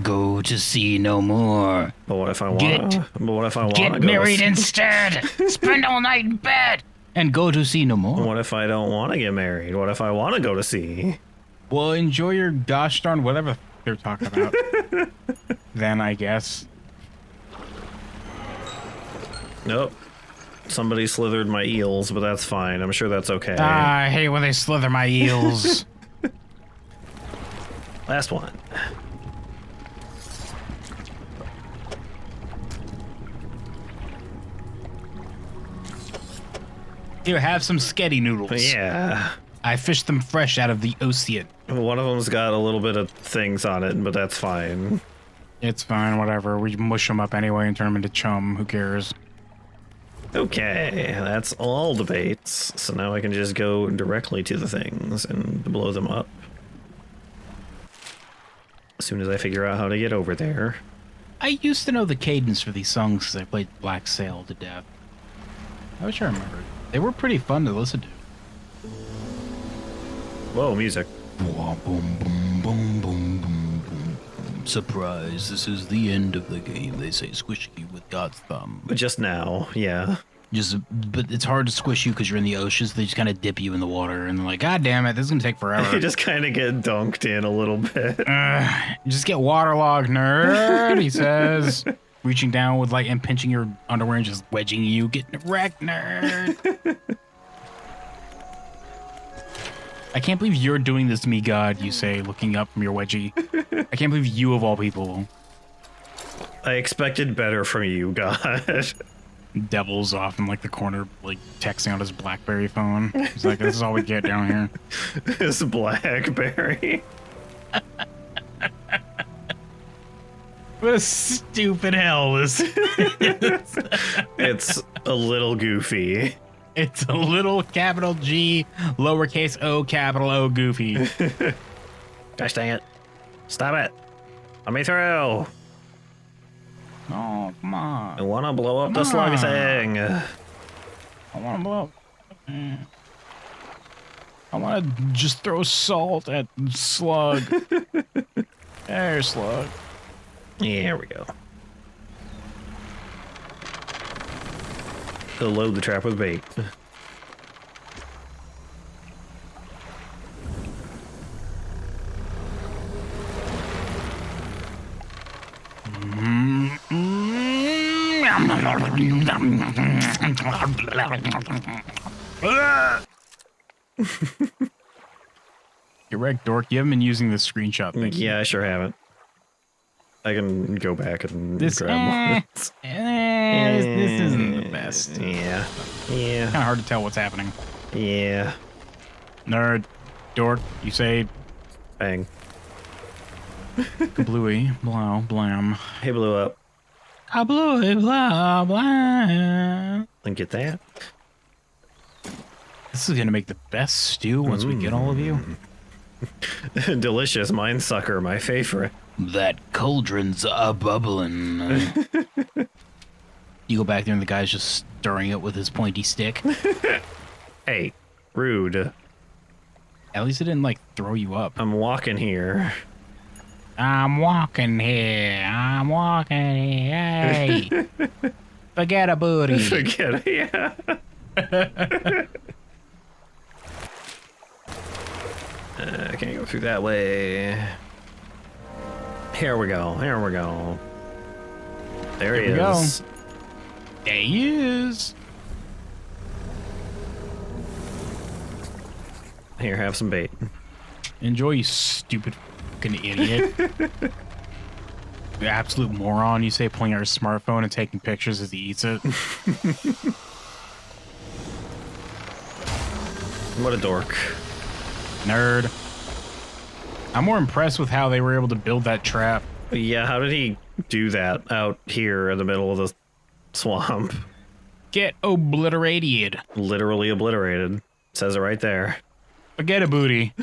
Go to sea no more. But what if I want to? But what if I want to Get married instead. Spend all night in bed and go to sea no more. What if I don't want to get married? What if I want to go to sea? Well, enjoy your gosh darn whatever they're talking about. Then I guess. Nope. Somebody slithered my eels, but that's fine. I'm sure that's okay. I hate when they slither my eels. Last one. Here, have some sketty noodles. Yeah. I fished them fresh out of the ocean. One of them's got a little bit of things on it, but that's fine. It's fine, whatever. We mush them up anyway and turn them into chum. Who cares? Okay, that's all debates. So now I can just go directly to the things and blow them up. As soon as I figure out how to get over there. I used to know the cadence for these songs because I played Black Sail to death. I wish I remembered. They were pretty fun to listen to. Whoa, music. Boom, boom, boom, boom, boom, boom. Surprise, this is the end of the game. They say squish you with God's thumb. But just now, yeah. But it's hard to squish you because you're in the ocean, so they just kind of dip you in the water, and they're like, God damn it, this is going to take forever. You just kind of get dunked in a little bit. Just get waterlogged, nerd, he says. Reaching down with and pinching your underwear and just wedging you. Getting wrecked, nerd. I can't believe you're doing this to me, God, you say, looking up from your wedgie. I can't believe you, of all people. I expected better from you, God. Devil's off in the corner, texting on his BlackBerry phone. He's like, this is all we get down here. This Blackberry. What a stupid hell this is. It's a little goofy. It's a little capital G, lowercase o, capital O goofy. Gosh dang it. Stop it. Let me through. Oh, come on. I want to blow up the slug thing. I want to blow up. I want to just throw salt at slug. There, slug. Here we go. To load the trap with bait. You're right, dork. You haven't been using this screenshot thing. Yeah, I sure haven't. I can go back and This, grab one. this isn't the best. Yeah. Yeah. Kind of hard to tell what's happening. Yeah. Nerd, dork, you say Bang. kablooey, blow, blam. Hey, blew up. Kablooey, blah, blah. And get that. This is gonna make the best stew once we get all of you. Delicious mind sucker, my favorite. That cauldron's a bubbling. You go back there and the guy's just stirring it with his pointy stick. Hey, rude. At least it didn't throw you up. I'm walking here. I'm walking here. I'm walking here. Hey. Forget a booty. Forget it, yeah. I can't go through that way. Here we go. Here we go. There he Here we go. is. There he is. Here, have some bait. Enjoy, you stupid fucking idiot. You absolute moron, you say, pulling out your smartphone and taking pictures as he eats it. What a dork. Nerd. I'm more impressed with how they were able to build that trap. Yeah, how did he do that out here in the middle of the swamp? Get obliterated. Literally obliterated. Says it right there. Forget a booty.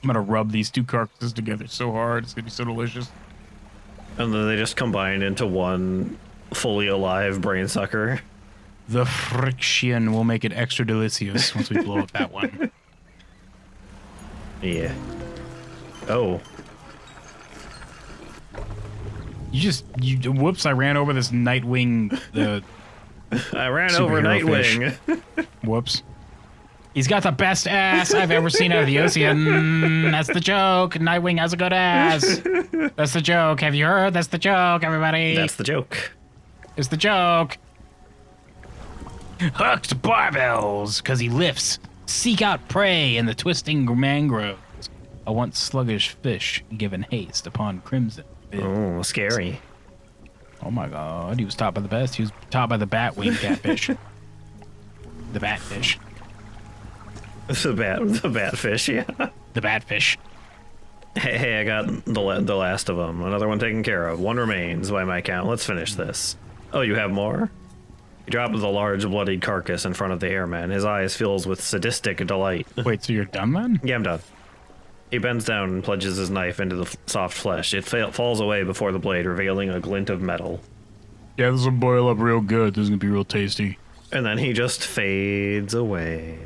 I'm gonna rub these two carcasses together so hard. It's gonna be so delicious. And then they just combine into one fully alive brain sucker. The friction will make it extra delicious once we blow up that one. Yeah. Oh. Whoops, I ran over this Nightwing, I ran over Superhero Nightwing. whoops. He's got the best ass I've ever seen out of the ocean. That's the joke. Nightwing has a good ass. That's the joke. Have you heard? That's the joke, everybody. That's the joke. It's the joke. Hooked barbells, because he lifts. Seek out prey in the twisting mangroves. A once sluggish fish given haste upon crimson. Oh, scary. Oh my god, he was taught by the best. He was taught by the batwing catfish. The batfish. The batfish, yeah. The batfish. Hey, I got the last of them. Another one taken care of. One remains by my count. Let's finish this. Oh, you have more? He drops the large bloodied carcass in front of the airman. His eyes fills with sadistic delight. Wait, so you're done then? Yeah, I'm done. He bends down and plunges his knife into the soft flesh. It falls away before the blade, revealing a glint of metal. Yeah, this will boil up real good. This is gonna be real tasty. And then he just fades away.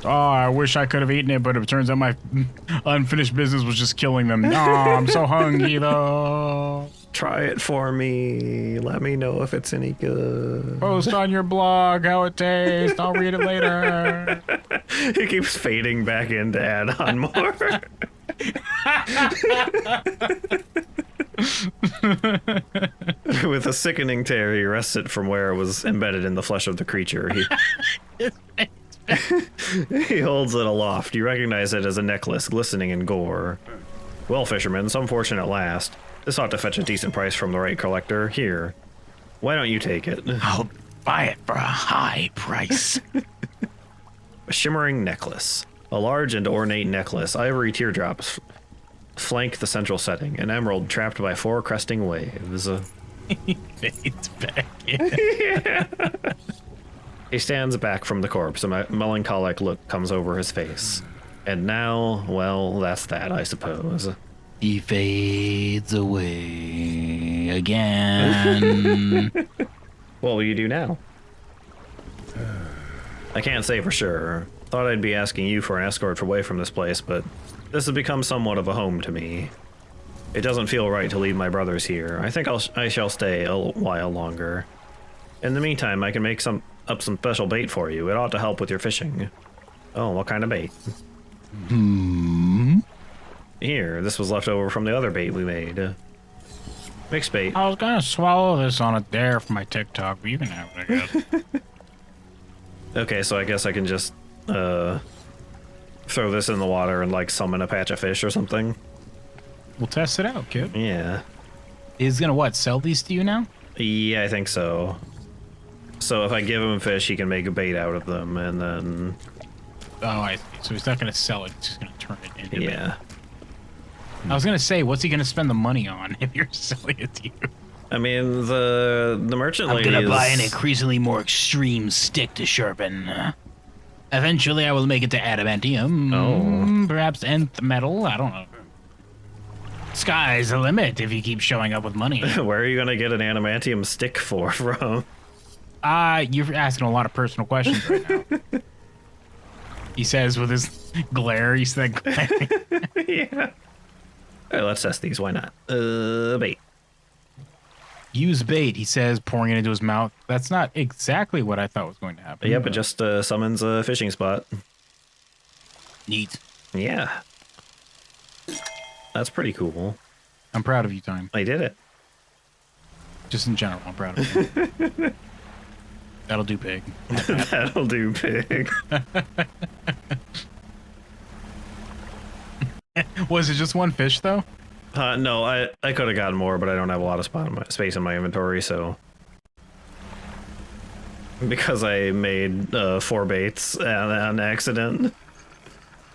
Oh, I wish I could have eaten it, but it turns out my unfinished business was just killing them. Oh, I'm so hungry though. Try it for me. Let me know if it's any good. Post on your blog how it tastes. I'll read it later. He keeps fading back in to add on more. With a sickening tear, he wrests it from where it was embedded in the flesh of the creature. He holds it aloft. You recognize it as a necklace glistening in gore. Well, fisherman, some fortune at last. This ought to fetch a decent price from the right collector. Here. Why don't you take it? I'll buy it for a high price. A shimmering necklace. A large and ornate necklace. Ivory teardrops flank the central setting. An emerald trapped by 4 cresting waves. It's back in. Yeah. He stands back from the corpse. A melancholic look comes over his face. And now, well, that's that, I suppose. He fades away again. What will you do now? I can't say for sure. Thought I'd be asking you for an escort away from this place, but this has become somewhat of a home to me. It doesn't feel right to leave my brothers here. I think I shall stay a while longer. In the meantime, I can make some special bait for you. It ought to help with your fishing. Oh, what kind of bait? Here, this was left over from the other bait we made. Mixed bait. I was gonna swallow this on a dare for my TikTok, but you can have it, I guess. Okay, so I guess I can just throw this in the water and like summon a patch of fish or something. We'll test it out, kid. Yeah. He's gonna what, sell these to you now? Yeah, I think so. So if I give him fish, he can make a bait out of them, and then... Oh, I see. So he's not gonna sell it, he's just gonna turn it into bait. Yeah. I was gonna say, what's he gonna spend the money on if you're selling it to you? I mean, the merchant lady I'm gonna buy an is... increasingly more extreme stick to sharpen. Eventually, I will make it to adamantium. Oh. Perhaps nth metal? I don't know. Sky's the limit if you keep showing up with money. Where are you gonna get an adamantium stick from? You're asking a lot of personal questions right now. He says with his glare, he said glare. Yeah. All right, let's test these. Why not? Bait. Use bait, he says, pouring it into his mouth. That's not exactly what I thought was going to happen. Yep, it just summons a fishing spot. Neat. Yeah. That's pretty cool. I'm proud of you, Time. I did it. Just in general, I'm proud of you. That'll do big. That'll do big. Was it just one fish, though? No, I could have gotten more, but I don't have a lot of space in my inventory, so... Because I made 4 baits on accident.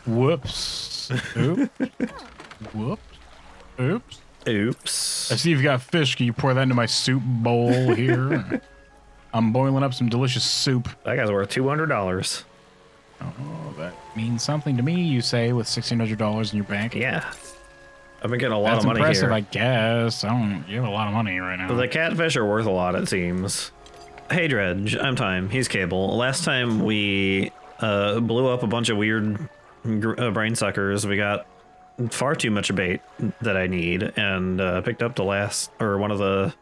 Whoops. Oops. Whoops. Oops. Oops. I see you've got fish. Can you pour that into my soup bowl here? I'm boiling up some delicious soup. That guy's worth $200. Oh, that means something to me, you say, with $1,600 in your bank. Yeah. I've been getting a lot That's of money impressive, here. I guess. You have a lot of money right now. The catfish are worth a lot, it seems. Hey, Dredge. I'm Time. He's Cable. Last time we blew up a bunch of weird brain suckers. We got far too much bait that I need, and picked up one of the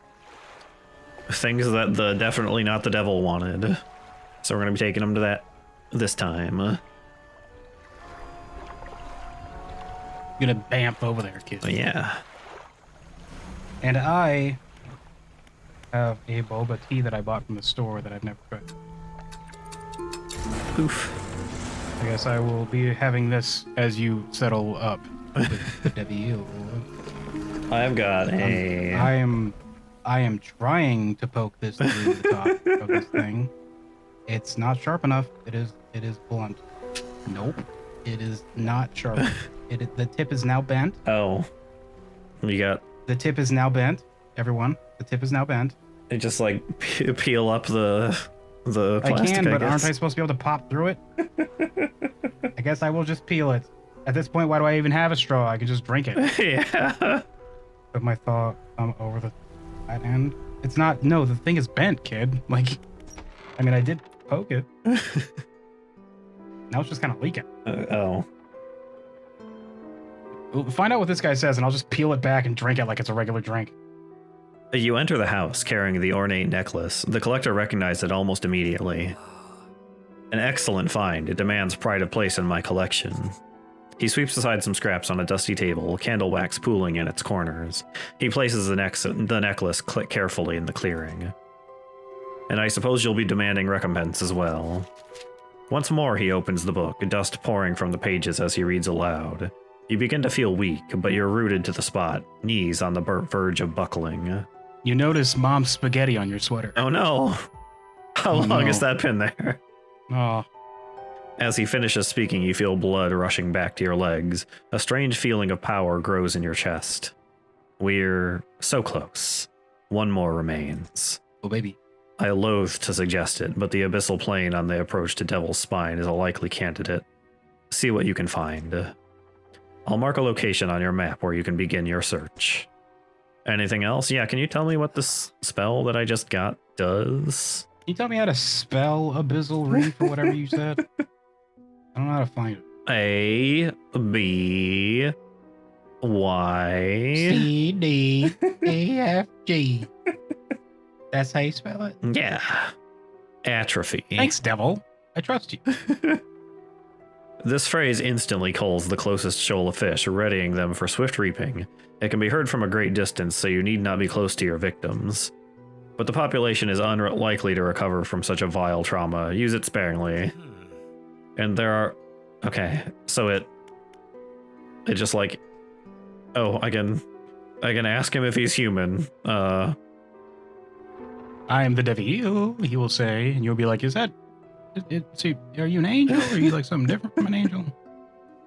things that the definitely not the devil wanted. So we're gonna be taking them to that this time. You're gonna bamf over there, kid. Yeah. And I have a boba tea that I bought from the store that I've never tried. Poof. I guess I will be having this as you settle up with the devil. I've got a. I am trying to poke this through the top of this thing. It's not sharp enough. It is blunt. Nope. It is not sharp. The tip is now bent. Oh. You got. The tip is now bent. Everyone, the tip is now bent. It just like peel up the plastic. I can, but guess. aren't I supposed to be able to pop through it? I guess I will just peel it. At this point, why do I even have a straw? I can just drink it. Yeah. Put my thumb over the side end. It's not. No, the thing is bent, kid. Like, I mean, I did poke it. Now it's just kind of leaking. Oh. We'll find out what this guy says, and I'll just peel it back and drink it like it's a regular drink. You enter the house carrying the ornate necklace. The collector recognized it almost immediately. An excellent find. It demands pride of place in my collection. He sweeps aside some scraps on a dusty table, candle wax pooling in its corners. He places the necklace carefully in the clearing. And I suppose you'll be demanding recompense as well. Once more he opens the book, dust pouring from the pages as he reads aloud. You begin to feel weak, but you're rooted to the spot, knees on the verge of buckling. You notice mom's spaghetti on your sweater. Oh no! How long has that been there? Oh. As he finishes speaking, you feel blood rushing back to your legs. A strange feeling of power grows in your chest. We're so close. One more remains. Oh, baby. I loathe to suggest it, but the abyssal plane on the approach to Devil's Spine is a likely candidate. See what you can find. I'll mark a location on your map where you can begin your search. Anything else? Yeah, can you tell me what this spell that I just got does? Can you tell me how to spell abyssal ring for whatever you said? I don't know how to find it. A, B, Y, C, D, E, F, G. That's how you spell it? Yeah. Atrophy. Thanks, devil. I trust you. This phrase instantly calls the closest shoal of fish, readying them for swift reaping. It can be heard from a great distance, so you need not be close to your victims. But the population is unlikely to recover from such a vile trauma. Use it sparingly. And there are... Okay, so it just like... Oh, I can ask him if he's human. I am the devil, he will say, and you'll be like, is that... See, are you an angel, or are you like something different from an angel?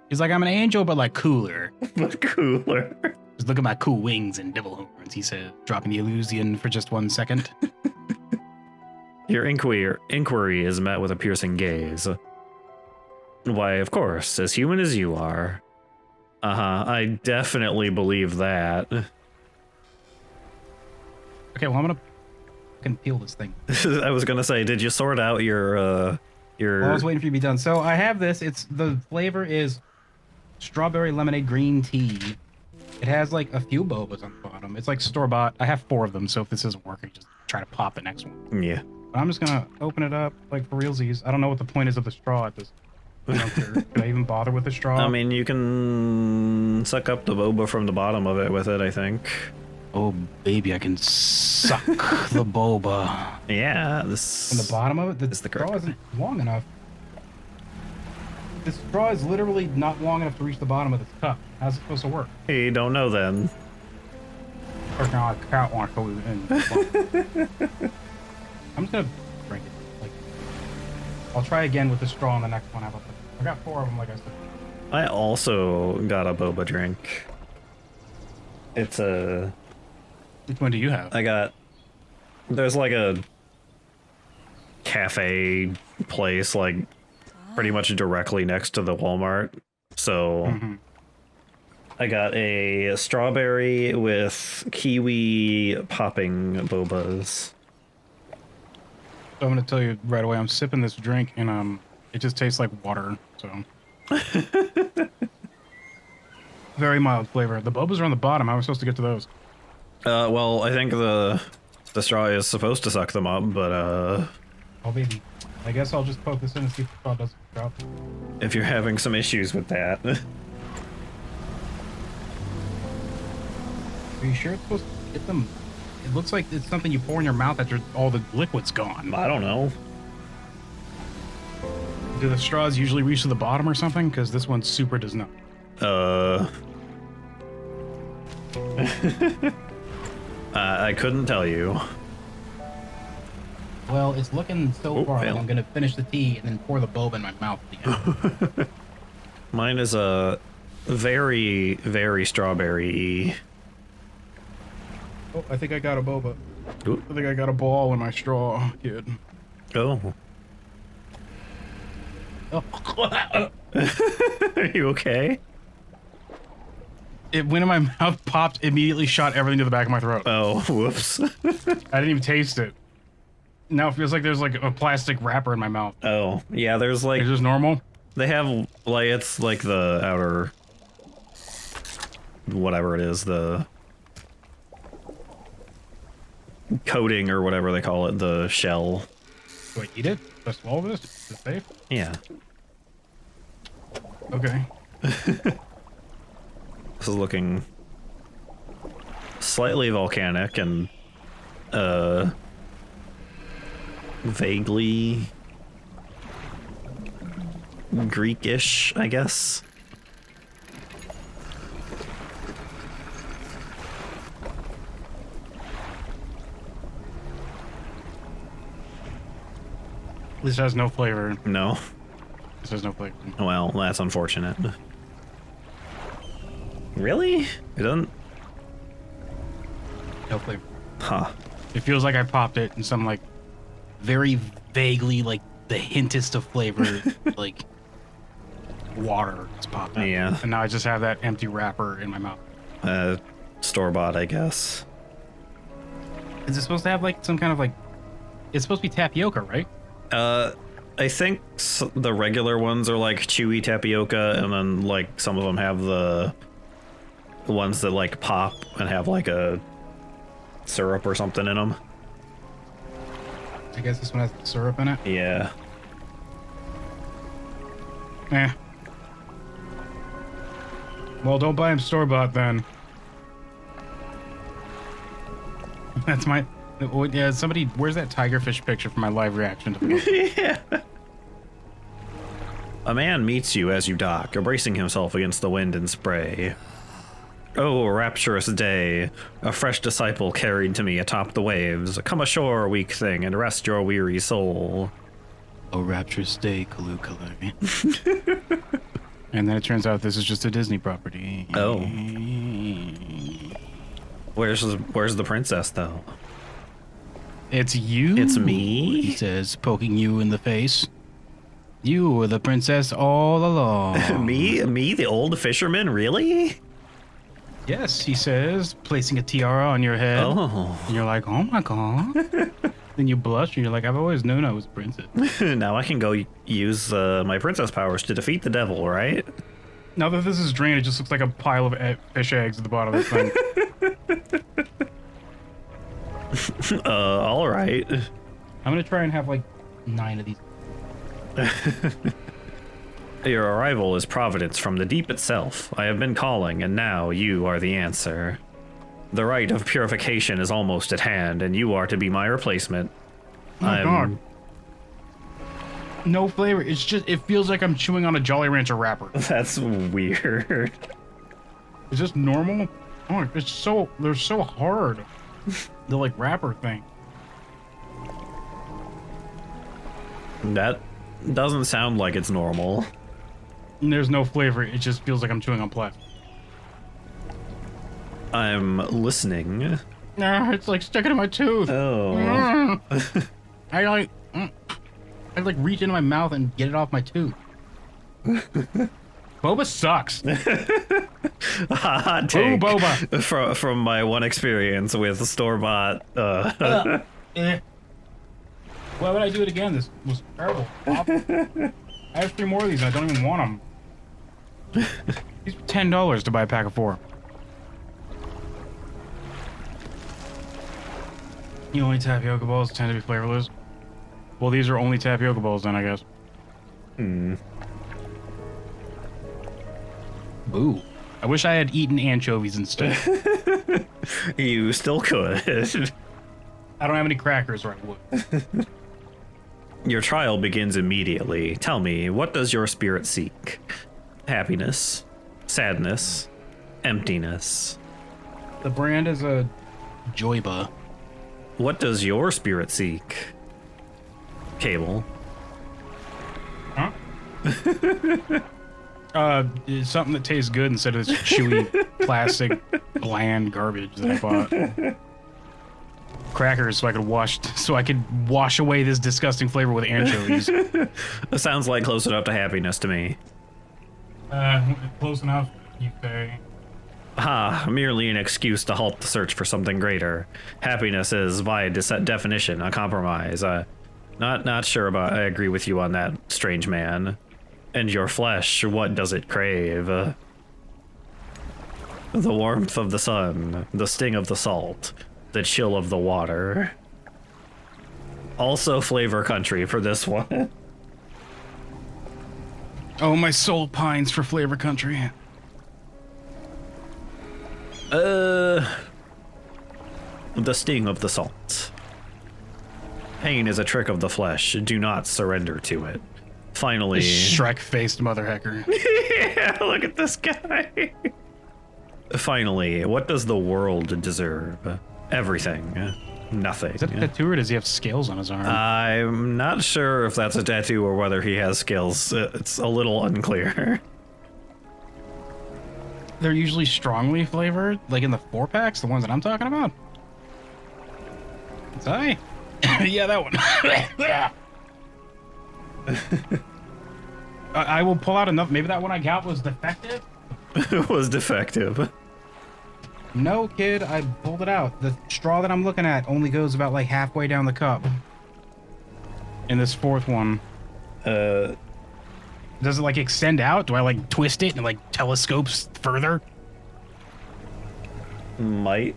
He's like, I'm an angel, but like cooler. But cooler. Just look at my cool wings and devil horns, he said, dropping the illusion for just 1 second. Your inquiry is met with a piercing gaze. Why, of course, as human as you are. I definitely believe that. Okay, well, I'm gonna fucking peel this thing. I was gonna say, did you sort out your Well, I was waiting for you to be done. So I have this. The flavor is strawberry lemonade green tea. It has like a few bobas on the bottom. It's like store-bought. I have 4 of them, so if this isn't working, just try to pop the next one. Yeah. But I'm just gonna open it up like for realsies. I don't know what the point is of the straw at this. I don't care. Could I even bother with the straw? I mean, you can suck up the boba from the bottom of it with it, I think. Oh, baby, I can suck the boba. Yeah, this... From the bottom of it? The is the straw correct isn't long enough. This straw is literally not long enough to reach the bottom of this cup. How's it supposed to work? You don't know then. Or now a cat wants to in. I'm just gonna drink it. Like, I'll try again with the straw on the next one. How about that? I got 4 of them, like I said. I also got a boba drink. It's a... Which one do you have? There's like a cafe place, like pretty much directly next to the Walmart. So I got a strawberry with kiwi popping bobas. So I'm gonna tell you right away. I'm sipping this drink, and it just tastes like water. So very mild flavor. The bobas are on the bottom. How are we supposed to get to those? Well, I think the straw is supposed to suck them up, but Oh, baby. I guess I'll just poke this in and see if the straw doesn't drop. if you're having some issues with that, Are you sure it's supposed to get them? It looks like it's something you pour in your mouth after all the liquid's gone. I don't know. Do the straws usually reach to the bottom or something? Because this one super does not. I couldn't tell you. Well, it's looking so far. well. I'm gonna finish the tea and then pour the boba in my mouth again. Mine is a very, very strawberry. Oh, I think I got a boba. Ooh. I think I got a ball in my straw, kid. Oh. Oh, Are you okay? It went in my mouth, popped, immediately shot everything to the back of my throat. Oh, whoops. I didn't even taste it. Now it feels like there's like a plastic wrapper in my mouth. Oh, yeah, there's like, Is this normal? they have, like, it's like the outer, whatever it is, the coating or whatever they call it, the shell. Do I eat it? Do I swallow this? Is it safe? Yeah. Okay. This is looking slightly volcanic and, vaguely Greekish, I guess. This has no flavor. No. This has no flavor. Well, that's unfortunate. Really? It doesn't? no flavor. Huh. It feels like I popped it in some like Very vaguely, like the hintest of flavor, like water that's popped out. Yeah. And now I just have that empty wrapper in my mouth. Store-bought, I guess. Is it supposed to have like some kind of like? It's supposed to be tapioca, right? I think the regular ones are like chewy tapioca, and then like some of them have the ones that like pop and have like a syrup or something in them. I guess this one has syrup in it. Yeah. Eh. Well, don't buy them store-bought then. That's my... Yeah, somebody... Where's that tigerfish picture for my live reaction to the Yeah. A man meets you as you dock, bracing himself against the wind and spray. Oh, rapturous day. A fresh disciple carried to me atop the waves. Come ashore, weak thing, and rest your weary soul. A rapturous day, Kalu. And then it turns out this is just a Disney property. Oh. Where's the princess, though? It's you? It's He me? says, poking you in the face. You were the princess all along. Me, the old fisherman? Really? Yes, he says, placing a tiara on your head. Oh. And you're like, oh my god. Then you blush and you're like, I've always known I was a princess. Now I can go use my princess powers to defeat the devil, right? Now that this is drained, it just looks like a pile of fish eggs at the bottom of this thing. All right. I'm gonna try and have like 9 of these. Your arrival is providence from the deep itself. I have been calling, and now you are the answer. The rite of purification is almost at hand, and you are to be my replacement. Oh my god. No flavor. It's just, it feels like I'm chewing on a Jolly Rancher wrapper. That's weird. Is this normal? Oh, it's so, they're so hard. The like wrapper thing. That Doesn't sound like it's normal. And there's no flavor. It just feels like I'm chewing on plastic. I'm listening. It's like sticking in my tooth. Oh. I like reach into my mouth and get it off my tooth. Boba sucks. Hot take. Ooh, boba. From my one experience with store-bought. Why would I do it again? This was terrible. Awful. I have 3 more of these and I don't even want them. These were $10 to buy a pack of 4. The only tapioca balls tend to be flavorless. Well, these are only tapioca balls then, I guess. Boo. I wish I had eaten anchovies instead. You still could. I don't have any crackers or I would. Your trial begins immediately. Tell me, what does your spirit seek? Happiness, sadness, emptiness. The brand is a Joyba. What does your spirit seek? Cable. Huh? It's something that tastes good instead of this chewy, plastic, bland garbage that I bought. Crackers so I could wash away this disgusting flavor with anchovies. It sounds like close enough to happiness to me. Close enough, you say. Merely an excuse to halt the search for something greater. Happiness is, by definition, a compromise. Not sure about. I agree with you on that, strange man. And your flesh, what does it crave? The warmth of the sun, the sting of the salt, the chill of the water. Also flavor country for this one. Oh, my soul pines for flavor country. The sting of the salt. Pain is a trick of the flesh. Do not surrender to it. Finally... Shrek-faced mother hecker. Yeah, look at this guy. Finally, what does the world deserve? Everything. Nothing. Is that a tattoo or does he have scales on his arm? I'm not sure if that's a tattoo or whether he has scales. It's a little unclear. They're usually strongly flavored, like in the 4-packs, the ones that I'm talking about. It's I. Yeah, that one. I will pull out enough. Maybe that one I got was defective. It was defective. No, kid, I pulled it out. The straw that I'm looking at only goes about like halfway down the cup. In this 4th one. Does it like extend out? Do I like twist it and like telescopes further? Might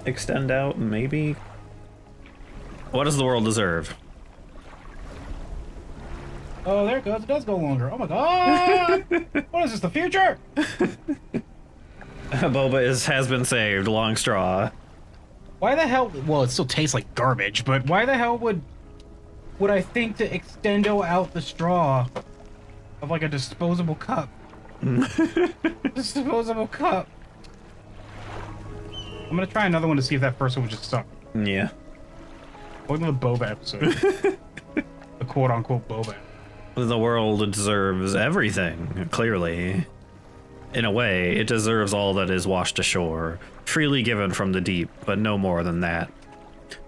extend out, maybe. What does the world deserve? Oh, there it goes. It does go longer. Oh my god! What is this, the future? Boba has been saved. Long straw. Why the hell? Well, it still tastes like garbage, but why the hell would I think to extendo out the straw of like a disposable cup? Disposable cup. I'm gonna try another one to see if that first one would just suck. Yeah. Welcome to the Boba episode. The quote-unquote Boba. The world deserves everything, clearly. In a way, it deserves all that is washed ashore, freely given from the deep, but no more than that.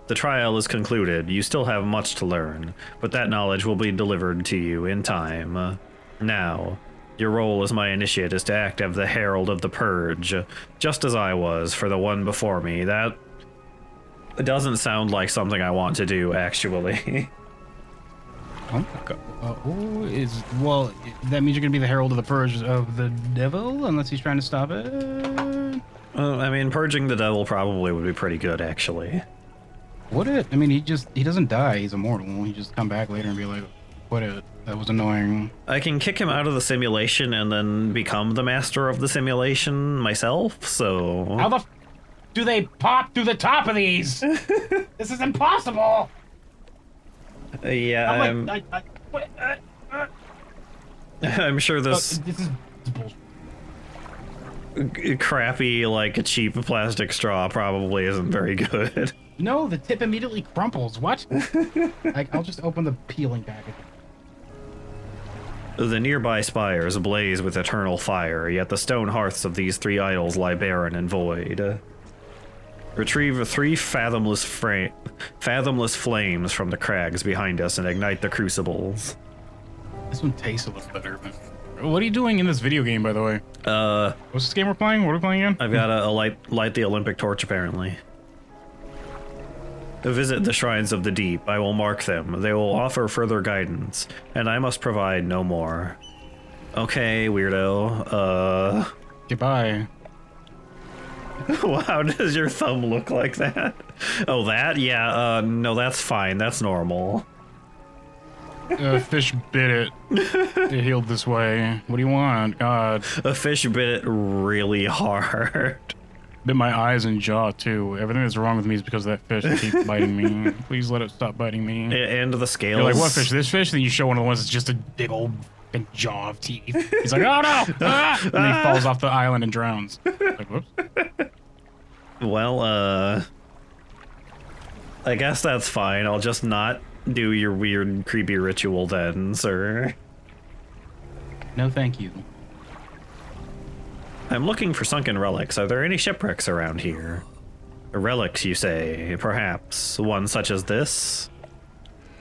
The trial is concluded. You still have much to learn, but that knowledge will be delivered to you in time. Now, your role as my initiate is to act as the herald of the purge, just as I was for the one before me. That doesn't sound like something I want to do, actually. Oh, well, that means you're gonna be the herald of the purge of the devil, unless he's trying to stop it. I mean, purging the devil probably would be pretty good, actually. Would it? I mean, he doesn't die. He's immortal. He just come back later and be like, "What it? That was annoying." I can kick him out of the simulation and then become the master of the simulation myself. So how the do they pop through the top of these? This is impossible. Yeah, I'm sure this is bullshit. Crappy, like a cheap plastic straw probably isn't very good. No, the tip immediately crumples. What? I'll just open the peeling package. The nearby spires blaze with eternal fire, yet the stone hearths of these 3 idols lie barren and void. Retrieve 3 fathomless flames from the crags behind us and ignite the crucibles. This one tastes a little better. But... What are you doing in this video game, by the way? What's this game we're playing? What are we playing again? I've got to light the Olympic torch, apparently. Visit the shrines of the deep. I will mark them. They will offer further guidance, and I must provide no more. Okay, weirdo. Goodbye. Wow, does your thumb look like that? Oh, that? Yeah, no, that's fine. That's normal. Fish bit it. It healed this way. What do you want? God. A fish bit it really hard. Bit my eyes and jaw, too. Everything that's wrong with me is because of that fish that keeps biting me. Please let it stop biting me. And the scales. You're like, what fish? This fish? Then you show one of the ones that's just a big old jaw of teeth. He's like, oh no! Ah! And then he falls off the island and drowns. Like, whoops. Well, I guess that's fine. I'll just not do your weird, creepy ritual then, sir. No, thank you. I'm looking for sunken relics. Are there any shipwrecks around here? Relics, you say? Perhaps. One such as this?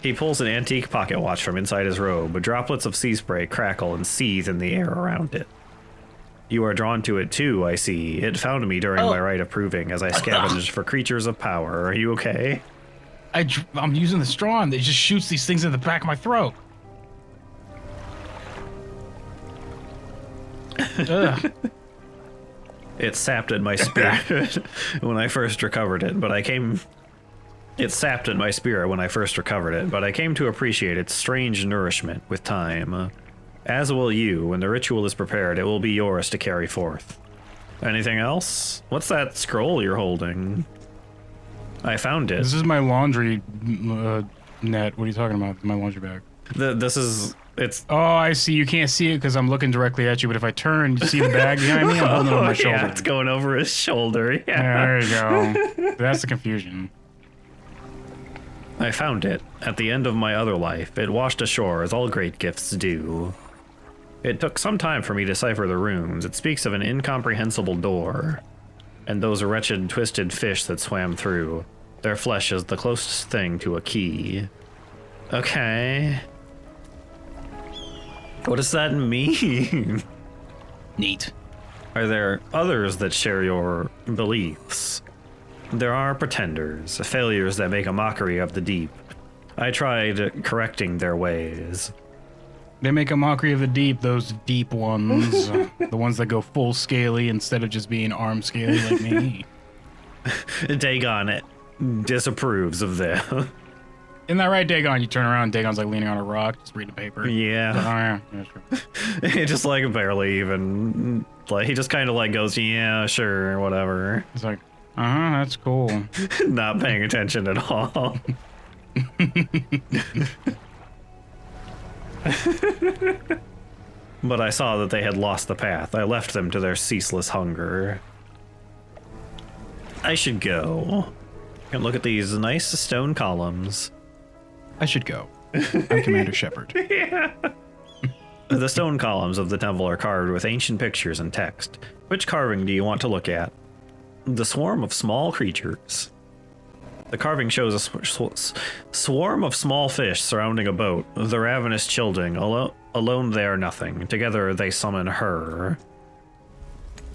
He pulls an antique pocket watch from inside his robe. Droplets of sea spray crackle and seethe in the air around it. You are drawn to it too, I see. It found me during my rite of proving as I scavenged for creatures of power. Are you okay? I'm using the straw and it just shoots these things in the back of my throat. Ugh. It sapped at my spirit when I first recovered it, but I came... It sapped at my spirit when I first recovered it, but I came to appreciate its strange nourishment with time. As will you. When the ritual is prepared, it will be yours to carry forth. Anything else? What's that scroll you're holding? I found it. This is my laundry net. What are you talking about? My laundry bag. This is... It's... Oh, I see. You can't see it because I'm looking directly at you, but if I turn, you see the bag behind me? I'm holding it on my shoulder. Yeah, it's going over his shoulder. Yeah. There you go. That's the confusion. I found it at the end of my other life. It washed ashore as all great gifts do. It took some time for me to decipher the runes. It speaks of an incomprehensible door, and those wretched twisted fish that swam through. Their flesh is the closest thing to a key. Okay. What does that mean? Neat. Are there others that share your beliefs? There are pretenders, failures that make a mockery of the deep. I tried correcting their ways. They make a mockery of the deep, those deep ones. The ones that go full scaly instead of just being arm scaly like me. Dagon disapproves of them. Isn't that right, Dagon? You turn around, Dagon's like leaning on a rock, just reading the paper. Yeah. Like, oh, yeah, sure. He just like barely even, like, he just kind of like goes, yeah, sure, whatever. It's like, that's cool. Not paying attention at all. But I saw that they had lost the path. I left them to their ceaseless hunger. I should go. And look at these nice stone columns. I should go. I'm Commander Shepard. Yeah. The stone columns of the temple are carved with ancient pictures and text. Which carving do you want to look at? The swarm of small creatures. The carving shows a swarm of small fish surrounding a boat. The ravenous children, alone they are nothing. Together they summon her.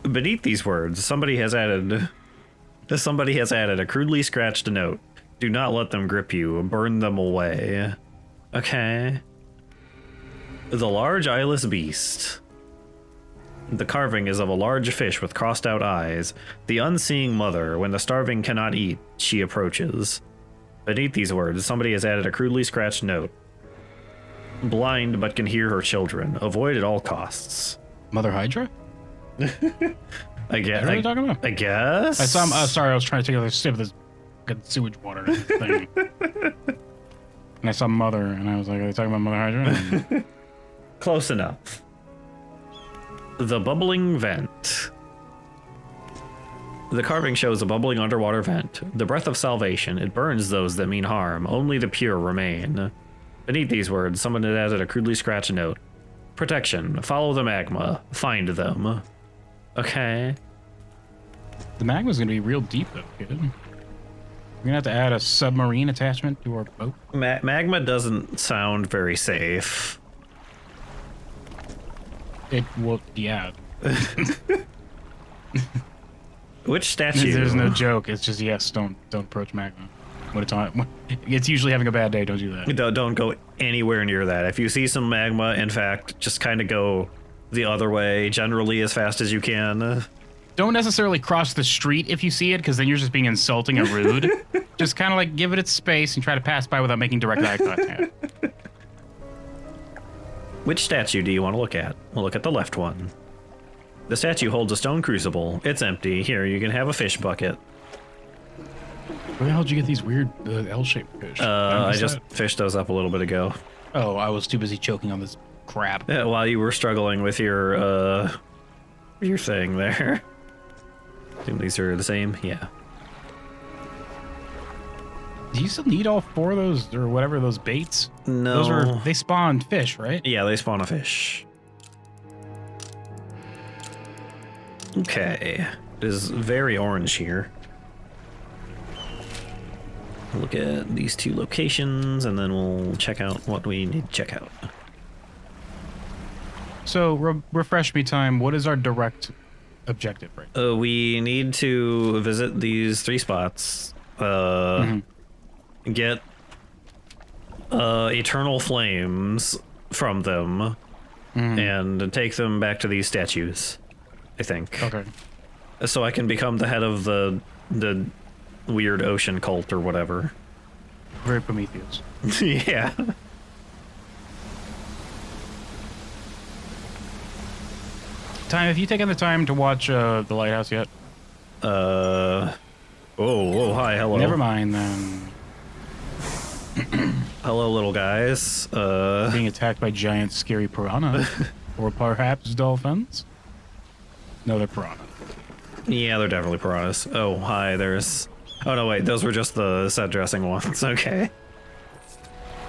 Beneath these words, somebody has added a crudely scratched note. Do not let them grip you. Burn them away. Okay. The large eyeless beast. The carving is of a large fish with crossed out eyes. The unseeing mother, when the starving cannot eat, she approaches. Beneath these words, somebody has added a crudely scratched note. Blind but can hear her children. Avoid at all costs. Mother Hydra? I guess. What are you talking about? I guess. I saw. Sorry, I was trying to take a sip of this good sewage water thing. And I saw Mother, and I was like, "Are they talking about Mother Hydra?" And Close enough. The bubbling vent. The carving shows a bubbling underwater vent. The breath of salvation. It burns those that mean harm. Only the pure remain. Beneath these words, someone had added a crudely scratched note. Protection. Follow the magma. Find them. Okay. The magma's gonna be real deep though, kid. We're gonna have to add a submarine attachment to our boat. Magma doesn't sound very safe. It will, yeah. Which statue? There's no joke. It's just yes. Don't approach magma when it's on. It's usually having a bad day. Don't do that. Don't go anywhere near that. If you see some magma, in fact, just kind of go the other way, generally as fast as you can. Don't necessarily cross the street if you see it, because then you're just being insulting and rude. Just kind of like give it its space and try to pass by without making direct eye contact. Which statue do you want to look at? We'll look at the left one. The statue holds a stone crucible. It's empty. Here, you can have a fish bucket. Where the hell did you get these weird L-shaped fish? I just fished those up a little bit ago. Oh, I was too busy choking on this crab. Yeah, while you were struggling with your thing there. I think these are the same. Yeah. Do you still need all 4 of those or whatever those baits? No. They spawned fish, right? Yeah, they spawn a fish. Okay. It is very orange here. Look at these 2 locations, and then we'll check out what we need to check out. So, refresh me time. What is our direct objective, right? We need to visit these 3 spots. Get eternal flames from them, and take them back to these statues, I think. Okay. So I can become the head of the weird ocean cult or whatever. Very Prometheus. Yeah. Time, have you taken the time to watch The Lighthouse yet? Whoa, hi, hello. Never mind then. Hello, little guys. Being attacked by giant scary piranha. Or perhaps dolphins? No, they're piranha. Yeah, they're definitely piranhas. Oh, hi, there's... Oh, no, wait, those were just the set dressing ones. Okay.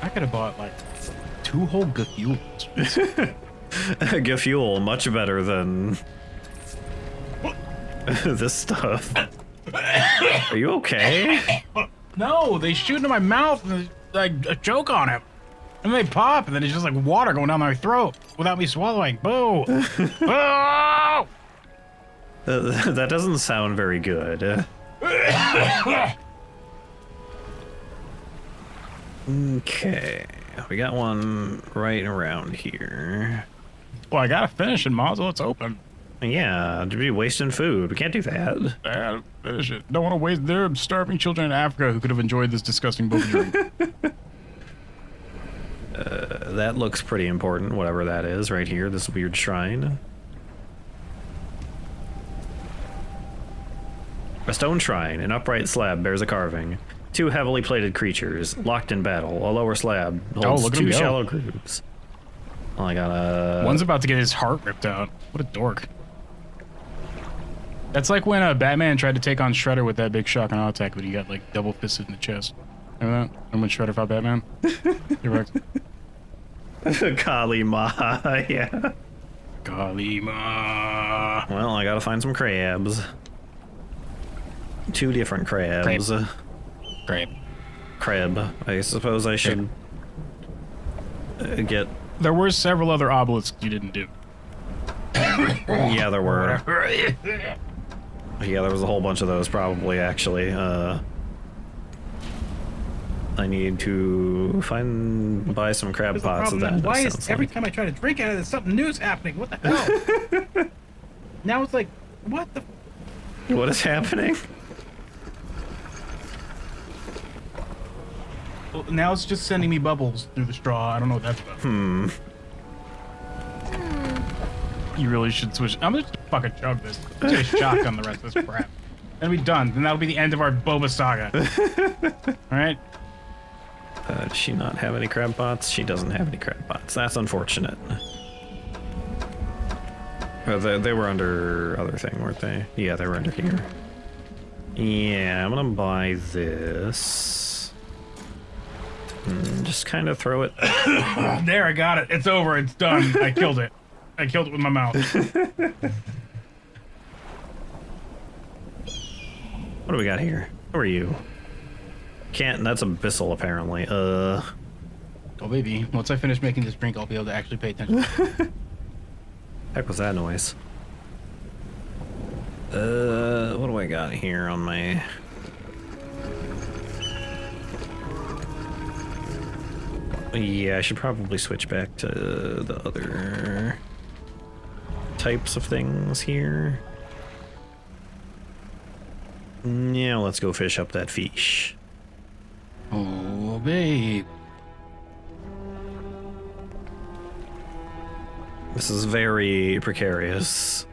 I could have bought, like, 2 whole gafules. Gafuel, much better than... this stuff. Are you okay? No, they shoot into my mouth and I choke on it. And they pop, and then it's just like water going down my throat without me swallowing. Boo! Boo! That doesn't sound very good. Okay, we got one right around here. Well, I gotta finish it, might as well it's open. Yeah, to be wasting food. We can't do that. I gotta finish it. Don't want to waste. There are starving children in Africa who could have enjoyed this disgusting book drink. That looks pretty important, whatever that is right here, this weird shrine. A stone shrine, an upright slab bears a carving. 2 heavily plated creatures, locked in battle. A lower slab holds look at 2 him go. shallow grooves. Oh, I got One's about to get his heart ripped out. What a dork. That's like when Batman tried to take on Shredder with that big shock and awe attack, but he got like double fisted in the chest. Remember that? And when Shredder fought Batman? You're right. Kali Ma, yeah. Kalima. Well, I gotta find some crabs. 2 different crabs. Crab. I suppose I should get... There were several other obelisks you didn't do. Yeah, there were. Yeah, there was a whole bunch of those probably, actually. I need to buy some crab pots of that. Why is every time I try to drink out of it, something new's happening? What the hell? Now it's like, what the? What is happening? Well, now it's just sending me bubbles through the straw. I don't know what that's about. You really should switch. I'm just gonna fucking chug this. Take a shotgun the rest of this crap. Then we done. Then that'll be the end of our boba saga. All right. Does she not have any crab pots? She doesn't have any crab pots. That's unfortunate. They were under other thing, weren't they? Yeah, they were under here. Yeah, I'm gonna buy this. Just kind of throw it. There, I got it. It's over. It's done. I killed it. I killed it with my mouth. What do we got here? Who are you? Can't. That's abyssal, apparently. Oh, baby. Once I finish making this drink, I'll be able to actually pay attention. Heck was that noise? What do I got here on my... Yeah, I should probably switch back to the other types of things here. Yeah, let's go fish up that fish. Oh, babe. This is very precarious.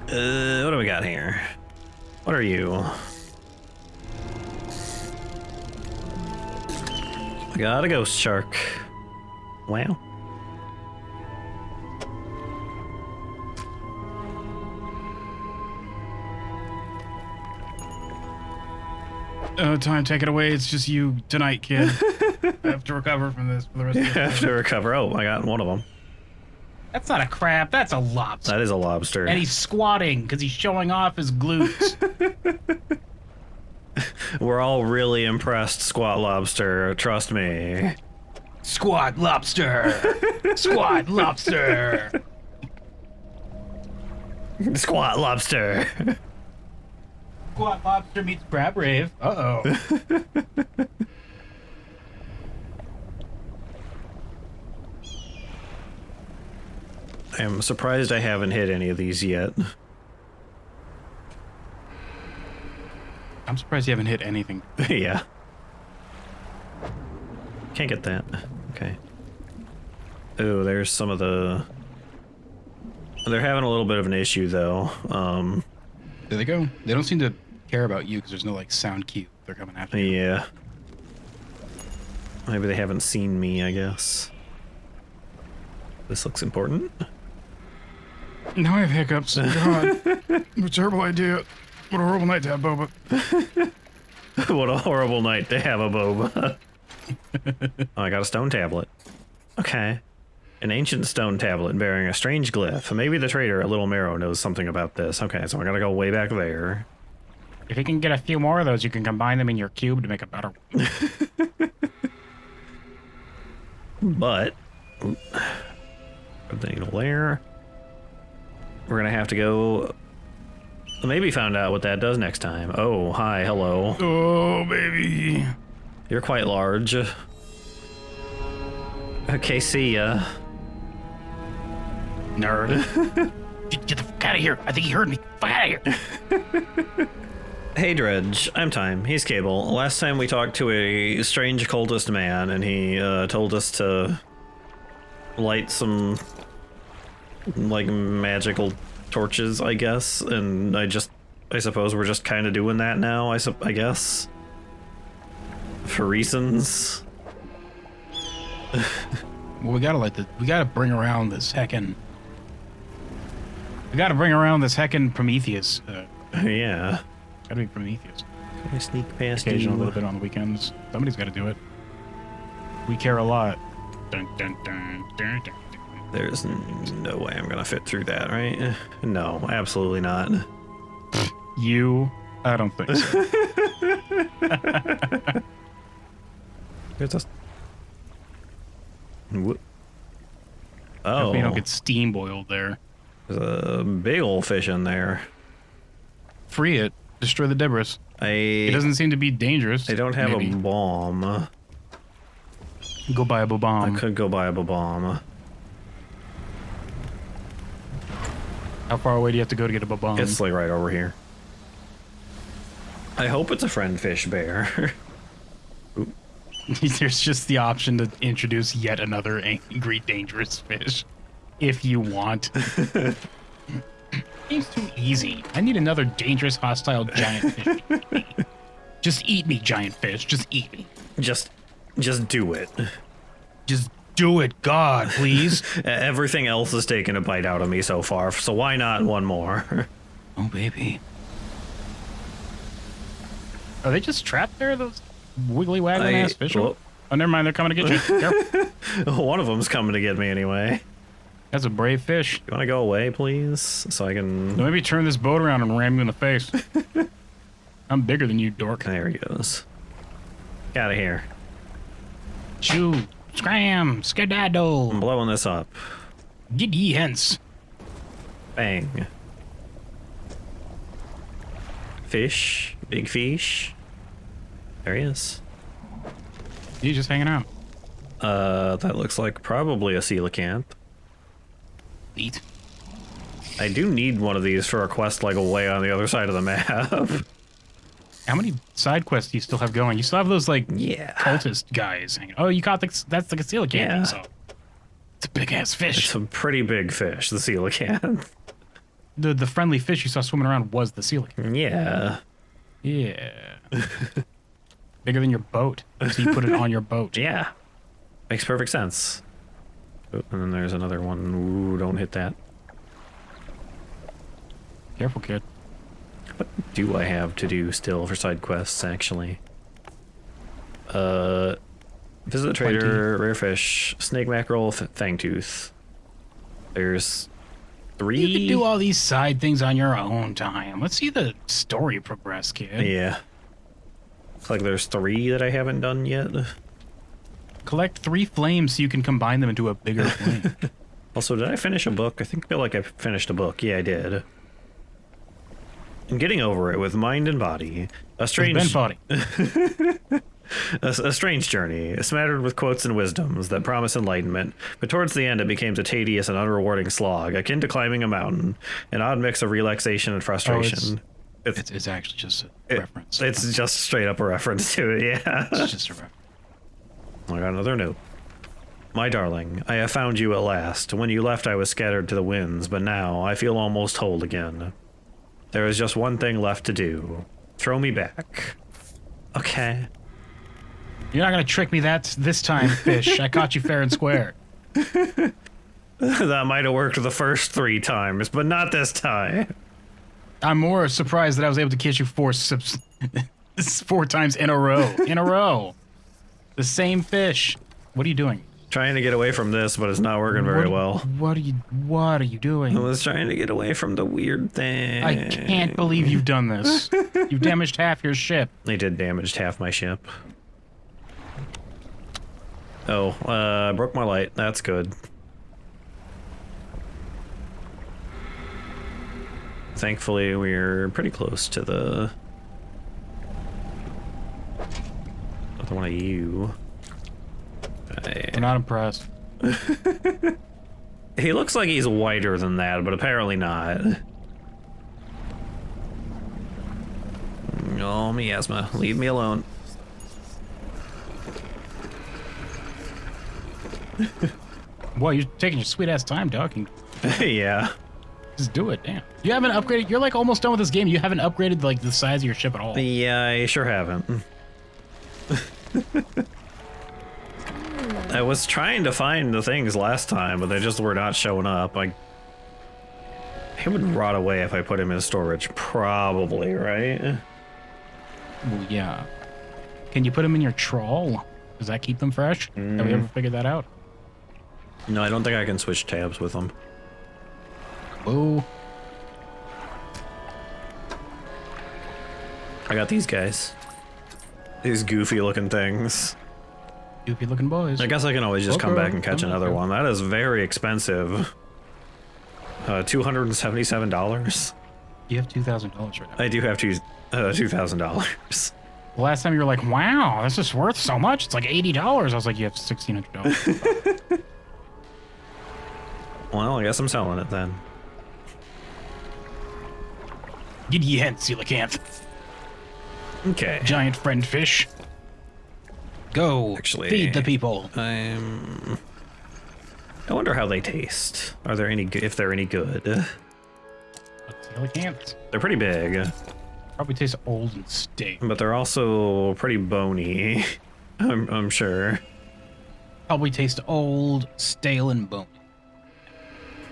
What do we got here? What are you? I got a ghost shark. Wow. Time, take it away. It's just you tonight, kid. I have to recover from this for the rest of the I have to recover. Oh, I got one of them. That's not a crab. That's a lobster. That is a lobster. And he's squatting because he's showing off his glutes. We're all really impressed, Squat Lobster. Trust me. Squat lobster. Squat lobster. Squat Lobster. Squat lobster meets crab rave. Uh-oh. I am surprised I haven't hit any of these yet. I'm surprised you haven't hit anything. Yeah. Can't get that. Okay. Oh, there's some of the... They're having a little bit of an issue, though. There they go. They don't seem to care about you because there's no, like, sound cue. They're coming after you. Yeah. Maybe they haven't seen me, I guess. This looks important. Now I have hiccups. God. What a terrible idea. What a horrible night to have boba. What a horrible night to have a boba. Oh, I got a stone tablet. Okay. An ancient stone tablet bearing a strange glyph. Maybe the trader at Little Marrow knows something about this. Okay, so I gotta go way back there. If you can get a few more of those, you can combine them in your cube to make a better one. But... Put the needle there. We're gonna have to go... Maybe find out what that does next time. Oh, hi, hello. Oh, baby. You're quite large. Okay, see ya. Nerd. Get the fuck out of here. I think he heard me. Fuck out of here. Hey Dredge, I'm Time. He's Cable. Last time we talked to a strange cultist man, and he told us to light some, like, magical torches, I guess, and I suppose we're just kind of doing that now, I guess. For reasons. Well, we gotta bring around this heckin'... We gotta bring around this heckin' Prometheus. Yeah. Gotta be Prometheus. Can I sneak past Occasionally a you? little bit on the weekends. Somebody's gotta do it. We care a lot. Dun, dun, dun, dun, dun. There's no way I'm gonna fit through that, right? No, absolutely not. You? I don't think so. There's a... Whoop. Hope you don't Oh, get steam boiled there. there's a big old fish in there. Free it. Destroy the debris. It I doesn't seem to be dangerous. don't have maybe. a bomb. Go buy a bomb. I could go buy a bomb. How far away do you have to go to get a bomb? It's like right over here. I hope it's a friend fish bear. There's just the option to introduce yet another angry, dangerous fish. If you want. Seems too easy. I need another dangerous, hostile, giant fish. Just eat me, giant fish. Just eat me. Just do it. Just do it, God, please. Everything else has taken a bite out of me so far, so why not one more? Oh, baby. Are they just trapped there? Those wiggly waggling ass fish? Well, Oh, never mind. They're coming to get you. Careful. one of them's coming to get me anyway. That's a brave fish. You want to go away, please? So I can... Maybe turn this boat around and ram you in the face. I'm bigger than you, dork. There he goes. Get out of here. Shoo. Scram. Skedaddle. I'm blowing this up. Get ye hence. Bang. Fish. Big fish. There he is. He's just hanging out. That looks like probably a coelacanth. Eat. I do need one of these for a quest like way on the other side of the map. How many side quests do you still have going? You still have those, like, Yeah. cultist guys hanging. Oh, you caught that's the coelacanth. Yeah. So it's a big-ass fish. It's a pretty big fish, the coelacanth. The friendly fish you saw swimming around was the coelacanth. Yeah. Yeah. Bigger than your boat. So you put it on your boat. Yeah. Makes perfect sense. Oh, and then there's another one. Ooh, don't hit that. Careful, kid. What do I have to do still for side quests, actually? Visit the trader, rare fish, snake mackerel, fangtooth. There's 3. You can do all these side things on your own time. Let's see the story progress, kid. Yeah. Looks like there's 3 that I haven't done yet. Collect 3 flames so you can combine them into a bigger flame. Also, did I finish a book? I feel like I finished a book. Yeah, I did. I'm getting over it with mind and body. A strange body. a strange journey, smattered with quotes and wisdoms that promise enlightenment, but towards the end it became a tedious and unrewarding slog, akin to climbing a mountain, an odd mix of relaxation and frustration. It's actually just a reference. It's just straight up a reference to it, yeah. It's just a reference. I got another note. My darling, I have found you at last. When you left I was scattered to the winds, but now I feel almost whole again. There is just one thing left to do. Throw me back. Okay. You're not gonna trick me this time, fish. I caught you fair and square. That might have worked the first 3 times, but not this time. I'm more surprised that I was able to catch you 4 times in a row. In a row. The same fish. What are you doing? Trying to get away from this, but it's not working very well. What are you doing? I was trying to get away from the weird thing. I can't believe you've done this. You've damaged half your ship. They did damage half my ship. Oh, broke my light. That's good. Thankfully, we're pretty close to the other one of you. I'm not impressed. He looks like he's whiter than that, but apparently not. Oh, miasma. Leave me alone. Boy, you're taking your sweet ass time, dog. Yeah. Just do it, damn. You haven't upgraded. You're like almost done with this game. You haven't upgraded like the size of your ship at all. Yeah, I sure haven't. I was trying to find the things last time, but they just were not showing up. He would rot away if I put him in storage, probably, right? Well, yeah. Can you put them in your trawl? Does that keep them fresh? Have we ever figured that out? No, I don't think I can switch tabs with them. Oh. I got these guys. These goofy looking things. Goofy looking boys. I guess I can always just come back and catch another one. That is very expensive. $277. You have $2,000 right now. I do have $2,000. The last time you were like, wow, this is worth so much. It's like $80. I was like, you have $1,600. Well, I guess I'm selling it then. Get ye hence, coelacanth. Okay. Giant friend fish. Go. Actually, feed the people. I wonder how they taste. Are there any? If they're any good? Coelacanths. They're pretty big, Probably taste old and stale. but they're also pretty bony. I'm sure. Probably taste old, stale, and bony.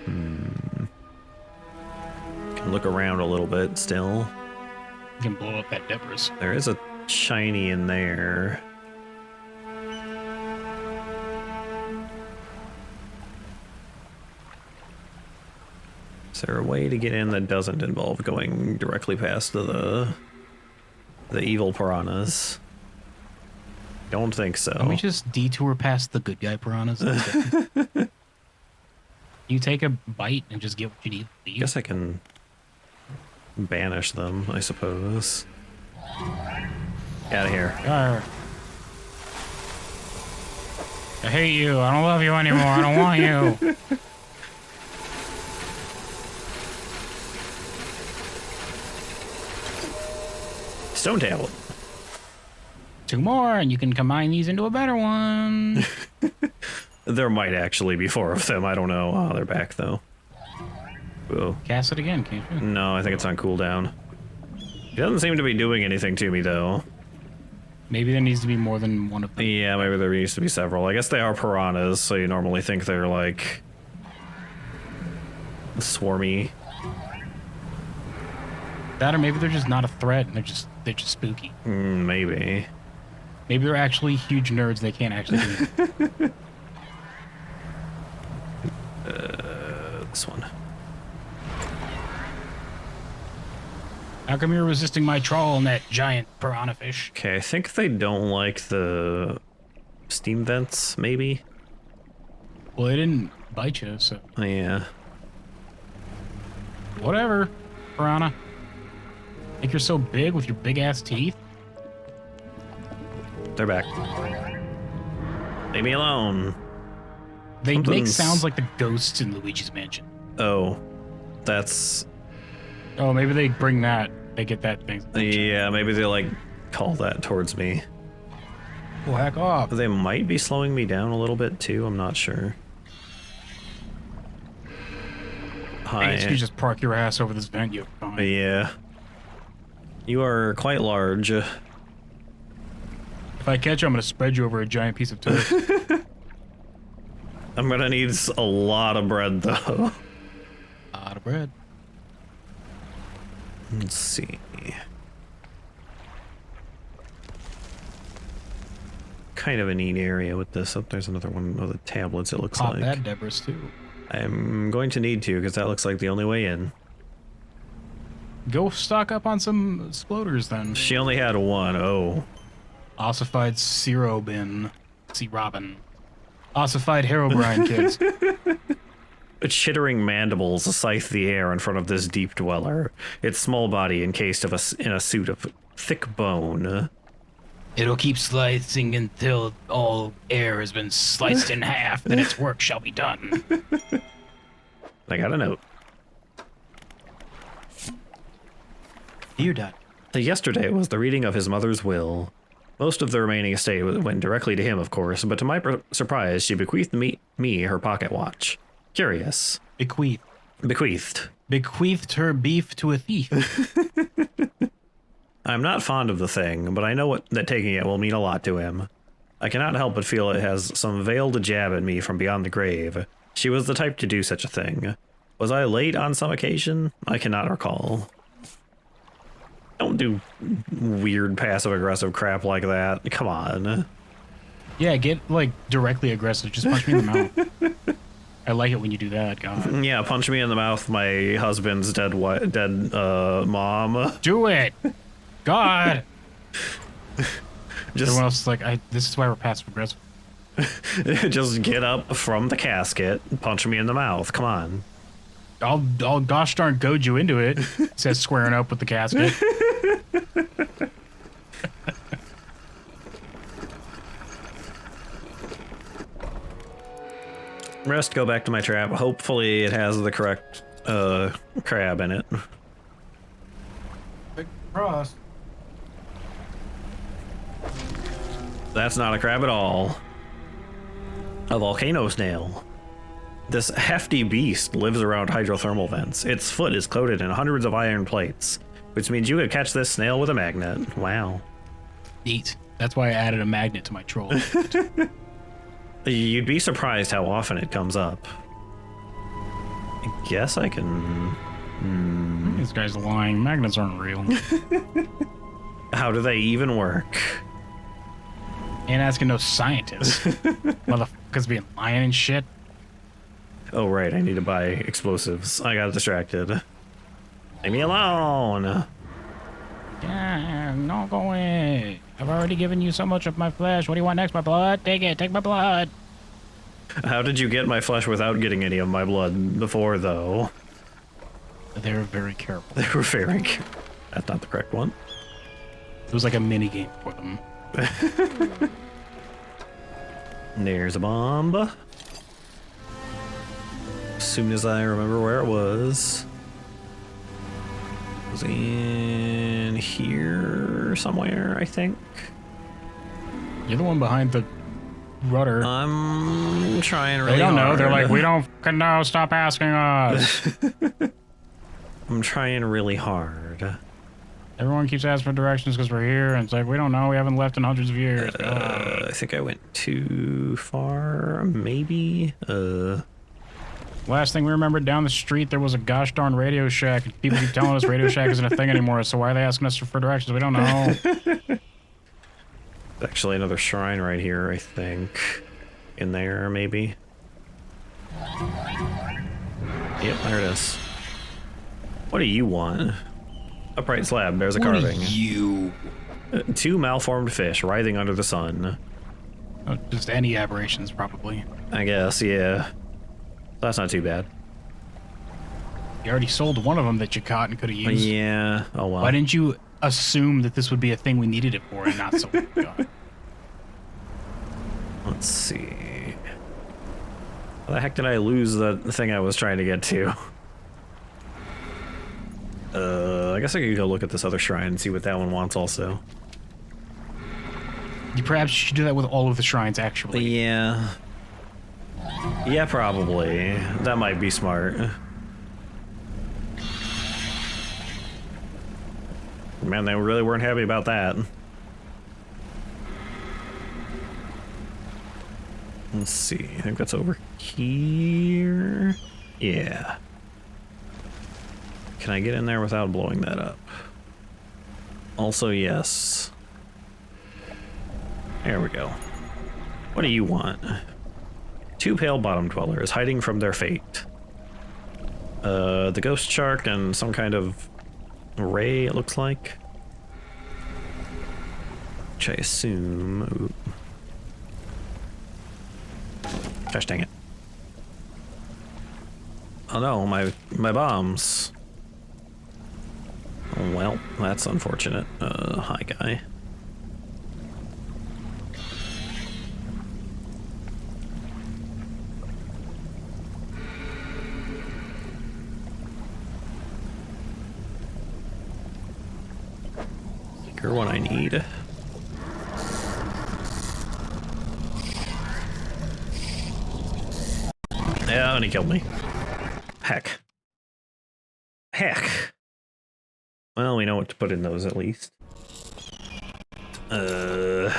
Can look around a little bit still. You can blow up that Debris. There is a shiny in there. Is there a way to get in that doesn't involve going directly past the evil piranhas? Don't think so. Can we just detour past the good guy piranhas? You take a bite and just get what you need. I guess I can banish them, I suppose. Get out of here. I hate you. I don't love you anymore. I don't want you. Stone tablet. 2 more, and you can combine these into a better one. There might actually be 4 of them. I don't know. Oh, they're back though. Whoa. Cast it again, can't you? No, I think it's on cooldown. He doesn't seem to be doing anything to me though. Maybe there needs to be more than one of them. Yeah, maybe there needs to be several. I guess they are piranhas, so you normally think they're like swarmy. That, or maybe they're just not a threat and they're just spooky. Maybe. Maybe they're actually huge nerds. They can't actually do it. This one. How come you're resisting my trawl net, giant piranha fish? Okay, I think they don't like the steam vents, maybe? Well, they didn't bite you, so Oh, yeah. whatever, piranha. Think you're so big with your big ass teeth? They're back. Leave me alone. They make Something's- sounds like the ghosts in Luigi's Mansion. Oh, that's... Oh, maybe they bring that. They get that thing. Yeah, maybe they like call that towards me. Well, heck off. They might be slowing me down a little bit too, I'm not sure. I Hi. guess you just park your ass over this vent, you're fine. Yeah. You are quite large. If I catch you, I'm gonna spread you over a giant piece of toast. I'm gonna need a lot of bread though. Out of bread. Let's see. Kind of a neat area with this. Oh, there's another one of the tablets, it looks Pop like. that Debris too. I'm going to need to, because that looks like the only way in. Go stock up on some exploders then. She only had one. Oh. Ossified Zero Bin. See Robin. Ossified Herobrine, kids. Chittering mandibles scythe the air in front of this deep dweller, its small body encased in a suit of thick bone. It'll keep slicing until all air has been sliced in half, then its work shall be done. I got a note. You died. Yesterday was the reading of his mother's will. Most of the remaining estate went directly to him, of course, but to my surprise, she bequeathed me her pocket watch. Curious. Bequeathed. Bequeathed. Bequeathed her beef to a thief. I'm not fond of the thing, but I know that taking it will mean a lot to him. I cannot help but feel it has some veiled jab at me from beyond the grave. She was the type to do such a thing. Was I late on some occasion? I cannot recall. Don't do weird passive-aggressive crap like that. Come on. Yeah, get, like, directly aggressive. Just punch me in the mouth. I like it when you do that, God. Yeah, punch me in the mouth, my husband's dead mom. Do it! God! Just, Everyone else is like, this is why we're passive aggressive. just get up from the casket, punch me in the mouth. Come on. I'll gosh darn goad you into it, says squaring up with the casket. Rest, go back to my trap. Hopefully it has the correct crab in it. Big cross. That's not a crab at all. A volcano snail. This hefty beast lives around hydrothermal vents. Its foot is coated in hundreds of iron plates, which means you could catch this snail with a magnet. Wow. Neat. That's why I added a magnet to my troll. You'd be surprised how often it comes up. I guess I can... These guys are lying. Magnets aren't real. How do they even work? Ain't asking no scientist. Motherfuckers being lying and shit. Oh, right, I need to buy explosives. I got distracted. Leave me alone! Yeah, no go away. I've already given you so much of my flesh. What do you want next, my blood? Take it, take my blood. How did you get my flesh without getting any of my blood before, though? They were very careful. They were very careful. That's not the correct one. It was like a mini game for them. There's a bomb. As soon as I remember where it was. It was in here somewhere, I think. You're the one behind the rudder. I'm trying really They don't know. hard. They're like, we don't fucking know. Stop asking us. I'm trying really hard. Everyone keeps asking for directions because we're here, and it's like, we don't know. We haven't left in hundreds of years. I think I went too far, maybe. Last thing we remembered, down the street, there was a gosh darn Radio Shack. People keep telling us Radio Shack isn't a thing anymore, so why are they asking us for directions? We don't know. Actually, another shrine right here, I think. In there, maybe. Yep, there it is. What do you want? Upright slab, there's a carving. You. 2 malformed fish writhing under the sun. Just any aberrations, probably. I guess, yeah. That's not too bad. You already sold one of them that you caught and could have used. Yeah, oh well. Why didn't you assume that this would be a thing we needed it for and not so God. Let's see. How the heck did I lose the thing I was trying to get to? I guess I could go look at this other shrine and see what that one wants also. You perhaps should do that with all of the shrines, actually. Yeah. Yeah, probably. That might be smart. Man, they really weren't happy about that. Let's see. I think that's over here. Yeah. Can I get in there without blowing that up? Also, yes. There we go. What do you want? 2 pale bottom dwellers hiding from their fate. The ghost shark and some kind of ray, it looks like. Which I assume... Ooh. Gosh dang it. Oh no, my bombs. Well, that's unfortunate. Hi guy. Here, what I need. Yeah, and he killed me. Heck. Heck. Well, we know what to put in those at least. You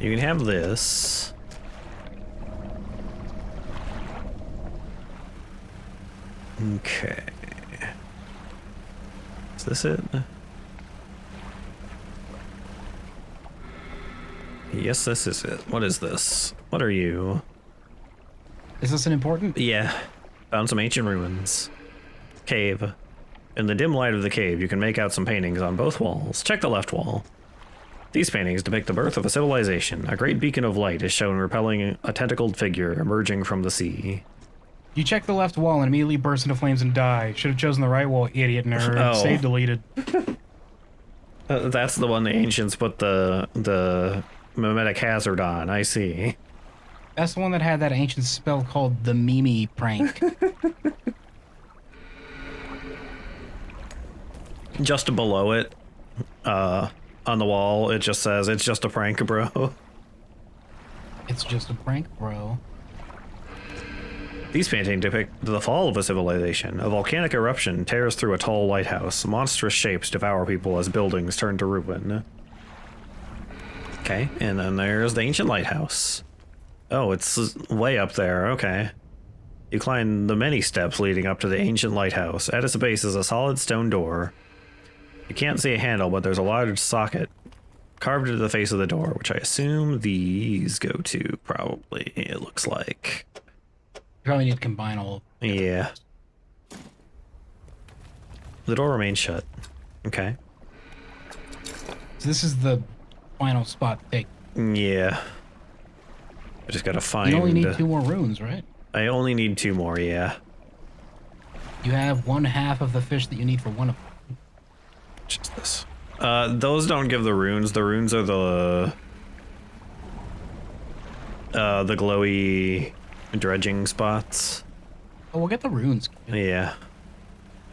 can have this. Okay. Is this it? Yes, this is it. What is this? What are you? Is this an important? Yeah. Found some ancient ruins. Cave. In the dim light of the cave, you can make out some paintings on both walls. Check the left wall. These paintings depict the birth of a civilization. A great beacon of light is shown repelling a tentacled figure emerging from the sea. You check the left wall and immediately burst into flames and die. Should have chosen the right wall, idiot nerd. Oh. Save deleted. That's the one the ancients put the mimetic hazard on. I see. That's the one that had that ancient spell called the Mimi prank. Just below it, on the wall, it just says, "It's just a prank, bro." It's just a prank, bro. These paintings depict the fall of a civilization. A volcanic eruption tears through a tall lighthouse. Monstrous shapes devour people as buildings turn to ruin. Okay, and then there's the ancient lighthouse. Oh, it's way up there. Okay. You climb the many steps leading up to the ancient lighthouse. At its base is a solid stone door. You can't see a handle, but there's a large socket carved into the face of the door, which I assume these go to, probably, it looks like. You probably need to combine all. Yeah. The door remains shut. Okay. So this is the final spot to take. Yeah. I just gotta find... You only need 2 more runes, right? I only need 2 more, yeah. You have 1/2 of the fish that you need for one of them. Which is this? Those don't give the runes. The runes are the glowy dredging spots. Oh, we'll get the runes. Yeah.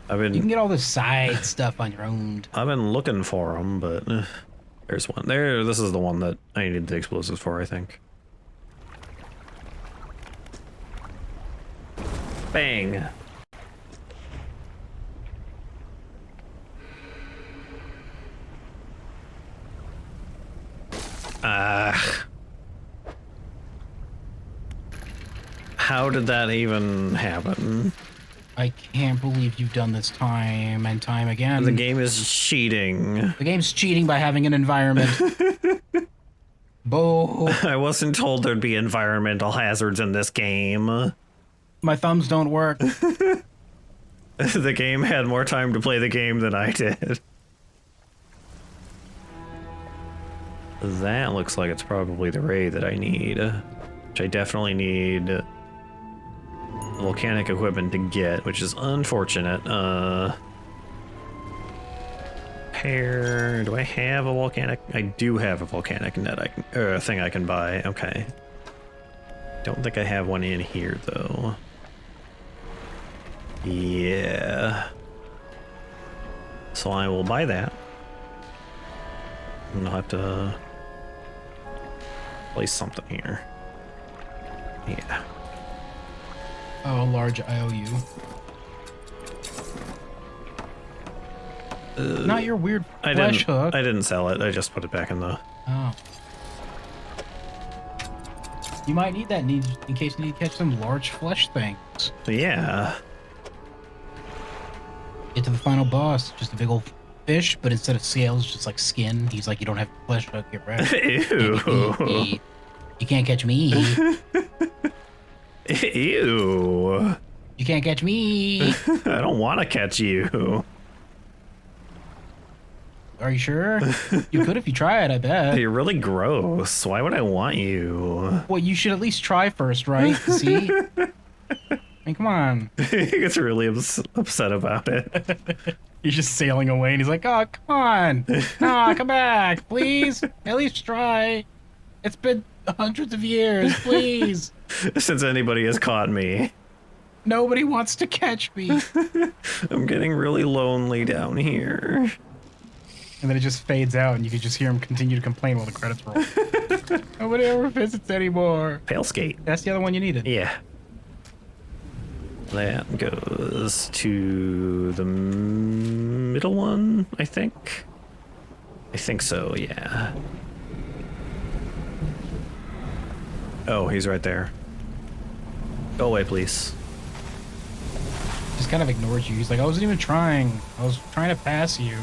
You can get all the side stuff on your own. I've been looking for them, but there's one. There, this is the one that I needed the explosives for, I think. Bang. How did that even happen? I can't believe you've done this time and time again. The game is cheating. The game's cheating by having an environment. Boo. I wasn't told there'd be environmental hazards in this game. My thumbs don't work. The game had more time to play the game than I did. That looks like it's probably the ray that I need. Which I definitely need volcanic equipment to get, which is unfortunate. Do I have a volcanic? I do have a volcanic net thing I can buy. Okay. Don't think I have one in here though. Yeah. So I will buy that. And I'll have to place something here. Yeah. Oh, a large IOU. Not your weird flesh hook. I didn't sell it. I just put it back in the... Oh. You might need that in case you need to catch some large flesh things. Yeah. Get to the final boss. Just a big old fish, but instead of scales, just like skin. He's like, you don't have flesh hook. Get ready. Ew. You can't catch me. Ew. You can't catch me. I don't want to catch you. Are you sure? You could if you try it, I bet. You're really gross. Why would I want you? Well, you should at least try first, right? See? I mean, come on. He gets really upset about it. He's just sailing away, and he's like, oh, come on. No, come back, please. At least try. It's been hundreds of years, please. Since anybody has caught me. Nobody wants to catch me. I'm getting really lonely down here. And then it just fades out, and you can just hear him continue to complain while the credits roll. Nobody ever visits anymore. Pale skate. That's the other one you needed. Yeah. That goes to the middle one, I think. I think so, yeah. Oh, he's right there. Go away, please. Just kind of ignores you. He's like, I wasn't even trying. I was trying to pass you.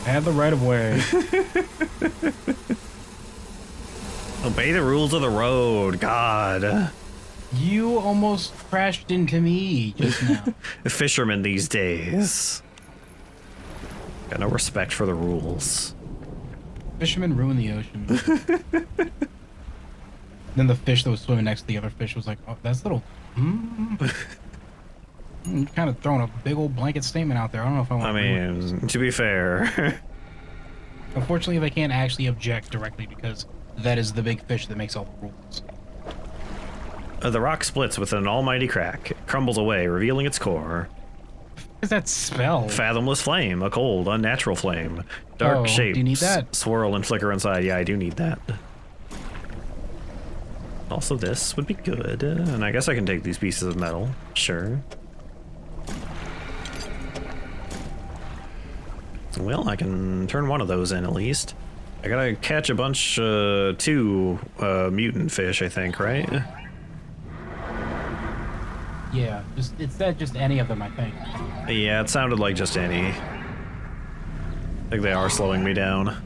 I had the right of way. Obey the rules of the road, God. You almost crashed into me just now. Fishermen these days. Got no respect for the rules. Fishermen ruin the ocean. Then the fish that was swimming next to the other fish was like, oh, that's little... You're kind of throwing a big old blanket statement out there. I don't know if I want I mean, to be fair. Unfortunately, they can't actually object directly because that is the big fish that makes all the rules. The rock splits with an almighty crack. It crumbles away, revealing its core. What does that spell? Fathomless flame, a cold, unnatural flame. Dark shapes do you need that? swirl and flicker inside. Yeah, I do need that. Also, this would be good. And I guess I can take these pieces of metal. Sure. Well, I can turn one of those in at least. I gotta catch a bunch, 2 mutant fish, I think, right? Yeah, it said just any of them, I think. Yeah, it sounded like just any. I think they are slowing me down.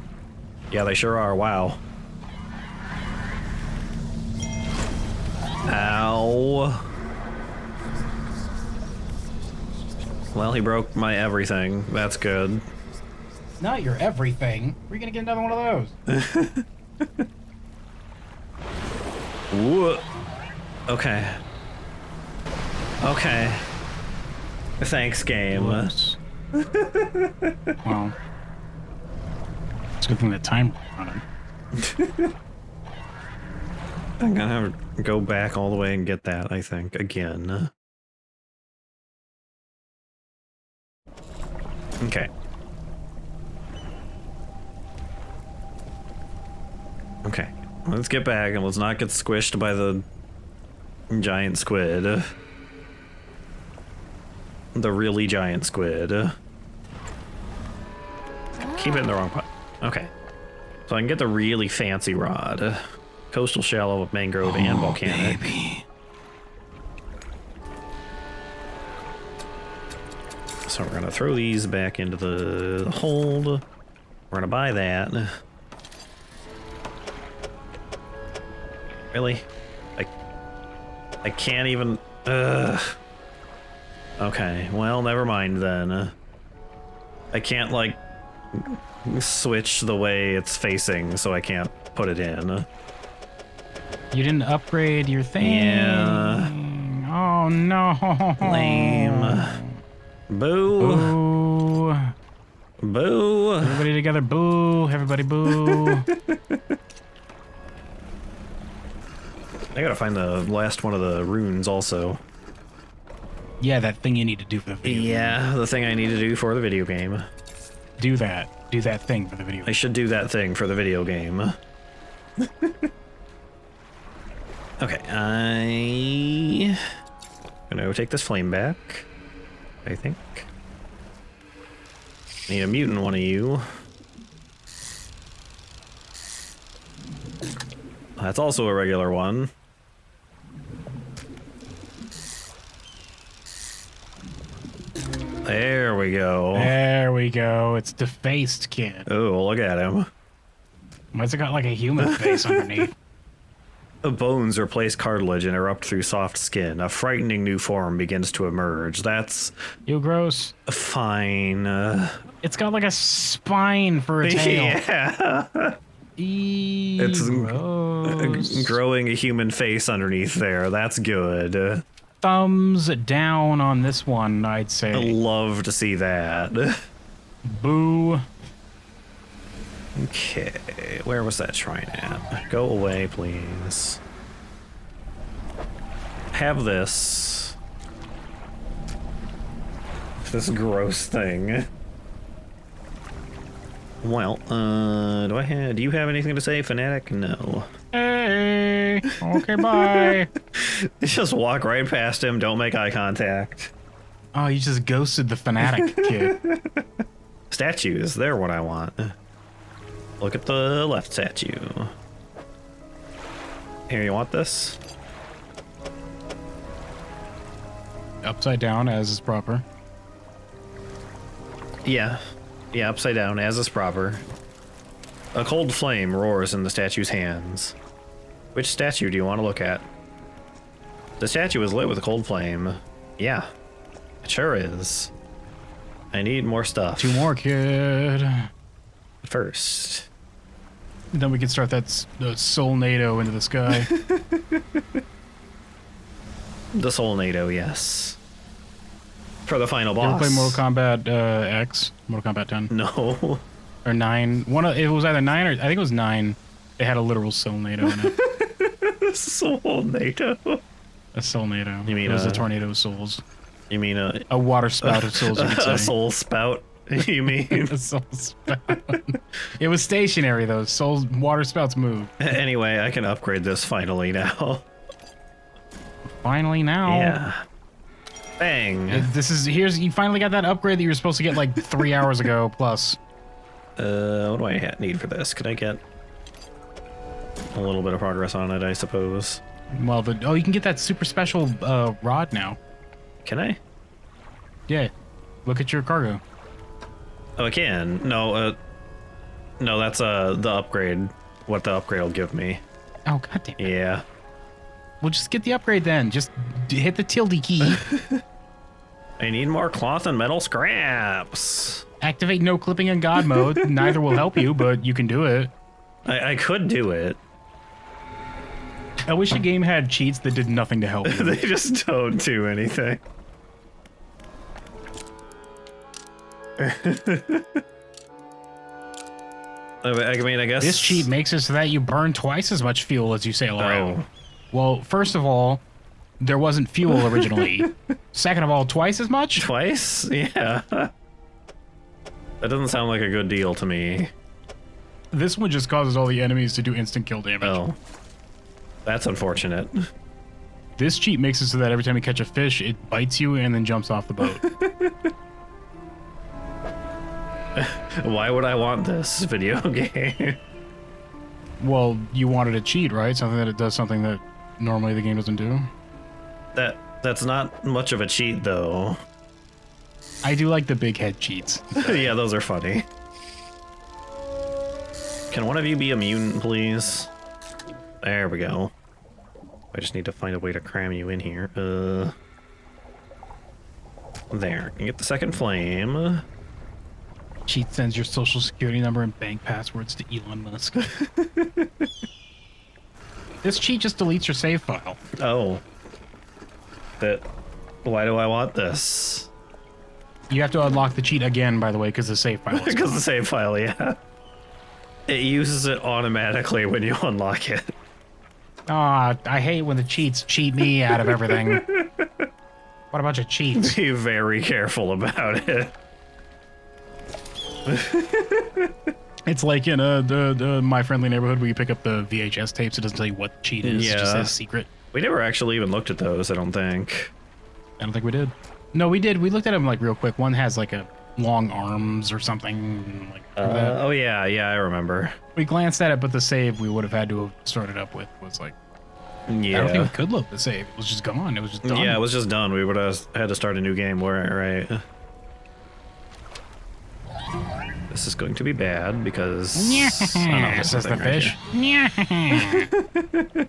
Yeah, they sure are. Wow. Ow. Well, he broke my everything. That's good. Not your everything. Where are you gonna get another one of those? Whoa. Okay. Okay. Thanks, game. Whoops. Well, it's a good thing the time running. I'm gonna have to go back all the way and get that, I think, again. Okay. Okay. Let's get back and let's not get squished by the giant squid. The really giant squid. Keep it in the wrong pot. Okay. So I can get the really fancy rod. Coastal shallow with mangrove and volcanic. Baby. So we're gonna throw these back into the hold. We're gonna buy that. Really? I can't even. Okay, well, never mind then. I can't, like, switch the way it's facing, so I can't put it in. You didn't upgrade your thing. Yeah. Oh no. Lame. Boo. Boo. Boo. Everybody together. Boo. Everybody boo. I gotta find the last one of the runes also. Yeah, that thing you need to do for the video. Yeah, the thing I need to do for the video game. Do that. Do that thing for the video. I should do that thing for the video game. Okay, I'm gonna go take this flame back, I think. Need a mutant one of you. That's also a regular one. There we go. There we go. It's defaced, kid. Oh, look at him. Why's it got like a human face underneath? The bones replace cartilage and erupt through soft skin. A frightening new form begins to emerge. That's You gross. fine. It's got like a spine for a tail. Yeah. It's Gross. growing a human face underneath there. That's good. Thumbs down on this one, I'd I say. love to see that. Boo. Okay, where was that shrine at? Go away, please. Have this. This gross thing. Well, do you have anything to say, Fanatic? No. Hey. Okay, bye. Just walk right past him, don't make eye contact. Oh, you just ghosted the fanatic kid. Statues, they're what I want. Look at the left statue. Here, you want this? Upside down, as is proper. Yeah. Yeah, upside down, as is proper. A cold flame roars in the statue's hands. Which statue do you want to look at? The statue is lit with a cold flame. Yeah, it sure is. I need more stuff. 2 more, kid. First. Then we can start that soul NATO into the sky. The Soul NATO, yes. For the final You ever boss. play Mortal Kombat X? Mortal Kombat 10? No. Or 9? It was either 9 or I think it was 9. It had a literal soul NATO in it. Soul NATO. A soul NATO. You mean it was a tornado of souls. You mean A water spout of souls, you could say. a soul spout? You mean? A soul spout. It was stationary though. Soul water spouts move. Anyway, I can upgrade this finally now. Finally now. Yeah. Bang. You finally got that upgrade that you were supposed to get like 3 hours ago plus. What do I need for this? Could I get a little bit of progress on it, I suppose? Well, you can get that super special rod now. Can I? Yeah. Look at your cargo. Oh, I can. No, no, that's the upgrade. What the upgrade will give me. Oh, goddamn. Yeah. We'll just get the upgrade then. Just hit the tilde key. I need more cloth and metal scraps. Activate no clipping in God mode. Neither will help you, but you can do it. I could do it. I wish the game had cheats that did nothing to help you. They just don't do anything. I mean, I guess... This cheat makes it so that you burn twice as much fuel as you sail around. Oh. Well, first of all, there wasn't fuel originally. Second of all, twice as much? Twice? Yeah. That doesn't sound like a good deal to me. This one just causes all the enemies to do instant kill damage. Oh. That's unfortunate. This cheat makes it so that every time you catch a fish, it bites you and then jumps off the boat. Why would I want this video game? Well, you wanted a cheat, right? Something that it does something that normally the game doesn't do? That's not much of a cheat, though. I do like the big head cheats. Yeah, those are funny. Can one of you be immune, please? There we go. I just need to find a way to cram you in here. There. You get the second flame. Cheat sends your social security number and bank passwords to Elon Musk. This cheat just deletes your save file. Oh. Why do I want this? You have to unlock the cheat again, by the way, because the save file is Because gone. the save file, yeah. It uses it automatically when you unlock it. Aw, I hate when the cheats cheat me out of everything. What a bunch of cheats. Be very careful about it. It's like in the My Friendly Neighborhood where you pick up the VHS tapes, it doesn't tell you what the cheat is, it just Yeah. says secret. We never actually even looked at those, I don't think. I don't think we did. No, we did. We looked at them like real quick. One has like a long arms or something. Like that. Oh yeah, I remember. We glanced at it, but the save we would have had to have started up with was like, Yeah. I don't think we could load the save. It was just gone. It was just done. Yeah, it was just done. We would have had to start a new game, right? This is going to be bad because... Yeah, oh, no, there's says the something right fish. here. Yeah.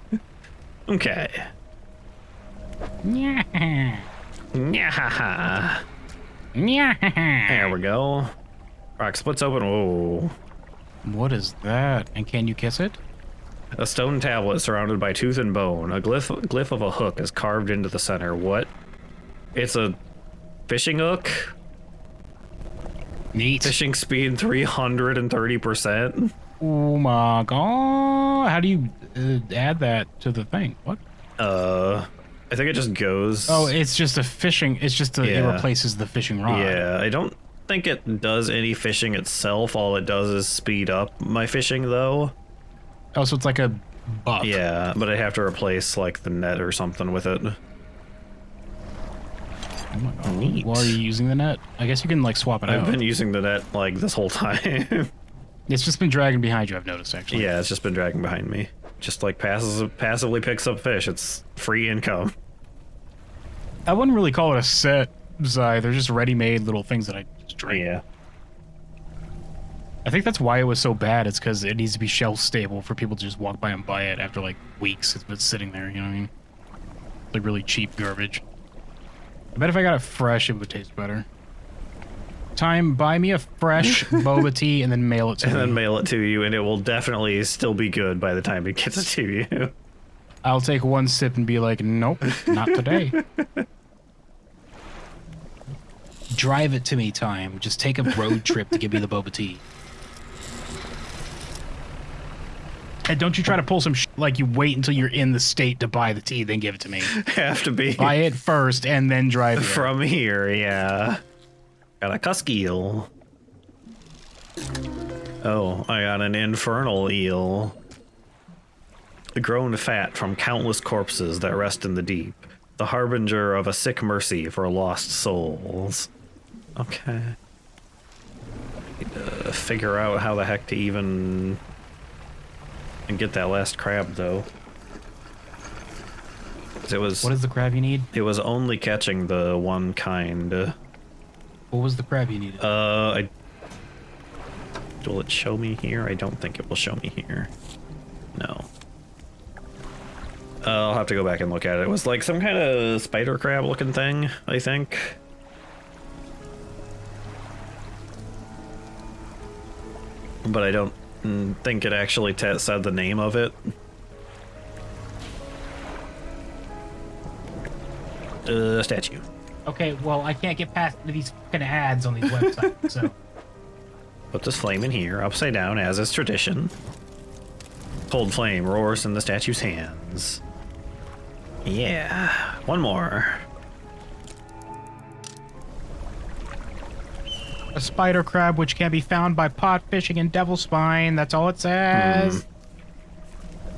Okay. Yeah. Yeah. Yeah. There we go. Rock splits open. Whoa. What is that? And can you kiss it? A stone tablet surrounded by tooth and bone. A glyph of a hook is carved into the center. What? It's a fishing hook? Neat. Fishing speed 330%? Oh my god. How do you add that to the thing? What? I think it just goes... Oh, it's just a fishing. It's just it Yeah. replaces the fishing rod. Yeah, I don't think it does any fishing itself. All it does is speed up my fishing, though. Oh, so it's like a buff. Yeah, but I have to replace, like, the net or something with it. Oh my god. Neat. Well, are you using the net? I guess you can like swap it I've out. been using the net, like, this whole time. It's just been dragging behind you, I've noticed, actually. Yeah, it's just been dragging behind me. Just, like, passively picks up fish. It's free income. I wouldn't really call it a set, Zai. They're just ready-made little things that I just drink. Yeah. I think that's why it was so bad. It's because it needs to be shelf-stable for people to just walk by and buy it after, like, weeks it's been sitting there, you know what I mean? Like, really cheap garbage. I bet if I got it fresh, it would taste better. Time, buy me a fresh boba tea and then mail it to And me. then mail it to you, and it will definitely still be good by the time it gets to you. I'll take one sip and be like, nope, not today. Drive it to me, Time. Just take a road trip to give me the boba tea. And don't you try to pull some like you wait until you're in the state to buy the tea, then give it to me. Have to be Buy it first and then drive it. from here, yeah. Got a cusk eel. Oh, I got an infernal eel. Grown fat from countless corpses that rest in the deep. The harbinger of a sick mercy for lost souls. Okay. Need to figure out how the heck to even... and get that last crab, though. 'Cause it was What is the crab you need? it was only catching the one kind. What was the crab you needed? Will it show me here? I don't think it will show me here. No. I'll have to go back and look at it. It was like some kind of spider crab looking thing, I think. But I don't think it actually said the name of it. Statue. Okay, well, I can't get past these fucking ads on these websites, so... Put this flame in here, upside down, as is tradition. Cold flame roars in the statue's hands. Yeah, one more. A spider crab which can be found by pot fishing in Devil's Spine. That's all it says.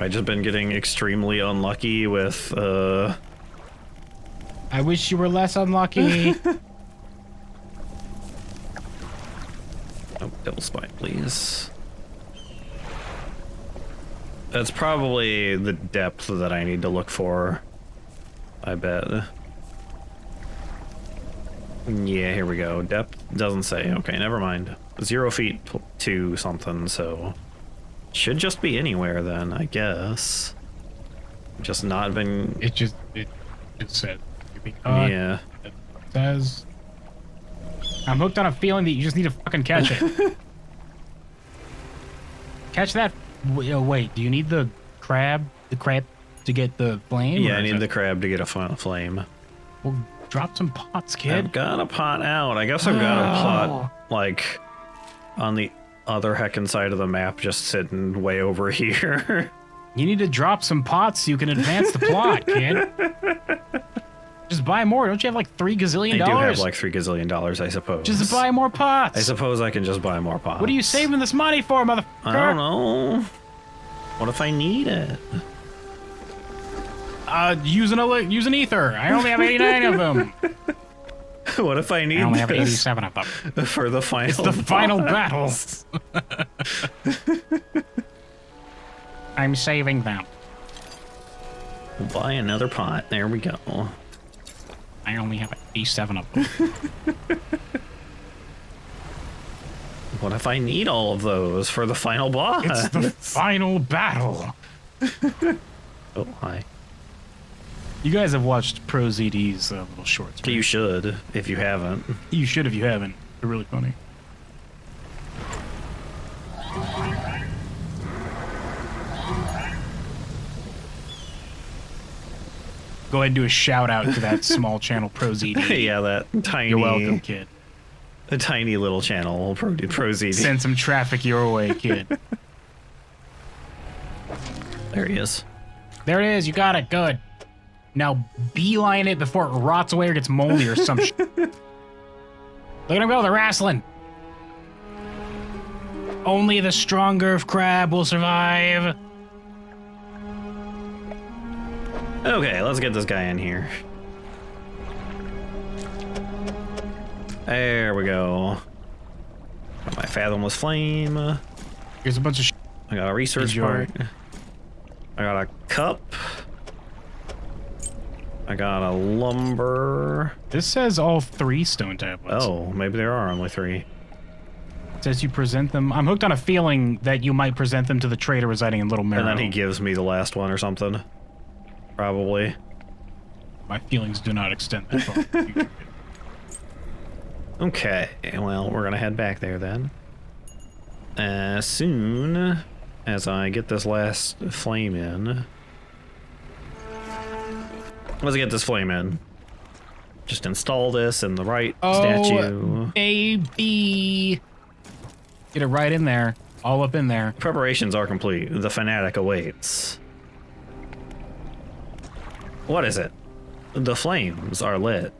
I've just been getting extremely unlucky with, I wish you were less unlucky. Oh, Devil's Spine, please. That's probably the depth that I need to look for, I bet. Yeah, here we go. Depth doesn't say. Okay, never mind. 0 feet to something, so... Should just be anywhere then, I guess. Just not been... It said. Yeah. It says... I'm hooked on a feeling that you just need to fucking catch it. Catch that. Wait, do you need the crab? The crab to get the flame? Yeah, I need the crab to get a flame. Well, drop some pots, kid. I've got a pot out. I guess I've got a pot, like, on the other heckin' side of the map, just sitting way over here. You need to drop some pots so you can advance the plot, kid. Just buy more. Don't you have like $3 gazillion? I do have like $3 gazillion, I suppose. Just buy more pots. I suppose I can just buy more pots. What are you saving this money for, motherfucker? I don't know. What if I need it? Use an ether. I only have 89 of them. What if I need I only have this 87 of them. for the final It's the final battle. I'm saving them. We'll buy another pot. There we go. I only have 87 of them. What if I need all of those for the final boss? It's the final battle. Oh, hi. You guys have watched Pro ZD's little shorts, right? You should, if you haven't. You should if you haven't. They're really funny. Go ahead and do a shout out to that small channel, Pro ZD. Yeah, that tiny... You're welcome, kid. A tiny little channel, Pro ZD. Send some traffic your way, kid. There he is. There it is. You got it. Good. Now beeline it before it rots away or gets moldy or some shit. Look at them go. They're wrestling. Only the stronger crab will survive. Okay, let's get this guy in here. There we go. Got my fathomless flame. Here's a bunch of I got a research Enjoy. part. I got a cup. I got a lumber. This says all 3 stone tablets. Oh, maybe there are only 3. It says you present them. I'm hooked on a feeling that you might present them to the trader residing in Little Marrow. And then he gives me the last one or something. Probably. My feelings do not extend that far. Okay, well, we're gonna head back there then. As soon as I get this last flame in. Let's get this flame in. Just install this in the right statue. Baby. Get it right in there. All up in there. Preparations are complete. The fanatic awaits. What is it? The flames are lit.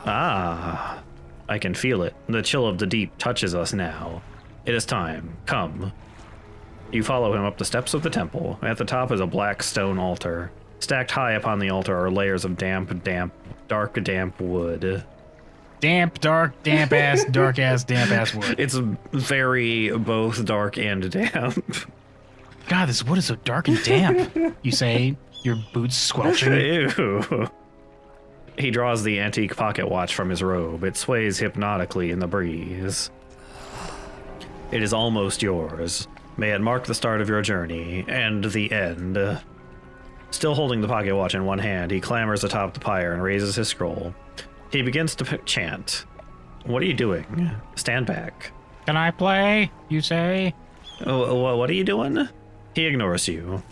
Ah, I can feel it. The chill of the deep touches us now. It is time. Come. You follow him up the steps of the temple. At the top is a black stone altar. Stacked high upon the altar are layers of dark, damp wood. Damp, dark, damp-ass, dark-ass, damp-ass wood. It's very both dark and damp. God, this wood is so dark and damp, you say. Your boots squelching. Ew. He draws the antique pocket watch from his robe. It sways hypnotically in the breeze. It is almost yours. May it mark the start of your journey and the end. Still holding the pocket watch in one hand, he clambers atop the pyre and raises his scroll. He begins to chant. What are you doing? Stand back. Can I play, you say? Oh, what are you doing? He ignores you.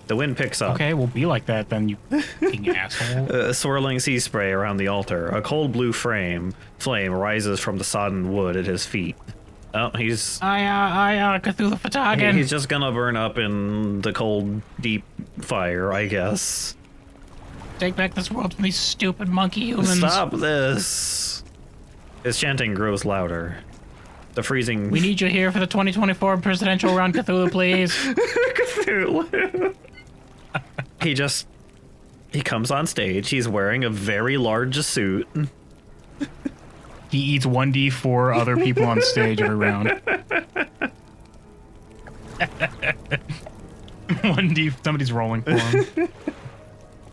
The wind picks up. Okay, we'll be like that then, you fucking asshole. Swirling sea spray around the altar. A cold blue flame rises from the sodden wood at his feet. Oh, he's... Cthulhu Fatagan. He's just gonna burn up in the cold, deep fire, I guess. Take back this world from these stupid monkey humans. Stop this! His chanting grows louder. The freezing... We need you here for the 2024 presidential round, Cthulhu, please. Cthulhu. He comes on stage. He's wearing a very large suit. He eats 1d4 other people on stage every round. 1d, somebody's rolling for him.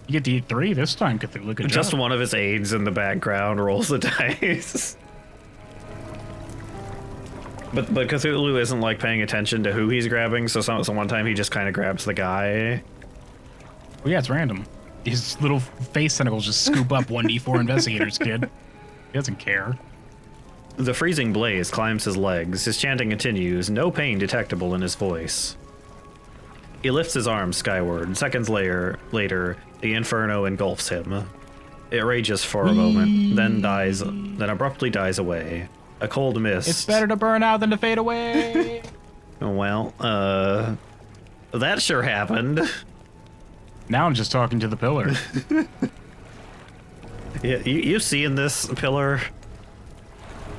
You get to eat 3 this time, Cthulhu. Good Just job. one of his aides in the background rolls the dice. But Cthulhu isn't like paying attention to who he's grabbing, so one time he just kind of grabs the guy. Well, yeah, it's random. His little face tentacles just scoop up 1d4 investigators, kid. He doesn't care. The freezing blaze climbs his legs. His chanting continues, no pain detectable in his voice. He lifts his arms skyward. Seconds later, the inferno engulfs him. It rages for a moment, then abruptly dies away. A cold mist. It's better to burn out than to fade away. Well, that sure happened. Now I'm just talking to the pillar. Yeah, you seeing this pillar?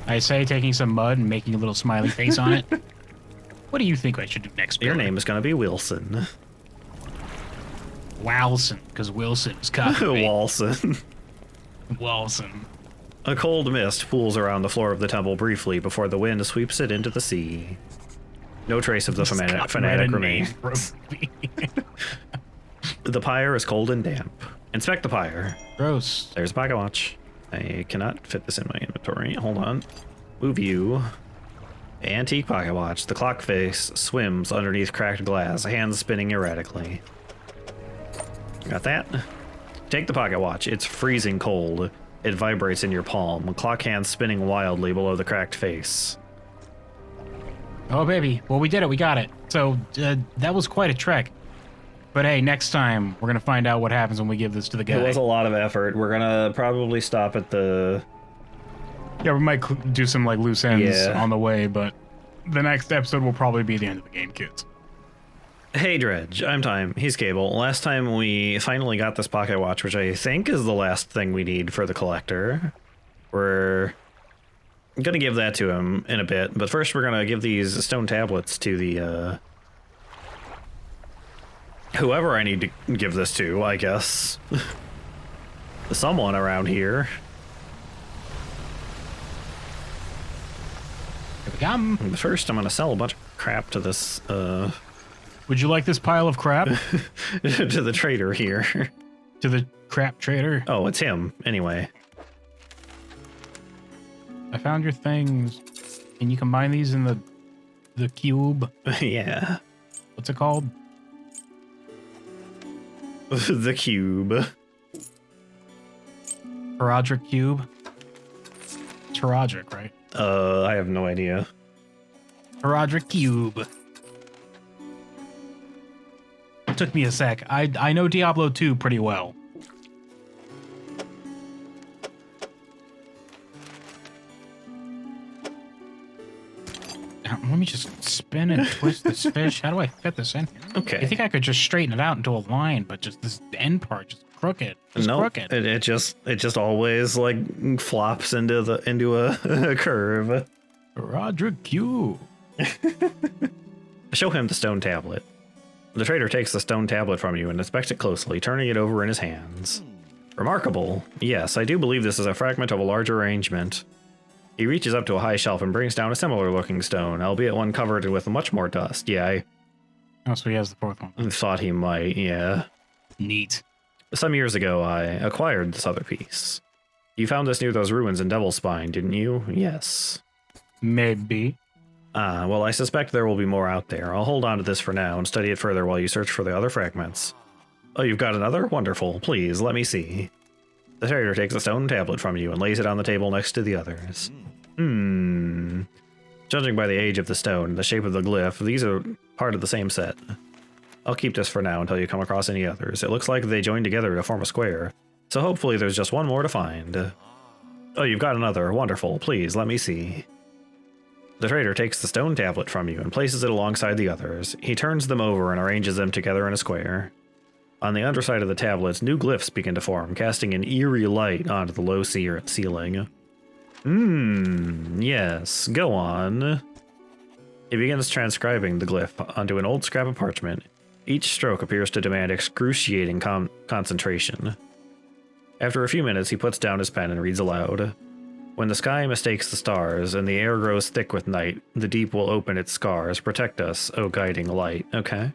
I say taking some mud and making a little smiley face on it. What do you think I should do next, pillar? Your name is gonna be Wilson. Walson, because Wilson is copyright. Walson. Walson. A cold mist pools around the floor of the temple briefly before the wind sweeps it into the sea. No trace of the fanatic remains. The pyre is cold and damp. Inspect the pyre. Gross. There's a pocket watch. I cannot fit this in my inventory. Hold on. Move you. Antique pocket watch. The clock face swims underneath cracked glass, hands spinning erratically. Got that? Take the pocket watch. It's freezing cold. It vibrates in your palm. Clock hands spinning wildly below the cracked face. Oh, baby. Well, we did it. We got it. So, that was quite a trek. But hey, next time, we're going to find out what happens when we give this to the guy. It was a lot of effort. We're gonna probably stop at the... Yeah, we might do some, like, loose ends Yeah. on the way, but the next episode will probably be the end of the game, kids. Hey, Dredge. I'm Time. He's Cable. Last time we finally got this pocket watch, which I think is the last thing we need for the collector. We're gonna give that to him in a bit, but first we're gonna give these stone tablets to the, whoever I need to give this to, I guess. Someone around here. Here we come. First, I'm gonna sell a bunch of crap to this, Would you like this pile of crap? to the trader here. To the crap trader? Oh, it's him, anyway. I found your things. Can you combine these in the cube? Yeah. What's it called? The cube. Herodric cube? It's Herodric, right? I have no idea. Herodric cube. It took me a sec. I know Diablo 2 pretty well. Let me just spin and twist this fish. How do I fit this in? Okay. I think I could just straighten it out into a line, but just this end part just crooked. Just No, crooked. it just always like flops into a curve. Roderick Q. Show him the stone tablet. The trader takes the stone tablet from you and inspects it closely, turning it over in his hands. Remarkable. Yes, I do believe this is a fragment of a larger arrangement. He reaches up to a high shelf and brings down a similar looking stone, albeit one covered with much more dust. Yeah, Oh, so he has the fourth one. I thought he might, yeah. Neat. Some years ago, I acquired this other piece. You found this near those ruins in Devil's Spine, didn't you? Yes. Maybe. Well, I suspect there will be more out there. I'll hold on to this for now and study it further while you search for the other fragments. Oh, you've got another? Wonderful. Please, let me see. The trader takes a stone tablet from you and lays it on the table next to the others. Judging by the age of the stone and the shape of the glyph, these are part of the same set. I'll keep this for now until you come across any others. It looks like they joined together to form a square, so hopefully there's just one more to find. Oh, you've got another. Wonderful. Please, let me see. The trader takes the stone tablet from you and places it alongside the others. He turns them over and arranges them together in a square. On the underside of the tablets, new glyphs begin to form, casting an eerie light onto the low ceiling. Yes, go on. He begins transcribing the glyph onto an old scrap of parchment. Each stroke appears to demand excruciating concentration. After a few minutes, he puts down his pen and reads aloud. When the sky mistakes the stars, and the air grows thick with night, the deep will open its scars. Protect us, O guiding light. Okay.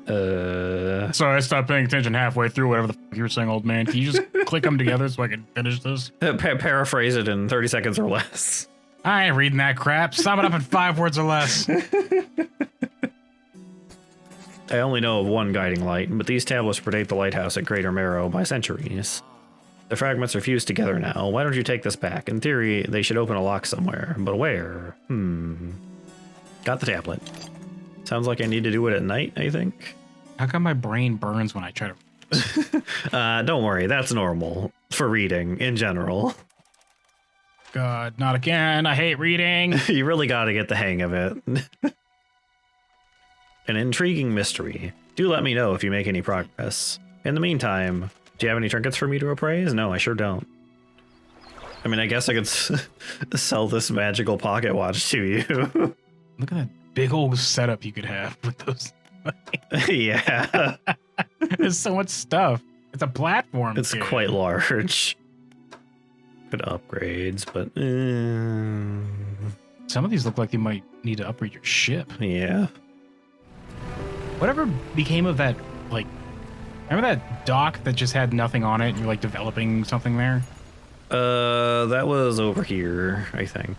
Sorry, I stopped paying attention halfway through whatever the fuck you were saying, old man. Can you just click them together so I can finish this? Paraphrase it in 30 seconds or less. I ain't reading that crap. Sum it up in 5 words or less. I only know of one guiding light, but these tablets predate the lighthouse at Greater Marrow by centuries. The fragments are fused together now. Why don't you take this back? In theory, they should open a lock somewhere, but where? Got the tablet. Sounds like I need to do it at night, I think. How come my brain burns when I try to... Don't worry, that's normal for reading in general. God, not again. I hate reading. You really gotta get the hang of it. An intriguing mystery. Do let me know if you make any progress. In the meantime, do you have any trinkets for me to appraise? No, I sure don't. I mean, I guess I could sell this magical pocket watch to you. Look at that big old setup you could have with those. Yeah. There's so much stuff. It's a platform. It's quite large. Good upgrades, but... Some of these look like you might need to upgrade your ship. Yeah. Whatever became of that, like... Remember that dock that just had nothing on it and you're, like, developing something there? That was over here, I think.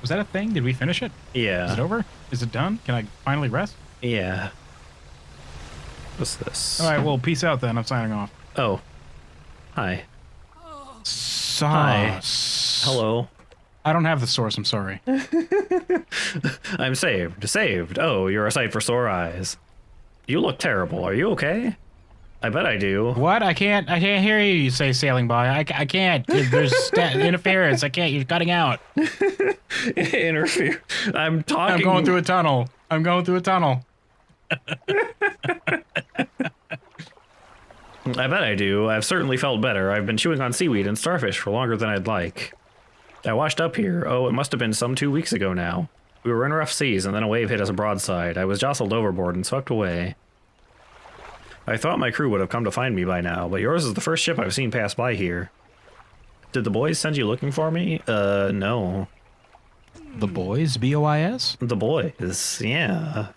Was that a thing? Did we finish it? Yeah. Is it over? Is it done? Can I finally rest? Yeah. What's this? All right, well, peace out then. I'm signing off. Oh. Hi. Hi. Hello. I don't have the source, I'm sorry. I'm saved. Saved. Oh, you're a sight for sore eyes. You look terrible. Are you okay? I bet I do. What? I can't hear you, you say sailing by. I can't. There's interference. I can't. You're cutting out. Interfere. I'm talking. I'm going through a tunnel. I bet I do. I've certainly felt better. I've been chewing on seaweed and starfish for longer than I'd like. I washed up here. Oh, it must have been some 2 weeks ago now. We were in rough seas and then a wave hit us broadside. I was jostled overboard and swept away. I thought my crew would have come to find me by now, but yours is the first ship I've seen pass by here. Did the boys send you looking for me? No. The boys? B-O-I-S? The boys, yeah.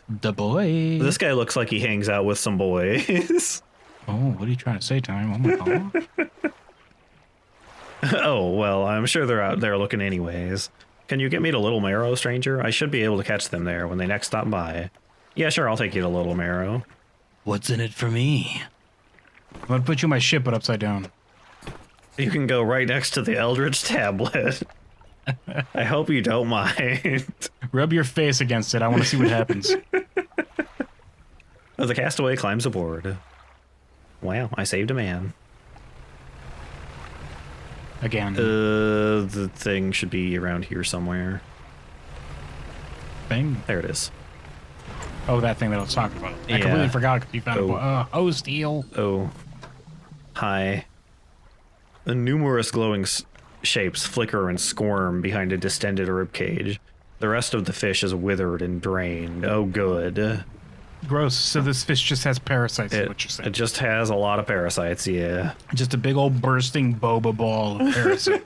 The boys. This guy looks like he hangs out with some boys. Oh, what are you trying to say, Time? Oh my god. Oh, well, I'm sure they're out there looking anyways. Can you get me to Little Marrow, stranger? I should be able to catch them there when they next stop by. Yeah, sure, I'll take you to Little Marrow. What's in it for me? I'm gonna put you in my ship, but upside down. You can go right next to the Eldritch tablet. I hope you don't mind. Rub your face against it. I want to see what happens. The castaway climbs aboard. Wow, I saved a man. Again. The thing should be around here somewhere. Thing? There it is. Oh, that thing that I was talking about. I completely forgot because you found it. Oh, steel. Oh. Hi. The numerous glowing shapes flicker and squirm behind a distended ribcage. The rest of the fish is withered and drained. Oh, good. Gross. So this fish just has parasites, is what you're saying. It just has a lot of parasites, yeah. Just a big old bursting boba ball of parasite.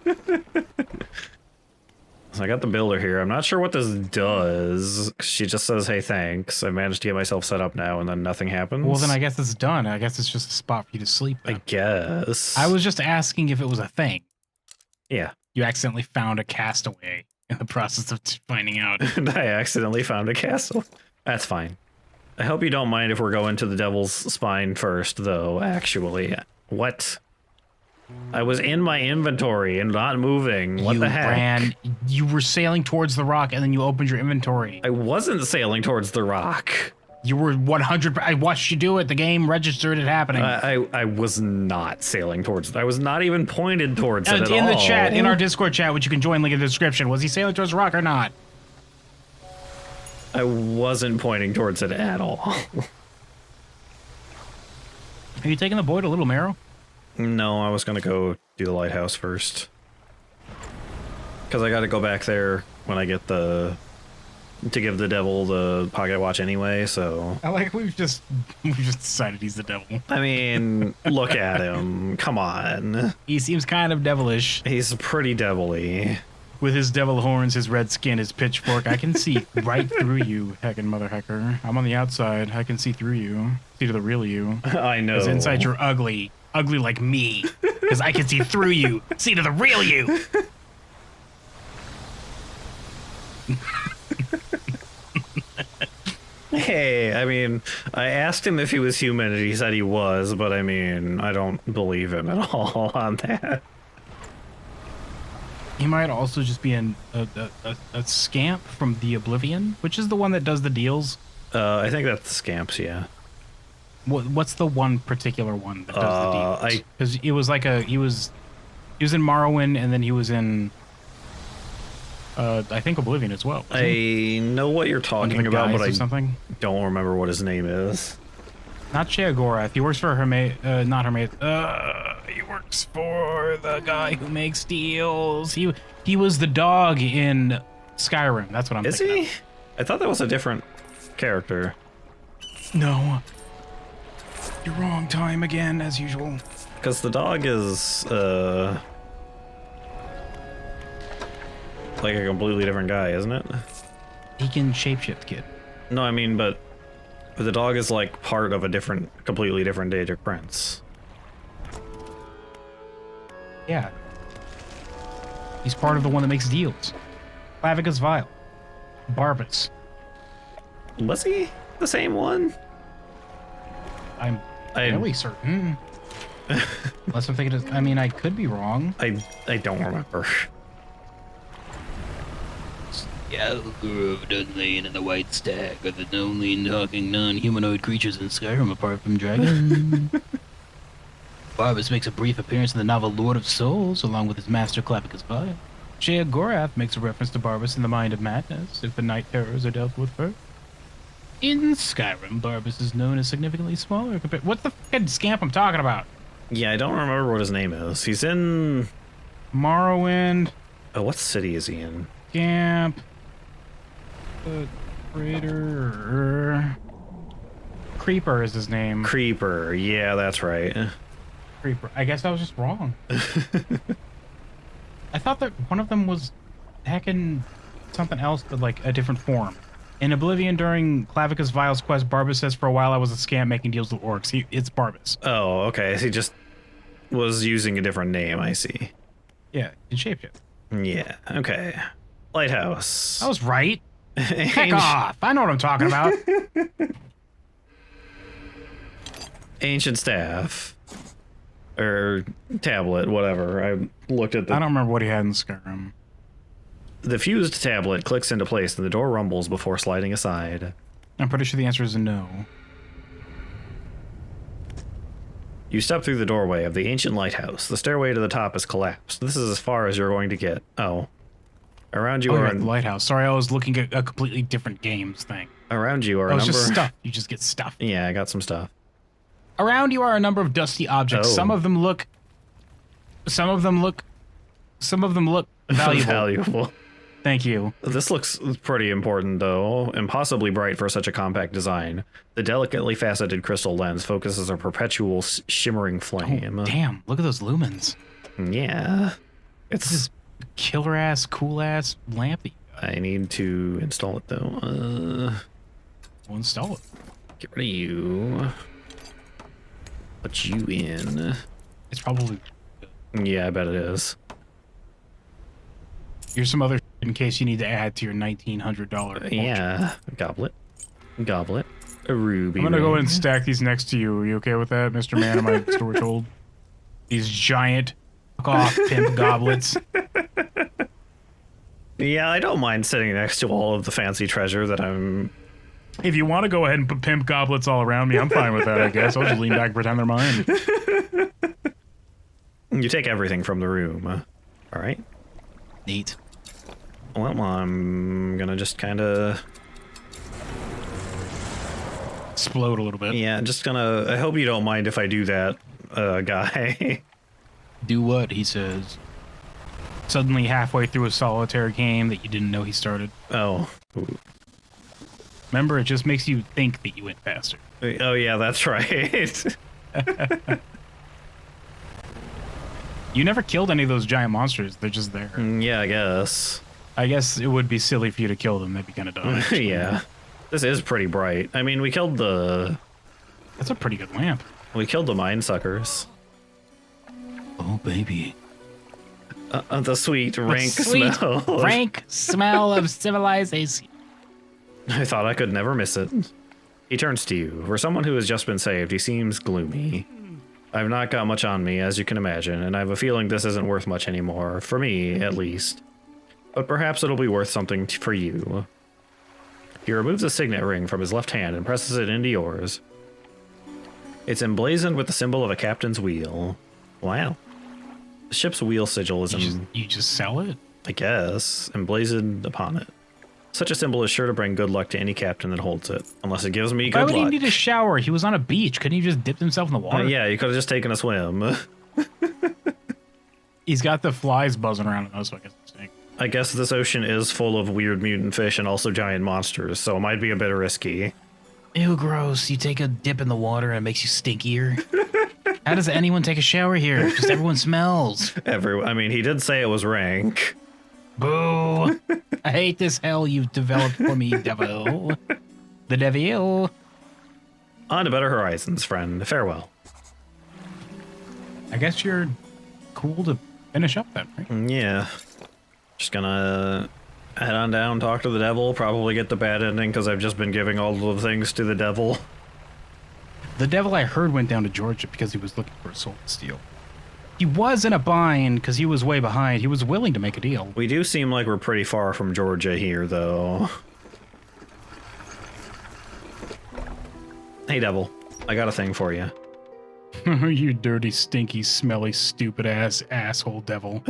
I got the builder here. I'm not sure what this does. She just says, hey, thanks. I managed to get myself set up now, and then nothing happens. Well, then I guess it's done. I guess it's just a spot for you to sleep. I guess. I was just asking if it was a thing. Yeah. You accidentally found a castaway in the process of finding out. And I accidentally found a castle. That's fine. I hope you don't mind if we're going to the devil's spine first, though, actually. What? I was in my inventory and not moving. What the heck? You were sailing towards the rock and then you opened your inventory. I wasn't sailing towards the rock. You were 100. I watched you do it. The game registered it happening. I was not sailing towards it. I was not even pointed towards it at all. In the chat, in our Discord chat, which you can join, link in the description, was he sailing towards the rock or not? I wasn't pointing towards it at all. Are you taking the boy to Little Marrow? No, I was going to go do the lighthouse first. Because I got to go back there when I get to give the devil the pocket watch anyway, so... I like we've just decided he's the devil. I mean, look at him. Come on. He seems kind of devilish. He's pretty devilly. With his devil horns, his red skin, his pitchfork, I can see right through you, heckin' mother hecker. I'm on the outside. I can see through you. See to the real you. I know. Because inside you're ugly. Ugly like me. Because I can see through you. See to the real you. Hey, I mean, I asked him if he was human and he said he was, but I mean, I don't believe him at all on that. He might also just be a scamp from the Oblivion, which is the one that does the deals. I think that's the scamps, yeah. What's the one particular one that does the deals? Because it was like he was in Morrowind, and then he was in I think Oblivion as well. I know what you're talking about, but I don't remember what his name is. Not Sheogorath. He works for not Hermes. He works for the guy who makes deals. He was the dog in Skyrim. That's what I'm thinking. Is he? I thought that was a different character. No. You're wrong time again, as usual. Because the dog is, like a completely different guy, isn't it? He can shapeshift, kid. No, I mean, but the dog is like part of a completely different Daedric prince. Yeah. He's part of the one that makes deals. Clavicus Vile. Barbas. Was he the same one? I'm fairly certain. Unless I'm thinking I mean, I could be wrong. I don't remember. Yalgur of Dunlane and the White Stag are the only talking non-humanoid creatures in Skyrim apart from dragons. Barbas makes a brief appearance in the novel Lord of Souls, along with his master Clavicus Vile. Sheogorath makes a reference to Barbas in the Mind of Madness, if the night terrors are dealt with first. In Skyrim, Barbas is known as significantly smaller compared... What the fucking scamp I'm talking about? Yeah, I don't remember what his name is. He's in... Morrowind. Oh, what city is he in? Scamp. The Crater. Creeper is his name. Creeper. Yeah, that's right. Creeper. I guess I was just wrong. I thought that one of them was heckin' something else, but like a different form. In Oblivion, during Clavicus Vile's quest, Barbas says, for a while I was a scamp making deals with orcs. It's Barbas. Oh, okay. He just was using a different name, I see. Yeah, in shapeshift. Yeah, okay. Lighthouse. I was right. Heck off. I know what I'm talking about. Ancient staff. Or tablet, whatever. I looked at the... I don't remember what he had in Skyrim. The fused tablet clicks into place and the door rumbles before sliding aside. I'm pretty sure the answer is a no. You step through the doorway of the ancient lighthouse. The stairway to the top is collapsed. This is as far as you're going to get. Oh. Around you are... the lighthouse. Sorry, I was looking at a completely different games thing. Around you are a number... just stuff. You just get stuff. Yeah, I got some stuff. Around you are a number of dusty objects. Oh. Some of them look valuable. Thank you. This looks pretty important, though, and possibly bright for such a compact design. The delicately faceted crystal lens focuses a perpetual shimmering flame. Oh, damn, look at those lumens. Yeah. This is killer ass, cool ass lamp that you got. I need to install it though. We'll install it. Get rid of you. Put you in. It's probably. Yeah, I bet it is. Here's some other shit in case you need to add to your $1,900. Yeah. Goblet. Goblet. A ruby. I'm gonna go ring. and stack these next to you. Are you okay with that, Mr. Man? Am I storage hold? These giant fuck off pimp goblets. Yeah, I don't mind sitting next to all of the fancy treasure that I'm. If you want to go ahead and put pimp goblets all around me, I'm fine with that, I guess. I'll just lean back and pretend they're mine. You take everything from the room. All right. Neat. Well, I'm gonna just kind of. Explode a little bit. Yeah, just gonna. I hope you don't mind if I do that, guy. Do what? He says. Suddenly halfway through a solitaire game that you didn't know he started. Oh. Remember, it just makes you think that you went faster. Oh yeah, that's right. You never killed any of those giant monsters. They're just there. Yeah, I guess. I guess it would be silly for you to kill them. That'd be kind of dumb. actually. Yeah. This is pretty bright. I mean, we killed the That's a pretty good lamp. mine suckers. Oh, baby. The sweet rank sweet, smell. rank smell of civilization. I thought I could never miss it. He turns to you. For someone who has just been saved, he seems gloomy. I've not got much on me, as you can imagine, and I have a feeling this isn't worth much anymore, for me, at least. But perhaps it'll be worth something for you. He removes a signet ring from his left hand and presses it into yours. It's emblazoned with the symbol of a captain's wheel. Wow. The ship's wheel sigil is, You just sell it? I guess, emblazoned upon it. Such a symbol is sure to bring good luck to any captain that holds it, unless it gives me Why good would luck. he need a shower? He was on a beach. Couldn't he just dip himself in the water? Yeah, you could have just taken a swim. He's got the flies buzzing around him, though, so I guess it's stink. I guess this ocean is full of weird mutant fish and also giant monsters, so it might be a bit risky. Ew, gross. You take a dip in the water and it makes you stinkier. How does anyone take a shower here? Just everyone smells. I mean, he did say it was rank. Boo. I hate this hell you've developed for me, devil. The devil. On to better horizons, friend. Farewell. I guess you're cool to finish up then, right? Yeah. Just gonna head on down, talk to the devil, probably get the bad ending because I've just been giving all the things to the devil. The devil I heard went down to Georgia because he was looking for a soul to steal. He was in a bind because he was way behind. He was willing to make a deal. We do seem like we're pretty far from Georgia here, though. Hey, devil. I got a thing for you. You dirty, stinky, smelly, stupid ass asshole devil.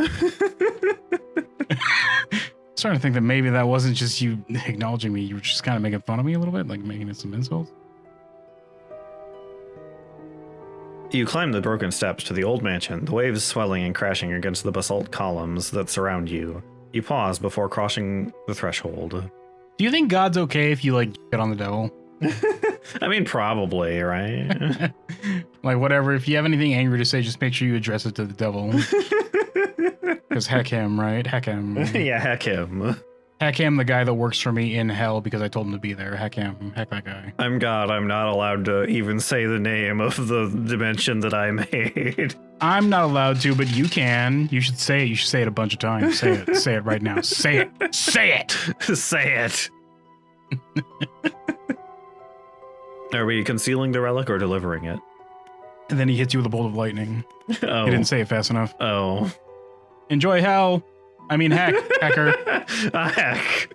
Starting to think that maybe that wasn't just you acknowledging me. You were just kind of making fun of me a little bit, like making it some insults. You climb the broken steps to the old mansion, the waves swelling and crashing against the basalt columns that surround you. You pause before crossing the threshold. Do you think God's okay if you, like, get on the devil? I mean, probably, right? Like, whatever. If you have anything angry to say, just make sure you address it to the devil. Because heck him, right? Heck him. Yeah, heck him. Heck him, the guy that works for me in hell because I told him to be there. Heck him. Heck that guy. I'm God. I'm not allowed to even say the name of the dimension that I made. I'm not allowed to, but you can. You should say it. You should say it a bunch of times. Say it. Say it right now. Say it. Say it. Say it. Are we concealing the relic or delivering it? And then he hits you with a bolt of lightning. Oh. He didn't say it fast enough. Oh. Enjoy hell. I mean, heck, hacker. Heck.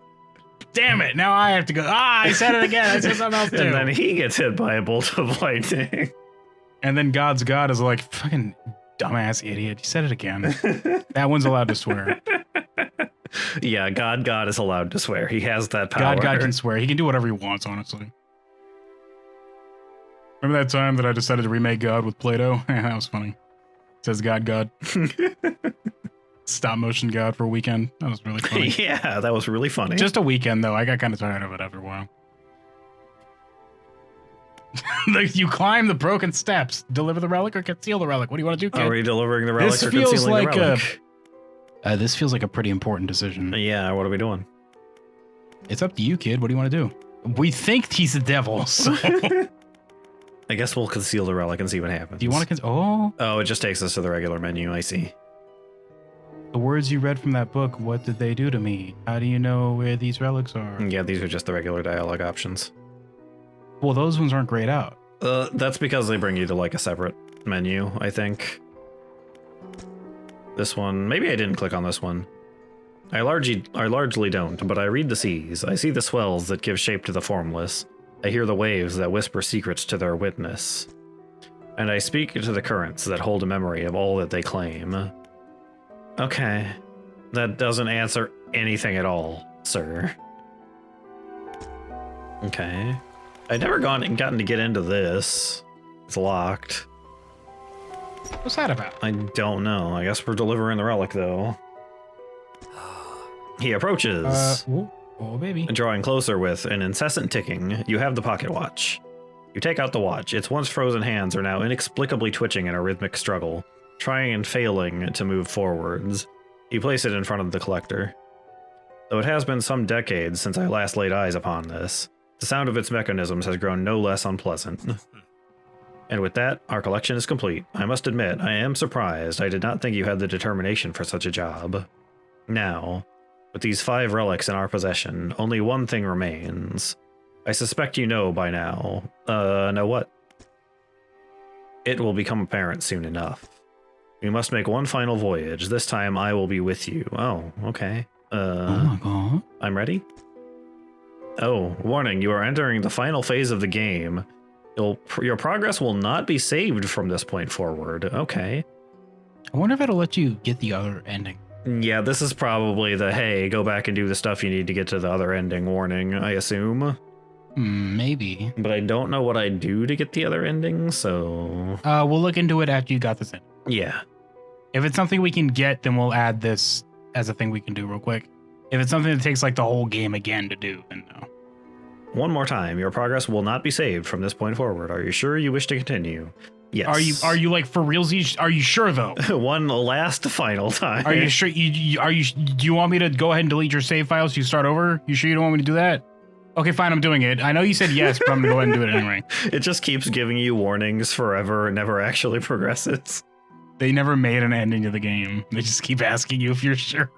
Damn it. Now I have to go. I said it again. I said something else too. And then he gets hit by a bolt of lightning. And then God's God is like, fucking dumbass idiot. He said it again. That one's allowed to swear. Yeah, God is allowed to swear. He has that power. God can swear. He can do whatever he wants, honestly. Remember that time that I decided to remake God with Play-Doh? That was funny. It says God. Stop motion God for a weekend. That was really funny. Yeah, that was really funny. Just a weekend, though. I got kind of tired of it after a while. Like, you climb the broken steps, deliver the relic, or conceal the relic. What do you want to do, kid? Are we delivering the relic This or feels concealing like the relic? This feels like a pretty important decision. Yeah, what are we doing? It's up to you, kid. What do you want to do? We think he's the devil, so... I guess we'll conceal the relic and see what happens. Do you want to... Oh, Oh, it just takes us to the regular menu. I see. the words you read from that book, what did they do to me? How do you know where these relics are? Yeah, these are just the regular dialogue options. Well, those ones aren't grayed out. That's because they bring you to like a separate menu, I think. This one, maybe I didn't click on this one. I largely don't, but I read the seas. I see the swells that give shape to the formless. I hear the waves that whisper secrets to their witness. And I speak to the currents that hold a memory of all that they claim. Okay. That doesn't answer anything at all, sir. Okay. I've never gotten to get into this. It's locked. What's that about? I don't know. I guess we're delivering the relic, though. He approaches. Oh, baby. Drawing closer with an incessant ticking, you have the pocket watch. You take out the watch. Its once frozen hands are now inexplicably twitching in a rhythmic struggle, trying and failing to move forwards. You place it in front of the collector. Though it has been some decades since I last laid eyes upon this, the sound of its mechanisms has grown no less unpleasant. And with that, our collection is complete. I must admit, I am surprised. I did not think you had the determination for such a job. Now, with these 5 relics in our possession, only one thing remains. I suspect you know by now. Know what? It will become apparent soon enough. We must make one final voyage. This time I will be with you. Oh, okay. Oh my god. I'm ready? Oh, warning, you are entering the final phase of the game. Your progress will not be saved from this point forward. Okay. I wonder if it'll let you get the other ending. Yeah, this is probably the, hey, go back and do the stuff you need to get to the other ending warning, I assume. Maybe. But I don't know what I do to get the other ending, so... We'll look into it after you got this in. Yeah. If it's something we can get, then we'll add this as a thing we can do real quick. If it's something that takes like the whole game again to do, then no. One more time, your progress will not be saved from this point forward. Are you sure you wish to continue? Yes. Are you like for realsies? Are you sure though? One last final time. Are you sure? Do you want me to go ahead and delete your save files so you start over? You sure you don't want me to do that? Okay, fine, I'm doing it. I know you said yes, but I'm gonna go ahead and do it anyway. It just keeps giving you warnings forever and never actually progresses. They never made an ending to the game. They just keep asking you if you're sure.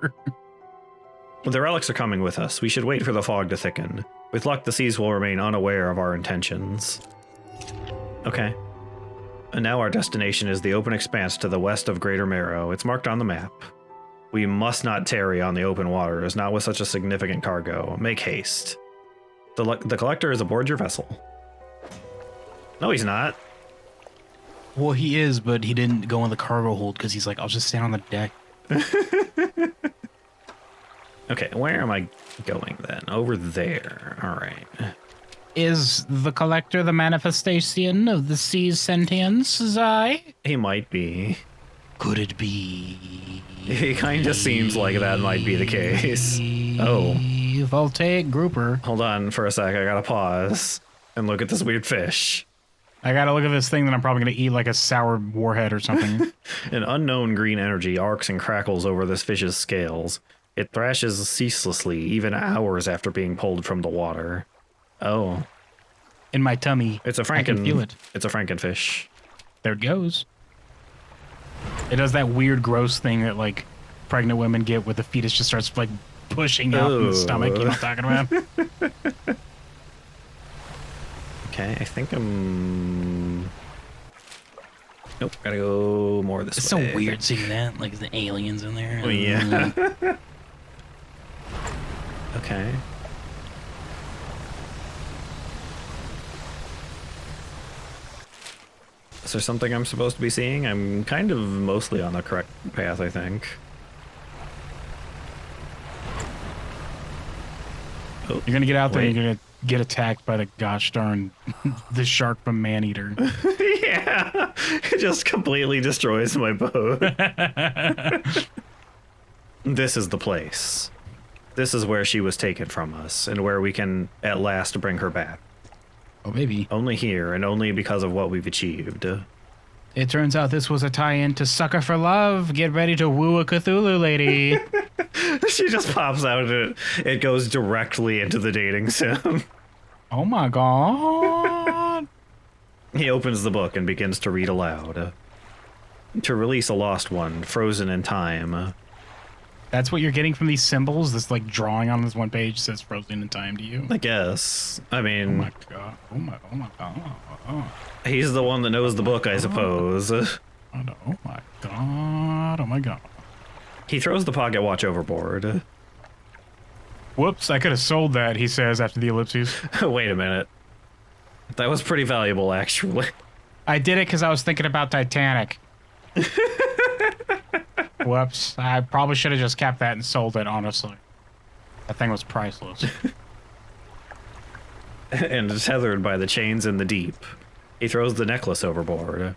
The relics are coming with us. We should wait for the fog to thicken. With luck, the seas will remain unaware of our intentions. Okay. And now our destination is the open expanse to the west of Greater Marrow. It's marked on the map. We must not tarry on the open waters, not with such a significant cargo. Make haste. The collector is aboard your vessel. No, he's not. Well, he is, but he didn't go in the cargo hold because he's like, I'll just stand on the deck. Okay, where am I going then? Over there. All right. Is the collector the manifestation of the sea's sentience, Zai? He might be. Could it be? It kind of seems like that might be the case. Oh. Voltaic grouper. Hold on for a sec. I gotta pause and look at this weird fish. I gotta look at this thing that I'm probably gonna eat like a sour warhead or something. An unknown green energy arcs and crackles over this fish's scales. It thrashes ceaselessly, even hours after being pulled from the water. Oh. In my tummy. It's a I can feel it. It's a frankenfish. There it goes. It does that weird, gross thing that like pregnant women get, where the fetus just starts like pushing out in the stomach. You know what I'm talking about? Okay, I think I'm... Nope, gotta go more this It's way. so weird seeing that, like the aliens in there. Oh, yeah. Okay. Is there something I'm supposed to be seeing? I'm kind of mostly on the correct path, I think. Oh, You're gonna get out there wait. and you're gonna get attacked by the gosh darn the shark from Maneater. Yeah, it just completely destroys my boat. This is the place. This is where she was taken from us, and where we can at last bring her back. Oh, maybe. Only here, and only because of what we've achieved. It turns out this was a tie-in to Sucker for Love. Get ready to woo a Cthulhu lady. She just pops out and it goes directly into the dating sim. Oh my god. He opens the book and begins to read aloud. To release a lost one, frozen in time. That's what you're getting from these symbols? This like drawing on this one page says frozen in time to you? I guess. I Oh mean, my god. Oh my god. Oh he's the one that knows the book, I suppose. my god. Oh my god. He throws the pocket watch overboard. Whoops, I could have sold that, he says after the ellipses. Wait a minute. That was pretty valuable, actually. I did it because I was thinking about Titanic. Whoops. I probably should have just kept that and sold it, honestly. That thing was priceless. And tethered by the chains in the deep. He throws the necklace overboard.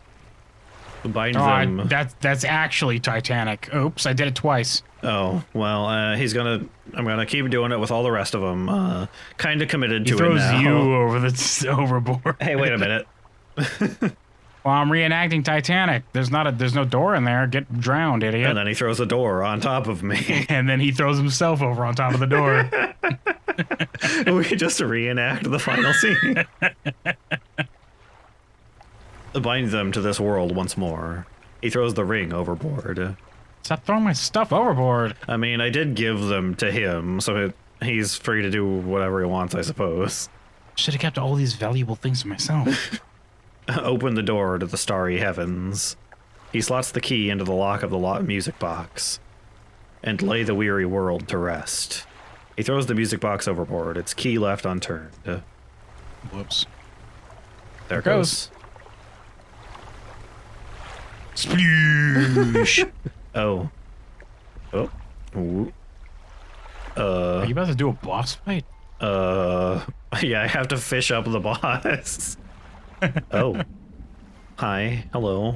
Binds them. That's actually Titanic. Oops, I did it twice. Oh, well, I'm gonna keep doing it with all the rest of them. Kind of committed to He it throws now. you over the overboard. Hey, wait a minute. Well, I'm reenacting Titanic. There's no door in there. Get drowned, idiot. And then he throws a door on top of me. And then he throws himself over on top of the door. We just reenact the final scene. Binds them to this world once more. He throws the ring overboard. Stop throwing my stuff overboard. I mean, I did give them to him, so he's free to do whatever he wants, I suppose. Should have kept all these valuable things for myself. Open the door to the starry heavens. He slots the key into the lock of the music box. And lay the weary world to rest. He throws the music box overboard, its key left unturned. Whoops. There it goes. Sploosh. Oh. Oh. Ooh. Are you about to do a boss fight? Yeah, I have to fish up the boss. Oh. Hi. Hello.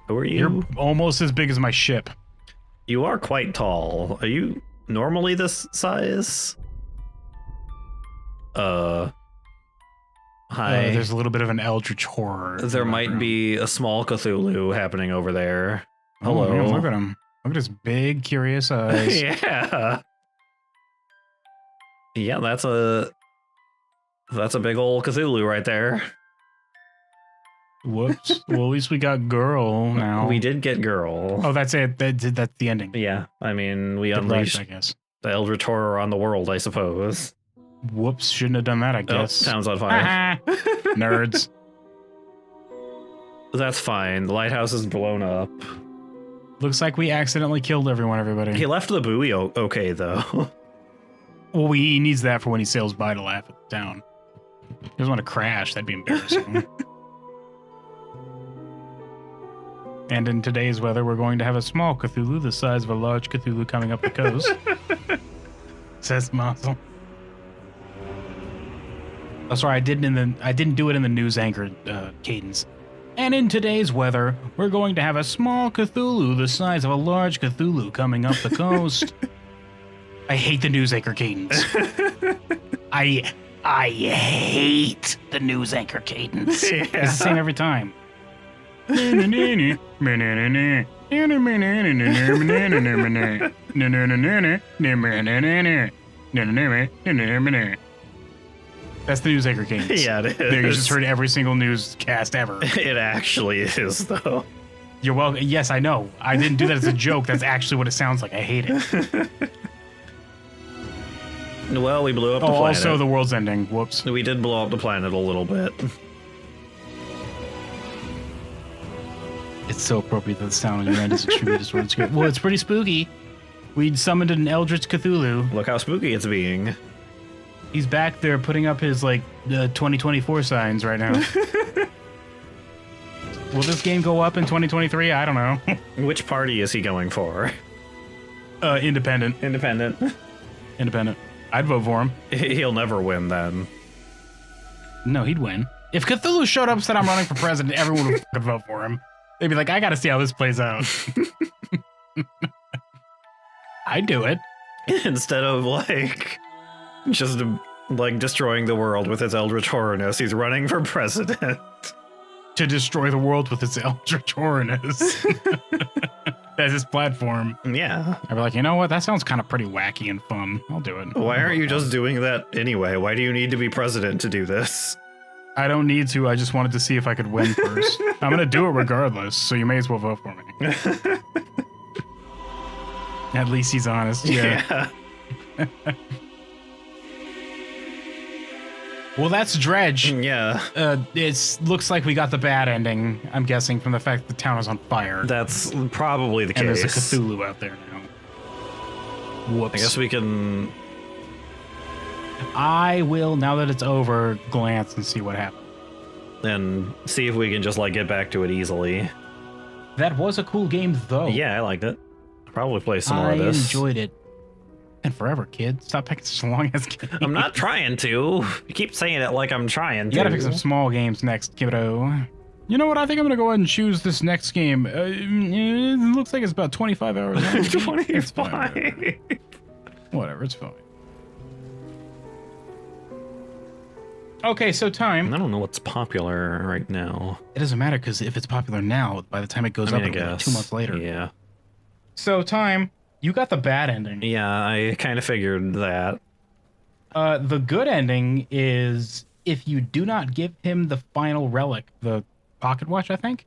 Who are you? You're almost as big as my ship. You are quite tall. Are you normally this size? Hi. There's a little bit of an eldritch horror. There might be a small Cthulhu happening over there. Hello. Oh, man, look at him. Look at his big, curious eyes. Yeah. Yeah, that's a big old Cthulhu right there. Whoops. Well, at least we got girl now. We did get girl. Oh, that's it. That's the ending. Yeah, I mean, we The unleashed I guess. the eldritch horror on the world, I suppose. Whoops. Shouldn't have done that, I Oh, guess. town's on fire. Nerds. That's fine. The lighthouse is blown up. Looks like we accidentally killed everybody. He left the buoy okay, though. Well, he needs that for when he sails by to laugh at the town. He doesn't want to crash. That'd be embarrassing. And in today's weather, we're going to have a small Cthulhu the size of a large Cthulhu coming up the coast. Says Mazel. Oh, sorry, I didn't do it in the news anchor cadence. And in today's weather, we're going to have a small Cthulhu the size of a large Cthulhu coming up the coast. I hate the news anchor cadence. I hate the news anchor cadence. Yeah. It's the same every time. That's the news anchor cadence. Yeah, it is. There, you just heard every single newscast ever. It actually is, though. You're welcome. Yes, I know. I didn't do that as a joke. That's actually what it sounds like. I hate it. Well, we blew up the Oh, planet. also the world's ending. Whoops. We did blow up the planet a little bit. It's so appropriate that the sound on your end is extremely distorted. Well, it's pretty spooky. We'd summoned an Eldritch Cthulhu. Look how spooky it's being. He's back there putting up his, 2024 signs right now. Will this game go up in 2023? I don't know. Which party is he going for? Independent. Independent. Independent. I'd vote for him. He'll never win then. No, he'd win. If Cthulhu showed up and said I'm running for president, everyone would fucking vote for him. They'd be like, I gotta see how this plays out. I'd do it. Instead of, just, destroying the world with his eldritch horrorness, he's running for president. to destroy the world with its Eldritch Hornus. That's his platform. Yeah. I'd be like, you know what? That sounds kind of pretty wacky and fun. I'll do it. Why aren't you just doing that anyway? Why do you need to be president to do this? I don't need to. I just wanted to see if I could win first. I'm going to do it regardless, so you may as well vote for me. At least he's honest. Yeah. Well, that's Dredge. Yeah. It looks like we got the bad ending, I'm guessing, from the fact the town is on fire. That's probably the and case. there's a Cthulhu out there now. Whoops. I guess we can... I will, now that it's over, glance and see what happened. And see if we can just, like, get back to it easily. That was a cool game, though. Yeah, I liked it. I'll probably play some more of this. I enjoyed it. And forever, kid. Stop picking such a long-ass game. I'm not trying to. You keep saying it like I'm trying to. You gotta pick some small games next, kiddo. You know what? I think I'm gonna go ahead and choose this next game. It looks like it's about 25 hours long. 25. It's fine. Whatever, it's fine. Okay, so time. I don't know what's popular right now. It doesn't matter, because if it's popular now, by the time it goes up, it'll be like 2 months later. Yeah. So, time. You got the bad ending. Yeah, I kind of figured that. The good ending is if you do not give him the final relic, the pocket watch, I think,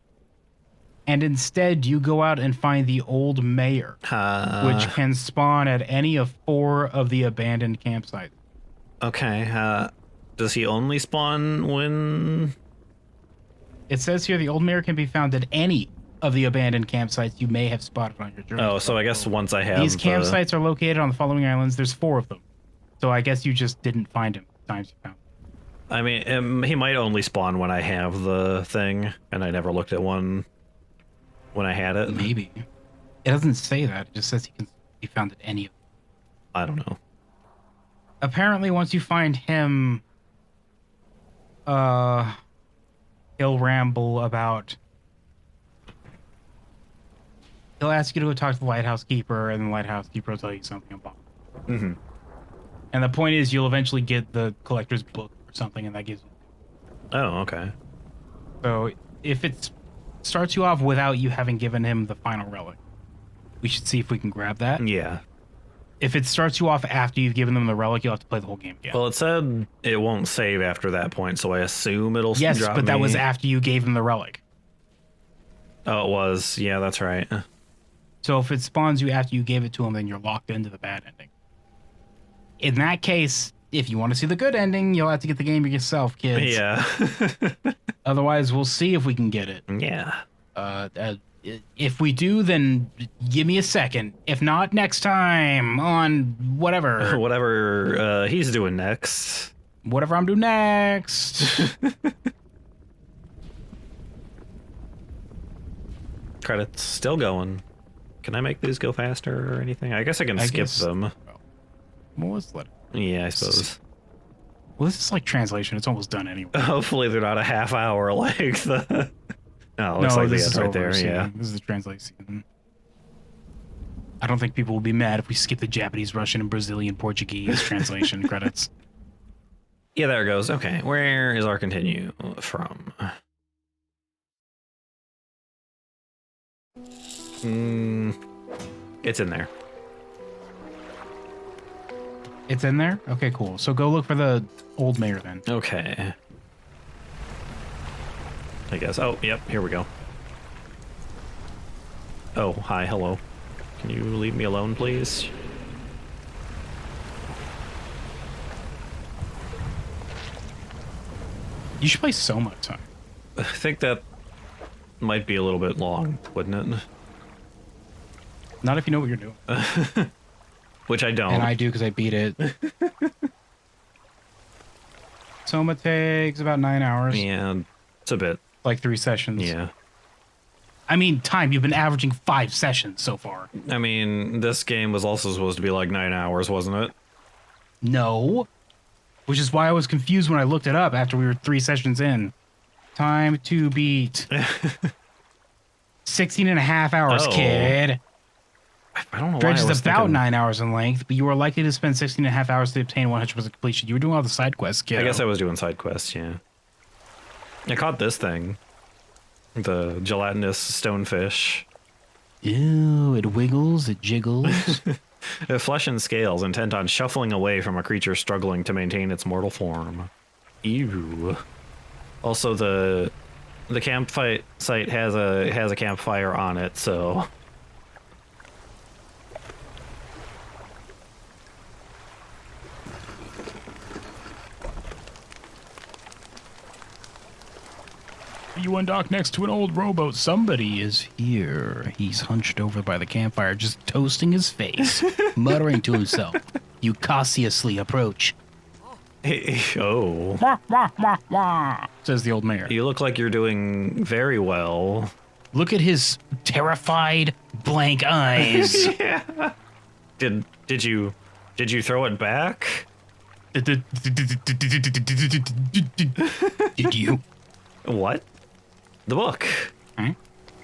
and instead you go out and find the old mayor, which can spawn at any of 4 of the abandoned campsites. Okay, does he only spawn when... It says here the old mayor can be found at any of the abandoned campsites you may have spotted on your journey. Oh, so I guess once I have... These campsites are located on the following islands. There's 4 of them. So I guess you just didn't find him the times you found him. I mean, he might only spawn when I have the thing, and I never looked at one when I had it. Maybe. It doesn't say that. It just says he can be found at any of them. I don't know. Apparently, once you find him, he'll ramble about... He'll ask you to go talk to the lighthouse keeper, and the lighthouse keeper will tell you something about it. Mm-hmm. And the point is, you'll eventually get the collector's book or something, and that gives you... Oh, okay. So, if it starts you off without you having given him the final relic, we should see if we can grab that. Yeah. If it starts you off after you've given them the relic, you'll have to play the whole game again. Well, it said it won't save after that point, so I assume it'll yes, drop but that me. was after you gave him the relic. Oh, it was. Yeah, that's right. So if it spawns you after you gave it to him, then you're locked into the bad ending. In that case, if you want to see the good ending, you'll have to get the game yourself, kids. Yeah. Otherwise, we'll see if we can get it. Yeah. If we do, then give me a second. If not, next time on whatever. Whatever he's doing next. Whatever I'm doing next. Credits still going. Can I make these go faster or anything? I guess I can skip them. What was that? Yeah, I suppose. Well, this is like translation. It's almost done anyway. Hopefully they're not a half hour like the... No, it looks like this the is end right over, there, so yeah. This is the translation. I don't think people will be mad if we skip the Japanese, Russian, and Brazilian Portuguese translation credits. Yeah, there it goes. Okay, where is our continue from? It's in there. It's in there? Okay, cool. So go look for the old mayor then. Okay. I guess. Oh, yep, here we go. Oh, hi, hello. Can you leave me alone, please? You should play Soma time. I think that might be a little bit long, wouldn't it? Not if you know what you're doing. Which I don't. And I do because I beat it. Soma takes about 9 hours. Yeah, it's a bit. Like 3 sessions. Yeah. I mean, time, you've been averaging 5 sessions so far. I mean, this game was also supposed to be like 9 hours, wasn't it? No. Which is why I was confused when I looked it up after we were 3 sessions in. Time to beat 16 and a half hours, Oh. kid. I don't know Dredge why I is was about thinking... 9 hours in length, but you are likely to spend 16 and a half hours to obtain 100% completion. You were doing all the side quests, kid. I guess I was doing side quests, yeah. I caught this thing. The gelatinous stonefish. Ew, it wiggles, it jiggles. Flesh and scales, intent on shuffling away from a creature struggling to maintain its mortal form. Ew. Also, the campsite site has a campfire on it, so. You undock next to an old rowboat. Somebody is here. He's hunched over by the campfire, just toasting his face, muttering to himself. You cautiously approach. Oh. Wah, wah, wah, wah, says the old mayor. You look like you're doing very well. Look at his terrified, blank eyes. Yeah. Did you throw it back? Did you? What? The book. Hmm?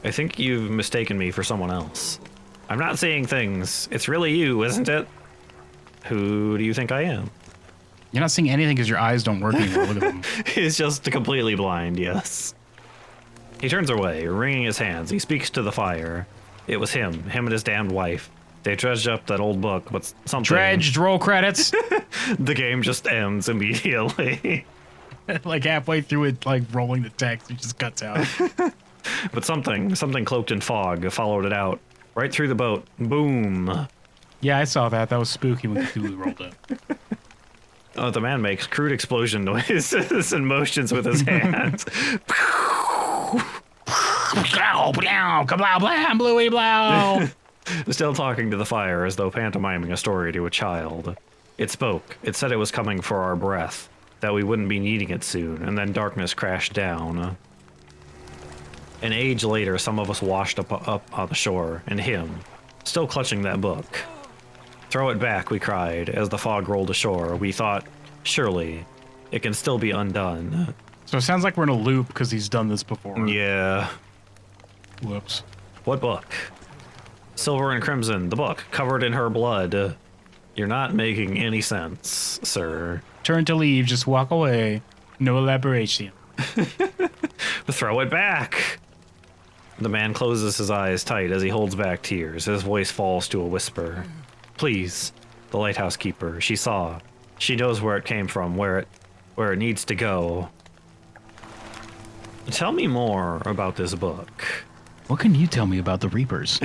I think you've mistaken me for someone else. I'm not seeing things. It's really you, isn't it? Who do you think I am? You're not seeing anything because your eyes don't work anymore. Look at them. He's just completely blind, yes. He turns away, wringing his hands. He speaks to the fire. It was him and his damned wife. They dredged up that old book, but something... Dredged, roll credits. The game just ends immediately. Like halfway through it, like rolling the text, it just cuts out. But something cloaked in fog followed it out. Right through the boat. Boom. Yeah, I saw that. That was spooky when Cthulhu rolled up. Oh, the man makes crude explosion noises and motions with his hands. Still talking to the fire as though pantomiming a story to a child. It spoke. It said it was coming for our breath, that we wouldn't be needing it soon, and then darkness crashed down. An age later, some of us washed up on the shore, and him, still clutching that book. Throw it back, we cried, as the fog rolled ashore. We thought, surely, it can still be undone. So it sounds like we're in a loop because he's done this before. Yeah. Whoops. What book? Silver and Crimson, the book, covered in her blood. You're not making any sense, sir. Turn to leave, just walk away. No elaboration. Throw it back! The man closes his eyes tight as he holds back tears. His voice falls to a whisper. Please, the lighthouse keeper. She saw. She knows where it came from, where it needs to go. Tell me more about this book. What can you tell me about the Reapers?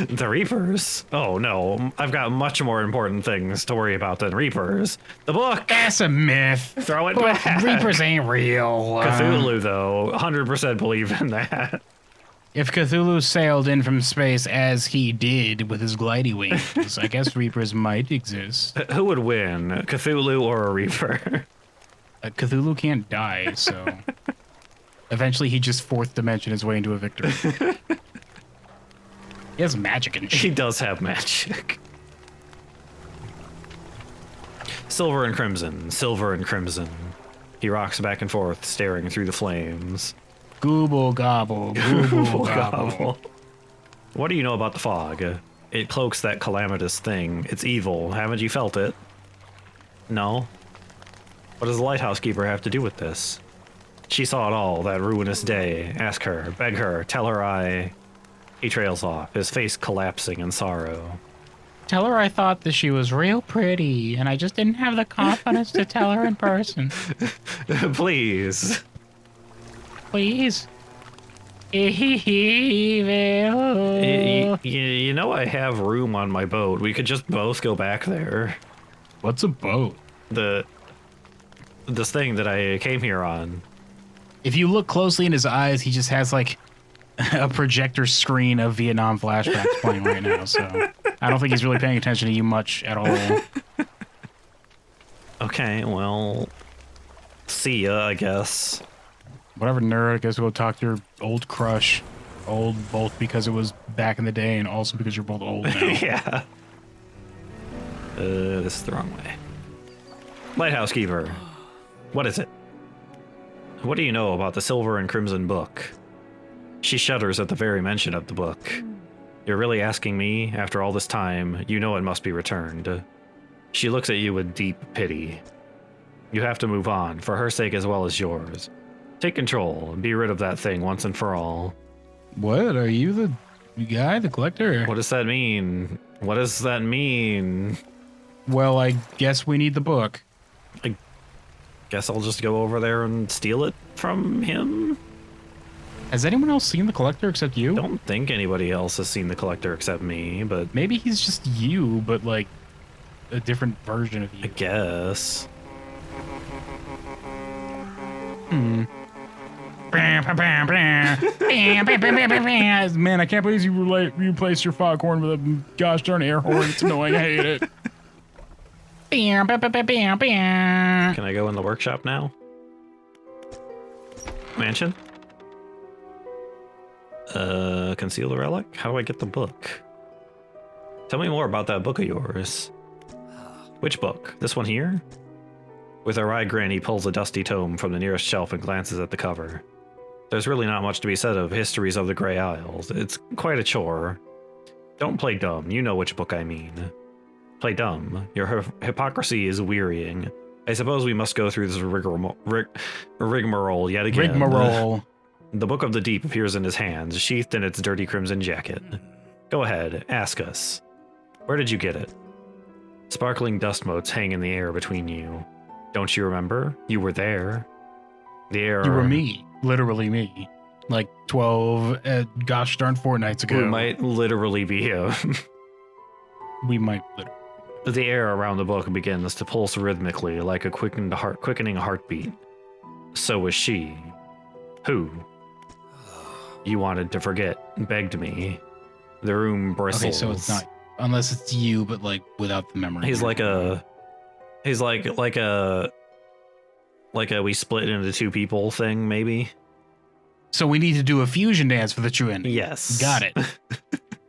The Reapers? Oh no, I've got much more important things to worry about than Reapers. The book! That's a myth. Throw it back! Reapers ain't real. Cthulhu, though, 100% believe in that. If Cthulhu sailed in from space as he did with his glidey wings, I guess Reapers might exist. Who would win, Cthulhu or a Reaper? Cthulhu can't die, so... Eventually he just fourth dimension his way into a victory. He has magic and shit. He does have magic. Silver and crimson, silver and crimson. He rocks back and forth, staring through the flames. Gooble gobble, gooble gobble. What do you know about the fog? It cloaks that calamitous thing. It's evil. Haven't you felt it? No? What does the lighthouse keeper have to do with this? She saw it all that ruinous day. Ask her, beg her, tell her I... He trails off, his face collapsing in sorrow. Tell her I thought that she was real pretty, and I just didn't have the confidence to tell her in person. Please. Please? You know I have room on my boat. We could just both go back there. What's a boat? This thing that I came here on. If you look closely in his eyes, he just has like a projector screen of Vietnam flashbacks playing right now, so I don't think he's really paying attention to you much at all. Okay, well, see ya, I guess. Whatever, nerd, I guess we'll talk to your old crush. Old both because it was back in the day and also because you're both old now. Yeah. This is the wrong way. Lighthouse keeper. What is it? What do you know about the Silver and Crimson book? She shudders at the very mention of the book. You're really asking me, after all this time, you know it must be returned. She looks at you with deep pity. You have to move on, for her sake as well as yours. Take control and be rid of that thing once and for all. What? Are you the guy, the collector? What does that mean? What does that mean? Well, I guess we need the book. I guess I'll just go over there and steal it from him? Has anyone else seen the collector except you? Don't think anybody else has seen the collector except me, but Maybe he's just you, but like a different version of you. I guess. Man, I can't believe you replaced your foghorn with a gosh darn air horn. It's annoying. I hate it. Can I go in the workshop now? Mansion? Conceal the relic? How do I get the book? Tell me more about that book of yours. Which book? This one here? With a wry grin, he pulls a dusty tome from the nearest shelf and glances at the cover. There's really not much to be said of Histories of the Grey Isles. It's quite a chore. Don't play dumb. You know which book I mean. Play dumb. Your hypocrisy is wearying. I suppose we must go through this rigmarole yet again. Rigmarole. The Book of the Deep appears in his hands, sheathed in its dirty crimson jacket. Go ahead, ask us. Where did you get it? Sparkling dust motes hang in the air between you. Don't you remember? You were there. The air... You were me. Literally me. Like 12, gosh darn fortnights ago. We might literally be him. We might literally. The air around the book begins to pulse rhythmically like a quickening heartbeat. So was she. Who? You wanted to forget, begged me. The room bristles. Okay, so it's not, unless it's you, but like without the memory. He's like a we split into two people thing, maybe. So we need to do a fusion dance for the true ending. Yes. Got it.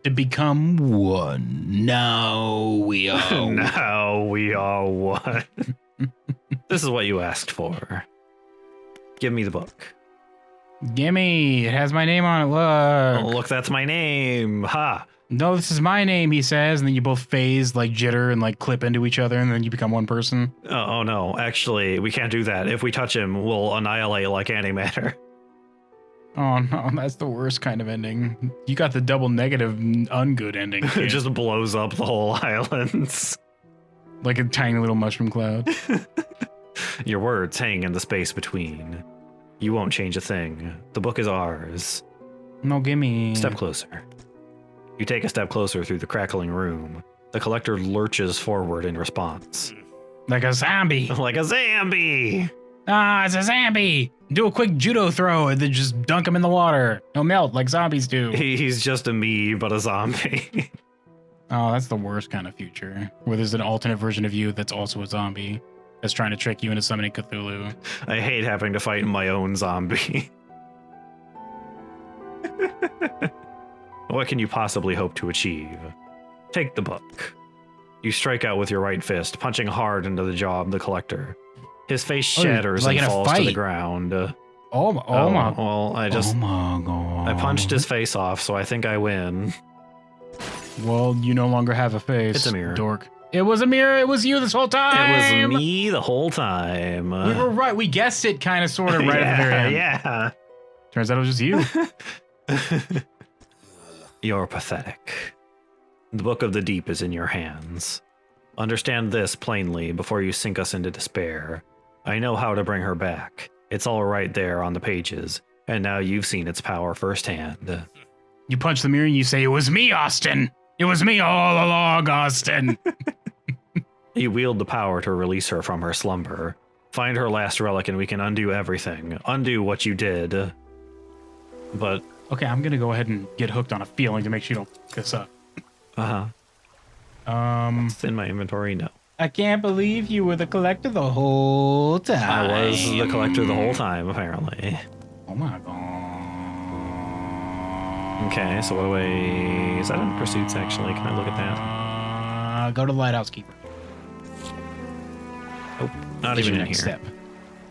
To become one. Now we are. Now we are one. This is what you asked for. Give me the book. Gimme. It has my name on it. Look. Oh, look, that's my name. Ha. No, this is my name, he says, and then you both phase, like jitter and like clip into each other, and then you become one person. Oh no, actually, we can't do that. If we touch him, we'll annihilate like antimatter. Oh no, that's the worst kind of ending. You got the double negative ungood ending. It just blows up the whole island. Like a tiny little mushroom cloud. Your words hang in the space between. You won't change a thing. The book is ours. No, gimme. Step closer. You take a step closer through the crackling room. The collector lurches forward in response. Like a zombie. Like a zombie! Ah, it's a zombie! Do a quick judo throw and then just dunk him in the water. He'll melt like zombies do. He's just a me, but a zombie. Oh, that's the worst kind of future. Where there's an alternate version of you that's also a zombie. That's trying to trick you into summoning Cthulhu. I hate having to fight my own zombie. What can you possibly hope to achieve? Take the book. You strike out with your right fist, punching hard into the jaw of the collector. His face shatters like and in a falls to the fight. ground. Oh my. Well, I punched his face off, so I think I win. Well, you no longer have a face. It's a mirror. Dork. It was a mirror. It was you this whole time. It was me the whole time. We were right. We guessed it kind of sort of right at the very end. Yeah. Turns out it was just you. You're pathetic. The Book of the Deep is in your hands. Understand this plainly before you sink us into despair. I know how to bring her back. It's all right there on the pages, and now you've seen its power firsthand. You punch the mirror and you say, "It was me, Austin. It was me all along, Austin." You wield the power to release her from her slumber. Find her last relic and we can undo everything. Undo what you did. But... Okay, I'm going to go ahead and get hooked on a feeling to make sure you don't pick this up. Uh-huh. It's in my inventory? No. I can't believe you were the collector the whole time. I was the collector the whole time, apparently. Oh my god. Okay, so what do I... Is that in pursuits, actually? Can I look at that? Go to the Lighthouse Keeper. Oh, not Is even your in here. next step.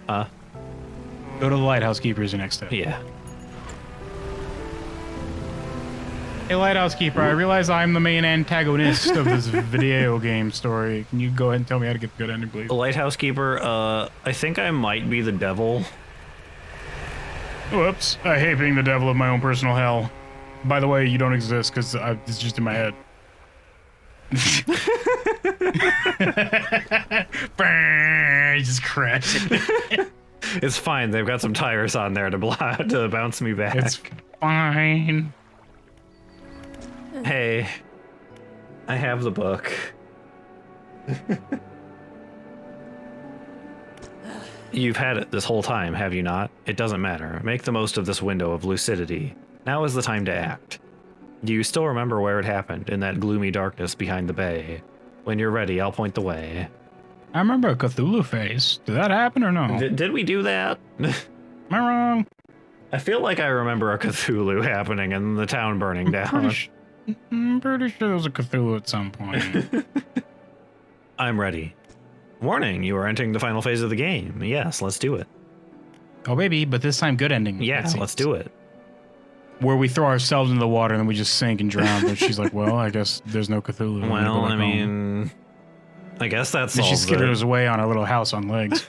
Huh? Go to the Lighthouse Keeper is your next step. Yeah. Hey, Lighthouse Keeper, I realize I'm the main antagonist of this video game story. Can you go ahead and tell me how to get the good ending, please? The Lighthouse Keeper, I think I might be the devil. Whoops. I hate being the devil of my own personal hell. By the way, you don't exist because it's just in my head. Just crash. It's fine. They've got some tires on there to bounce me back. It's fine. Hey, I have the book. You've had it this whole time, have you not? It doesn't matter. Make the most of this window of lucidity. Now is the time to act. Do you still remember where it happened, in that gloomy darkness behind the bay? When you're ready, I'll point the way. I remember a Cthulhu face. Did that happen or no? Did we do that? Am I wrong? I feel like I remember a Cthulhu happening and the town burning down. I'm pretty sure there was a Cthulhu at some point. I'm ready. Warning, you are entering the final phase of the game. Yes, let's do it. Oh, baby, but this time good ending. Yeah, let's do it. Where we throw ourselves into the water and then we just sink and drown. But she's like, well, I guess there's no Cthulhu. Well, I mean, I guess that's all. She solves skidded it. us away on our little house on legs.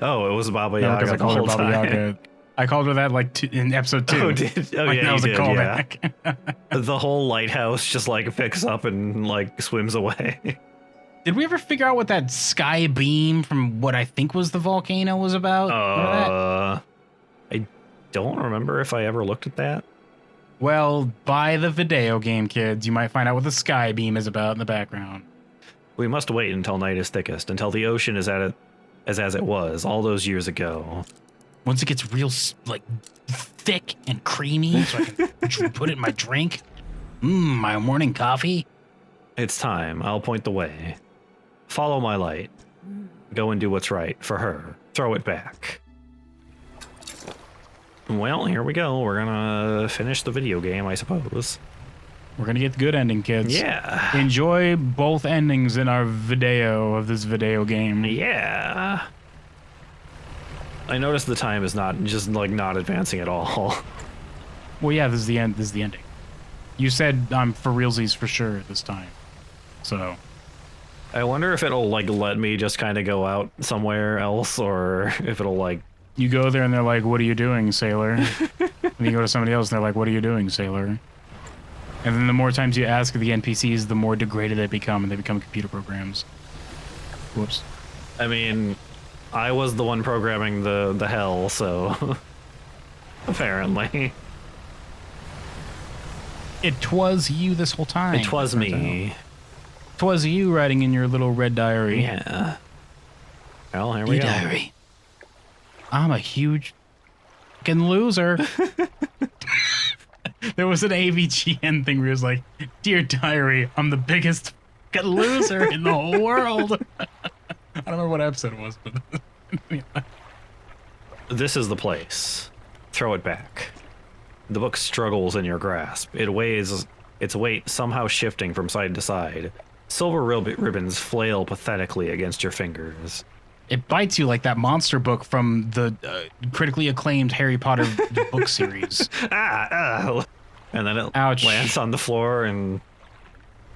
Oh, it was Baba No, Yaga because I the called her whole Baba time. Yaga. I called her that like in episode 2. Oh, Oh, yeah, that was you a did, callback. yeah. The whole lighthouse just like picks up and like swims away. Did we ever figure out what that sky beam from what I think was the volcano was about? I don't remember if I ever looked at that. Well, buy the video game, kids. You might find out what the sky beam is about in the background. We must wait until night is thickest, until the ocean is at it as it was all those years ago. Once it gets real, like, thick and creamy, so I can put it in my drink. My morning coffee. It's time. I'll point the way. Follow my light. Go and do what's right for her. Throw it back. Well, here we go. We're gonna finish the video game, I suppose. We're gonna get the good ending, kids. Yeah. Enjoy both endings in our video of this video game. Yeah. I noticed the time is not advancing at all. Well, yeah, this is the end. This is the ending. You said I'm for realsies for sure this time. So. I wonder if it'll like let me just kind of go out somewhere else, or if it'll like. You go there and they're like, "What are you doing, sailor?" And you go to somebody else and they're like, "What are you doing, sailor?" And then the more times you ask the NPCs, the more degraded they become, and they become computer programs. Whoops. I mean, I was the one programming the hell, so apparently. It was you this whole time. It was me. It was you writing in your little red diary. Yeah. Well, here we go. Diary. I'm a huge fucking loser. There was an AVGN thing where it was like, "Dear diary, I'm the biggest fucking loser in the whole world." I don't remember what episode it was, but This is the place. Throw it back. The book struggles in your grasp. It weighs, its weight somehow shifting from side to side. Silver ribbons flail pathetically against your fingers. it bites you like that monster book from the critically acclaimed Harry Potter book series. And then it Ouch. lands on the floor and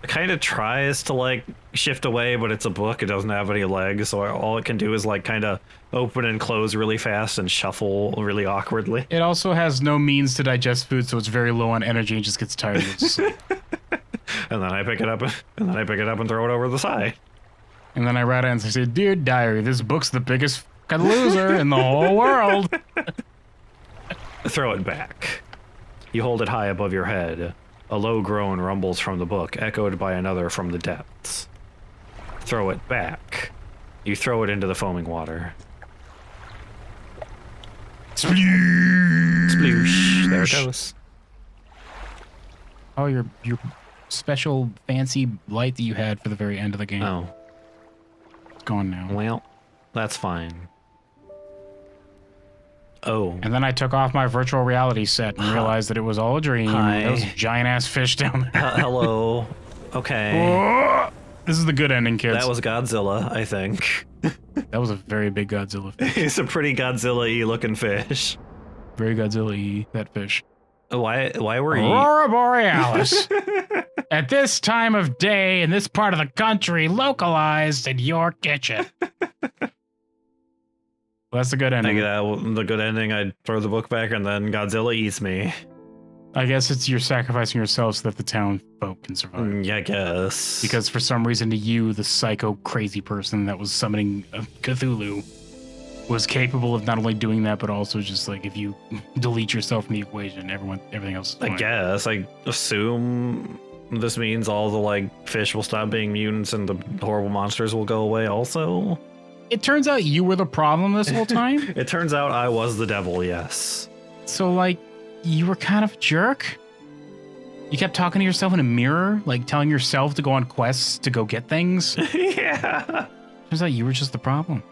kind of tries to like shift away, but it's a book. It doesn't have any legs, so all it can do is like kind of open and close really fast and shuffle really awkwardly. It also has no means to digest food, so it's very low on energy and just gets tired and goes to sleep. And then I pick it up and throw it over the side. And then I write it and say, "Dear diary, this book's the biggest fucking loser in the whole world." Throw it back. You hold it high above your head. A low groan rumbles from the book, echoed by another from the depths. Throw it back. You throw it into the foaming water. Sploosh. There it goes. Oh, your special fancy light that you had for the very end of the game. Oh, It's gone now. well, that's fine. Oh. And then I took off my virtual reality set and realized that it was all a dream. Hi. There was a giant ass fish down there. Hello. Okay. Whoa! This is the good ending, kids. That was Godzilla, I think. That was a very big Godzilla fish. It's a pretty Godzilla-y looking fish. Very Godzilla-y, that fish. Why were you... Aurora Borealis. At this time of day in this part of the country, localized in your kitchen. Well, that's a good I ending. get the good ending. I throw the book back, and then Godzilla eats me. I guess it's you're sacrificing yourself so that the town folk can survive. Yeah, I guess. Because for some reason, to you, the psycho crazy person that was summoning Cthulhu, was capable of not only doing that, but also just like if you delete yourself from the equation, everything else is fine. I guess. I assume this means all the like fish will stop being mutants and the horrible monsters will go away also. It turns out you were the problem this whole time. It turns out I was the devil, yes. So like you were kind of a jerk. You kept talking to yourself in a mirror, like telling yourself to go on quests to go get things. Yeah. Turns out you were just the problem.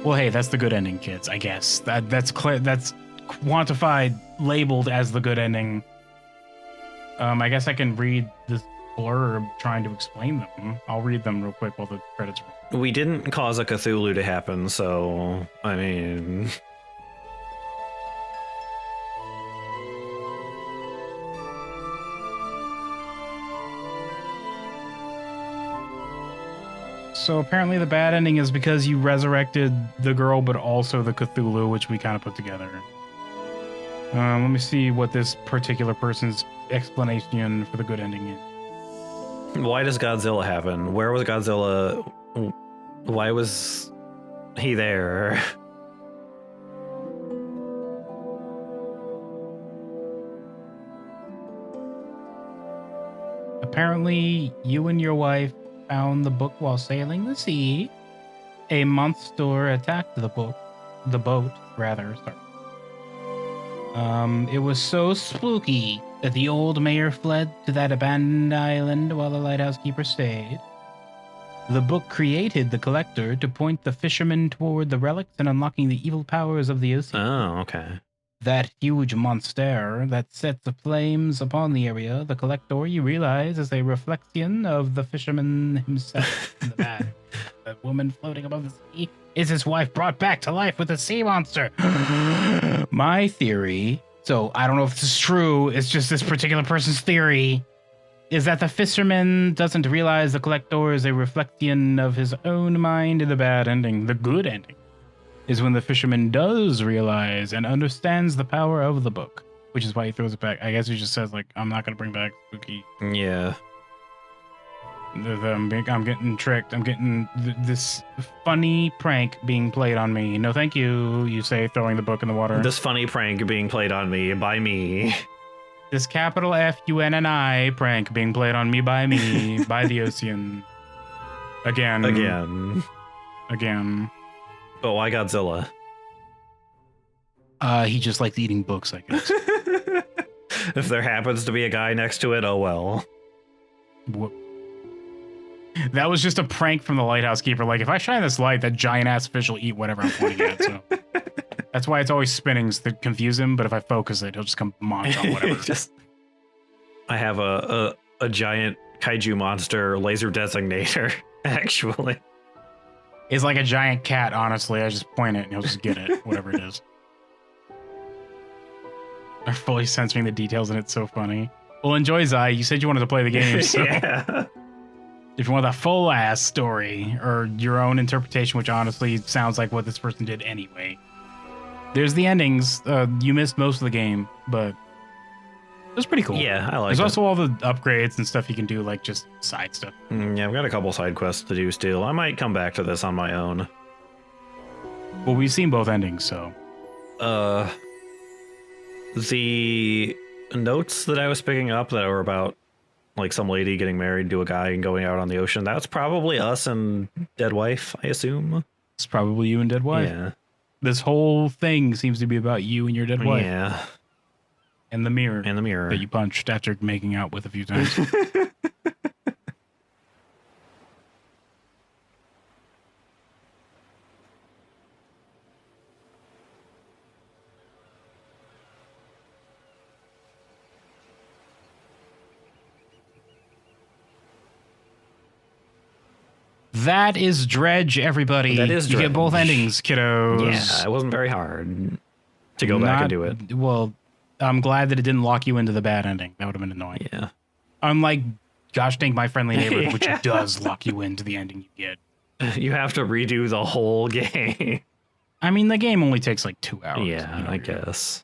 Well, hey, that's the good ending, kids. I guess that's quantified, labeled as the good ending. I guess I can read this blurb trying to explain them. I'll read them real quick while the credits roll. We didn't cause a Cthulhu to happen, so I mean. So apparently the bad ending is because you resurrected the girl, but also the Cthulhu, which we kind of put together. Let me see what this particular person's explanation for the good ending is. Why does Godzilla happen? Where was Godzilla? Why was he there? Apparently, you and your wife found the book while sailing the sea. A monster attacked the boat. Sorry. It was so spooky that the old mayor fled to that abandoned island while the lighthouse keeper stayed. The book created the collector to point the fishermen toward the relics and unlocking the evil powers of the ocean. Oh, okay. That huge monster that sets the flames upon the area, the collector, you realize, is a reflection of the fisherman himself in the bag. The woman floating above the sea is his wife brought back to life with a sea monster. My theory, so I don't know if this is true, it's just this particular person's theory, is that the fisherman doesn't realize the collector is a reflection of his own mind in the bad ending. The good ending is when the fisherman does realize and understands the power of the book, which is why he throws it back. I guess he just says, like, I'm not going to bring back spooky. Yeah. I'm getting tricked. I'm getting this funny prank being played on me. No, thank you, you say, throwing the book in the water. This funny prank being played on me by me. This capital Funni prank being played on me, by the ocean. Again. But why Godzilla? He just likes eating books, I guess. If there happens to be a guy next to it, oh well. That was just a prank from the lighthouse keeper. Like, if I shine this light, that giant ass fish will eat whatever I'm pointing at. So that's why it's always spinning to confuse him. But if I focus it, he'll just come munch on whatever. I have a giant kaiju monster laser designator, actually. It's like a giant cat, honestly. I just point it and he'll just get it, whatever it is. I'm fully censoring the details and it's so funny. Well, enjoy, Zai. You said you wanted to play the game, so Yeah. if you want a full ass story or your own interpretation, which honestly sounds like what this person did anyway. There's the endings. You missed most of the game, but it was pretty cool. Yeah, I like it. There's also all the upgrades and stuff you can do, like just side stuff. Yeah, I've got a couple side quests to do still. I might come back to this on my own. Well, we've seen both endings, so. The notes that I was picking up that were about like some lady getting married to a guy and going out on the ocean, that's probably us and Dead Wife, I assume. It's probably you and Dead Wife. Yeah. This whole thing seems to be about you and your dead wife. Yeah. And the mirror. And the mirror. That you punched after making out with a few times. That is Dredge, everybody. That is You Dredge. get both endings, kiddos. Yeah, it wasn't very hard to go back and do it. Well, I'm glad that it didn't lock you into the bad ending. That would have been annoying. Yeah. Unlike Gosh Dang My Friendly Neighborhood, which Yeah. does lock you into the ending you get. You have to redo the whole game. I mean, the game only takes like 2 hours. Yeah, I guess.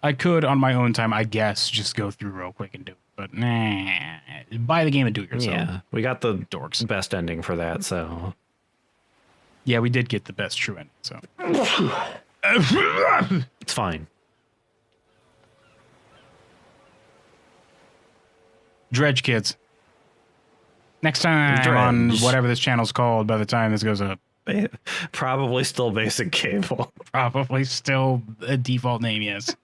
I could, on my own time, I guess, just go through real quick and do it. But nah, buy the game and do it yourself. Yeah, we got the Dorks. best ending for that, so. Yeah, we did get the best true ending, so. It's fine. Dredge, kids. Next time on Dredge. whatever this channel's called by the time this goes up. Probably still basic cable. Probably still a default name, yes.